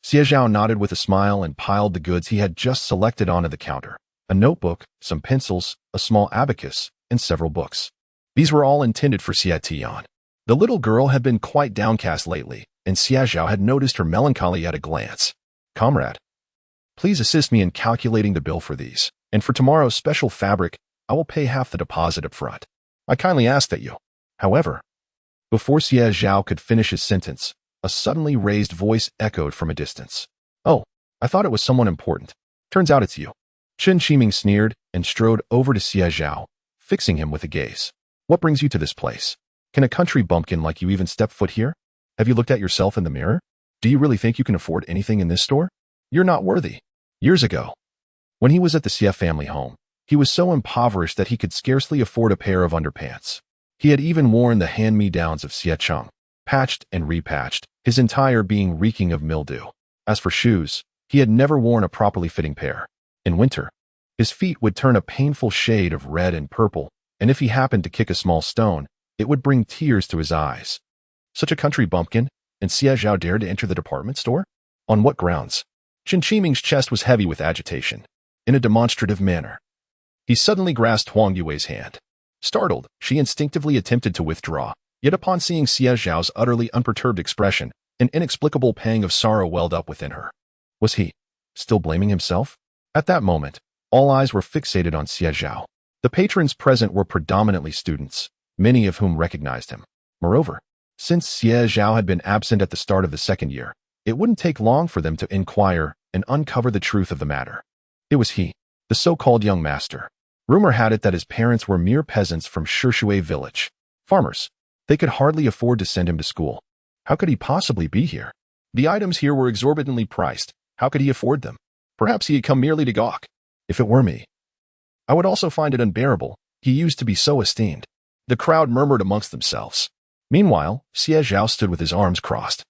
Xie Zhao nodded with a smile and piled the goods he had just selected onto the counter. A notebook, some pencils, a small abacus, and several books. These were all intended for Xie Tian. The little girl had been quite downcast lately, and Xie Zhao had noticed her melancholy at a glance. "Comrade, please assist me in calculating the bill for these, and for tomorrow's special fabric, I will pay half the deposit up front. I kindly ask that you." However, before Xie Zhao could finish his sentence, a suddenly raised voice echoed from a distance. "Oh, I thought it was someone important. Turns out it's you." Qin Shiming sneered and strode over to Xie Zhao, fixing him with a gaze. "What brings you to this place? Can a country bumpkin like you even step foot here? Have you looked at yourself in the mirror? Do you really think you can afford anything in this store? You're not worthy." Years ago, when he was at the Xie family home, he was so impoverished that he could scarcely afford a pair of underpants. He had even worn the hand-me-downs of Xie Cheng, patched and repatched, his entire being reeking of mildew. As for shoes, he had never worn a properly fitting pair. In winter, his feet would turn a painful shade of red and purple, and if he happened to kick a small stone, it would bring tears to his eyes. Such a country bumpkin, and Xie Zhao dared to enter the department store? On what grounds? Qin Shiming's chest was heavy with agitation. In a demonstrative manner, he suddenly grasped Huang Yue's hand. Startled, she instinctively attempted to withdraw, yet upon seeing Xie Zhao's utterly unperturbed expression, an inexplicable pang of sorrow welled up within her. Was he still blaming himself? At that moment, all eyes were fixated on Xie Zhao. The patrons present were predominantly students, many of whom recognized him. Moreover, since Xie Zhao had been absent at the start of the second year, it wouldn't take long for them to inquire and uncover the truth of the matter. It was he, the so-called young master. Rumor had it that his parents were mere peasants from Shishui Village. Farmers. They could hardly afford to send him to school. How could he possibly be here? The items here were exorbitantly priced. How could he afford them? Perhaps he had come merely to gawk. If it were me, I would also find it unbearable. He used to be so esteemed. The crowd murmured amongst themselves. Meanwhile, Xie Zhao stood with his arms crossed,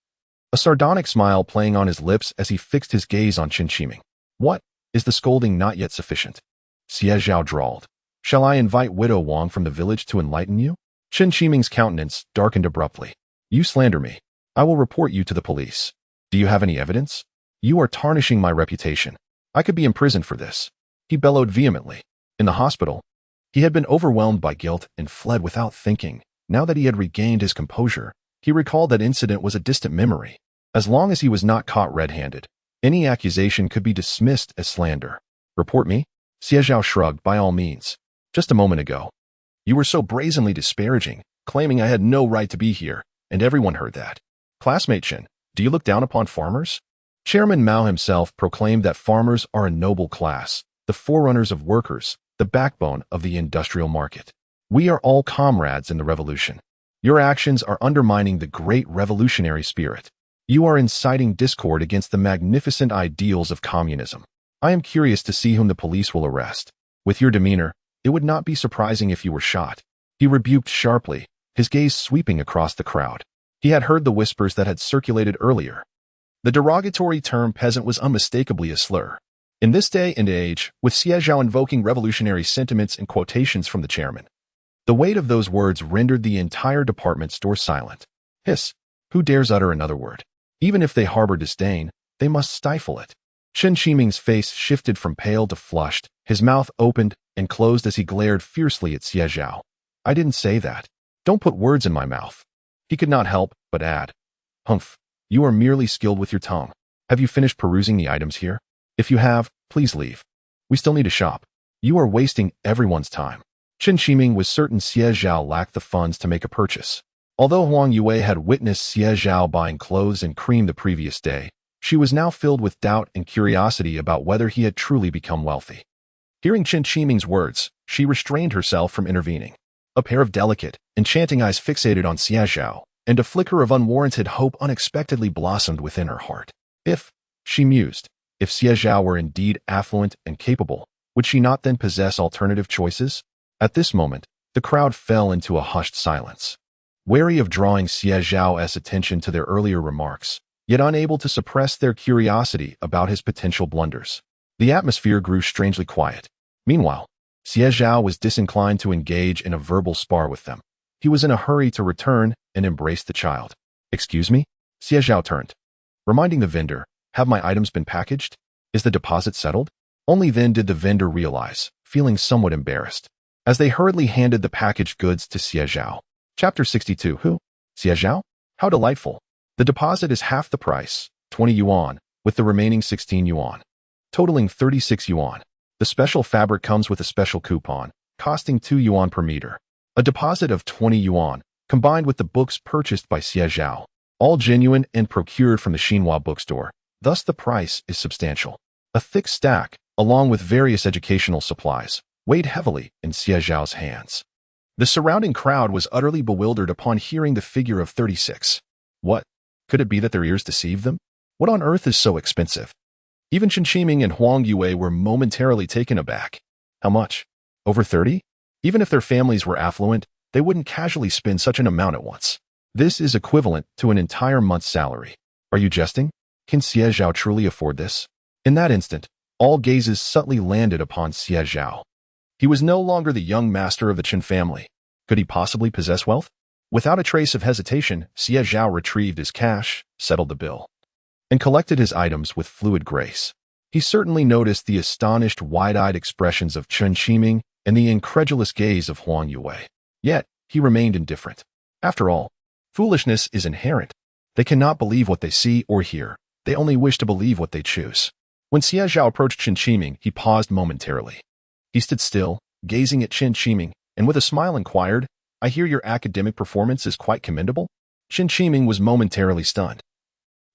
a sardonic smile playing on his lips as he fixed his gaze on Jinxiu. What? Is the scolding not yet sufficient? Xie Zhao drawled. Shall I invite Widow Wang from the village to enlighten you? Jinxiu's countenance darkened abruptly. You slander me. I will report you to the police. Do you have any evidence? You are tarnishing my reputation. I could be imprisoned for this. He bellowed vehemently. In the hospital, he had been overwhelmed by guilt and fled without thinking. Now that he had regained his composure, he recalled that incident was a distant memory. As long as he was not caught red-handed, any accusation could be dismissed as slander. Report me? Xie Zhao shrugged. By all means. Just a moment ago, you were so brazenly disparaging, claiming I had no right to be here, and everyone heard that. Classmate Chen, do you look down upon farmers? Chairman Mao himself proclaimed that farmers are a noble class, the forerunners of workers, the backbone of the industrial market. We are all comrades in the revolution. Your actions are undermining the great revolutionary spirit. You are inciting discord against the magnificent ideals of communism. I am curious to see whom the police will arrest. With your demeanor, it would not be surprising if you were shot. He rebuked sharply, his gaze sweeping across the crowd. He had heard the whispers that had circulated earlier. The derogatory term peasant was unmistakably a slur. In this day and age, with Xie Zhao invoking revolutionary sentiments and quotations from the chairman, the weight of those words rendered the entire department store silent. Hiss! Who dares utter another word? Even if they harbor disdain, they must stifle it. Jinxiu's face shifted from pale to flushed, his mouth opened and closed as he glared fiercely at Xie Zhao. I didn't say that. Don't put words in my mouth. He could not help but add. Humph, you are merely skilled with your tongue. Have you finished perusing the items here? If you have, please leave. We still need to shop. You are wasting everyone's time. Jinxiu was certain Xie Zhao lacked the funds to make a purchase. Although Huang Yue had witnessed Xie Zhao buying clothes and cream the previous day, she was now filled with doubt and curiosity about whether he had truly become wealthy. Hearing Jinxiu's words, she restrained herself from intervening. A pair of delicate, enchanting eyes fixated on Xie Zhao, and a flicker of unwarranted hope unexpectedly blossomed within her heart. She mused, if Xie Zhao were indeed affluent and capable, would she not then possess alternative choices? At this moment, the crowd fell into a hushed silence. Wary of drawing Xie Zhao's attention to their earlier remarks, yet unable to suppress their curiosity about his potential blunders, the atmosphere grew strangely quiet. Meanwhile, Xie Zhao was disinclined to engage in a verbal spar with them. He was in a hurry to return and embrace the child. Excuse me? Xie Zhao turned, reminding the vendor, have my items been packaged? Is the deposit settled? Only then did the vendor realize, feeling somewhat embarrassed, as they hurriedly handed the packaged goods to Xie Zhao. Chapter 62. Who? Xie Zhao? How delightful. The deposit is half the price, 20 yuan, with the remaining 16 yuan, totaling 36 yuan. The special fabric comes with a special coupon, costing 2 yuan per meter. A deposit of 20 yuan, combined with the books purchased by Xie Zhao, all genuine and procured from the Xinhua bookstore. Thus the price is substantial. A thick stack, along with various educational supplies, weighed heavily in Xie Zhao's hands. The surrounding crowd was utterly bewildered upon hearing the figure of 36. What? Could it be that their ears deceived them? What on earth is so expensive? Even Jinxiu and Huang Yue were momentarily taken aback. How much? Over 30? Even if their families were affluent, they wouldn't casually spend such an amount at once. This is equivalent to an entire month's salary. Are you jesting? Can Xie Zhao truly afford this? In that instant, all gazes subtly landed upon Xie Zhao. He was no longer the young master of the Chen family. Could he possibly possess wealth? Without a trace of hesitation, Xie Zhao retrieved his cash, settled the bill, and collected his items with fluid grace. He certainly noticed the astonished, wide-eyed expressions of Jinxiu and the incredulous gaze of Huang Yue. Yet, he remained indifferent. After all, foolishness is inherent. They cannot believe what they see or hear. They only wish to believe what they choose. When Xie Zhao approached Qin Shiming, he paused momentarily. He stood still, gazing at Qin Shiming, and with a smile inquired, "I hear your academic performance is quite commendable?" Qin Shiming was momentarily stunned,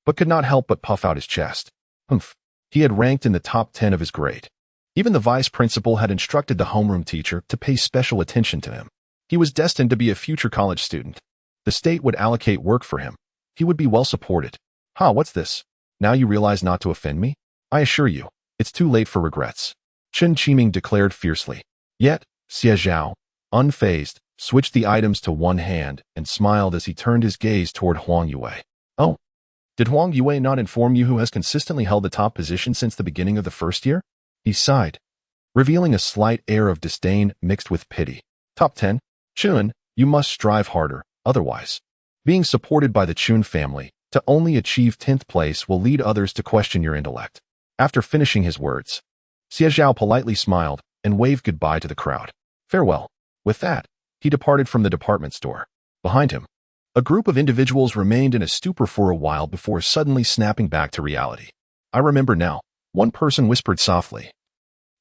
but could not help but puff out his chest. Humph. He had ranked in the top 10 of his grade. Even the vice principal had instructed the homeroom teacher to pay special attention to him. He was destined to be a future college student. The state would allocate work for him. He would be well supported. What's this? Now you realize not to offend me? I assure you, it's too late for regrets. Qin Shiming declared fiercely. Yet, Xie Zhao, unfazed, switched the items to one hand and smiled as he turned his gaze toward Huang Yue. Oh, did Huang Yue not inform you who has consistently held the top position since the beginning of the first year? He sighed, revealing a slight air of disdain mixed with pity. Top 10? Chun, you must strive harder, otherwise. Being supported by the Chun family, to only achieve 10th place will lead others to question your intellect. After finishing his words, Xie Zhao politely smiled and waved goodbye to the crowd. Farewell. With that, he departed from the department store. Behind him, a group of individuals remained in a stupor for a while before suddenly snapping back to reality. I remember now, one person whispered softly.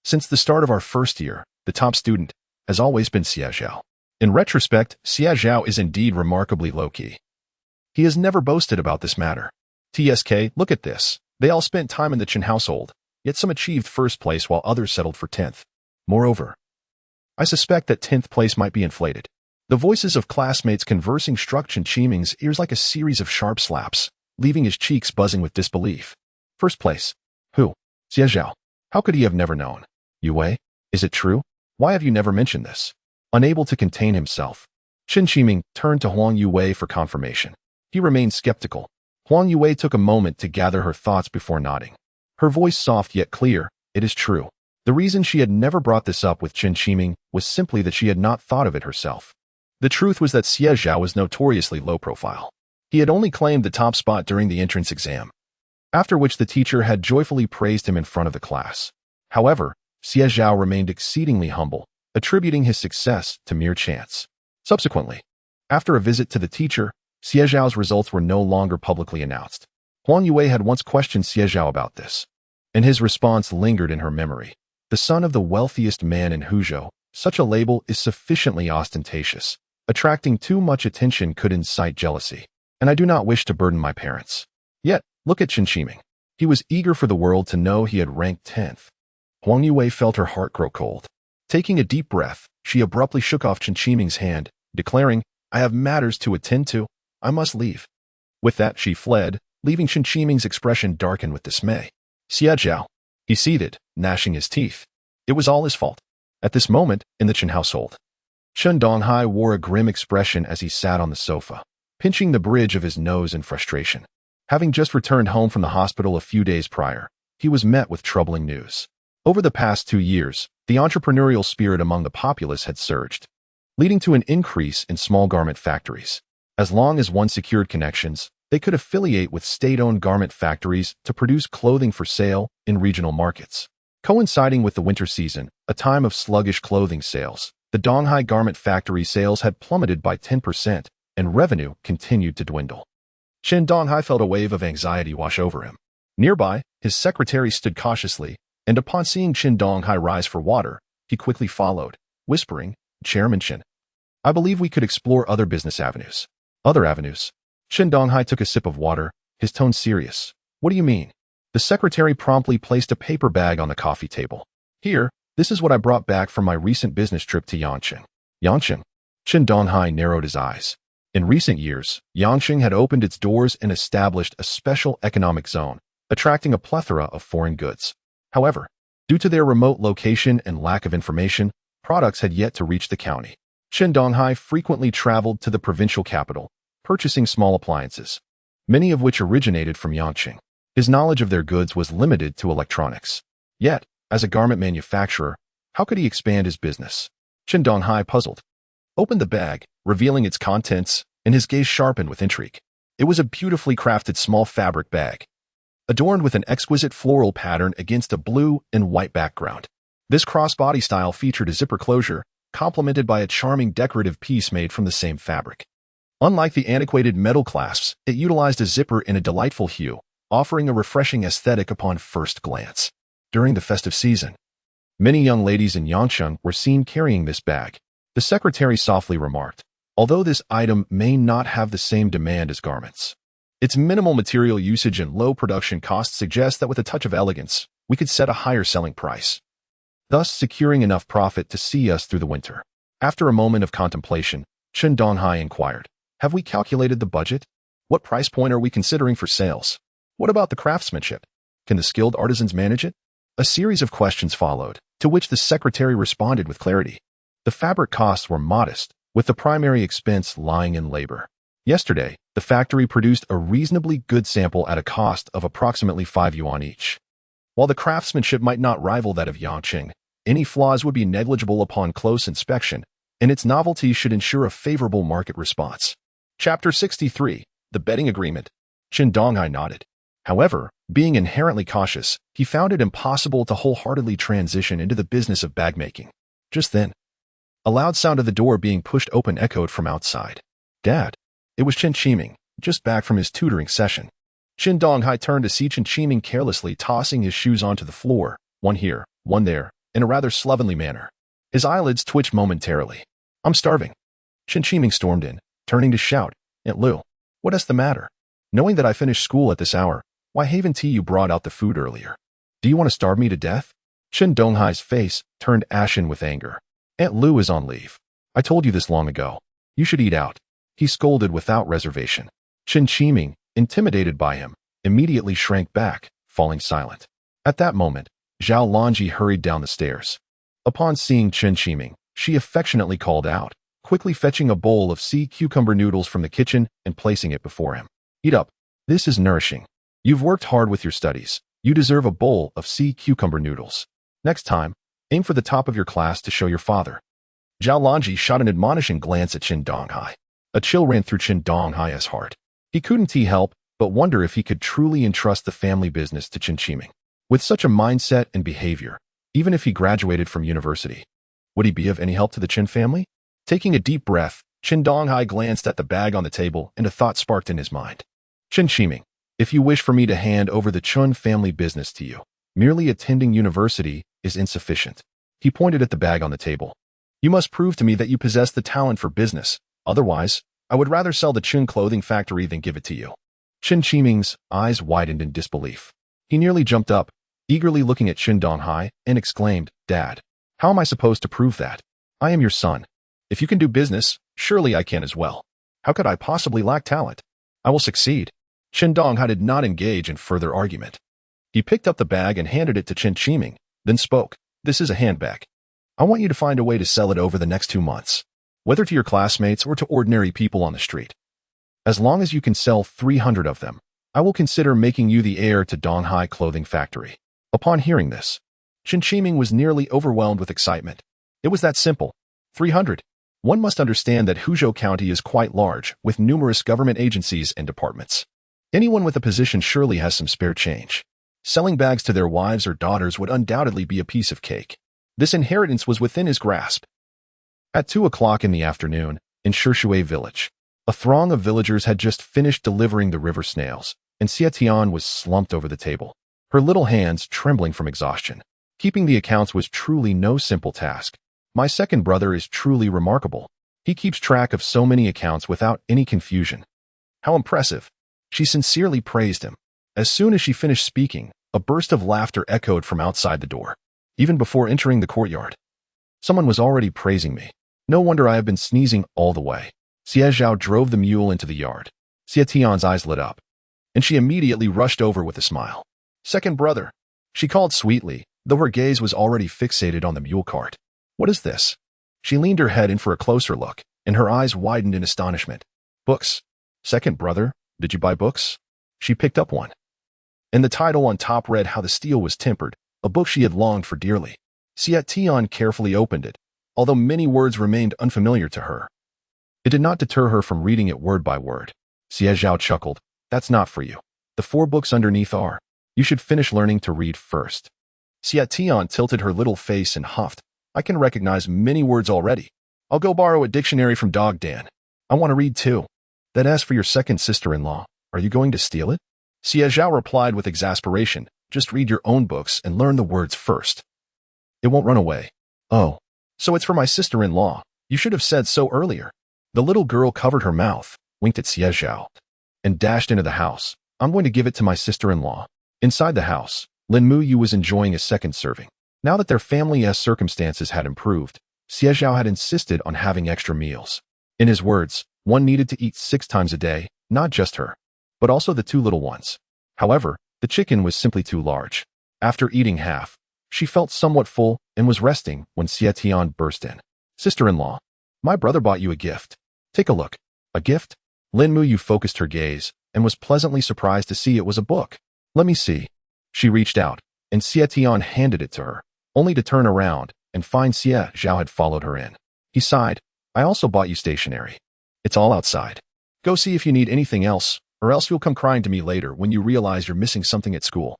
Since the start of our first year, the top student has always been Xie Zhao. In retrospect, Xie Zhao is indeed remarkably low-key. He has never boasted about this matter. TSK, look at this. They all spent time in the Qin household, yet some achieved first place while others settled for 10th. Moreover, I suspect that 10th place might be inflated. The voices of classmates conversing struck Qin Shiming's ears like a series of sharp slaps, leaving his cheeks buzzing with disbelief. First place. Who? Xie Zhao. How could he have never known? Yue? Is it true? Why have you never mentioned this? Unable to contain himself, Qin Shiming turned to Huang Yue for confirmation. He remained skeptical. Huang Yue took a moment to gather her thoughts before nodding. Her voice soft yet clear. It is true. The reason she had never brought this up with Qin Shiming was simply that she had not thought of it herself. The truth was that Xie Zhao was notoriously low profile. He had only claimed the top spot during the entrance exam, after which the teacher had joyfully praised him in front of the class. However, Xie Zhao remained exceedingly humble, attributing his success to mere chance. Subsequently, after a visit to the teacher, Xie Zhao's results were no longer publicly announced. Huang Yue had once questioned Xie Zhao about this, and his response lingered in her memory. The son of the wealthiest man in Huzhou, such a label is sufficiently ostentatious. Attracting too much attention could incite jealousy, and I do not wish to burden my parents. Yet, look at Qin Shiming. He was eager for the world to know he had ranked 10th. Huang Yue felt her heart grow cold. Taking a deep breath, she abruptly shook off Qin Shiming's hand, declaring, I have matters to attend to. I must leave. With that, she fled, leaving Qin Shiming's expression darkened with dismay. Xie Zhao. He seethed, gnashing his teeth. It was all his fault. At this moment, in the Qin household, Chen Donghai wore a grim expression as he sat on the sofa, pinching the bridge of his nose in frustration. Having just returned home from the hospital a few days prior, he was met with troubling news. Over the past 2 years, the entrepreneurial spirit among the populace had surged, leading to an increase in small garment factories. As long as one secured connections, they could affiliate with state-owned garment factories to produce clothing for sale in regional markets. Coinciding with the winter season, a time of sluggish clothing sales, the Donghai garment factory sales had plummeted by 10%, and revenue continued to dwindle. Chen Donghai felt a wave of anxiety wash over him. Nearby, his secretary stood cautiously, and upon seeing Chen Donghai rise for water, he quickly followed, whispering, Chairman Chen, I believe we could explore other business avenues. Other avenues? Chen Donghai took a sip of water, his tone serious. What do you mean? The secretary promptly placed a paper bag on the coffee table. Here, this is what I brought back from my recent business trip to Yanqing. Yanqing? Chen Donghai narrowed his eyes. In recent years, Yanqing had opened its doors and established a special economic zone, attracting a plethora of foreign goods. However, due to their remote location and lack of information, products had yet to reach the county. Chen Donghai frequently traveled to the provincial capital, purchasing small appliances, many of which originated from Yanqing. His knowledge of their goods was limited to electronics. Yet, as a garment manufacturer, how could he expand his business? Chen Donghai puzzled, opened the bag, revealing its contents, and his gaze sharpened with intrigue. It was a beautifully crafted small fabric bag, adorned with an exquisite floral pattern against a blue and white background. This crossbody style featured a zipper closure, complemented by a charming decorative piece made from the same fabric. Unlike the antiquated metal clasps, it utilized a zipper in a delightful hue, offering a refreshing aesthetic upon first glance. During the festive season, many young ladies in Yangcheng were seen carrying this bag. The secretary softly remarked, although this item may not have the same demand as garments, its minimal material usage and low production costs suggest that with a touch of elegance, we could set a higher selling price, thus securing enough profit to see us through the winter. After a moment of contemplation, Chen Donghai inquired, have we calculated the budget? What price point are we considering for sales? What about the craftsmanship? Can the skilled artisans manage it? A series of questions followed, to which the secretary responded with clarity. The fabric costs were modest, with the primary expense lying in labor. Yesterday, the factory produced a reasonably good sample at a cost of approximately 5 yuan each. While the craftsmanship might not rival that of Yangqing, any flaws would be negligible upon close inspection, and its novelty should ensure a favorable market response. Chapter 63, The Betting Agreement. Chen Donghai nodded. However, being inherently cautious, he found it impossible to wholeheartedly transition into the business of bag making. Just then, a loud sound of the door being pushed open echoed from outside. Dad. It was Chen Qiming, just back from his tutoring session. Chen Donghai turned to see Chen Qiming carelessly tossing his shoes onto the floor, one here, one there, in a rather slovenly manner. His eyelids twitched momentarily. I'm starving. Chen Qiming stormed in, turning to shout, Aunt Lu, what is the matter? Knowing that I finished school at this hour, why haven't you brought out the food earlier? Do you want to starve me to death? Chen Donghai's face turned ashen with anger. Aunt Lu is on leave. I told you this long ago. You should eat out. He scolded without reservation. Chen Qiming, intimidated by him, immediately shrank back, falling silent. At that moment, Zhao Longji hurried down the stairs. Upon seeing Chen Qiming, she affectionately called out, quickly fetching a bowl of sea cucumber noodles from the kitchen and placing it before him. Eat up. This is nourishing. You've worked hard with your studies. You deserve a bowl of sea cucumber noodles. Next time, aim for the top of your class to show your father. Zhao Longji shot an admonishing glance at Chen Donghai. A chill ran through Chen Donghai's heart. He couldn't help but wonder if he could truly entrust the family business to Chen Qiming. With such a mindset and behavior, even if he graduated from university, would he be of any help to the Chen family? Taking a deep breath, Chen Donghai glanced at the bag on the table and a thought sparked in his mind. Chen Qiming, if you wish for me to hand over the Chen family business to you, merely attending university is insufficient. He pointed at the bag on the table. You must prove to me that you possess the talent for business. Otherwise, I would rather sell the Chen clothing factory than give it to you. Chen Qiming's eyes widened in disbelief. He nearly jumped up, eagerly looking at Chen Donghai, and exclaimed, Dad, how am I supposed to prove that? I am your son. If you can do business, surely I can as well. How could I possibly lack talent? I will succeed. Chen Donghai did not engage in further argument. He picked up the bag and handed it to Chen Qiming, then spoke, This is a handbag. I want you to find a way to sell it over the next 2 months, whether to your classmates or to ordinary people on the street. As long as you can sell 300 of them, I will consider making you the heir to Donghai Clothing Factory. Upon hearing this, Chen Qiming was nearly overwhelmed with excitement. It was that simple. 300. One must understand that Hudu County is quite large, with numerous government agencies and departments. Anyone with a position surely has some spare change. Selling bags to their wives or daughters would undoubtedly be a piece of cake. This inheritance was within his grasp. At 2 o'clock in the afternoon, in Shishui Village, a throng of villagers had just finished delivering the river snails, and Xie Zhao was slumped over the table, her little hands trembling from exhaustion. Keeping the accounts was truly no simple task. My second brother is truly remarkable. He keeps track of so many accounts without any confusion. How impressive. She sincerely praised him. As soon as she finished speaking, a burst of laughter echoed from outside the door. Even before entering the courtyard, someone was already praising me. No wonder I have been sneezing all the way. Xie Zhao drove the mule into the yard. Xie Zhao's eyes lit up, and she immediately rushed over with a smile. Second brother, she called sweetly, though her gaze was already fixated on the mule cart. What is this? She leaned her head in for a closer look, and her eyes widened in astonishment. Books. Second brother, did you buy books? She picked up one, and the title on top read How the Steel Was Tempered, a book she had longed for dearly. Xie Zhao carefully opened it, although many words remained unfamiliar to her. It did not deter her from reading it word by word. Xie Zhao chuckled. That's not for you. The 4 books underneath are. You should finish learning to read first. Xie Tian tilted her little face and huffed. I can recognize many words already. I'll go borrow a dictionary from Dog Dan. I want to read too. Then as for your second sister-in-law, are you going to steal it? Xie Zhao replied with exasperation. Just read your own books and learn the words first. It won't run away. Oh, so it's for my sister-in-law. You should have said so earlier. The little girl covered her mouth, winked at Xie Zhao, and dashed into the house. I'm going to give it to my sister-in-law. Inside the house, Lin Muyu was enjoying a second serving. Now that their family's circumstances had improved, Xie Zhao had insisted on having extra meals. In his words, one needed to eat 6 times a day, not just her, but also the 2 little ones. However, the chicken was simply too large. After eating half, she felt somewhat full and was resting when Xie Tian burst in. Sister-in-law, my brother bought you a gift. Take a look. A gift? Lin Muyu focused her gaze and was pleasantly surprised to see it was a book. Let me see. She reached out, and Xie Tian handed it to her, only to turn around and find Xie Zhao had followed her in. He sighed. I also bought you stationery. It's all outside. Go see if you need anything else, or else you'll come crying to me later when you realize you're missing something at school.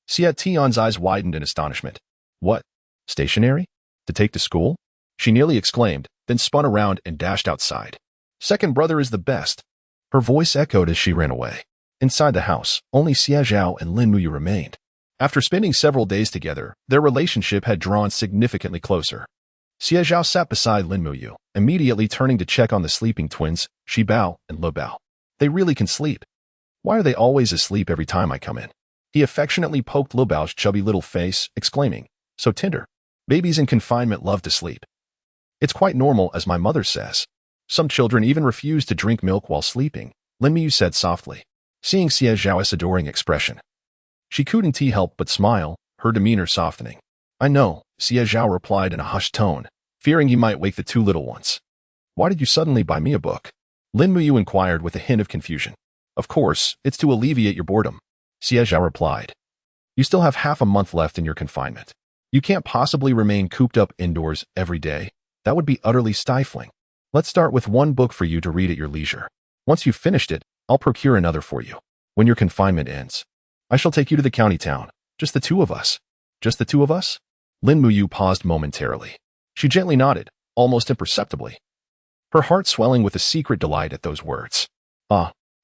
Xie Tian's eyes widened in astonishment. What? Stationery? To take to school? She nearly exclaimed, then spun around and dashed outside. Second brother is the best. Her voice echoed as she ran away. Inside the house, only Xie Zhao and Lin Muyu remained. After spending several days together, their relationship had drawn significantly closer. Xie Zhao sat beside Lin Muyu, immediately turning to check on the sleeping twins, Xi Bao and Lu Bao. They really can sleep. Why are they always asleep every time I come in? He affectionately poked Lu Bao's chubby little face, exclaiming, so tender. Babies in confinement love to sleep. It's quite normal, as my mother says. Some children even refuse to drink milk while sleeping, Lin Muyu said softly, seeing Xie Zhao's adoring expression. She couldn't help but smile, her demeanor softening. I know, Xie Zhao replied in a hushed tone, fearing he might wake the 2 little ones. Why did you suddenly buy me a book? Lin Muyu inquired with a hint of confusion. Of course, it's to alleviate your boredom, Xie Zhao replied. You still have half a month left in your confinement. You can't possibly remain cooped up indoors every day. That would be utterly stifling. Let's start with 1 book for you to read at your leisure. Once you've finished it, I'll procure another for you. When your confinement ends, I shall take you to the county town. Just the 2 of us. Just the 2 of us? Lin Muyu paused momentarily. She gently nodded, almost imperceptibly. Her heart swelling with a secret delight at those words.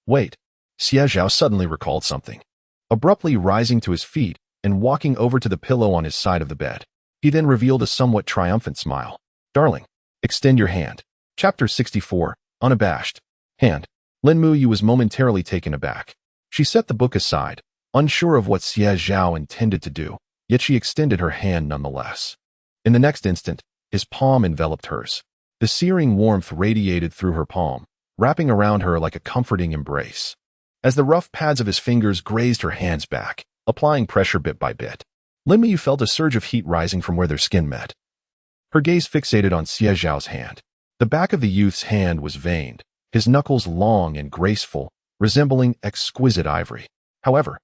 Wait. Xie Zhao suddenly recalled something. Abruptly rising to his feet and walking over to the pillow on his side of the bed, he then revealed a somewhat triumphant smile. Darling, extend your hand. Chapter 64, Unabashed. Hand. Lin Muyu was momentarily taken aback. She set the book aside, unsure of what Xie Zhao intended to do, yet she extended her hand nonetheless. In the next instant, his palm enveloped hers. The searing warmth radiated through her palm, wrapping around her like a comforting embrace. As the rough pads of his fingers grazed her hands back, applying pressure bit by bit, Lin Muyu felt a surge of heat rising from where their skin met. Her gaze fixated on Xie Zhao's hand. The back of the youth's hand was veined, his knuckles long and graceful, resembling exquisite ivory. However,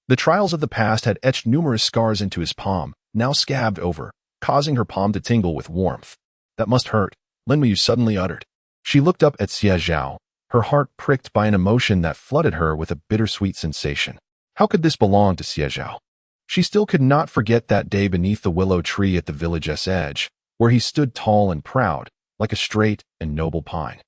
the trials of the past had etched numerous scars into his palm, now scabbed over, causing her palm to tingle with warmth. That must hurt, Lin Muyu suddenly uttered. She looked up at Xie Zhao, her heart pricked by an emotion that flooded her with a bittersweet sensation. How could this belong to Xie Zhao? She still could not forget that day beneath the willow tree at the village's edge, where he stood tall and proud, like a straight and noble pine.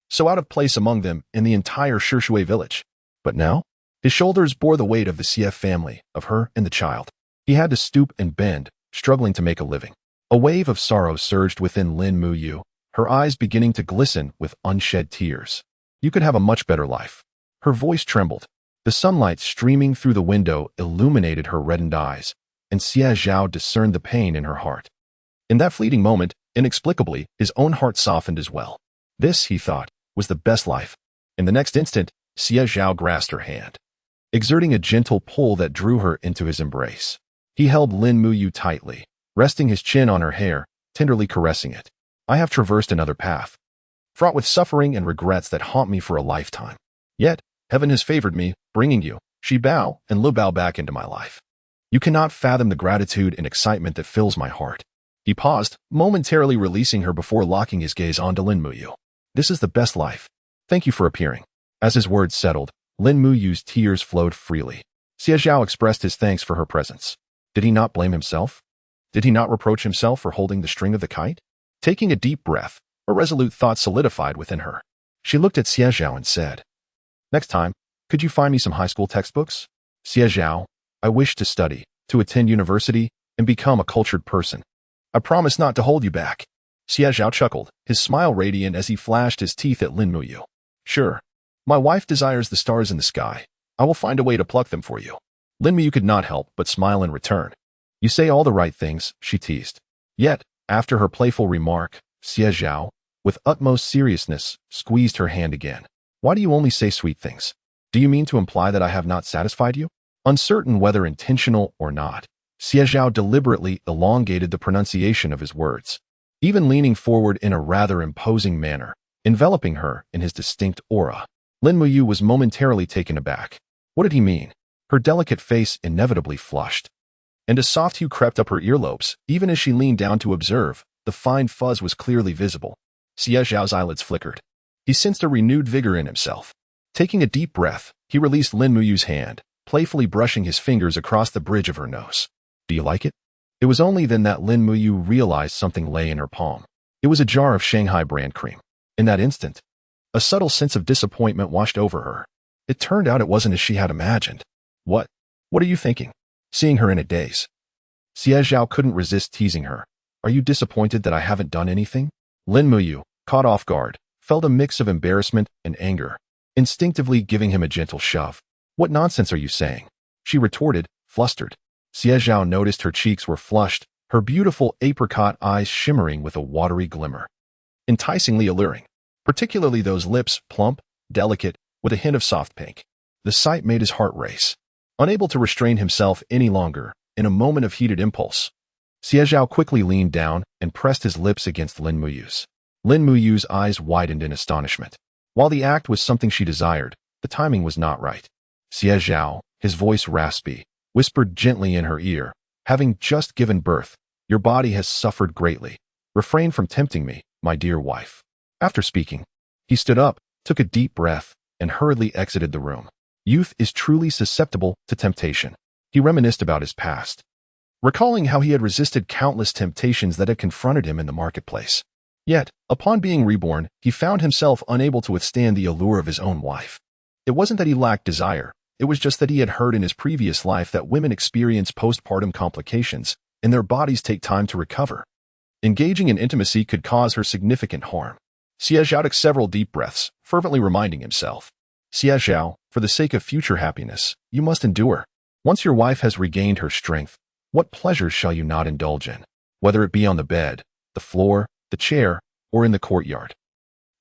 So out of place among them in the entire Shishui Village. But now, his shoulders bore the weight of the Xie family, of her and the child. He had to stoop and bend, struggling to make a living. A wave of sorrow surged within Lin Muyu, her eyes beginning to glisten with unshed tears. You could have a much better life. Her voice trembled. The sunlight streaming through the window illuminated her reddened eyes, and Xie Zhao discerned the pain in her heart. In that fleeting moment, inexplicably, his own heart softened as well. This, he thought, was the best life. In the next instant, Xie Zhao grasped her hand, exerting a gentle pull that drew her into his embrace. He held Lin Muyu tightly, resting his chin on her hair, tenderly caressing it. I have traversed another path, fraught with suffering and regrets that haunt me for a lifetime. Yet, heaven has favored me, bringing you, Xi Bao and Lu Bao back into my life. You cannot fathom the gratitude and excitement that fills my heart. He paused, momentarily releasing her before locking his gaze onto Lin Muyu. This is the best life. Thank you for appearing. As his words settled, Lin Muyu's tears flowed freely. Xie Zhao expressed his thanks for her presence. Did he not blame himself? Did he not reproach himself for holding the string of the kite? Taking a deep breath, a resolute thought solidified within her. She looked at Xie Zhao and said, "Next time, could you find me some high school textbooks? Xie Zhao, I wish to study, to attend university, and become a cultured person. I promise not to hold you back." Xie Zhao chuckled, his smile radiant as he flashed his teeth at Lin Muyu. "Sure. My wife desires the stars in the sky. I will find a way to pluck them for you." Lin Muyu could not help but smile in return. "You say all the right things," she teased. Yet, after her playful remark, Xie Zhao, with utmost seriousness, squeezed her hand again. "Why do you only say sweet things? Do you mean to imply that I have not satisfied you?" Uncertain whether intentional or not, Xie Zhao deliberately elongated the pronunciation of his words, even leaning forward in a rather imposing manner, enveloping her in his distinct aura. Lin Muyu was momentarily taken aback. What did he mean? Her delicate face inevitably flushed, and a soft hue crept up her earlobes, even as she leaned down to observe. The fine fuzz was clearly visible. Xie Zhao's eyelids flickered. He sensed a renewed vigor in himself. Taking a deep breath, he released Lin Muyu's hand, playfully brushing his fingers across the bridge of her nose. "Do you like it?" It was only then that Lin Muyu realized something lay in her palm. It was a jar of Shanghai brand cream. In that instant, a subtle sense of disappointment washed over her. It turned out it wasn't as she had imagined. What are you thinking?" Seeing her in a daze, Xie Zhao couldn't resist teasing her. "Are you disappointed that I haven't done anything?" Lin Muyu, caught off guard, felt a mix of embarrassment and anger, instinctively giving him a gentle shove. "What nonsense are you saying?" she retorted, flustered. Xie Zhao noticed her cheeks were flushed, her beautiful apricot eyes shimmering with a watery glimmer. Enticingly alluring, particularly those lips, plump, delicate, with a hint of soft pink. The sight made his heart race. Unable to restrain himself any longer, in a moment of heated impulse, Xie Zhao quickly leaned down and pressed his lips against Lin Muyu's. Lin Muyu's eyes widened in astonishment. While the act was something she desired, the timing was not right. Xie Zhao, his voice raspy, whispered gently in her ear, "Having just given birth, your body has suffered greatly. Refrain from tempting me, my dear wife." After speaking, he stood up, took a deep breath, and hurriedly exited the room. Youth is truly susceptible to temptation. He reminisced about his past, recalling how he had resisted countless temptations that had confronted him in the marketplace. Yet, upon being reborn, he found himself unable to withstand the allure of his own wife. It wasn't that he lacked desire, it was just that he had heard in his previous life that women experience postpartum complications, and their bodies take time to recover. Engaging in intimacy could cause her significant harm. Xie Zhao took several deep breaths, fervently reminding himself, "Xie Zhao, for the sake of future happiness, you must endure. Once your wife has regained her strength, what pleasures shall you not indulge in, whether it be on the bed, the floor, the chair, or in the courtyard?"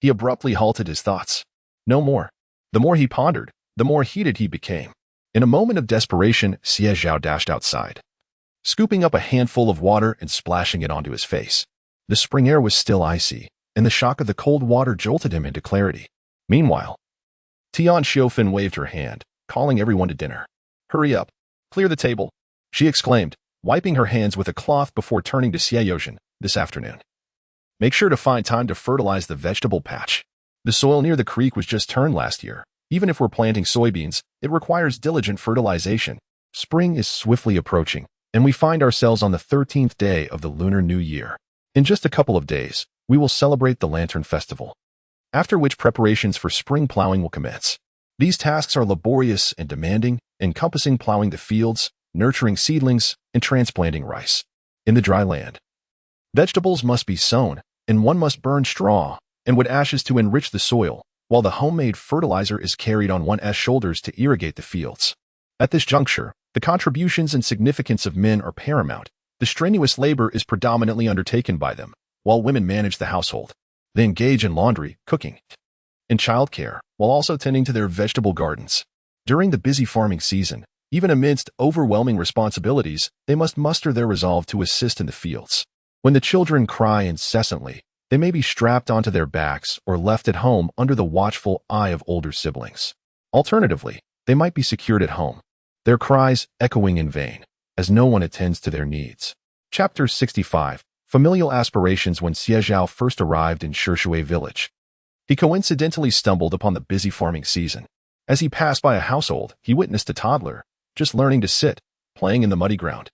He abruptly halted his thoughts. No more. The more he pondered, the more heated he became. In a moment of desperation, Xie Zhao dashed outside, scooping up a handful of water and splashing it onto his face. The spring air was still icy, and the shock of the cold water jolted him into clarity. Meanwhile, Tian Xiofan waved her hand, calling everyone to dinner. "Hurry up. Clear the table," she exclaimed, wiping her hands with a cloth before turning to Xie Zhao. "This afternoon, make sure to find time to fertilize the vegetable patch. The soil near the creek was just turned last year. Even if we're planting soybeans, it requires diligent fertilization. Spring is swiftly approaching, and we find ourselves on the 13th day of the Lunar New Year. In just a couple of days, we will celebrate the Lantern Festival, after which preparations for spring plowing will commence. These tasks are laborious and demanding, encompassing plowing the fields, nurturing seedlings, and transplanting rice. In the dry land, vegetables must be sown, and one must burn straw and wood ashes to enrich the soil, while the homemade fertilizer is carried on one's shoulders to irrigate the fields. At this juncture, the contributions and significance of men are paramount. The strenuous labor is predominantly undertaken by them, while women manage the household. They engage in laundry, cooking, and childcare, while also tending to their vegetable gardens. During the busy farming season, even amidst overwhelming responsibilities, they must muster their resolve to assist in the fields. When the children cry incessantly, they may be strapped onto their backs or left at home under the watchful eye of older siblings. Alternatively, they might be secured at home, their cries echoing in vain, as no one attends to their needs. Chapter 65. Familial Aspirations. When Xie Zhao first arrived in Shishui Village, he coincidentally stumbled upon the busy farming season. As he passed by a household, he witnessed a toddler, just learning to sit, playing in the muddy ground.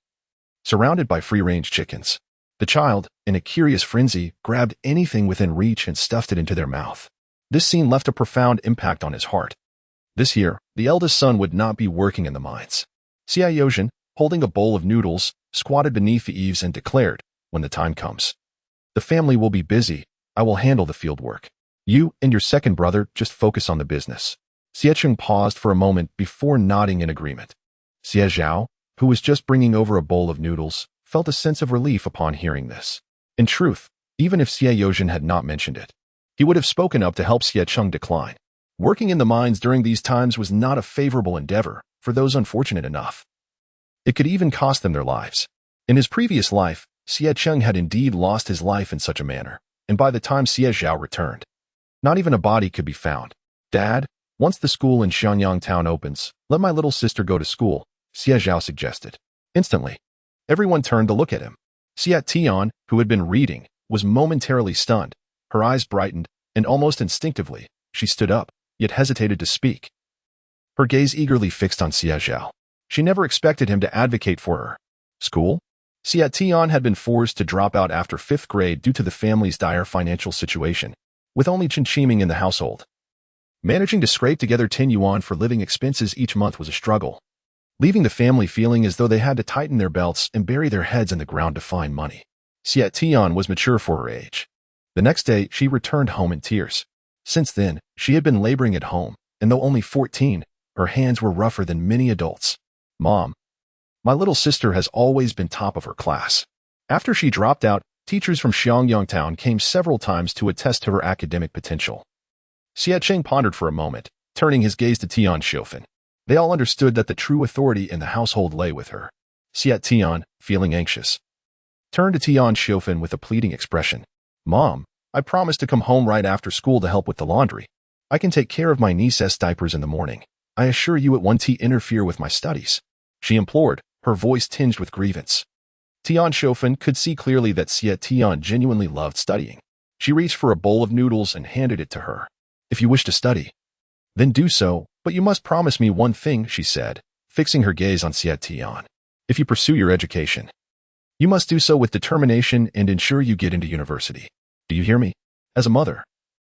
surrounded by free-range chickens. The child, in a curious frenzy, grabbed anything within reach and stuffed it into their mouth. This scene left a profound impact on his heart. This year, the eldest son would not be working in the mines. Xie Zhao, holding a bowl of noodles, squatted beneath the eaves and declared, "When the time comes, the family will be busy. I will handle the field work. You and your second brother just focus on the business." Xie Zhao paused for a moment before nodding in agreement. Xie Zhao, who was just bringing over a bowl of noodles, felt a sense of relief upon hearing this. In truth, even if Xie Zhao had not mentioned it, he would have spoken up to help Xie Zhao decline. Working in the mines during these times was not a favorable endeavor for those unfortunate enough. It could even cost them their lives. In his previous life, Xie Zhao had indeed lost his life in such a manner, and by the time Xie Zhao returned, not even a body could be found. "Dad, once the school in Xianyang town opens, let my little sister go to school," Xie Zhao suggested. Instantly, everyone turned to look at him. Xie Tian, who had been reading, was momentarily stunned. Her eyes brightened, and almost instinctively, she stood up, yet hesitated to speak. Her gaze eagerly fixed on Xie Zhao. She never expected him to advocate for her. School? Xie Tian had been forced to drop out after 5th grade due to the family's dire financial situation, with only Jinxiu in the household. Managing to scrape together 10 yuan for living expenses each month was a struggle, leaving the family feeling as though they had to tighten their belts and bury their heads in the ground to find money. Xie Tian was mature for her age. The next day, she returned home in tears. Since then, she had been laboring at home, and though only 14, her hands were rougher than many adults. "Mom, my little sister has always been top of her class." After she dropped out, teachers from Xianyang town came several times to attest to her academic potential. Xie Zhao pondered for a moment, turning his gaze to Tian Xiufan. They all understood that the true authority in the household lay with her. Xie Tian, feeling anxious, turned to Tian Xiufan with a pleading expression. "Mom, I promised to come home right after school to help with the laundry. I can take care of my niece's diapers in the morning. I assure you it won't interfere with my studies," she implored, her voice tinged with grievance. Tian Xiufan could see clearly that Xie Tian genuinely loved studying. She reached for a bowl of noodles and handed it to her. "If you wish to study, then do so, but you must promise me one thing," she said, fixing her gaze on Xie Tian. "If you pursue your education, you must do so with determination and ensure you get into university. Do you hear me?" As a mother,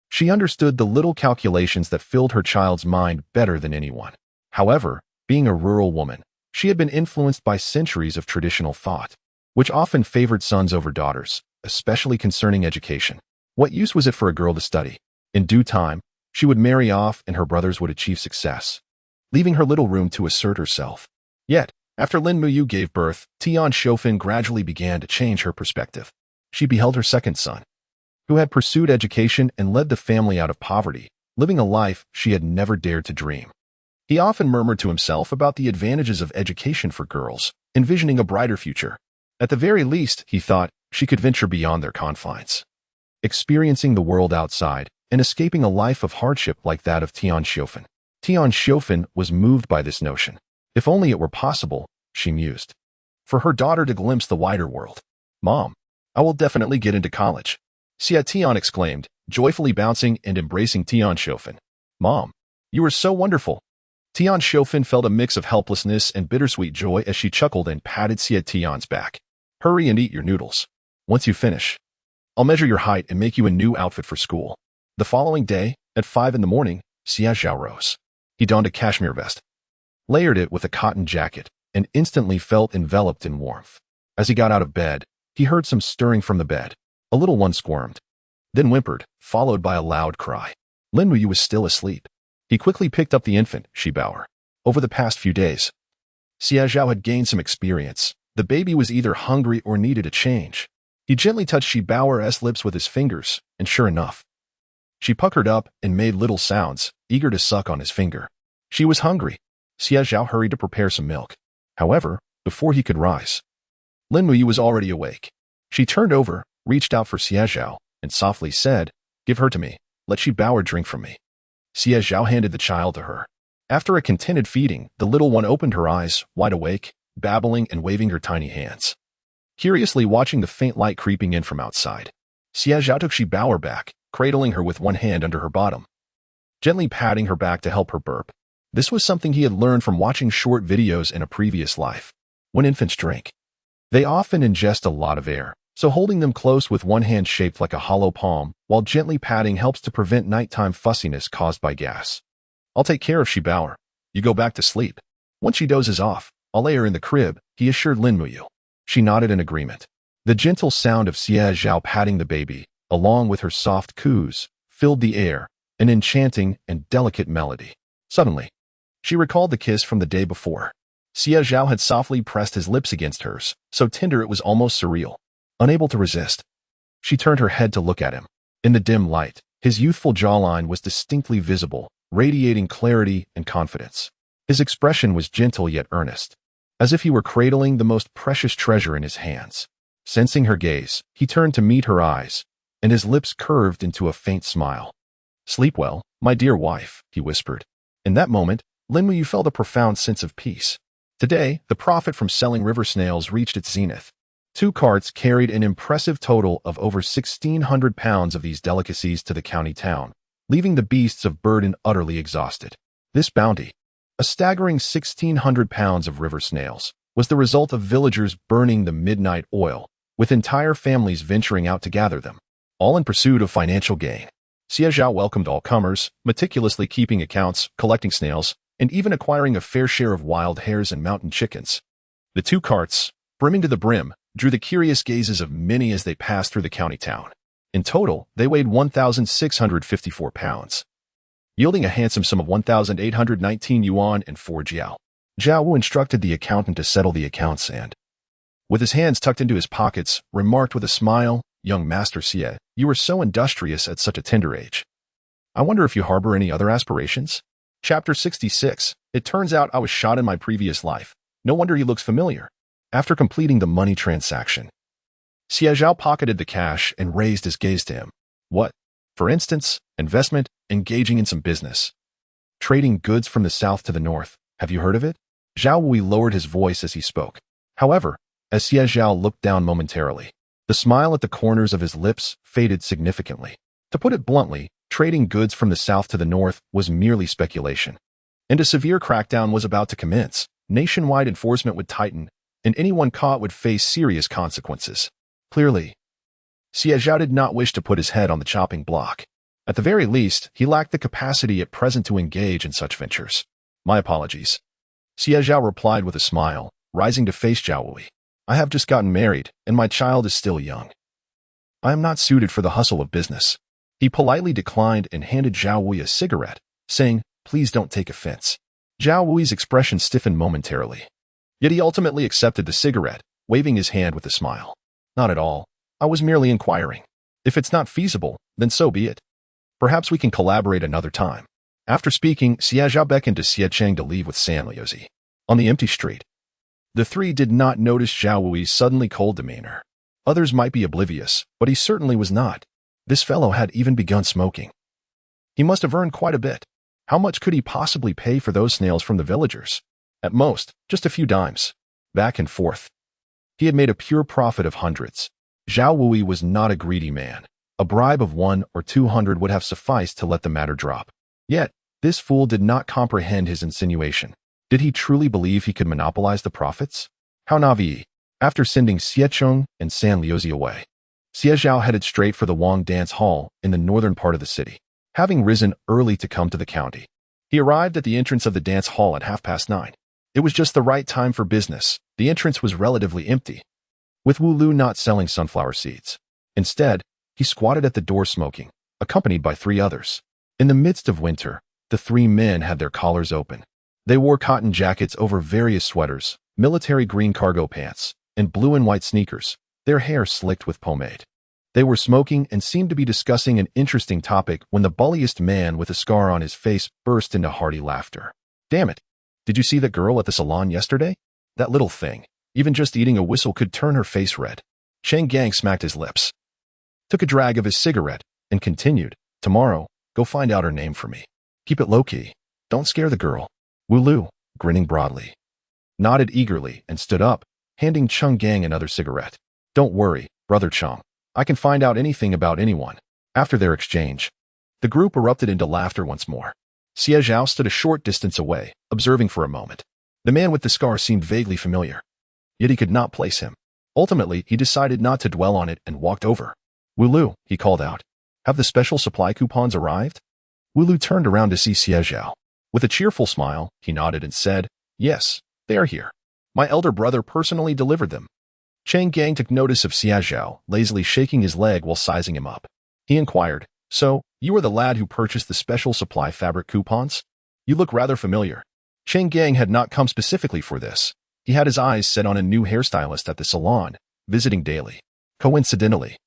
she understood the little calculations that filled her child's mind better than anyone. However, being a rural woman, she had been influenced by centuries of traditional thought, which often favored sons over daughters, especially concerning education. What use was it for a girl to study? In due time, she would marry off and her brothers would achieve success, leaving her little room to assert herself. Yet, after Lin Muyu gave birth, Tian Xiufan gradually began to change her perspective. She beheld her second son, who had pursued education and led the family out of poverty, living a life she had never dared to dream. He often murmured to himself about the advantages of education for girls, envisioning a brighter future. At the very least, he thought, she could venture beyond their confines, experiencing the world outside and escaping a life of hardship like that of Tian Xiufan. Tian Xiufan was moved by this notion. If only it were possible, she mused, for her daughter to glimpse the wider world. "Mom, I will definitely get into college," Xie Tian exclaimed, joyfully bouncing and embracing Tian Xiufan. "Mom, you are so wonderful." Tian Xiufan felt a mix of helplessness and bittersweet joy as she chuckled and patted Xie Tian's back. "Hurry and eat your noodles. Once you finish, I'll measure your height and make you a new outfit for school." The following day, at 5 in the morning, Xie Zhao rose. He donned a cashmere vest, layered it with a cotton jacket, and instantly felt enveloped in warmth. As he got out of bed, he heard some stirring from the bed. A little one squirmed, then whimpered, followed by a loud cry. Lin Muyu was still asleep. He quickly picked up the infant, Shibao. Over the past few days, Xie Zhao had gained some experience. The baby was either hungry or needed a change. He gently touched Shibao's lips with his fingers, and sure enough, she puckered up and made little sounds, eager to suck on his finger. She was hungry. Xie Zhao hurried to prepare some milk. However, before he could rise, Lin Muyu was already awake. She turned over, reached out for Xie Zhao, and softly said, "Give her to me. Let Shibao drink from me." Xie Zhao handed the child to her. After a contented feeding, the little one opened her eyes, wide awake, babbling and waving her tiny hands, curiously watching the faint light creeping in from outside. Xie Zhao took Shibao back, cradling her with one hand under her bottom, gently patting her back to help her burp. This was something he had learned from watching short videos in a previous life. When infants drink, They often ingest a lot of air, so holding them close with one hand shaped like a hollow palm while gently patting helps to prevent nighttime fussiness caused by gas. I'll take care of Xie Zhao. You go back to sleep. Once she dozes off, I'll lay her in the crib, he assured Lin Muyu. She nodded in agreement. The gentle sound of Xie Zhao patting the baby, along with her soft coos, filled the air, an enchanting and delicate melody. Suddenly, she recalled the kiss from the day before. Xie Zhao had softly pressed his lips against hers, so tender it was almost surreal. Unable to resist, she turned her head to look at him. In the dim light, his youthful jawline was distinctly visible, radiating clarity and confidence. His expression was gentle yet earnest, as if he were cradling the most precious treasure in his hands. Sensing her gaze, he turned to meet her eyes, and his lips curved into a faint smile. "Sleep well, my dear wife," he whispered. In that moment, Lin Muyu felt a profound sense of peace. Today, the profit from selling river snails reached its zenith. 2 carts carried an impressive total of over 1,600 pounds of these delicacies to the county town, leaving the beasts of burden utterly exhausted. This bounty, a staggering 1,600 pounds of river snails, was the result of villagers burning the midnight oil, with entire families venturing out to gather them, all in pursuit of financial gain. Xie Zhao welcomed all comers, meticulously keeping accounts, collecting snails, and even acquiring a fair share of wild hares and mountain chickens. The 2 carts, brimming to the brim, drew the curious gazes of many as they passed through the county town. In total, they weighed 1,654 pounds, yielding a handsome sum of 1,819 yuan and 4 jiao. Zhao Wu instructed the accountant to settle the accounts and, with his hands tucked into his pockets, remarked with a smile, "Young Master Xie, you are so industrious at such a tender age. I wonder if you harbor any other aspirations?" Chapter 66. It turns out I was shot in my previous life. No wonder he looks familiar. After completing the money transaction, Xie Zhao pocketed the cash and raised his gaze to him. "What? For instance, investment, engaging in some business. Trading goods from the south to the north. Have you heard of it?" Zhao Wui lowered his voice as he spoke. However, as Xie Zhao looked down momentarily, the smile at the corners of his lips faded significantly. To put it bluntly, trading goods from the south to the north was merely speculation. And a severe crackdown was about to commence. Nationwide enforcement would tighten, and anyone caught would face serious consequences. Clearly, Xie Zhao did not wish to put his head on the chopping block. At the very least, he lacked the capacity at present to engage in such ventures. "My apologies," Xie Zhao replied with a smile, rising to face Zhao Wui. "I have just gotten married, and my child is still young. I am not suited for the hustle of business." He politely declined and handed Zhao Wui a cigarette, saying, "Please don't take offense." Zhao Wui's expression stiffened momentarily. Yet he ultimately accepted the cigarette, waving his hand with a smile. "Not at all. I was merely inquiring. If it's not feasible, then so be it. Perhaps we can collaborate another time." After speaking, Xie Zhao beckoned to Xie Cheng to leave with San Liuzi. On the empty street, the 3 did not notice Zhao Wui's suddenly cold demeanor. Others might be oblivious, but he certainly was not. This fellow had even begun smoking. He must have earned quite a bit. How much could he possibly pay for those snails from the villagers? At most, just a few dimes. Back and forth. He had made a pure profit of hundreds. Zhao Wui was not a greedy man. A bribe of 100 or 200 would have sufficed to let the matter drop. Yet, this fool did not comprehend his insinuation. Did he truly believe he could monopolize the profits? How naive. After sending Xie Cheng and San Liuzi away, Xie Zhao headed straight for the Wang Dance Hall in the northern part of the city. Having risen early to come to the county, he arrived at the entrance of the dance hall at 9:30. It was just the right time for business. The entrance was relatively empty, with Wu Lu not selling sunflower seeds. Instead, he squatted at the door smoking, accompanied by 3 others. In the midst of winter, the 3 men had their collars open. They wore cotton jackets over various sweaters, military green cargo pants, and blue and white sneakers, their hair slicked with pomade. They were smoking and seemed to be discussing an interesting topic when the bulliest man with a scar on his face burst into hearty laughter. "Damn it! Did you see that girl at the salon yesterday? That little thing. Even just eating a whistle could turn her face red." Cheng Gang smacked his lips, took a drag of his cigarette, and continued, "Tomorrow, go find out her name for me. Keep it low-key. Don't scare the girl." Wu Lu, grinning broadly, nodded eagerly and stood up, handing Cheng Gang another cigarette. "Don't worry, Brother Cheng. I can find out anything about anyone." After their exchange, the group erupted into laughter once more. Xie Zhao stood a short distance away, observing for a moment. The man with the scar seemed vaguely familiar, yet he could not place him. Ultimately, he decided not to dwell on it and walked over. "Wulu," he called out. "Have the special supply coupons arrived?" Wulu turned around to see Xie Zhao. With a cheerful smile, he nodded and said, "Yes, they are here. My elder brother personally delivered them." Chang Gang took notice of Xie Zhao, lazily shaking his leg while sizing him up. He inquired, "So, you are the lad who purchased the special supply fabric coupons? You look rather familiar." Chang Gang had not come specifically for this. He had his eyes set on a new hairstylist at the salon, visiting daily. Coincidentally,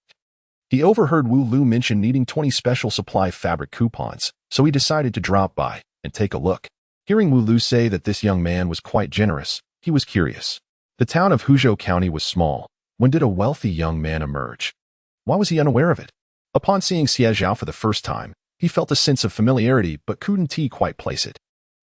he overheard Wu Lu mention needing 20 special supply fabric coupons, so he decided to drop by and take a look. Hearing Wu Lu say that this young man was quite generous, he was curious. The town of Hudu County was small. When did a wealthy young man emerge? Why was he unaware of it? Upon seeing Xie Zhao for the first time, he felt a sense of familiarity but couldn't quite place it.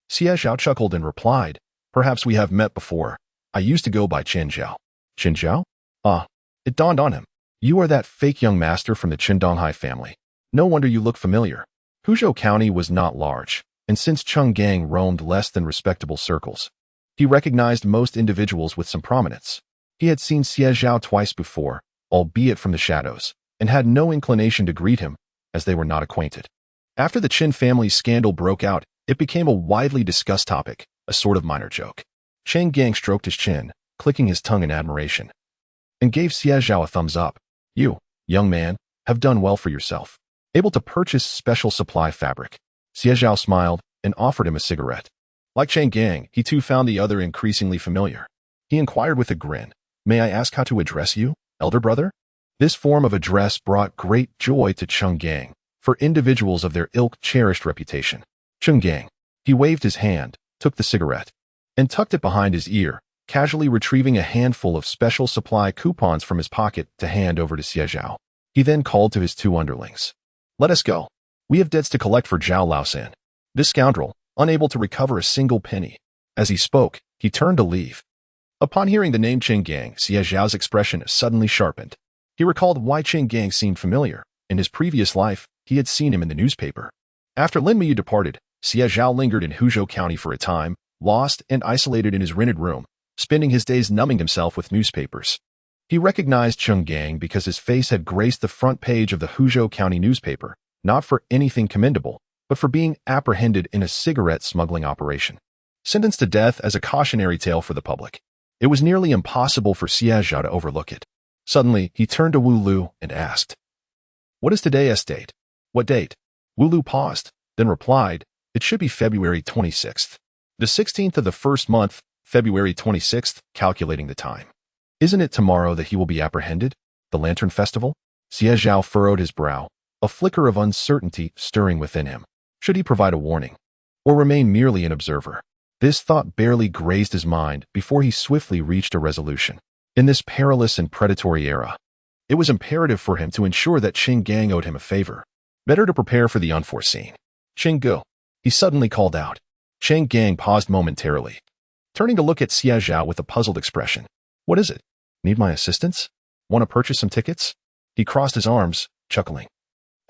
Xie Zhao chuckled and replied, "Perhaps we have met before. I used to go by Chen Zhao." "Chen Zhao?" Ah, it dawned on him. "You are that fake young master from the Qindanghai family. No wonder you look familiar." Hudu County was not large, and since Cheng Gang roamed less than respectable circles, he recognized most individuals with some prominence. He had seen Xie Zhao twice before, albeit from the shadows, and had no inclination to greet him, as they were not acquainted. After the Qin family scandal broke out, it became a widely discussed topic, a sort of minor joke. Cheng Gang stroked his chin, clicking his tongue in admiration, and gave Xie Zhao a thumbs up. "You, young man, have done well for yourself. Able to purchase special supply fabric." Xie Zhao smiled and offered him a cigarette. Like Cheng Gang, he too found the other increasingly familiar. He inquired with a grin, "May I ask how to address you, elder brother?" This form of address brought great joy to Cheng Gang, for individuals of their ilk cherished reputation. "Cheng Gang." He waved his hand, took the cigarette, and tucked it behind his ear, casually retrieving a handful of special supply coupons from his pocket to hand over to Xie Zhao. He then called to his two underlings. "Let us go. We have debts to collect for Zhao Laosan." This scoundrel, unable to recover a single penny. As he spoke, he turned to leave. Upon hearing the name Cheng Gang, Xie Zhao's expression suddenly sharpened. He recalled why Cheng Gang seemed familiar. In his previous life, he had seen him in the newspaper. After Lin Miyu departed, Xie Zhao lingered in Hudu County for a time, lost and isolated in his rented room, spending his days numbing himself with newspapers. He recognized Cheng Gang because his face had graced the front page of the Hudu County newspaper, not for anything commendable, but for being apprehended in a cigarette smuggling operation. Sentenced to death as a cautionary tale for the public. It was nearly impossible for Xie Zhao to overlook it. Suddenly, he turned to Wu Lu and asked, "What is today's date?" "What date?" Wu Lu paused, then replied, "It should be February 26th. The 16th of the first month, February 26th, calculating the time. Isn't it tomorrow that he will be apprehended? The Lantern Festival?" Xie Zhao furrowed his brow, a flicker of uncertainty stirring within him. Should he provide a warning, or remain merely an observer? This thought barely grazed his mind before he swiftly reached a resolution. In this perilous and predatory era, it was imperative for him to ensure that Cheng Gang owed him a favor. Better to prepare for the unforeseen. "Cheng Gu," he suddenly called out. Cheng Gang paused momentarily, turning to look at Xie Zhao with a puzzled expression. "What is it? Need my assistance? Want to purchase some tickets?" He crossed his arms, chuckling.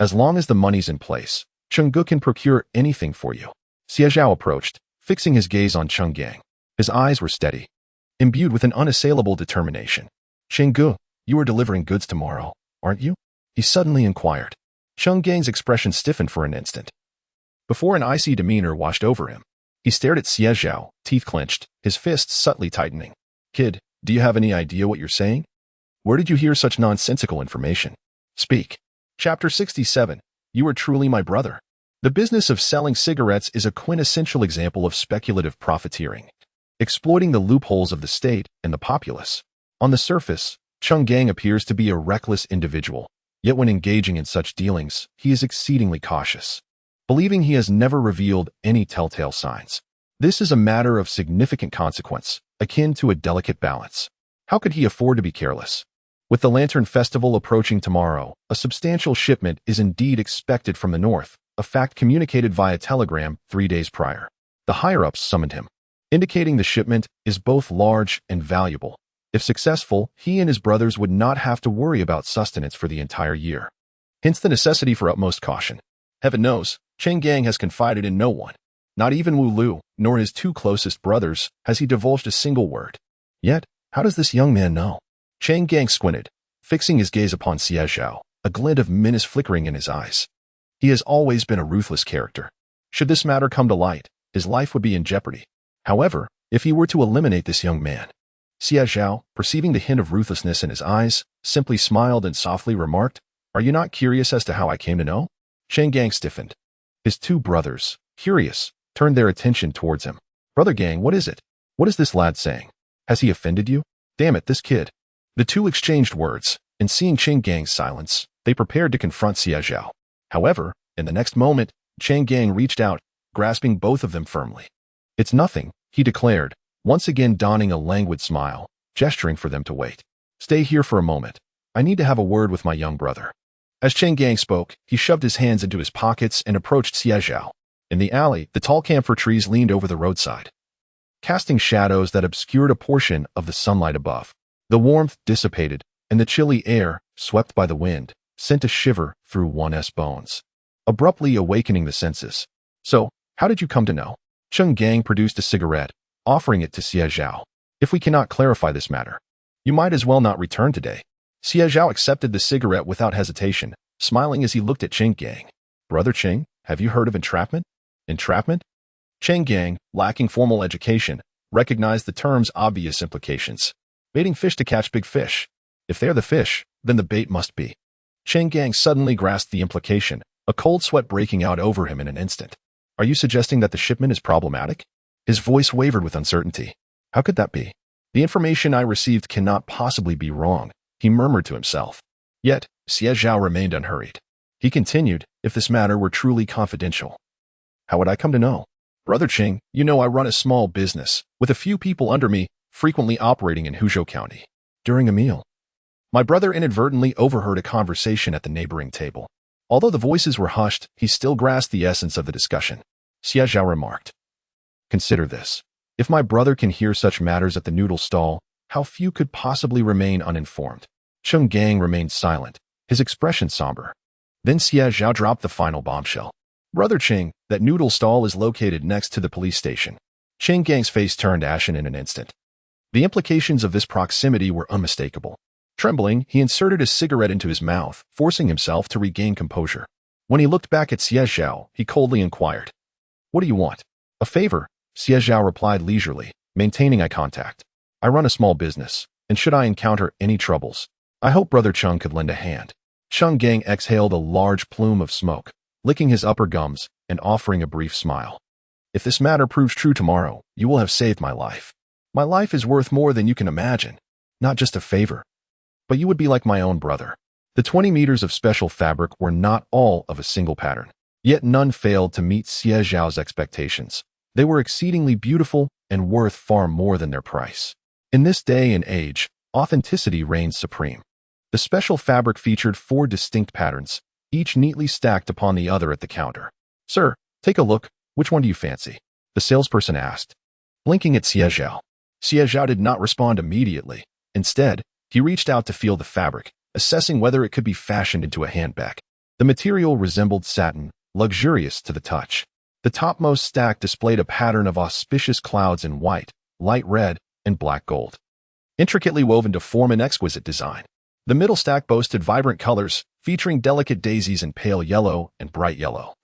"As long as the money's in place, Cheng Gu can procure anything for you." Xie Zhao approached, fixing his gaze on Cheng Gang. His eyes were steady, imbued with an unassailable determination. "Cheng Gu, you are delivering goods tomorrow, aren't you?" he suddenly inquired. Cheng Gang's expression stiffened for an instant, before an icy demeanor washed over him. He stared at Xie Zhao, teeth clenched, his fists subtly tightening. "Kid, do you have any idea what you're saying? Where did you hear such nonsensical information? Speak." Chapter 67. You are truly my brother. The business of selling cigarettes is a quintessential example of speculative profiteering, exploiting the loopholes of the state and the populace. On the surface, Cheng Gang appears to be a reckless individual, yet when engaging in such dealings, he is exceedingly cautious, believing he has never revealed any telltale signs. This is a matter of significant consequence, akin to a delicate balance. How could he afford to be careless? With the Lantern Festival approaching tomorrow, a substantial shipment is indeed expected from the north, a fact communicated via telegram 3 days prior. The higher-ups summoned him, indicating the shipment is both large and valuable. If successful, he and his brothers would not have to worry about sustenance for the entire year. Hence the necessity for utmost caution. Heaven knows, Cheng Gang has confided in no one. Not even Wu Lu, nor his two closest brothers, has he divulged a single word. Yet, how does this young man know? Chang Gang squinted, fixing his gaze upon Xie Zhao, a glint of menace flickering in his eyes. He has always been a ruthless character. Should this matter come to light, his life would be in jeopardy. However, if he were to eliminate this young man, Xie Zhao, perceiving the hint of ruthlessness in his eyes, simply smiled and softly remarked, "Are you not curious as to how I came to know?" Chang Gang stiffened. His two brothers, curious, turned their attention towards him. "Brother Gang, what is it? What is this lad saying? Has he offended you? Damn it, this kid." The two exchanged words, and seeing Chang Gang's silence, they prepared to confront Xie Zhao. However, in the next moment, Chang Gang reached out, grasping both of them firmly. "It's nothing," he declared, once again donning a languid smile, gesturing for them to wait. "Stay here for a moment. I need to have a word with my young brother." As Chang Gang spoke, he shoved his hands into his pockets and approached Xie Zhao. In the alley, the tall camphor trees leaned over the roadside, casting shadows that obscured a portion of the sunlight above. The warmth dissipated, and the chilly air, swept by the wind, sent a shiver through one's bones, abruptly awakening the senses. "So, how did you come to know?" Chang Gang produced a cigarette, offering it to Xie Zhao. "If we cannot clarify this matter, you might as well not return today." Xie Zhao accepted the cigarette without hesitation, smiling as he looked at Chang Gang. "Brother Chang, have you heard of entrapment?" "Entrapment?" Chang Gang, lacking formal education, recognized the term's obvious implications. Baiting fish to catch big fish. If they're the fish, then the bait must be. Chang Gang suddenly grasped the implication, a cold sweat breaking out over him in an instant. "Are you suggesting that the shipment is problematic?" His voice wavered with uncertainty. "How could that be? The information I received cannot possibly be wrong," he murmured to himself. Yet, Xie Zhao remained unhurried. He continued, "If this matter were truly confidential, how would I come to know? Brother Ching, you know I run a small business, with a few people under me, frequently operating in Hudu County." During a meal, my brother inadvertently overheard a conversation at the neighboring table. Although the voices were hushed, he still grasped the essence of the discussion. Xie Zhao remarked, "Consider this. If my brother can hear such matters at the noodle stall, how few could possibly remain uninformed?" Chang Gang remained silent, his expression somber. Then Xie Zhao dropped the final bombshell. "Brother Ching, that noodle stall is located next to the police station." Chang Gang's face turned ashen in an instant. The implications of this proximity were unmistakable. Trembling, he inserted a cigarette into his mouth, forcing himself to regain composure. When he looked back at Xie Zhao, he coldly inquired, "What do you want?" "A favor," Xie Zhao replied leisurely, maintaining eye contact. "I run a small business, and should I encounter any troubles, I hope Brother Chung could lend a hand." Chang Gang exhaled a large plume of smoke, licking his upper gums and offering a brief smile. "If this matter proves true tomorrow, you will have saved my life. My life is worth more than you can imagine. Not just a favor, but you would be like my own brother." The 20 meters of special fabric were not all of a single pattern, yet none failed to meet Xie Zhao's expectations. They were exceedingly beautiful and worth far more than their price. In this day and age, authenticity reigns supreme. The special fabric featured 4 distinct patterns, each neatly stacked upon the other at the counter. "Sir, take a look. Which one do you fancy?" the salesperson asked, blinking at Xie Zhao. Xie Zhao did not respond immediately. Instead, he reached out to feel the fabric, assessing whether it could be fashioned into a handbag. The material resembled satin, luxurious to the touch. The topmost stack displayed a pattern of auspicious clouds in white, light red, and black gold, intricately woven to form an exquisite design. The middle stack boasted vibrant colors, featuring delicate daisies in pale yellow and bright yellow,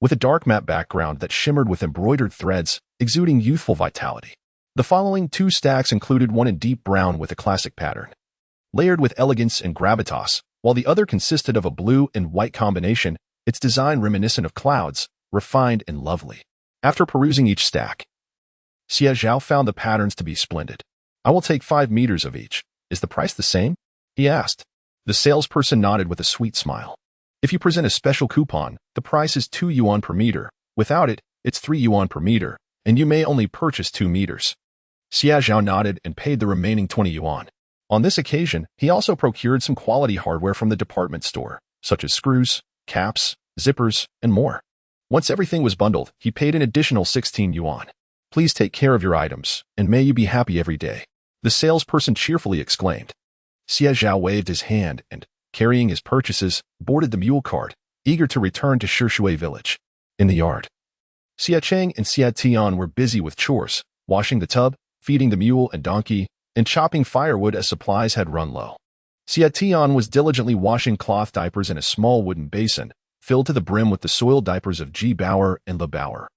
with a dark matte background that shimmered with embroidered threads, exuding youthful vitality. The following 2 stacks included one in deep brown with a classic pattern, layered with elegance and gravitas, while the other consisted of a blue and white combination, its design reminiscent of clouds, refined and lovely. After perusing each stack, Xie Zhao found the patterns to be splendid. "I will take 5 meters of each. Is the price the same?" he asked. The salesperson nodded with a sweet smile. "If you present a special coupon, the price is 2 yuan per meter. Without it, it's 3 yuan per meter, and you may only purchase 2 meters. Xie Zhao nodded and paid the remaining 20 yuan. On this occasion, he also procured some quality hardware from the department store, such as screws, caps, zippers, and more. Once everything was bundled, he paid an additional 16 yuan. "Please take care of your items, and may you be happy every day," the salesperson cheerfully exclaimed. Xie Zhao waved his hand and, carrying his purchases, boarded the mule cart, eager to return to Shishui Village. In the yard, Xie Cheng and Xie Tian were busy with chores, washing the tub, feeding the mule and donkey, and chopping firewood as supplies had run low. Xie Zhao was diligently washing cloth diapers in a small wooden basin, filled to the brim with the soiled diapers of Ji Bauer and Le Bauer.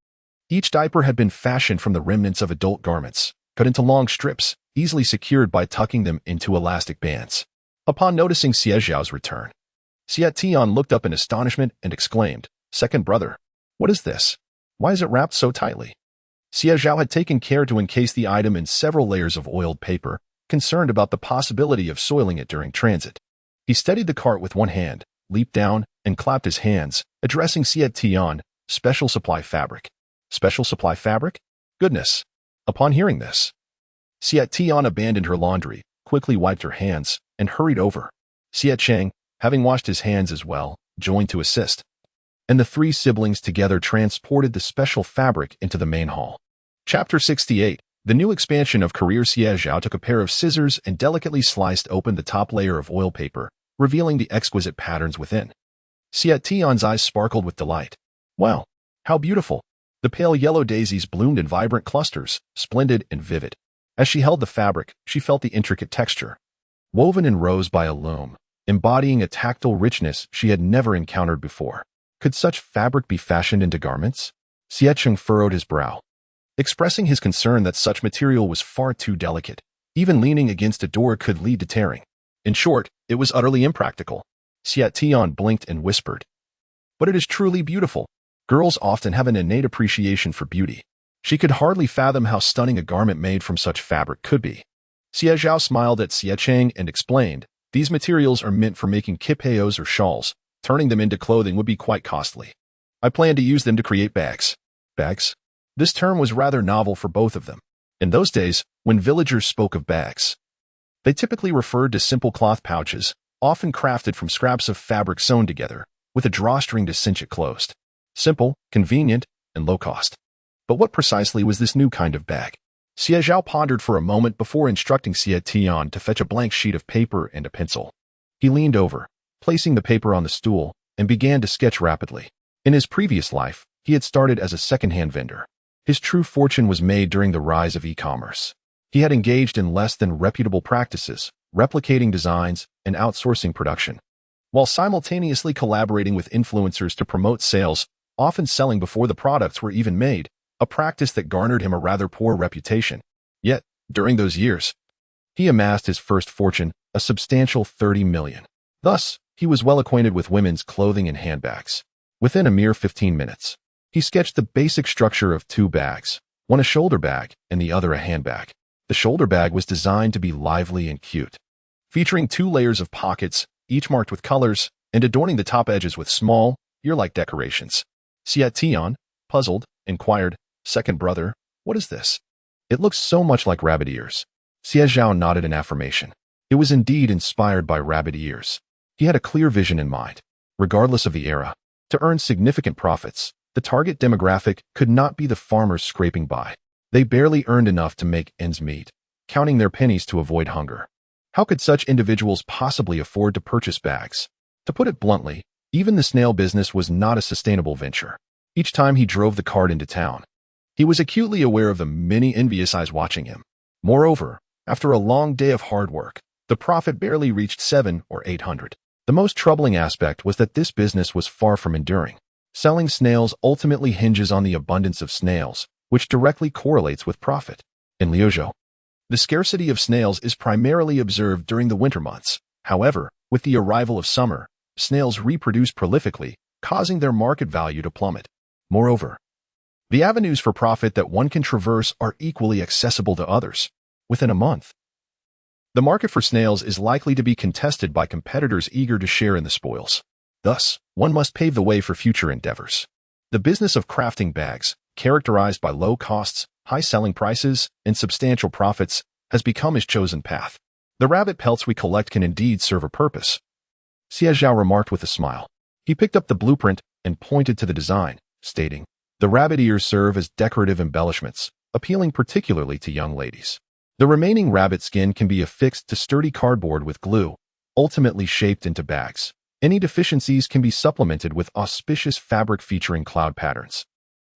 Each diaper had been fashioned from the remnants of adult garments, cut into long strips, easily secured by tucking them into elastic bands. Upon noticing Xie Zhao's return, Xie Zhao looked up in astonishment and exclaimed, "Second brother, what is this? Why is it wrapped so tightly?" Xie Zhao had taken care to encase the item in several layers of oiled paper, concerned about the possibility of soiling it during transit. He steadied the cart with one hand, leaped down, and clapped his hands, addressing Xie Zhao, "Special supply fabric." "Special supply fabric? Goodness!" Upon hearing this, Xie Zhao abandoned her laundry, quickly wiped her hands, and hurried over. Xie Cheng, having washed his hands as well, joined to assist, and the three siblings together transported the special fabric into the main hall. Chapter 68. The new expansion of career. Xie Zhao took a pair of scissors and delicately sliced open the top layer of oil paper, revealing the exquisite patterns within. Xie Zhao's eyes sparkled with delight. Wow, how beautiful! The pale yellow daisies bloomed in vibrant clusters, splendid and vivid. As she held the fabric, she felt the intricate texture, woven in rows by a loom, embodying a tactile richness she had never encountered before. Could such fabric be fashioned into garments? Xie Cheng furrowed his brow, expressing his concern that such material was far too delicate. Even leaning against a door could lead to tearing. In short, it was utterly impractical. Xie Zhao blinked and whispered, "But it is truly beautiful." Girls often have an innate appreciation for beauty. She could hardly fathom how stunning a garment made from such fabric could be. Xie Zhao smiled at Xie Cheng and explained, "These materials are meant for making kipeos or shawls. Turning them into clothing would be quite costly. I plan to use them to create bags." Bags? This term was rather novel for both of them. In those days, when villagers spoke of bags, they typically referred to simple cloth pouches, often crafted from scraps of fabric sewn together, with a drawstring to cinch it closed. Simple, convenient, and low cost. But what precisely was this new kind of bag? Xie Zhao pondered for a moment before instructing Xie Zhao to fetch a blank sheet of paper and a pencil. He leaned over, placing the paper on the stool, and began to sketch rapidly. In his previous life, he had started as a second-hand vendor. His true fortune was made during the rise of e-commerce. He had engaged in less than reputable practices, replicating designs and outsourcing production, while simultaneously collaborating with influencers to promote sales, often selling before the products were even made, a practice that garnered him a rather poor reputation. Yet, during those years, he amassed his first fortune, a substantial 30 million. Thus, he was well acquainted with women's clothing and handbags. Within a mere 15 minutes, he sketched the basic structure of two bags, one a shoulder bag and the other a handbag. The shoulder bag was designed to be lively and cute, featuring 2 layers of pockets, each marked with colors, and adorning the top edges with small, ear-like decorations. Xie Zhao, puzzled, inquired, "Second brother, what is this? It looks so much like rabbit ears." Xie Zhao nodded in affirmation. It was indeed inspired by rabbit ears. He had a clear vision in mind. Regardless of the era, to earn significant profits, the target demographic could not be the farmers scraping by. They barely earned enough to make ends meet, counting their pennies to avoid hunger. How could such individuals possibly afford to purchase bags? To put it bluntly, even the snail business was not a sustainable venture. Each time he drove the cart into town, he was acutely aware of the many envious eyes watching him. Moreover, after a long day of hard work, the profit barely reached 700 or 800. The most troubling aspect was that this business was far from enduring. Selling snails ultimately hinges on the abundance of snails, which directly correlates with profit. In Liuzhou, the scarcity of snails is primarily observed during the winter months. However, with the arrival of summer, snails reproduce prolifically, causing their market value to plummet. Moreover, the avenues for profit that one can traverse are equally accessible to others. Within a month, the market for snails is likely to be contested by competitors eager to share in the spoils. Thus, one must pave the way for future endeavors. The business of crafting bags, characterized by low costs, high selling prices, and substantial profits, has become his chosen path. The rabbit pelts we collect can indeed serve a purpose, Xie Zhao remarked with a smile. He picked up the blueprint and pointed to the design, stating, "The rabbit ears serve as decorative embellishments, appealing particularly to young ladies. The remaining rabbit skin can be affixed to sturdy cardboard with glue, ultimately shaped into bags. Any deficiencies can be supplemented with auspicious fabric featuring cloud patterns,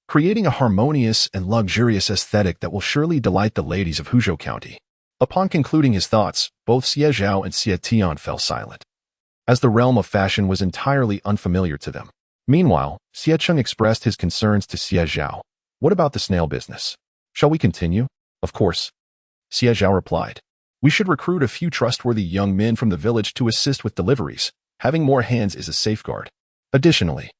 creating a harmonious and luxurious aesthetic that will surely delight the ladies of Hudu County." Upon concluding his thoughts, both Xie Zhao and Xie Tian fell silent, as the realm of fashion was entirely unfamiliar to them. Meanwhile, Xie Cheng expressed his concerns to Xie Zhao. What about the snail business? Shall we continue? Of course. Xie Zhao replied. We should recruit a few trustworthy young men from the village to assist with deliveries. Having more hands is a safeguard. Additionally,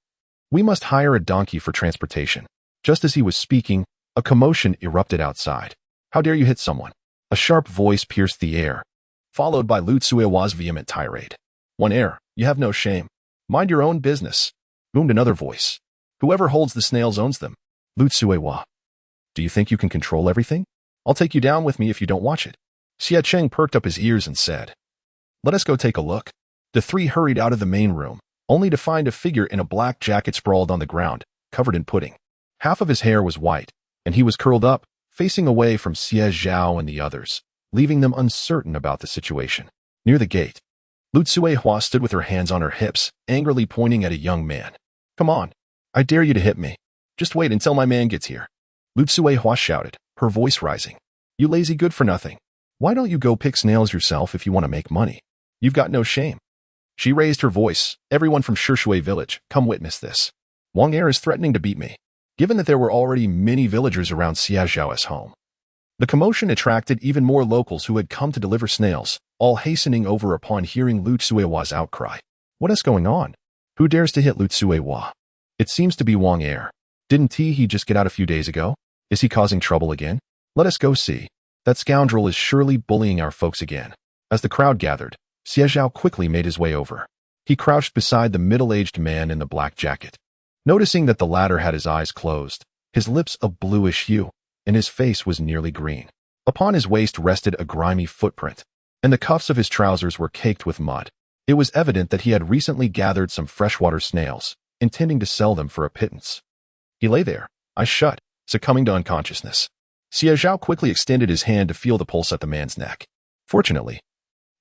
we must hire a donkey for transportation. Just as he was speaking, a commotion erupted outside. How dare you hit someone? A sharp voice pierced the air, followed by Lu Tsuewa's vehement tirade. One Heir, you have no shame. Mind your own business, boomed another voice. Whoever holds the snails owns them. Lu Tsuewa. Do you think you can control everything? I'll take you down with me if you don't watch it. Xie Cheng perked up his ears and said, Let us go take a look. The three hurried out of the main room, only to find a figure in a black jacket sprawled on the ground, covered in pudding. Half of his hair was white, and he was curled up, facing away from Xie Zhao and the others, leaving them uncertain about the situation. Near the gate, Lu Tsuehua stood with her hands on her hips, angrily pointing at a young man. Come on, I dare you to hit me. Just wait until my man gets here. Lu Tsuehua shouted, her voice rising. You lazy good-for-nothing. Why don't you go pick snails yourself if you want to make money? You've got no shame. She raised her voice. Everyone from Shishui Village, come witness this. Wang Heir is threatening to beat me. Given that there were already many villagers around Xie Zhao's home, the commotion attracted even more locals who had come to deliver snails, all hastening over upon hearing Lu Tsuewa's outcry. What is going on? Who dares to hit Lu Tsuewa? It seems to be Wang Heir. Didn't he just get out a few days ago? Is he causing trouble again? Let us go see. That scoundrel is surely bullying our folks again. As the crowd gathered, Xie Zhao quickly made his way over. He crouched beside the middle-aged man in the black jacket. Noticing that the latter had his eyes closed, his lips a bluish hue, and his face was nearly green. Upon his waist rested a grimy footprint, and the cuffs of his trousers were caked with mud. It was evident that he had recently gathered some freshwater snails, intending to sell them for a pittance. He lay there, eyes shut, succumbing to unconsciousness. Xie Zhao quickly extended his hand to feel the pulse at the man's neck. Fortunately,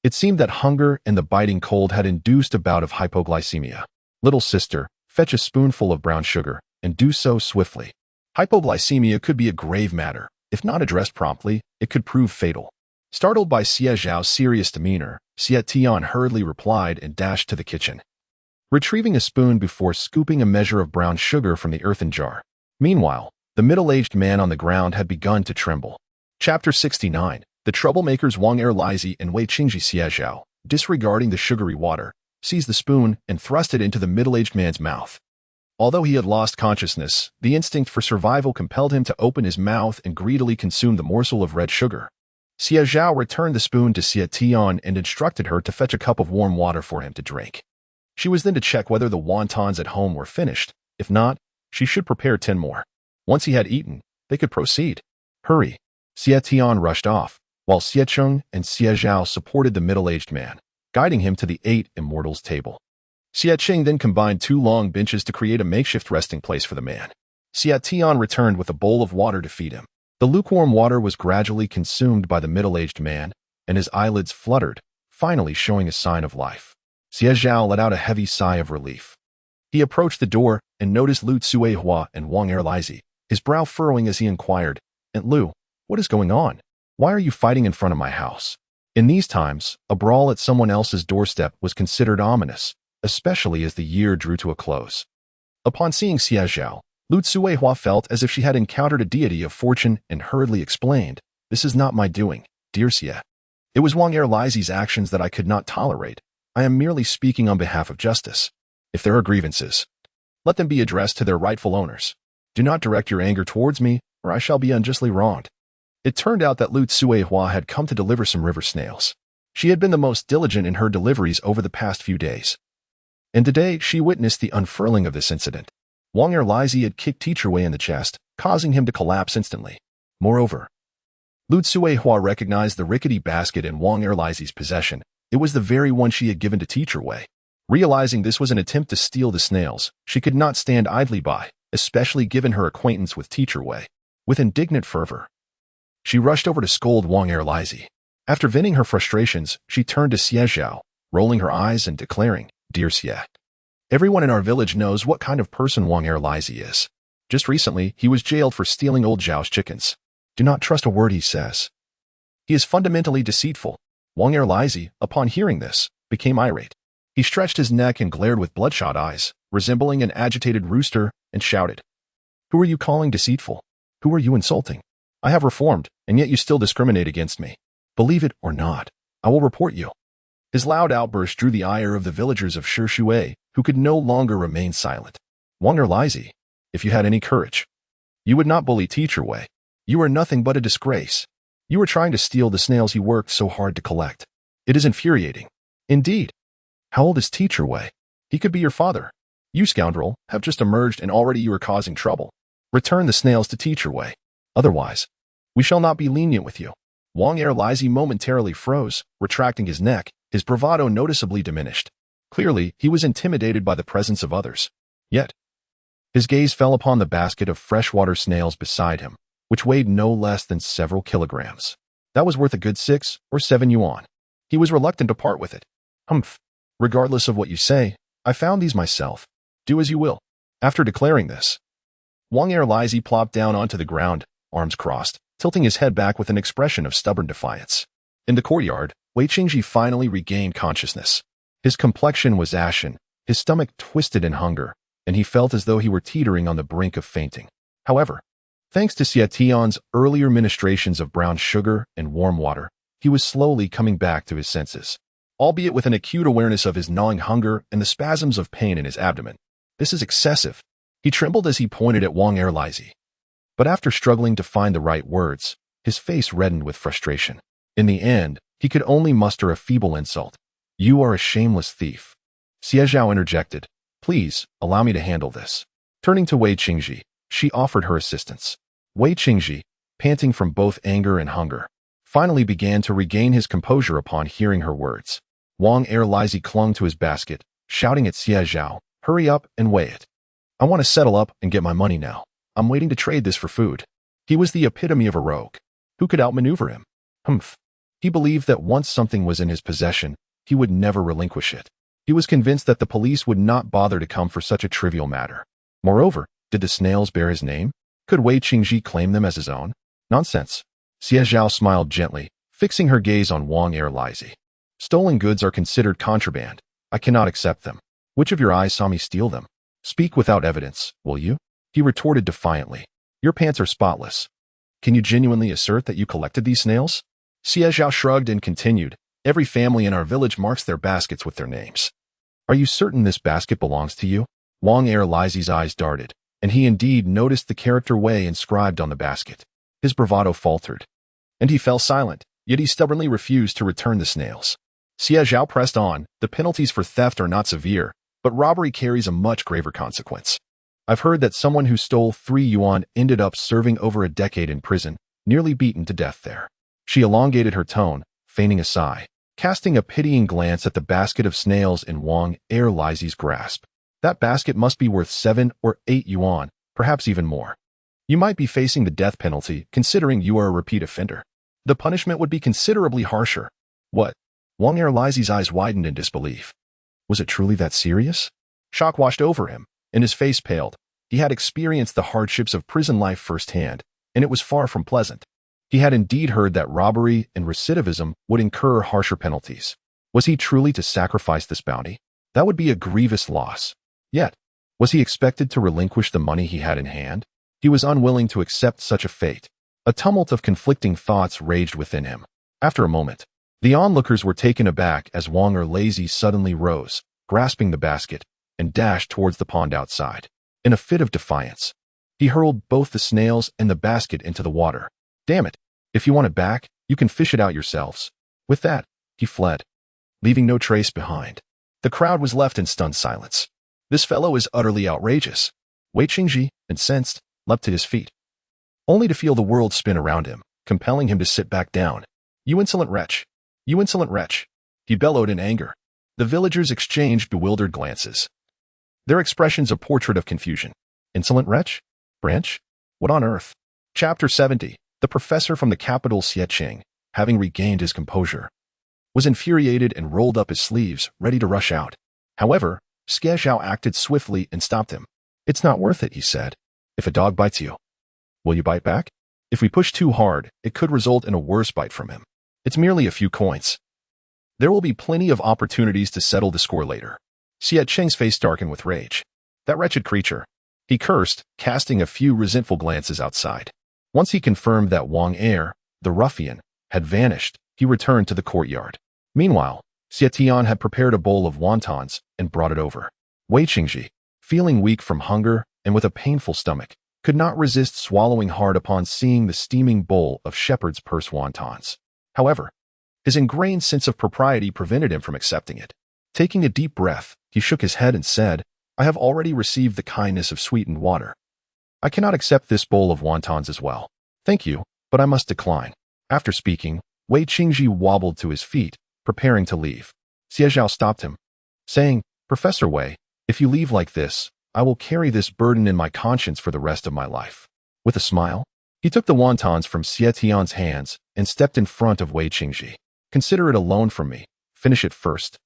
it seemed that hunger and the biting cold had induced a bout of hypoglycemia. Little sister, fetch a spoonful of brown sugar, and do so swiftly. Hypoglycemia could be a grave matter. If not addressed promptly, it could prove fatal. Startled by Xie Zhao's serious demeanor, Xie Tian hurriedly replied and dashed to the kitchen, retrieving a spoon before scooping a measure of brown sugar from the earthen jar. Meanwhile, the middle-aged man on the ground had begun to tremble. Chapter 69. The troublemakers Wang Heir and Wei Qingji Xie Zhao, disregarding the sugary water, seized the spoon and thrust it into the middle-aged man's mouth. Although he had lost consciousness, the instinct for survival compelled him to open his mouth and greedily consume the morsel of red sugar. Xie Zhao returned the spoon to Xie Tian and instructed her to fetch a cup of warm water for him to drink. She was then to check whether the wontons at home were finished. If not, she should prepare 10 more. Once he had eaten, they could proceed. Hurry. Xie Tian rushed off, while Xie Cheng and Xie Zhao supported the middle-aged man, guiding him to the 8 immortals table. Xie Cheng then combined 2 long benches to create a makeshift resting place for the man. Xie Tian returned with a bowl of water to feed him. The lukewarm water was gradually consumed by the middle-aged man, and his eyelids fluttered, finally showing a sign of life. Xie Zhao let out a heavy sigh of relief. He approached the door and noticed Lu Tsuehua and Wang Heir, his brow furrowing as he inquired, Aunt Lu, what is going on? Why are you fighting in front of my house? In these times, a brawl at someone else's doorstep was considered ominous, especially as the year drew to a close. Upon seeing Xie Zhao, Lu Tsuehua felt as if she had encountered a deity of fortune and hurriedly explained, This is not my doing, dear Xie. It was Wang Heir's actions that I could not tolerate. I am merely speaking on behalf of justice. If there are grievances, let them be addressed to their rightful owners. Do not direct your anger towards me, or I shall be unjustly wronged. It turned out that Lu Tsuehua had come to deliver some river snails. She had been the most diligent in her deliveries over the past few days, and today she witnessed the unfurling of this incident. Wang Heir had kicked Teacher Wei in the chest, causing him to collapse instantly. Moreover, Lu Tsuehua recognized the rickety basket in Wang Heir's possession. It was the very one she had given to Teacher Wei. Realizing this was an attempt to steal the snails, she could not stand idly by, especially given her acquaintance with Teacher Wei. With indignant fervor, she rushed over to scold Wang Heir. After venting her frustrations, she turned to Xie Zhao, rolling her eyes and declaring, Dear Xie, everyone in our village knows what kind of person Wang Heir is. Just recently, he was jailed for stealing old Zhao's chickens. Do not trust a word he says. He is fundamentally deceitful. Wang Erlaizi, upon hearing this, became irate. He stretched his neck and glared with bloodshot eyes, resembling an agitated rooster, and shouted, "Who are you calling deceitful? Who are you insulting? I have reformed, and yet you still discriminate against me. Believe it or not, I will report you." His loud outburst drew the ire of the villagers of Shishui, who could no longer remain silent. Wang Erlaizi, if you had any courage, you would not bully Teacher Wei. You are nothing but a disgrace. You are trying to steal the snails he worked so hard to collect. It is infuriating. Indeed. How old is Teacher Wei? He could be your father. You scoundrel have just emerged and already you are causing trouble. Return the snails to Teacher Wei. Otherwise, we shall not be lenient with you. Wang Erlaizi momentarily froze, retracting his neck, his bravado noticeably diminished. Clearly, he was intimidated by the presence of others. Yet, his gaze fell upon the basket of freshwater snails beside him, which weighed no less than several kilograms. That was worth a good 6 or 7 yuan. He was reluctant to part with it. Humph. Regardless of what you say, I found these myself. Do as you will. After declaring this, Wang Erlaizi plopped down onto the ground, arms crossed, tilting his head back with an expression of stubborn defiance. In the courtyard, Wei Qingji finally regained consciousness. His complexion was ashen, his stomach twisted in hunger, and he felt as though he were teetering on the brink of fainting. However, thanks to Xie Tian's earlier ministrations of brown sugar and warm water, he was slowly coming back to his senses, albeit with an acute awareness of his gnawing hunger and the spasms of pain in his abdomen. This is excessive. He trembled as he pointed at Wang Erlaizi. But after struggling to find the right words, his face reddened with frustration. In the end, he could only muster a feeble insult. "You are a shameless thief." Xie Zhao interjected, "Please, allow me to handle this." Turning to Wei Qingji, she offered her assistance. Wei Qingji, panting from both anger and hunger, finally began to regain his composure upon hearing her words. Wang Erlaizi clung to his basket, shouting at Xie Zhao, "Hurry up and weigh it. I want to settle up and get my money now. I'm waiting to trade this for food." He was the epitome of a rogue. Who could outmaneuver him? Humph. He believed that once something was in his possession, he would never relinquish it. He was convinced that the police would not bother to come for such a trivial matter. Moreover, did the snails bear his name? Could Wei Qingji claim them as his own? Nonsense. Xie Zhao smiled gently, fixing her gaze on Wang Erlaizi. "Stolen goods are considered contraband. I cannot accept them. Which of your eyes saw me steal them? Speak without evidence, will you?" He retorted defiantly. "Your pants are spotless. Can you genuinely assert that you collected these snails?" Xie Zhao shrugged and continued, "Every family in our village marks their baskets with their names. Are you certain this basket belongs to you?" Wang Erlaizi's eyes darted, and he indeed noticed the character Wei inscribed on the basket. His bravado faltered, and he fell silent, yet he stubbornly refused to return the snails. Xie Zhao pressed on, "The penalties for theft are not severe, but robbery carries a much graver consequence. I've heard that someone who stole 3 yuan ended up serving over a decade in prison, nearly beaten to death there." She elongated her tone, feigning a sigh, casting a pitying glance at the basket of snails in Wang Erlaizi's grasp. "That basket must be worth 7 or 8 yuan, perhaps even more. You might be facing the death penalty, considering you are a repeat offender. The punishment would be considerably harsher." "What?" Wang Erlaizi's eyes widened in disbelief. Was it truly that serious? Shock washed over him, and his face paled. He had experienced the hardships of prison life firsthand, and it was far from pleasant. He had indeed heard that robbery and recidivism would incur harsher penalties. Was he truly to sacrifice this bounty? That would be a grievous loss. Yet, was he expected to relinquish the money he had in hand? He was unwilling to accept such a fate. A tumult of conflicting thoughts raged within him. After a moment, the onlookers were taken aback as Wang Erlaizi suddenly rose, grasping the basket, and dashed towards the pond outside. In a fit of defiance, he hurled both the snails and the basket into the water. "Damn it! If you want it back, you can fish it out yourselves." With that, he fled, leaving no trace behind. The crowd was left in stunned silence. "This fellow is utterly outrageous." Wei Qingji, incensed, leapt to his feet, only to feel the world spin around him, compelling him to sit back down. "You insolent wretch! You insolent wretch!" he bellowed in anger. The villagers exchanged bewildered glances, their expressions a portrait of confusion. Insolent wretch? Branch? What on earth? Chapter 70. The professor from the capital Xie, having regained his composure, was infuriated and rolled up his sleeves, ready to rush out. However, Xie Zhao acted swiftly and stopped him. "It's not worth it," he said. "If a dog bites you, will you bite back? If we push too hard, it could result in a worse bite from him." It's merely a few coins. There will be plenty of opportunities to settle the score later. Xie Cheng's face darkened with rage. That wretched creature. He cursed, casting a few resentful glances outside. Once he confirmed that Heir, the ruffian, had vanished, he returned to the courtyard. Meanwhile, Xie Tian had prepared a bowl of wontons and brought it over. Wei Qingji, feeling weak from hunger and with a painful stomach, could not resist swallowing hard upon seeing the steaming bowl of shepherd's purse wontons. However, his ingrained sense of propriety prevented him from accepting it. Taking a deep breath, he shook his head and said, I have already received the kindness of sweetened water. I cannot accept this bowl of wontons as well. Thank you, but I must decline. After speaking, Wei Qingji wobbled to his feet, preparing to leave. Xie Zhao stopped him, saying, Professor Wei, if you leave like this, I will carry this burden in my conscience for the rest of my life. With a smile, he took the wontons from Xie Tian's hands and stepped in front of Wei Qingji. Consider it a loan from me. Finish it first.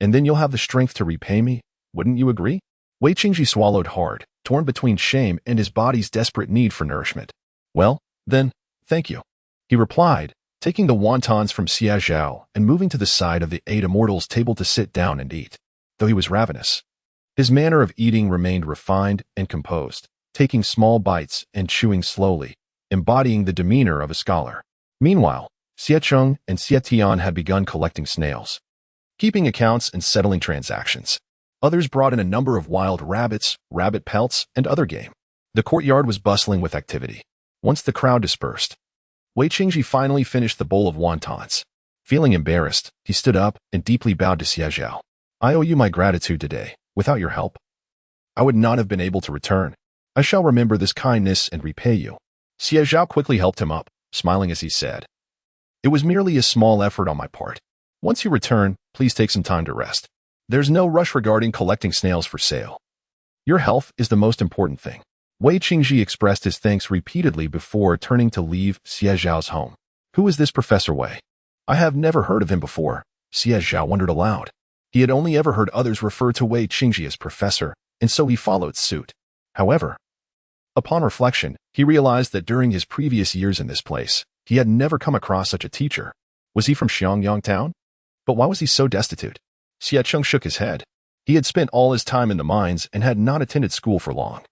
And then you'll have the strength to repay me. Wouldn't you agree? Wei Qingji swallowed hard, torn between shame and his body's desperate need for nourishment. Well, then, thank you, he replied, taking the wontons from Xie Zhao and moving to the side of the 8 immortals' table to sit down and eat. Though he was ravenous, his manner of eating remained refined and composed, taking small bites and chewing slowly, embodying the demeanor of a scholar. Meanwhile, Xie Cheng and Xie Tian had begun collecting snails, keeping accounts and settling transactions. Others brought in a number of wild rabbits, rabbit pelts, and other game. The courtyard was bustling with activity. Once the crowd dispersed, Wei Qingji finally finished the bowl of wontons. Feeling embarrassed, he stood up and deeply bowed to Xie Zhao. I owe you my gratitude today. Without your help, I would not have been able to return. I shall remember this kindness and repay you. Xie Zhao quickly helped him up, smiling as he said, It was merely a small effort on my part. Once you return, please take some time to rest. There's no rush regarding collecting snails for sale. Your health is the most important thing. Wei Qingji expressed his thanks repeatedly before turning to leave Xie Zhao's home. Who is this Professor Wei? I have never heard of him before. Xie Zhao wondered aloud. He had only ever heard others refer to Wei Qingji as professor, and so he followed suit. However, upon reflection, he realized that during his previous years in this place, he had never come across such a teacher. Was he from Xiangyang town? But why was he so destitute? Xie Cheng shook his head. He had spent all his time in the mines and had not attended school for long.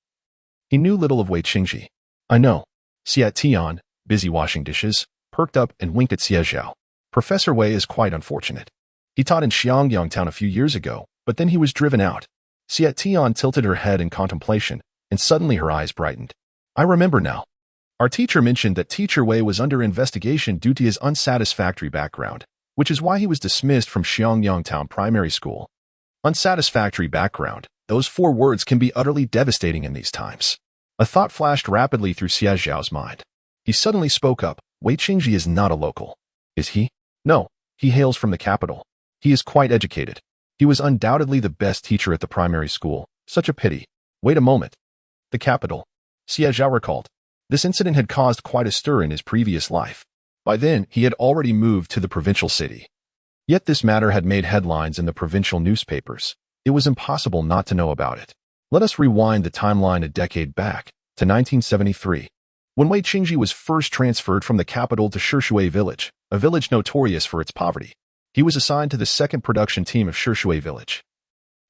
He knew little of Wei Qingji. I know. Xie Tian, busy washing dishes, perked up and winked at Xie Zhao. Professor Wei is quite unfortunate. He taught in Xiangyang town a few years ago, but then he was driven out. Xie Tian tilted her head in contemplation, and suddenly her eyes brightened. I remember now. Our teacher mentioned that Teacher Wei was under investigation due to his unsatisfactory background, which is why he was dismissed from Xiangyang town primary school. Unsatisfactory background. Those 4 words can be utterly devastating in these times. A thought flashed rapidly through Xie Zhao's mind. He suddenly spoke up. Wei Qingji is not a local. Is he? No, he hails from the capital. He is quite educated. He was undoubtedly the best teacher at the primary school. Such a pity. Wait a moment. The capital. Xie Zhao recalled. This incident had caused quite a stir in his previous life. By then, he had already moved to the provincial city. Yet this matter had made headlines in the provincial newspapers. It was impossible not to know about it. Let us rewind the timeline a decade back, to 1973, when Wei Qingji was first transferred from the capital to Shishui Village, a village notorious for its poverty. He was assigned to the 2nd production team of Shishui Village.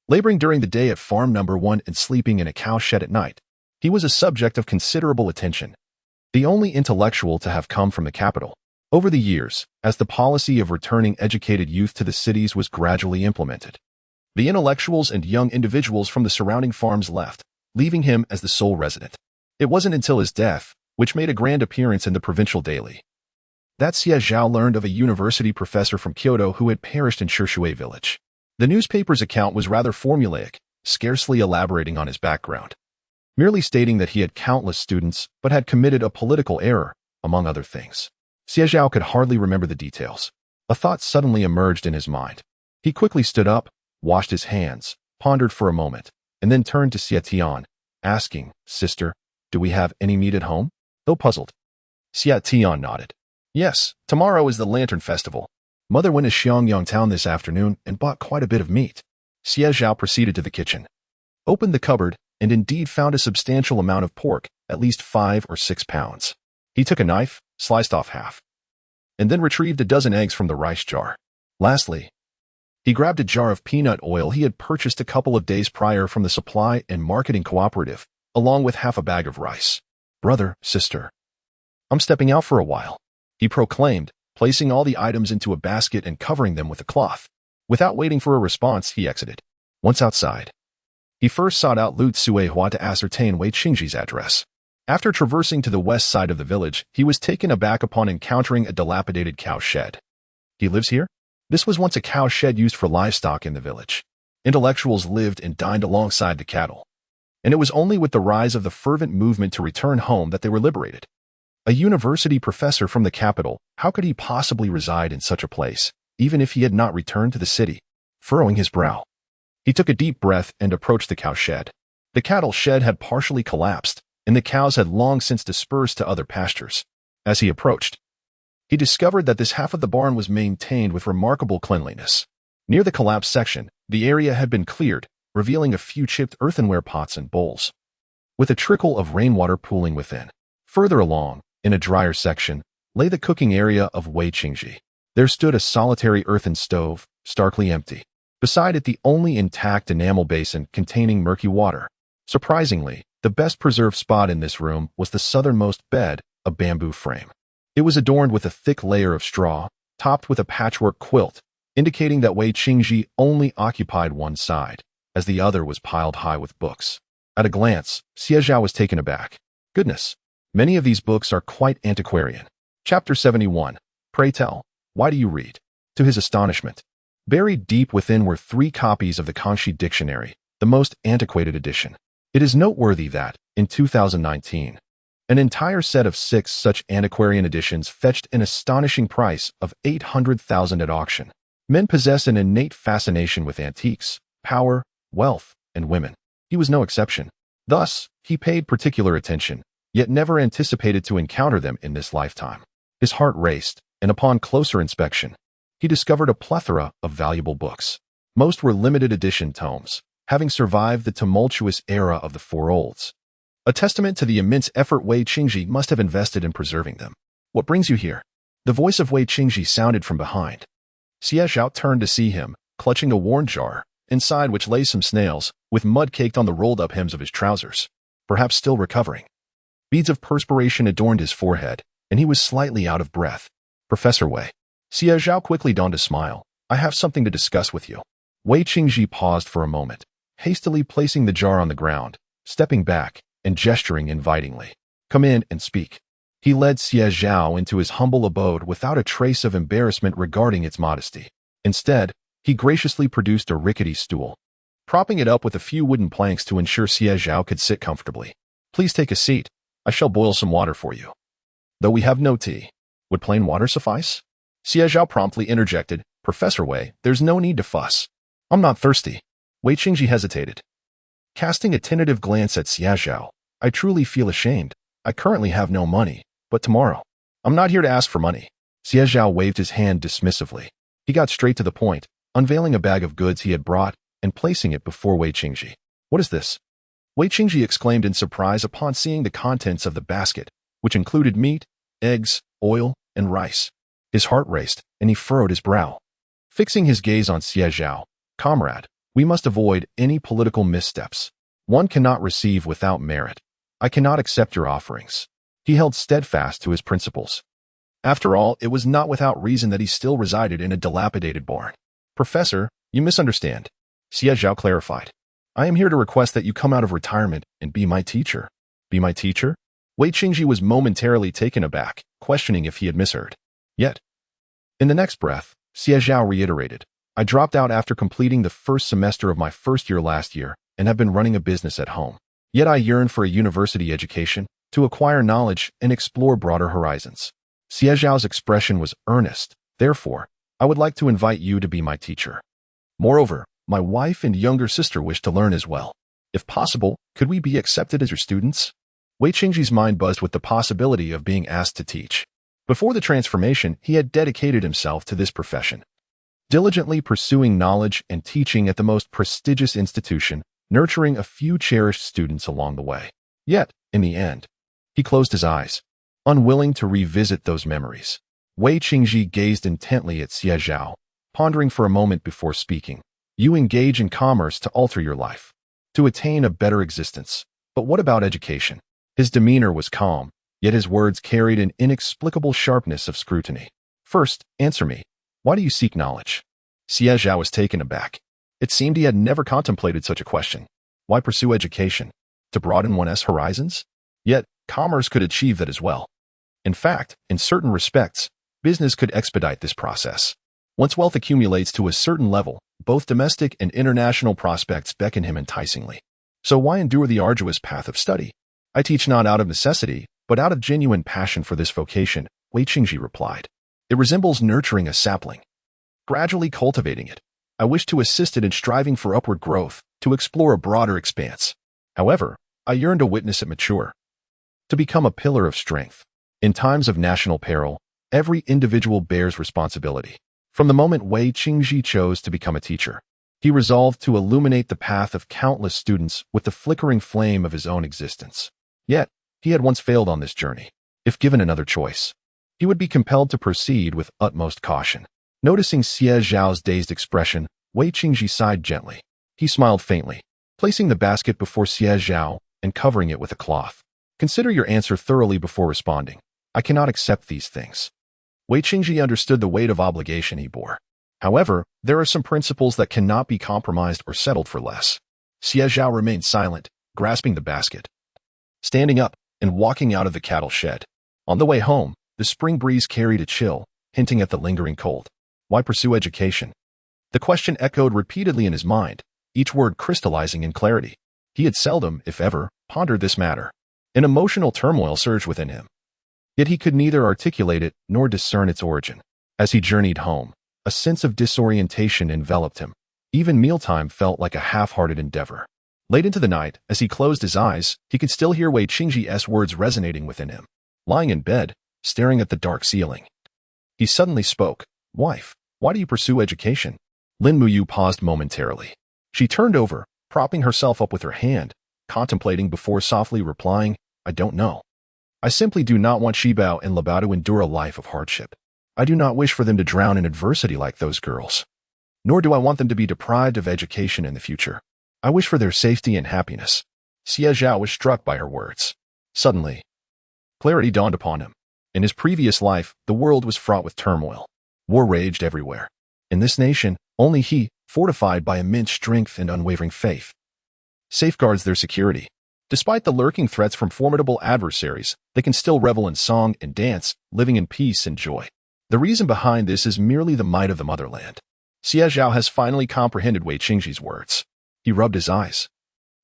Laboring during the day at farm number 1 and sleeping in a cow shed at night, he was a subject of considerable attention, the only intellectual to have come from the capital. Over the years, as the policy of returning educated youth to the cities was gradually implemented, the intellectuals and young individuals from the surrounding farms left, leaving him as the sole resident. It wasn't until his death, which made a grand appearance in the provincial daily, that Xie Zhao learned of a university professor from Kyoto who had perished in Shishui Village. The newspaper's account was rather formulaic, scarcely elaborating on his background, merely stating that he had countless students but had committed a political error, among other things. Xie Zhao could hardly remember the details. A thought suddenly emerged in his mind. He quickly stood up, washed his hands, pondered for a moment, and then turned to Xie Tian, asking, Sister, do we have any meat at home? Though puzzled, Xie Tian nodded. Yes, tomorrow is the Lantern Festival. Mother went to Xiangyang town this afternoon and bought quite a bit of meat. Xie Zhao proceeded to the kitchen, opened the cupboard, and indeed found a substantial amount of pork, at least 5 or 6 pounds. He took a knife, sliced off half, and then retrieved a dozen eggs from the rice jar. Lastly, he grabbed a jar of peanut oil he had purchased a couple of days prior from the supply and marketing cooperative, along with half a bag of rice. "Brother, sister, I'm stepping out for a while," he proclaimed, placing all the items into a basket and covering them with a cloth. Without waiting for a response, he exited. Once outside, he first sought out Lu Tsuehua to ascertain Wei Qingji's address. After traversing to the west side of the village, he was taken aback upon encountering a dilapidated cow shed. "He lives here?" This was once a cow shed used for livestock in the village. Intellectuals lived and dined alongside the cattle. And it was only with the rise of the fervent movement to return home that they were liberated. A university professor from the capital, how could he possibly reside in such a place, even if he had not returned to the city? Furrowing his brow, he took a deep breath and approached the cow shed. The cattle shed had partially collapsed, and the cows had long since dispersed to other pastures. As he approached, he discovered that this half of the barn was maintained with remarkable cleanliness. Near the collapsed section, the area had been cleared, revealing a few chipped earthenware pots and bowls, with a trickle of rainwater pooling within. Further along, in a drier section, lay the cooking area of Wei Qingji. There stood a solitary earthen stove, starkly empty. Beside it, the only intact enamel basin containing murky water. Surprisingly, the best preserved spot in this room was the southernmost bed, a bamboo frame. It was adorned with a thick layer of straw, topped with a patchwork quilt, indicating that Wei Qingji only occupied one side, as the other was piled high with books. At a glance, Xie Zhao was taken aback. Goodness, many of these books are quite antiquarian. Chapter 71. Pray tell, why do you read? To his astonishment, buried deep within were 3 copies of the Kangxi Dictionary, the most antiquated edition. It is noteworthy that, in 2019, an entire set of 6 such antiquarian editions fetched an astonishing price of 800,000 at auction. Men possess an innate fascination with antiques, power, wealth, and women. He was no exception. Thus, he paid particular attention, yet never anticipated to encounter them in this lifetime. His heart raced, and upon closer inspection, he discovered a plethora of valuable books. Most were limited edition tomes, having survived the tumultuous era of the Four Olds. A testament to the immense effort Wei Qingji must have invested in preserving them. "What brings you here?" The voice of Wei Qingji sounded from behind. Xie Zhao turned to see him, clutching a worn jar, inside which lay some snails, with mud caked on the rolled-up hems of his trousers. Perhaps still recovering. Beads of perspiration adorned his forehead, and he was slightly out of breath. "Professor Wei." Xie Zhao quickly donned a smile. "I have something to discuss with you." Wei Qingji paused for a moment, hastily placing the jar on the ground, stepping back, and gesturing invitingly. "Come in and speak." He led Xie Zhao into his humble abode without a trace of embarrassment regarding its modesty. Instead, he graciously produced a rickety stool, propping it up with a few wooden planks to ensure Xie Zhao could sit comfortably. "Please take a seat. I shall boil some water for you." "Though we have no tea, would plain water suffice?" Xie Zhao promptly interjected. "Professor Wei, there's no need to fuss. I'm not thirsty." Wei Qingji hesitated, casting a tentative glance at Xie Zhao. "I truly feel ashamed. I currently have no money, but tomorrow." "I'm not here to ask for money." Xie Zhao waved his hand dismissively. He got straight to the point, unveiling a bag of goods he had brought and placing it before Wei Qingji. "What is this?" Wei Qingji exclaimed in surprise upon seeing the contents of the basket, which included meat, eggs, oil, and rice. His heart raced, and he furrowed his brow. Fixing his gaze on Xie Zhao, "Comrade, we must avoid any political missteps. One cannot receive without merit. I cannot accept your offerings." He held steadfast to his principles. After all, it was not without reason that he still resided in a dilapidated barn. "Professor, you misunderstand," Xie Zhao clarified. "I am here to request that you come out of retirement and be my teacher." "Be my teacher?" Wei Qingji was momentarily taken aback, questioning if he had misheard. Yet, in the next breath, Xie Zhao reiterated, "I dropped out after completing the first semester of my first year last year and have been running a business at home. Yet I yearn for a university education, to acquire knowledge and explore broader horizons." Xie Zhao's expression was earnest. "Therefore, I would like to invite you to be my teacher. Moreover, my wife and younger sister wish to learn as well. If possible, could we be accepted as your students?" Wei Qingji's mind buzzed with the possibility of being asked to teach. Before the transformation, he had dedicated himself to this profession, diligently pursuing knowledge and teaching at the most prestigious institution, nurturing a few cherished students along the way. Yet, in the end, he closed his eyes, unwilling to revisit those memories. Wei Qingji gazed intently at Xie Zhao, pondering for a moment before speaking. You engage in commerce to alter your life, to attain a better existence. But what about education? His demeanor was calm, yet his words carried an inexplicable sharpness of scrutiny. First, answer me. Why do you seek knowledge? Xie Zhao was taken aback. It seemed he had never contemplated such a question. Why pursue education? To broaden one's horizons? Yet, commerce could achieve that as well. In fact, in certain respects, business could expedite this process. Once wealth accumulates to a certain level, both domestic and international prospects beckon him enticingly. So why endure the arduous path of study? I teach not out of necessity, but out of genuine passion for this vocation, Wei Qingji replied. It resembles nurturing a sapling, gradually cultivating it. I wish to assist it in striving for upward growth, to explore a broader expanse. However, I yearn to witness it mature, to become a pillar of strength. In times of national peril, every individual bears responsibility. From the moment Wei Qingji chose to become a teacher, he resolved to illuminate the path of countless students with the flickering flame of his own existence. Yet, he had once failed on this journey. If given another choice, he would be compelled to proceed with utmost caution. Noticing Xie Zhao's dazed expression, Wei Qingji sighed gently. He smiled faintly, placing the basket before Xie Zhao and covering it with a cloth. Consider your answer thoroughly before responding. I cannot accept these things. Wei Qingji understood the weight of obligation he bore. However, there are some principles that cannot be compromised or settled for less. Xie Zhao remained silent, grasping the basket, standing up, and walking out of the cattle shed. On the way home, the spring breeze carried a chill, hinting at the lingering cold. Why pursue education? The question echoed repeatedly in his mind, each word crystallizing in clarity. He had seldom, if ever, pondered this matter. An emotional turmoil surged within him. Yet he could neither articulate it nor discern its origin. As he journeyed home, a sense of disorientation enveloped him. Even mealtime felt like a half-hearted endeavor. Late into the night, as he closed his eyes, he could still hear Wei Qingji's words resonating within him. Lying in bed, staring at the dark ceiling, he suddenly spoke. Wife, why do you pursue education? Lin Muyu paused momentarily. She turned over, propping herself up with her hand, contemplating before softly replying, I don't know. I simply do not want Shibao and Labao to endure a life of hardship. I do not wish for them to drown in adversity like those girls. Nor do I want them to be deprived of education in the future. I wish for their safety and happiness. Xie Zhao was struck by her words. Suddenly, clarity dawned upon him. In his previous life, the world was fraught with turmoil. War raged everywhere. In this nation, only he, fortified by immense strength and unwavering faith, safeguards their security. Despite the lurking threats from formidable adversaries, they can still revel in song and dance, living in peace and joy. The reason behind this is merely the might of the motherland. Xie Zhao has finally comprehended Wei Qingji's words. He rubbed his eyes,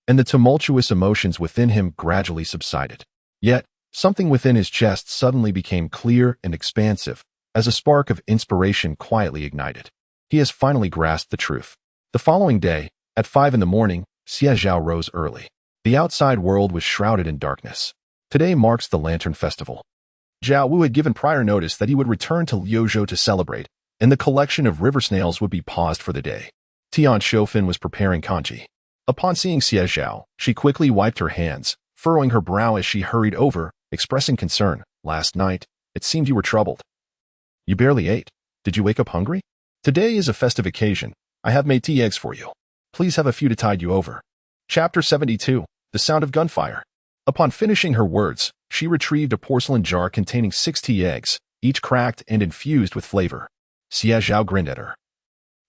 and the tumultuous emotions within him gradually subsided. Yet, something within his chest suddenly became clear and expansive, as a spark of inspiration quietly ignited. He has finally grasped the truth. The following day, at 5 in the morning, Xie Zhao rose early. The outside world was shrouded in darkness. Today marks the Lantern Festival. Zhao Wu had given prior notice that he would return to Liuzhou to celebrate, and the collection of river snails would be paused for the day. Tian Shofin was preparing kanji. Upon seeing Xie Zhao, she quickly wiped her hands, furrowing her brow as she hurried over, expressing concern. Last night, it seemed you were troubled. You barely ate. Did you wake up hungry? Today is a festive occasion. I have made tea eggs for you. Please have a few to tide you over. Chapter 72. The Sound of Gunfire. Upon finishing her words, she retrieved a porcelain jar containing 6 tea eggs, each cracked and infused with flavor. Xie Zhao grinned at her,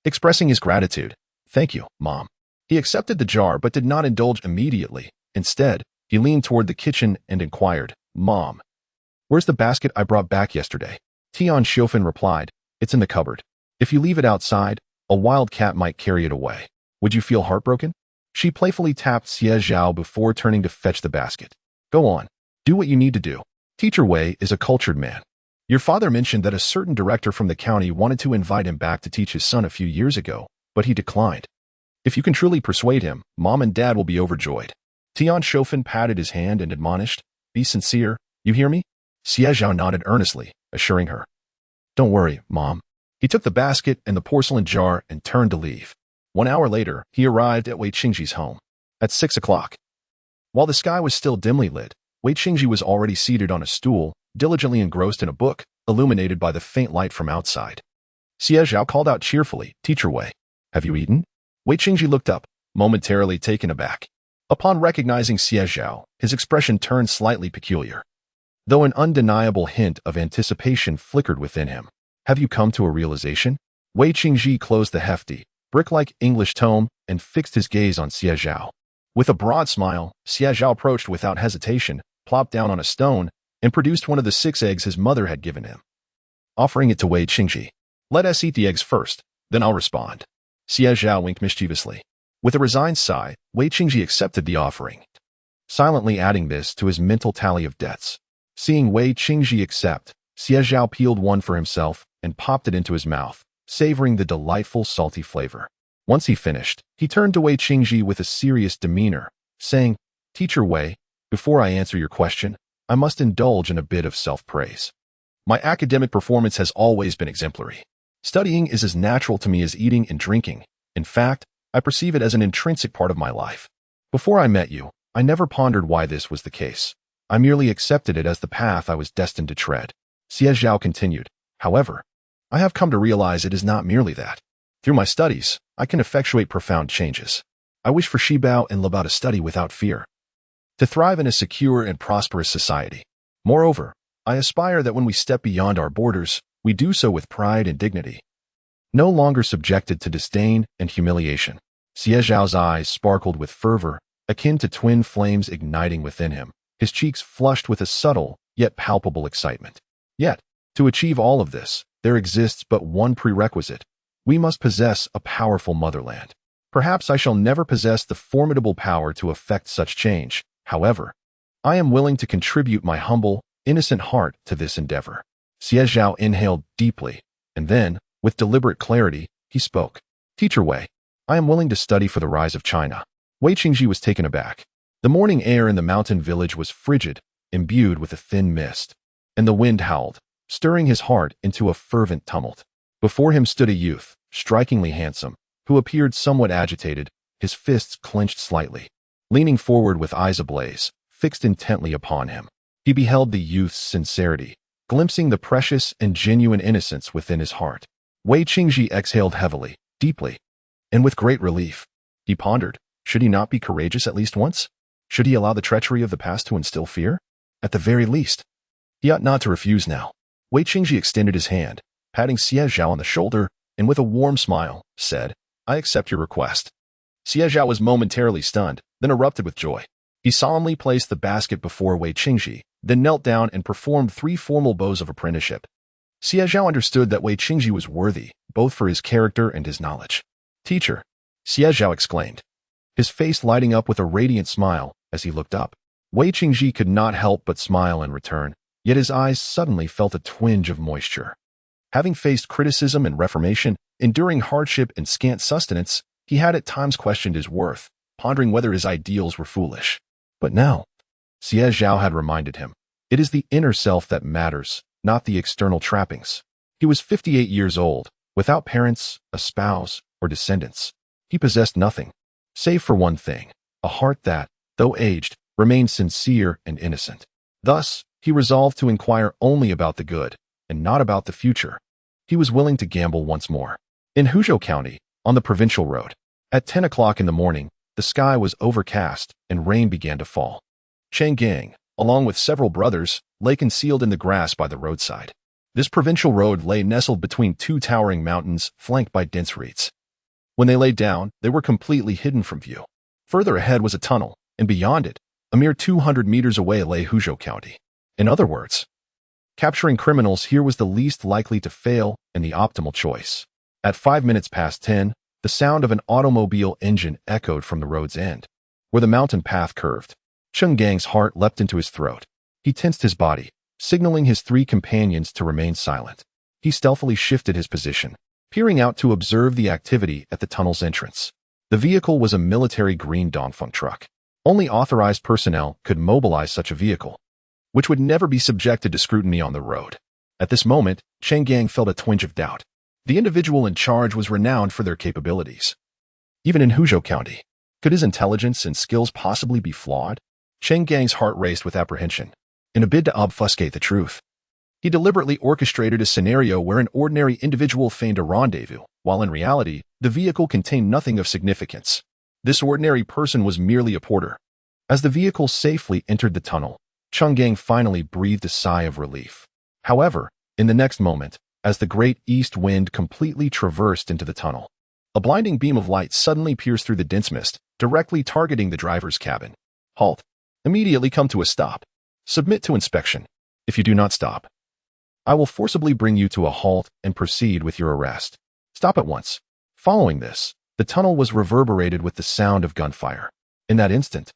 expressing his gratitude. Thank you, Mom. He accepted the jar but did not indulge immediately. Instead, he leaned toward the kitchen and inquired, Mom, where's the basket I brought back yesterday? Tian Shofin replied, It's in the cupboard. If you leave it outside, a wild cat might carry it away. Would you feel heartbroken? She playfully tapped Xie Zhao before turning to fetch the basket. Go on. Do what you need to do. Teacher Wei is a cultured man. Your father mentioned that a certain director from the county wanted to invite him back to teach his son a few years ago, but he declined. If you can truly persuade him, Mom and Dad will be overjoyed. Tian Shofin patted his hand and admonished, Be sincere, you hear me? Xie Zhao nodded earnestly, assuring her. Don't worry, Mom. He took the basket and the porcelain jar and turned to leave. 1 hour later, he arrived at Wei Qingji's home. At 6 o'clock. While the sky was still dimly lit, Wei Qingji was already seated on a stool, diligently engrossed in a book, illuminated by the faint light from outside. Xie Zhao called out cheerfully, "Teacher Wei, have you eaten?" Wei Qingji looked up, momentarily taken aback. Upon recognizing Xie Zhao, his expression turned slightly peculiar, though an undeniable hint of anticipation flickered within him. "Have you come to a realization?" Wei Qingji closed the hefty, brick-like English tome and fixed his gaze on Xie Zhao. With a broad smile, Xie Zhao approached without hesitation, plopped down on a stone, and produced one of the 6 eggs his mother had given him, offering it to Wei Qingji. "Let us eat the eggs first, then I'll respond." Xie Zhao winked mischievously. With a resigned sigh, Wei Qingji accepted the offering, silently adding this to his mental tally of debts. Seeing Wei Qingji accept, Xie Zhao peeled one for himself and popped it into his mouth, savoring the delightful salty flavor. Once he finished, he turned to Wei Qingji with a serious demeanor, saying, "Teacher Wei, before I answer your question, I must indulge in a bit of self-praise. My academic performance has always been exemplary. Studying is as natural to me as eating and drinking. In fact, I perceive it as an intrinsic part of my life. Before I met you, I never pondered why this was the case. I merely accepted it as the path I was destined to tread." Xie Zhao continued, "However, I have come to realize it is not merely that. Through my studies, I can effectuate profound changes. I wish for Shibao and Labao to study without fear, to thrive in a secure and prosperous society. Moreover, I aspire that when we step beyond our borders, we do so with pride and dignity, no longer subjected to disdain and humiliation." Xie Zhao's eyes sparkled with fervor, akin to twin flames igniting within him. His cheeks flushed with a subtle, yet palpable excitement. Yet, to achieve all of this, there exists but one prerequisite. We must possess a powerful motherland. Perhaps I shall never possess the formidable power to effect such change. However, I am willing to contribute my humble, innocent heart to this endeavor. Xie Zhao inhaled deeply, and then, with deliberate clarity, he spoke. "Teacher Wei, I am willing to study for the rise of China." Wei Qingji was taken aback. The morning air in the mountain village was frigid, imbued with a thin mist, and the wind howled, stirring his heart into a fervent tumult. Before him stood a youth, strikingly handsome, who appeared somewhat agitated, his fists clenched slightly. Leaning forward with eyes ablaze, fixed intently upon him, he beheld the youth's sincerity, glimpsing the precious and genuine innocence within his heart. Wei Qingji exhaled heavily, deeply, and with great relief. He pondered, should he not be courageous at least once? Should he allow the treachery of the past to instill fear? At the very least, he ought not to refuse now. Wei Qingji extended his hand, patting Xie Zhao on the shoulder, and with a warm smile, said, "I accept your request." Xie Zhao was momentarily stunned, then erupted with joy. He solemnly placed the basket before Wei Qingji, then knelt down and performed 3 formal vows of apprenticeship. Xie Zhao understood that Wei Qingji was worthy, both for his character and his knowledge. "Teacher," Xie Zhao exclaimed, his face lighting up with a radiant smile as he looked up. Wei Qingji could not help but smile in return, yet his eyes suddenly felt a twinge of moisture. Having faced criticism and reformation, enduring hardship and scant sustenance, he had at times questioned his worth, pondering whether his ideals were foolish. But now, Xie Zhao had reminded him, it is the inner self that matters, not the external trappings. He was 58 years old, without parents, a spouse, or descendants. He possessed nothing, save for one thing, a heart that, though aged, remained sincere and innocent. Thus, he resolved to inquire only about the good, and not about the future. He was willing to gamble once more. In Hudu County, on the provincial road, at 10 o'clock in the morning, the sky was overcast and rain began to fall. Chang Gang, along with several brothers, lay concealed in the grass by the roadside. This provincial road lay nestled between 2 towering mountains flanked by dense reeds. When they lay down, they were completely hidden from view. Further ahead was a tunnel, and beyond it, a mere 200 meters away lay Hudu County. In other words, capturing criminals here was the least likely to fail and the optimal choice. At 5 minutes past 10, the sound of an automobile engine echoed from the road's end, where the mountain path curved. Cheng Gang's heart leapt into his throat. He tensed his body, signaling his 3 companions to remain silent. He stealthily shifted his position, peering out to observe the activity at the tunnel's entrance. The vehicle was a military green Dongfeng truck. Only authorized personnel could mobilize such a vehicle, which would never be subjected to scrutiny on the road. At this moment, Cheng Gang felt a twinge of doubt. The individual in charge was renowned for their capabilities. Even in Hudu County, could his intelligence and skills possibly be flawed? Cheng Gang's heart raced with apprehension. In a bid to obfuscate the truth, He deliberately orchestrated a scenario where an ordinary individual feigned a rendezvous, while in reality, the vehicle contained nothing of significance. This ordinary person was merely a porter. As the vehicle safely entered the tunnel, Changgang finally breathed a sigh of relief. However, in the next moment, as the great east wind completely traversed into the tunnel, a blinding beam of light suddenly pierced through the dense mist, directly targeting the driver's cabin. Halt. Immediately come to a stop. Submit to inspection. If you do not stop, I will forcibly bring you to a halt and proceed with your arrest. Stop at once. Following this, the tunnel was reverberated with the sound of gunfire. In that instant,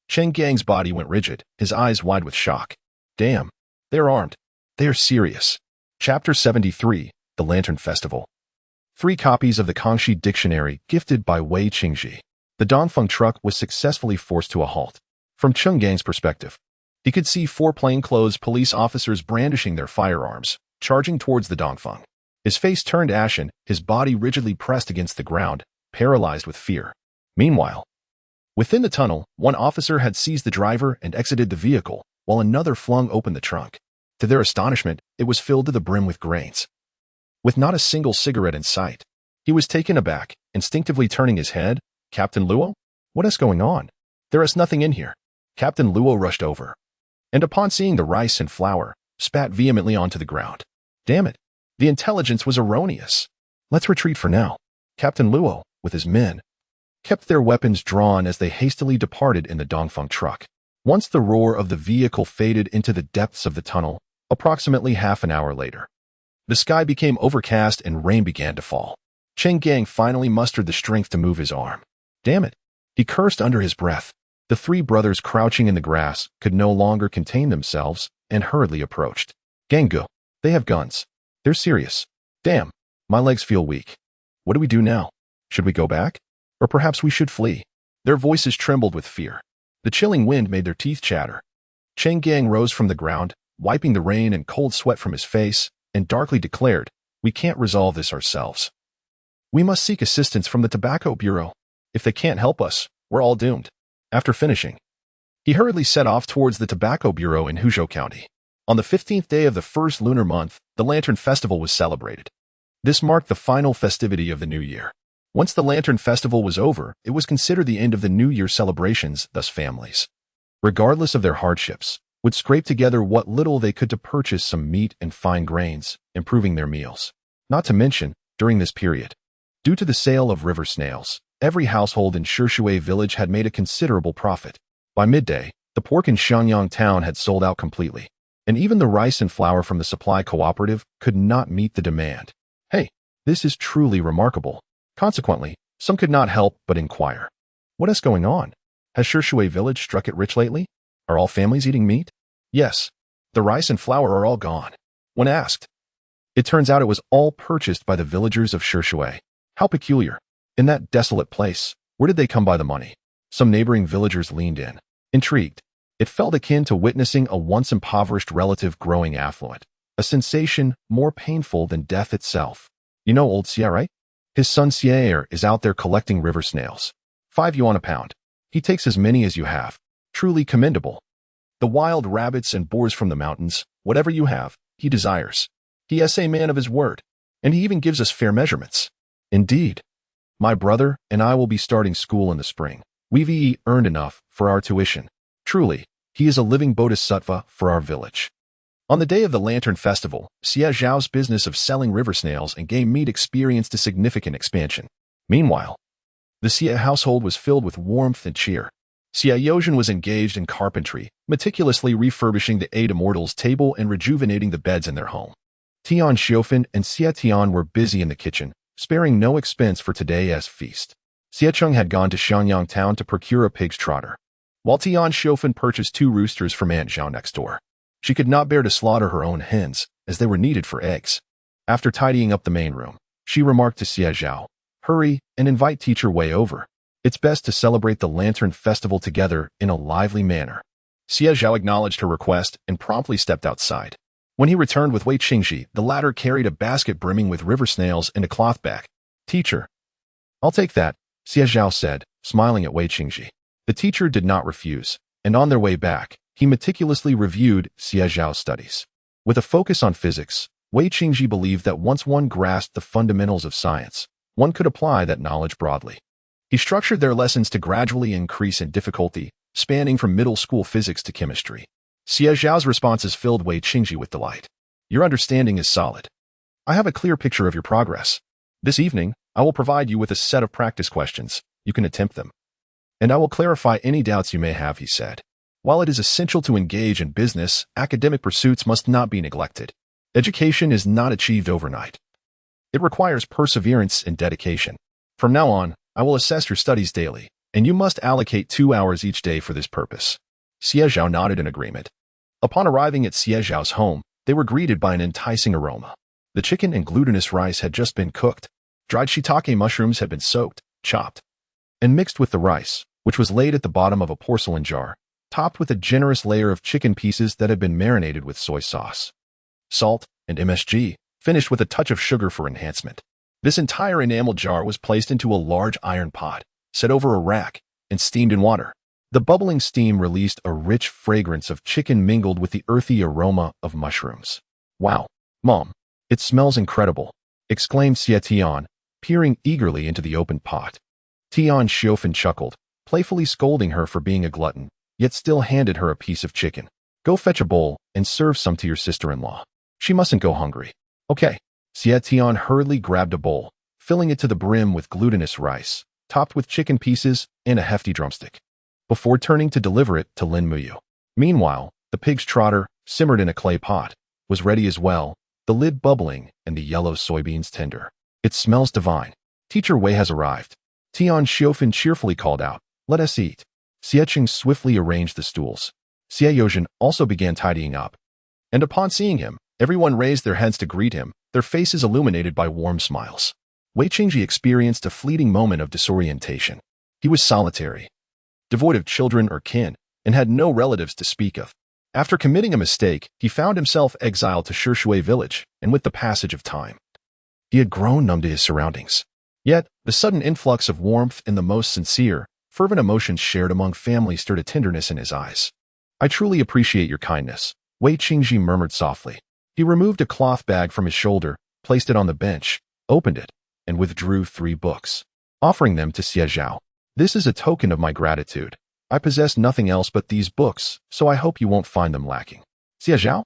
Changgang's body went rigid, his eyes wide with shock. Damn. They're armed. They are serious. Chapter 73, The Lantern Festival. 3 copies of the Kangxi Dictionary gifted by Wei Qingji. The Dongfeng truck was successfully forced to a halt. From Changgang's perspective, he could see 4 plainclothes police officers brandishing their firearms, charging towards the Dongfeng. His face turned ashen, his body rigidly pressed against the ground, paralyzed with fear. Meanwhile, within the tunnel, one officer had seized the driver and exited the vehicle, while another flung open the trunk. To their astonishment, it was filled to the brim with grains. With not a single cigarette in sight, he was taken aback, instinctively turning his head. Captain Luo? What is going on? There is nothing in here. Captain Luo rushed over, and upon seeing the rice and flour, spat vehemently onto the ground. Damn it. The intelligence was erroneous. Let's retreat for now. Captain Luo, with his men, kept their weapons drawn as they hastily departed in the Dongfeng truck. Once the roar of the vehicle faded into the depths of the tunnel, approximately half an hour later, the sky became overcast and rain began to fall. Changgang finally mustered the strength to move his arm. Damn it. He cursed under his breath. The 3 brothers crouching in the grass could no longer contain themselves and hurriedly approached. Ganggu, they have guns. They're serious. Damn, my legs feel weak. What do we do now? Should we go back? Or perhaps we should flee? Their voices trembled with fear. The chilling wind made their teeth chatter. Changgang rose from the ground, wiping the rain and cold sweat from his face, and darkly declared, we can't resolve this ourselves. We must seek assistance from the Tobacco Bureau. If they can't help us, we're all doomed. After finishing, he hurriedly set off towards the Tobacco Bureau in Hudu County. On the 15th day of the first lunar month, the Lantern Festival was celebrated. This marked the final festivity of the new year. Once the Lantern Festival was over, it was considered the end of the New Year celebrations, thus families, regardless of their hardships, would scrape together what little they could to purchase some meat and fine grains, improving their meals. Not to mention, during this period, due to the sale of river snails, every household in Shishui Village had made a considerable profit. By midday, the pork in Shenyang town had sold out completely, and even the rice and flour from the supply cooperative could not meet the demand. Hey, this is truly remarkable. Consequently, some could not help but inquire. What is going on? Has Shishui Village struck it rich lately? Are all families eating meat? Yes. The rice and flour are all gone. When asked, it turns out it was all purchased by the villagers of Shishui. How peculiar. In that desolate place, where did they come by the money? Some neighboring villagers leaned in, intrigued. It felt akin to witnessing a once impoverished relative growing affluent, a sensation more painful than death itself. You know old Xie, right? His son Heir is out there collecting river snails. 5 yuan a pound. He takes as many as you have. Truly commendable. The wild rabbits and boars from the mountains, whatever you have, he desires. He is a man of his word, and he even gives us fair measurements. Indeed. My brother and I will be starting school in the spring. We've earned enough for our tuition. Truly, he is a living bodhisattva for our village. On the day of the Lantern Festival, Xie Zhao's business of selling river snails and game meat experienced a significant expansion. Meanwhile, the Xie household was filled with warmth and cheer. Xie Yozhen was engaged in carpentry, meticulously refurbishing the 8 immortals' table and rejuvenating the beds in their home. Tian Xiofan and Xie Tian were busy in the kitchen, sparing no expense for today's feast. Xie Cheng had gone to Shenyang town to procure a pig's trotter, while Tian Xiofan purchased 2 roosters from Aunt Zhao next door. She could not bear to slaughter her own hens, as they were needed for eggs. After tidying up the main room, she remarked to Xie Zhao, hurry and invite Teacher Wei over. It's best to celebrate the Lantern Festival together in a lively manner. Xie Zhao acknowledged her request and promptly stepped outside. When he returned with Wei Qingji, the latter carried a basket brimming with river snails and a cloth bag. Teacher, I'll take that, Xie Zhao said, smiling at Wei Qingji. The teacher did not refuse, and on their way back, he meticulously reviewed Xie Zhao's studies. With a focus on physics, Wei Qingji believed that once one grasped the fundamentals of science, one could apply that knowledge broadly. He structured their lessons to gradually increase in difficulty, spanning from middle school physics to chemistry. Xie Zhao's responses filled Wei Qingji with delight. Your understanding is solid. I have a clear picture of your progress. This evening, I will provide you with a set of practice questions. You can attempt them. And I will clarify any doubts you may have, he said. While it is essential to engage in business, academic pursuits must not be neglected. Education is not achieved overnight. It requires perseverance and dedication. From now on, I will assess your studies daily, and you must allocate 2 hours each day for this purpose. Xie Zhao nodded in agreement. Upon arriving at Xie Zhao's home, they were greeted by an enticing aroma. The chicken and glutinous rice had just been cooked. Dried shiitake mushrooms had been soaked, chopped, and mixed with the rice, which was laid at the bottom of a porcelain jar, topped with a generous layer of chicken pieces that had been marinated with soy sauce, salt, and MSG, finished with a touch of sugar for enhancement. This entire enamel jar was placed into a large iron pot, set over a rack, and steamed in water. The bubbling steam released a rich fragrance of chicken mingled with the earthy aroma of mushrooms. Wow, Mom, it smells incredible, exclaimed Xie Tian, peering eagerly into the open pot. Tian Xiofan chuckled, playfully scolding her for being a glutton, yet still handed her a piece of chicken. Go fetch a bowl and serve some to your sister-in-law. She mustn't go hungry. Okay. Xie Tian hurriedly grabbed a bowl, filling it to the brim with glutinous rice, topped with chicken pieces and a hefty drumstick, before turning to deliver it to Lin Muyu. Meanwhile, the pig's trotter, simmered in a clay pot, was ready as well, the lid bubbling and the yellow soybeans tender. It smells divine. Teacher Wei has arrived. Tian Xiofan cheerfully called out, let us eat. Xie Qing swiftly arranged the stools. Xie Yozhen also began tidying up. And upon seeing him, everyone raised their heads to greet him, their faces illuminated by warm smiles. Wei Qingji experienced a fleeting moment of disorientation. He was solitary, devoid of children or kin, and had no relatives to speak of. After committing a mistake, he found himself exiled to Shishui Village, and with the passage of time, he had grown numb to his surroundings. Yet, the sudden influx of warmth and the most sincere, fervent emotions shared among family stirred a tenderness in his eyes. I truly appreciate your kindness, Wei Qingji murmured softly. He removed a cloth bag from his shoulder, placed it on the bench, opened it, and withdrew 3 books, offering them to Xie Zhao. This is a token of my gratitude. I possess nothing else but these books, so I hope you won't find them lacking. Xie Zhao,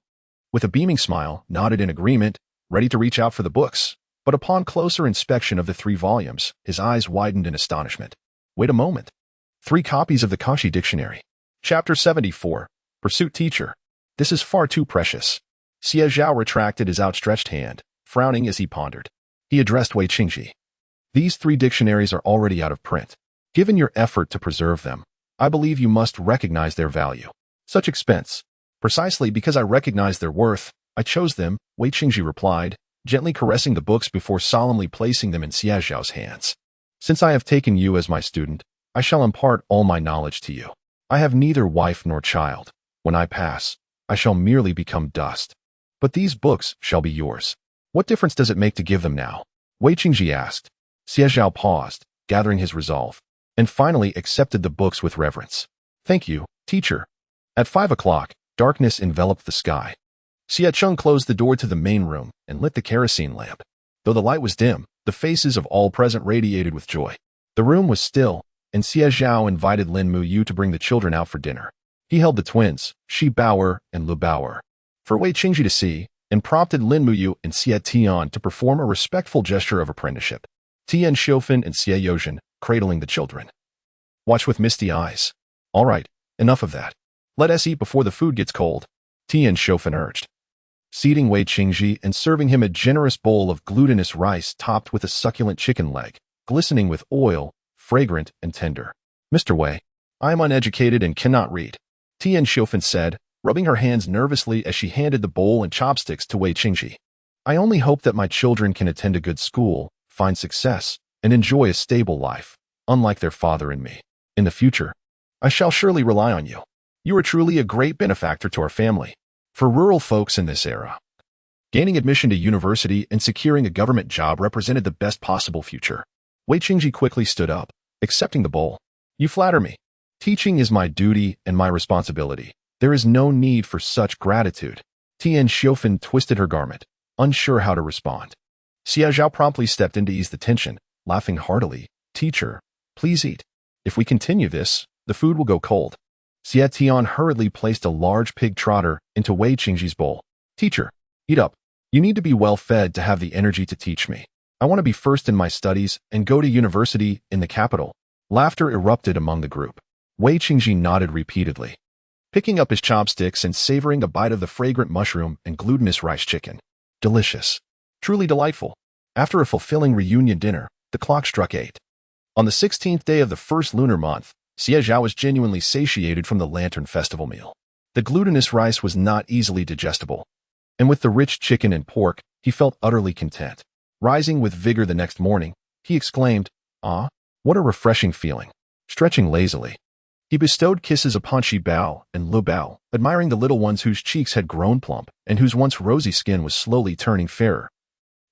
with a beaming smile, nodded in agreement, ready to reach out for the books. But upon closer inspection of the 3 volumes, his eyes widened in astonishment. Wait a moment. 3 copies of the Kashi Dictionary. Chapter 74. Pursuit Teacher. This is far too precious. Xie Zhao retracted his outstretched hand, frowning as he pondered. He addressed Wei Qingji. These 3 dictionaries are already out of print. Given your effort to preserve them, I believe you must recognize their value. Such expense. Precisely because I recognize their worth, I chose them, Wei Qingji replied, gently caressing the books before solemnly placing them in Xie Zhao's hands. Since I have taken you as my student, I shall impart all my knowledge to you. I have neither wife nor child. When I pass, I shall merely become dust. But these books shall be yours. What difference does it make to give them now? Wei Qingji asked. Xie Zhao paused, gathering his resolve, and finally accepted the books with reverence. Thank you, teacher. At 5 o'clock, darkness enveloped the sky. Xie Cheng closed the door to the main room and lit the kerosene lamp. Though the light was dim, the faces of all present radiated with joy. The room was still, and Xie Zhao invited Lin Muyu to bring the children out for dinner. He held the twins, Shi Bauer and Lu Bauer, for Wei Qingji to see, and prompted Lin Muyu and Xie Tian to perform a respectful gesture of apprenticeship. Tian Xiofan and Xie Yozhen, cradling the children. Watch with misty eyes. All right, enough of that. Let us eat before the food gets cold, Tian Xiofan urged, seating Wei Qingji and serving him a generous bowl of glutinous rice topped with a succulent chicken leg, glistening with oil, fragrant and tender. Mr. Wei, I am uneducated and cannot read, Tian Xiofan said, rubbing her hands nervously as she handed the bowl and chopsticks to Wei Qingji. I only hope that my children can attend a good school, find success, and enjoy a stable life, unlike their father and me. In the future, I shall surely rely on you. You are truly a great benefactor to our family. For rural folks in this era, gaining admission to university and securing a government job represented the best possible future. Wei Qingji quickly stood up, accepting the bowl. You flatter me. Teaching is my duty and my responsibility. There is no need for such gratitude. Tian Xiofan twisted her garment, unsure how to respond. Xie Zhao promptly stepped in to ease the tension, laughing heartily. Teacher, please eat. If we continue this, the food will go cold. Xie Tian hurriedly placed a large pig trotter into Wei Qingji's bowl. Teacher, eat up. You need to be well fed to have the energy to teach me. I want to be first in my studies and go to university in the capital. Laughter erupted among the group. Wei Qingji nodded repeatedly, picking up his chopsticks and savoring a bite of the fragrant mushroom and glutinous rice chicken. Delicious. Truly delightful. After a fulfilling reunion dinner, the clock struck 8. On the 16th day of the first lunar month, Xie Zhao was genuinely satiated from the Lantern Festival meal. The glutinous rice was not easily digestible, and with the rich chicken and pork, he felt utterly content. Rising with vigor the next morning, he exclaimed, "Ah, what a refreshing feeling." Stretching lazily, he bestowed kisses upon Xi Bao and Lu Bao, admiring the little ones whose cheeks had grown plump and whose once rosy skin was slowly turning fairer.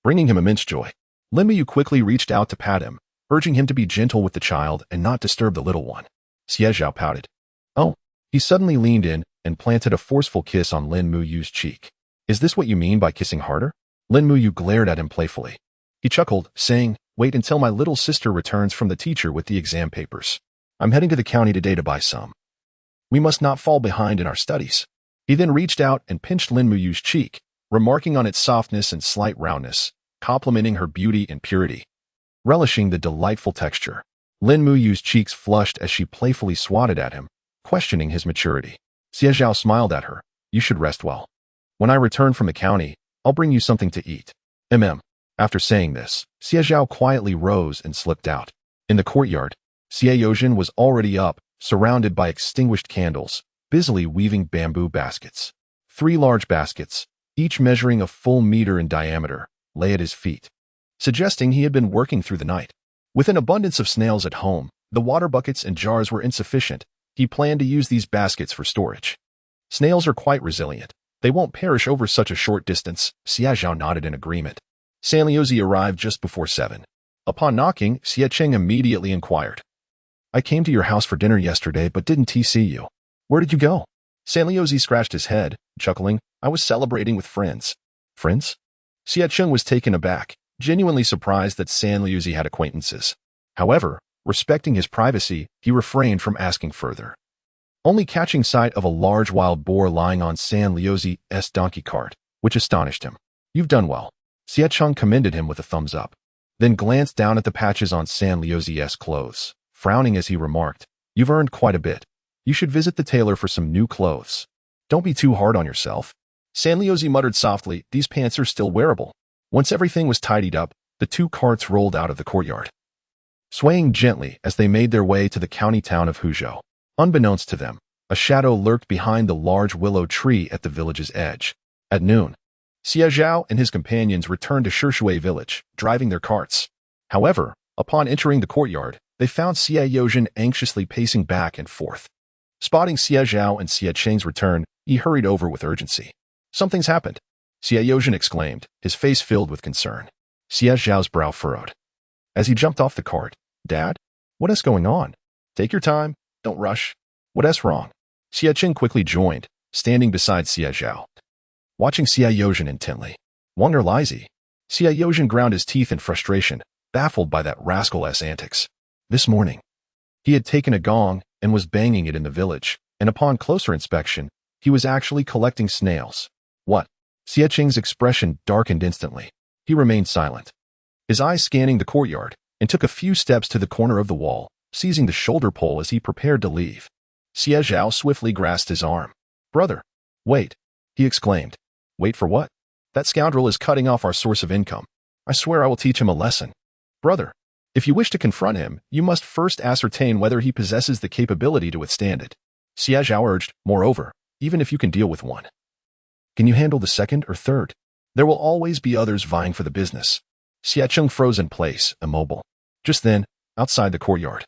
Bringing him immense joy, Lin Muyu quickly reached out to pat him, urging him to be gentle with the child and not disturb the little one. Xie Zhao pouted. "Oh." He suddenly leaned in and planted a forceful kiss on Lin Muyu's cheek. "Is this what you mean by kissing harder?" Lin Muyu glared at him playfully. He chuckled, saying, "Wait until my little sister returns from the teacher with the exam papers. I'm heading to the county today to buy some. We must not fall behind in our studies." He then reached out and pinched Lin Muyu's cheek, remarking on its softness and slight roundness, complimenting her beauty and purity. Relishing the delightful texture, Lin Muyu's cheeks flushed as she playfully swatted at him, questioning his maturity. Xie Zhao smiled at her. "You should rest well. When I return from the county, I'll bring you something to eat." After saying this, Xie Zhao quietly rose and slipped out. In the courtyard, Xie Yozhen was already up, surrounded by extinguished candles, busily weaving bamboo baskets. 3 large baskets, each measuring a full meter in diameter, lay at his feet, suggesting he had been working through the night. With an abundance of snails at home, the water buckets and jars were insufficient. He planned to use these baskets for storage. Snails are quite resilient. They won't perish over such a short distance. Xie Zhao nodded in agreement. San Liuzi arrived just before 7. Upon knocking, Xie Cheng immediately inquired, "I came to your house for dinner yesterday but didn't see you. Where did you go?" San Liuzi scratched his head, chuckling. "I was celebrating with friends." "Friends?" Xie Cheng was taken aback, genuinely surprised that San Liuzi had acquaintances. However, respecting his privacy, he refrained from asking further, only catching sight of a large wild boar lying on San Liuzi's donkey cart, which astonished him. "You've done well." Xie Cheng commended him with a thumbs up, then glanced down at the patches on San Liuzi's clothes, frowning as he remarked, "You've earned quite a bit. You should visit the tailor for some new clothes. Don't be too hard on yourself." San Liuzi muttered softly, "These pants are still wearable." Once everything was tidied up, the 2 carts rolled out of the courtyard, swaying gently as they made their way to the county town of Huzhou. Unbeknownst to them, a shadow lurked behind the large willow tree at the village's edge. At noon, Xie Zhao and his companions returned to Shishui Village, driving their carts. However, upon entering the courtyard, they found Xie Yozhen anxiously pacing back and forth. Spotting Xie Zhao and Xie Cheng's return, he hurried over with urgency. "Something's happened," Xie Yozhen exclaimed, his face filled with concern. Xie Zhao's brow furrowed as he jumped off the cart. "Dad? What is going on?" "Take your time. Don't rush. What's wrong?" Xie Cheng quickly joined, standing beside Xie Zhao, watching Xie Yozhen intently. "Wonder Lizy." Xie Yozhen ground his teeth in frustration, baffled by that rascal's antics. This morning, he had taken a gong and was banging it in the village, and upon closer inspection, he was actually collecting snails. "What?" Xie Cheng's expression darkened instantly. He remained silent, his eyes scanning the courtyard, and took a few steps to the corner of the wall, seizing the shoulder pole as he prepared to leave. Xie Zhao swiftly grasped his arm. "Brother, wait," he exclaimed. "Wait for what?" "That scoundrel is cutting off our source of income. I swear I will teach him a lesson." "Brother, if you wish to confront him, you must first ascertain whether he possesses the capability to withstand it," Xie Zhao urged. "Moreover, even if you can deal with one, can you handle the second or third? There will always be others vying for the business." Xie Cheng froze in place, immobile. Just then, outside the courtyard,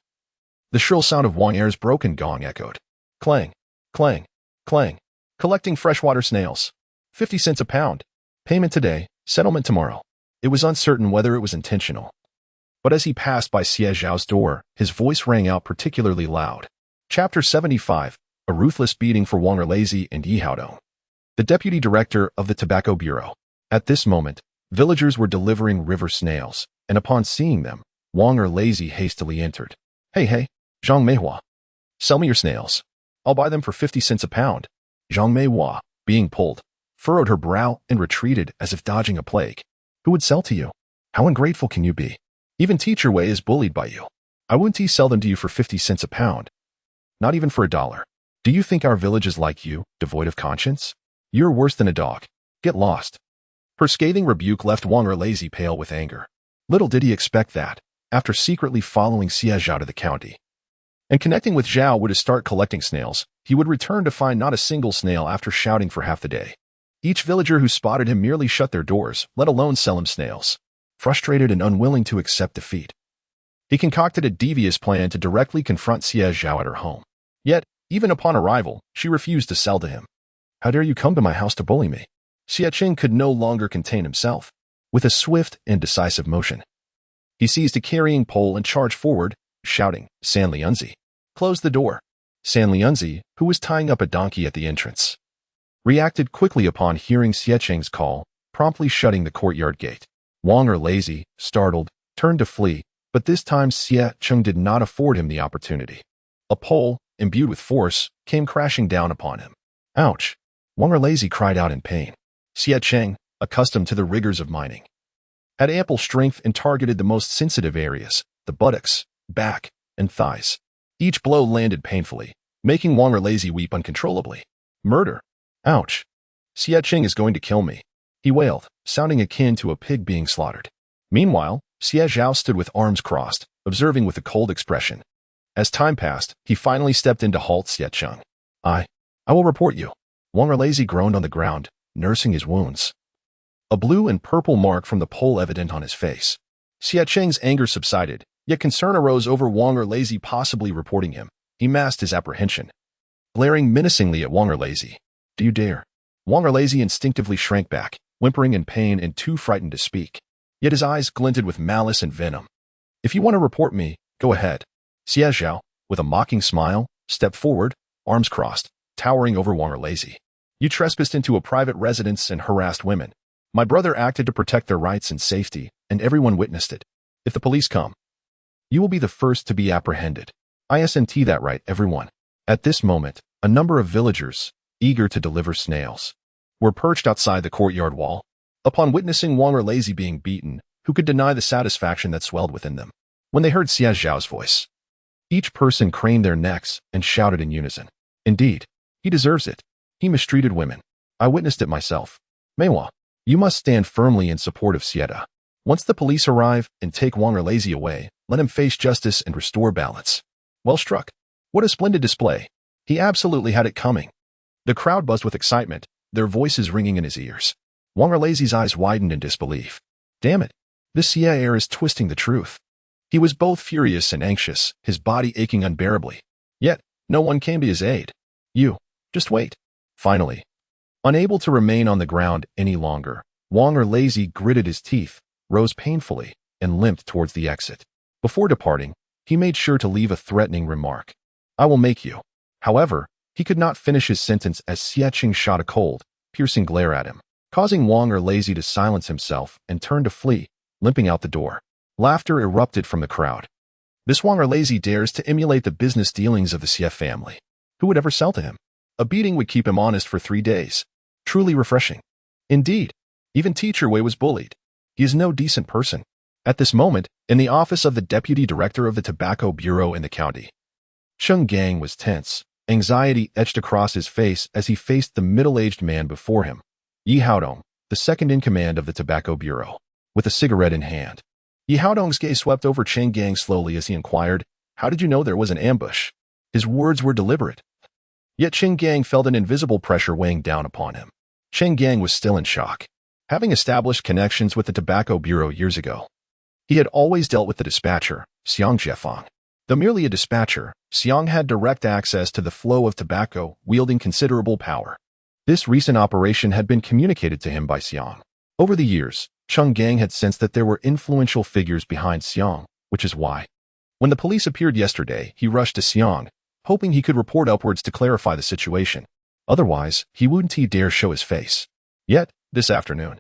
the shrill sound of Wang Heir's broken gong echoed. Clang, clang, clang. Collecting freshwater snails. 50 cents a pound. Payment today, settlement tomorrow. It was uncertain whether it was intentional, but as he passed by Xie Zhao's door, his voice rang out particularly loud. Chapter 75, A Ruthless Beating for Wang Erlazy and Yi Haodong. the deputy director of the Tobacco Bureau. At this moment, villagers were delivering river snails, and upon seeing them, Wang Lazy hastily entered. Hey, Zhang Meihua. Sell me your snails. I'll buy them for 50 cents a pound. Zhang Meihua, being pulled, furrowed her brow and retreated as if dodging a plague. Who would sell to you? How ungrateful can you be? Even Teacher Wei is bullied by you. I wouldn't sell them to you for 50 cents a pound. Not even for $1. Do you think our village is like you, devoid of conscience? You're worse than a dog. Get lost. Her scathing rebuke left Wang Lazy pale with anger. Little did he expect that, after secretly following Xie Zhao to the county and connecting with Zhao would start collecting snails, he would return to find not a single snail after shouting for half the day. Each villager who spotted him merely shut their doors, let alone sell him snails. Frustrated and unwilling to accept defeat, he concocted a devious plan to directly confront Xie Zhao at her home. Yet, even upon arrival, she refused to sell to him. How dare you come to my house to bully me? Xie Qing could no longer contain himself. With a swift and decisive motion, he seized a carrying pole and charged forward, shouting, San Lianzi. Close the door. San Lianzi, who was tying up a donkey at the entrance, reacted quickly upon hearing Xie Qing's call, promptly shutting the courtyard gate. Wang Lazy, startled, turned to flee, but this time Xie Qing did not afford him the opportunity. A pole, imbued with force, came crashing down upon him. Ouch! Wang Lazy cried out in pain. Xie Qing, accustomed to the rigors of mining, had ample strength and targeted the most sensitive areas, the buttocks, back, and thighs. Each blow landed painfully, making Wang Lazy weep uncontrollably. Murder! Ouch! Xie Qing is going to kill me, he wailed, sounding akin to a pig being slaughtered. Meanwhile, Xie Zhao stood with arms crossed, observing with a cold expression. As time passed, he finally stepped in to halt Xie Qing. I will report you. Wang Lazy groaned on the ground, nursing his wounds. A blue and purple mark from the pole evident on his face. Xie Qing's anger subsided, yet concern arose over Wang Lazy possibly reporting him. He masked his apprehension, glaring menacingly at Wang Lazy. Do you dare? Wang Lazy instinctively shrank back, whimpering in pain and too frightened to speak. Yet his eyes glinted with malice and venom. If you want to report me, go ahead. Xie Zhao, with a mocking smile, stepped forward, arms crossed, towering over Wang Lazy. You trespassed into a private residence and harassed women. My brother acted to protect their rights and safety, and everyone witnessed it. If the police come, you will be the first to be apprehended. ISNT that right, everyone. At this moment, a number of villagers, eager to deliver snails, were perched outside the courtyard wall. Upon witnessing Wang Lazy being beaten, who could deny the satisfaction that swelled within them? When they heard Xie Zhao's voice, each person craned their necks and shouted in unison. Indeed, he deserves it. He mistreated women. I witnessed it myself. Meihua, you must stand firmly in support of Xie Zhao. Once the police arrive and take Wang Lazy away, let him face justice and restore balance. Well struck. What a splendid display. He absolutely had it coming. The crowd buzzed with excitement, their voices ringing in his ears. Wang Lazy's eyes widened in disbelief. Damn it. This Xie Heir is twisting the truth. He was both furious and anxious, his body aching unbearably. Yet, no one came to his aid. You, just wait. Finally, unable to remain on the ground any longer, Wang Lazy gritted his teeth, rose painfully, and limped towards the exit. Before departing, he made sure to leave a threatening remark. I will make you. However, he could not finish his sentence as Xie Qing shot a cold, piercing glare at him, causing Wang Lazy to silence himself and turn to flee, limping out the door. Laughter erupted from the crowd. This Wang Lazy dares to emulate the business dealings of the Xie family. Who would ever sell to him? A beating would keep him honest for 3 days. Truly refreshing. Indeed, even Teacher Wei was bullied. He is no decent person. At this moment, in the office of the deputy director of the Tobacco Bureau in the county, Cheng Gang was tense. Anxiety etched across his face as he faced the middle-aged man before him, Yi Haodong, the second in command of the Tobacco Bureau, with a cigarette in hand. Yi Haodong's gaze swept over Cheng Gang slowly as he inquired, How did you know there was an ambush? His words were deliberate. Yet Cheng Gang felt an invisible pressure weighing down upon him. Cheng Gang was still in shock. Having established connections with the Tobacco Bureau years ago, he had always dealt with the dispatcher, Xiang Jiefang. Though merely a dispatcher, Xiang had direct access to the flow of tobacco, wielding considerable power. This recent operation had been communicated to him by Xiang. Over the years, Cheng Gang had sensed that there were influential figures behind Xiang, which is why, when the police appeared yesterday, he rushed to Xiang, hoping he could report upwards to clarify the situation. Otherwise, he wouldn't dare show his face. Yet, this afternoon,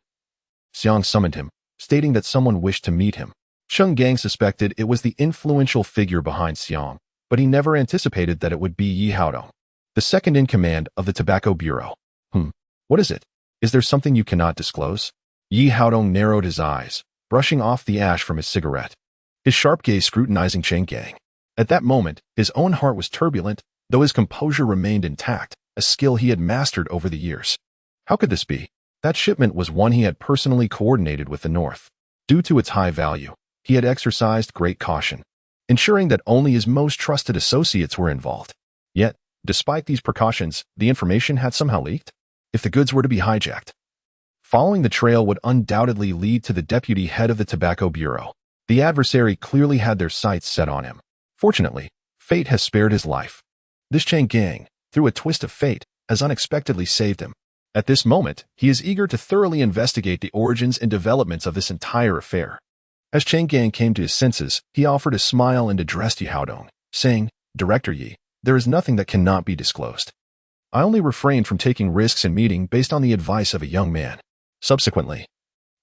Xiang summoned him, stating that someone wished to meet him. Sheng Gang suspected it was the influential figure behind Xiang, but he never anticipated that it would be Yi Haodong, the second in command of the Tobacco Bureau. What is it? Is there something you cannot disclose? Yi Haodong narrowed his eyes, brushing off the ash from his cigarette, his sharp gaze scrutinizing Sheng Gang. At that moment, his own heart was turbulent, though his composure remained intact, a skill he had mastered over the years. How could this be? That shipment was one he had personally coordinated with the North. Due to its high value, he had exercised great caution, ensuring that only his most trusted associates were involved. Yet, despite these precautions, the information had somehow leaked. If the goods were to be hijacked, following the trail would undoubtedly lead to the deputy head of the Tobacco Bureau. The adversary clearly had their sights set on him. Fortunately, fate has spared his life. This Chang Gang, through a twist of fate, has unexpectedly saved him. At this moment, he is eager to thoroughly investigate the origins and developments of this entire affair. As Chang Gang came to his senses, he offered a smile and addressed Yi Haodong, saying, "Director Yi, there is nothing that cannot be disclosed. I only refrained from taking risks in meeting based on the advice of a young man." Subsequently,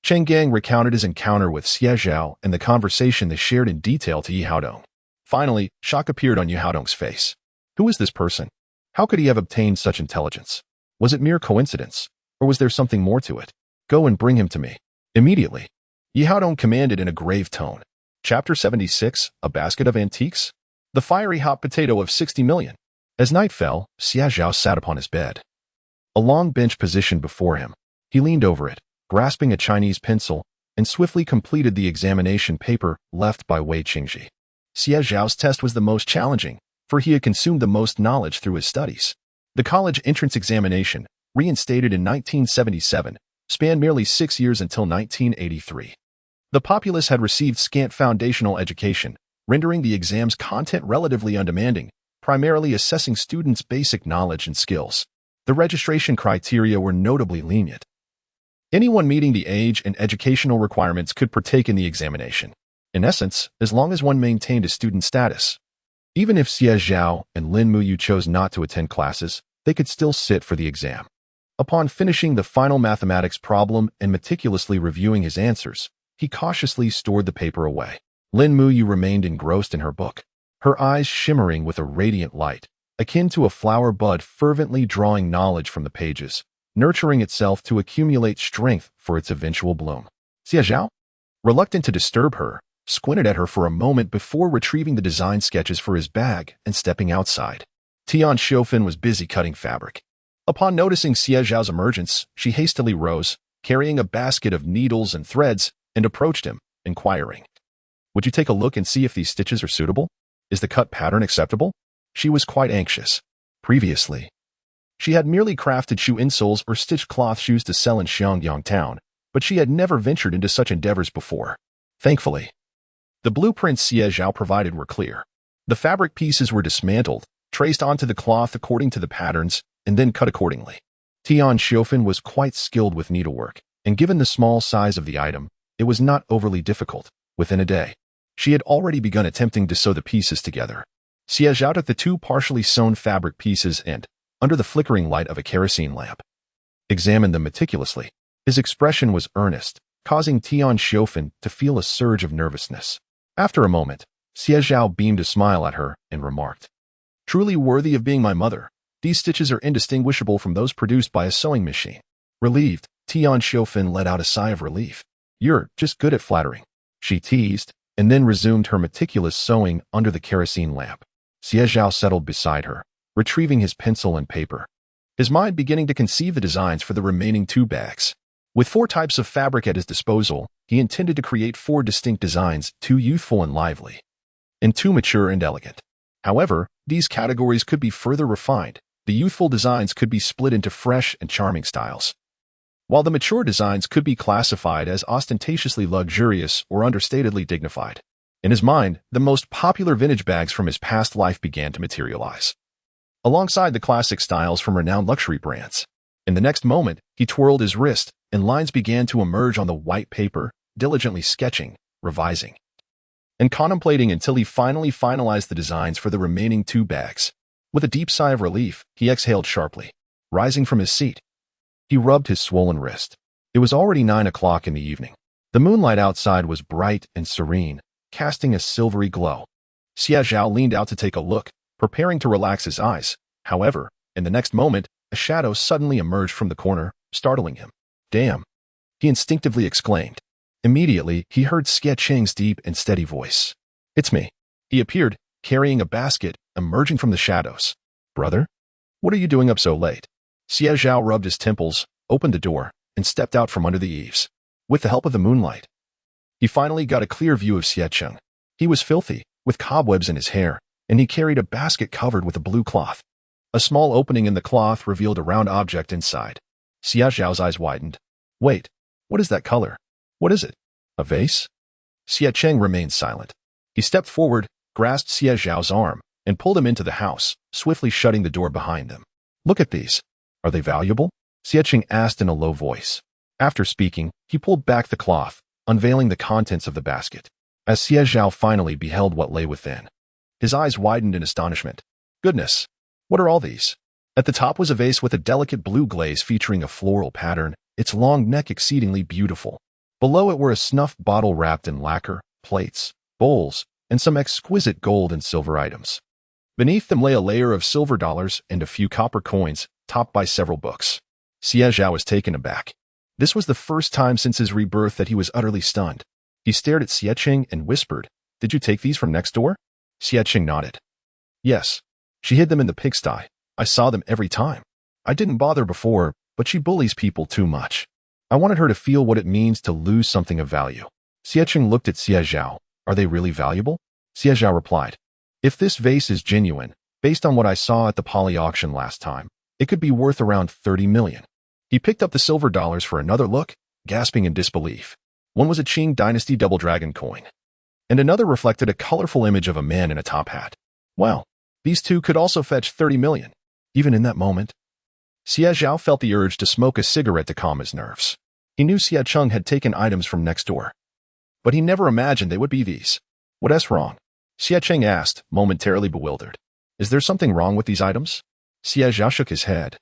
Chang Gang recounted his encounter with Xie Zhao and the conversation they shared in detail to Yi Haodong. Finally, shock appeared on Yi Haodong's face. Who is this person? How could he have obtained such intelligence? Was it mere coincidence, or was there something more to it? Go and bring him to me. Immediately, Yi Haodong commanded in a grave tone. Chapter 76, A Basket of Antiques? The Fiery Hot Potato of 60 Million. As night fell, Xie Zhao sat upon his bed. A long bench positioned before him. He leaned over it, grasping a Chinese pencil, and swiftly completed the examination paper left by Wei Qingji. Xie Zhao's test was the most challenging, for he had consumed the most knowledge through his studies. The college entrance examination, reinstated in 1977, spanned merely 6 years until 1983. The populace had received scant foundational education, rendering the exam's content relatively undemanding, primarily assessing students' basic knowledge and skills. The registration criteria were notably lenient. Anyone meeting the age and educational requirements could partake in the examination, in essence, as long as one maintained a student status. Even if Xie Zhao and Lin Muyu chose not to attend classes, they could still sit for the exam. Upon finishing the final mathematics problem and meticulously reviewing his answers, he cautiously stored the paper away. Lin Muyu remained engrossed in her book, her eyes shimmering with a radiant light, akin to a flower bud fervently drawing knowledge from the pages, nurturing itself to accumulate strength for its eventual bloom. Xie Zhao, reluctant to disturb her, squinted at her for a moment before retrieving the design sketches for his bag and stepping outside. Tian Xiofan was busy cutting fabric. Upon noticing Xie Zhao's emergence, she hastily rose, carrying a basket of needles and threads, and approached him, inquiring, "Would you take a look and see if these stitches are suitable? Is the cut pattern acceptable?" She was quite anxious. Previously, she had merely crafted shoe insoles or stitched cloth shoes to sell in Xiangyang town, but she had never ventured into such endeavors before. Thankfully, the blueprints Xie Zhao provided were clear. The fabric pieces were dismantled, traced onto the cloth according to the patterns, and then cut accordingly. Tian Xiofan was quite skilled with needlework, and given the small size of the item, it was not overly difficult. Within a day, she had already begun attempting to sew the pieces together. Xie Zhao took the 2 partially sewn fabric pieces and, under the flickering light of a kerosene lamp, examined them meticulously. His expression was earnest, causing Tian Xiofan to feel a surge of nervousness. After a moment, Xie Zhao beamed a smile at her and remarked, "Truly worthy of being my mother. These stitches are indistinguishable from those produced by a sewing machine." Relieved, Tian Xiofan let out a sigh of relief. "You're just good at flattering," she teased, and then resumed her meticulous sewing under the kerosene lamp. Xie Zhao settled beside her, retrieving his pencil and paper, his mind beginning to conceive the designs for the remaining 2 bags. With 4 types of fabric at his disposal, he intended to create 4 distinct designs, 2 youthful and lively, and 2 mature and elegant. However, these categories could be further refined. The youthful designs could be split into fresh and charming styles, while the mature designs could be classified as ostentatiously luxurious or understatedly dignified. In his mind, the most popular vintage bags from his past life began to materialize, alongside the classic styles from renowned luxury brands. In the next moment, he twirled his wrist, and lines began to emerge on the white paper, diligently sketching, revising, and contemplating until he finally finalized the designs for the remaining 2 bags. With a deep sigh of relief, he exhaled sharply. Rising from his seat, he rubbed his swollen wrist. It was already 9 o'clock in the evening. The moonlight outside was bright and serene, casting a silvery glow. Xie Zhao leaned out to take a look, preparing to relax his eyes. However, in the next moment, a shadow suddenly emerged from the corner, startling him. "Damn!" he instinctively exclaimed. Immediately, he heard Xie Cheng's deep and steady voice. "It's me." He appeared, carrying a basket, emerging from the shadows. "Brother? What are you doing up so late?" Xie Zhao rubbed his temples, opened the door, and stepped out from under the eaves. With the help of the moonlight, he finally got a clear view of Xie Cheng. He was filthy, with cobwebs in his hair, and he carried a basket covered with a blue cloth. A small opening in the cloth revealed a round object inside. Xie Zhao's eyes widened. "Wait, what is that color? What is it? A vase?" Xie Cheng remained silent. He stepped forward, grasped Xie Zhao's arm, and pulled him into the house, swiftly shutting the door behind them. "Look at these. Are they valuable?" Xie Cheng asked in a low voice. After speaking, he pulled back the cloth, unveiling the contents of the basket. As Xie Zhao finally beheld what lay within, his eyes widened in astonishment. "Goodness! What are all these?" At the top was a vase with a delicate blue glaze featuring a floral pattern, its long neck exceedingly beautiful. Below it were a snuff bottle wrapped in lacquer, plates, bowls, and some exquisite gold and silver items. Beneath them lay a layer of silver dollars and a few copper coins, topped by several books. Xie Zhao was taken aback. This was the first time since his rebirth that he was utterly stunned. He stared at Xie Cheng and whispered, "Did you take these from next door?" Xie Cheng nodded. "Yes. She hid them in the pigsty. I saw them every time. I didn't bother before, but she bullies people too much. I wanted her to feel what it means to lose something of value." Xie Cheng looked at Xie Zhao. "Are they really valuable?" Xie Zhao replied, "If this vase is genuine, based on what I saw at the poly auction last time, it could be worth around 30 million. He picked up the silver dollars for another look, gasping in disbelief. One was a Qing Dynasty double dragon coin, and another reflected a colorful image of a man in a top hat. Well, these two could also fetch 30 million. Even in that moment, Xie Zhao felt the urge to smoke a cigarette to calm his nerves. He knew Xie Cheng had taken items from next door, but he never imagined they would be these. "What's wrong?" Xie Cheng asked, momentarily bewildered. "Is there something wrong with these items?" Xie Zhao shook his head,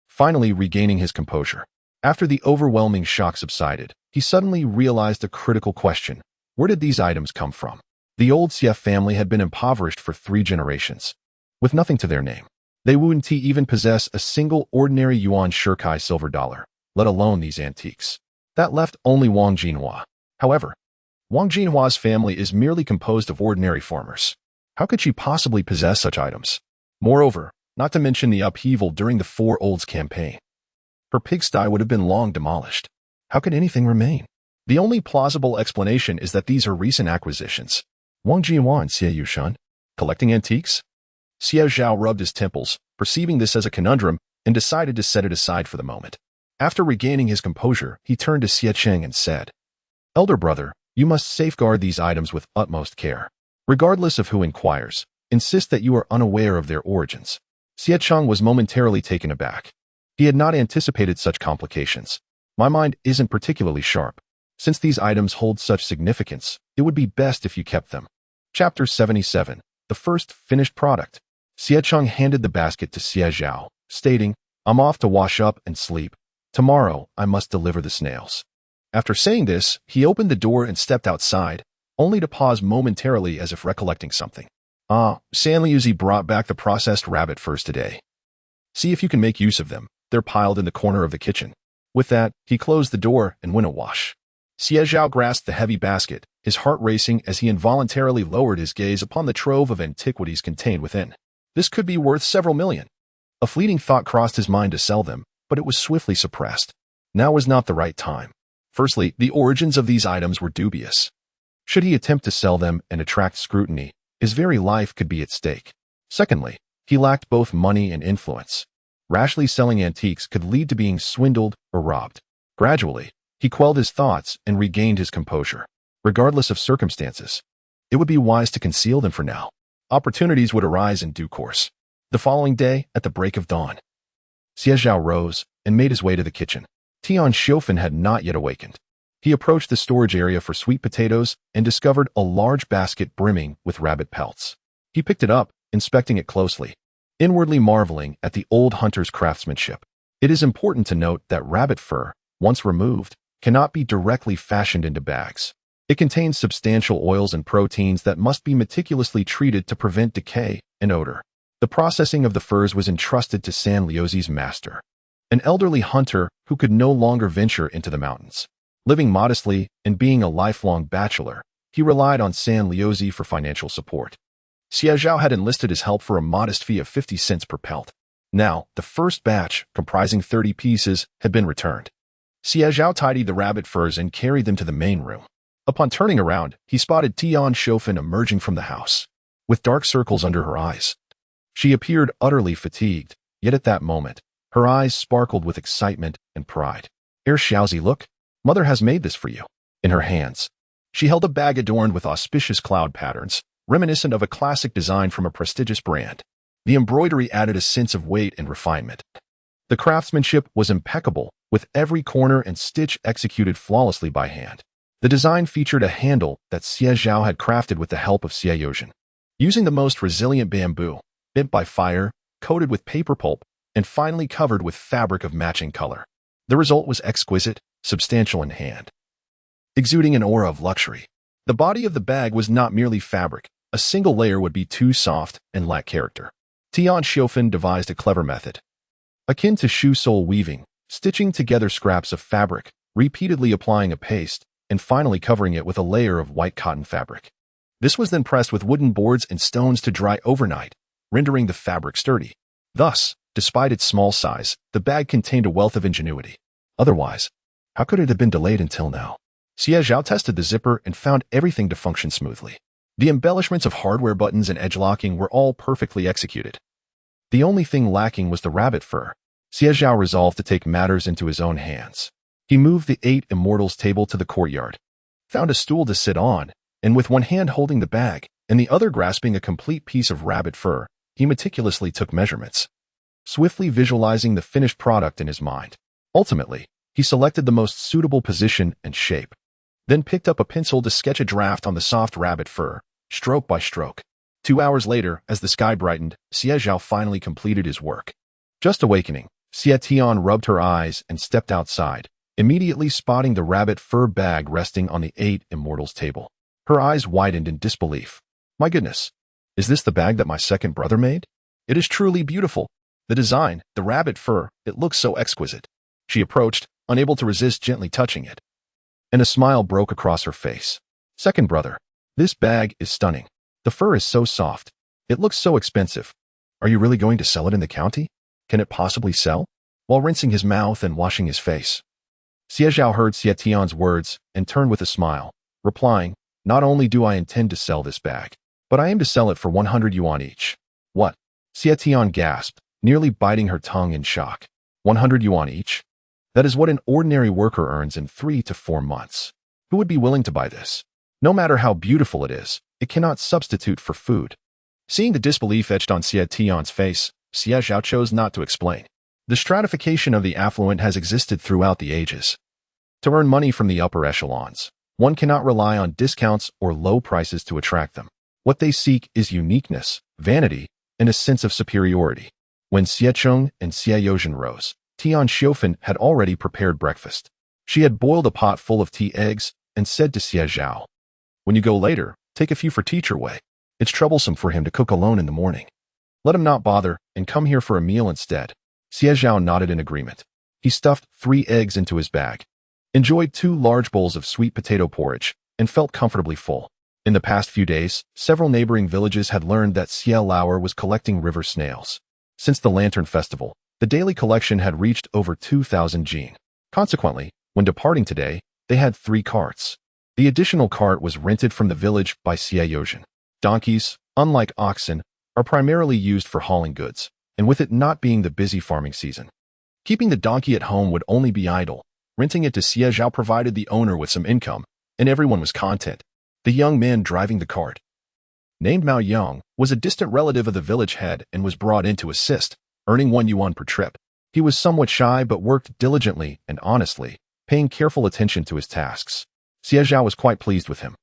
finally regaining his composure. After the overwhelming shock subsided, he suddenly realized a critical question. Where did these items come from? The old Xie family had been impoverished for 3 generations, with nothing to their name. They wouldn't even possess a single ordinary yuan shirkai silver dollar, let alone these antiques. That left only Wang Jinhua. However, Wang Jinhua's family is merely composed of ordinary farmers. How could she possibly possess such items? Moreover, not to mention the upheaval during the Four Olds campaign, her pigsty would have been long demolished. How could anything remain? The only plausible explanation is that these are recent acquisitions. Wang Jinhua and Xie Yushan, collecting antiques? Xie Zhao rubbed his temples, perceiving this as a conundrum, and decided to set it aside for the moment. After regaining his composure, he turned to Xie Cheng and said, "Elder brother, you must safeguard these items with utmost care. Regardless of who inquires, insist that you are unaware of their origins." Xie Cheng was momentarily taken aback. He had not anticipated such complications. "My mind isn't particularly sharp. Since these items hold such significance, it would be best if you kept them." Chapter 77. The first finished product. Xie Cheng handed the basket to Xie Zhao, stating, "I'm off to wash up and sleep. Tomorrow, I must deliver the snails." After saying this, he opened the door and stepped outside, only to pause momentarily as if recollecting something. Sanliuzi brought back the processed rabbit furs today. See if you can make use of them. They're piled in the corner of the kitchen. With that, he closed the door and went awash. Xie Zhao grasped the heavy basket, his heart racing as he involuntarily lowered his gaze upon the trove of antiquities contained within. This could be worth several million. A fleeting thought crossed his mind to sell them, but it was swiftly suppressed. Now was not the right time. Firstly, the origins of these items were dubious. Should he attempt to sell them and attract scrutiny, his very life could be at stake. Secondly, he lacked both money and influence. Rashly selling antiques could lead to being swindled or robbed. Gradually, he quelled his thoughts and regained his composure. Regardless of circumstances, it would be wise to conceal them for now. Opportunities would arise in due course. The following day, at the break of dawn, Xie Zhao rose and made his way to the kitchen. Tian Xiofan had not yet awakened. He approached the storage area for sweet potatoes and discovered a large basket brimming with rabbit pelts. He picked it up, inspecting it closely. inwardly marveling at the old hunter's craftsmanship. It is important to note that rabbit fur, once removed, cannot be directly fashioned into bags. It contains substantial oils and proteins that must be meticulously treated to prevent decay and odor. The processing of the furs was entrusted to San Liuzi's master, an elderly hunter who could no longer venture into the mountains. Living modestly and being a lifelong bachelor, he relied on San Liuzi for financial support. Xie Zhao had enlisted his help for a modest fee of 50 cents per pelt. Now, the first batch, comprising 30 pieces, had been returned. Xie Zhao tidied the rabbit furs and carried them to the main room. Upon turning around, he spotted Tian Shofan emerging from the house, with dark circles under her eyes. She appeared utterly fatigued, yet at that moment, her eyes sparkled with excitement and pride. Heir Xiaozi, look, mother has made this for you. In her hands, she held a bag adorned with auspicious cloud patterns, reminiscent of a classic design from a prestigious brand. The embroidery added a sense of weight and refinement. The craftsmanship was impeccable, with every corner and stitch executed flawlessly by hand. The design featured a handle that Xie Zhao had crafted with the help of Xie Yozhen. Using the most resilient bamboo, bent by fire, coated with paper pulp, and finally covered with fabric of matching color. The result was exquisite, substantial in hand, exuding an aura of luxury. The body of the bag was not merely fabric. A single layer would be too soft and lack character. Tian Shofan devised a clever method, akin to shoe sole weaving, stitching together scraps of fabric, repeatedly applying a paste, and finally covering it with a layer of white cotton fabric. This was then pressed with wooden boards and stones to dry overnight, rendering the fabric sturdy. Thus, despite its small size, the bag contained a wealth of ingenuity. Otherwise, how could it have been delayed until now? Xie Zhao tested the zipper and found everything to function smoothly. The embellishments of hardware buttons and edge locking were all perfectly executed. The only thing lacking was the rabbit fur. Xie Zhao resolved to take matters into his own hands. He moved the 8 immortals table to the courtyard, found a stool to sit on, and with one hand holding the bag and the other grasping a complete piece of rabbit fur, he meticulously took measurements, swiftly visualizing the finished product in his mind. Ultimately, he selected the most suitable position and shape, then picked up a pencil to sketch a draft on the soft rabbit fur, stroke by stroke. 2 hours later, as the sky brightened, Xie Zhao finally completed his work. Just awakening, Xie Tian rubbed her eyes and stepped outside, immediately spotting the rabbit fur bag resting on the 8 immortals table. Her eyes widened in disbelief. My goodness, is this the bag that my second brother made? It is truly beautiful. The design, the rabbit fur, it looks so exquisite. She approached, unable to resist gently touching it, and a smile broke across her face. Second brother, this bag is stunning. The fur is so soft. It looks so expensive. Are you really going to sell it in the county? Can it possibly sell? While rinsing his mouth and washing his face, Xie Zhao heard Xie Tian's words and turned with a smile, replying, not only do I intend to sell this bag, but I aim to sell it for 100 yuan each. What? Xie Tian gasped, nearly biting her tongue in shock. 100 yuan each? That is what an ordinary worker earns in 3 to 4 months. Who would be willing to buy this? No matter how beautiful it is, it cannot substitute for food. Seeing the disbelief etched on Xie Tian's face, Xie Zhao chose not to explain. The stratification of the affluent has existed throughout the ages. To earn money from the upper echelons, one cannot rely on discounts or low prices to attract them. What they seek is uniqueness, vanity, and a sense of superiority. When Xie Cheng and Xie Yozhen rose, Tian Shofan had already prepared breakfast. She had boiled a pot full of tea eggs and said to Xie Zhao, when you go later, take a few for Teacher Wei. It's troublesome for him to cook alone in the morning. Let him not bother and come here for a meal instead. Xie Zhao nodded in agreement. He stuffed 3 eggs into his bag, enjoyed 2 large bowls of sweet potato porridge, and felt comfortably full. In the past few days, several neighboring villages had learned that Xie Lauer was collecting river snails. Since the Lantern Festival, the daily collection had reached over 2,000 jin. Consequently, when departing today, they had 3 carts. The additional cart was rented from the village by Xie Yozhen. Donkeys, unlike oxen, are primarily used for hauling goods, and with it not being the busy farming season, keeping the donkey at home would only be idle. Renting it to Xie Zhao provided the owner with some income, and everyone was content. The young man driving the cart, named Mao Yang, was a distant relative of the village head and was brought in to assist, earning 1 yuan per trip. He was somewhat shy but worked diligently and honestly, paying careful attention to his tasks. Xie Zhao was quite pleased with him.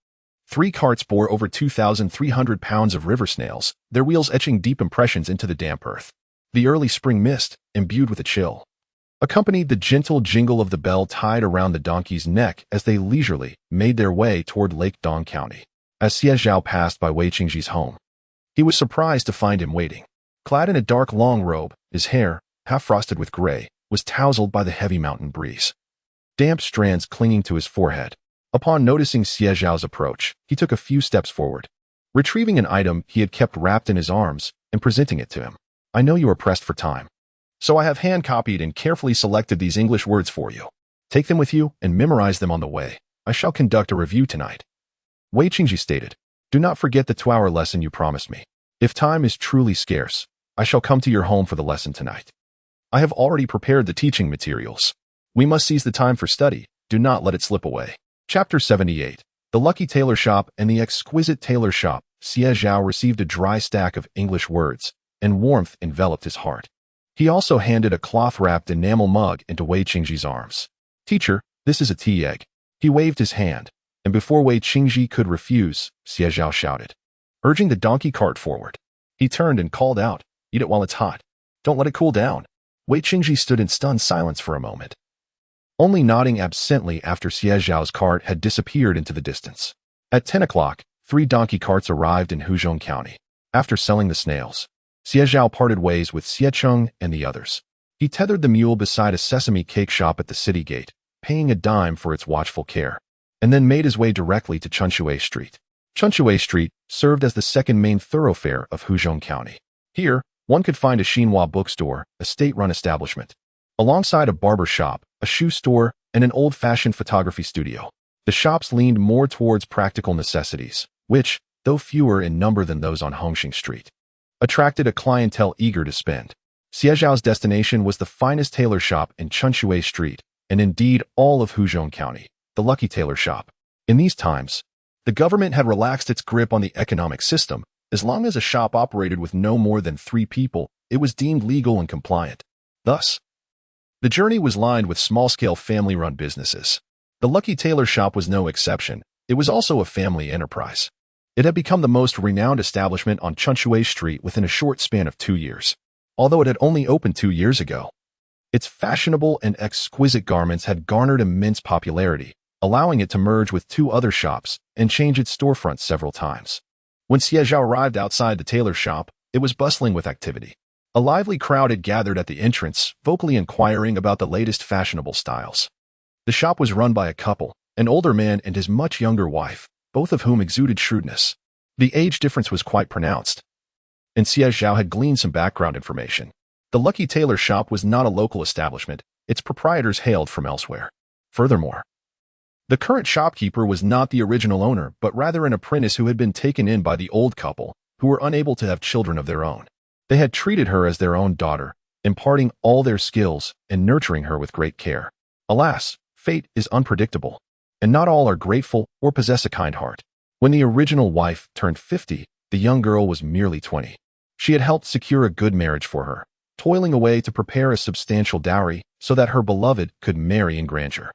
3 carts bore over 2,300 pounds of river snails, their wheels etching deep impressions into the damp earth. The early spring mist, imbued with a chill, accompanied the gentle jingle of the bell tied around the donkey's neck as they leisurely made their way toward Lake Dong County. As Xie Zhao passed by Wei Qingji's home, he was surprised to find him waiting. Clad in a dark long robe, his hair, half frosted with gray, was tousled by the heavy mountain breeze, damp strands clinging to his forehead. Upon noticing Xie Zhao's approach, he took a few steps forward, retrieving an item he had kept wrapped in his arms and presenting it to him. I know you are pressed for time, so I have hand-copied and carefully selected these English words for you. Take them with you and memorize them on the way. I shall conduct a review tonight. Wei Qingji stated, do not forget the 2-hour lesson you promised me. If time is truly scarce, I shall come to your home for the lesson tonight. I have already prepared the teaching materials. We must seize the time for study. Do not let it slip away. Chapter 78. The Lucky Tailor Shop and the Exquisite Tailor Shop. Xie Zhao received a dry stack of English words, and warmth enveloped his heart. He also handed a cloth-wrapped enamel mug into Wei Qingji's arms. Teacher, this is a tea egg. He waved his hand, and before Wei Qingji could refuse, Xie Zhao shouted, urging the donkey cart forward. He turned and called out, eat it while it's hot. Don't let it cool down. Wei Qingji stood in stunned silence for a moment, only nodding absently after Xie Zhao's cart had disappeared into the distance. At 10 o'clock, 3 donkey carts arrived in Hudu County. After selling the snails, Xie Zhao parted ways with Xie Cheng and the others. He tethered the mule beside a sesame cake shop at the city gate, paying a dime for its watchful care, and then made his way directly to Shishui Street. Shishui Street served as the second main thoroughfare of Hudu County. Here, one could find a Xinhua bookstore, a state-run establishment, alongside a barber shop, a shoe store, and an old-fashioned photography studio. The shops leaned more towards practical necessities, which, though fewer in number than those on Hongxing Street, attracted a clientele eager to spend. Xie Zhao's destination was the finest tailor shop in Shishui Street, and indeed all of Hudu County, the Lucky Tailor Shop. In these times, the government had relaxed its grip on the economic system. As long as a shop operated with no more than 3 people, it was deemed legal and compliant. Thus, the journey was lined with small-scale family-run businesses. The Lucky Tailor Shop was no exception. It was also a family enterprise. It had become the most renowned establishment on Shishui Street within a short span of 2 years. Although it had only opened 2 years ago, its fashionable and exquisite garments had garnered immense popularity, allowing it to merge with 2 other shops and change its storefront several times. When Xie Zhao arrived outside the tailor shop, it was bustling with activity. A lively crowd had gathered at the entrance, vocally inquiring about the latest fashionable styles. The shop was run by a couple, an older man and his much younger wife, both of whom exuded shrewdness. The age difference was quite pronounced, and Xie Zhao had gleaned some background information. The Lucky Tailor Shop was not a local establishment. Its proprietors hailed from elsewhere. Furthermore, the current shopkeeper was not the original owner, but rather an apprentice who had been taken in by the old couple, who were unable to have children of their own. They had treated her as their own daughter, imparting all their skills and nurturing her with great care. Alas, fate is unpredictable, and not all are grateful or possess a kind heart. When the original wife turned 50, the young girl was merely 20. She had helped secure a good marriage for her, toiling away to prepare a substantial dowry so that her beloved could marry in grandeur.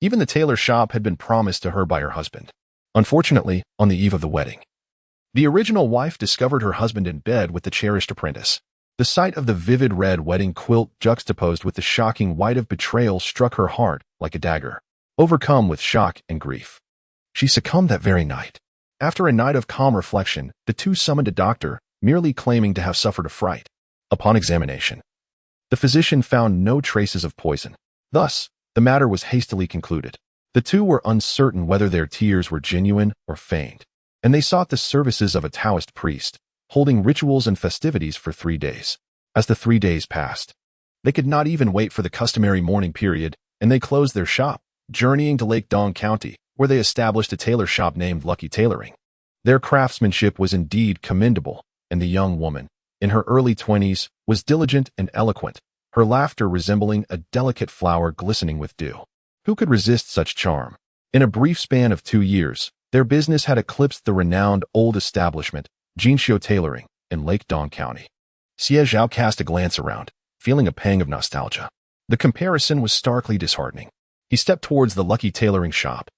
Even the tailor shop had been promised to her by her husband. Unfortunately, on the eve of the wedding, the original wife discovered her husband in bed with the cherished apprentice. The sight of the vivid red wedding quilt juxtaposed with the shocking white of betrayal struck her heart like a dagger. Overcome with shock and grief, she succumbed that very night. After a night of calm reflection, the 2 summoned a doctor, merely claiming to have suffered a fright. Upon examination, the physician found no traces of poison. Thus, the matter was hastily concluded. The 2 were uncertain whether their tears were genuine or feigned, and they sought the services of a Taoist priest, holding rituals and festivities for 3 days. As the 3 days passed, they could not even wait for the customary mourning period, and they closed their shop, journeying to Lake Dong County, where they established a tailor shop named Lucky Tailoring. Their craftsmanship was indeed commendable, and the young woman, in her early 20s, was diligent and eloquent, her laughter resembling a delicate flower glistening with dew. Who could resist such charm? In a brief span of 2 years, their business had eclipsed the renowned old establishment, Jinxiu Tailoring, in Lake Dong County. Xie Zhao cast a glance around, feeling a pang of nostalgia. The comparison was starkly disheartening. He stepped towards the Lucky Tailoring shop,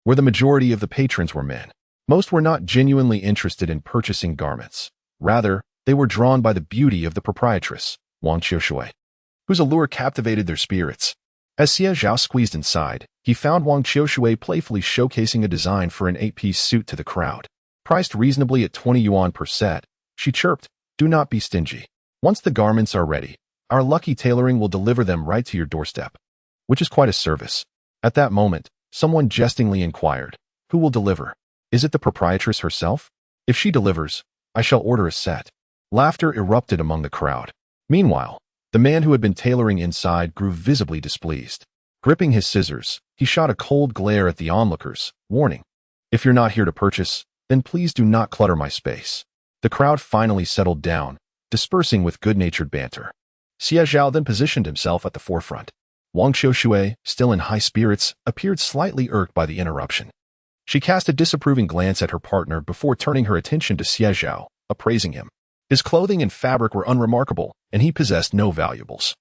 where the majority of the patrons were men. Most were not genuinely interested in purchasing garments. Rather, they were drawn by the beauty of the proprietress, Wang Qiushui, whose allure captivated their spirits. As Xie Zhao squeezed inside, he found Wang Qiushui playfully showcasing a design for an 8-piece suit to the crowd. Priced reasonably at 20 yuan per set, she chirped, "Do not be stingy. Once the garments are ready, our lucky tailoring will deliver them right to your doorstep," which is quite a service. At that moment, someone jestingly inquired, "Who will deliver? Is it the proprietress herself? If she delivers, I shall order a set." Laughter erupted among the crowd. Meanwhile, the man who had been tailoring inside grew visibly displeased. Gripping his scissors, he shot a cold glare at the onlookers, warning, "If you're not here to purchase, then please do not clutter my space." The crowd finally settled down, dispersing with good-natured banter. Xie Zhao then positioned himself at the forefront. Wang Qiushui, still in high spirits, appeared slightly irked by the interruption. She cast a disapproving glance at her partner before turning her attention to Xie Zhao, appraising him. His clothing and fabric were unremarkable, and he possessed no valuables,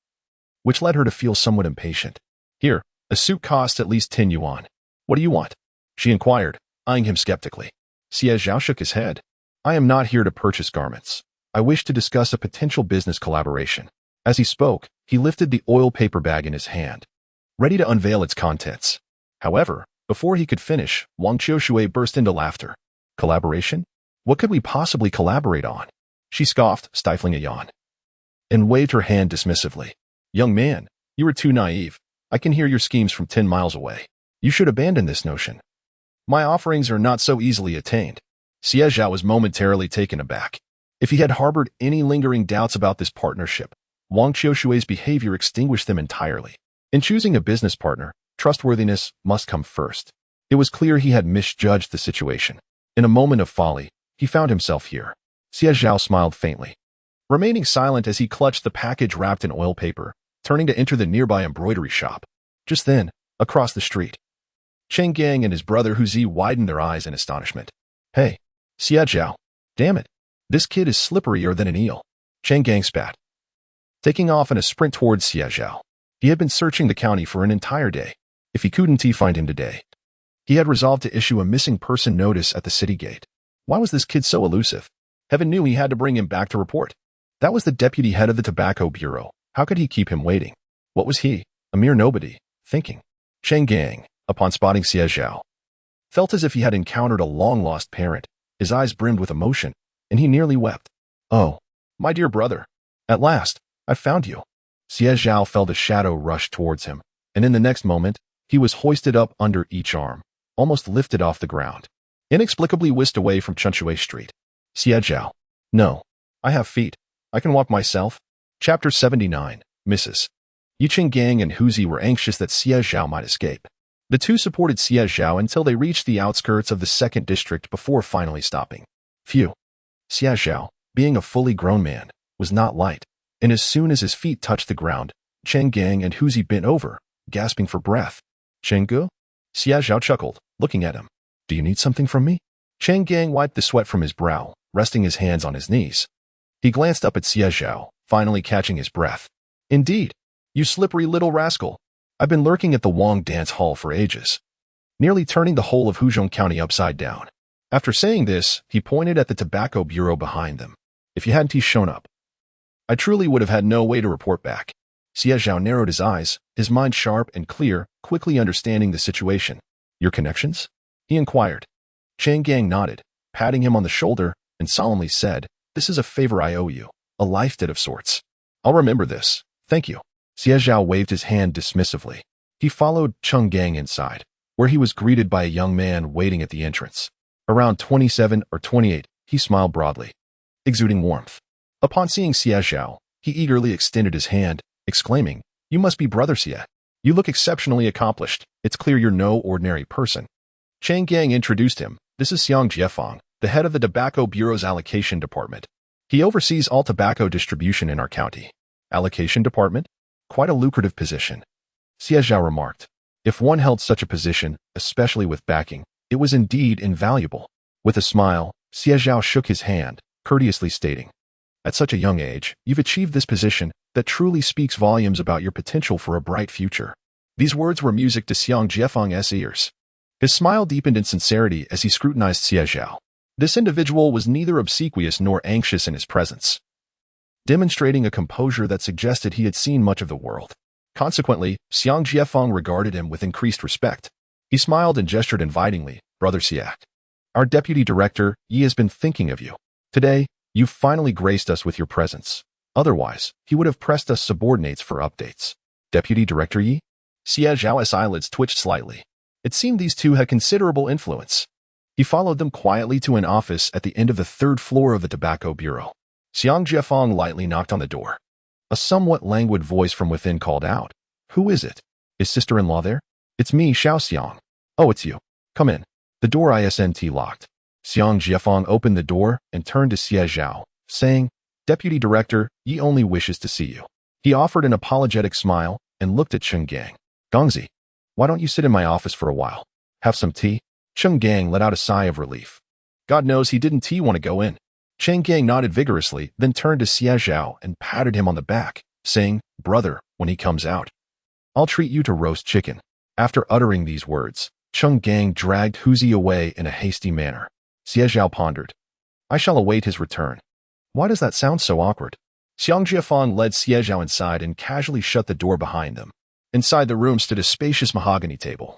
which led her to feel somewhat impatient. "Here, a suit costs at least 10 yuan. What do you want?" she inquired, eyeing him skeptically. Xie Zhao shook his head. "I am not here to purchase garments. I wish to discuss a potential business collaboration." As he spoke, he lifted the oil paper bag in his hand, ready to unveil its contents. However, before he could finish, Wang Qiushui burst into laughter. "Collaboration? What could we possibly collaborate on?" She scoffed, stifling a yawn, and waved her hand dismissively. "Young man, you are too naive. I can hear your schemes from 10 miles away. You should abandon this notion. My offerings are not so easily attained." Xie Zhao was momentarily taken aback. If he had harbored any lingering doubts about this partnership, Wang Qiushui's behavior extinguished them entirely. In choosing a business partner, trustworthiness must come first. It was clear he had misjudged the situation. In a moment of folly, he found himself here. Xie Zhao smiled faintly, remaining silent as he clutched the package wrapped in oil paper, turning to enter the nearby embroidery shop. Just then, across the street, Cheng Gang and his brother Huzi widened their eyes in astonishment. "Hey, Xie Zhao, damn it, this kid is slipperier than an eel," Cheng Gang spat, taking off in a sprint towards Xie Zhao. He had been searching the county for an entire day. If he couldn't find him today, he had resolved to issue a missing person notice at the city gate. Why was this kid so elusive? Heaven knew he had to bring him back to report. That was the deputy head of the Tobacco Bureau. How could he keep him waiting? What was he, a mere nobody, thinking? Cheng Gang, upon spotting Xie Zhao, felt as if he had encountered a long-lost parent. His eyes brimmed with emotion, and he nearly wept. "Oh, my dear brother, at last, I found you." Xie Zhao felt a shadow rush towards him, and in the next moment, he was hoisted up under each arm, almost lifted off the ground, inexplicably whisked away from Chunshui Street. Xie Zhao. "No, I have feet. I can walk myself." Chapter 79, Mrs. Yicheng Gang and Huzi were anxious that Xie Zhao might escape. The two supported Xie Zhao until they reached the outskirts of the 2nd district before finally stopping. Phew. Xie Zhao, being a fully grown man, was not light, and as soon as his feet touched the ground, Cheng Gang and Huzi bent over, gasping for breath. "Chenggu?" Xie Zhao chuckled, looking at him. "Do you need something from me?" Cheng Gang wiped the sweat from his brow, resting his hands on his knees. He glanced up at Xie Zhao, finally catching his breath. "Indeed, you slippery little rascal. I've been lurking at the Wang Dance Hall for ages," nearly turning the whole of Hudu County upside down. After saying this, he pointed at the Tobacco Bureau behind them. "If you hadn't shown up, I truly would have had no way to report back." Xie Zhao narrowed his eyes, his mind sharp and clear, quickly understanding the situation. "Your connections?" he inquired. Cheng Gang nodded, patting him on the shoulder, and solemnly said, "This is a favor I owe you, a life debt of sorts. I'll remember this, thank you." Xie Zhao waved his hand dismissively. He followed Cheng Gang inside, where he was greeted by a young man waiting at the entrance. Around 27 or 28, he smiled broadly, exuding warmth. Upon seeing Xie Zhao, he eagerly extended his hand, exclaiming, "You must be Brother Xie. You look exceptionally accomplished. It's clear you're no ordinary person." Cheng Gang introduced him. "This is Xiang Jiefang, the head of the Tobacco Bureau's allocation department. He oversees all tobacco distribution in our county." Allocation department? Quite a lucrative position, Xie Zhao remarked. If one held such a position, especially with backing, it was indeed invaluable. With a smile, Xie Zhao shook his hand, courteously stating, "At such a young age, you've achieved this position that truly speaks volumes about your potential for a bright future." These words were music to Xiang Jiefang's ears. His smile deepened in sincerity as he scrutinized Xie Zhao. This individual was neither obsequious nor anxious in his presence, demonstrating a composure that suggested he had seen much of the world. Consequently, Xiang Jiefeng regarded him with increased respect. He smiled and gestured invitingly. Brother Xie, our deputy director, Yi, has been thinking of you. Today, you've finally graced us with your presence. Otherwise, he would have pressed us subordinates for updates. Deputy Director Yi? Xie Zhao's eyelids twitched slightly. It seemed these two had considerable influence. He followed them quietly to an office at the end of the third floor of the tobacco bureau. Xiang Jiefeng lightly knocked on the door. A somewhat languid voice from within called out. Who is it? Is sister-in-law there? It's me, Xiao Xiang. Oh, it's you. Come in. The door isn't locked. Xiang Jiefeng opened the door and turned to Xie Zhao, saying, Deputy Director, Yi only wishes to see you. He offered an apologetic smile and looked at Cheng Gang. Gongzi, why don't you sit in my office for a while? Have some tea? Cheng Gang let out a sigh of relief. God knows he didn't want to go in. Cheng Gang nodded vigorously, then turned to Xie Zhao and patted him on the back, saying, Brother, when he comes out, I'll treat you to roast chicken. After uttering these words, Cheng Gang dragged Huzi away in a hasty manner. Xie Zhao pondered. I shall await his return. Why does that sound so awkward? Xiang Jiefeng led Xie Zhao inside and casually shut the door behind them. Inside the room stood a spacious mahogany table,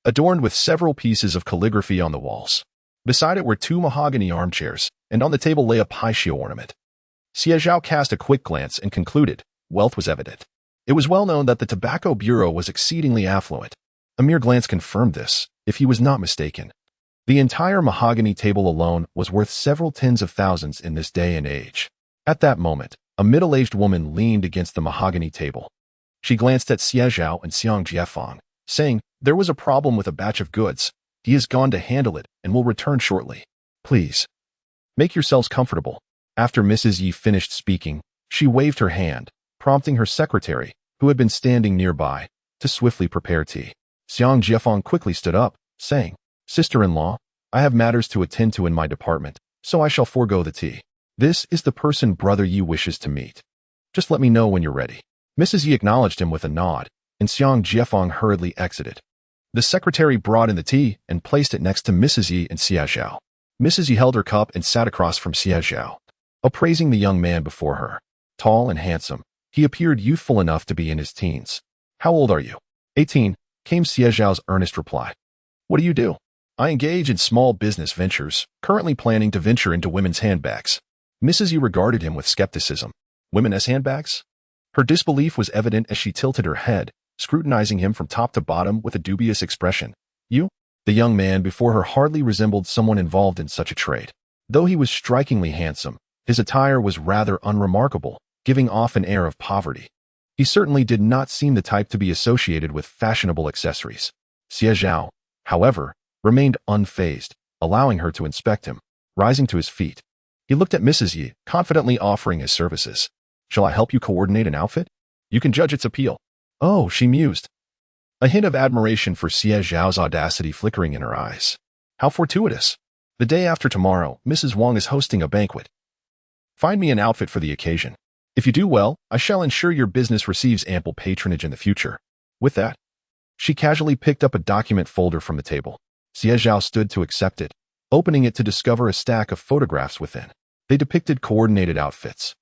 adorned with several pieces of calligraphy on the walls. Beside it were two mahogany armchairs, and on the table lay a paixio ornament. Xie Zhao cast a quick glance and concluded, wealth was evident. It was well known that the tobacco bureau was exceedingly affluent. A mere glance confirmed this, if he was not mistaken. The entire mahogany table alone was worth several tens of thousands in this day and age. At that moment, a middle-aged woman leaned against the mahogany table. She glanced at Xie Zhao and Xiang Jiefeng, saying, there was a problem with a batch of goods. He has gone to handle it and will return shortly. Please, make yourselves comfortable. After Mrs. Yi finished speaking, she waved her hand, prompting her secretary, who had been standing nearby, to swiftly prepare tea. Xiang Jiefeng quickly stood up, saying, Sister-in-law, I have matters to attend to in my department, so I shall forego the tea. This is the person Brother Yi wishes to meet. Just let me know when you're ready. Mrs. Yi acknowledged him with a nod, and Xiang Jiefeng hurriedly exited. The secretary brought in the tea and placed it next to Mrs. Yi and Xie Zhao. Mrs. Yi held her cup and sat across from Xie Zhao, appraising the young man before her. Tall and handsome, he appeared youthful enough to be in his teens. How old are you? 18, came Xie Zhao's earnest reply. What do you do? I engage in small business ventures, currently planning to venture into women's handbags. Mrs. Yi regarded him with skepticism. Women as handbags? Her disbelief was evident as she tilted her head, scrutinizing him from top to bottom with a dubious expression. You? The young man before her hardly resembled someone involved in such a trade. Though he was strikingly handsome, his attire was rather unremarkable, giving off an air of poverty. He certainly did not seem the type to be associated with fashionable accessories. Xie Zhao, however, remained unfazed, allowing her to inspect him. Rising to his feet, he looked at Mrs. Yi, confidently offering his services. Shall I help you coordinate an outfit? You can judge its appeal. Oh, she mused, a hint of admiration for Xie Zhao's audacity flickering in her eyes. How fortuitous. The day after tomorrow, Mrs. Wang is hosting a banquet. Find me an outfit for the occasion. If you do well, I shall ensure your business receives ample patronage in the future. With that, she casually picked up a document folder from the table. Xie Zhao stood to accept it, opening it to discover a stack of photographs within. They depicted coordinated outfits,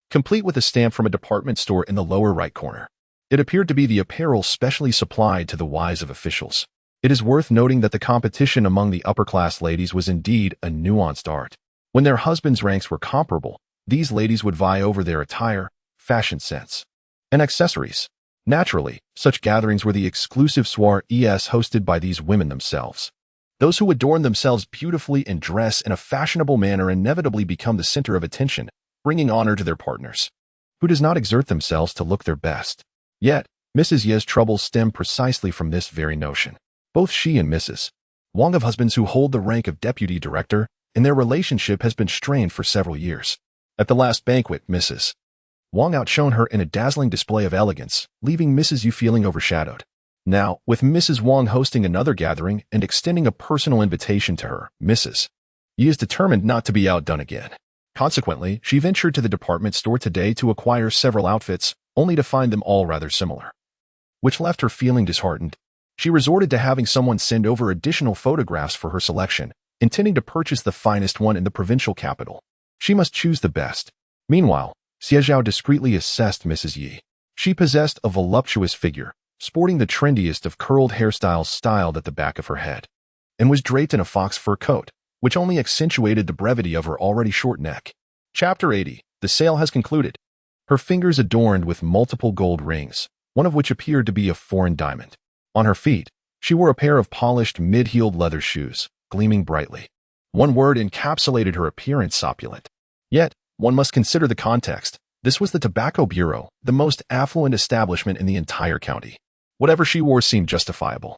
complete with a stamp from a department store in the lower right corner. It appeared to be the apparel specially supplied to the wives of officials. It is worth noting that the competition among the upper-class ladies was indeed a nuanced art. When their husbands' ranks were comparable, these ladies would vie over their attire, fashion sense, and accessories. Naturally, such gatherings were the exclusive soirees hosted by these women themselves. Those who adorn themselves beautifully and dress in a fashionable manner inevitably become the center of attention, bringing honor to their partners, who does not exert themselves to look their best. Yet, Mrs. Ye's troubles stem precisely from this very notion. Both she and Mrs. Wang have husbands who hold the rank of deputy director, and their relationship has been strained for several years. At the last banquet, Mrs. Wang outshone her in a dazzling display of elegance, leaving Mrs. Yu feeling overshadowed. Now, with Mrs. Wang hosting another gathering and extending a personal invitation to her, Mrs. Yi is determined not to be outdone again. Consequently, she ventured to the department store today to acquire several outfits, only to find them all rather similar, which left her feeling disheartened. She resorted to having someone send over additional photographs for her selection, intending to purchase the finest one in the provincial capital. She must choose the best. Meanwhile, Xie Zhao discreetly assessed Mrs. Yi. She possessed a voluptuous figure, sporting the trendiest of curled hairstyles styled at the back of her head, and was draped in a fox fur coat, which only accentuated the brevity of her already short neck. Chapter 80. The sale has concluded. Her fingers adorned with multiple gold rings, one of which appeared to be a foreign diamond. On her feet, she wore a pair of polished mid-heeled leather shoes, gleaming brightly. One word encapsulated her appearance: opulent. Yet, one must consider the context. This was the Tobacco Bureau, the most affluent establishment in the entire county. Whatever she wore seemed justifiable.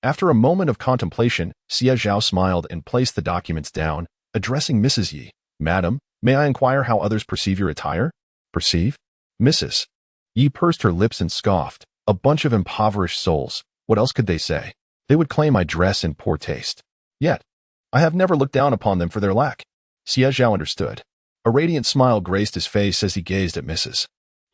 After a moment of contemplation, Xie Zhao smiled and placed the documents down, addressing Mrs. Yi. Madam, may I inquire how others perceive your attire? Perceive? Mrs. Yi pursed her lips and scoffed. A bunch of impoverished souls. What else could they say? They would claim I dress in poor taste. Yet, I have never looked down upon them for their lack. Xie Zhao understood. A radiant smile graced his face as he gazed at Mrs.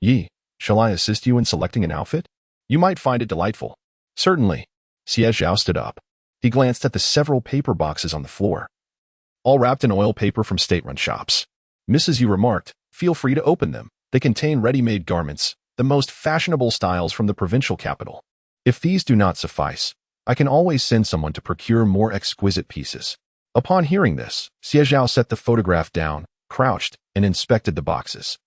Yi. Shall I assist you in selecting an outfit? You might find it delightful. Certainly. Xie Zhao stood up. He glanced at the several paper boxes on the floor, all wrapped in oil paper from state-run shops. Mrs. Yi remarked, feel free to open them. They contain ready-made garments, the most fashionable styles from the provincial capital. If these do not suffice, I can always send someone to procure more exquisite pieces. Upon hearing this, Xie Zhao set the photograph down, crouched, and inspected the boxes.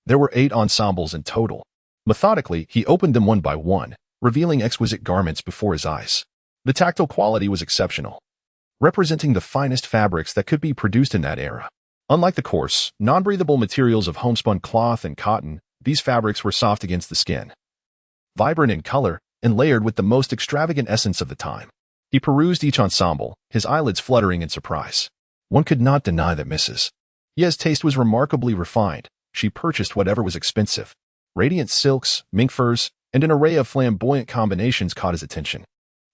There were 8 ensembles in total. Methodically, he opened them one by one, revealing exquisite garments before his eyes. The tactile quality was exceptional, representing the finest fabrics that could be produced in that era. Unlike the coarse, non-breathable materials of homespun cloth and cotton, these fabrics were soft against the skin, vibrant in color, and layered with the most extravagant essence of the time. He perused each ensemble, his eyelids fluttering in surprise. One could not deny that Mrs. Yi's taste was remarkably refined. She purchased whatever was expensive. Radiant silks, mink furs, and an array of flamboyant combinations caught his attention.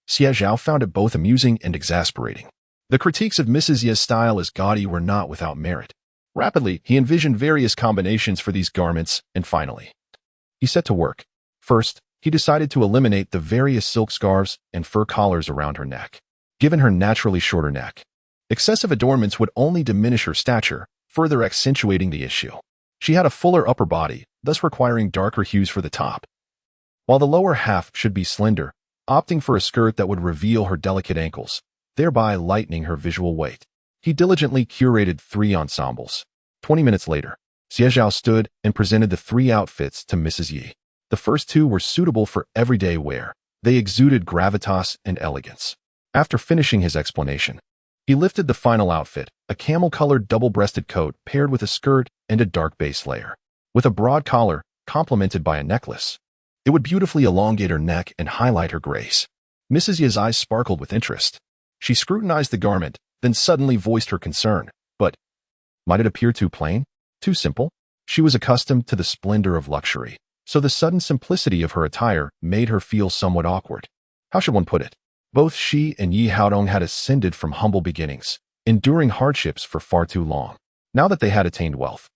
Xie Zhao found it both amusing and exasperating. The critiques of Mrs. Yi's style as gaudy were not without merit. Rapidly, he envisioned various combinations for these garments, and finally, he set to work. First, he decided to eliminate the various silk scarves and fur collars around her neck. Given her naturally shorter neck, excessive adornments would only diminish her stature, further accentuating the issue. She had a fuller upper body, thus requiring darker hues for the top, while the lower half should be slender, opting for a skirt that would reveal her delicate ankles, thereby lightening her visual weight. He diligently curated 3 ensembles. 20 minutes later, Xie Zhao stood and presented the 3 outfits to Mrs. Yi. The first 2 were suitable for everyday wear. They exuded gravitas and elegance. After finishing his explanation, he lifted the final outfit, a camel-colored double-breasted coat paired with a skirt and a dark base layer, with a broad collar, complemented by a necklace. It would beautifully elongate her neck and highlight her grace. Mrs. Yi's eyes sparkled with interest. She scrutinized the garment, then suddenly voiced her concern. But might it appear too plain? Too simple? She was accustomed to the splendor of luxury, so the sudden simplicity of her attire made her feel somewhat awkward. How should one put it? Both she and Yi Haodong had ascended from humble beginnings, enduring hardships for far too long. Now that they had attained wealth,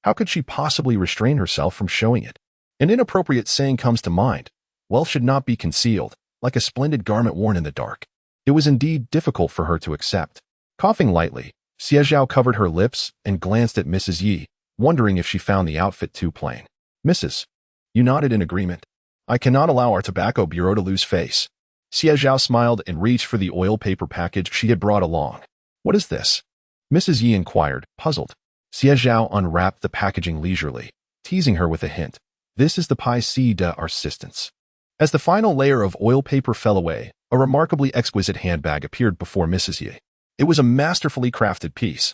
how could she possibly restrain herself from showing it? An inappropriate saying comes to mind. Wealth should not be concealed, like a splendid garment worn in the dark. It was indeed difficult for her to accept. Coughing lightly, Xie Zhao covered her lips and glanced at Mrs. Yi, wondering if she found the outfit too plain. Mrs. You nodded in agreement. I cannot allow our tobacco bureau to lose face. Xie Zhao smiled and reached for the oil paper package she had brought along. What is this? Mrs. Yi inquired, puzzled. Xie Zhao unwrapped the packaging leisurely, teasing her with a hint. This is the pièce d'arrestance. As the final layer of oil paper fell away, a remarkably exquisite handbag appeared before Mrs. Yi. It was a masterfully crafted piece,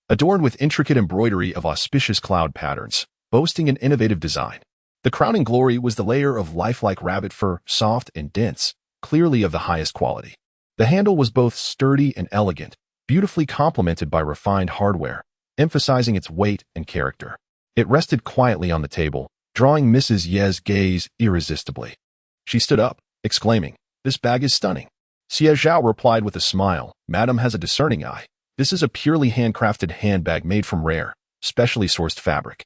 adorned with intricate embroidery of auspicious cloud patterns, boasting an innovative design. The crowning glory was the layer of lifelike rabbit fur, soft and dense, clearly of the highest quality. The handle was both sturdy and elegant, beautifully complemented by refined hardware, emphasizing its weight and character. It rested quietly on the table, drawing Mrs. Yi's gaze irresistibly. She stood up, exclaiming, "This bag is stunning." Xie Zhao replied with a smile, "Madam has a discerning eye. This is a purely handcrafted handbag made from rare, specially sourced fabric.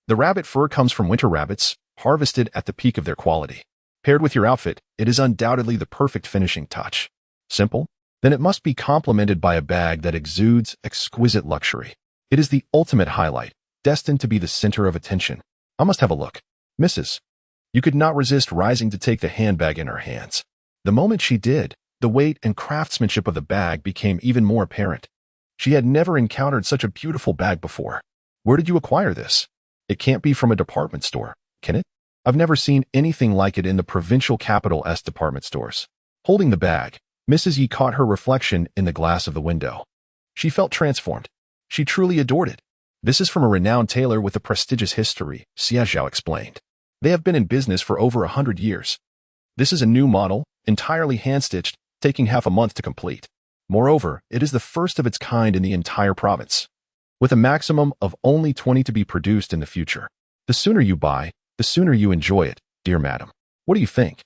The rabbit fur comes from winter rabbits, harvested at the peak of their quality. Paired with your outfit, it is undoubtedly the perfect finishing touch. Simple? Then it must be complemented by a bag that exudes exquisite luxury. It is the ultimate highlight, destined to be the center of attention. I must have a look. Mrs. You could not resist rising to take the handbag in her hands. The moment she did, the weight and craftsmanship of the bag became even more apparent. She had never encountered such a beautiful bag before. Where did you acquire this? It can't be from a department store, can it? I've never seen anything like it in the provincial capital's department stores. Holding the bag, Mrs. Yi caught her reflection in the glass of the window. She felt transformed. She truly adored it. This is from a renowned tailor with a prestigious history, Xie Zhao explained. They have been in business for over 100 years. This is a new model, entirely hand-stitched, taking half a month to complete. Moreover, it is the first of its kind in the entire province, with a maximum of only 20 to be produced in the future. The sooner you buy, the sooner you enjoy it, dear madam. What do you think?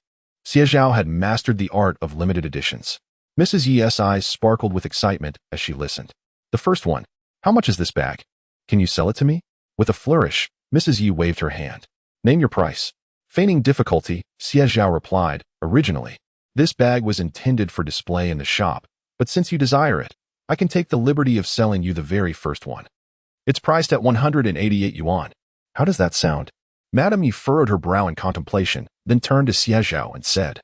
Xie Zhao had mastered the art of limited editions. Mrs. Yi's eyes sparkled with excitement as she listened. The first one. How much is this bag? Can you sell it to me? With a flourish, Mrs. Yi waved her hand. Name your price. Feigning difficulty, Xie Zhao replied, originally, this bag was intended for display in the shop, but since you desire it, I can take the liberty of selling you the very first one. It's priced at 188 yuan. How does that sound? Madame Yi furrowed her brow in contemplation, then turned to Xie Zhao and said,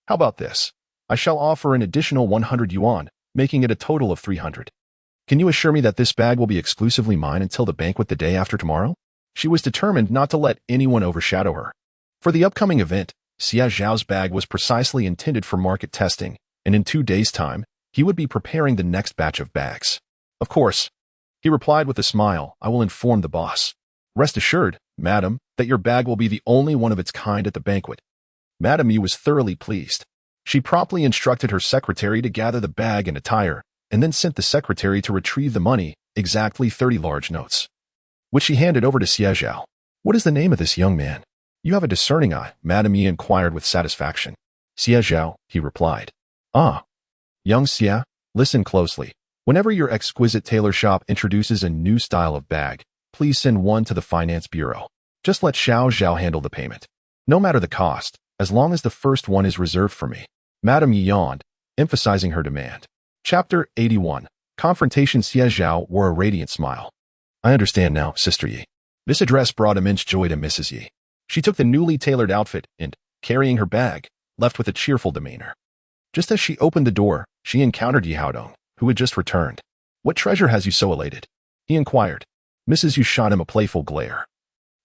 How about this? I shall offer an additional 100 yuan, making it a total of 300. Can you assure me that this bag will be exclusively mine until the banquet the day after tomorrow? She was determined not to let anyone overshadow her. For the upcoming event, Xie Zhao's bag was precisely intended for market testing, and in 2 days' time, he would be preparing the next batch of bags. Of course, he replied with a smile, I will inform the boss. Rest assured, madam, that your bag will be the only one of its kind at the banquet. Madame Yi was thoroughly pleased. She promptly instructed her secretary to gather the bag and attire, and then sent the secretary to retrieve the money, exactly 30 large notes, which she handed over to Xie Zhao. What is the name of this young man? You have a discerning eye, Madame Yi inquired with satisfaction. Xie Zhao, he replied. Ah. Young Xie, listen closely. Whenever your exquisite tailor shop introduces a new style of bag, please send one to the finance bureau. Just let Xiao Zhao handle the payment. No matter the cost, as long as the first one is reserved for me. Madame Yi yawned, emphasizing her demand. Chapter 81. Confrontation. Xie Zhao wore a radiant smile. I understand now, Sister Yi. This address brought immense joy to Mrs. Yi. She took the newly tailored outfit and, carrying her bag, left with a cheerful demeanor. Just as she opened the door, she encountered Yi Haodong, who had just returned. What treasure has you so elated? He inquired. Mrs. Yu shot him a playful glare.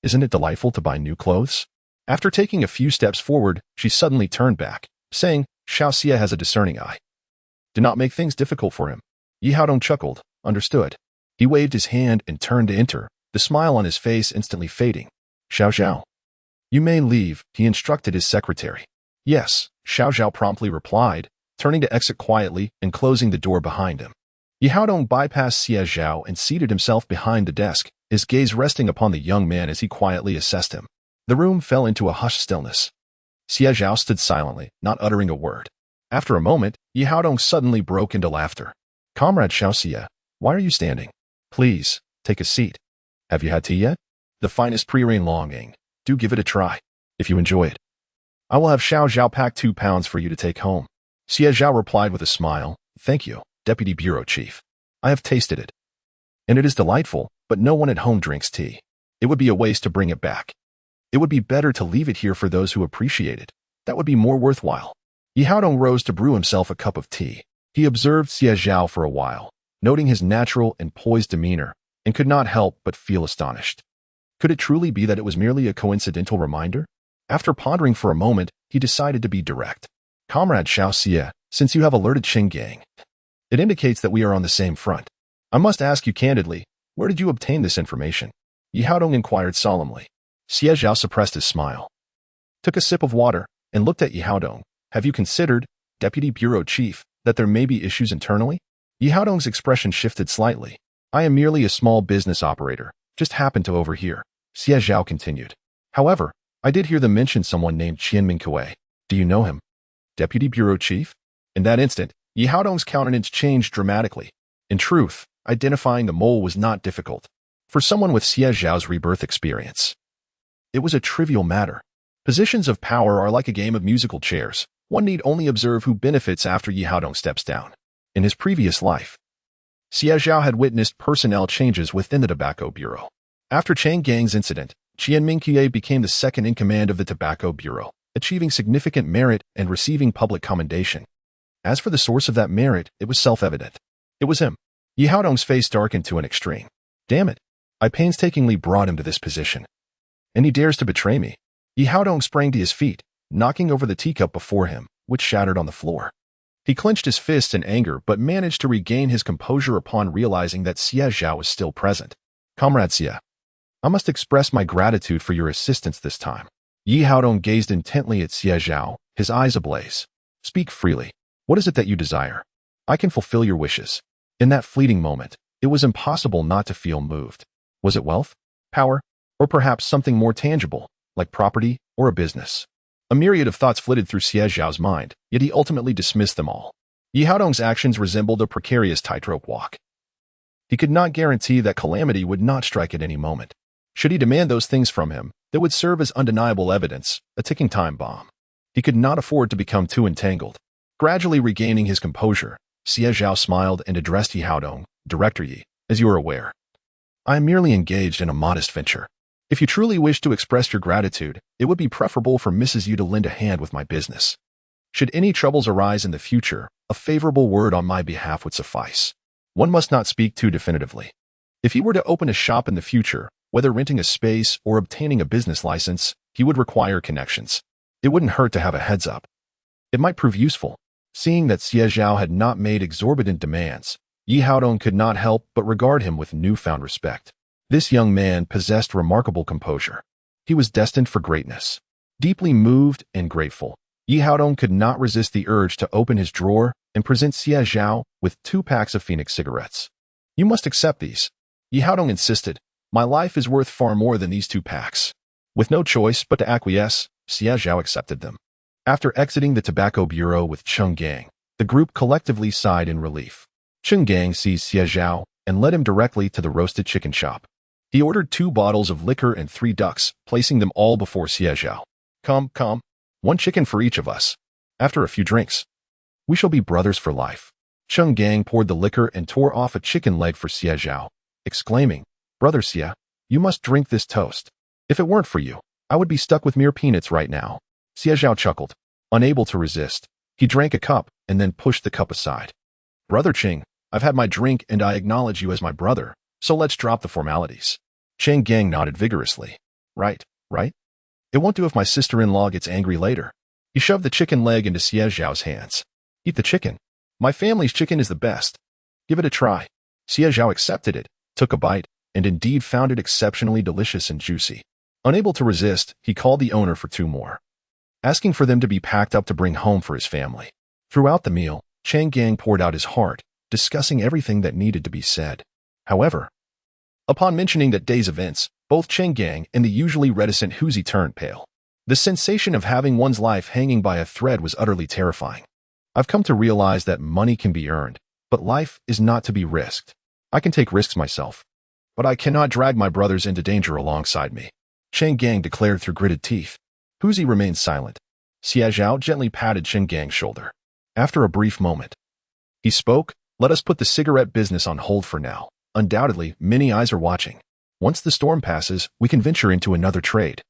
Isn't it delightful to buy new clothes? After taking a few steps forward, she suddenly turned back, saying, Xiao Xie has a discerning eye. Do not make things difficult for him. Yi Haodong chuckled, understood. He waved his hand and turned to enter, the smile on his face instantly fading. Xiao Zhao. You may leave, he instructed his secretary. Yes, Xiao Zhao promptly replied, turning to exit quietly and closing the door behind him. Yi Haodong bypassed Xie Zhao and seated himself behind the desk, his gaze resting upon the young man as he quietly assessed him. The room fell into a hushed stillness. Xie Zhao stood silently, not uttering a word. After a moment, Yi Haodong suddenly broke into laughter. Comrade Xiao Xie, why are you standing? Please, take a seat. Have you had tea yet? The finest pre-rain longing. Do give it a try, if you enjoy it. I will have Xiao Zhao pack 2 pounds for you to take home. Xie Zhao replied with a smile. Thank you, Deputy Bureau Chief. I have tasted it. And it is delightful, but no one at home drinks tea. It would be a waste to bring it back. It would be better to leave it here for those who appreciate it. That would be more worthwhile. Yi Haodong rose to brew himself a cup of tea. He observed Xie Zhao for a while, noting his natural and poised demeanor, and could not help but feel astonished. Could it truly be that it was merely a coincidental reminder? After pondering for a moment, he decided to be direct. Comrade Xiao Xie, since you have alerted Xingang, it indicates that we are on the same front. I must ask you candidly, where did you obtain this information? Yi Haodong inquired solemnly. Xie Zhao suppressed his smile, took a sip of water, and looked at Yi Haodong. Have you considered, Deputy Bureau Chief, that there may be issues internally? Yi Haodong's expression shifted slightly. I am merely a small business operator, just happened to overhear. Xie Zhao continued. However, I did hear them mention someone named Qianming Kuei. Do you know him? Deputy Bureau Chief? In that instant, Yi Haodong's countenance changed dramatically. In truth, identifying the mole was not difficult. For someone with Xie Zhao's rebirth experience, it was a trivial matter. Positions of power are like a game of musical chairs. One need only observe who benefits after Yi Haodong steps down. In his previous life, Xie Zhao had witnessed personnel changes within the Tobacco Bureau. After Chang Gang's incident, Qian Mingqiu became the second in command of the Tobacco Bureau, achieving significant merit and receiving public commendation. As for the source of that merit, it was self-evident. It was him. Yi Haodong's face darkened to an extreme. Damn it. I painstakingly brought him to this position. And he dares to betray me. Yi Haodong sprang to his feet, knocking over the teacup before him, which shattered on the floor. He clenched his fists in anger but managed to regain his composure upon realizing that Xie Zhao was still present. Comrade Xie, I must express my gratitude for your assistance this time. Yi Haodong gazed intently at Xie Zhao, his eyes ablaze. Speak freely. What is it that you desire? I can fulfill your wishes. In that fleeting moment, it was impossible not to feel moved. Was it wealth, power, or perhaps something more tangible, like property or a business? A myriad of thoughts flitted through Xie Zhao's mind, yet he ultimately dismissed them all. Yi Haodong's actions resembled a precarious tightrope walk. He could not guarantee that calamity would not strike at any moment. Should he demand those things from him, that would serve as undeniable evidence, a ticking time bomb. He could not afford to become too entangled. Gradually regaining his composure, Xie Zhao smiled and addressed Yi Haodong. Director Yi, as you are aware, I am merely engaged in a modest venture. If you truly wish to express your gratitude, it would be preferable for Mrs. Yu to lend a hand with my business. Should any troubles arise in the future, a favorable word on my behalf would suffice. One must not speak too definitively. If he were to open a shop in the future, whether renting a space or obtaining a business license, he would require connections. It wouldn't hurt to have a heads up. It might prove useful. Seeing that Xie Zhao had not made exorbitant demands, Yi Haodong could not help but regard him with newfound respect. This young man possessed remarkable composure. He was destined for greatness. Deeply moved and grateful, Yi Haodong could not resist the urge to open his drawer and present Xie Zhao with 2 packs of Phoenix cigarettes. You must accept these. Yi Haodong insisted. My life is worth far more than these 2 packs. With no choice but to acquiesce, Xie Zhao accepted them. After exiting the Tobacco Bureau with Cheng Gang, the group collectively sighed in relief. Cheng Gang seized Xie Zhao and led him directly to the roasted chicken shop. He ordered 2 bottles of liquor and 3 ducks, placing them all before Xie Zhao. Come, 1 chicken for each of us. After a few drinks, we shall be brothers for life. Cheng Gang poured the liquor and tore off a chicken leg for Xie Zhao, exclaiming, Brother Xie, you must drink this toast. If it weren't for you, I would be stuck with mere peanuts right now. Xie Zhao chuckled. Unable to resist, he drank a cup and then pushed the cup aside. Brother Cheng, I've had my drink and I acknowledge you as my brother, so let's drop the formalities. Cheng Gang nodded vigorously. Right. It won't do if my sister-in-law gets angry later. He shoved the chicken leg into Xie Zhao's hands. Eat the chicken. My family's chicken is the best. Give it a try. Xie Zhao accepted it, took a bite, and indeed found it exceptionally delicious and juicy. Unable to resist, he called the owner for 2 more, asking for them to be packed up to bring home for his family. Throughout the meal, Cheng Gang poured out his heart, discussing everything that needed to be said. However, upon mentioning that day's events, both Cheng Gang and the usually reticent Huzi turned pale. The sensation of having one's life hanging by a thread was utterly terrifying. I've come to realize that money can be earned, but life is not to be risked. I can take risks myself, but I cannot drag my brothers into danger alongside me, Cheng Gang declared through gritted teeth. Huzi remained silent. Xie Zhao gently patted Cheng Gang's shoulder. After a brief moment, he spoke, let us put the cigarette business on hold for now. Undoubtedly, many eyes are watching. Once the storm passes, we can venture into another trade,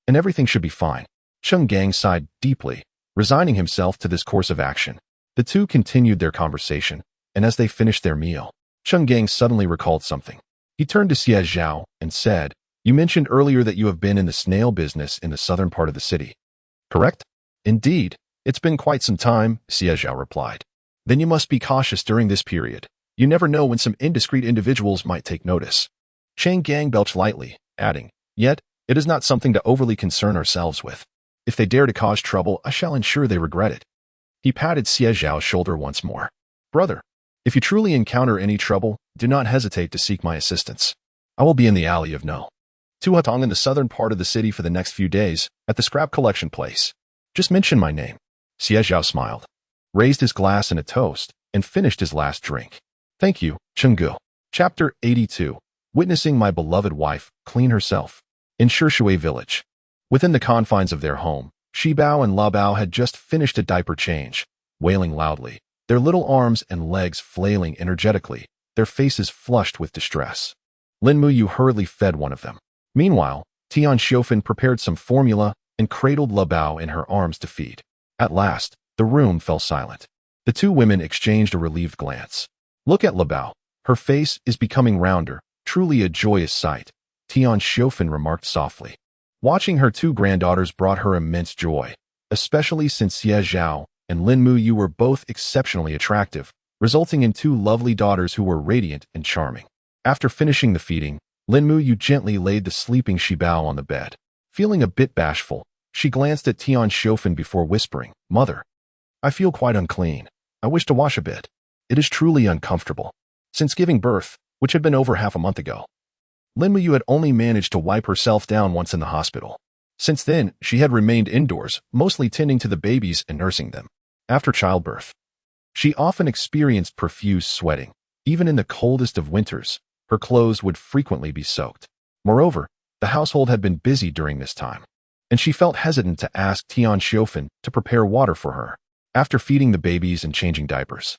and everything should be fine. Cheng Gang sighed deeply, resigning himself to this course of action. The 2 continued their conversation, and as they finished their meal, Cheng Gang suddenly recalled something. He turned to Xie Zhao and said, You mentioned earlier that you have been in the snail business in the southern part of the city. Correct? Indeed. It's been quite some time, Xie Zhao replied. Then you must be cautious during this period. You never know when some indiscreet individuals might take notice. Cheng Gang belched lightly, adding, Yet, it is not something to overly concern ourselves with. If they dare to cause trouble, I shall ensure they regret it. He patted Xie Zhao's shoulder once more. Brother, if you truly encounter any trouble, do not hesitate to seek my assistance. I will be in the Alley of No. Tuhatong in the southern part of the city for the next few days, at the scrap collection place. Just mention my name. Xie Zhao smiled, raised his glass in a toast, and finished his last drink. Thank you, Chenggu. Chapter 82. Witnessing my beloved wife clean herself. In Shishui Village. Within the confines of their home, Xie Zhao and La Bao had just finished a diaper change, wailing loudly, their little arms and legs flailing energetically, their faces flushed with distress. Lin Muyu hurriedly fed one of them. Meanwhile, Tian Xiofan prepared some formula and cradled La Bao in her arms to feed. At last, the room fell silent. The two women exchanged a relieved glance. Look at La Bao. Her face is becoming rounder, truly a joyous sight, Tian Xiofan remarked softly. Watching her two granddaughters brought her immense joy, especially since Xie Zhao and Lin Muyu were both exceptionally attractive, resulting in two lovely daughters who were radiant and charming. After finishing the feeding, Lin Muyu gently laid the sleeping Xie Zhao on the bed. Feeling a bit bashful, she glanced at Tian Xiofan before whispering, "Mother, I feel quite unclean. I wish to wash a bit. It is truly uncomfortable." Since giving birth, which had been over half a month ago, Lin Muyu had only managed to wipe herself down once in the hospital. Since then, she had remained indoors, mostly tending to the babies and nursing them. After childbirth, she often experienced profuse sweating. Even in the coldest of winters, her clothes would frequently be soaked. Moreover, the household had been busy during this time, and she felt hesitant to ask Tian Xiofan to prepare water for her. After feeding the babies and changing diapers,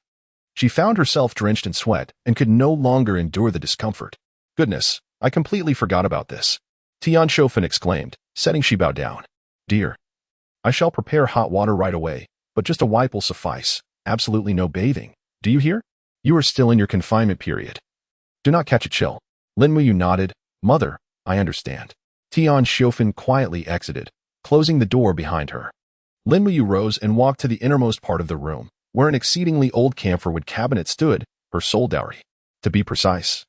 she found herself drenched in sweat and could no longer endure the discomfort. "Goodness, I completely forgot about this," Tian Xiofan exclaimed, setting Xie Zhao down. "Dear, I shall prepare hot water right away, but just a wipe will suffice. Absolutely no bathing. Do you hear? You are still in your confinement period. Do not catch a chill." Lin Muyu nodded. "Mother, I understand." Tian Xiofan quietly exited, closing the door behind her. Lin Muyu rose and walked to the innermost part of the room, where an exceedingly old camphor-wood cabinet stood, her sole dowry. To be precise,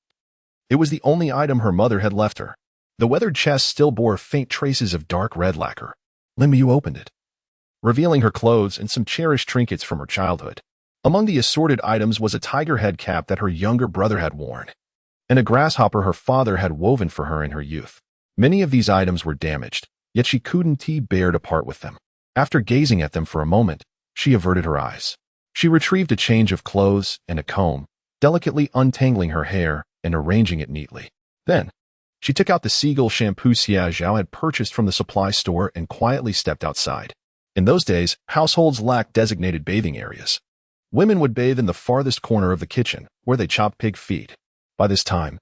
it was the only item her mother had left her. The weathered chest still bore faint traces of dark red lacquer. Lin Muyu opened it, revealing her clothes and some cherished trinkets from her childhood. Among the assorted items was a tiger head cap that her younger brother had worn, and a grasshopper her father had woven for her in her youth. Many of these items were damaged, yet she couldn't bear to part with them. After gazing at them for a moment, she averted her eyes. She retrieved a change of clothes and a comb, delicately untangling her hair and arranging it neatly. Then, she took out the seagull shampoo Xie Zhao had purchased from the supply store and quietly stepped outside. In those days, households lacked designated bathing areas. Women would bathe in the farthest corner of the kitchen, where they chopped pig feet. By this time,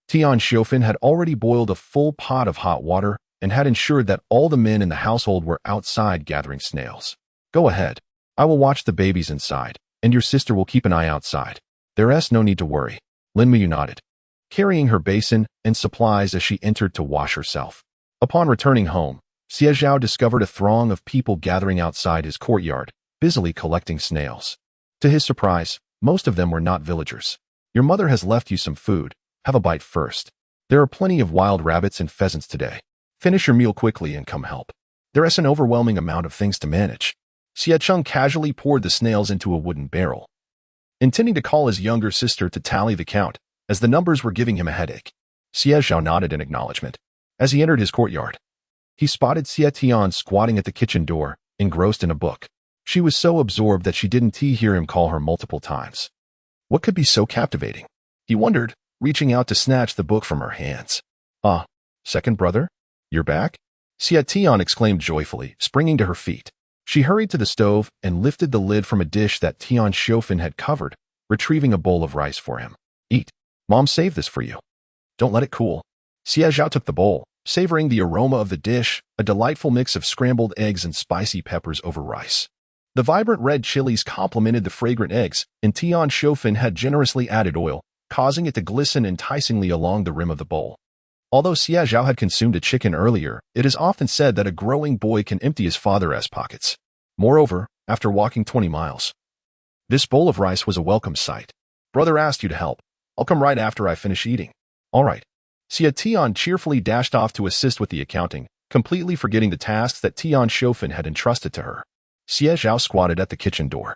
Tian Xiofan had already boiled a full pot of hot water and had ensured that all the men in the household were outside gathering snails. "Go ahead. I will watch the babies inside, and your sister will keep an eye outside. There's no need to worry." Lin Muyu nodded, carrying her basin and supplies as she entered to wash herself. Upon returning home, Xie Zhao discovered a throng of people gathering outside his courtyard, busily collecting snails. To his surprise, most of them were not villagers. "Your mother has left you some food. Have a bite first. There are plenty of wild rabbits and pheasants today. Finish your meal quickly and come help. There is an overwhelming amount of things to manage." Xie Cheng casually poured the snails into a wooden barrel, intending to call his younger sister to tally the count, as the numbers were giving him a headache. Xie Zhao nodded in acknowledgement. As he entered his courtyard, he spotted Xie Tian squatting at the kitchen door, engrossed in a book. She was so absorbed that she didn't hear him call her multiple times. What could be so captivating? He wondered, reaching out to snatch the book from her hands. "Ah, second brother? You're back?" Xie Tian exclaimed joyfully, springing to her feet. She hurried to the stove and lifted the lid from a dish that Tian Xiofan had covered, retrieving a bowl of rice for him. "Eat. Mom saved this for you. Don't let it cool." Xie Zhao took the bowl, savoring the aroma of the dish, a delightful mix of scrambled eggs and spicy peppers over rice. The vibrant red chilies complemented the fragrant eggs, and Tian Xiofan had generously added oil, causing it to glisten enticingly along the rim of the bowl. Although Xie Zhao had consumed a chicken earlier, it is often said that a growing boy can empty his father's pockets. Moreover, after walking 20 miles, this bowl of rice was a welcome sight. "Brother asked you to help. I'll come right after I finish eating." "All right." Xie Tian cheerfully dashed off to assist with the accounting, completely forgetting the tasks that Tian Xiofan had entrusted to her. Xie Zhao squatted at the kitchen door,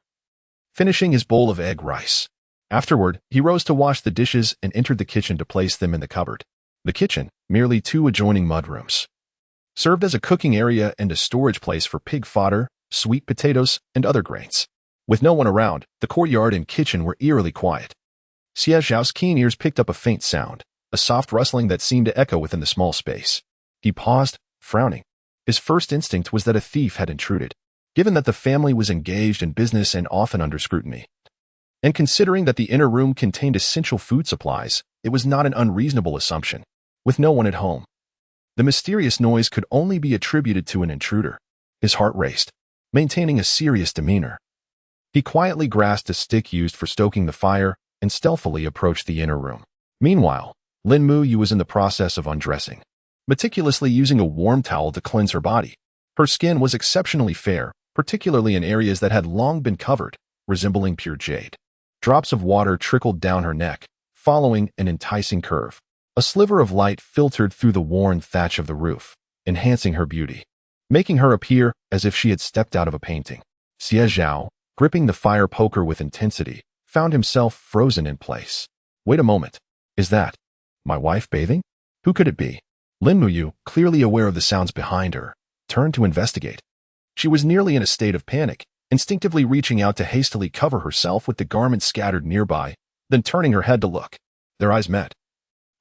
finishing his bowl of egg rice. Afterward, he rose to wash the dishes and entered the kitchen to place them in the cupboard. The kitchen, merely two adjoining mudrooms, served as a cooking area and a storage place for pig fodder, sweet potatoes, and other grains. With no one around, the courtyard and kitchen were eerily quiet. Xie Zhao's keen ears picked up a faint sound, a soft rustling that seemed to echo within the small space. He paused, frowning. His first instinct was that a thief had intruded, given that the family was engaged in business and often under scrutiny. And considering that the inner room contained essential food supplies, it was not an unreasonable assumption. With no one at home, the mysterious noise could only be attributed to an intruder. His heart raced, maintaining a serious demeanor. He quietly grasped a stick used for stoking the fire and stealthily approached the inner room. Meanwhile, Lin Muyu was in the process of undressing, meticulously using a warm towel to cleanse her body. Her skin was exceptionally fair, particularly in areas that had long been covered, resembling pure jade. Drops of water trickled down her neck, following an enticing curve. A sliver of light filtered through the worn thatch of the roof, enhancing her beauty, making her appear as if she had stepped out of a painting. Xie Zhao, gripping the fire poker with intensity, found himself frozen in place. Wait a moment. Is that my wife bathing? Who could it be? Lin Muyu, clearly aware of the sounds behind her, turned to investigate. She was nearly in a state of panic, instinctively reaching out to hastily cover herself with the garments scattered nearby, then turning her head to look. Their eyes met,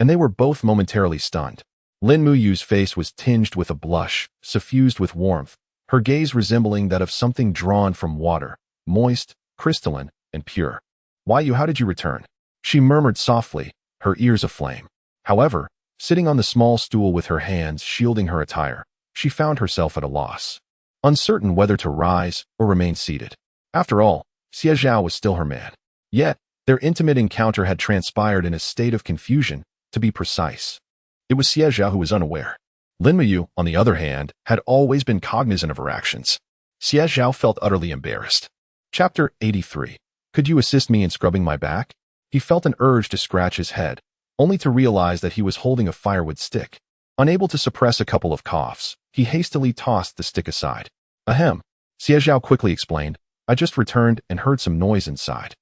and they were both momentarily stunned. Lin Muyu's face was tinged with a blush, suffused with warmth, her gaze resembling that of something drawn from water, moist, crystalline, and pure. How did you return? She murmured softly, her ears aflame. However, sitting on the small stool with her hands shielding her attire, she found herself at a loss, uncertain whether to rise or remain seated. After all, Xie Zhao was still her man. Yet, their intimate encounter had transpired in a state of confusion, to be precise. It was Xie Zhao who was unaware. Lin Muyu, on the other hand, had always been cognizant of her actions. Xie Zhao felt utterly embarrassed. Chapter 83. Could you assist me in scrubbing my back? He felt an urge to scratch his head, only to realize that he was holding a firewood stick. Unable to suppress a couple of coughs, he hastily tossed the stick aside. Ahem, Xie Zhao quickly explained. I just returned and heard some noise inside.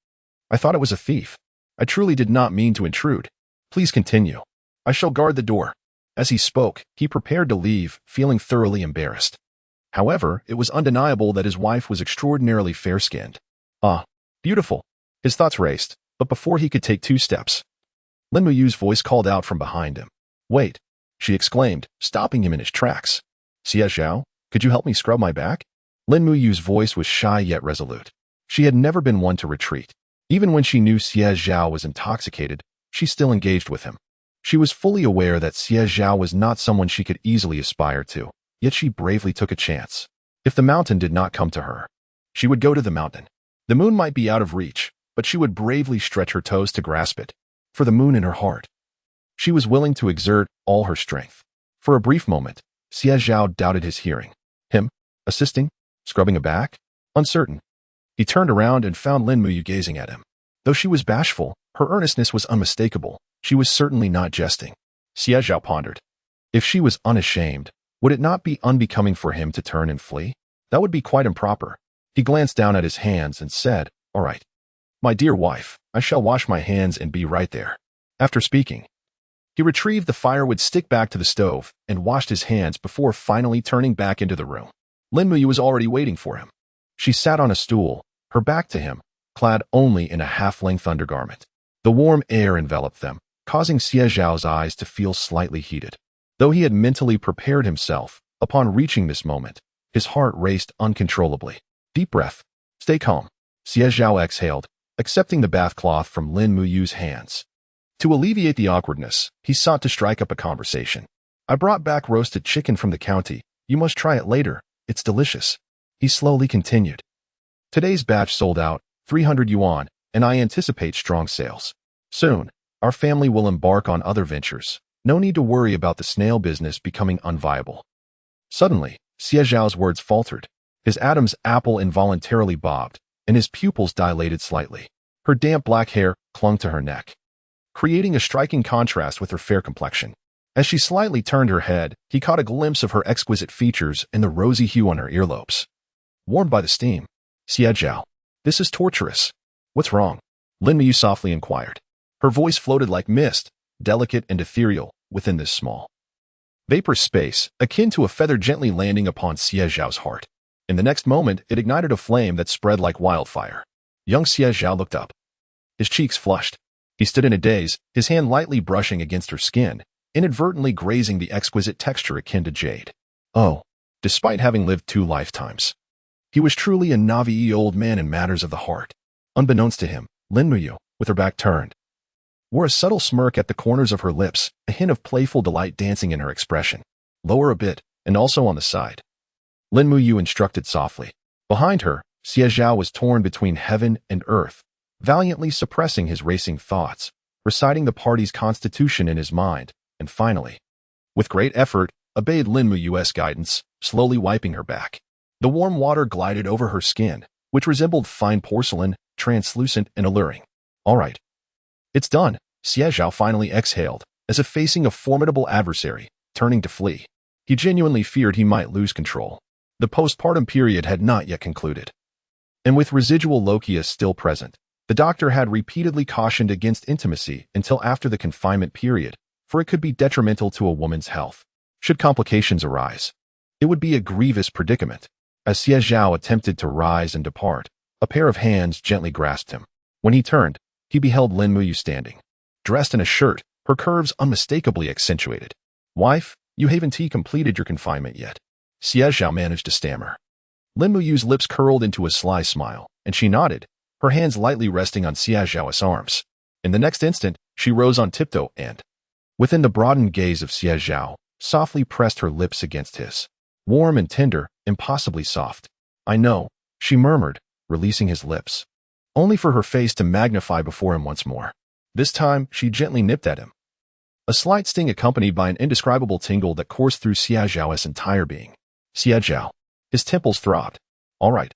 I thought it was a thief. I truly did not mean to intrude. Please continue. I shall guard the door. As he spoke, he prepared to leave, feeling thoroughly embarrassed. However, it was undeniable that his wife was extraordinarily fair-skinned. Ah, beautiful. His thoughts raced, but before he could take 2 steps, Lin Muyu's voice called out from behind him. Wait, she exclaimed, stopping him in his tracks. Xie Zhao, could you help me scrub my back? Lin Muyu's voice was shy yet resolute. She had never been one to retreat. Even when she knew Xie Zhao was intoxicated, she still engaged with him. She was fully aware that Xie Zhao was not someone she could easily aspire to, yet she bravely took a chance. If the mountain did not come to her, she would go to the mountain. The moon might be out of reach, but she would bravely stretch her toes to grasp it. For the moon in her heart, she was willing to exert all her strength. For a brief moment, Xie Zhao doubted his hearing. Him? Assisting? Scrubbing a back? Uncertain. He turned around and found Lin Muyu gazing at him. Though she was bashful, her earnestness was unmistakable. She was certainly not jesting. Xie Zhao pondered. If she was unashamed, would it not be unbecoming for him to turn and flee? That would be quite improper. He glanced down at his hands and said, All right. My dear wife, I shall wash my hands and be right there. After speaking, he retrieved the firewood stick back to the stove and washed his hands before finally turning back into the room. Lin Muyu was already waiting for him. She sat on a stool, her back to him, clad only in a half-length undergarment. The warm air enveloped them, causing Xie Zhao's eyes to feel slightly heated. Though he had mentally prepared himself, upon reaching this moment, his heart raced uncontrollably. Deep breath. Stay calm. Xie Zhao exhaled, accepting the bath cloth from Lin Muyu's hands. To alleviate the awkwardness, he sought to strike up a conversation. I brought back roasted chicken from the county. You must try it later. It's delicious. He slowly continued. Today's batch sold out, 300 yuan, and I anticipate strong sales. Soon, our family will embark on other ventures. No need to worry about the snail business becoming unviable. Suddenly, Xie Zhao's words faltered. His Adam's apple involuntarily bobbed, and his pupils dilated slightly. Her damp black hair clung to her neck, creating a striking contrast with her fair complexion. As she slightly turned her head, he caught a glimpse of her exquisite features and the rosy hue on her earlobes. Warmed by the steam. Xie Zhao, this is torturous. What's wrong? Lin Muyu softly inquired. Her voice floated like mist, delicate and ethereal, within this small vapor space, akin to a feather gently landing upon Xie Zhao's heart. In the next moment, it ignited a flame that spread like wildfire. Young Xie Zhao looked up. His cheeks flushed. He stood in a daze, his hand lightly brushing against her skin, inadvertently grazing the exquisite texture akin to jade. Oh, despite having lived 2 lifetimes. He was truly a Navi old man in matters of the heart. Unbeknownst to him, Lin Muyu, with her back turned, wore a subtle smirk at the corners of her lips, a hint of playful delight dancing in her expression. Lower a bit, and also on the side. Lin Muyu instructed softly. Behind her, Xie Zhao was torn between heaven and earth, valiantly suppressing his racing thoughts, reciting the party's constitution in his mind, and finally, with great effort, obeyed Lin Muyu's guidance, slowly wiping her back. The warm water glided over her skin, which resembled fine porcelain, translucent and alluring. All right. It's done, Xie Zhao finally exhaled, as if facing a formidable adversary, turning to flee. He genuinely feared he might lose control. The postpartum period had not yet concluded. And with residual lochias still present, the doctor had repeatedly cautioned against intimacy until after the confinement period, for it could be detrimental to a woman's health. Should complications arise, it would be a grievous predicament. As Xie Zhao attempted to rise and depart, a pair of hands gently grasped him. When he turned, he beheld Lin Muyu standing, dressed in a shirt, her curves unmistakably accentuated. Wife, you haven't completed your confinement yet, Xie Zhao managed to stammer. Lin Muyu's lips curled into a sly smile, and she nodded, her hands lightly resting on Xie Zhao's arms. In the next instant, she rose on tiptoe and, within the broadened gaze of Xie Zhao, softly pressed her lips against his. Warm and tender, impossibly soft. I know, she murmured, releasing his lips, only for her face to magnify before him once more. This time, she gently nipped at him. A slight sting accompanied by an indescribable tingle that coursed through Xie Zhao's entire being. Xie Zhao. His temples throbbed. All right.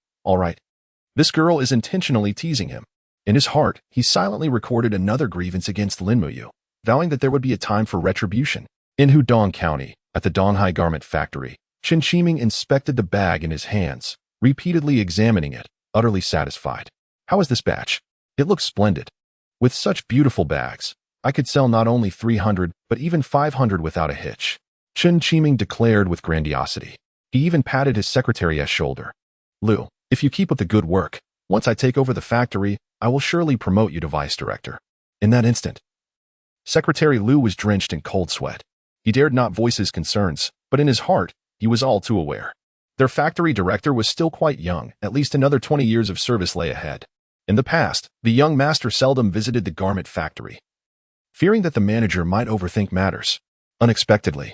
This girl is intentionally teasing him. In his heart, he silently recorded another grievance against Lin Muyu, vowing that there would be a time for retribution. In Hudu County, at the Donghai garment factory, Chen Qiming inspected the bag in his hands, repeatedly examining it, utterly satisfied. How is this batch? It looks splendid. With such beautiful bags, I could sell not only 300, but even 500 without a hitch, Chen Qiming declared with grandiosity. He even patted his secretary's shoulder. Lu, if you keep up the good work, once I take over the factory, I will surely promote you to vice director. In that instant, Secretary Lu was drenched in cold sweat. He dared not voice his concerns, but in his heart, he was all too aware. Their factory director was still quite young, at least another 20 years of service lay ahead. In the past, the young master seldom visited the garment factory, fearing that the manager might overthink matters. Unexpectedly,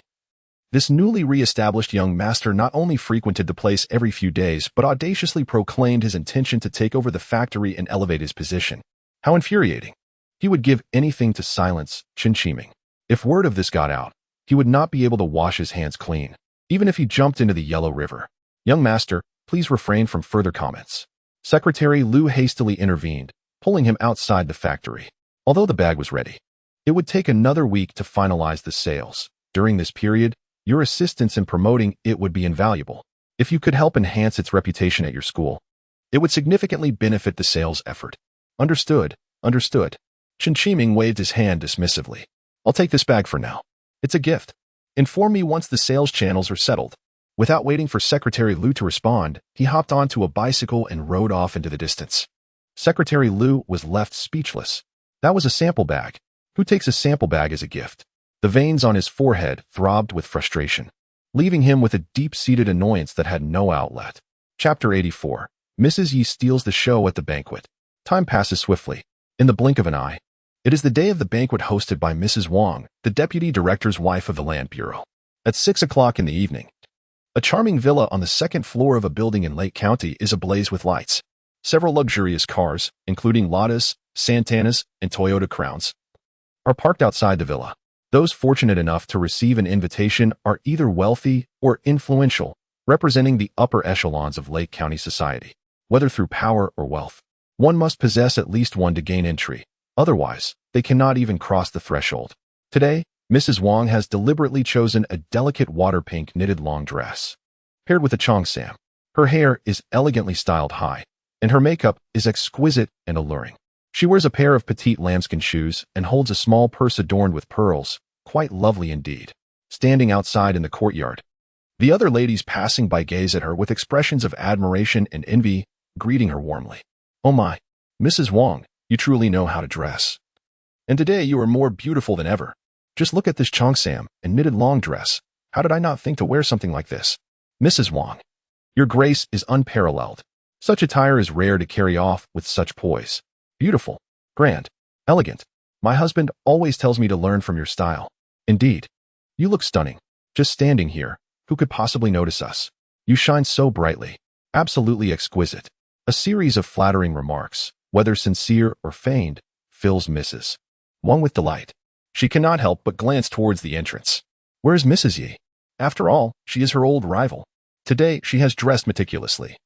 this newly re-established young master not only frequented the place every few days, but audaciously proclaimed his intention to take over the factory and elevate his position. How infuriating. He would give anything to silence Chen Qiming. If word of this got out, he would not be able to wash his hands clean, even if he jumped into the Yellow River. Young master, please refrain from further comments. Secretary Lu hastily intervened, pulling him outside the factory. Although the bag was ready, it would take another week to finalize the sales. During this period, your assistance in promoting it would be invaluable. If you could help enhance its reputation at your school, it would significantly benefit the sales effort. Understood. Chen Qiming waved his hand dismissively. I'll take this bag for now. It's a gift. Inform me once the sales channels are settled. Without waiting for Secretary Lu to respond, he hopped onto a bicycle and rode off into the distance. Secretary Lu was left speechless. That was a sample bag. Who takes a sample bag as a gift? The veins on his forehead throbbed with frustration, leaving him with a deep-seated annoyance that had no outlet. Chapter 84. Mrs. Yi steals the show at the banquet. Time passes swiftly. In the blink of an eye, it is the day of the banquet hosted by Mrs. Wang, the deputy director's wife of the Land Bureau. At 6 o'clock in the evening, a charming villa on the second floor of a building in Lake County is ablaze with lights. Several luxurious cars, including Ladas, Santanas, and Toyota Crowns, are parked outside the villa. Those fortunate enough to receive an invitation are either wealthy or influential, representing the upper echelons of Lake County society. Whether through power or wealth, one must possess at least one to gain entry. Otherwise, they cannot even cross the threshold. Today, Mrs. Wang has deliberately chosen a delicate water-pink knitted long dress, paired with a cheongsam. Her hair is elegantly styled high, and her makeup is exquisite and alluring. She wears a pair of petite lambskin shoes and holds a small purse adorned with pearls, quite lovely indeed. Standing outside in the courtyard, the other ladies passing by gaze at her with expressions of admiration and envy, greeting her warmly. Oh my, Mrs. Wang, you truly know how to dress. And today you are more beautiful than ever. Just look at this cheongsam and knitted long dress. How did I not think to wear something like this? Mrs. Wang, your grace is unparalleled. Such attire is rare to carry off with such poise. Beautiful, grand, elegant. My husband always tells me to learn from your style. Indeed, you look stunning. Just standing here, who could possibly notice us? You shine so brightly. Absolutely exquisite. A series of flattering remarks, whether sincere or feigned, fills Mrs. Wang with delight. She cannot help but glance towards the entrance. Where is Mrs. Yi? After all, she is her old rival. Today, she has dressed meticulously,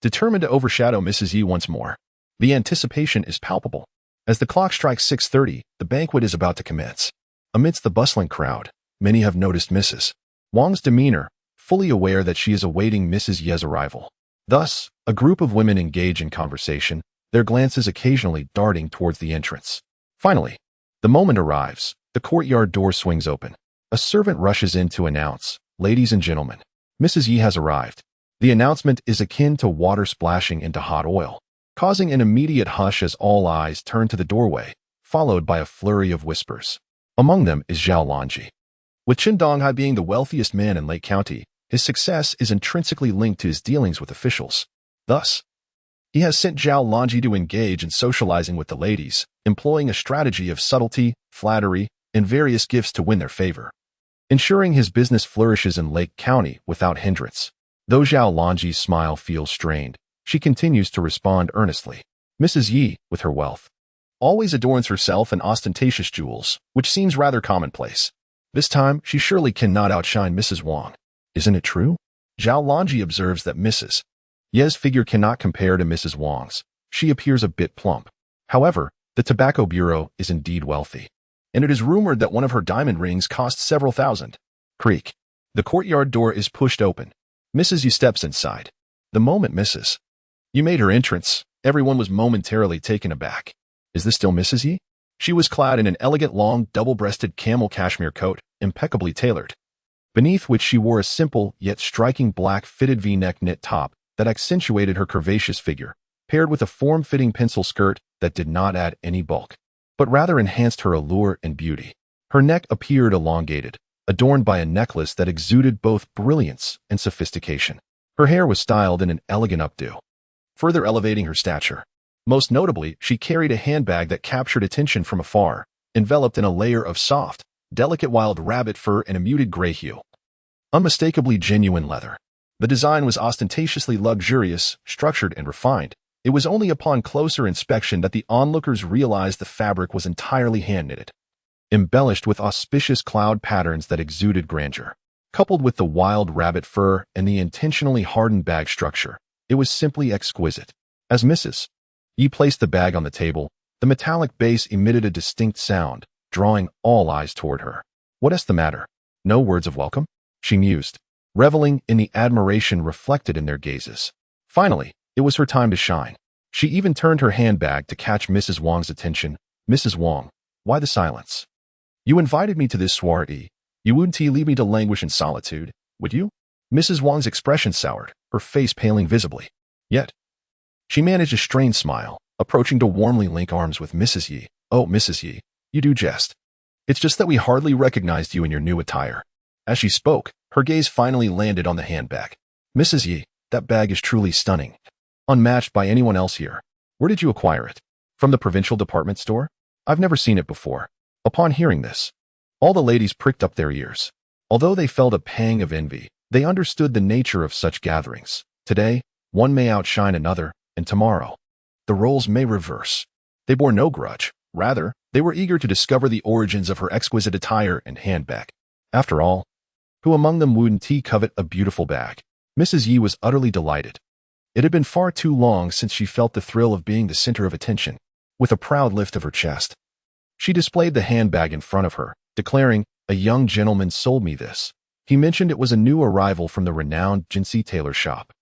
determined to overshadow Mrs. Yi once more. The anticipation is palpable. As the clock strikes 6:30, the banquet is about to commence. Amidst the bustling crowd, many have noticed Mrs. Wang's demeanor, fully aware that she is awaiting Mrs. Ye's arrival. Thus, a group of women engage in conversation, their glances occasionally darting towards the entrance. Finally, the moment arrives. The courtyard door swings open. A servant rushes in to announce, "Ladies and gentlemen, Mrs. Yi has arrived." The announcement is akin to water splashing into hot oil, causing an immediate hush as all eyes turn to the doorway, followed by a flurry of whispers. Among them is Zhao Lanji. With Chen Donghai being the wealthiest man in Lake County, his success is intrinsically linked to his dealings with officials. Thus, he has sent Zhao Lanji to engage in socializing with the ladies, employing a strategy of subtlety, flattery, and various gifts to win their favor, ensuring his business flourishes in Lake County without hindrance. Though Zhao Lanji's smile feels strained, she continues to respond earnestly. Mrs. Yi, with her wealth, always adorns herself in ostentatious jewels, which seems rather commonplace. This time, she surely cannot outshine Mrs. Wang. Isn't it true? Zhao Lanji observes that Mrs. Ye's figure cannot compare to Mrs. Wang's. She appears a bit plump. However, the tobacco bureau is indeed wealthy, and it is rumored that one of her diamond rings cost several thousand. Creak. The courtyard door is pushed open. Mrs. Yi steps inside. The moment Mrs. Yi made her entrance, everyone was momentarily taken aback. Is this still Mrs. Yi? She was clad in an elegant long double-breasted camel cashmere coat, impeccably tailored, beneath which she wore a simple yet striking black fitted V-neck knit top that accentuated her curvaceous figure, paired with a form-fitting pencil skirt that did not add any bulk, but rather enhanced her allure and beauty. Her neck appeared elongated, adorned by a necklace that exuded both brilliance and sophistication. Her hair was styled in an elegant updo, further elevating her stature. Most notably, she carried a handbag that captured attention from afar, enveloped in a layer of soft, delicate wild rabbit fur and a muted gray hue. Unmistakably genuine leather. The design was ostentatiously luxurious, structured, and refined. It was only upon closer inspection that the onlookers realized the fabric was entirely hand-knitted, embellished with auspicious cloud patterns that exuded grandeur. Coupled with the wild rabbit fur and the intentionally hardened bag structure, it was simply exquisite. As Mrs. Yi placed the bag on the table, the metallic base emitted a distinct sound, drawing all eyes toward her. "What is the matter? No words of welcome?" she mused, reveling in the admiration reflected in their gazes. Finally, it was her time to shine. She even turned her handbag to catch Mrs. Wang's attention. "Mrs. Wang, why the silence? You invited me to this soiree. You wouldn't leave me to languish in solitude, would you?" Mrs. Wang's expression soured, her face paling visibly. Yet, she managed a strained smile, approaching to warmly link arms with Mrs. Yi. "Oh, Mrs. Yi, you do jest. It's just that we hardly recognized you in your new attire." As she spoke, her gaze finally landed on the handbag. "Mrs. Yi, that bag is truly stunning. Unmatched by anyone else here. Where did you acquire it? From the provincial department store? I've never seen it before." Upon hearing this, all the ladies pricked up their ears. Although they felt a pang of envy, they understood the nature of such gatherings. Today, one may outshine another, and tomorrow, the roles may reverse. They bore no grudge. Rather, they were eager to discover the origins of her exquisite attire and handbag. After all, who among them wouldn't covet a beautiful bag? Mrs. Yi was utterly delighted. It had been far too long since she felt the thrill of being the center of attention. With a proud lift of her chest, she displayed the handbag in front of her, declaring, "A young gentleman sold me this. He mentioned it was a new arrival from the renowned Jinxiu tailor shop.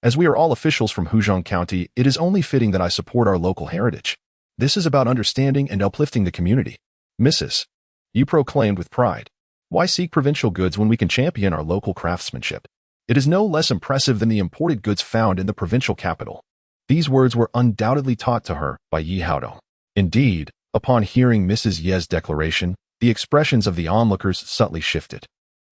As we are all officials from Hudu County, it is only fitting that I support our local heritage. This is about understanding and uplifting the community." Mrs. Yi proclaimed with pride. "Why seek provincial goods when we can champion our local craftsmanship? It is no less impressive than the imported goods found in the provincial capital." These words were undoubtedly taught to her by Yi Haodong. Indeed, upon hearing Mrs. Ye's declaration, the expressions of the onlookers subtly shifted.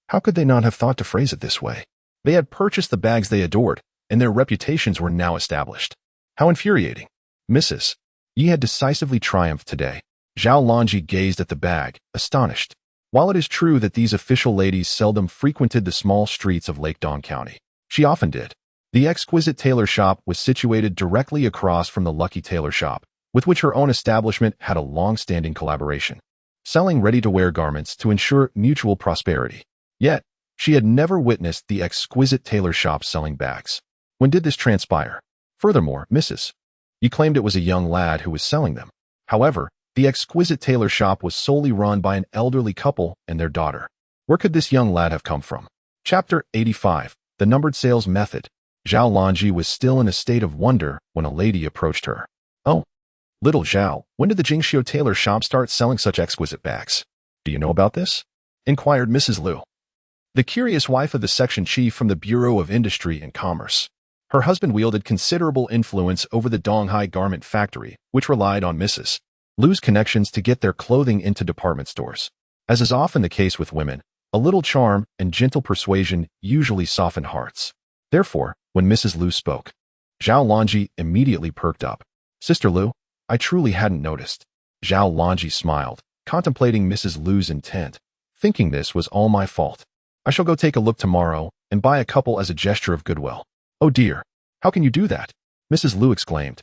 How could they not have thought to phrase it this way? They had purchased the bags they adored, and their reputations were now established. How infuriating. Mrs. Yi had decisively triumphed today. Zhao Longji gazed at the bag, astonished. While it is true that these official ladies seldom frequented the small streets of Hudu County, she often did. The exquisite tailor shop was situated directly across from the Lucky Tailor Shop, with which her own establishment had a long-standing collaboration, selling ready-to-wear garments to ensure mutual prosperity. Yet, she had never witnessed the exquisite tailor shop selling bags. When did this transpire? Furthermore, Mrs. Yi claimed it was a young lad who was selling them. However, the exquisite tailor shop was solely run by an elderly couple and their daughter. Where could this young lad have come from? Chapter 85. The Numbered Sales Method. Zhao Longji was still in a state of wonder when a lady approached her. Oh, little Zhao, when did the Jinxiu tailor shop start selling such exquisite bags? Do you know about this? Inquired Mrs. Liu, the curious wife of the section chief from the Bureau of Industry and Commerce. Her husband wielded considerable influence over the Donghai garment factory, which relied on Mrs. Liu's connections to get their clothing into department stores. As is often the case with women, a little charm and gentle persuasion usually soften hearts. Therefore, when Mrs. Liu spoke, Zhao Longji immediately perked up. Sister Liu, I truly hadn't noticed. Zhao Longji smiled, contemplating Mrs. Liu's intent, thinking this was all my fault. I shall go take a look tomorrow and buy a couple as a gesture of goodwill. Oh dear, how can you do that? Mrs. Liu exclaimed,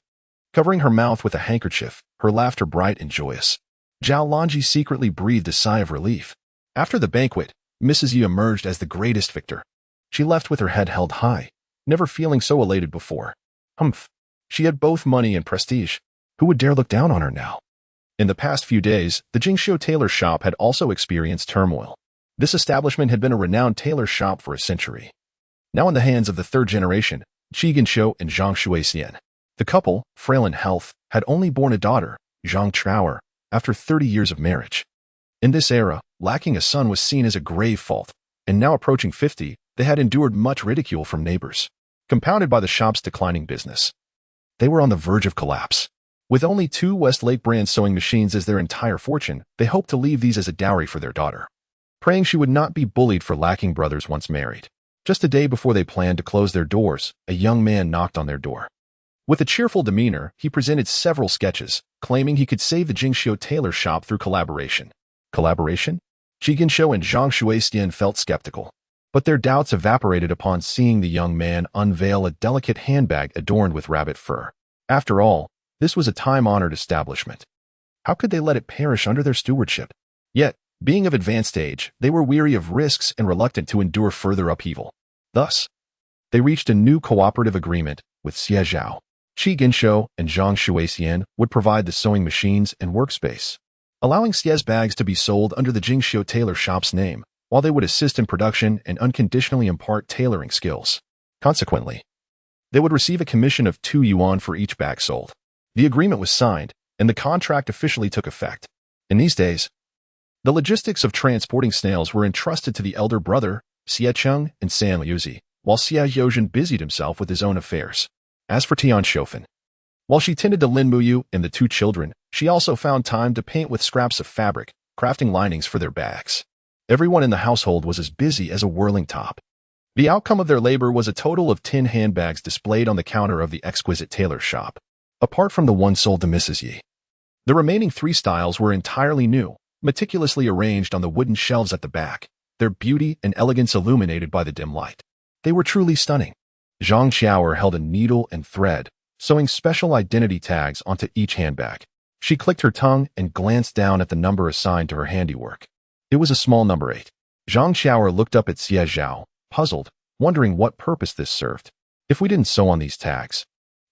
covering her mouth with a handkerchief, her laughter bright and joyous. Zhao Longji secretly breathed a sigh of relief. After the banquet, Mrs. Yi emerged as the greatest victor. She left with her head held high, never feeling so elated before. Humph. She had both money and prestige. Who would dare look down on her now? In the past few days, the Jinxiu tailor shop had also experienced turmoil. This establishment had been a renowned tailor shop for a century. Now in the hands of the third generation, Jinxiu and Zhang Shuixian. The couple, frail in health, had only borne a daughter, Zhang Chao, after 30 years of marriage. In this era, lacking a son was seen as a grave fault, and now approaching 50, they had endured much ridicule from neighbors, compounded by the shop's declining business. They were on the verge of collapse. With only 2 Westlake brand sewing machines as their entire fortune, they hoped to leave these as a dowry for their daughter, praying she would not be bullied for lacking brothers once married. Just a day before they planned to close their doors, a young man knocked on their door. With a cheerful demeanor, he presented several sketches, claiming he could save the Jinxiu tailor shop through collaboration. Collaboration? Jinxiu and Zhang Shuixian felt skeptical, but their doubts evaporated upon seeing the young man unveil a delicate handbag adorned with rabbit fur. After all, this was a time-honored establishment. How could they let it perish under their stewardship? Yet, being of advanced age, they were weary of risks and reluctant to endure further upheaval. Thus, they reached a new cooperative agreement with Xie Zhao. Jinxiu and Zhang Shuixian would provide the sewing machines and workspace, allowing Xie's bags to be sold under the Jinxiu tailor shop's name, while they would assist in production and unconditionally impart tailoring skills. Consequently, they would receive a commission of 2 yuan for each bag sold. The agreement was signed, and the contract officially took effect. In these days, the logistics of transporting snails were entrusted to the elder brother, Xie Cheng and San Liuzi, while Xie Zhao busied himself with his own affairs. As for Tian Shofen, while she tended to Lin Muyu and the 2 children, she also found time to paint with scraps of fabric, crafting linings for their bags. Everyone in the household was as busy as a whirling top. The outcome of their labor was a total of 10 handbags displayed on the counter of the exquisite tailor shop, apart from the one sold to Mrs. Yi. The remaining 3 styles were entirely new, meticulously arranged on the wooden shelves at the back, their beauty and elegance illuminated by the dim light. They were truly stunning. Zhang Chao held a needle and thread, sewing special identity tags onto each handbag. She clicked her tongue and glanced down at the number assigned to her handiwork. It was a small number 8. Zhang Chao looked up at Xie Zhao, puzzled, wondering what purpose this served. If we didn't sew on these tags,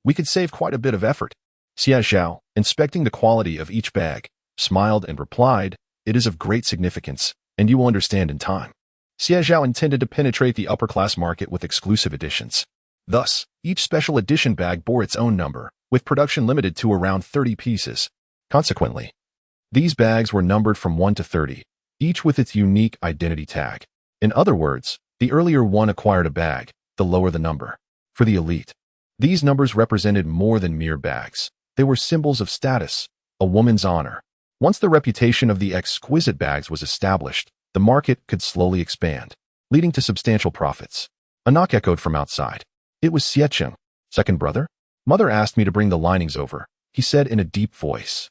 we could save quite a bit of effort. Xie Zhao, inspecting the quality of each bag, smiled and replied, "It is of great significance, and you will understand in time." Xie Zhao intended to penetrate the upper-class market with exclusive editions. Thus, each special edition bag bore its own number, with production limited to around 30 pieces. Consequently, these bags were numbered from 1 to 30, each with its unique identity tag. In other words, the earlier one acquired a bag, the lower the number. For the elite, these numbers represented more than mere bags. They were symbols of status, a woman's honor. Once the reputation of the exquisite bags was established, the market could slowly expand, leading to substantial profits. A knock echoed from outside. It was Xie Zhao. Second brother? Mother asked me to bring the linings over, he said in a deep voice.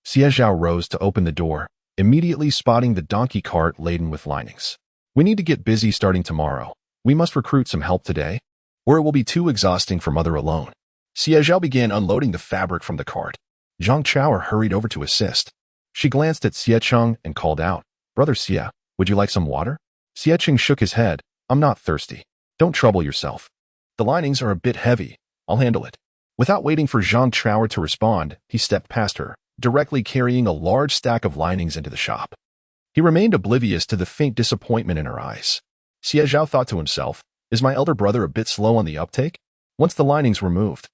Xie Zhao rose to open the door, immediately spotting the donkey cart laden with linings. We need to get busy starting tomorrow. We must recruit some help today, or it will be too exhausting for mother alone. Xie Zhao began unloading the fabric from the cart. Zhang Chao hurried over to assist. She glanced at Xie Cheng and called out, Brother Xie, would you like some water? Xie Cheng shook his head. I'm not thirsty. Don't trouble yourself. The linings are a bit heavy. I'll handle it. Without waiting for Zhang Chao to respond, he stepped past her, directly carrying a large stack of linings into the shop. He remained oblivious to the faint disappointment in her eyes. Xie Zhao thought to himself, is my elder brother a bit slow on the uptake? Once the linings were moved,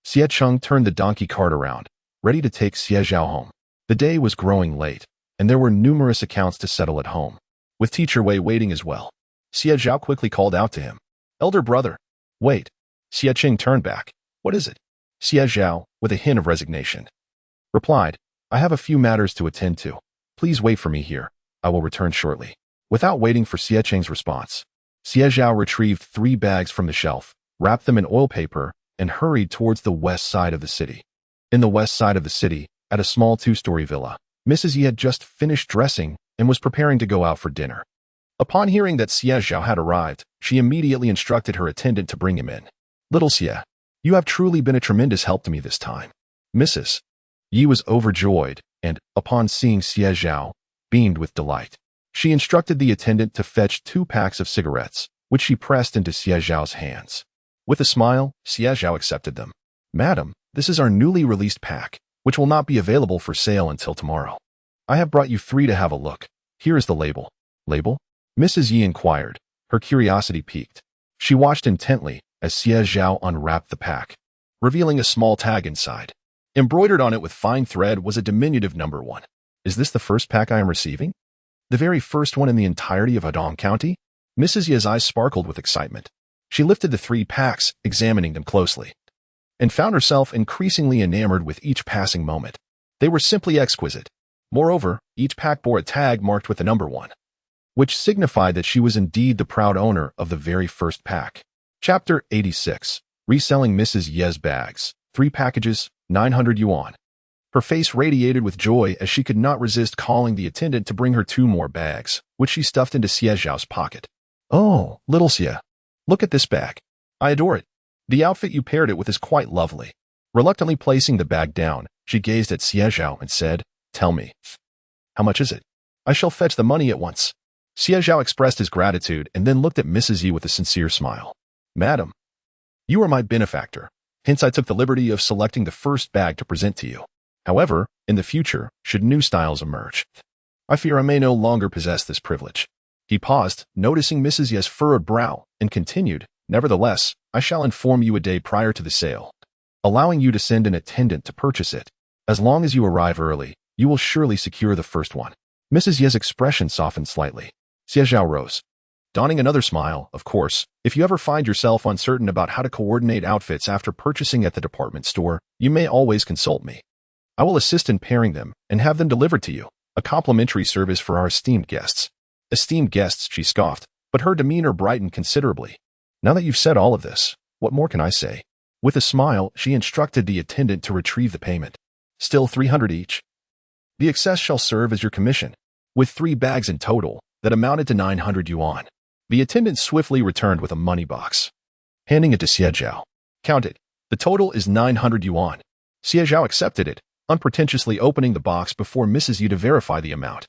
Xie Cheng turned the donkey cart around, ready to take Xie Zhao home. The day was growing late, and there were numerous accounts to settle at home, with Teacher Wei waiting as well. Xie Zhao quickly called out to him, Elder brother, wait. Xie Cheng turned back. What is it? Xie Zhao, with a hint of resignation, replied, I have a few matters to attend to. Please wait for me here. I will return shortly. Without waiting for Xie Cheng's response, Xie Zhao retrieved 3 bags from the shelf, wrapped them in oil paper, and hurried towards the west side of the city. In the west side of the city, at a small 2-story villa, Mrs. Yi had just finished dressing and was preparing to go out for dinner. Upon hearing that Xie Zhao had arrived, she immediately instructed her attendant to bring him in. Little Xie, you have truly been a tremendous help to me this time. Mrs. Yi was overjoyed and, upon seeing Xie Zhao, beamed with delight. She instructed the attendant to fetch 2 packs of cigarettes, which she pressed into Xie Zhao's hands. With a smile, Xie Zhao accepted them. Madam, this is our newly released pack, which will not be available for sale until tomorrow. I have brought you 3 to have a look. Here is the label. Label? Mrs. Yi inquired, her curiosity piqued. She watched intently as Xie Zhao unwrapped the pack, revealing a small tag inside. Embroidered on it with fine thread was a diminutive number 1. Is this the first pack I am receiving? The very first one in the entirety of Hudu County? Mrs. Yi's eyes sparkled with excitement. She lifted the 3 packs, examining them closely, and found herself increasingly enamored with each passing moment. They were simply exquisite. Moreover, each pack bore a tag marked with the number 1, which signified that she was indeed the proud owner of the very first pack. Chapter 86. Reselling Mrs. Yi's bags. 3 packages, 900 yuan. Her face radiated with joy as she could not resist calling the attendant to bring her 2 more bags, which she stuffed into Xie Zhao's pocket. Oh, little Xie, look at this bag. I adore it. The outfit you paired it with is quite lovely. Reluctantly placing the bag down, she gazed at Xie Zhao and said, Tell me, how much is it? I shall fetch the money at once. Xie Zhao expressed his gratitude and then looked at Mrs. Yi with a sincere smile. Madam, you are my benefactor, hence I took the liberty of selecting the first bag to present to you. However, in the future, should new styles emerge, I fear I may no longer possess this privilege. He paused, noticing Mrs. Yi's furrowed brow, and continued, Nevertheless, I shall inform you a day prior to the sale, allowing you to send an attendant to purchase it. As long as you arrive early, you will surely secure the first one. Mrs. Yi's expression softened slightly. Xie Zhao rose, donning another smile. Of course, if you ever find yourself uncertain about how to coordinate outfits after purchasing at the department store, you may always consult me. I will assist in pairing them and have them delivered to you, a complimentary service for our esteemed guests. Esteemed guests, she scoffed, but her demeanor brightened considerably. Now that you've said all of this, what more can I say? With a smile, she instructed the attendant to retrieve the payment. Still 300 each. The excess shall serve as your commission. With 3 bags in total, that amounted to 900 yuan. The attendant swiftly returned with a money box, handing it to Xie Zhao. Count it. The total is 900 yuan. Xie Zhao accepted it, unpretentiously opening the box before Mrs. Yi to verify the amount.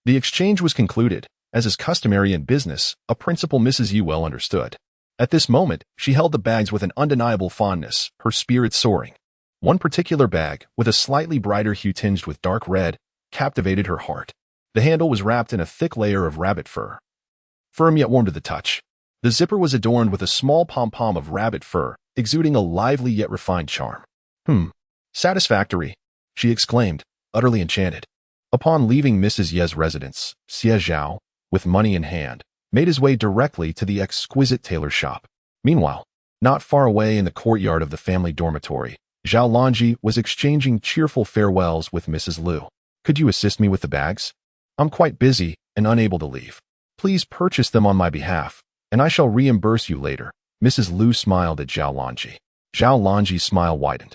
The exchange was concluded, as is customary in business, a principle Mrs. Yi well understood. At this moment, she held the bags with an undeniable fondness, her spirits soaring. One particular bag, with a slightly brighter hue tinged with dark red, captivated her heart. The handle was wrapped in a thick layer of rabbit fur, firm yet warm to the touch. The zipper was adorned with a small pom-pom of rabbit fur, exuding a lively yet refined charm. Satisfactory, she exclaimed, utterly enchanted. Upon leaving Mrs. Yi's residence, Xie Zhao, with money in hand, made his way directly to the exquisite tailor shop. Meanwhile, not far away in the courtyard of the family dormitory, Zhao Lanji was exchanging cheerful farewells with Mrs. Liu. Could you assist me with the bags? I'm quite busy and unable to leave. Please purchase them on my behalf, and I shall reimburse you later. Mrs. Lu smiled at Zhao Lanji. Zhao Lanji's smile widened.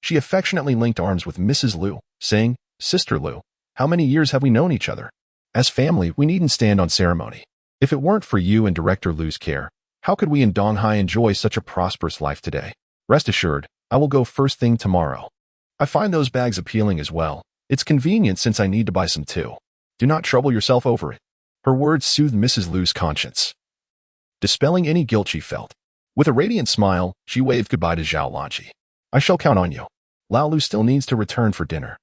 She affectionately linked arms with Mrs. Lu, saying, Sister Lu, how many years have we known each other? As family, we needn't stand on ceremony. If it weren't for you and Director Lu's care, how could we in Donghai enjoy such a prosperous life today? Rest assured, I will go first thing tomorrow. I find those bags appealing as well. It's convenient since I need to buy some too. Do not trouble yourself over it. Her words soothed Mrs. Lu's conscience, dispelling any guilt she felt. With a radiant smile, she waved goodbye to Zhao Lanji. I shall count on you. Lao Lu still needs to return for dinner.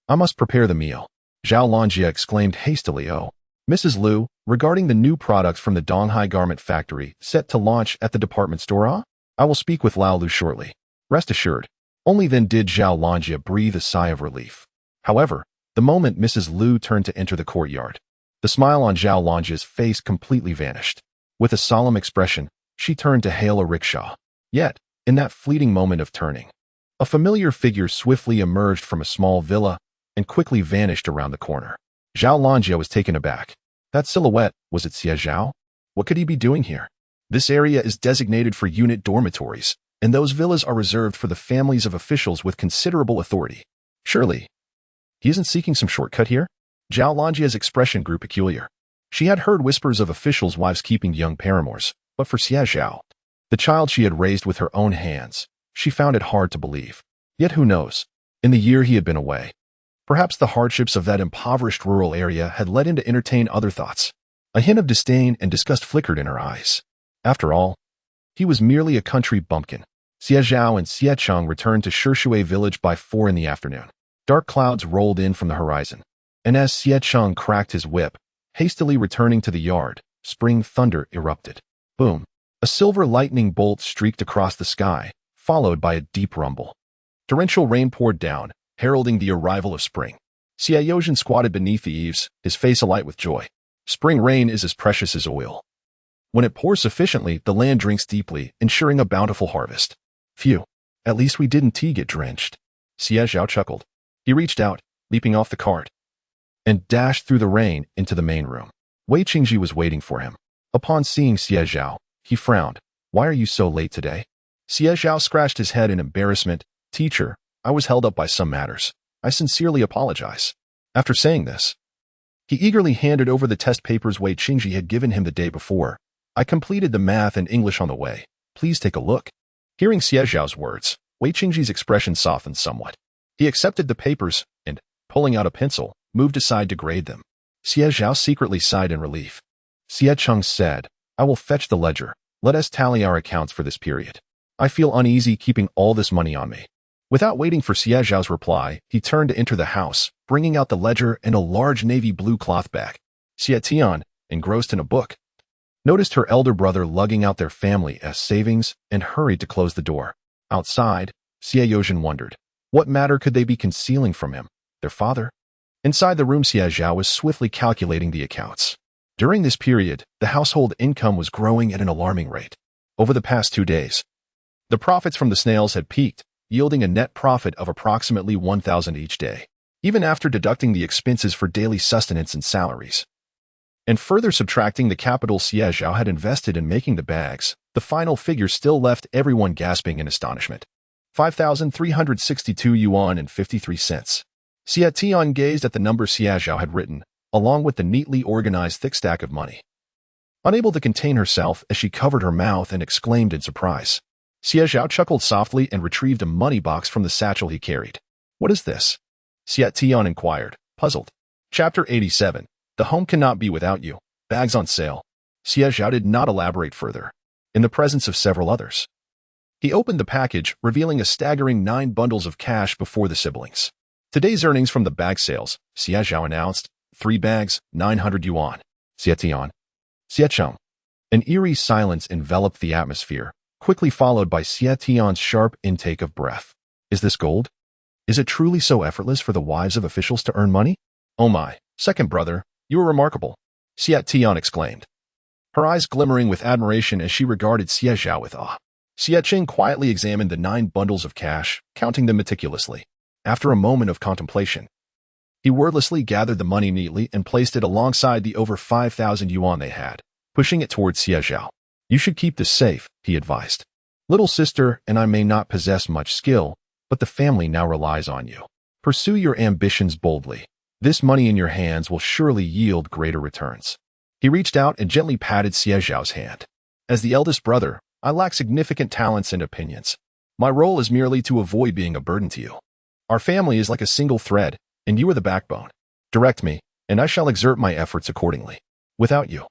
I must prepare the meal. Zhao Lanji exclaimed hastily. Oh, Mrs. Lu, regarding the new products from the Donghai garment factory set to launch at the department store, I will speak with Lao Lu shortly. Rest assured. Only then did Zhao Lanji breathe a sigh of relief. However, the moment Mrs. Lu turned to enter the courtyard, the smile on Zhao Lanji's face completely vanished. With a solemn expression, she turned to hail a rickshaw. Yet, in that fleeting moment of turning, a familiar figure swiftly emerged from a small villa and quickly vanished around the corner. Zhao Lanji was taken aback. That silhouette, was it Xie Zhao? What could he be doing here? This area is designated for unit dormitories, and those villas are reserved for the families of officials with considerable authority. Surely, he isn't seeking some shortcut here? Zhao Lanji's expression grew peculiar. She had heard whispers of officials' wives keeping young paramours, but for Xie Zhao, the child she had raised with her own hands, she found it hard to believe. Yet who knows? In the year he had been away, perhaps the hardships of that impoverished rural area had led him to entertain other thoughts. A hint of disdain and disgust flickered in her eyes. After all, he was merely a country bumpkin. Xie Zhao and Xie Cheng returned to Shishui Village by 4 in the afternoon. Dark clouds rolled in from the horizon, and as Xie Cheng cracked his whip, hastily returning to the yard, spring thunder erupted. Boom! A silver lightning bolt streaked across the sky, followed by a deep rumble. Torrential rain poured down, heralding the arrival of spring. Xie Yozhen squatted beneath the eaves, his face alight with joy. Spring rain is as precious as oil. When it pours sufficiently, the land drinks deeply, ensuring a bountiful harvest. Phew, at least we didn't get drenched. Xie Zhao chuckled. He reached out, leaping off the cart, and dashed through the rain into the main room. Wei Qingji was waiting for him. Upon seeing Xie Zhao, he frowned. Why are you so late today? Xie Zhao scratched his head in embarrassment. Teacher, I was held up by some matters. I sincerely apologize. After saying this, he eagerly handed over the test papers Wei Qingji had given him the day before. I completed the math and English on the way. Please take a look. Hearing Xie Zhao's words, Wei Qingji's expression softened somewhat. He accepted the papers and, pulling out a pencil, moved aside to grade them. Xie Zhao secretly sighed in relief. Xie Cheng said, I will fetch the ledger. Let us tally our accounts for this period. I feel uneasy keeping all this money on me. Without waiting for Xie Zhao's reply, he turned to enter the house, bringing out the ledger and a large navy blue cloth bag. Xie Tian, engrossed in a book, noticed her elder brother lugging out their family as savings and hurried to close the door. Outside, Xie Yozhen wondered, what matter could they be concealing from him? Their father? Inside the room, Xie Zhao was swiftly calculating the accounts. During this period, the household income was growing at an alarming rate. Over the past 2 days, the profits from the snails had peaked, yielding a net profit of approximately 1,000 each day, even after deducting the expenses for daily sustenance and salaries. And further subtracting the capital Xie Zhao had invested in making the bags, the final figure still left everyone gasping in astonishment. 5,362 yuan and 53 cents. Xie Tian gazed at the number Xie Zhao had written, along with the neatly organized thick stack of money, unable to contain herself as she covered her mouth and exclaimed in surprise. Xie Zhao chuckled softly and retrieved a money box from the satchel he carried. What is this? Xie Tian inquired, puzzled. Chapter 87. The home cannot be without you. Bags on sale. Xie Zhao did not elaborate further, in the presence of several others. He opened the package, revealing a staggering 9 bundles of cash before the siblings. Today's earnings from the bag sales, Xie Zhao announced, 3 bags, 900 yuan. Xie Tian. Xie Cheng. An eerie silence enveloped the atmosphere, quickly followed by Xie Tian's sharp intake of breath. Is this gold? Is it truly so effortless for the wives of officials to earn money? Oh my, second brother, you are remarkable, Xie Tian exclaimed, her eyes glimmering with admiration as she regarded Xie Zhao with awe. Xie Cheng quietly examined the 9 bundles of cash, counting them meticulously. After a moment of contemplation, he wordlessly gathered the money neatly and placed it alongside the over 5,000 yuan they had, pushing it towards Xie Zhao. You should keep this safe, he advised. Little sister and I may not possess much skill, but the family now relies on you. Pursue your ambitions boldly. This money in your hands will surely yield greater returns. He reached out and gently patted Xie Zhao's hand. As the eldest brother, I lack significant talents and opinions. My role is merely to avoid being a burden to you. Our family is like a single thread, and you are the backbone. Direct me, and I shall exert my efforts accordingly. Without you,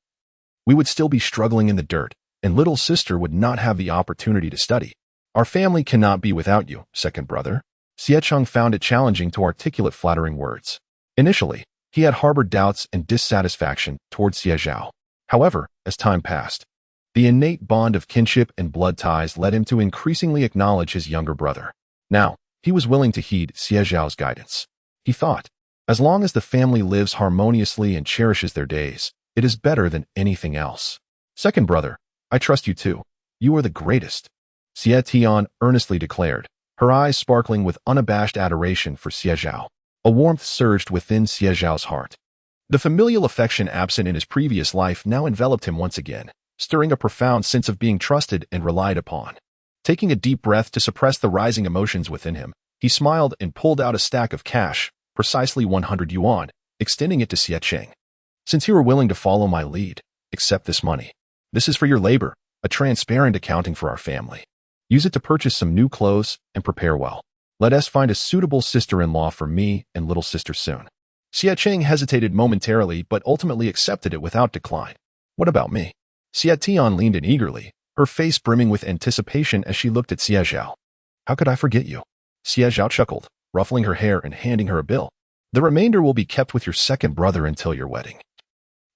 we would still be struggling in the dirt, and little sister would not have the opportunity to study. Our family cannot be without you, second brother. Xie Cheng found it challenging to articulate flattering words. Initially, he had harbored doubts and dissatisfaction towards Xie Zhao. However, as time passed, the innate bond of kinship and blood ties led him to increasingly acknowledge his younger brother. Now, he was willing to heed Xie Zhao's guidance. He thought, as long as the family lives harmoniously and cherishes their days, it is better than anything else. Second brother, I trust you too. You are the greatest. Xie Tian earnestly declared, her eyes sparkling with unabashed adoration for Xie Zhao. A warmth surged within Xie Zhao's heart. The familial affection absent in his previous life now enveloped him once again, stirring a profound sense of being trusted and relied upon. Taking a deep breath to suppress the rising emotions within him, he smiled and pulled out a stack of cash, precisely 100 yuan, extending it to Xie Cheng. Since you are willing to follow my lead, accept this money. This is for your labor, a transparent accounting for our family. Use it to purchase some new clothes and prepare well. Let us find a suitable sister-in-law for me and little sister soon. Xie Cheng hesitated momentarily but ultimately accepted it without decline. What about me? Xie Tian leaned in eagerly, her face brimming with anticipation as she looked at Xie Zhao. How could I forget you? Xie Zhao chuckled, ruffling her hair and handing her a bill. The remainder will be kept with your second brother until your wedding.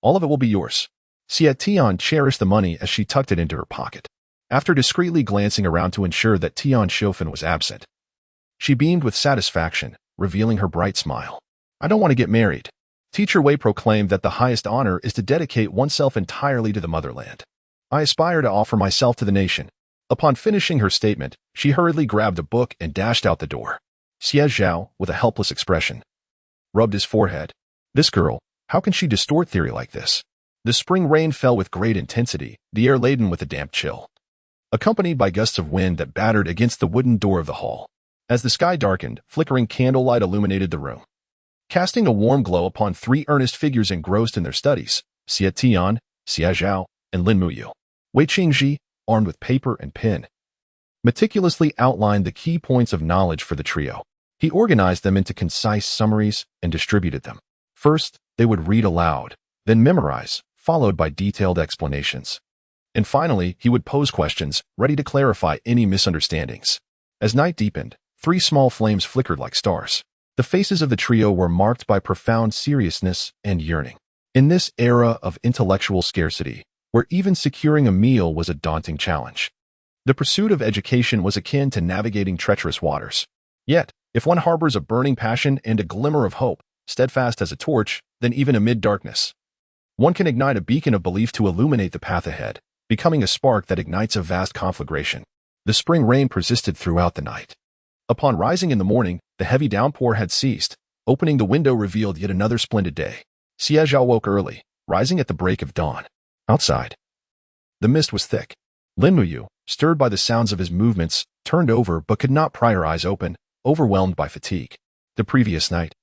All of it will be yours. Xie Tian cherished the money as she tucked it into her pocket. After discreetly glancing around to ensure that Tian Shofen was absent, she beamed with satisfaction, revealing her bright smile. I don't want to get married. Teacher Wei proclaimed that the highest honor is to dedicate oneself entirely to the motherland. I aspire to offer myself to the nation. Upon finishing her statement, she hurriedly grabbed a book and dashed out the door. Xie Zhao, with a helpless expression, rubbed his forehead. This girl, how can she distort theory like this? The spring rain fell with great intensity, the air laden with a damp chill, accompanied by gusts of wind that battered against the wooden door of the hall. As the sky darkened, flickering candlelight illuminated the room, casting a warm glow upon three earnest figures engrossed in their studies, Xie Tian, Xie Zhao, and Lin Muyu. Wei Qingji, armed with paper and pen, meticulously outlined the key points of knowledge for the trio. He organized them into concise summaries and distributed them. First, they would read aloud, then memorize, followed by detailed explanations. And finally, he would pose questions, ready to clarify any misunderstandings. As night deepened, 3 small flames flickered like stars. The faces of the trio were marked by profound seriousness and yearning. In this era of intellectual scarcity, where even securing a meal was a daunting challenge, the pursuit of education was akin to navigating treacherous waters. Yet, if one harbors a burning passion and a glimmer of hope, steadfast as a torch, then even amid darkness, one can ignite a beacon of belief to illuminate the path ahead, becoming a spark that ignites a vast conflagration. The spring rain persisted throughout the night. Upon rising in the morning, the heavy downpour had ceased. Opening the window revealed yet another splendid day. Xie Zhao woke early, rising at the break of dawn. Outside, the mist was thick. Lin Muyu, stirred by the sounds of his movements, turned over but could not pry her eyes open, overwhelmed by fatigue. The previous night,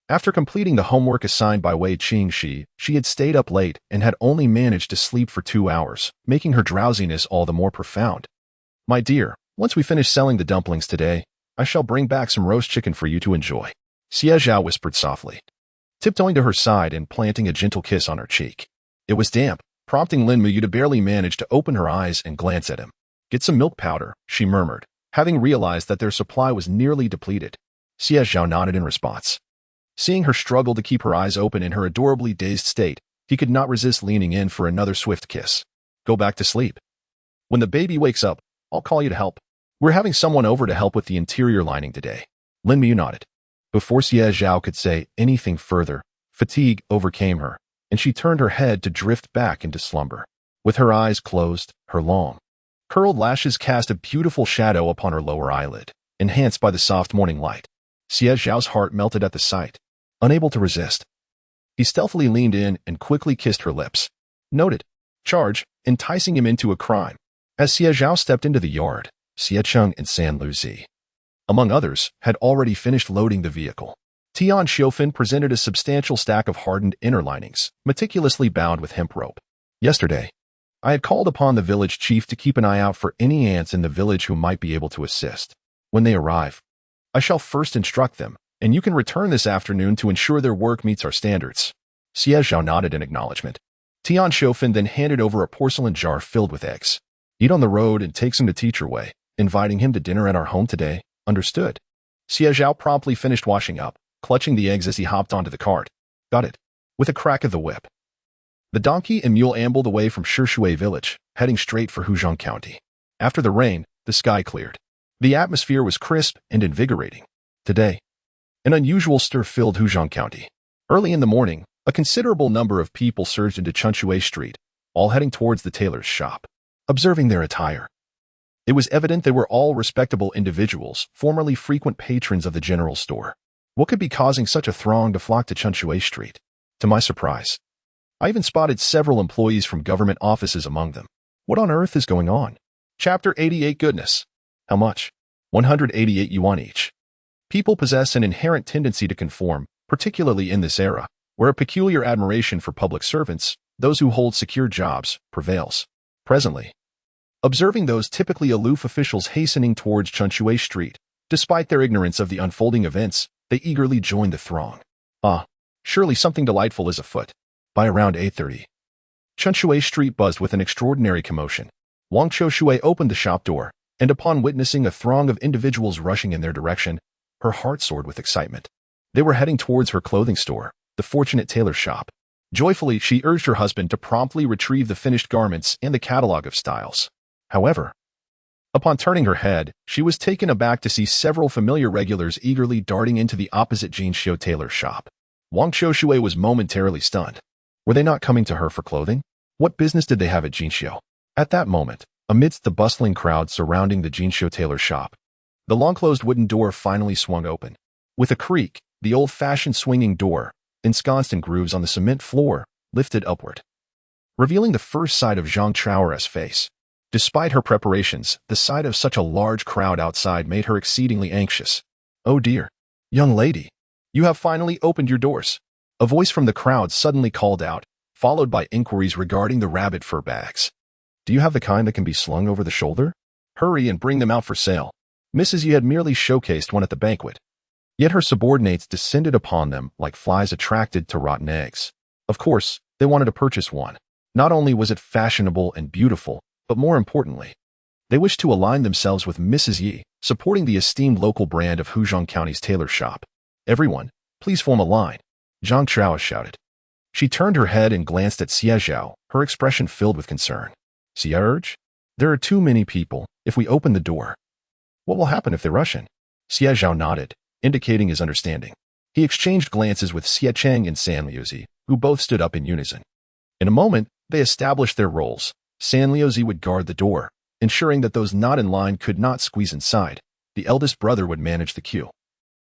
after completing the homework assigned by Wei Qingxi, she had stayed up late and had only managed to sleep for 2 hours, making her drowsiness all the more profound. My dear, once we finish selling the dumplings today, I shall bring back some roast chicken for you to enjoy. Xie Zhao whispered softly, tiptoeing to her side and planting a gentle kiss on her cheek. It was damp, prompting Lin Muyu to barely manage to open her eyes and glance at him. Get some milk powder, she murmured, having realized that their supply was nearly depleted. Xie Zhao nodded in response. Seeing her struggle to keep her eyes open in her adorably dazed state, he could not resist leaning in for another swift kiss. Go back to sleep. When the baby wakes up, I'll call you to help. We're having someone over to help with the interior lining today. Lin Muyu nodded. Before Xie Zhao could say anything further, fatigue overcame her, and she turned her head to drift back into slumber. With her eyes closed, her long, curled lashes cast a beautiful shadow upon her lower eyelid, enhanced by the soft morning light. Xie Zhao's heart melted at the sight. Unable to resist, he stealthily leaned in and quickly kissed her lips. Noted. Charge, enticing him into a crime. As Xie Zhao stepped into the yard, Xie Cheng and San Luzi, among others, had already finished loading the vehicle. Tian Xiofan presented a substantial stack of hardened inner linings, meticulously bound with hemp rope. Yesterday, I had called upon the village chief to keep an eye out for any ants in the village who might be able to assist. When they arrive, I shall first instruct them, and you can return this afternoon to ensure their work meets our standards. Xie Zhao nodded in acknowledgement. Tian Xiofan then handed over a porcelain jar filled with eggs. Eat on the road and take some to teacher Wei, inviting him to dinner at our home today. Understood. Xie Zhao promptly finished washing up, clutching the eggs as he hopped onto the cart. Got it. With a crack of the whip, the donkey and mule ambled away from Shishui Village, heading straight for Hudu County. After the rain, the sky cleared. The atmosphere was crisp and invigorating. Today, an unusual stir filled Hudu County. Early in the morning, a considerable number of people surged into Jinxiu Street, all heading towards the tailor's shop. Observing their attire, it was evident they were all respectable individuals, formerly frequent patrons of the general store. What could be causing such a throng to flock to Jinxiu Street? To my surprise, I even spotted several employees from government offices among them. What on earth is going on? Chapter 88. Goodness. How much? 188 yuan each. People possess an inherent tendency to conform, particularly in this era, where a peculiar admiration for public servants, those who hold secure jobs, prevails. Presently, observing those typically aloof officials hastening towards Jinxiu Street, despite their ignorance of the unfolding events, they eagerly joined the throng. Surely something delightful is afoot. By around 8:30, Jinxiu Street buzzed with an extraordinary commotion. Wang Qiushui opened the shop door, and upon witnessing a throng of individuals rushing in their direction, her heart soared with excitement. They were heading towards her clothing store, the Fortunate Tailor Shop. Joyfully, she urged her husband to promptly retrieve the finished garments and the catalog of styles. However, upon turning her head, she was taken aback to see several familiar regulars eagerly darting into the opposite Jinxiu tailor shop. Wang Qiushui was momentarily stunned. Were they not coming to her for clothing? What business did they have at Jinxiu? At that moment, amidst the bustling crowd surrounding the Jinxiu tailor shop, the long-closed wooden door finally swung open. With a creak, the old-fashioned swinging door, ensconced in grooves on the cement floor, lifted upward, revealing the first sight of Zhang Chao's face. Despite her preparations, the sight of such a large crowd outside made her exceedingly anxious. Oh dear, young lady, you have finally opened your doors. A voice from the crowd suddenly called out, followed by inquiries regarding the rabbit fur bags. Do you have the kind that can be slung over the shoulder? Hurry and bring them out for sale. Mrs. Yi had merely showcased one at the banquet. Yet her subordinates descended upon them like flies attracted to rotten eggs. Of course, they wanted to purchase one. Not only was it fashionable and beautiful, but more importantly, they wished to align themselves with Mrs. Yi, supporting the esteemed local brand of Hudu County's tailor shop. Everyone, please form a line, Zhang Chao shouted. She turned her head and glanced at Xie Zhao, her expression filled with concern. Xie urged, there are too many people. If we open the door, what will happen if they rush in? Xie Zhao nodded, indicating his understanding. He exchanged glances with Xie Cheng and San Liuzi, who both stood up in unison. In a moment, they established their roles. San Liuzi would guard the door, ensuring that those not in line could not squeeze inside. The eldest brother would manage the queue.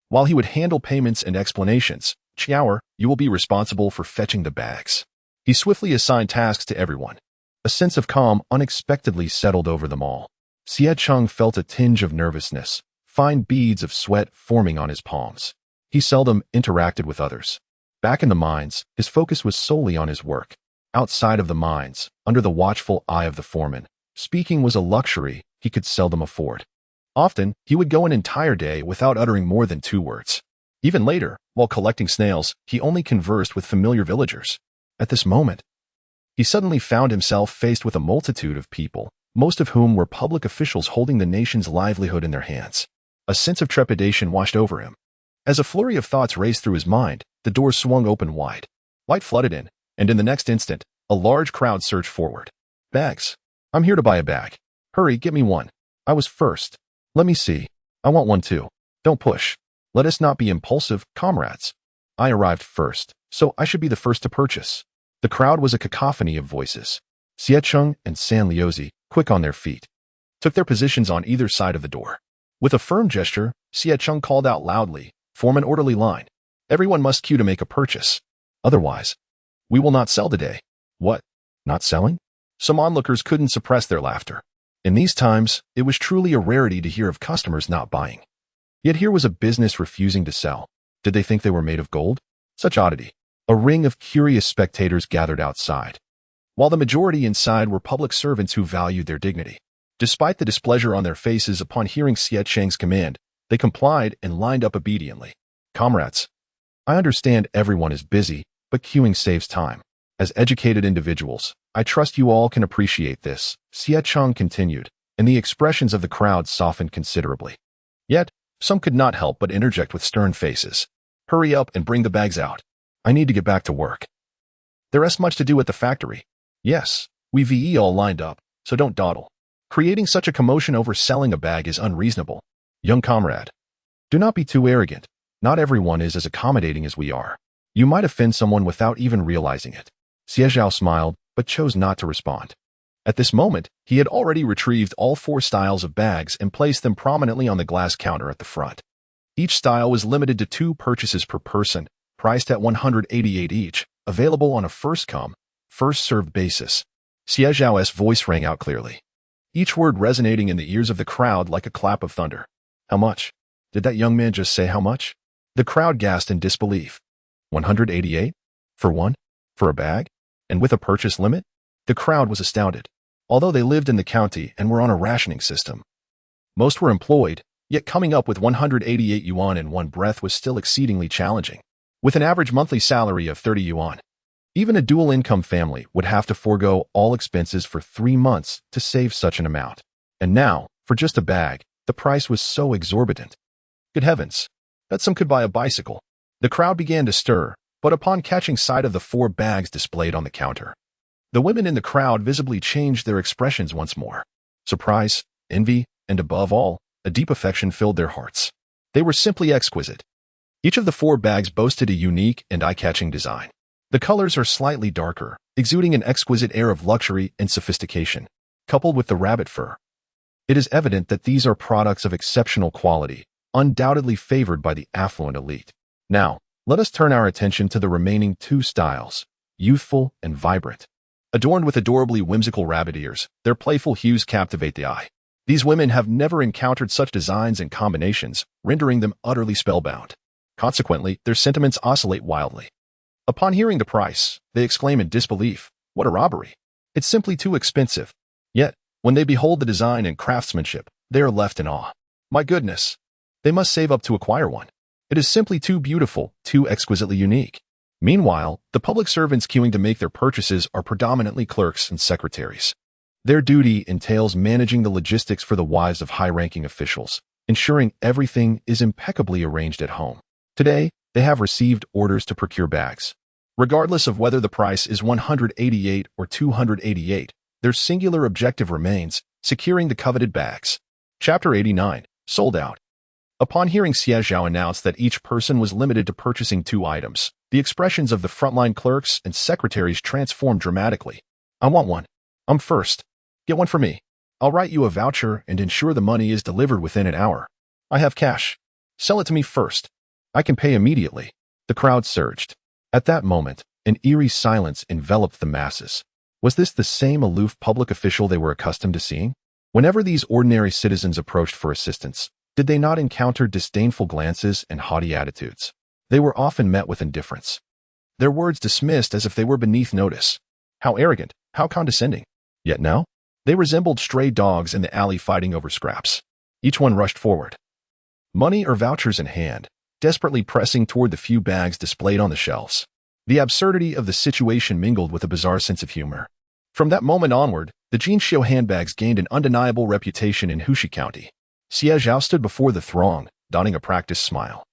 While he would handle payments and explanations, Chiao, you will be responsible for fetching the bags. He swiftly assigned tasks to everyone. A sense of calm unexpectedly settled over them all. Xie Cheng felt a tinge of nervousness, fine beads of sweat forming on his palms. He seldom interacted with others. Back in the mines, his focus was solely on his work. Outside of the mines, under the watchful eye of the foreman, speaking was a luxury he could seldom afford. Often, he would go an entire day without uttering more than 2 words. Even later, while collecting snails, he only conversed with familiar villagers. At this moment, he suddenly found himself faced with a multitude of people, most of whom were public officials holding the nation's livelihood in their hands. A sense of trepidation washed over him. As a flurry of thoughts raced through his mind, the door swung open wide. Light flooded in, and in the next instant, a large crowd surged forward. Bags. I'm here to buy a bag. Hurry, get me one. I was first. Let me see. I want one too. Don't push. Let us not be impulsive, comrades. I arrived first, so I should be the first to purchase. The crowd was a cacophony of voices. Xie Cheng and San Liuzi, quick on their feet, took their positions on either side of the door. With a firm gesture, Xie Cheng called out loudly, form an orderly line. Everyone must queue to make a purchase. Otherwise, we will not sell today. What? Not selling? Some onlookers couldn't suppress their laughter. In these times, it was truly a rarity to hear of customers not buying. Yet here was a business refusing to sell. Did they think they were made of gold? Such oddity. A ring of curious spectators gathered outside, while the majority inside were public servants who valued their dignity. Despite the displeasure on their faces upon hearing Xie Cheng's command, they complied and lined up obediently. Comrades, I understand everyone is busy, but queuing saves time. As educated individuals, I trust you all can appreciate this, Xie Cheng continued, and the expressions of the crowd softened considerably. Yet, some could not help but interject with stern faces. Hurry up and bring the bags out. I need to get back to work. There is much to do at the factory. Yes, we all lined up, so don't dawdle. Creating such a commotion over selling a bag is unreasonable. Young comrade, do not be too arrogant. Not everyone is as accommodating as we are. You might offend someone without even realizing it. Xie Zhao smiled, but chose not to respond. At this moment, he had already retrieved all 4 styles of bags and placed them prominently on the glass counter at the front. Each style was limited to 2 purchases per person, priced at 188 each, available on a first-come, first-served basis. Xie Zhao's voice rang out clearly, each word resonating in the ears of the crowd like a clap of thunder. How much? Did that young man just say how much? The crowd gasped in disbelief. 188? For one? For a bag? And with a purchase limit? The crowd was astounded. Although they lived in the county and were on a rationing system, most were employed, yet coming up with 188 yuan in one breath was still exceedingly challenging. With an average monthly salary of 30 yuan, even a dual-income family would have to forego all expenses for 3 months to save such an amount. And now, for just a bag, the price was so exorbitant. Good heavens, that some could buy a bicycle. The crowd began to stir, but upon catching sight of the 4 bags displayed on the counter, the women in the crowd visibly changed their expressions once more. Surprise, envy, and above all, a deep affection filled their hearts. They were simply exquisite. Each of the 4 bags boasted a unique and eye-catching design. The colors are slightly darker, exuding an exquisite air of luxury and sophistication, coupled with the rabbit fur. It is evident that these are products of exceptional quality, undoubtedly favored by the affluent elite. Now, let us turn our attention to the remaining 2 styles, youthful and vibrant. Adorned with adorably whimsical rabbit ears, their playful hues captivate the eye. These women have never encountered such designs and combinations, rendering them utterly spellbound. Consequently, their sentiments oscillate wildly. Upon hearing the price, they exclaim in disbelief, "What a robbery! It's simply too expensive." Yet, when they behold the design and craftsmanship, they are left in awe. My goodness! They must save up to acquire one. It is simply too beautiful, too exquisitely unique. Meanwhile, the public servants queuing to make their purchases are predominantly clerks and secretaries. Their duty entails managing the logistics for the wives of high-ranking officials, ensuring everything is impeccably arranged at home. Today, they have received orders to procure bags. Regardless of whether the price is 188 or 288, their singular objective remains securing the coveted bags. Chapter 89, Sold Out. Upon hearing Xie Zhao announce that each person was limited to purchasing 2 items, the expressions of the frontline clerks and secretaries transformed dramatically. I want one. I'm first. Get one for me. I'll write you a voucher and ensure the money is delivered within an hour. I have cash. Sell it to me first. I can pay immediately. The crowd surged. At that moment, an eerie silence enveloped the masses. Was this the same aloof public official they were accustomed to seeing? Whenever these ordinary citizens approached for assistance, did they not encounter disdainful glances and haughty attitudes? They were often met with indifference. Their words dismissed as if they were beneath notice. How arrogant, how condescending. Yet now, they resembled stray dogs in the alley fighting over scraps. Each one rushed forward, money or vouchers in hand, desperately pressing toward the few bags displayed on the shelves. The absurdity of the situation mingled with a bizarre sense of humor. From that moment onward, the Jinxiu handbags gained an undeniable reputation in Hudu County. Xie Zhao stood before the throng, donning a practiced smile,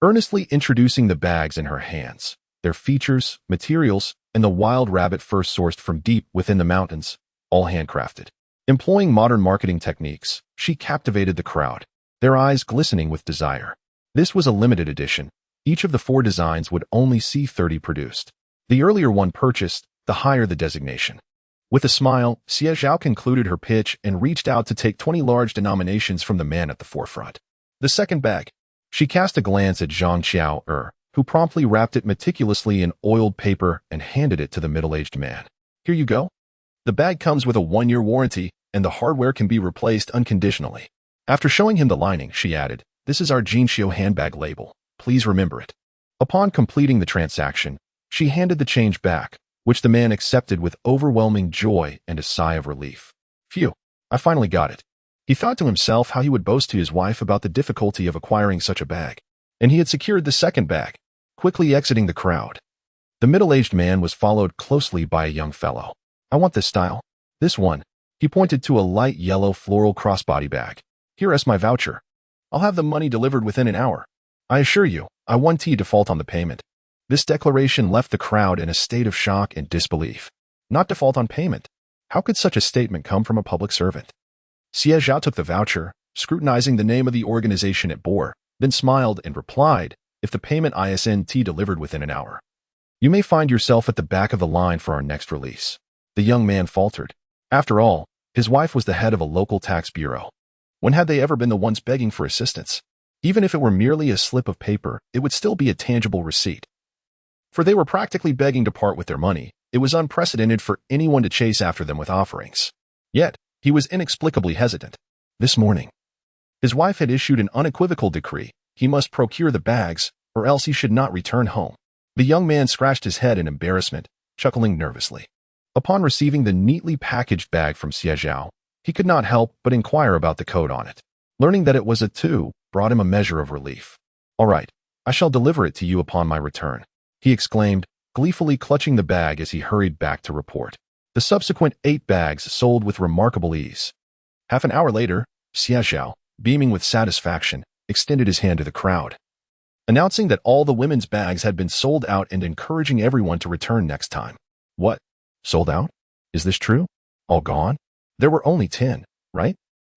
earnestly introducing the bags in her hands, their features, materials, and the wild rabbit fur sourced from deep within the mountains, all handcrafted. Employing modern marketing techniques, she captivated the crowd, their eyes glistening with desire. This was a limited edition. Each of the 4 designs would only see 30 produced. The earlier one purchased, the higher the designation. With a smile, Xie Zhao concluded her pitch and reached out to take 20 large denominations from the man at the forefront. The second bag. She cast a glance at Jinxiu, who promptly wrapped it meticulously in oiled paper and handed it to the middle-aged man. Here you go. The bag comes with a 1-year warranty, and the hardware can be replaced unconditionally. After showing him the lining, she added, "This is our Jinxiu handbag label. Please remember it." Upon completing the transaction, she handed the change back, which the man accepted with overwhelming joy and a sigh of relief. Phew, I finally got it. He thought to himself how he would boast to his wife about the difficulty of acquiring such a bag. And he had secured the second bag, quickly exiting the crowd. The middle-aged man was followed closely by a young fellow. "I want this style. This one." He pointed to a light yellow floral crossbody bag. "Here is my voucher. I'll have the money delivered within an hour. I assure you, I won't default on the payment." This declaration left the crowd in a state of shock and disbelief. Not default on payment. How could such a statement come from a public servant? Xie Zhao took the voucher, scrutinizing the name of the organization it bore, then smiled and replied, "If the payment isn't delivered within an hour, you may find yourself at the back of the line for our next release." The young man faltered. After all, his wife was the head of a local tax bureau. When had they ever been the ones begging for assistance? Even if it were merely a slip of paper, it would still be a tangible receipt. For they were practically begging to part with their money. It was unprecedented for anyone to chase after them with offerings. Yet, he was inexplicably hesitant. This morning, his wife had issued an unequivocal decree. He must procure the bags, or else he should not return home. The young man scratched his head in embarrassment, chuckling nervously. Upon receiving the neatly packaged bag from Xie Zhao, he could not help but inquire about the code on it. Learning that it was a 2 brought him a measure of relief. "All right, I shall deliver it to you upon my return," he exclaimed, gleefully clutching the bag as he hurried back to report. The subsequent 8 bags sold with remarkable ease. Half an hour later, Xie Zhao, beaming with satisfaction, extended his hand to the crowd, announcing that all the women's bags had been sold out and encouraging everyone to return next time. "What? Sold out? Is this true? All gone? There were only 10, right?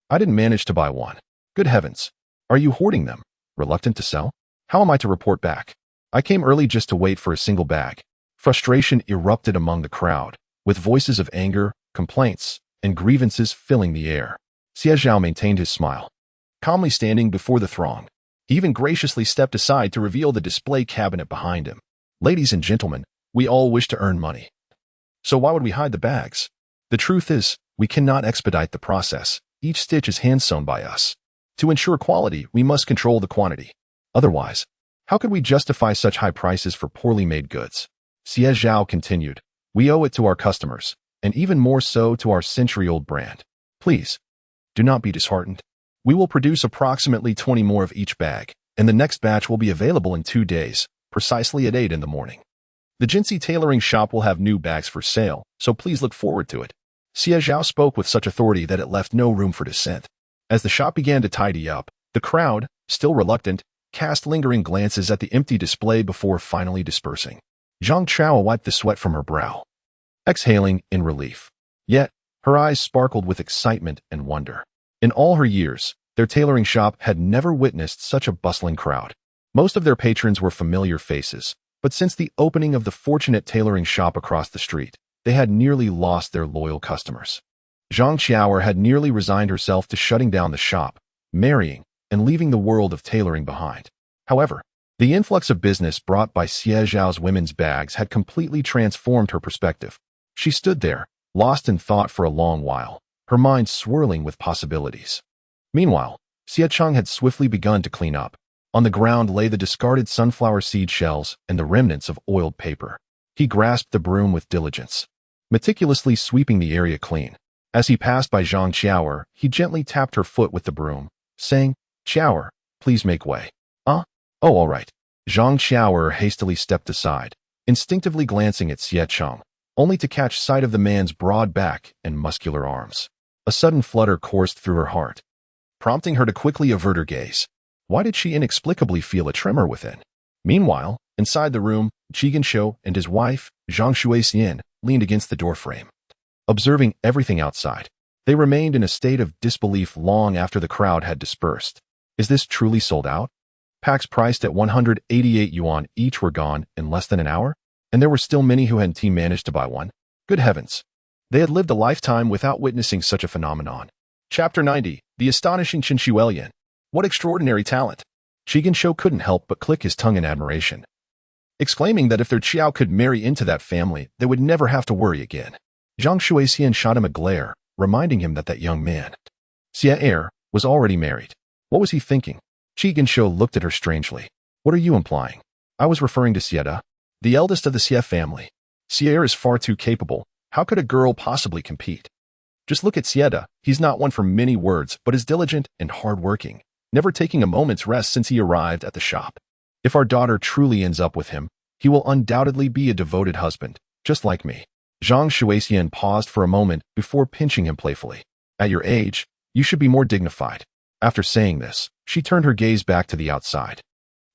I didn't manage to buy one. Good heavens. Are you hoarding them? Reluctant to sell? How am I to report back? I came early just to wait for a single bag." Frustration erupted among the crowd, with voices of anger, complaints, and grievances filling the air. Xie Zhao maintained his smile. Calmly standing before the throng, he even graciously stepped aside to reveal the display cabinet behind him. "Ladies and gentlemen, we all wish to earn money. So why would we hide the bags? The truth is, we cannot expedite the process. Each stitch is hand-sewn by us. To ensure quality, we must control the quantity. Otherwise, how could we justify such high prices for poorly made goods?" Xie Zhao continued, "We owe it to our customers, and even more so to our century-old brand. Please, do not be disheartened. We will produce approximately 20 more of each bag, and the next batch will be available in 2 days, precisely at 8 in the morning. The Jinxiu tailoring shop will have new bags for sale, so please look forward to it." Xie Zhao spoke with such authority that it left no room for dissent. As the shop began to tidy up, the crowd, still reluctant, cast lingering glances at the empty display before finally dispersing. Zhang Chao wiped the sweat from her brow, exhaling in relief. Yet, her eyes sparkled with excitement and wonder. In all her years, their tailoring shop had never witnessed such a bustling crowd. Most of their patrons were familiar faces, but since the opening of the fortunate tailoring shop across the street, they had nearly lost their loyal customers. Zhang Chao had nearly resigned herself to shutting down the shop, marrying, and leaving the world of tailoring behind. However, the influx of business brought by Xie Zhao's women's bags had completely transformed her perspective. She stood there, lost in thought for a long while, her mind swirling with possibilities. Meanwhile, Xie Cheng had swiftly begun to clean up. On the ground lay the discarded sunflower seed shells and the remnants of oiled paper. He grasped the broom with diligence, meticulously sweeping the area clean. As he passed by Zhang Qiao, he gently tapped her foot with the broom, saying, "Qiao, please make way." Oh, all right." Zhang Qiao hastily stepped aside, instinctively glancing at Xie Cheng, only to catch sight of the man's broad back and muscular arms. A sudden flutter coursed through her heart, prompting her to quickly avert her gaze. Why did she inexplicably feel a tremor within? Meanwhile, inside the room, Jinxiu and his wife, Zhang Shuixian, leaned against the doorframe, observing everything outside. They remained in a state of disbelief long after the crowd had dispersed. Is this truly sold out? Packs priced at 188 yuan each were gone in less than an hour, and there were still many who hadn't managed to buy one. Good heavens! They had lived a lifetime without witnessing such a phenomenon. Chapter 90, The Astonishing Jinxiu. What extraordinary talent! Jinxiu couldn't help but click his tongue in admiration, exclaiming that if their Qiao could marry into that family, they would never have to worry again. Zhang Shuixian shot him a glare, reminding him that young man, Heir, was already married. What was he thinking? Jinxiu looked at her strangely. What are you implying? I was referring to Xie Zhao, the eldest of the Xie family. Heir is far too capable. How could a girl possibly compete? Just look at Xie Zhao. He's not one for many words, but is diligent and hardworking, never taking a moment's rest since he arrived at the shop. If our daughter truly ends up with him, he will undoubtedly be a devoted husband, just like me. Zhang Shuixian paused for a moment before pinching him playfully. At your age, you should be more dignified. After saying this, she turned her gaze back to the outside.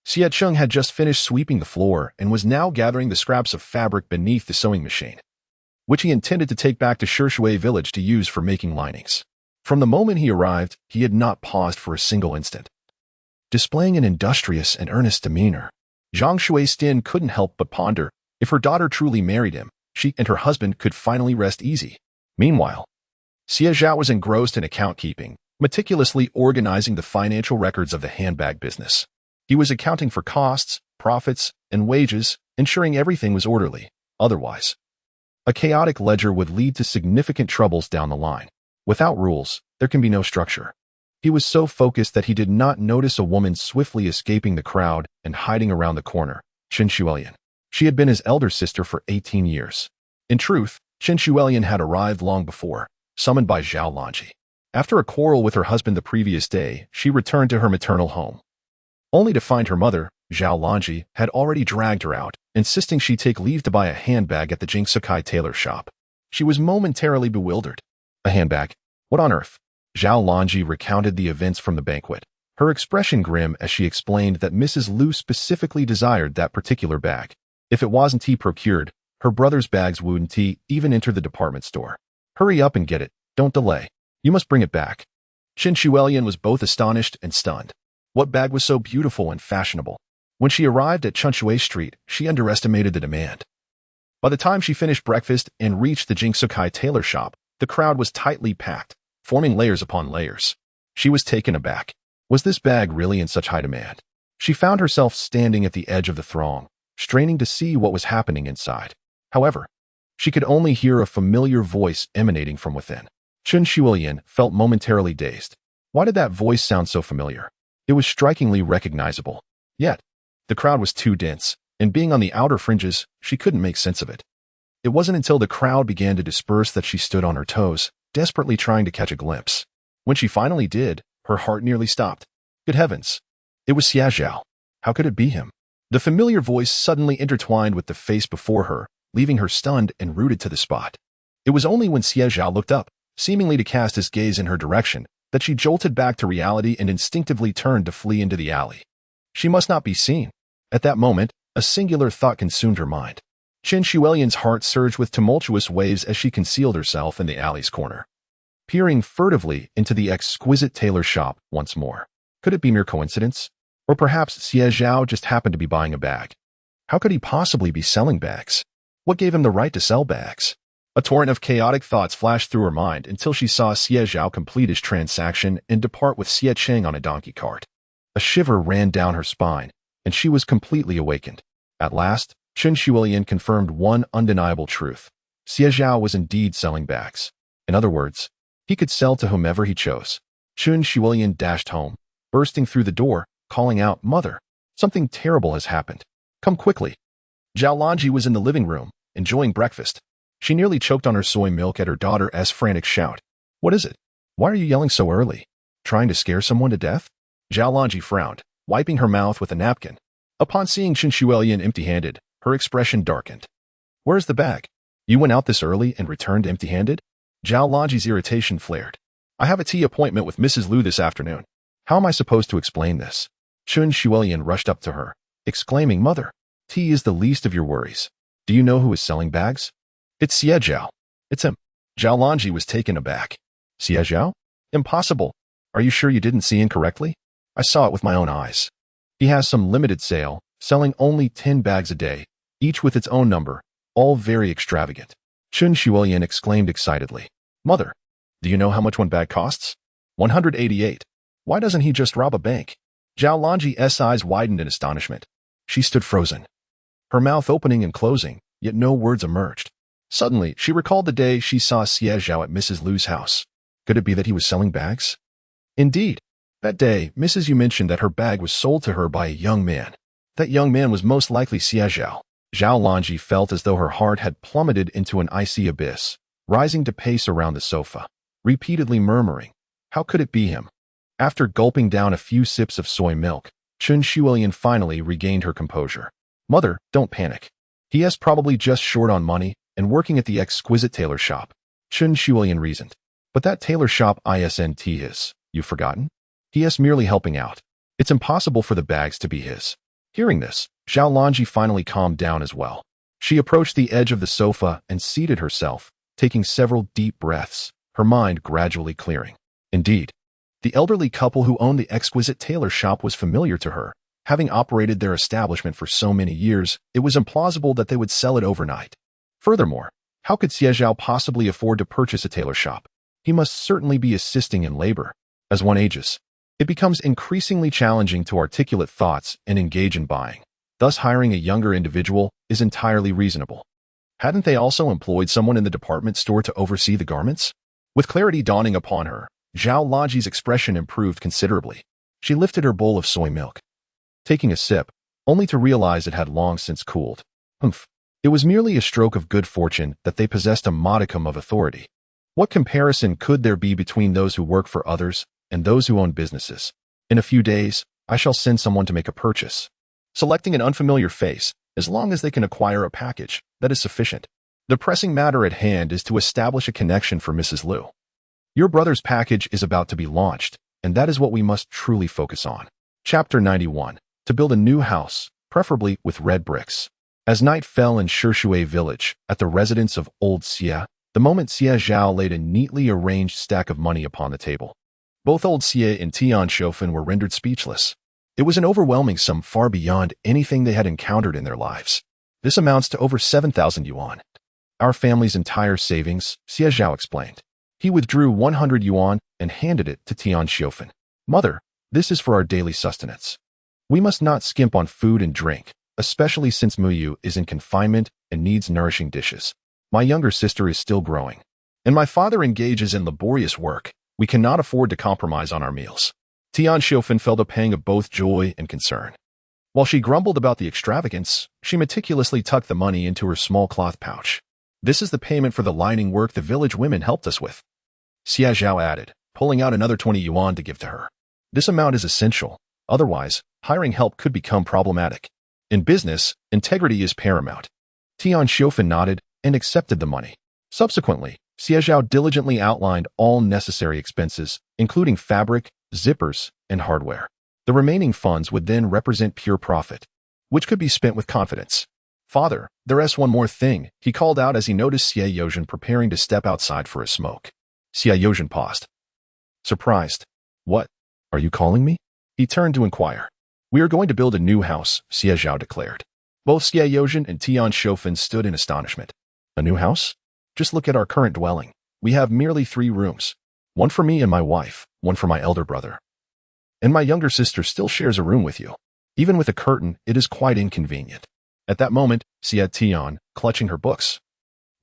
Xie Zhao had just finished sweeping the floor and was now gathering the scraps of fabric beneath the sewing machine, which he intended to take back to Shishui Village to use for making linings. From the moment he arrived, he had not paused for a single instant. Displaying an industrious and earnest demeanor, Zhang Shuixian couldn't help but ponder, if her daughter truly married him, she and her husband could finally rest easy. Meanwhile, Xie Zhao was engrossed in account keeping, meticulously organizing the financial records of the handbag business. He was accounting for costs, profits, and wages, ensuring everything was orderly. Otherwise, a chaotic ledger would lead to significant troubles down the line. Without rules, there can be no structure. He was so focused that he did not notice a woman swiftly escaping the crowd and hiding around the corner, Jinxiu. She had been his elder sister for 18 years. In truth, Jinxiu had arrived long before, summoned by Zhao Lanji. After a quarrel with her husband the previous day, she returned to her maternal home, only to find her mother, Zhao Lanji, had already dragged her out, insisting she take leave to buy a handbag at the Jinxiu tailor shop. She was momentarily bewildered. A handbag? What on earth? Zhao Lanji recounted the events from the banquet, her expression grim as she explained that Mrs. Liu specifically desired that particular bag. If it wasn't procured, her brother's bags wouldn't even enter the department store. Hurry up and get it. Don't delay. You must bring it back. Jinxiu was both astonished and stunned. What bag was so beautiful and fashionable? When she arrived at Chunshui Street, she underestimated the demand. By the time she finished breakfast and reached the Jinxiu tailor shop, the crowd was tightly packed, forming layers upon layers. She was taken aback. Was this bag really in such high demand? She found herself standing at the edge of the throng, straining to see what was happening inside. However, she could only hear a familiar voice emanating from within. Jinxiu felt momentarily dazed. Why did that voice sound so familiar? It was strikingly recognizable. Yet, the crowd was too dense, and being on the outer fringes, she couldn't make sense of it. It wasn't until the crowd began to disperse that she stood on her toes, desperately trying to catch a glimpse. When she finally did, her heart nearly stopped. Good heavens! It was Xie Zhao. How could it be him? The familiar voice suddenly intertwined with the face before her, leaving her stunned and rooted to the spot. It was only when Xie Zhao looked up, seemingly to cast his gaze in her direction, that she jolted back to reality and instinctively turned to flee into the alley. She must not be seen. At that moment, a singular thought consumed her mind. Jinxiu's heart surged with tumultuous waves as she concealed herself in the alley's corner, peering furtively into the exquisite tailor shop once more. Could it be mere coincidence? Or perhaps Xie Zhao just happened to be buying a bag. How could he possibly be selling bags? What gave him the right to sell bags? A torrent of chaotic thoughts flashed through her mind until she saw Xie Zhao complete his transaction and depart with Xie Cheng on a donkey cart. A shiver ran down her spine, and she was completely awakened. At last, Jinxiu confirmed one undeniable truth. Xie Zhao was indeed selling bags. In other words, he could sell to whomever he chose. Jinxiu dashed home, bursting through the door, calling out, "Mother, something terrible has happened. Come quickly." Zhao Lanji was in the living room, enjoying breakfast. She nearly choked on her soy milk at her daughter's frantic shout. "What is it? Why are you yelling so early? Trying to scare someone to death?" Zhao Lanji frowned, wiping her mouth with a napkin. Upon seeing Jinxiu empty-handed, her expression darkened. "Where's the bag? You went out this early and returned empty-handed?" Zhao Lanji's irritation flared. "I have a tea appointment with Mrs. Liu this afternoon. How am I supposed to explain this?" Jinxiu rushed up to her, exclaiming, "Mother, tea is the least of your worries. Do you know who is selling bags?" "It's Xie Zhao. It's him." Zhao Lanji was taken aback. "Xie Zhao? Impossible. Are you sure you didn't see incorrectly? I saw it with my own eyes. He has some limited sale, selling only 10 bags a day, each with its own number, all very extravagant." Jinxiu exclaimed excitedly. "Mother, do you know how much one bag costs? 188. Why doesn't he just rob a bank?" Zhao Lanji's eyes widened in astonishment. She stood frozen, her mouth opening and closing, yet no words emerged. Suddenly, she recalled the day she saw Xie Zhao at Mrs. Lu's house. Could it be that he was selling bags? Indeed. That day, Mrs. Yu mentioned that her bag was sold to her by a young man. That young man was most likely Xie Zhao. Zhao Lanji felt as though her heart had plummeted into an icy abyss, rising to pace around the sofa, repeatedly murmuring, "How could it be him?" After gulping down a few sips of soy milk, Chun Shuilian finally regained her composure. "Mother, don't panic. He is probably just short on money and working at the exquisite tailor shop," Chun Shuilian reasoned. "But that tailor shop isn't his. You've forgotten? He is merely helping out. It's impossible for the bags to be his." Hearing this, Zhao Lanji finally calmed down as well. She approached the edge of the sofa and seated herself, taking several deep breaths, her mind gradually clearing. Indeed, the elderly couple who owned the exquisite tailor shop was familiar to her. Having operated their establishment for so many years, it was implausible that they would sell it overnight. Furthermore, how could Xie Zhao possibly afford to purchase a tailor shop? He must certainly be assisting in labor. As one ages, it becomes increasingly challenging to articulate thoughts and engage in buying. Thus, hiring a younger individual is entirely reasonable. Hadn't they also employed someone in the department store to oversee the garments? With clarity dawning upon her, Zhao Lanji's expression improved considerably. She lifted her bowl of soy milk, taking a sip, only to realize it had long since cooled. Humph. It was merely a stroke of good fortune that they possessed a modicum of authority. What comparison could there be between those who work for others and those who own businesses? In a few days, I shall send someone to make a purchase. Selecting an unfamiliar face, as long as they can acquire a package, that is sufficient. The pressing matter at hand is to establish a connection for Mrs. Lu. Your brother's package is about to be launched, and that is what we must truly focus on. Chapter 91. To build a new house, preferably with red bricks. As night fell in Shishui Village, at the residence of old Xie, the moment Xie Zhao laid a neatly arranged stack of money upon the table, both old Xie and Tian Shofen were rendered speechless. It was an overwhelming sum far beyond anything they had encountered in their lives. This amounts to over 7,000 yuan. Our family's entire savings, Xie Zhao explained. He withdrew 100 yuan and handed it to Tian Shofen. "Mother, this is for our daily sustenance. We must not skimp on food and drink, especially since Muyu is in confinement and needs nourishing dishes. My younger sister is still growing, and my father engages in laborious work. We cannot afford to compromise on our meals." Tian Shofen felt a pang of both joy and concern. While she grumbled about the extravagance, she meticulously tucked the money into her small cloth pouch. "This is the payment for the lining work the village women helped us with," Xie Zhao added, pulling out another 20 yuan to give to her. "This amount is essential. Otherwise, hiring help could become problematic. In business, integrity is paramount." Tian Shofen nodded and accepted the money. Subsequently, Xie Zhao diligently outlined all necessary expenses, including fabric, zippers, and hardware. The remaining funds would then represent pure profit, which could be spent with confidence. "Father, there's one more thing," he called out as he noticed Xie Yozhen preparing to step outside for a smoke. Xie Yozhen paused, surprised. "What? Are you calling me?" He turned to inquire. "We are going to build a new house," Xie Zhao declared. Both Xie Yozhen and Tian Shofen stood in astonishment. "A new house? Just look at our current dwelling. We have merely 3 rooms. One for me and my wife, one for my elder brother. And my younger sister still shares a room with you. Even with a curtain, it is quite inconvenient." At that moment, Xie Tian, clutching her books,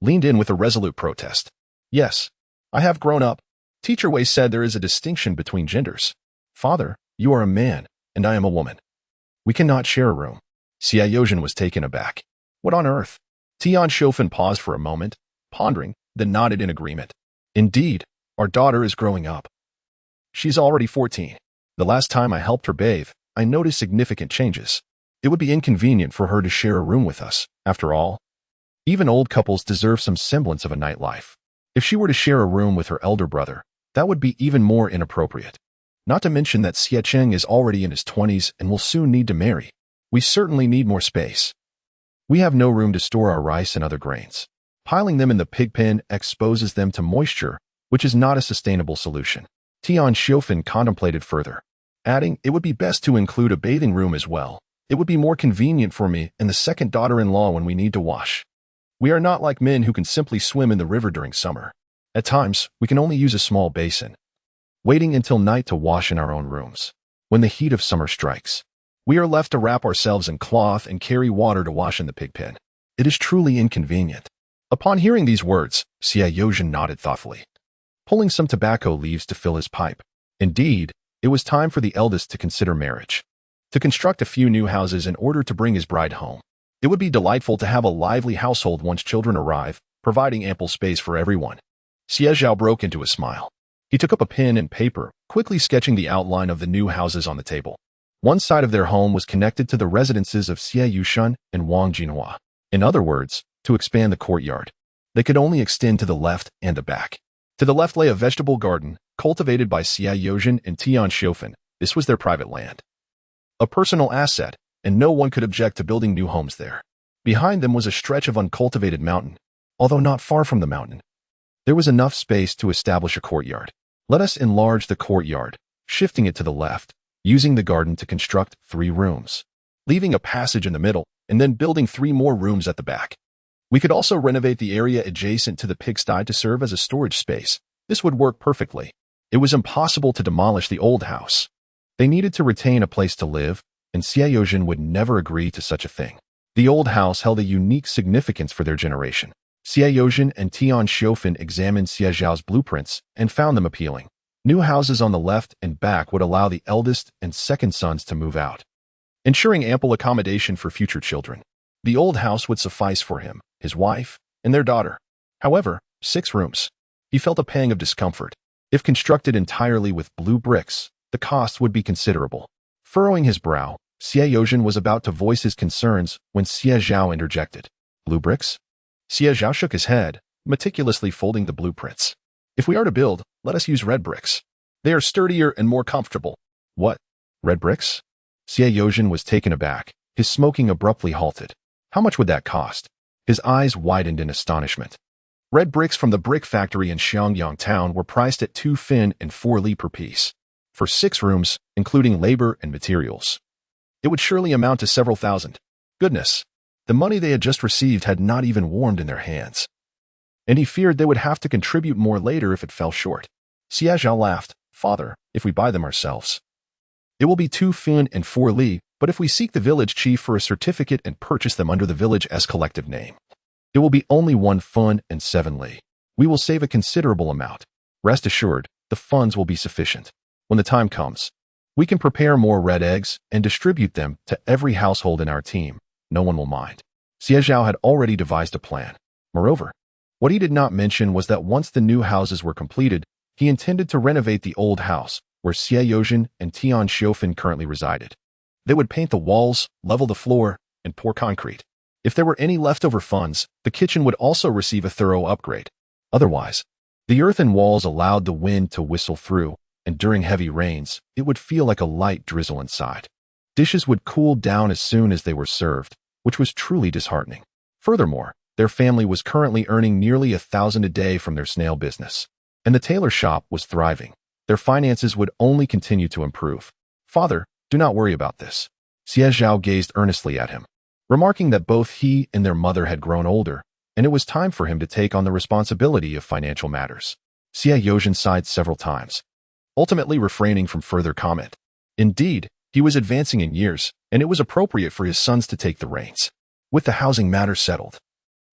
leaned in with a resolute protest. "Yes, I have grown up. Teacher Wei said there is a distinction between genders. Father, you are a man, and I am a woman. We cannot share a room." Xie Yozhen was taken aback. "What on earth?" Tian Shofen paused for a moment, pondering, then nodded in agreement. "Indeed, our daughter is growing up. She's already 14. The last time I helped her bathe, I noticed significant changes. It would be inconvenient for her to share a room with us. After all, even old couples deserve some semblance of a nightlife. If she were to share a room with her elder brother, that would be even more inappropriate. Not to mention that Xie Cheng is already in his 20s and will soon need to marry. We certainly need more space. We have no room to store our rice and other grains. Piling them in the pig pen exposes them to moisture, which is not a sustainable solution." Tian Shofen contemplated further, adding, "It would be best to include a bathing room as well. It would be more convenient for me and the second daughter-in-law when we need to wash. We are not like men who can simply swim in the river during summer. At times, we can only use a small basin, waiting until night to wash in our own rooms. When the heat of summer strikes, we are left to wrap ourselves in cloth and carry water to wash in the pig pen. It is truly inconvenient." Upon hearing these words, Xie Zhao nodded thoughtfully, pulling some tobacco leaves to fill his pipe. Indeed, it was time for the eldest to consider marriage, to construct a few new houses in order to bring his bride home. It would be delightful to have a lively household once children arrive, providing ample space for everyone. Xie Zhao broke into a smile. He took up a pen and paper, quickly sketching the outline of the new houses on the table. One side of their home was connected to the residences of Xie Yushun and Wang Jinhua. In other words, to expand the courtyard, they could only extend to the left and the back. To the left lay a vegetable garden, cultivated by Xie Zhao and Tian Shofen. This was their private land, a personal asset, and no one could object to building new homes there. Behind them was a stretch of uncultivated mountain. Although not far from the mountain, there was enough space to establish a courtyard. Let us enlarge the courtyard, shifting it to the left, using the garden to construct 3 rooms, leaving a passage in the middle, and then building 3 more rooms at the back. We could also renovate the area adjacent to the pigsty to serve as a storage space. This would work perfectly. It was impossible to demolish the old house. They needed to retain a place to live, and Xie Zhao would never agree to such a thing. The old house held a unique significance for their generation. Xie Zhao and Tian Shofen examined Xie Zhao's blueprints and found them appealing. New houses on the left and back would allow the eldest and second sons to move out, ensuring ample accommodation for future children. The old house would suffice for him, his wife, and their daughter. However, 6 rooms. He felt a pang of discomfort. If constructed entirely with blue bricks, the cost would be considerable. Furrowing his brow, Xie Zhao was about to voice his concerns when Xie Zhao interjected. Blue bricks? Xie Zhao shook his head, meticulously folding the blueprints. If we are to build, let us use red bricks. They are sturdier and more comfortable. What? Red bricks? Xie Zhao was taken aback. His smoking abruptly halted. How much would that cost? His eyes widened in astonishment. Red bricks from the brick factory in Xiangyang town were priced at 2 fin and 4 li per piece. For 6 rooms, including labor and materials, it would surely amount to several thousand. Goodness! The money they had just received had not even warmed in their hands, and he feared they would have to contribute more later if it fell short. Xie Zhao laughed. Father, if we buy them ourselves, it will be 2 fin and 4 li, but if we seek the village chief for a certificate and purchase them under the village's collective name, it will be only 1 fin and 7 li. We will save a considerable amount. Rest assured, the funds will be sufficient. When the time comes, we can prepare more red eggs and distribute them to every household in our team. No one will mind. Xie Zhao had already devised a plan. Moreover, what he did not mention was that once the new houses were completed, he intended to renovate the old house where Xie Zhao and Tian Shofen currently resided. They would paint the walls, level the floor, and pour concrete. If there were any leftover funds, the kitchen would also receive a thorough upgrade. Otherwise, the earthen walls allowed the wind to whistle through, and during heavy rains, it would feel like a light drizzle inside. Dishes would cool down as soon as they were served, which was truly disheartening. Furthermore, their family was currently earning nearly 1,000 a day from their snail business, and the tailor shop was thriving. Their finances would only continue to improve. Father, do not worry about this. Xie Zhao gazed earnestly at him, remarking that both he and their mother had grown older, and it was time for him to take on the responsibility of financial matters. Xie Zhao sighed several times, ultimately refraining from further comment. Indeed, he was advancing in years, and it was appropriate for his sons to take the reins. With the housing matter settled,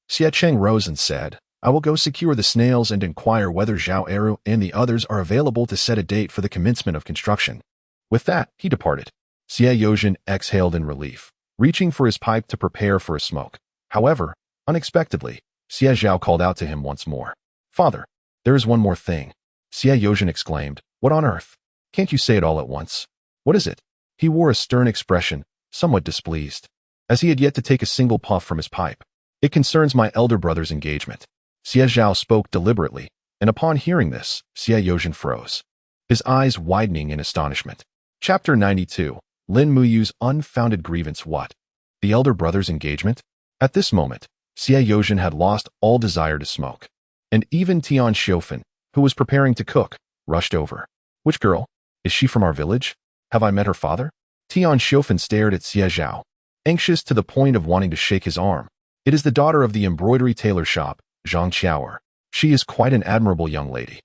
Xie Cheng rose and said, I will go secure the snails and inquire whether Zhao Eru and the others are available to set a date for the commencement of construction. With that, he departed. Xie Zhao exhaled in relief, reaching for his pipe to prepare for a smoke. However, unexpectedly, Xie Zhao called out to him once more. Father, there is one more thing. Xie Zhao exclaimed, What on earth? Can't you say it all at once? What is it? He wore a stern expression, somewhat displeased, as he had yet to take a single puff from his pipe. It concerns my elder brother's engagement. Xie Zhao spoke deliberately, and upon hearing this, Xie Zhao froze, his eyes widening in astonishment. Chapter 92. Lin Muyu's unfounded grievance. What? The elder brother's engagement? At this moment, Xie Zhao had lost all desire to smoke, and even Tian Shofen, who was preparing to cook, rushed over. Which girl? Is she from our village? Have I met her father? Tian Shofen stared at Xie Zhao, anxious to the point of wanting to shake his arm. It is the daughter of the embroidery tailor shop, Zhang Qiaoer. She is quite an admirable young lady,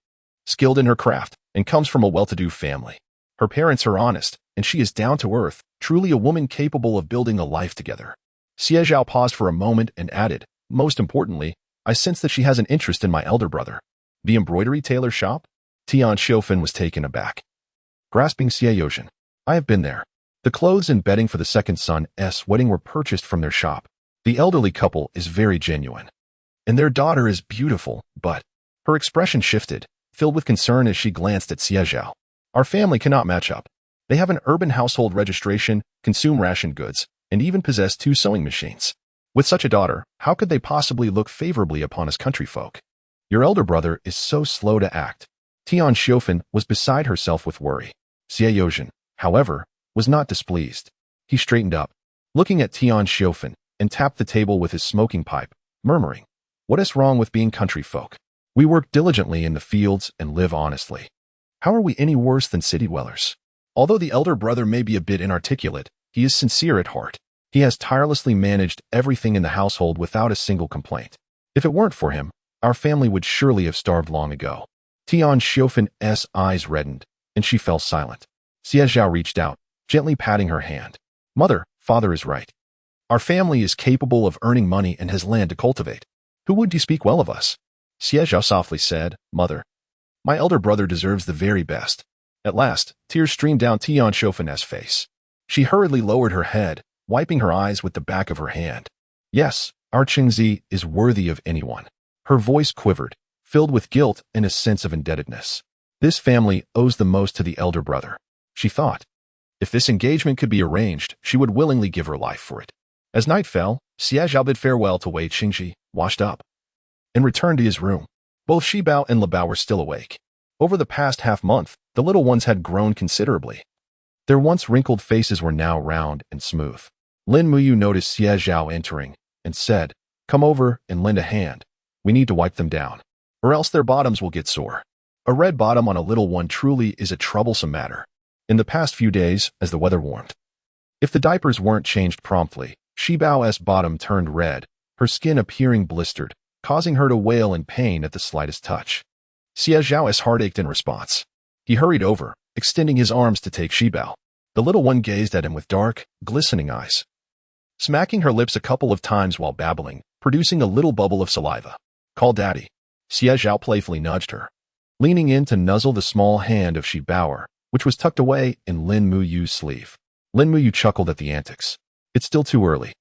skilled in her craft, and comes from a well-to-do family. Her parents are honest, and she is down to earth, truly a woman capable of building a life together. Xie Zhao paused for a moment and added, most importantly, I sense that she has an interest in my elder brother. The embroidery tailor shop? Tian Xiofan was taken aback. Grasping Xie Zhao, I have been there. The clothes and bedding for the second son's wedding were purchased from their shop. The elderly couple is very genuine. And their daughter is beautiful, but... Her expression shifted, filled with concern as she glanced at Xie Zhao. Our family cannot match up. They have an urban household registration, consume ration goods, and even possess 2 sewing machines. With such a daughter, how could they possibly look favorably upon us country folk? Your elder brother is so slow to act. Tian Xiofan was beside herself with worry. Xie Zhao, however, was not displeased. He straightened up, looking at Tian Xiofan, and tapped the table with his smoking pipe, murmuring, "What is wrong with being country folk? We work diligently in the fields and live honestly. How are we any worse than city dwellers?" Although the elder brother may be a bit inarticulate, he is sincere at heart. He has tirelessly managed everything in the household without a single complaint. If it weren't for him, our family would surely have starved long ago. Tian Xiufan's eyes reddened, and she fell silent. Xie Zhao reached out, gently patting her hand. "Mother, father is right. Our family is capable of earning money and has land to cultivate. Who would you speak well of us?" Xie Zhao softly said, "Mother, my elder brother deserves the very best." At last, tears streamed down Tian Xiufan's face. She hurriedly lowered her head, wiping her eyes with the back of her hand. "Yes, our Jinxiu is worthy of anyone." Her voice quivered, filled with guilt and a sense of indebtedness. This family owes the most to the elder brother, she thought. If this engagement could be arranged, she would willingly give her life for it. As night fell, Xie Zhao bid farewell to Wei Qingxi, washed up, and returned to his room. Both Shibao and Lebao were still awake. Over the past half-month, the little ones had grown considerably. Their once wrinkled faces were now round and smooth. Lin Muyu noticed Xie Zhao entering and said, "Come over and lend a hand. We need to wipe them down, or else their bottoms will get sore." A red bottom on a little one truly is a troublesome matter. In the past few days, as the weather warmed, if the diapers weren't changed promptly, Shibao's bottom turned red, her skin appearing blistered, causing her to wail in pain at the slightest touch. Xie Zhao's heart ached in response. He hurried over, extending his arms to take Shibao. The little one gazed at him with dark, glistening eyes, smacking her lips a couple of times while babbling, producing a little bubble of saliva. "Call Daddy." Xie Zhao playfully nudged her, leaning in to nuzzle the small hand of Shibao, which was tucked away in Lin Muyu's sleeve. Lin Muyu chuckled at the antics. "It's still too early.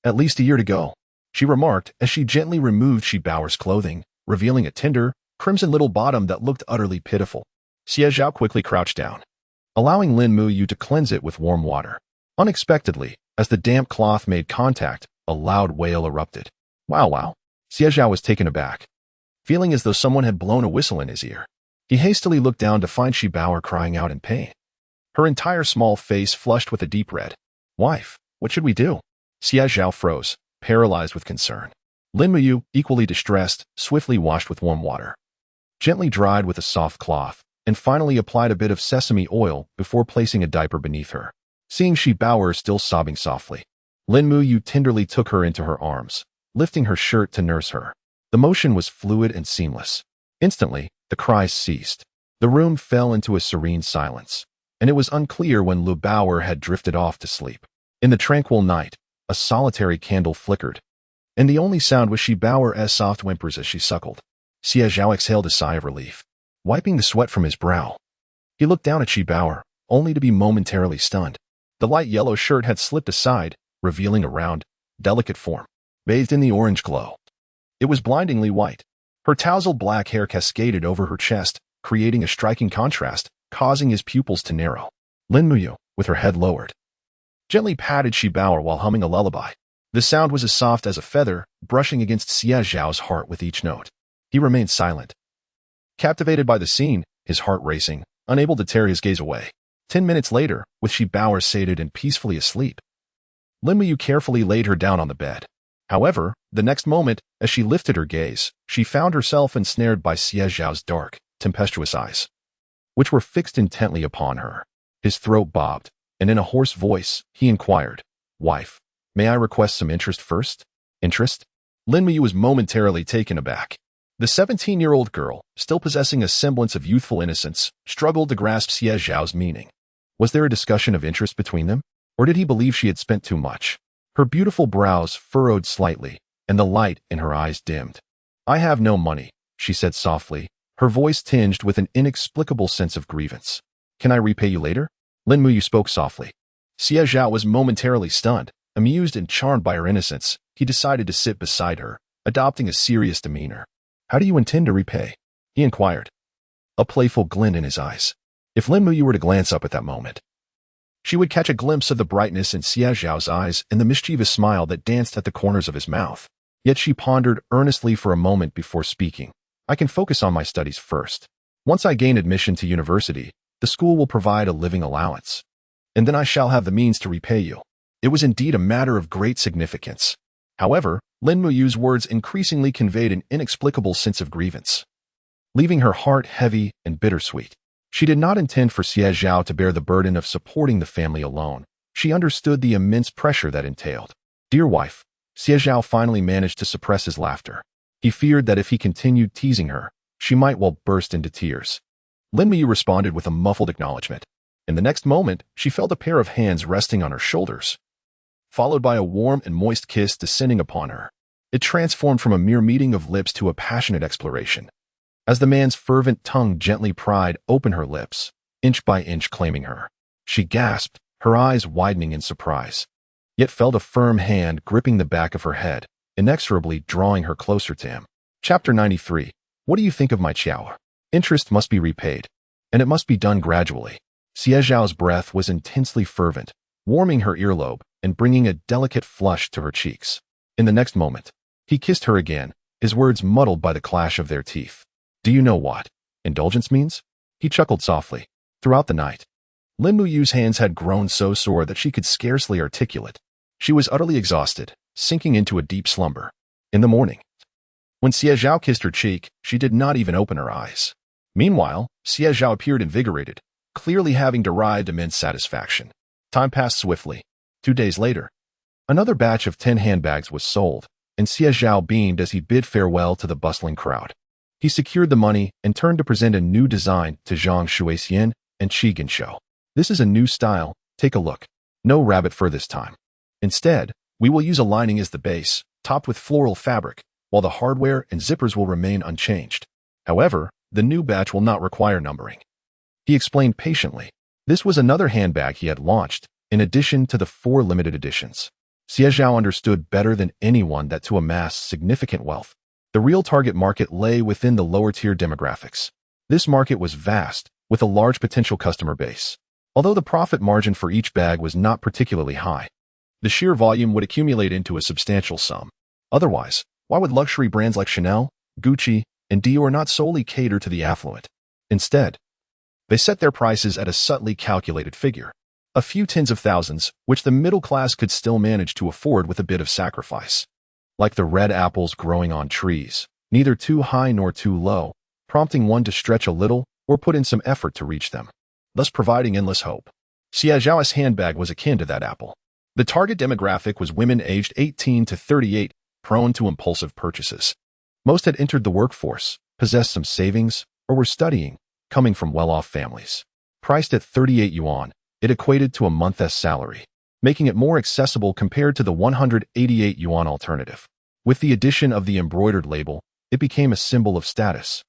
At least a year to go," she remarked as she gently removed Shibao's clothing, revealing a tender, crimson little bottom that looked utterly pitiful. Xie Zhao quickly crouched down, allowing Lin Muyu to cleanse it with warm water. Unexpectedly, as the damp cloth made contact, a loud wail erupted. Wow. Xie Zhao was taken aback, feeling as though someone had blown a whistle in his ear. He hastily looked down to find Shibao crying out in pain, her entire small face flushed with a deep red. "Wife, what should we do?" Xie Zhao froze, paralyzed with concern. Lin Muyu, equally distressed, swiftly washed with warm water, gently dried with a soft cloth, and finally applied a bit of sesame oil before placing a diaper beneath her. Seeing Shibao still sobbing softly, Lin Muyu tenderly took her into her arms, lifting her shirt to nurse her. The motion was fluid and seamless. Instantly, the cries ceased. The room fell into a serene silence, and it was unclear when Lu Bauer had drifted off to sleep. In the tranquil night, a solitary candle flickered, and the only sound was Shibao's soft whimpers as she suckled. Xie Zhao exhaled a sigh of relief, wiping the sweat from his brow. He looked down at Shibao, only to be momentarily stunned. The light yellow shirt had slipped aside, revealing a round, delicate form, bathed in the orange glow. It was blindingly white. Her tousled black hair cascaded over her chest, creating a striking contrast, causing his pupils to narrow. Lin Muyu, with her head lowered, gently patted Shibao while humming a lullaby. The sound was as soft as a feather, brushing against Xie Zhao's heart with each note. He remained silent, captivated by the scene, his heart racing, unable to tear his gaze away. 10 minutes later, with Shibao sated and peacefully asleep, Lin Muyu carefully laid her down on the bed. However, the next moment, as she lifted her gaze, she found herself ensnared by Xie Zhao's dark, tempestuous eyes, which were fixed intently upon her. His throat bobbed, and in a hoarse voice, he inquired, "Wife, may I request some interest first?" "Interest?" Lin Muyu was momentarily taken aback. The 17-year-old girl, still possessing a semblance of youthful innocence, struggled to grasp Xie Zhao's meaning. Was there a discussion of interest between them, or did he believe she had spent too much? Her beautiful brows furrowed slightly, and the light in her eyes dimmed. I have no money, she said softly, her voice tinged with an inexplicable sense of grievance. Can I repay you later? Lin Muyu spoke softly. Xie Zhao was momentarily stunned. Amused and charmed by her innocence, he decided to sit beside her, adopting a serious demeanor. How do you intend to repay? He inquired, a playful glint in his eyes. If Lin Muyu were to glance up at that moment, she would catch a glimpse of the brightness in Xie Zhao's eyes and the mischievous smile that danced at the corners of his mouth. Yet she pondered earnestly for a moment before speaking. I can focus on my studies first. Once I gain admission to university, the school will provide a living allowance. And then I shall have the means to repay you. It was indeed a matter of great significance. However, Lin Muyu's words increasingly conveyed an inexplicable sense of grievance, leaving her heart heavy and bittersweet. She did not intend for Xie Zhao to bear the burden of supporting the family alone. She understood the immense pressure that entailed. Dear wife, Xie Zhao finally managed to suppress his laughter. He feared that if he continued teasing her, she might well burst into tears. Lin Muyu responded with a muffled acknowledgement. In the next moment, she felt a pair of hands resting on her shoulders, followed by a warm and moist kiss descending upon her. It transformed from a mere meeting of lips to a passionate exploration, as the man's fervent tongue gently pried open her lips, inch by inch claiming her. She gasped, her eyes widening in surprise, yet felt a firm hand gripping the back of her head, inexorably drawing her closer to him. Chapter 93. What do you think of my Chiao? Interest must be repaid, and it must be done gradually. Xie Zhao's breath was intensely fervent, warming her earlobe and bringing a delicate flush to her cheeks. In the next moment, he kissed her again, his words muddled by the clash of their teeth. Do you know what indulgence means? He chuckled softly. Throughout the night, Lin Muyu's hands had grown so sore that she could scarcely articulate. She was utterly exhausted, sinking into a deep slumber. In the morning, when Xie Zhao kissed her cheek, she did not even open her eyes. Meanwhile, Xie Zhao appeared invigorated, clearly having derived immense satisfaction. Time passed swiftly. 2 days later, another batch of 10 handbags was sold, and Xie Zhao beamed as he bid farewell to the bustling crowd. He secured the money and turned to present a new design to Zhang Shuixian and Jinxiu. This is a new style, take a look. No rabbit fur this time. Instead, we will use a lining as the base, topped with floral fabric, while the hardware and zippers will remain unchanged. However, the new batch will not require numbering. He explained patiently. This was another handbag he had launched, in addition to the 4 limited editions. Xie Zhao understood better than anyone that to amass significant wealth, the real target market lay within the lower-tier demographics. This market was vast, with a large potential customer base. Although the profit margin for each bag was not particularly high, the sheer volume would accumulate into a substantial sum. Otherwise, why would luxury brands like Chanel, Gucci, and Dior not solely cater to the affluent? Instead, they set their prices at a subtly calculated figure, a few tens of thousands, which the middle class could still manage to afford with a bit of sacrifice. Like the red apples growing on trees, neither too high nor too low, prompting one to stretch a little or put in some effort to reach them, thus providing endless hope. Xie Zhao's handbag was akin to that apple. The target demographic was women aged 18 to 38, prone to impulsive purchases. Most had entered the workforce, possessed some savings, or were studying, coming from well-off families. Priced at 38 yuan, it equated to a month's salary, making it more accessible compared to the 188 yuan alternative. With the addition of the embroidered label, it became a symbol of status,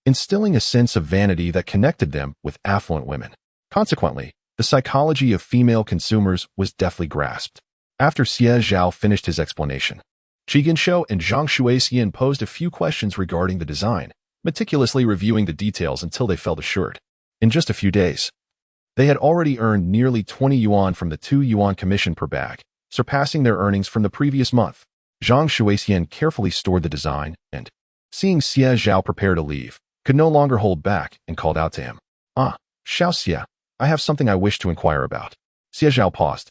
instilling a sense of vanity that connected them with affluent women. Consequently, the psychology of female consumers was deftly grasped. After Xie Zhao finished his explanation, Jinxiu and Zhang Shuixian posed a few questions regarding the design, meticulously reviewing the details until they felt assured. In just a few days, they had already earned nearly 20 yuan from the 2 yuan commission per bag, surpassing their earnings from the previous month. Zhang Shuixian carefully stored the design and, seeing Xie Zhao prepare to leave, could no longer hold back and called out to him. Ah, Xiao Xie, I have something I wish to inquire about. Xie Zhao paused,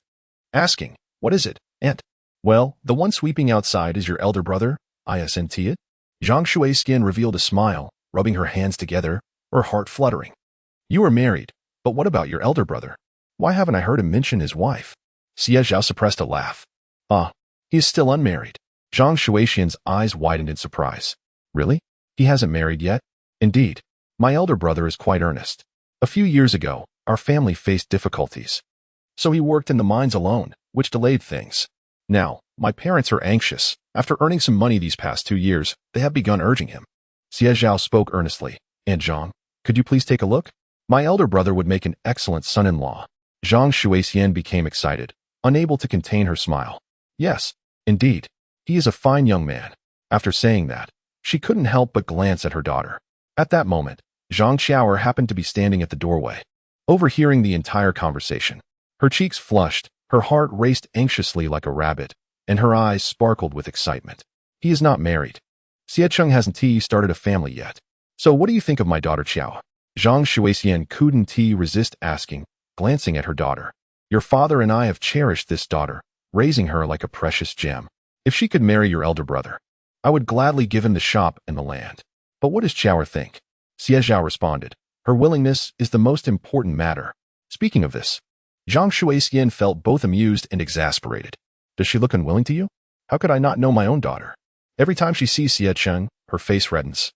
asking, what is it? And, well, the one sweeping outside is your elder brother, isn't it? Zhang Shuixian revealed a smile, rubbing her hands together, her heart fluttering. You are married. But what about your elder brother? Why haven't I heard him mention his wife? Xie Zhao suppressed a laugh. Ah, he is still unmarried. Zhang Shuixian's eyes widened in surprise. Really? He hasn't married yet? Indeed. My elder brother is quite earnest. A few years ago, our family faced difficulties. So he worked in the mines alone, which delayed things. Now, my parents are anxious. After earning some money these past 2 years, they have begun urging him. Xie Zhao spoke earnestly. Aunt Zhang, could you please take a look? My elder brother would make an excellent son-in-law. Zhang Shuixian became excited, unable to contain her smile. Yes, indeed. He is a fine young man. After saying that, she couldn't help but glance at her daughter. At that moment, Zhang Qiaoer happened to be standing at the doorway. Overhearing the entire conversation, her cheeks flushed, her heart raced anxiously like a rabbit, and her eyes sparkled with excitement. He is not married. Xiecheng hasn't started a family yet. So what do you think of my daughter Qiao? Zhang Shuixian couldn't resist asking, glancing at her daughter. Your father and I have cherished this daughter, raising her like a precious gem. If she could marry your elder brother, I would gladly give him the shop and the land. But what does Qiaoer think? Xie Zhao responded. Her willingness is the most important matter. Speaking of this, Zhang Shuixian felt both amused and exasperated. Does she look unwilling to you? How could I not know my own daughter? Every time she sees Xiecheng, her face reddens,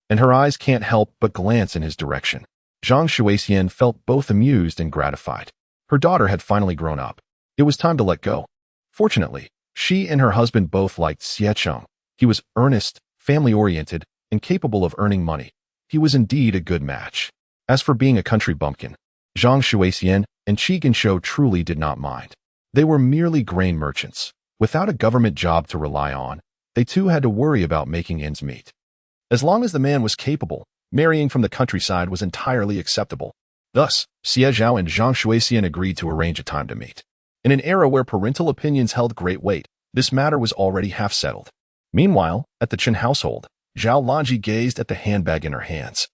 and her eyes can't help but glance in his direction. Zhang Shuixian felt both amused and gratified. Her daughter had finally grown up. It was time to let go. Fortunately, she and her husband both liked Xiecheng. He was earnest, family-oriented, and capable of earning money. He was indeed a good match. As for being a country bumpkin, Zhang Shuixian and Qi Jinxiu truly did not mind. They were merely grain merchants. Without a government job to rely on, they too had to worry about making ends meet. As long as the man was capable, marrying from the countryside was entirely acceptable. Thus, Xie Zhao and Zhang Shuixian agreed to arrange a time to meet. In an era where parental opinions held great weight, this matter was already half settled. Meanwhile, at the Chen household, Zhao Lanji gazed at the handbag in her hands,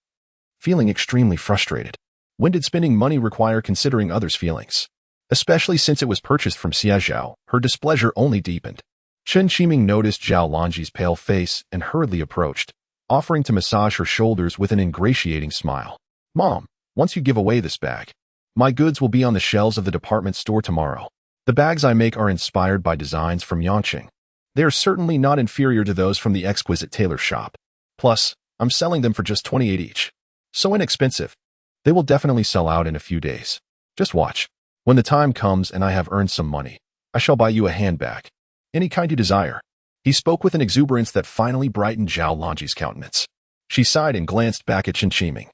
feeling extremely frustrated. When did spending money require considering others' feelings? Especially since it was purchased from Xie Zhao, her displeasure only deepened. Chen Qiming noticed Zhao Lanji's pale face and hurriedly approached, offering to massage her shoulders with an ingratiating smile. Mom, once you give away this bag, my goods will be on the shelves of the department store tomorrow. The bags I make are inspired by designs from Yangqing. They are certainly not inferior to those from the exquisite tailor shop. Plus, I'm selling them for just 28 each. So inexpensive. They will definitely sell out in a few days. Just watch. When the time comes and I have earned some money, I shall buy you a handbag. Any kind you desire. He spoke with an exuberance that finally brightened Zhao Lanji's countenance. She sighed and glanced back at Chen Qiming,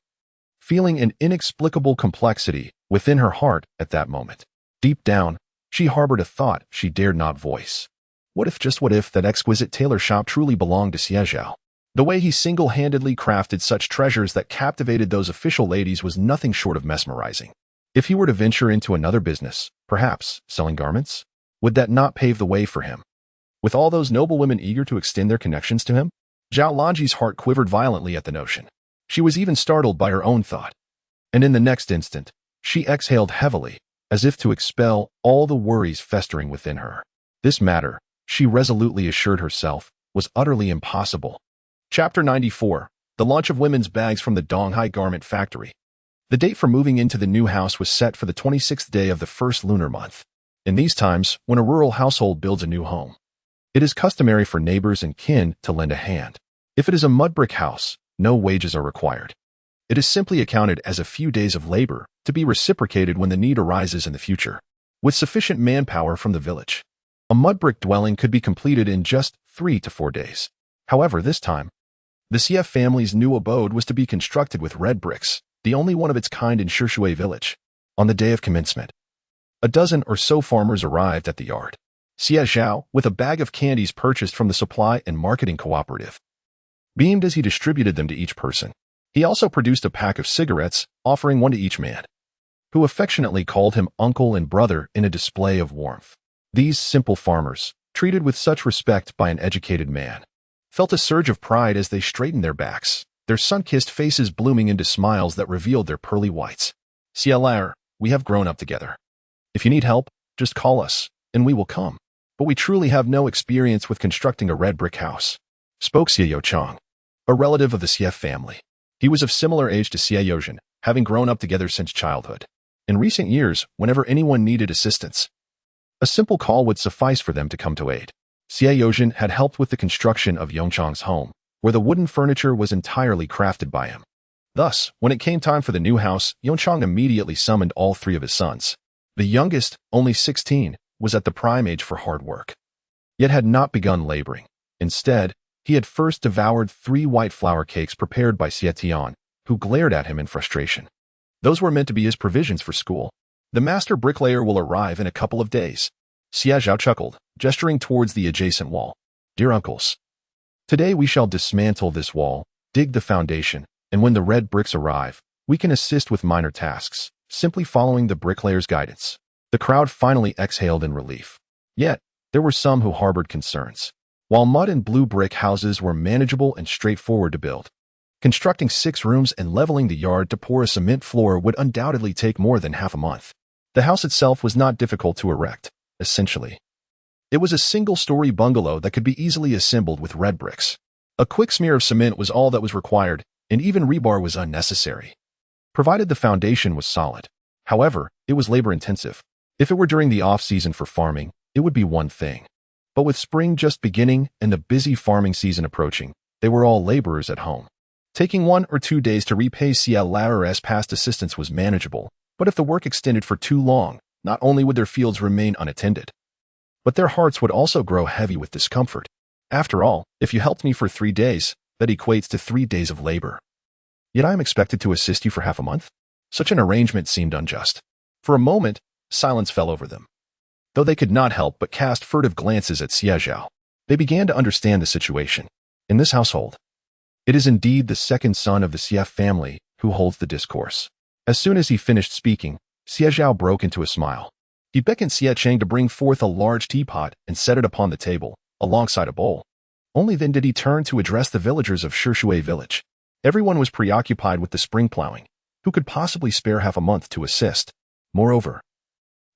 feeling an inexplicable complexity within her heart at that moment. Deep down, she harbored a thought she dared not voice. What if that exquisite tailor shop truly belonged to Xie Zhao? The way he single-handedly crafted such treasures that captivated those official ladies was nothing short of mesmerizing. If he were to venture into another business, perhaps selling garments, would that not pave the way for him? With all those noble women eager to extend their connections to him? Zhao Lanji's heart quivered violently at the notion. She was even startled by her own thought. And in the next instant, she exhaled heavily, as if to expel all the worries festering within her. This matter, she resolutely assured herself, was utterly impossible. Chapter 94. The launch of women's bags from the Donghai Garment Factory. The date for moving into the new house was set for the 26th day of the first lunar month. In these times, when a rural household builds a new home, it is customary for neighbors and kin to lend a hand. If it is a mud brick house, no wages are required. It is simply accounted as a few days of labor to be reciprocated when the need arises in the future. With sufficient manpower from the village, a mud brick dwelling could be completed in just 3 to 4 days. However, this time, the Xie family's new abode was to be constructed with red bricks, the only one of its kind in Shishui Village. On the day of commencement, a dozen or so farmers arrived at the yard. Xie Zhao, with a bag of candies purchased from the supply and marketing cooperative, beamed as he distributed them to each person. He also produced a pack of cigarettes, offering one to each man, who affectionately called him uncle and brother in a display of warmth. These simple farmers, treated with such respect by an educated man, felt a surge of pride as they straightened their backs, their sun-kissed faces blooming into smiles that revealed their pearly whites. Heir, we have grown up together. If you need help, just call us, and we will come. But we truly have no experience with constructing a red brick house, spoke Xie Youchang, a relative of the Xie family. He was of similar age to Xie Youzhen, having grown up together since childhood. In recent years, whenever anyone needed assistance, a simple call would suffice for them to come to aid. Xie Youzhen had helped with the construction of Yongchang's home, where the wooden furniture was entirely crafted by him. Thus, when it came time for the new house, Yongchang immediately summoned all 3 of his sons. The youngest, only 16, was at the prime age for hard work. yet had not begun laboring. Instead, he had first devoured 3 white flour cakes prepared by Xie Zhao, who glared at him in frustration. Those were meant to be his provisions for school. The master bricklayer will arrive in a couple of days. Xie Zhao chuckled, gesturing towards the adjacent wall. Dear uncles, today we shall dismantle this wall, dig the foundation, and when the red bricks arrive, we can assist with minor tasks, simply following the bricklayer's guidance. The crowd finally exhaled in relief. Yet, there were some who harbored concerns. While mud and blue brick houses were manageable and straightforward to build, constructing 6 rooms and leveling the yard to pour a cement floor would undoubtedly take more than half a month. The house itself was not difficult to erect, essentially. It was a single-story bungalow that could be easily assembled with red bricks. A quick smear of cement was all that was required, and even rebar was unnecessary, provided the foundation was solid. However, it was labor-intensive. If it were during the off-season for farming, it would be one thing. But with spring just beginning and the busy farming season approaching, they were all laborers at home. Taking 1 or 2 days to repay Xie Zhao's past assistance was manageable, but if the work extended for too long, not only would their fields remain unattended, but their hearts would also grow heavy with discomfort. After all, if you helped me for 3 days, that equates to 3 days of labor. Yet I am expected to assist you for half a month? Such an arrangement seemed unjust. For a moment, silence fell over them. Though they could not help but cast furtive glances at Xie Zhao, they began to understand the situation. In this household, it is indeed the second son of the Xie family who holds the discourse. As soon as he finished speaking, Xie Zhao broke into a smile. He beckoned Xie Cheng to bring forth a large teapot and set it upon the table, alongside a bowl. Only then did he turn to address the villagers of Shishui Village. Everyone was preoccupied with the spring plowing. Who could possibly spare half a month to assist? Moreover,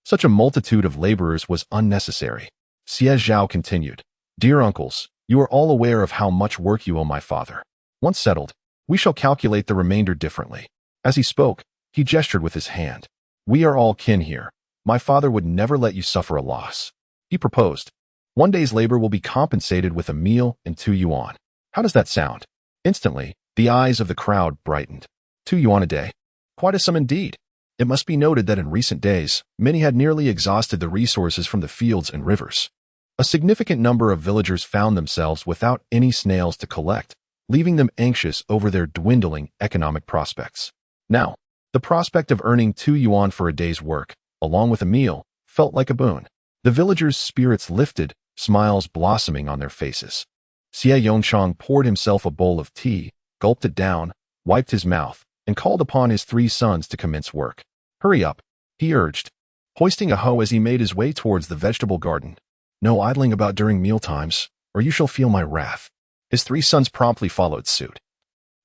such a multitude of laborers was unnecessary. Xie Zhao continued, Dear uncles, you are all aware of how much work you owe my father. Once settled, we shall calculate the remainder differently. As he spoke, he gestured with his hand. We are all kin here. My father would never let you suffer a loss. He proposed. 1 day's labor will be compensated with a meal and 2 yuan. How does that sound? Instantly, the eyes of the crowd brightened. 2 yuan a day. Quite a sum indeed. It must be noted that in recent days, many had nearly exhausted the resources from the fields and rivers. A significant number of villagers found themselves without any snails to collect, leaving them anxious over their dwindling economic prospects. Now, the prospect of earning 2 yuan for a day's work, along with a meal, felt like a boon. The villagers' spirits lifted, smiles blossoming on their faces. Xie Yongchang poured himself a bowl of tea, gulped it down, wiped his mouth, and called upon his 3 sons to commence work. Hurry up, he urged, hoisting a hoe as he made his way towards the vegetable garden. No idling about during mealtimes, or you shall feel my wrath. His 3 sons promptly followed suit.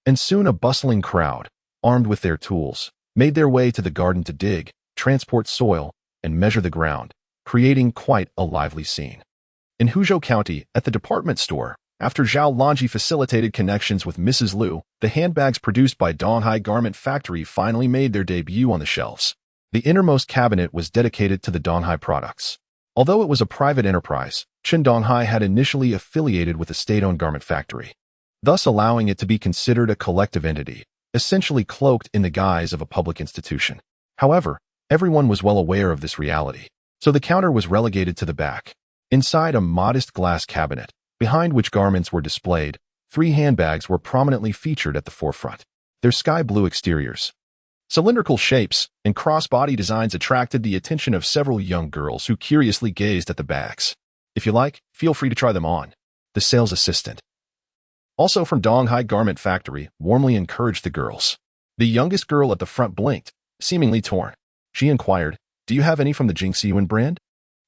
And soon a bustling crowd, armed with their tools, made their way to the garden to dig, transport soil, and measure the ground, creating quite a lively scene. In Hudu County, at the department store, after Zhao Lanji facilitated connections with Mrs. Liu, the handbags produced by Donghai Garment Factory finally made their debut on the shelves. The innermost cabinet was dedicated to the Donghai products. Although it was a private enterprise, Chen Donghai had initially affiliated with a state-owned garment factory, thus allowing it to be considered a collective entity, essentially cloaked in the guise of a public institution. However, everyone was well aware of this reality, so the counter was relegated to the back. Inside a modest glass cabinet, behind which garments were displayed, 3 handbags were prominently featured at the forefront. Their sky blue exteriors, cylindrical shapes, and cross-body designs attracted the attention of several young girls who curiously gazed at the bags. If you like, feel free to try them on. The sales assistant, also from Donghai Garment Factory, warmly encouraged the girls. The youngest girl at the front blinked, seemingly torn. She inquired, Do you have any from the Jinxiu brand?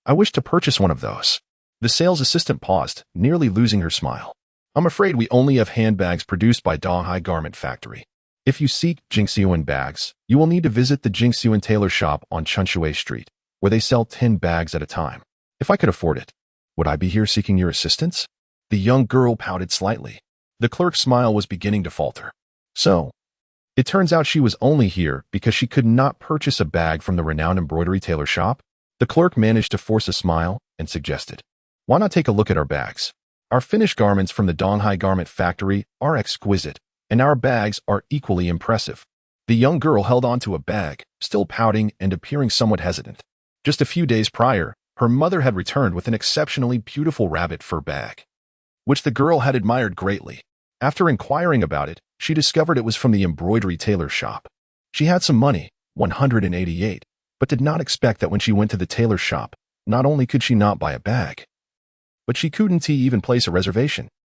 I wish to purchase one of those. The sales assistant paused, nearly losing her smile. I'm afraid we only have handbags produced by Donghai Garment Factory. If you seek Jinxiu bags, you will need to visit the Jinxiu tailor shop on Chunshui Street, where they sell 10 bags at a time. If I could afford it, would I be here seeking your assistance? The young girl pouted slightly. The clerk's smile was beginning to falter. So, it turns out she was only here because she could not purchase a bag from the renowned embroidery tailor shop? The clerk managed to force a smile and suggested, Why not take a look at our bags? Our finished garments from the Donghai Garment Factory are exquisite, and our bags are equally impressive. The young girl held on to a bag, still pouting and appearing somewhat hesitant. Just a few days prior, Her mother had returned with an exceptionally beautiful rabbit fur bag, which the girl had admired greatly. After inquiring about it, she discovered it was from the embroidery tailor shop. She had some money, 188, but did not expect that when she went to the tailor shop, not only could she not buy a bag, but she couldn't even place a reservation.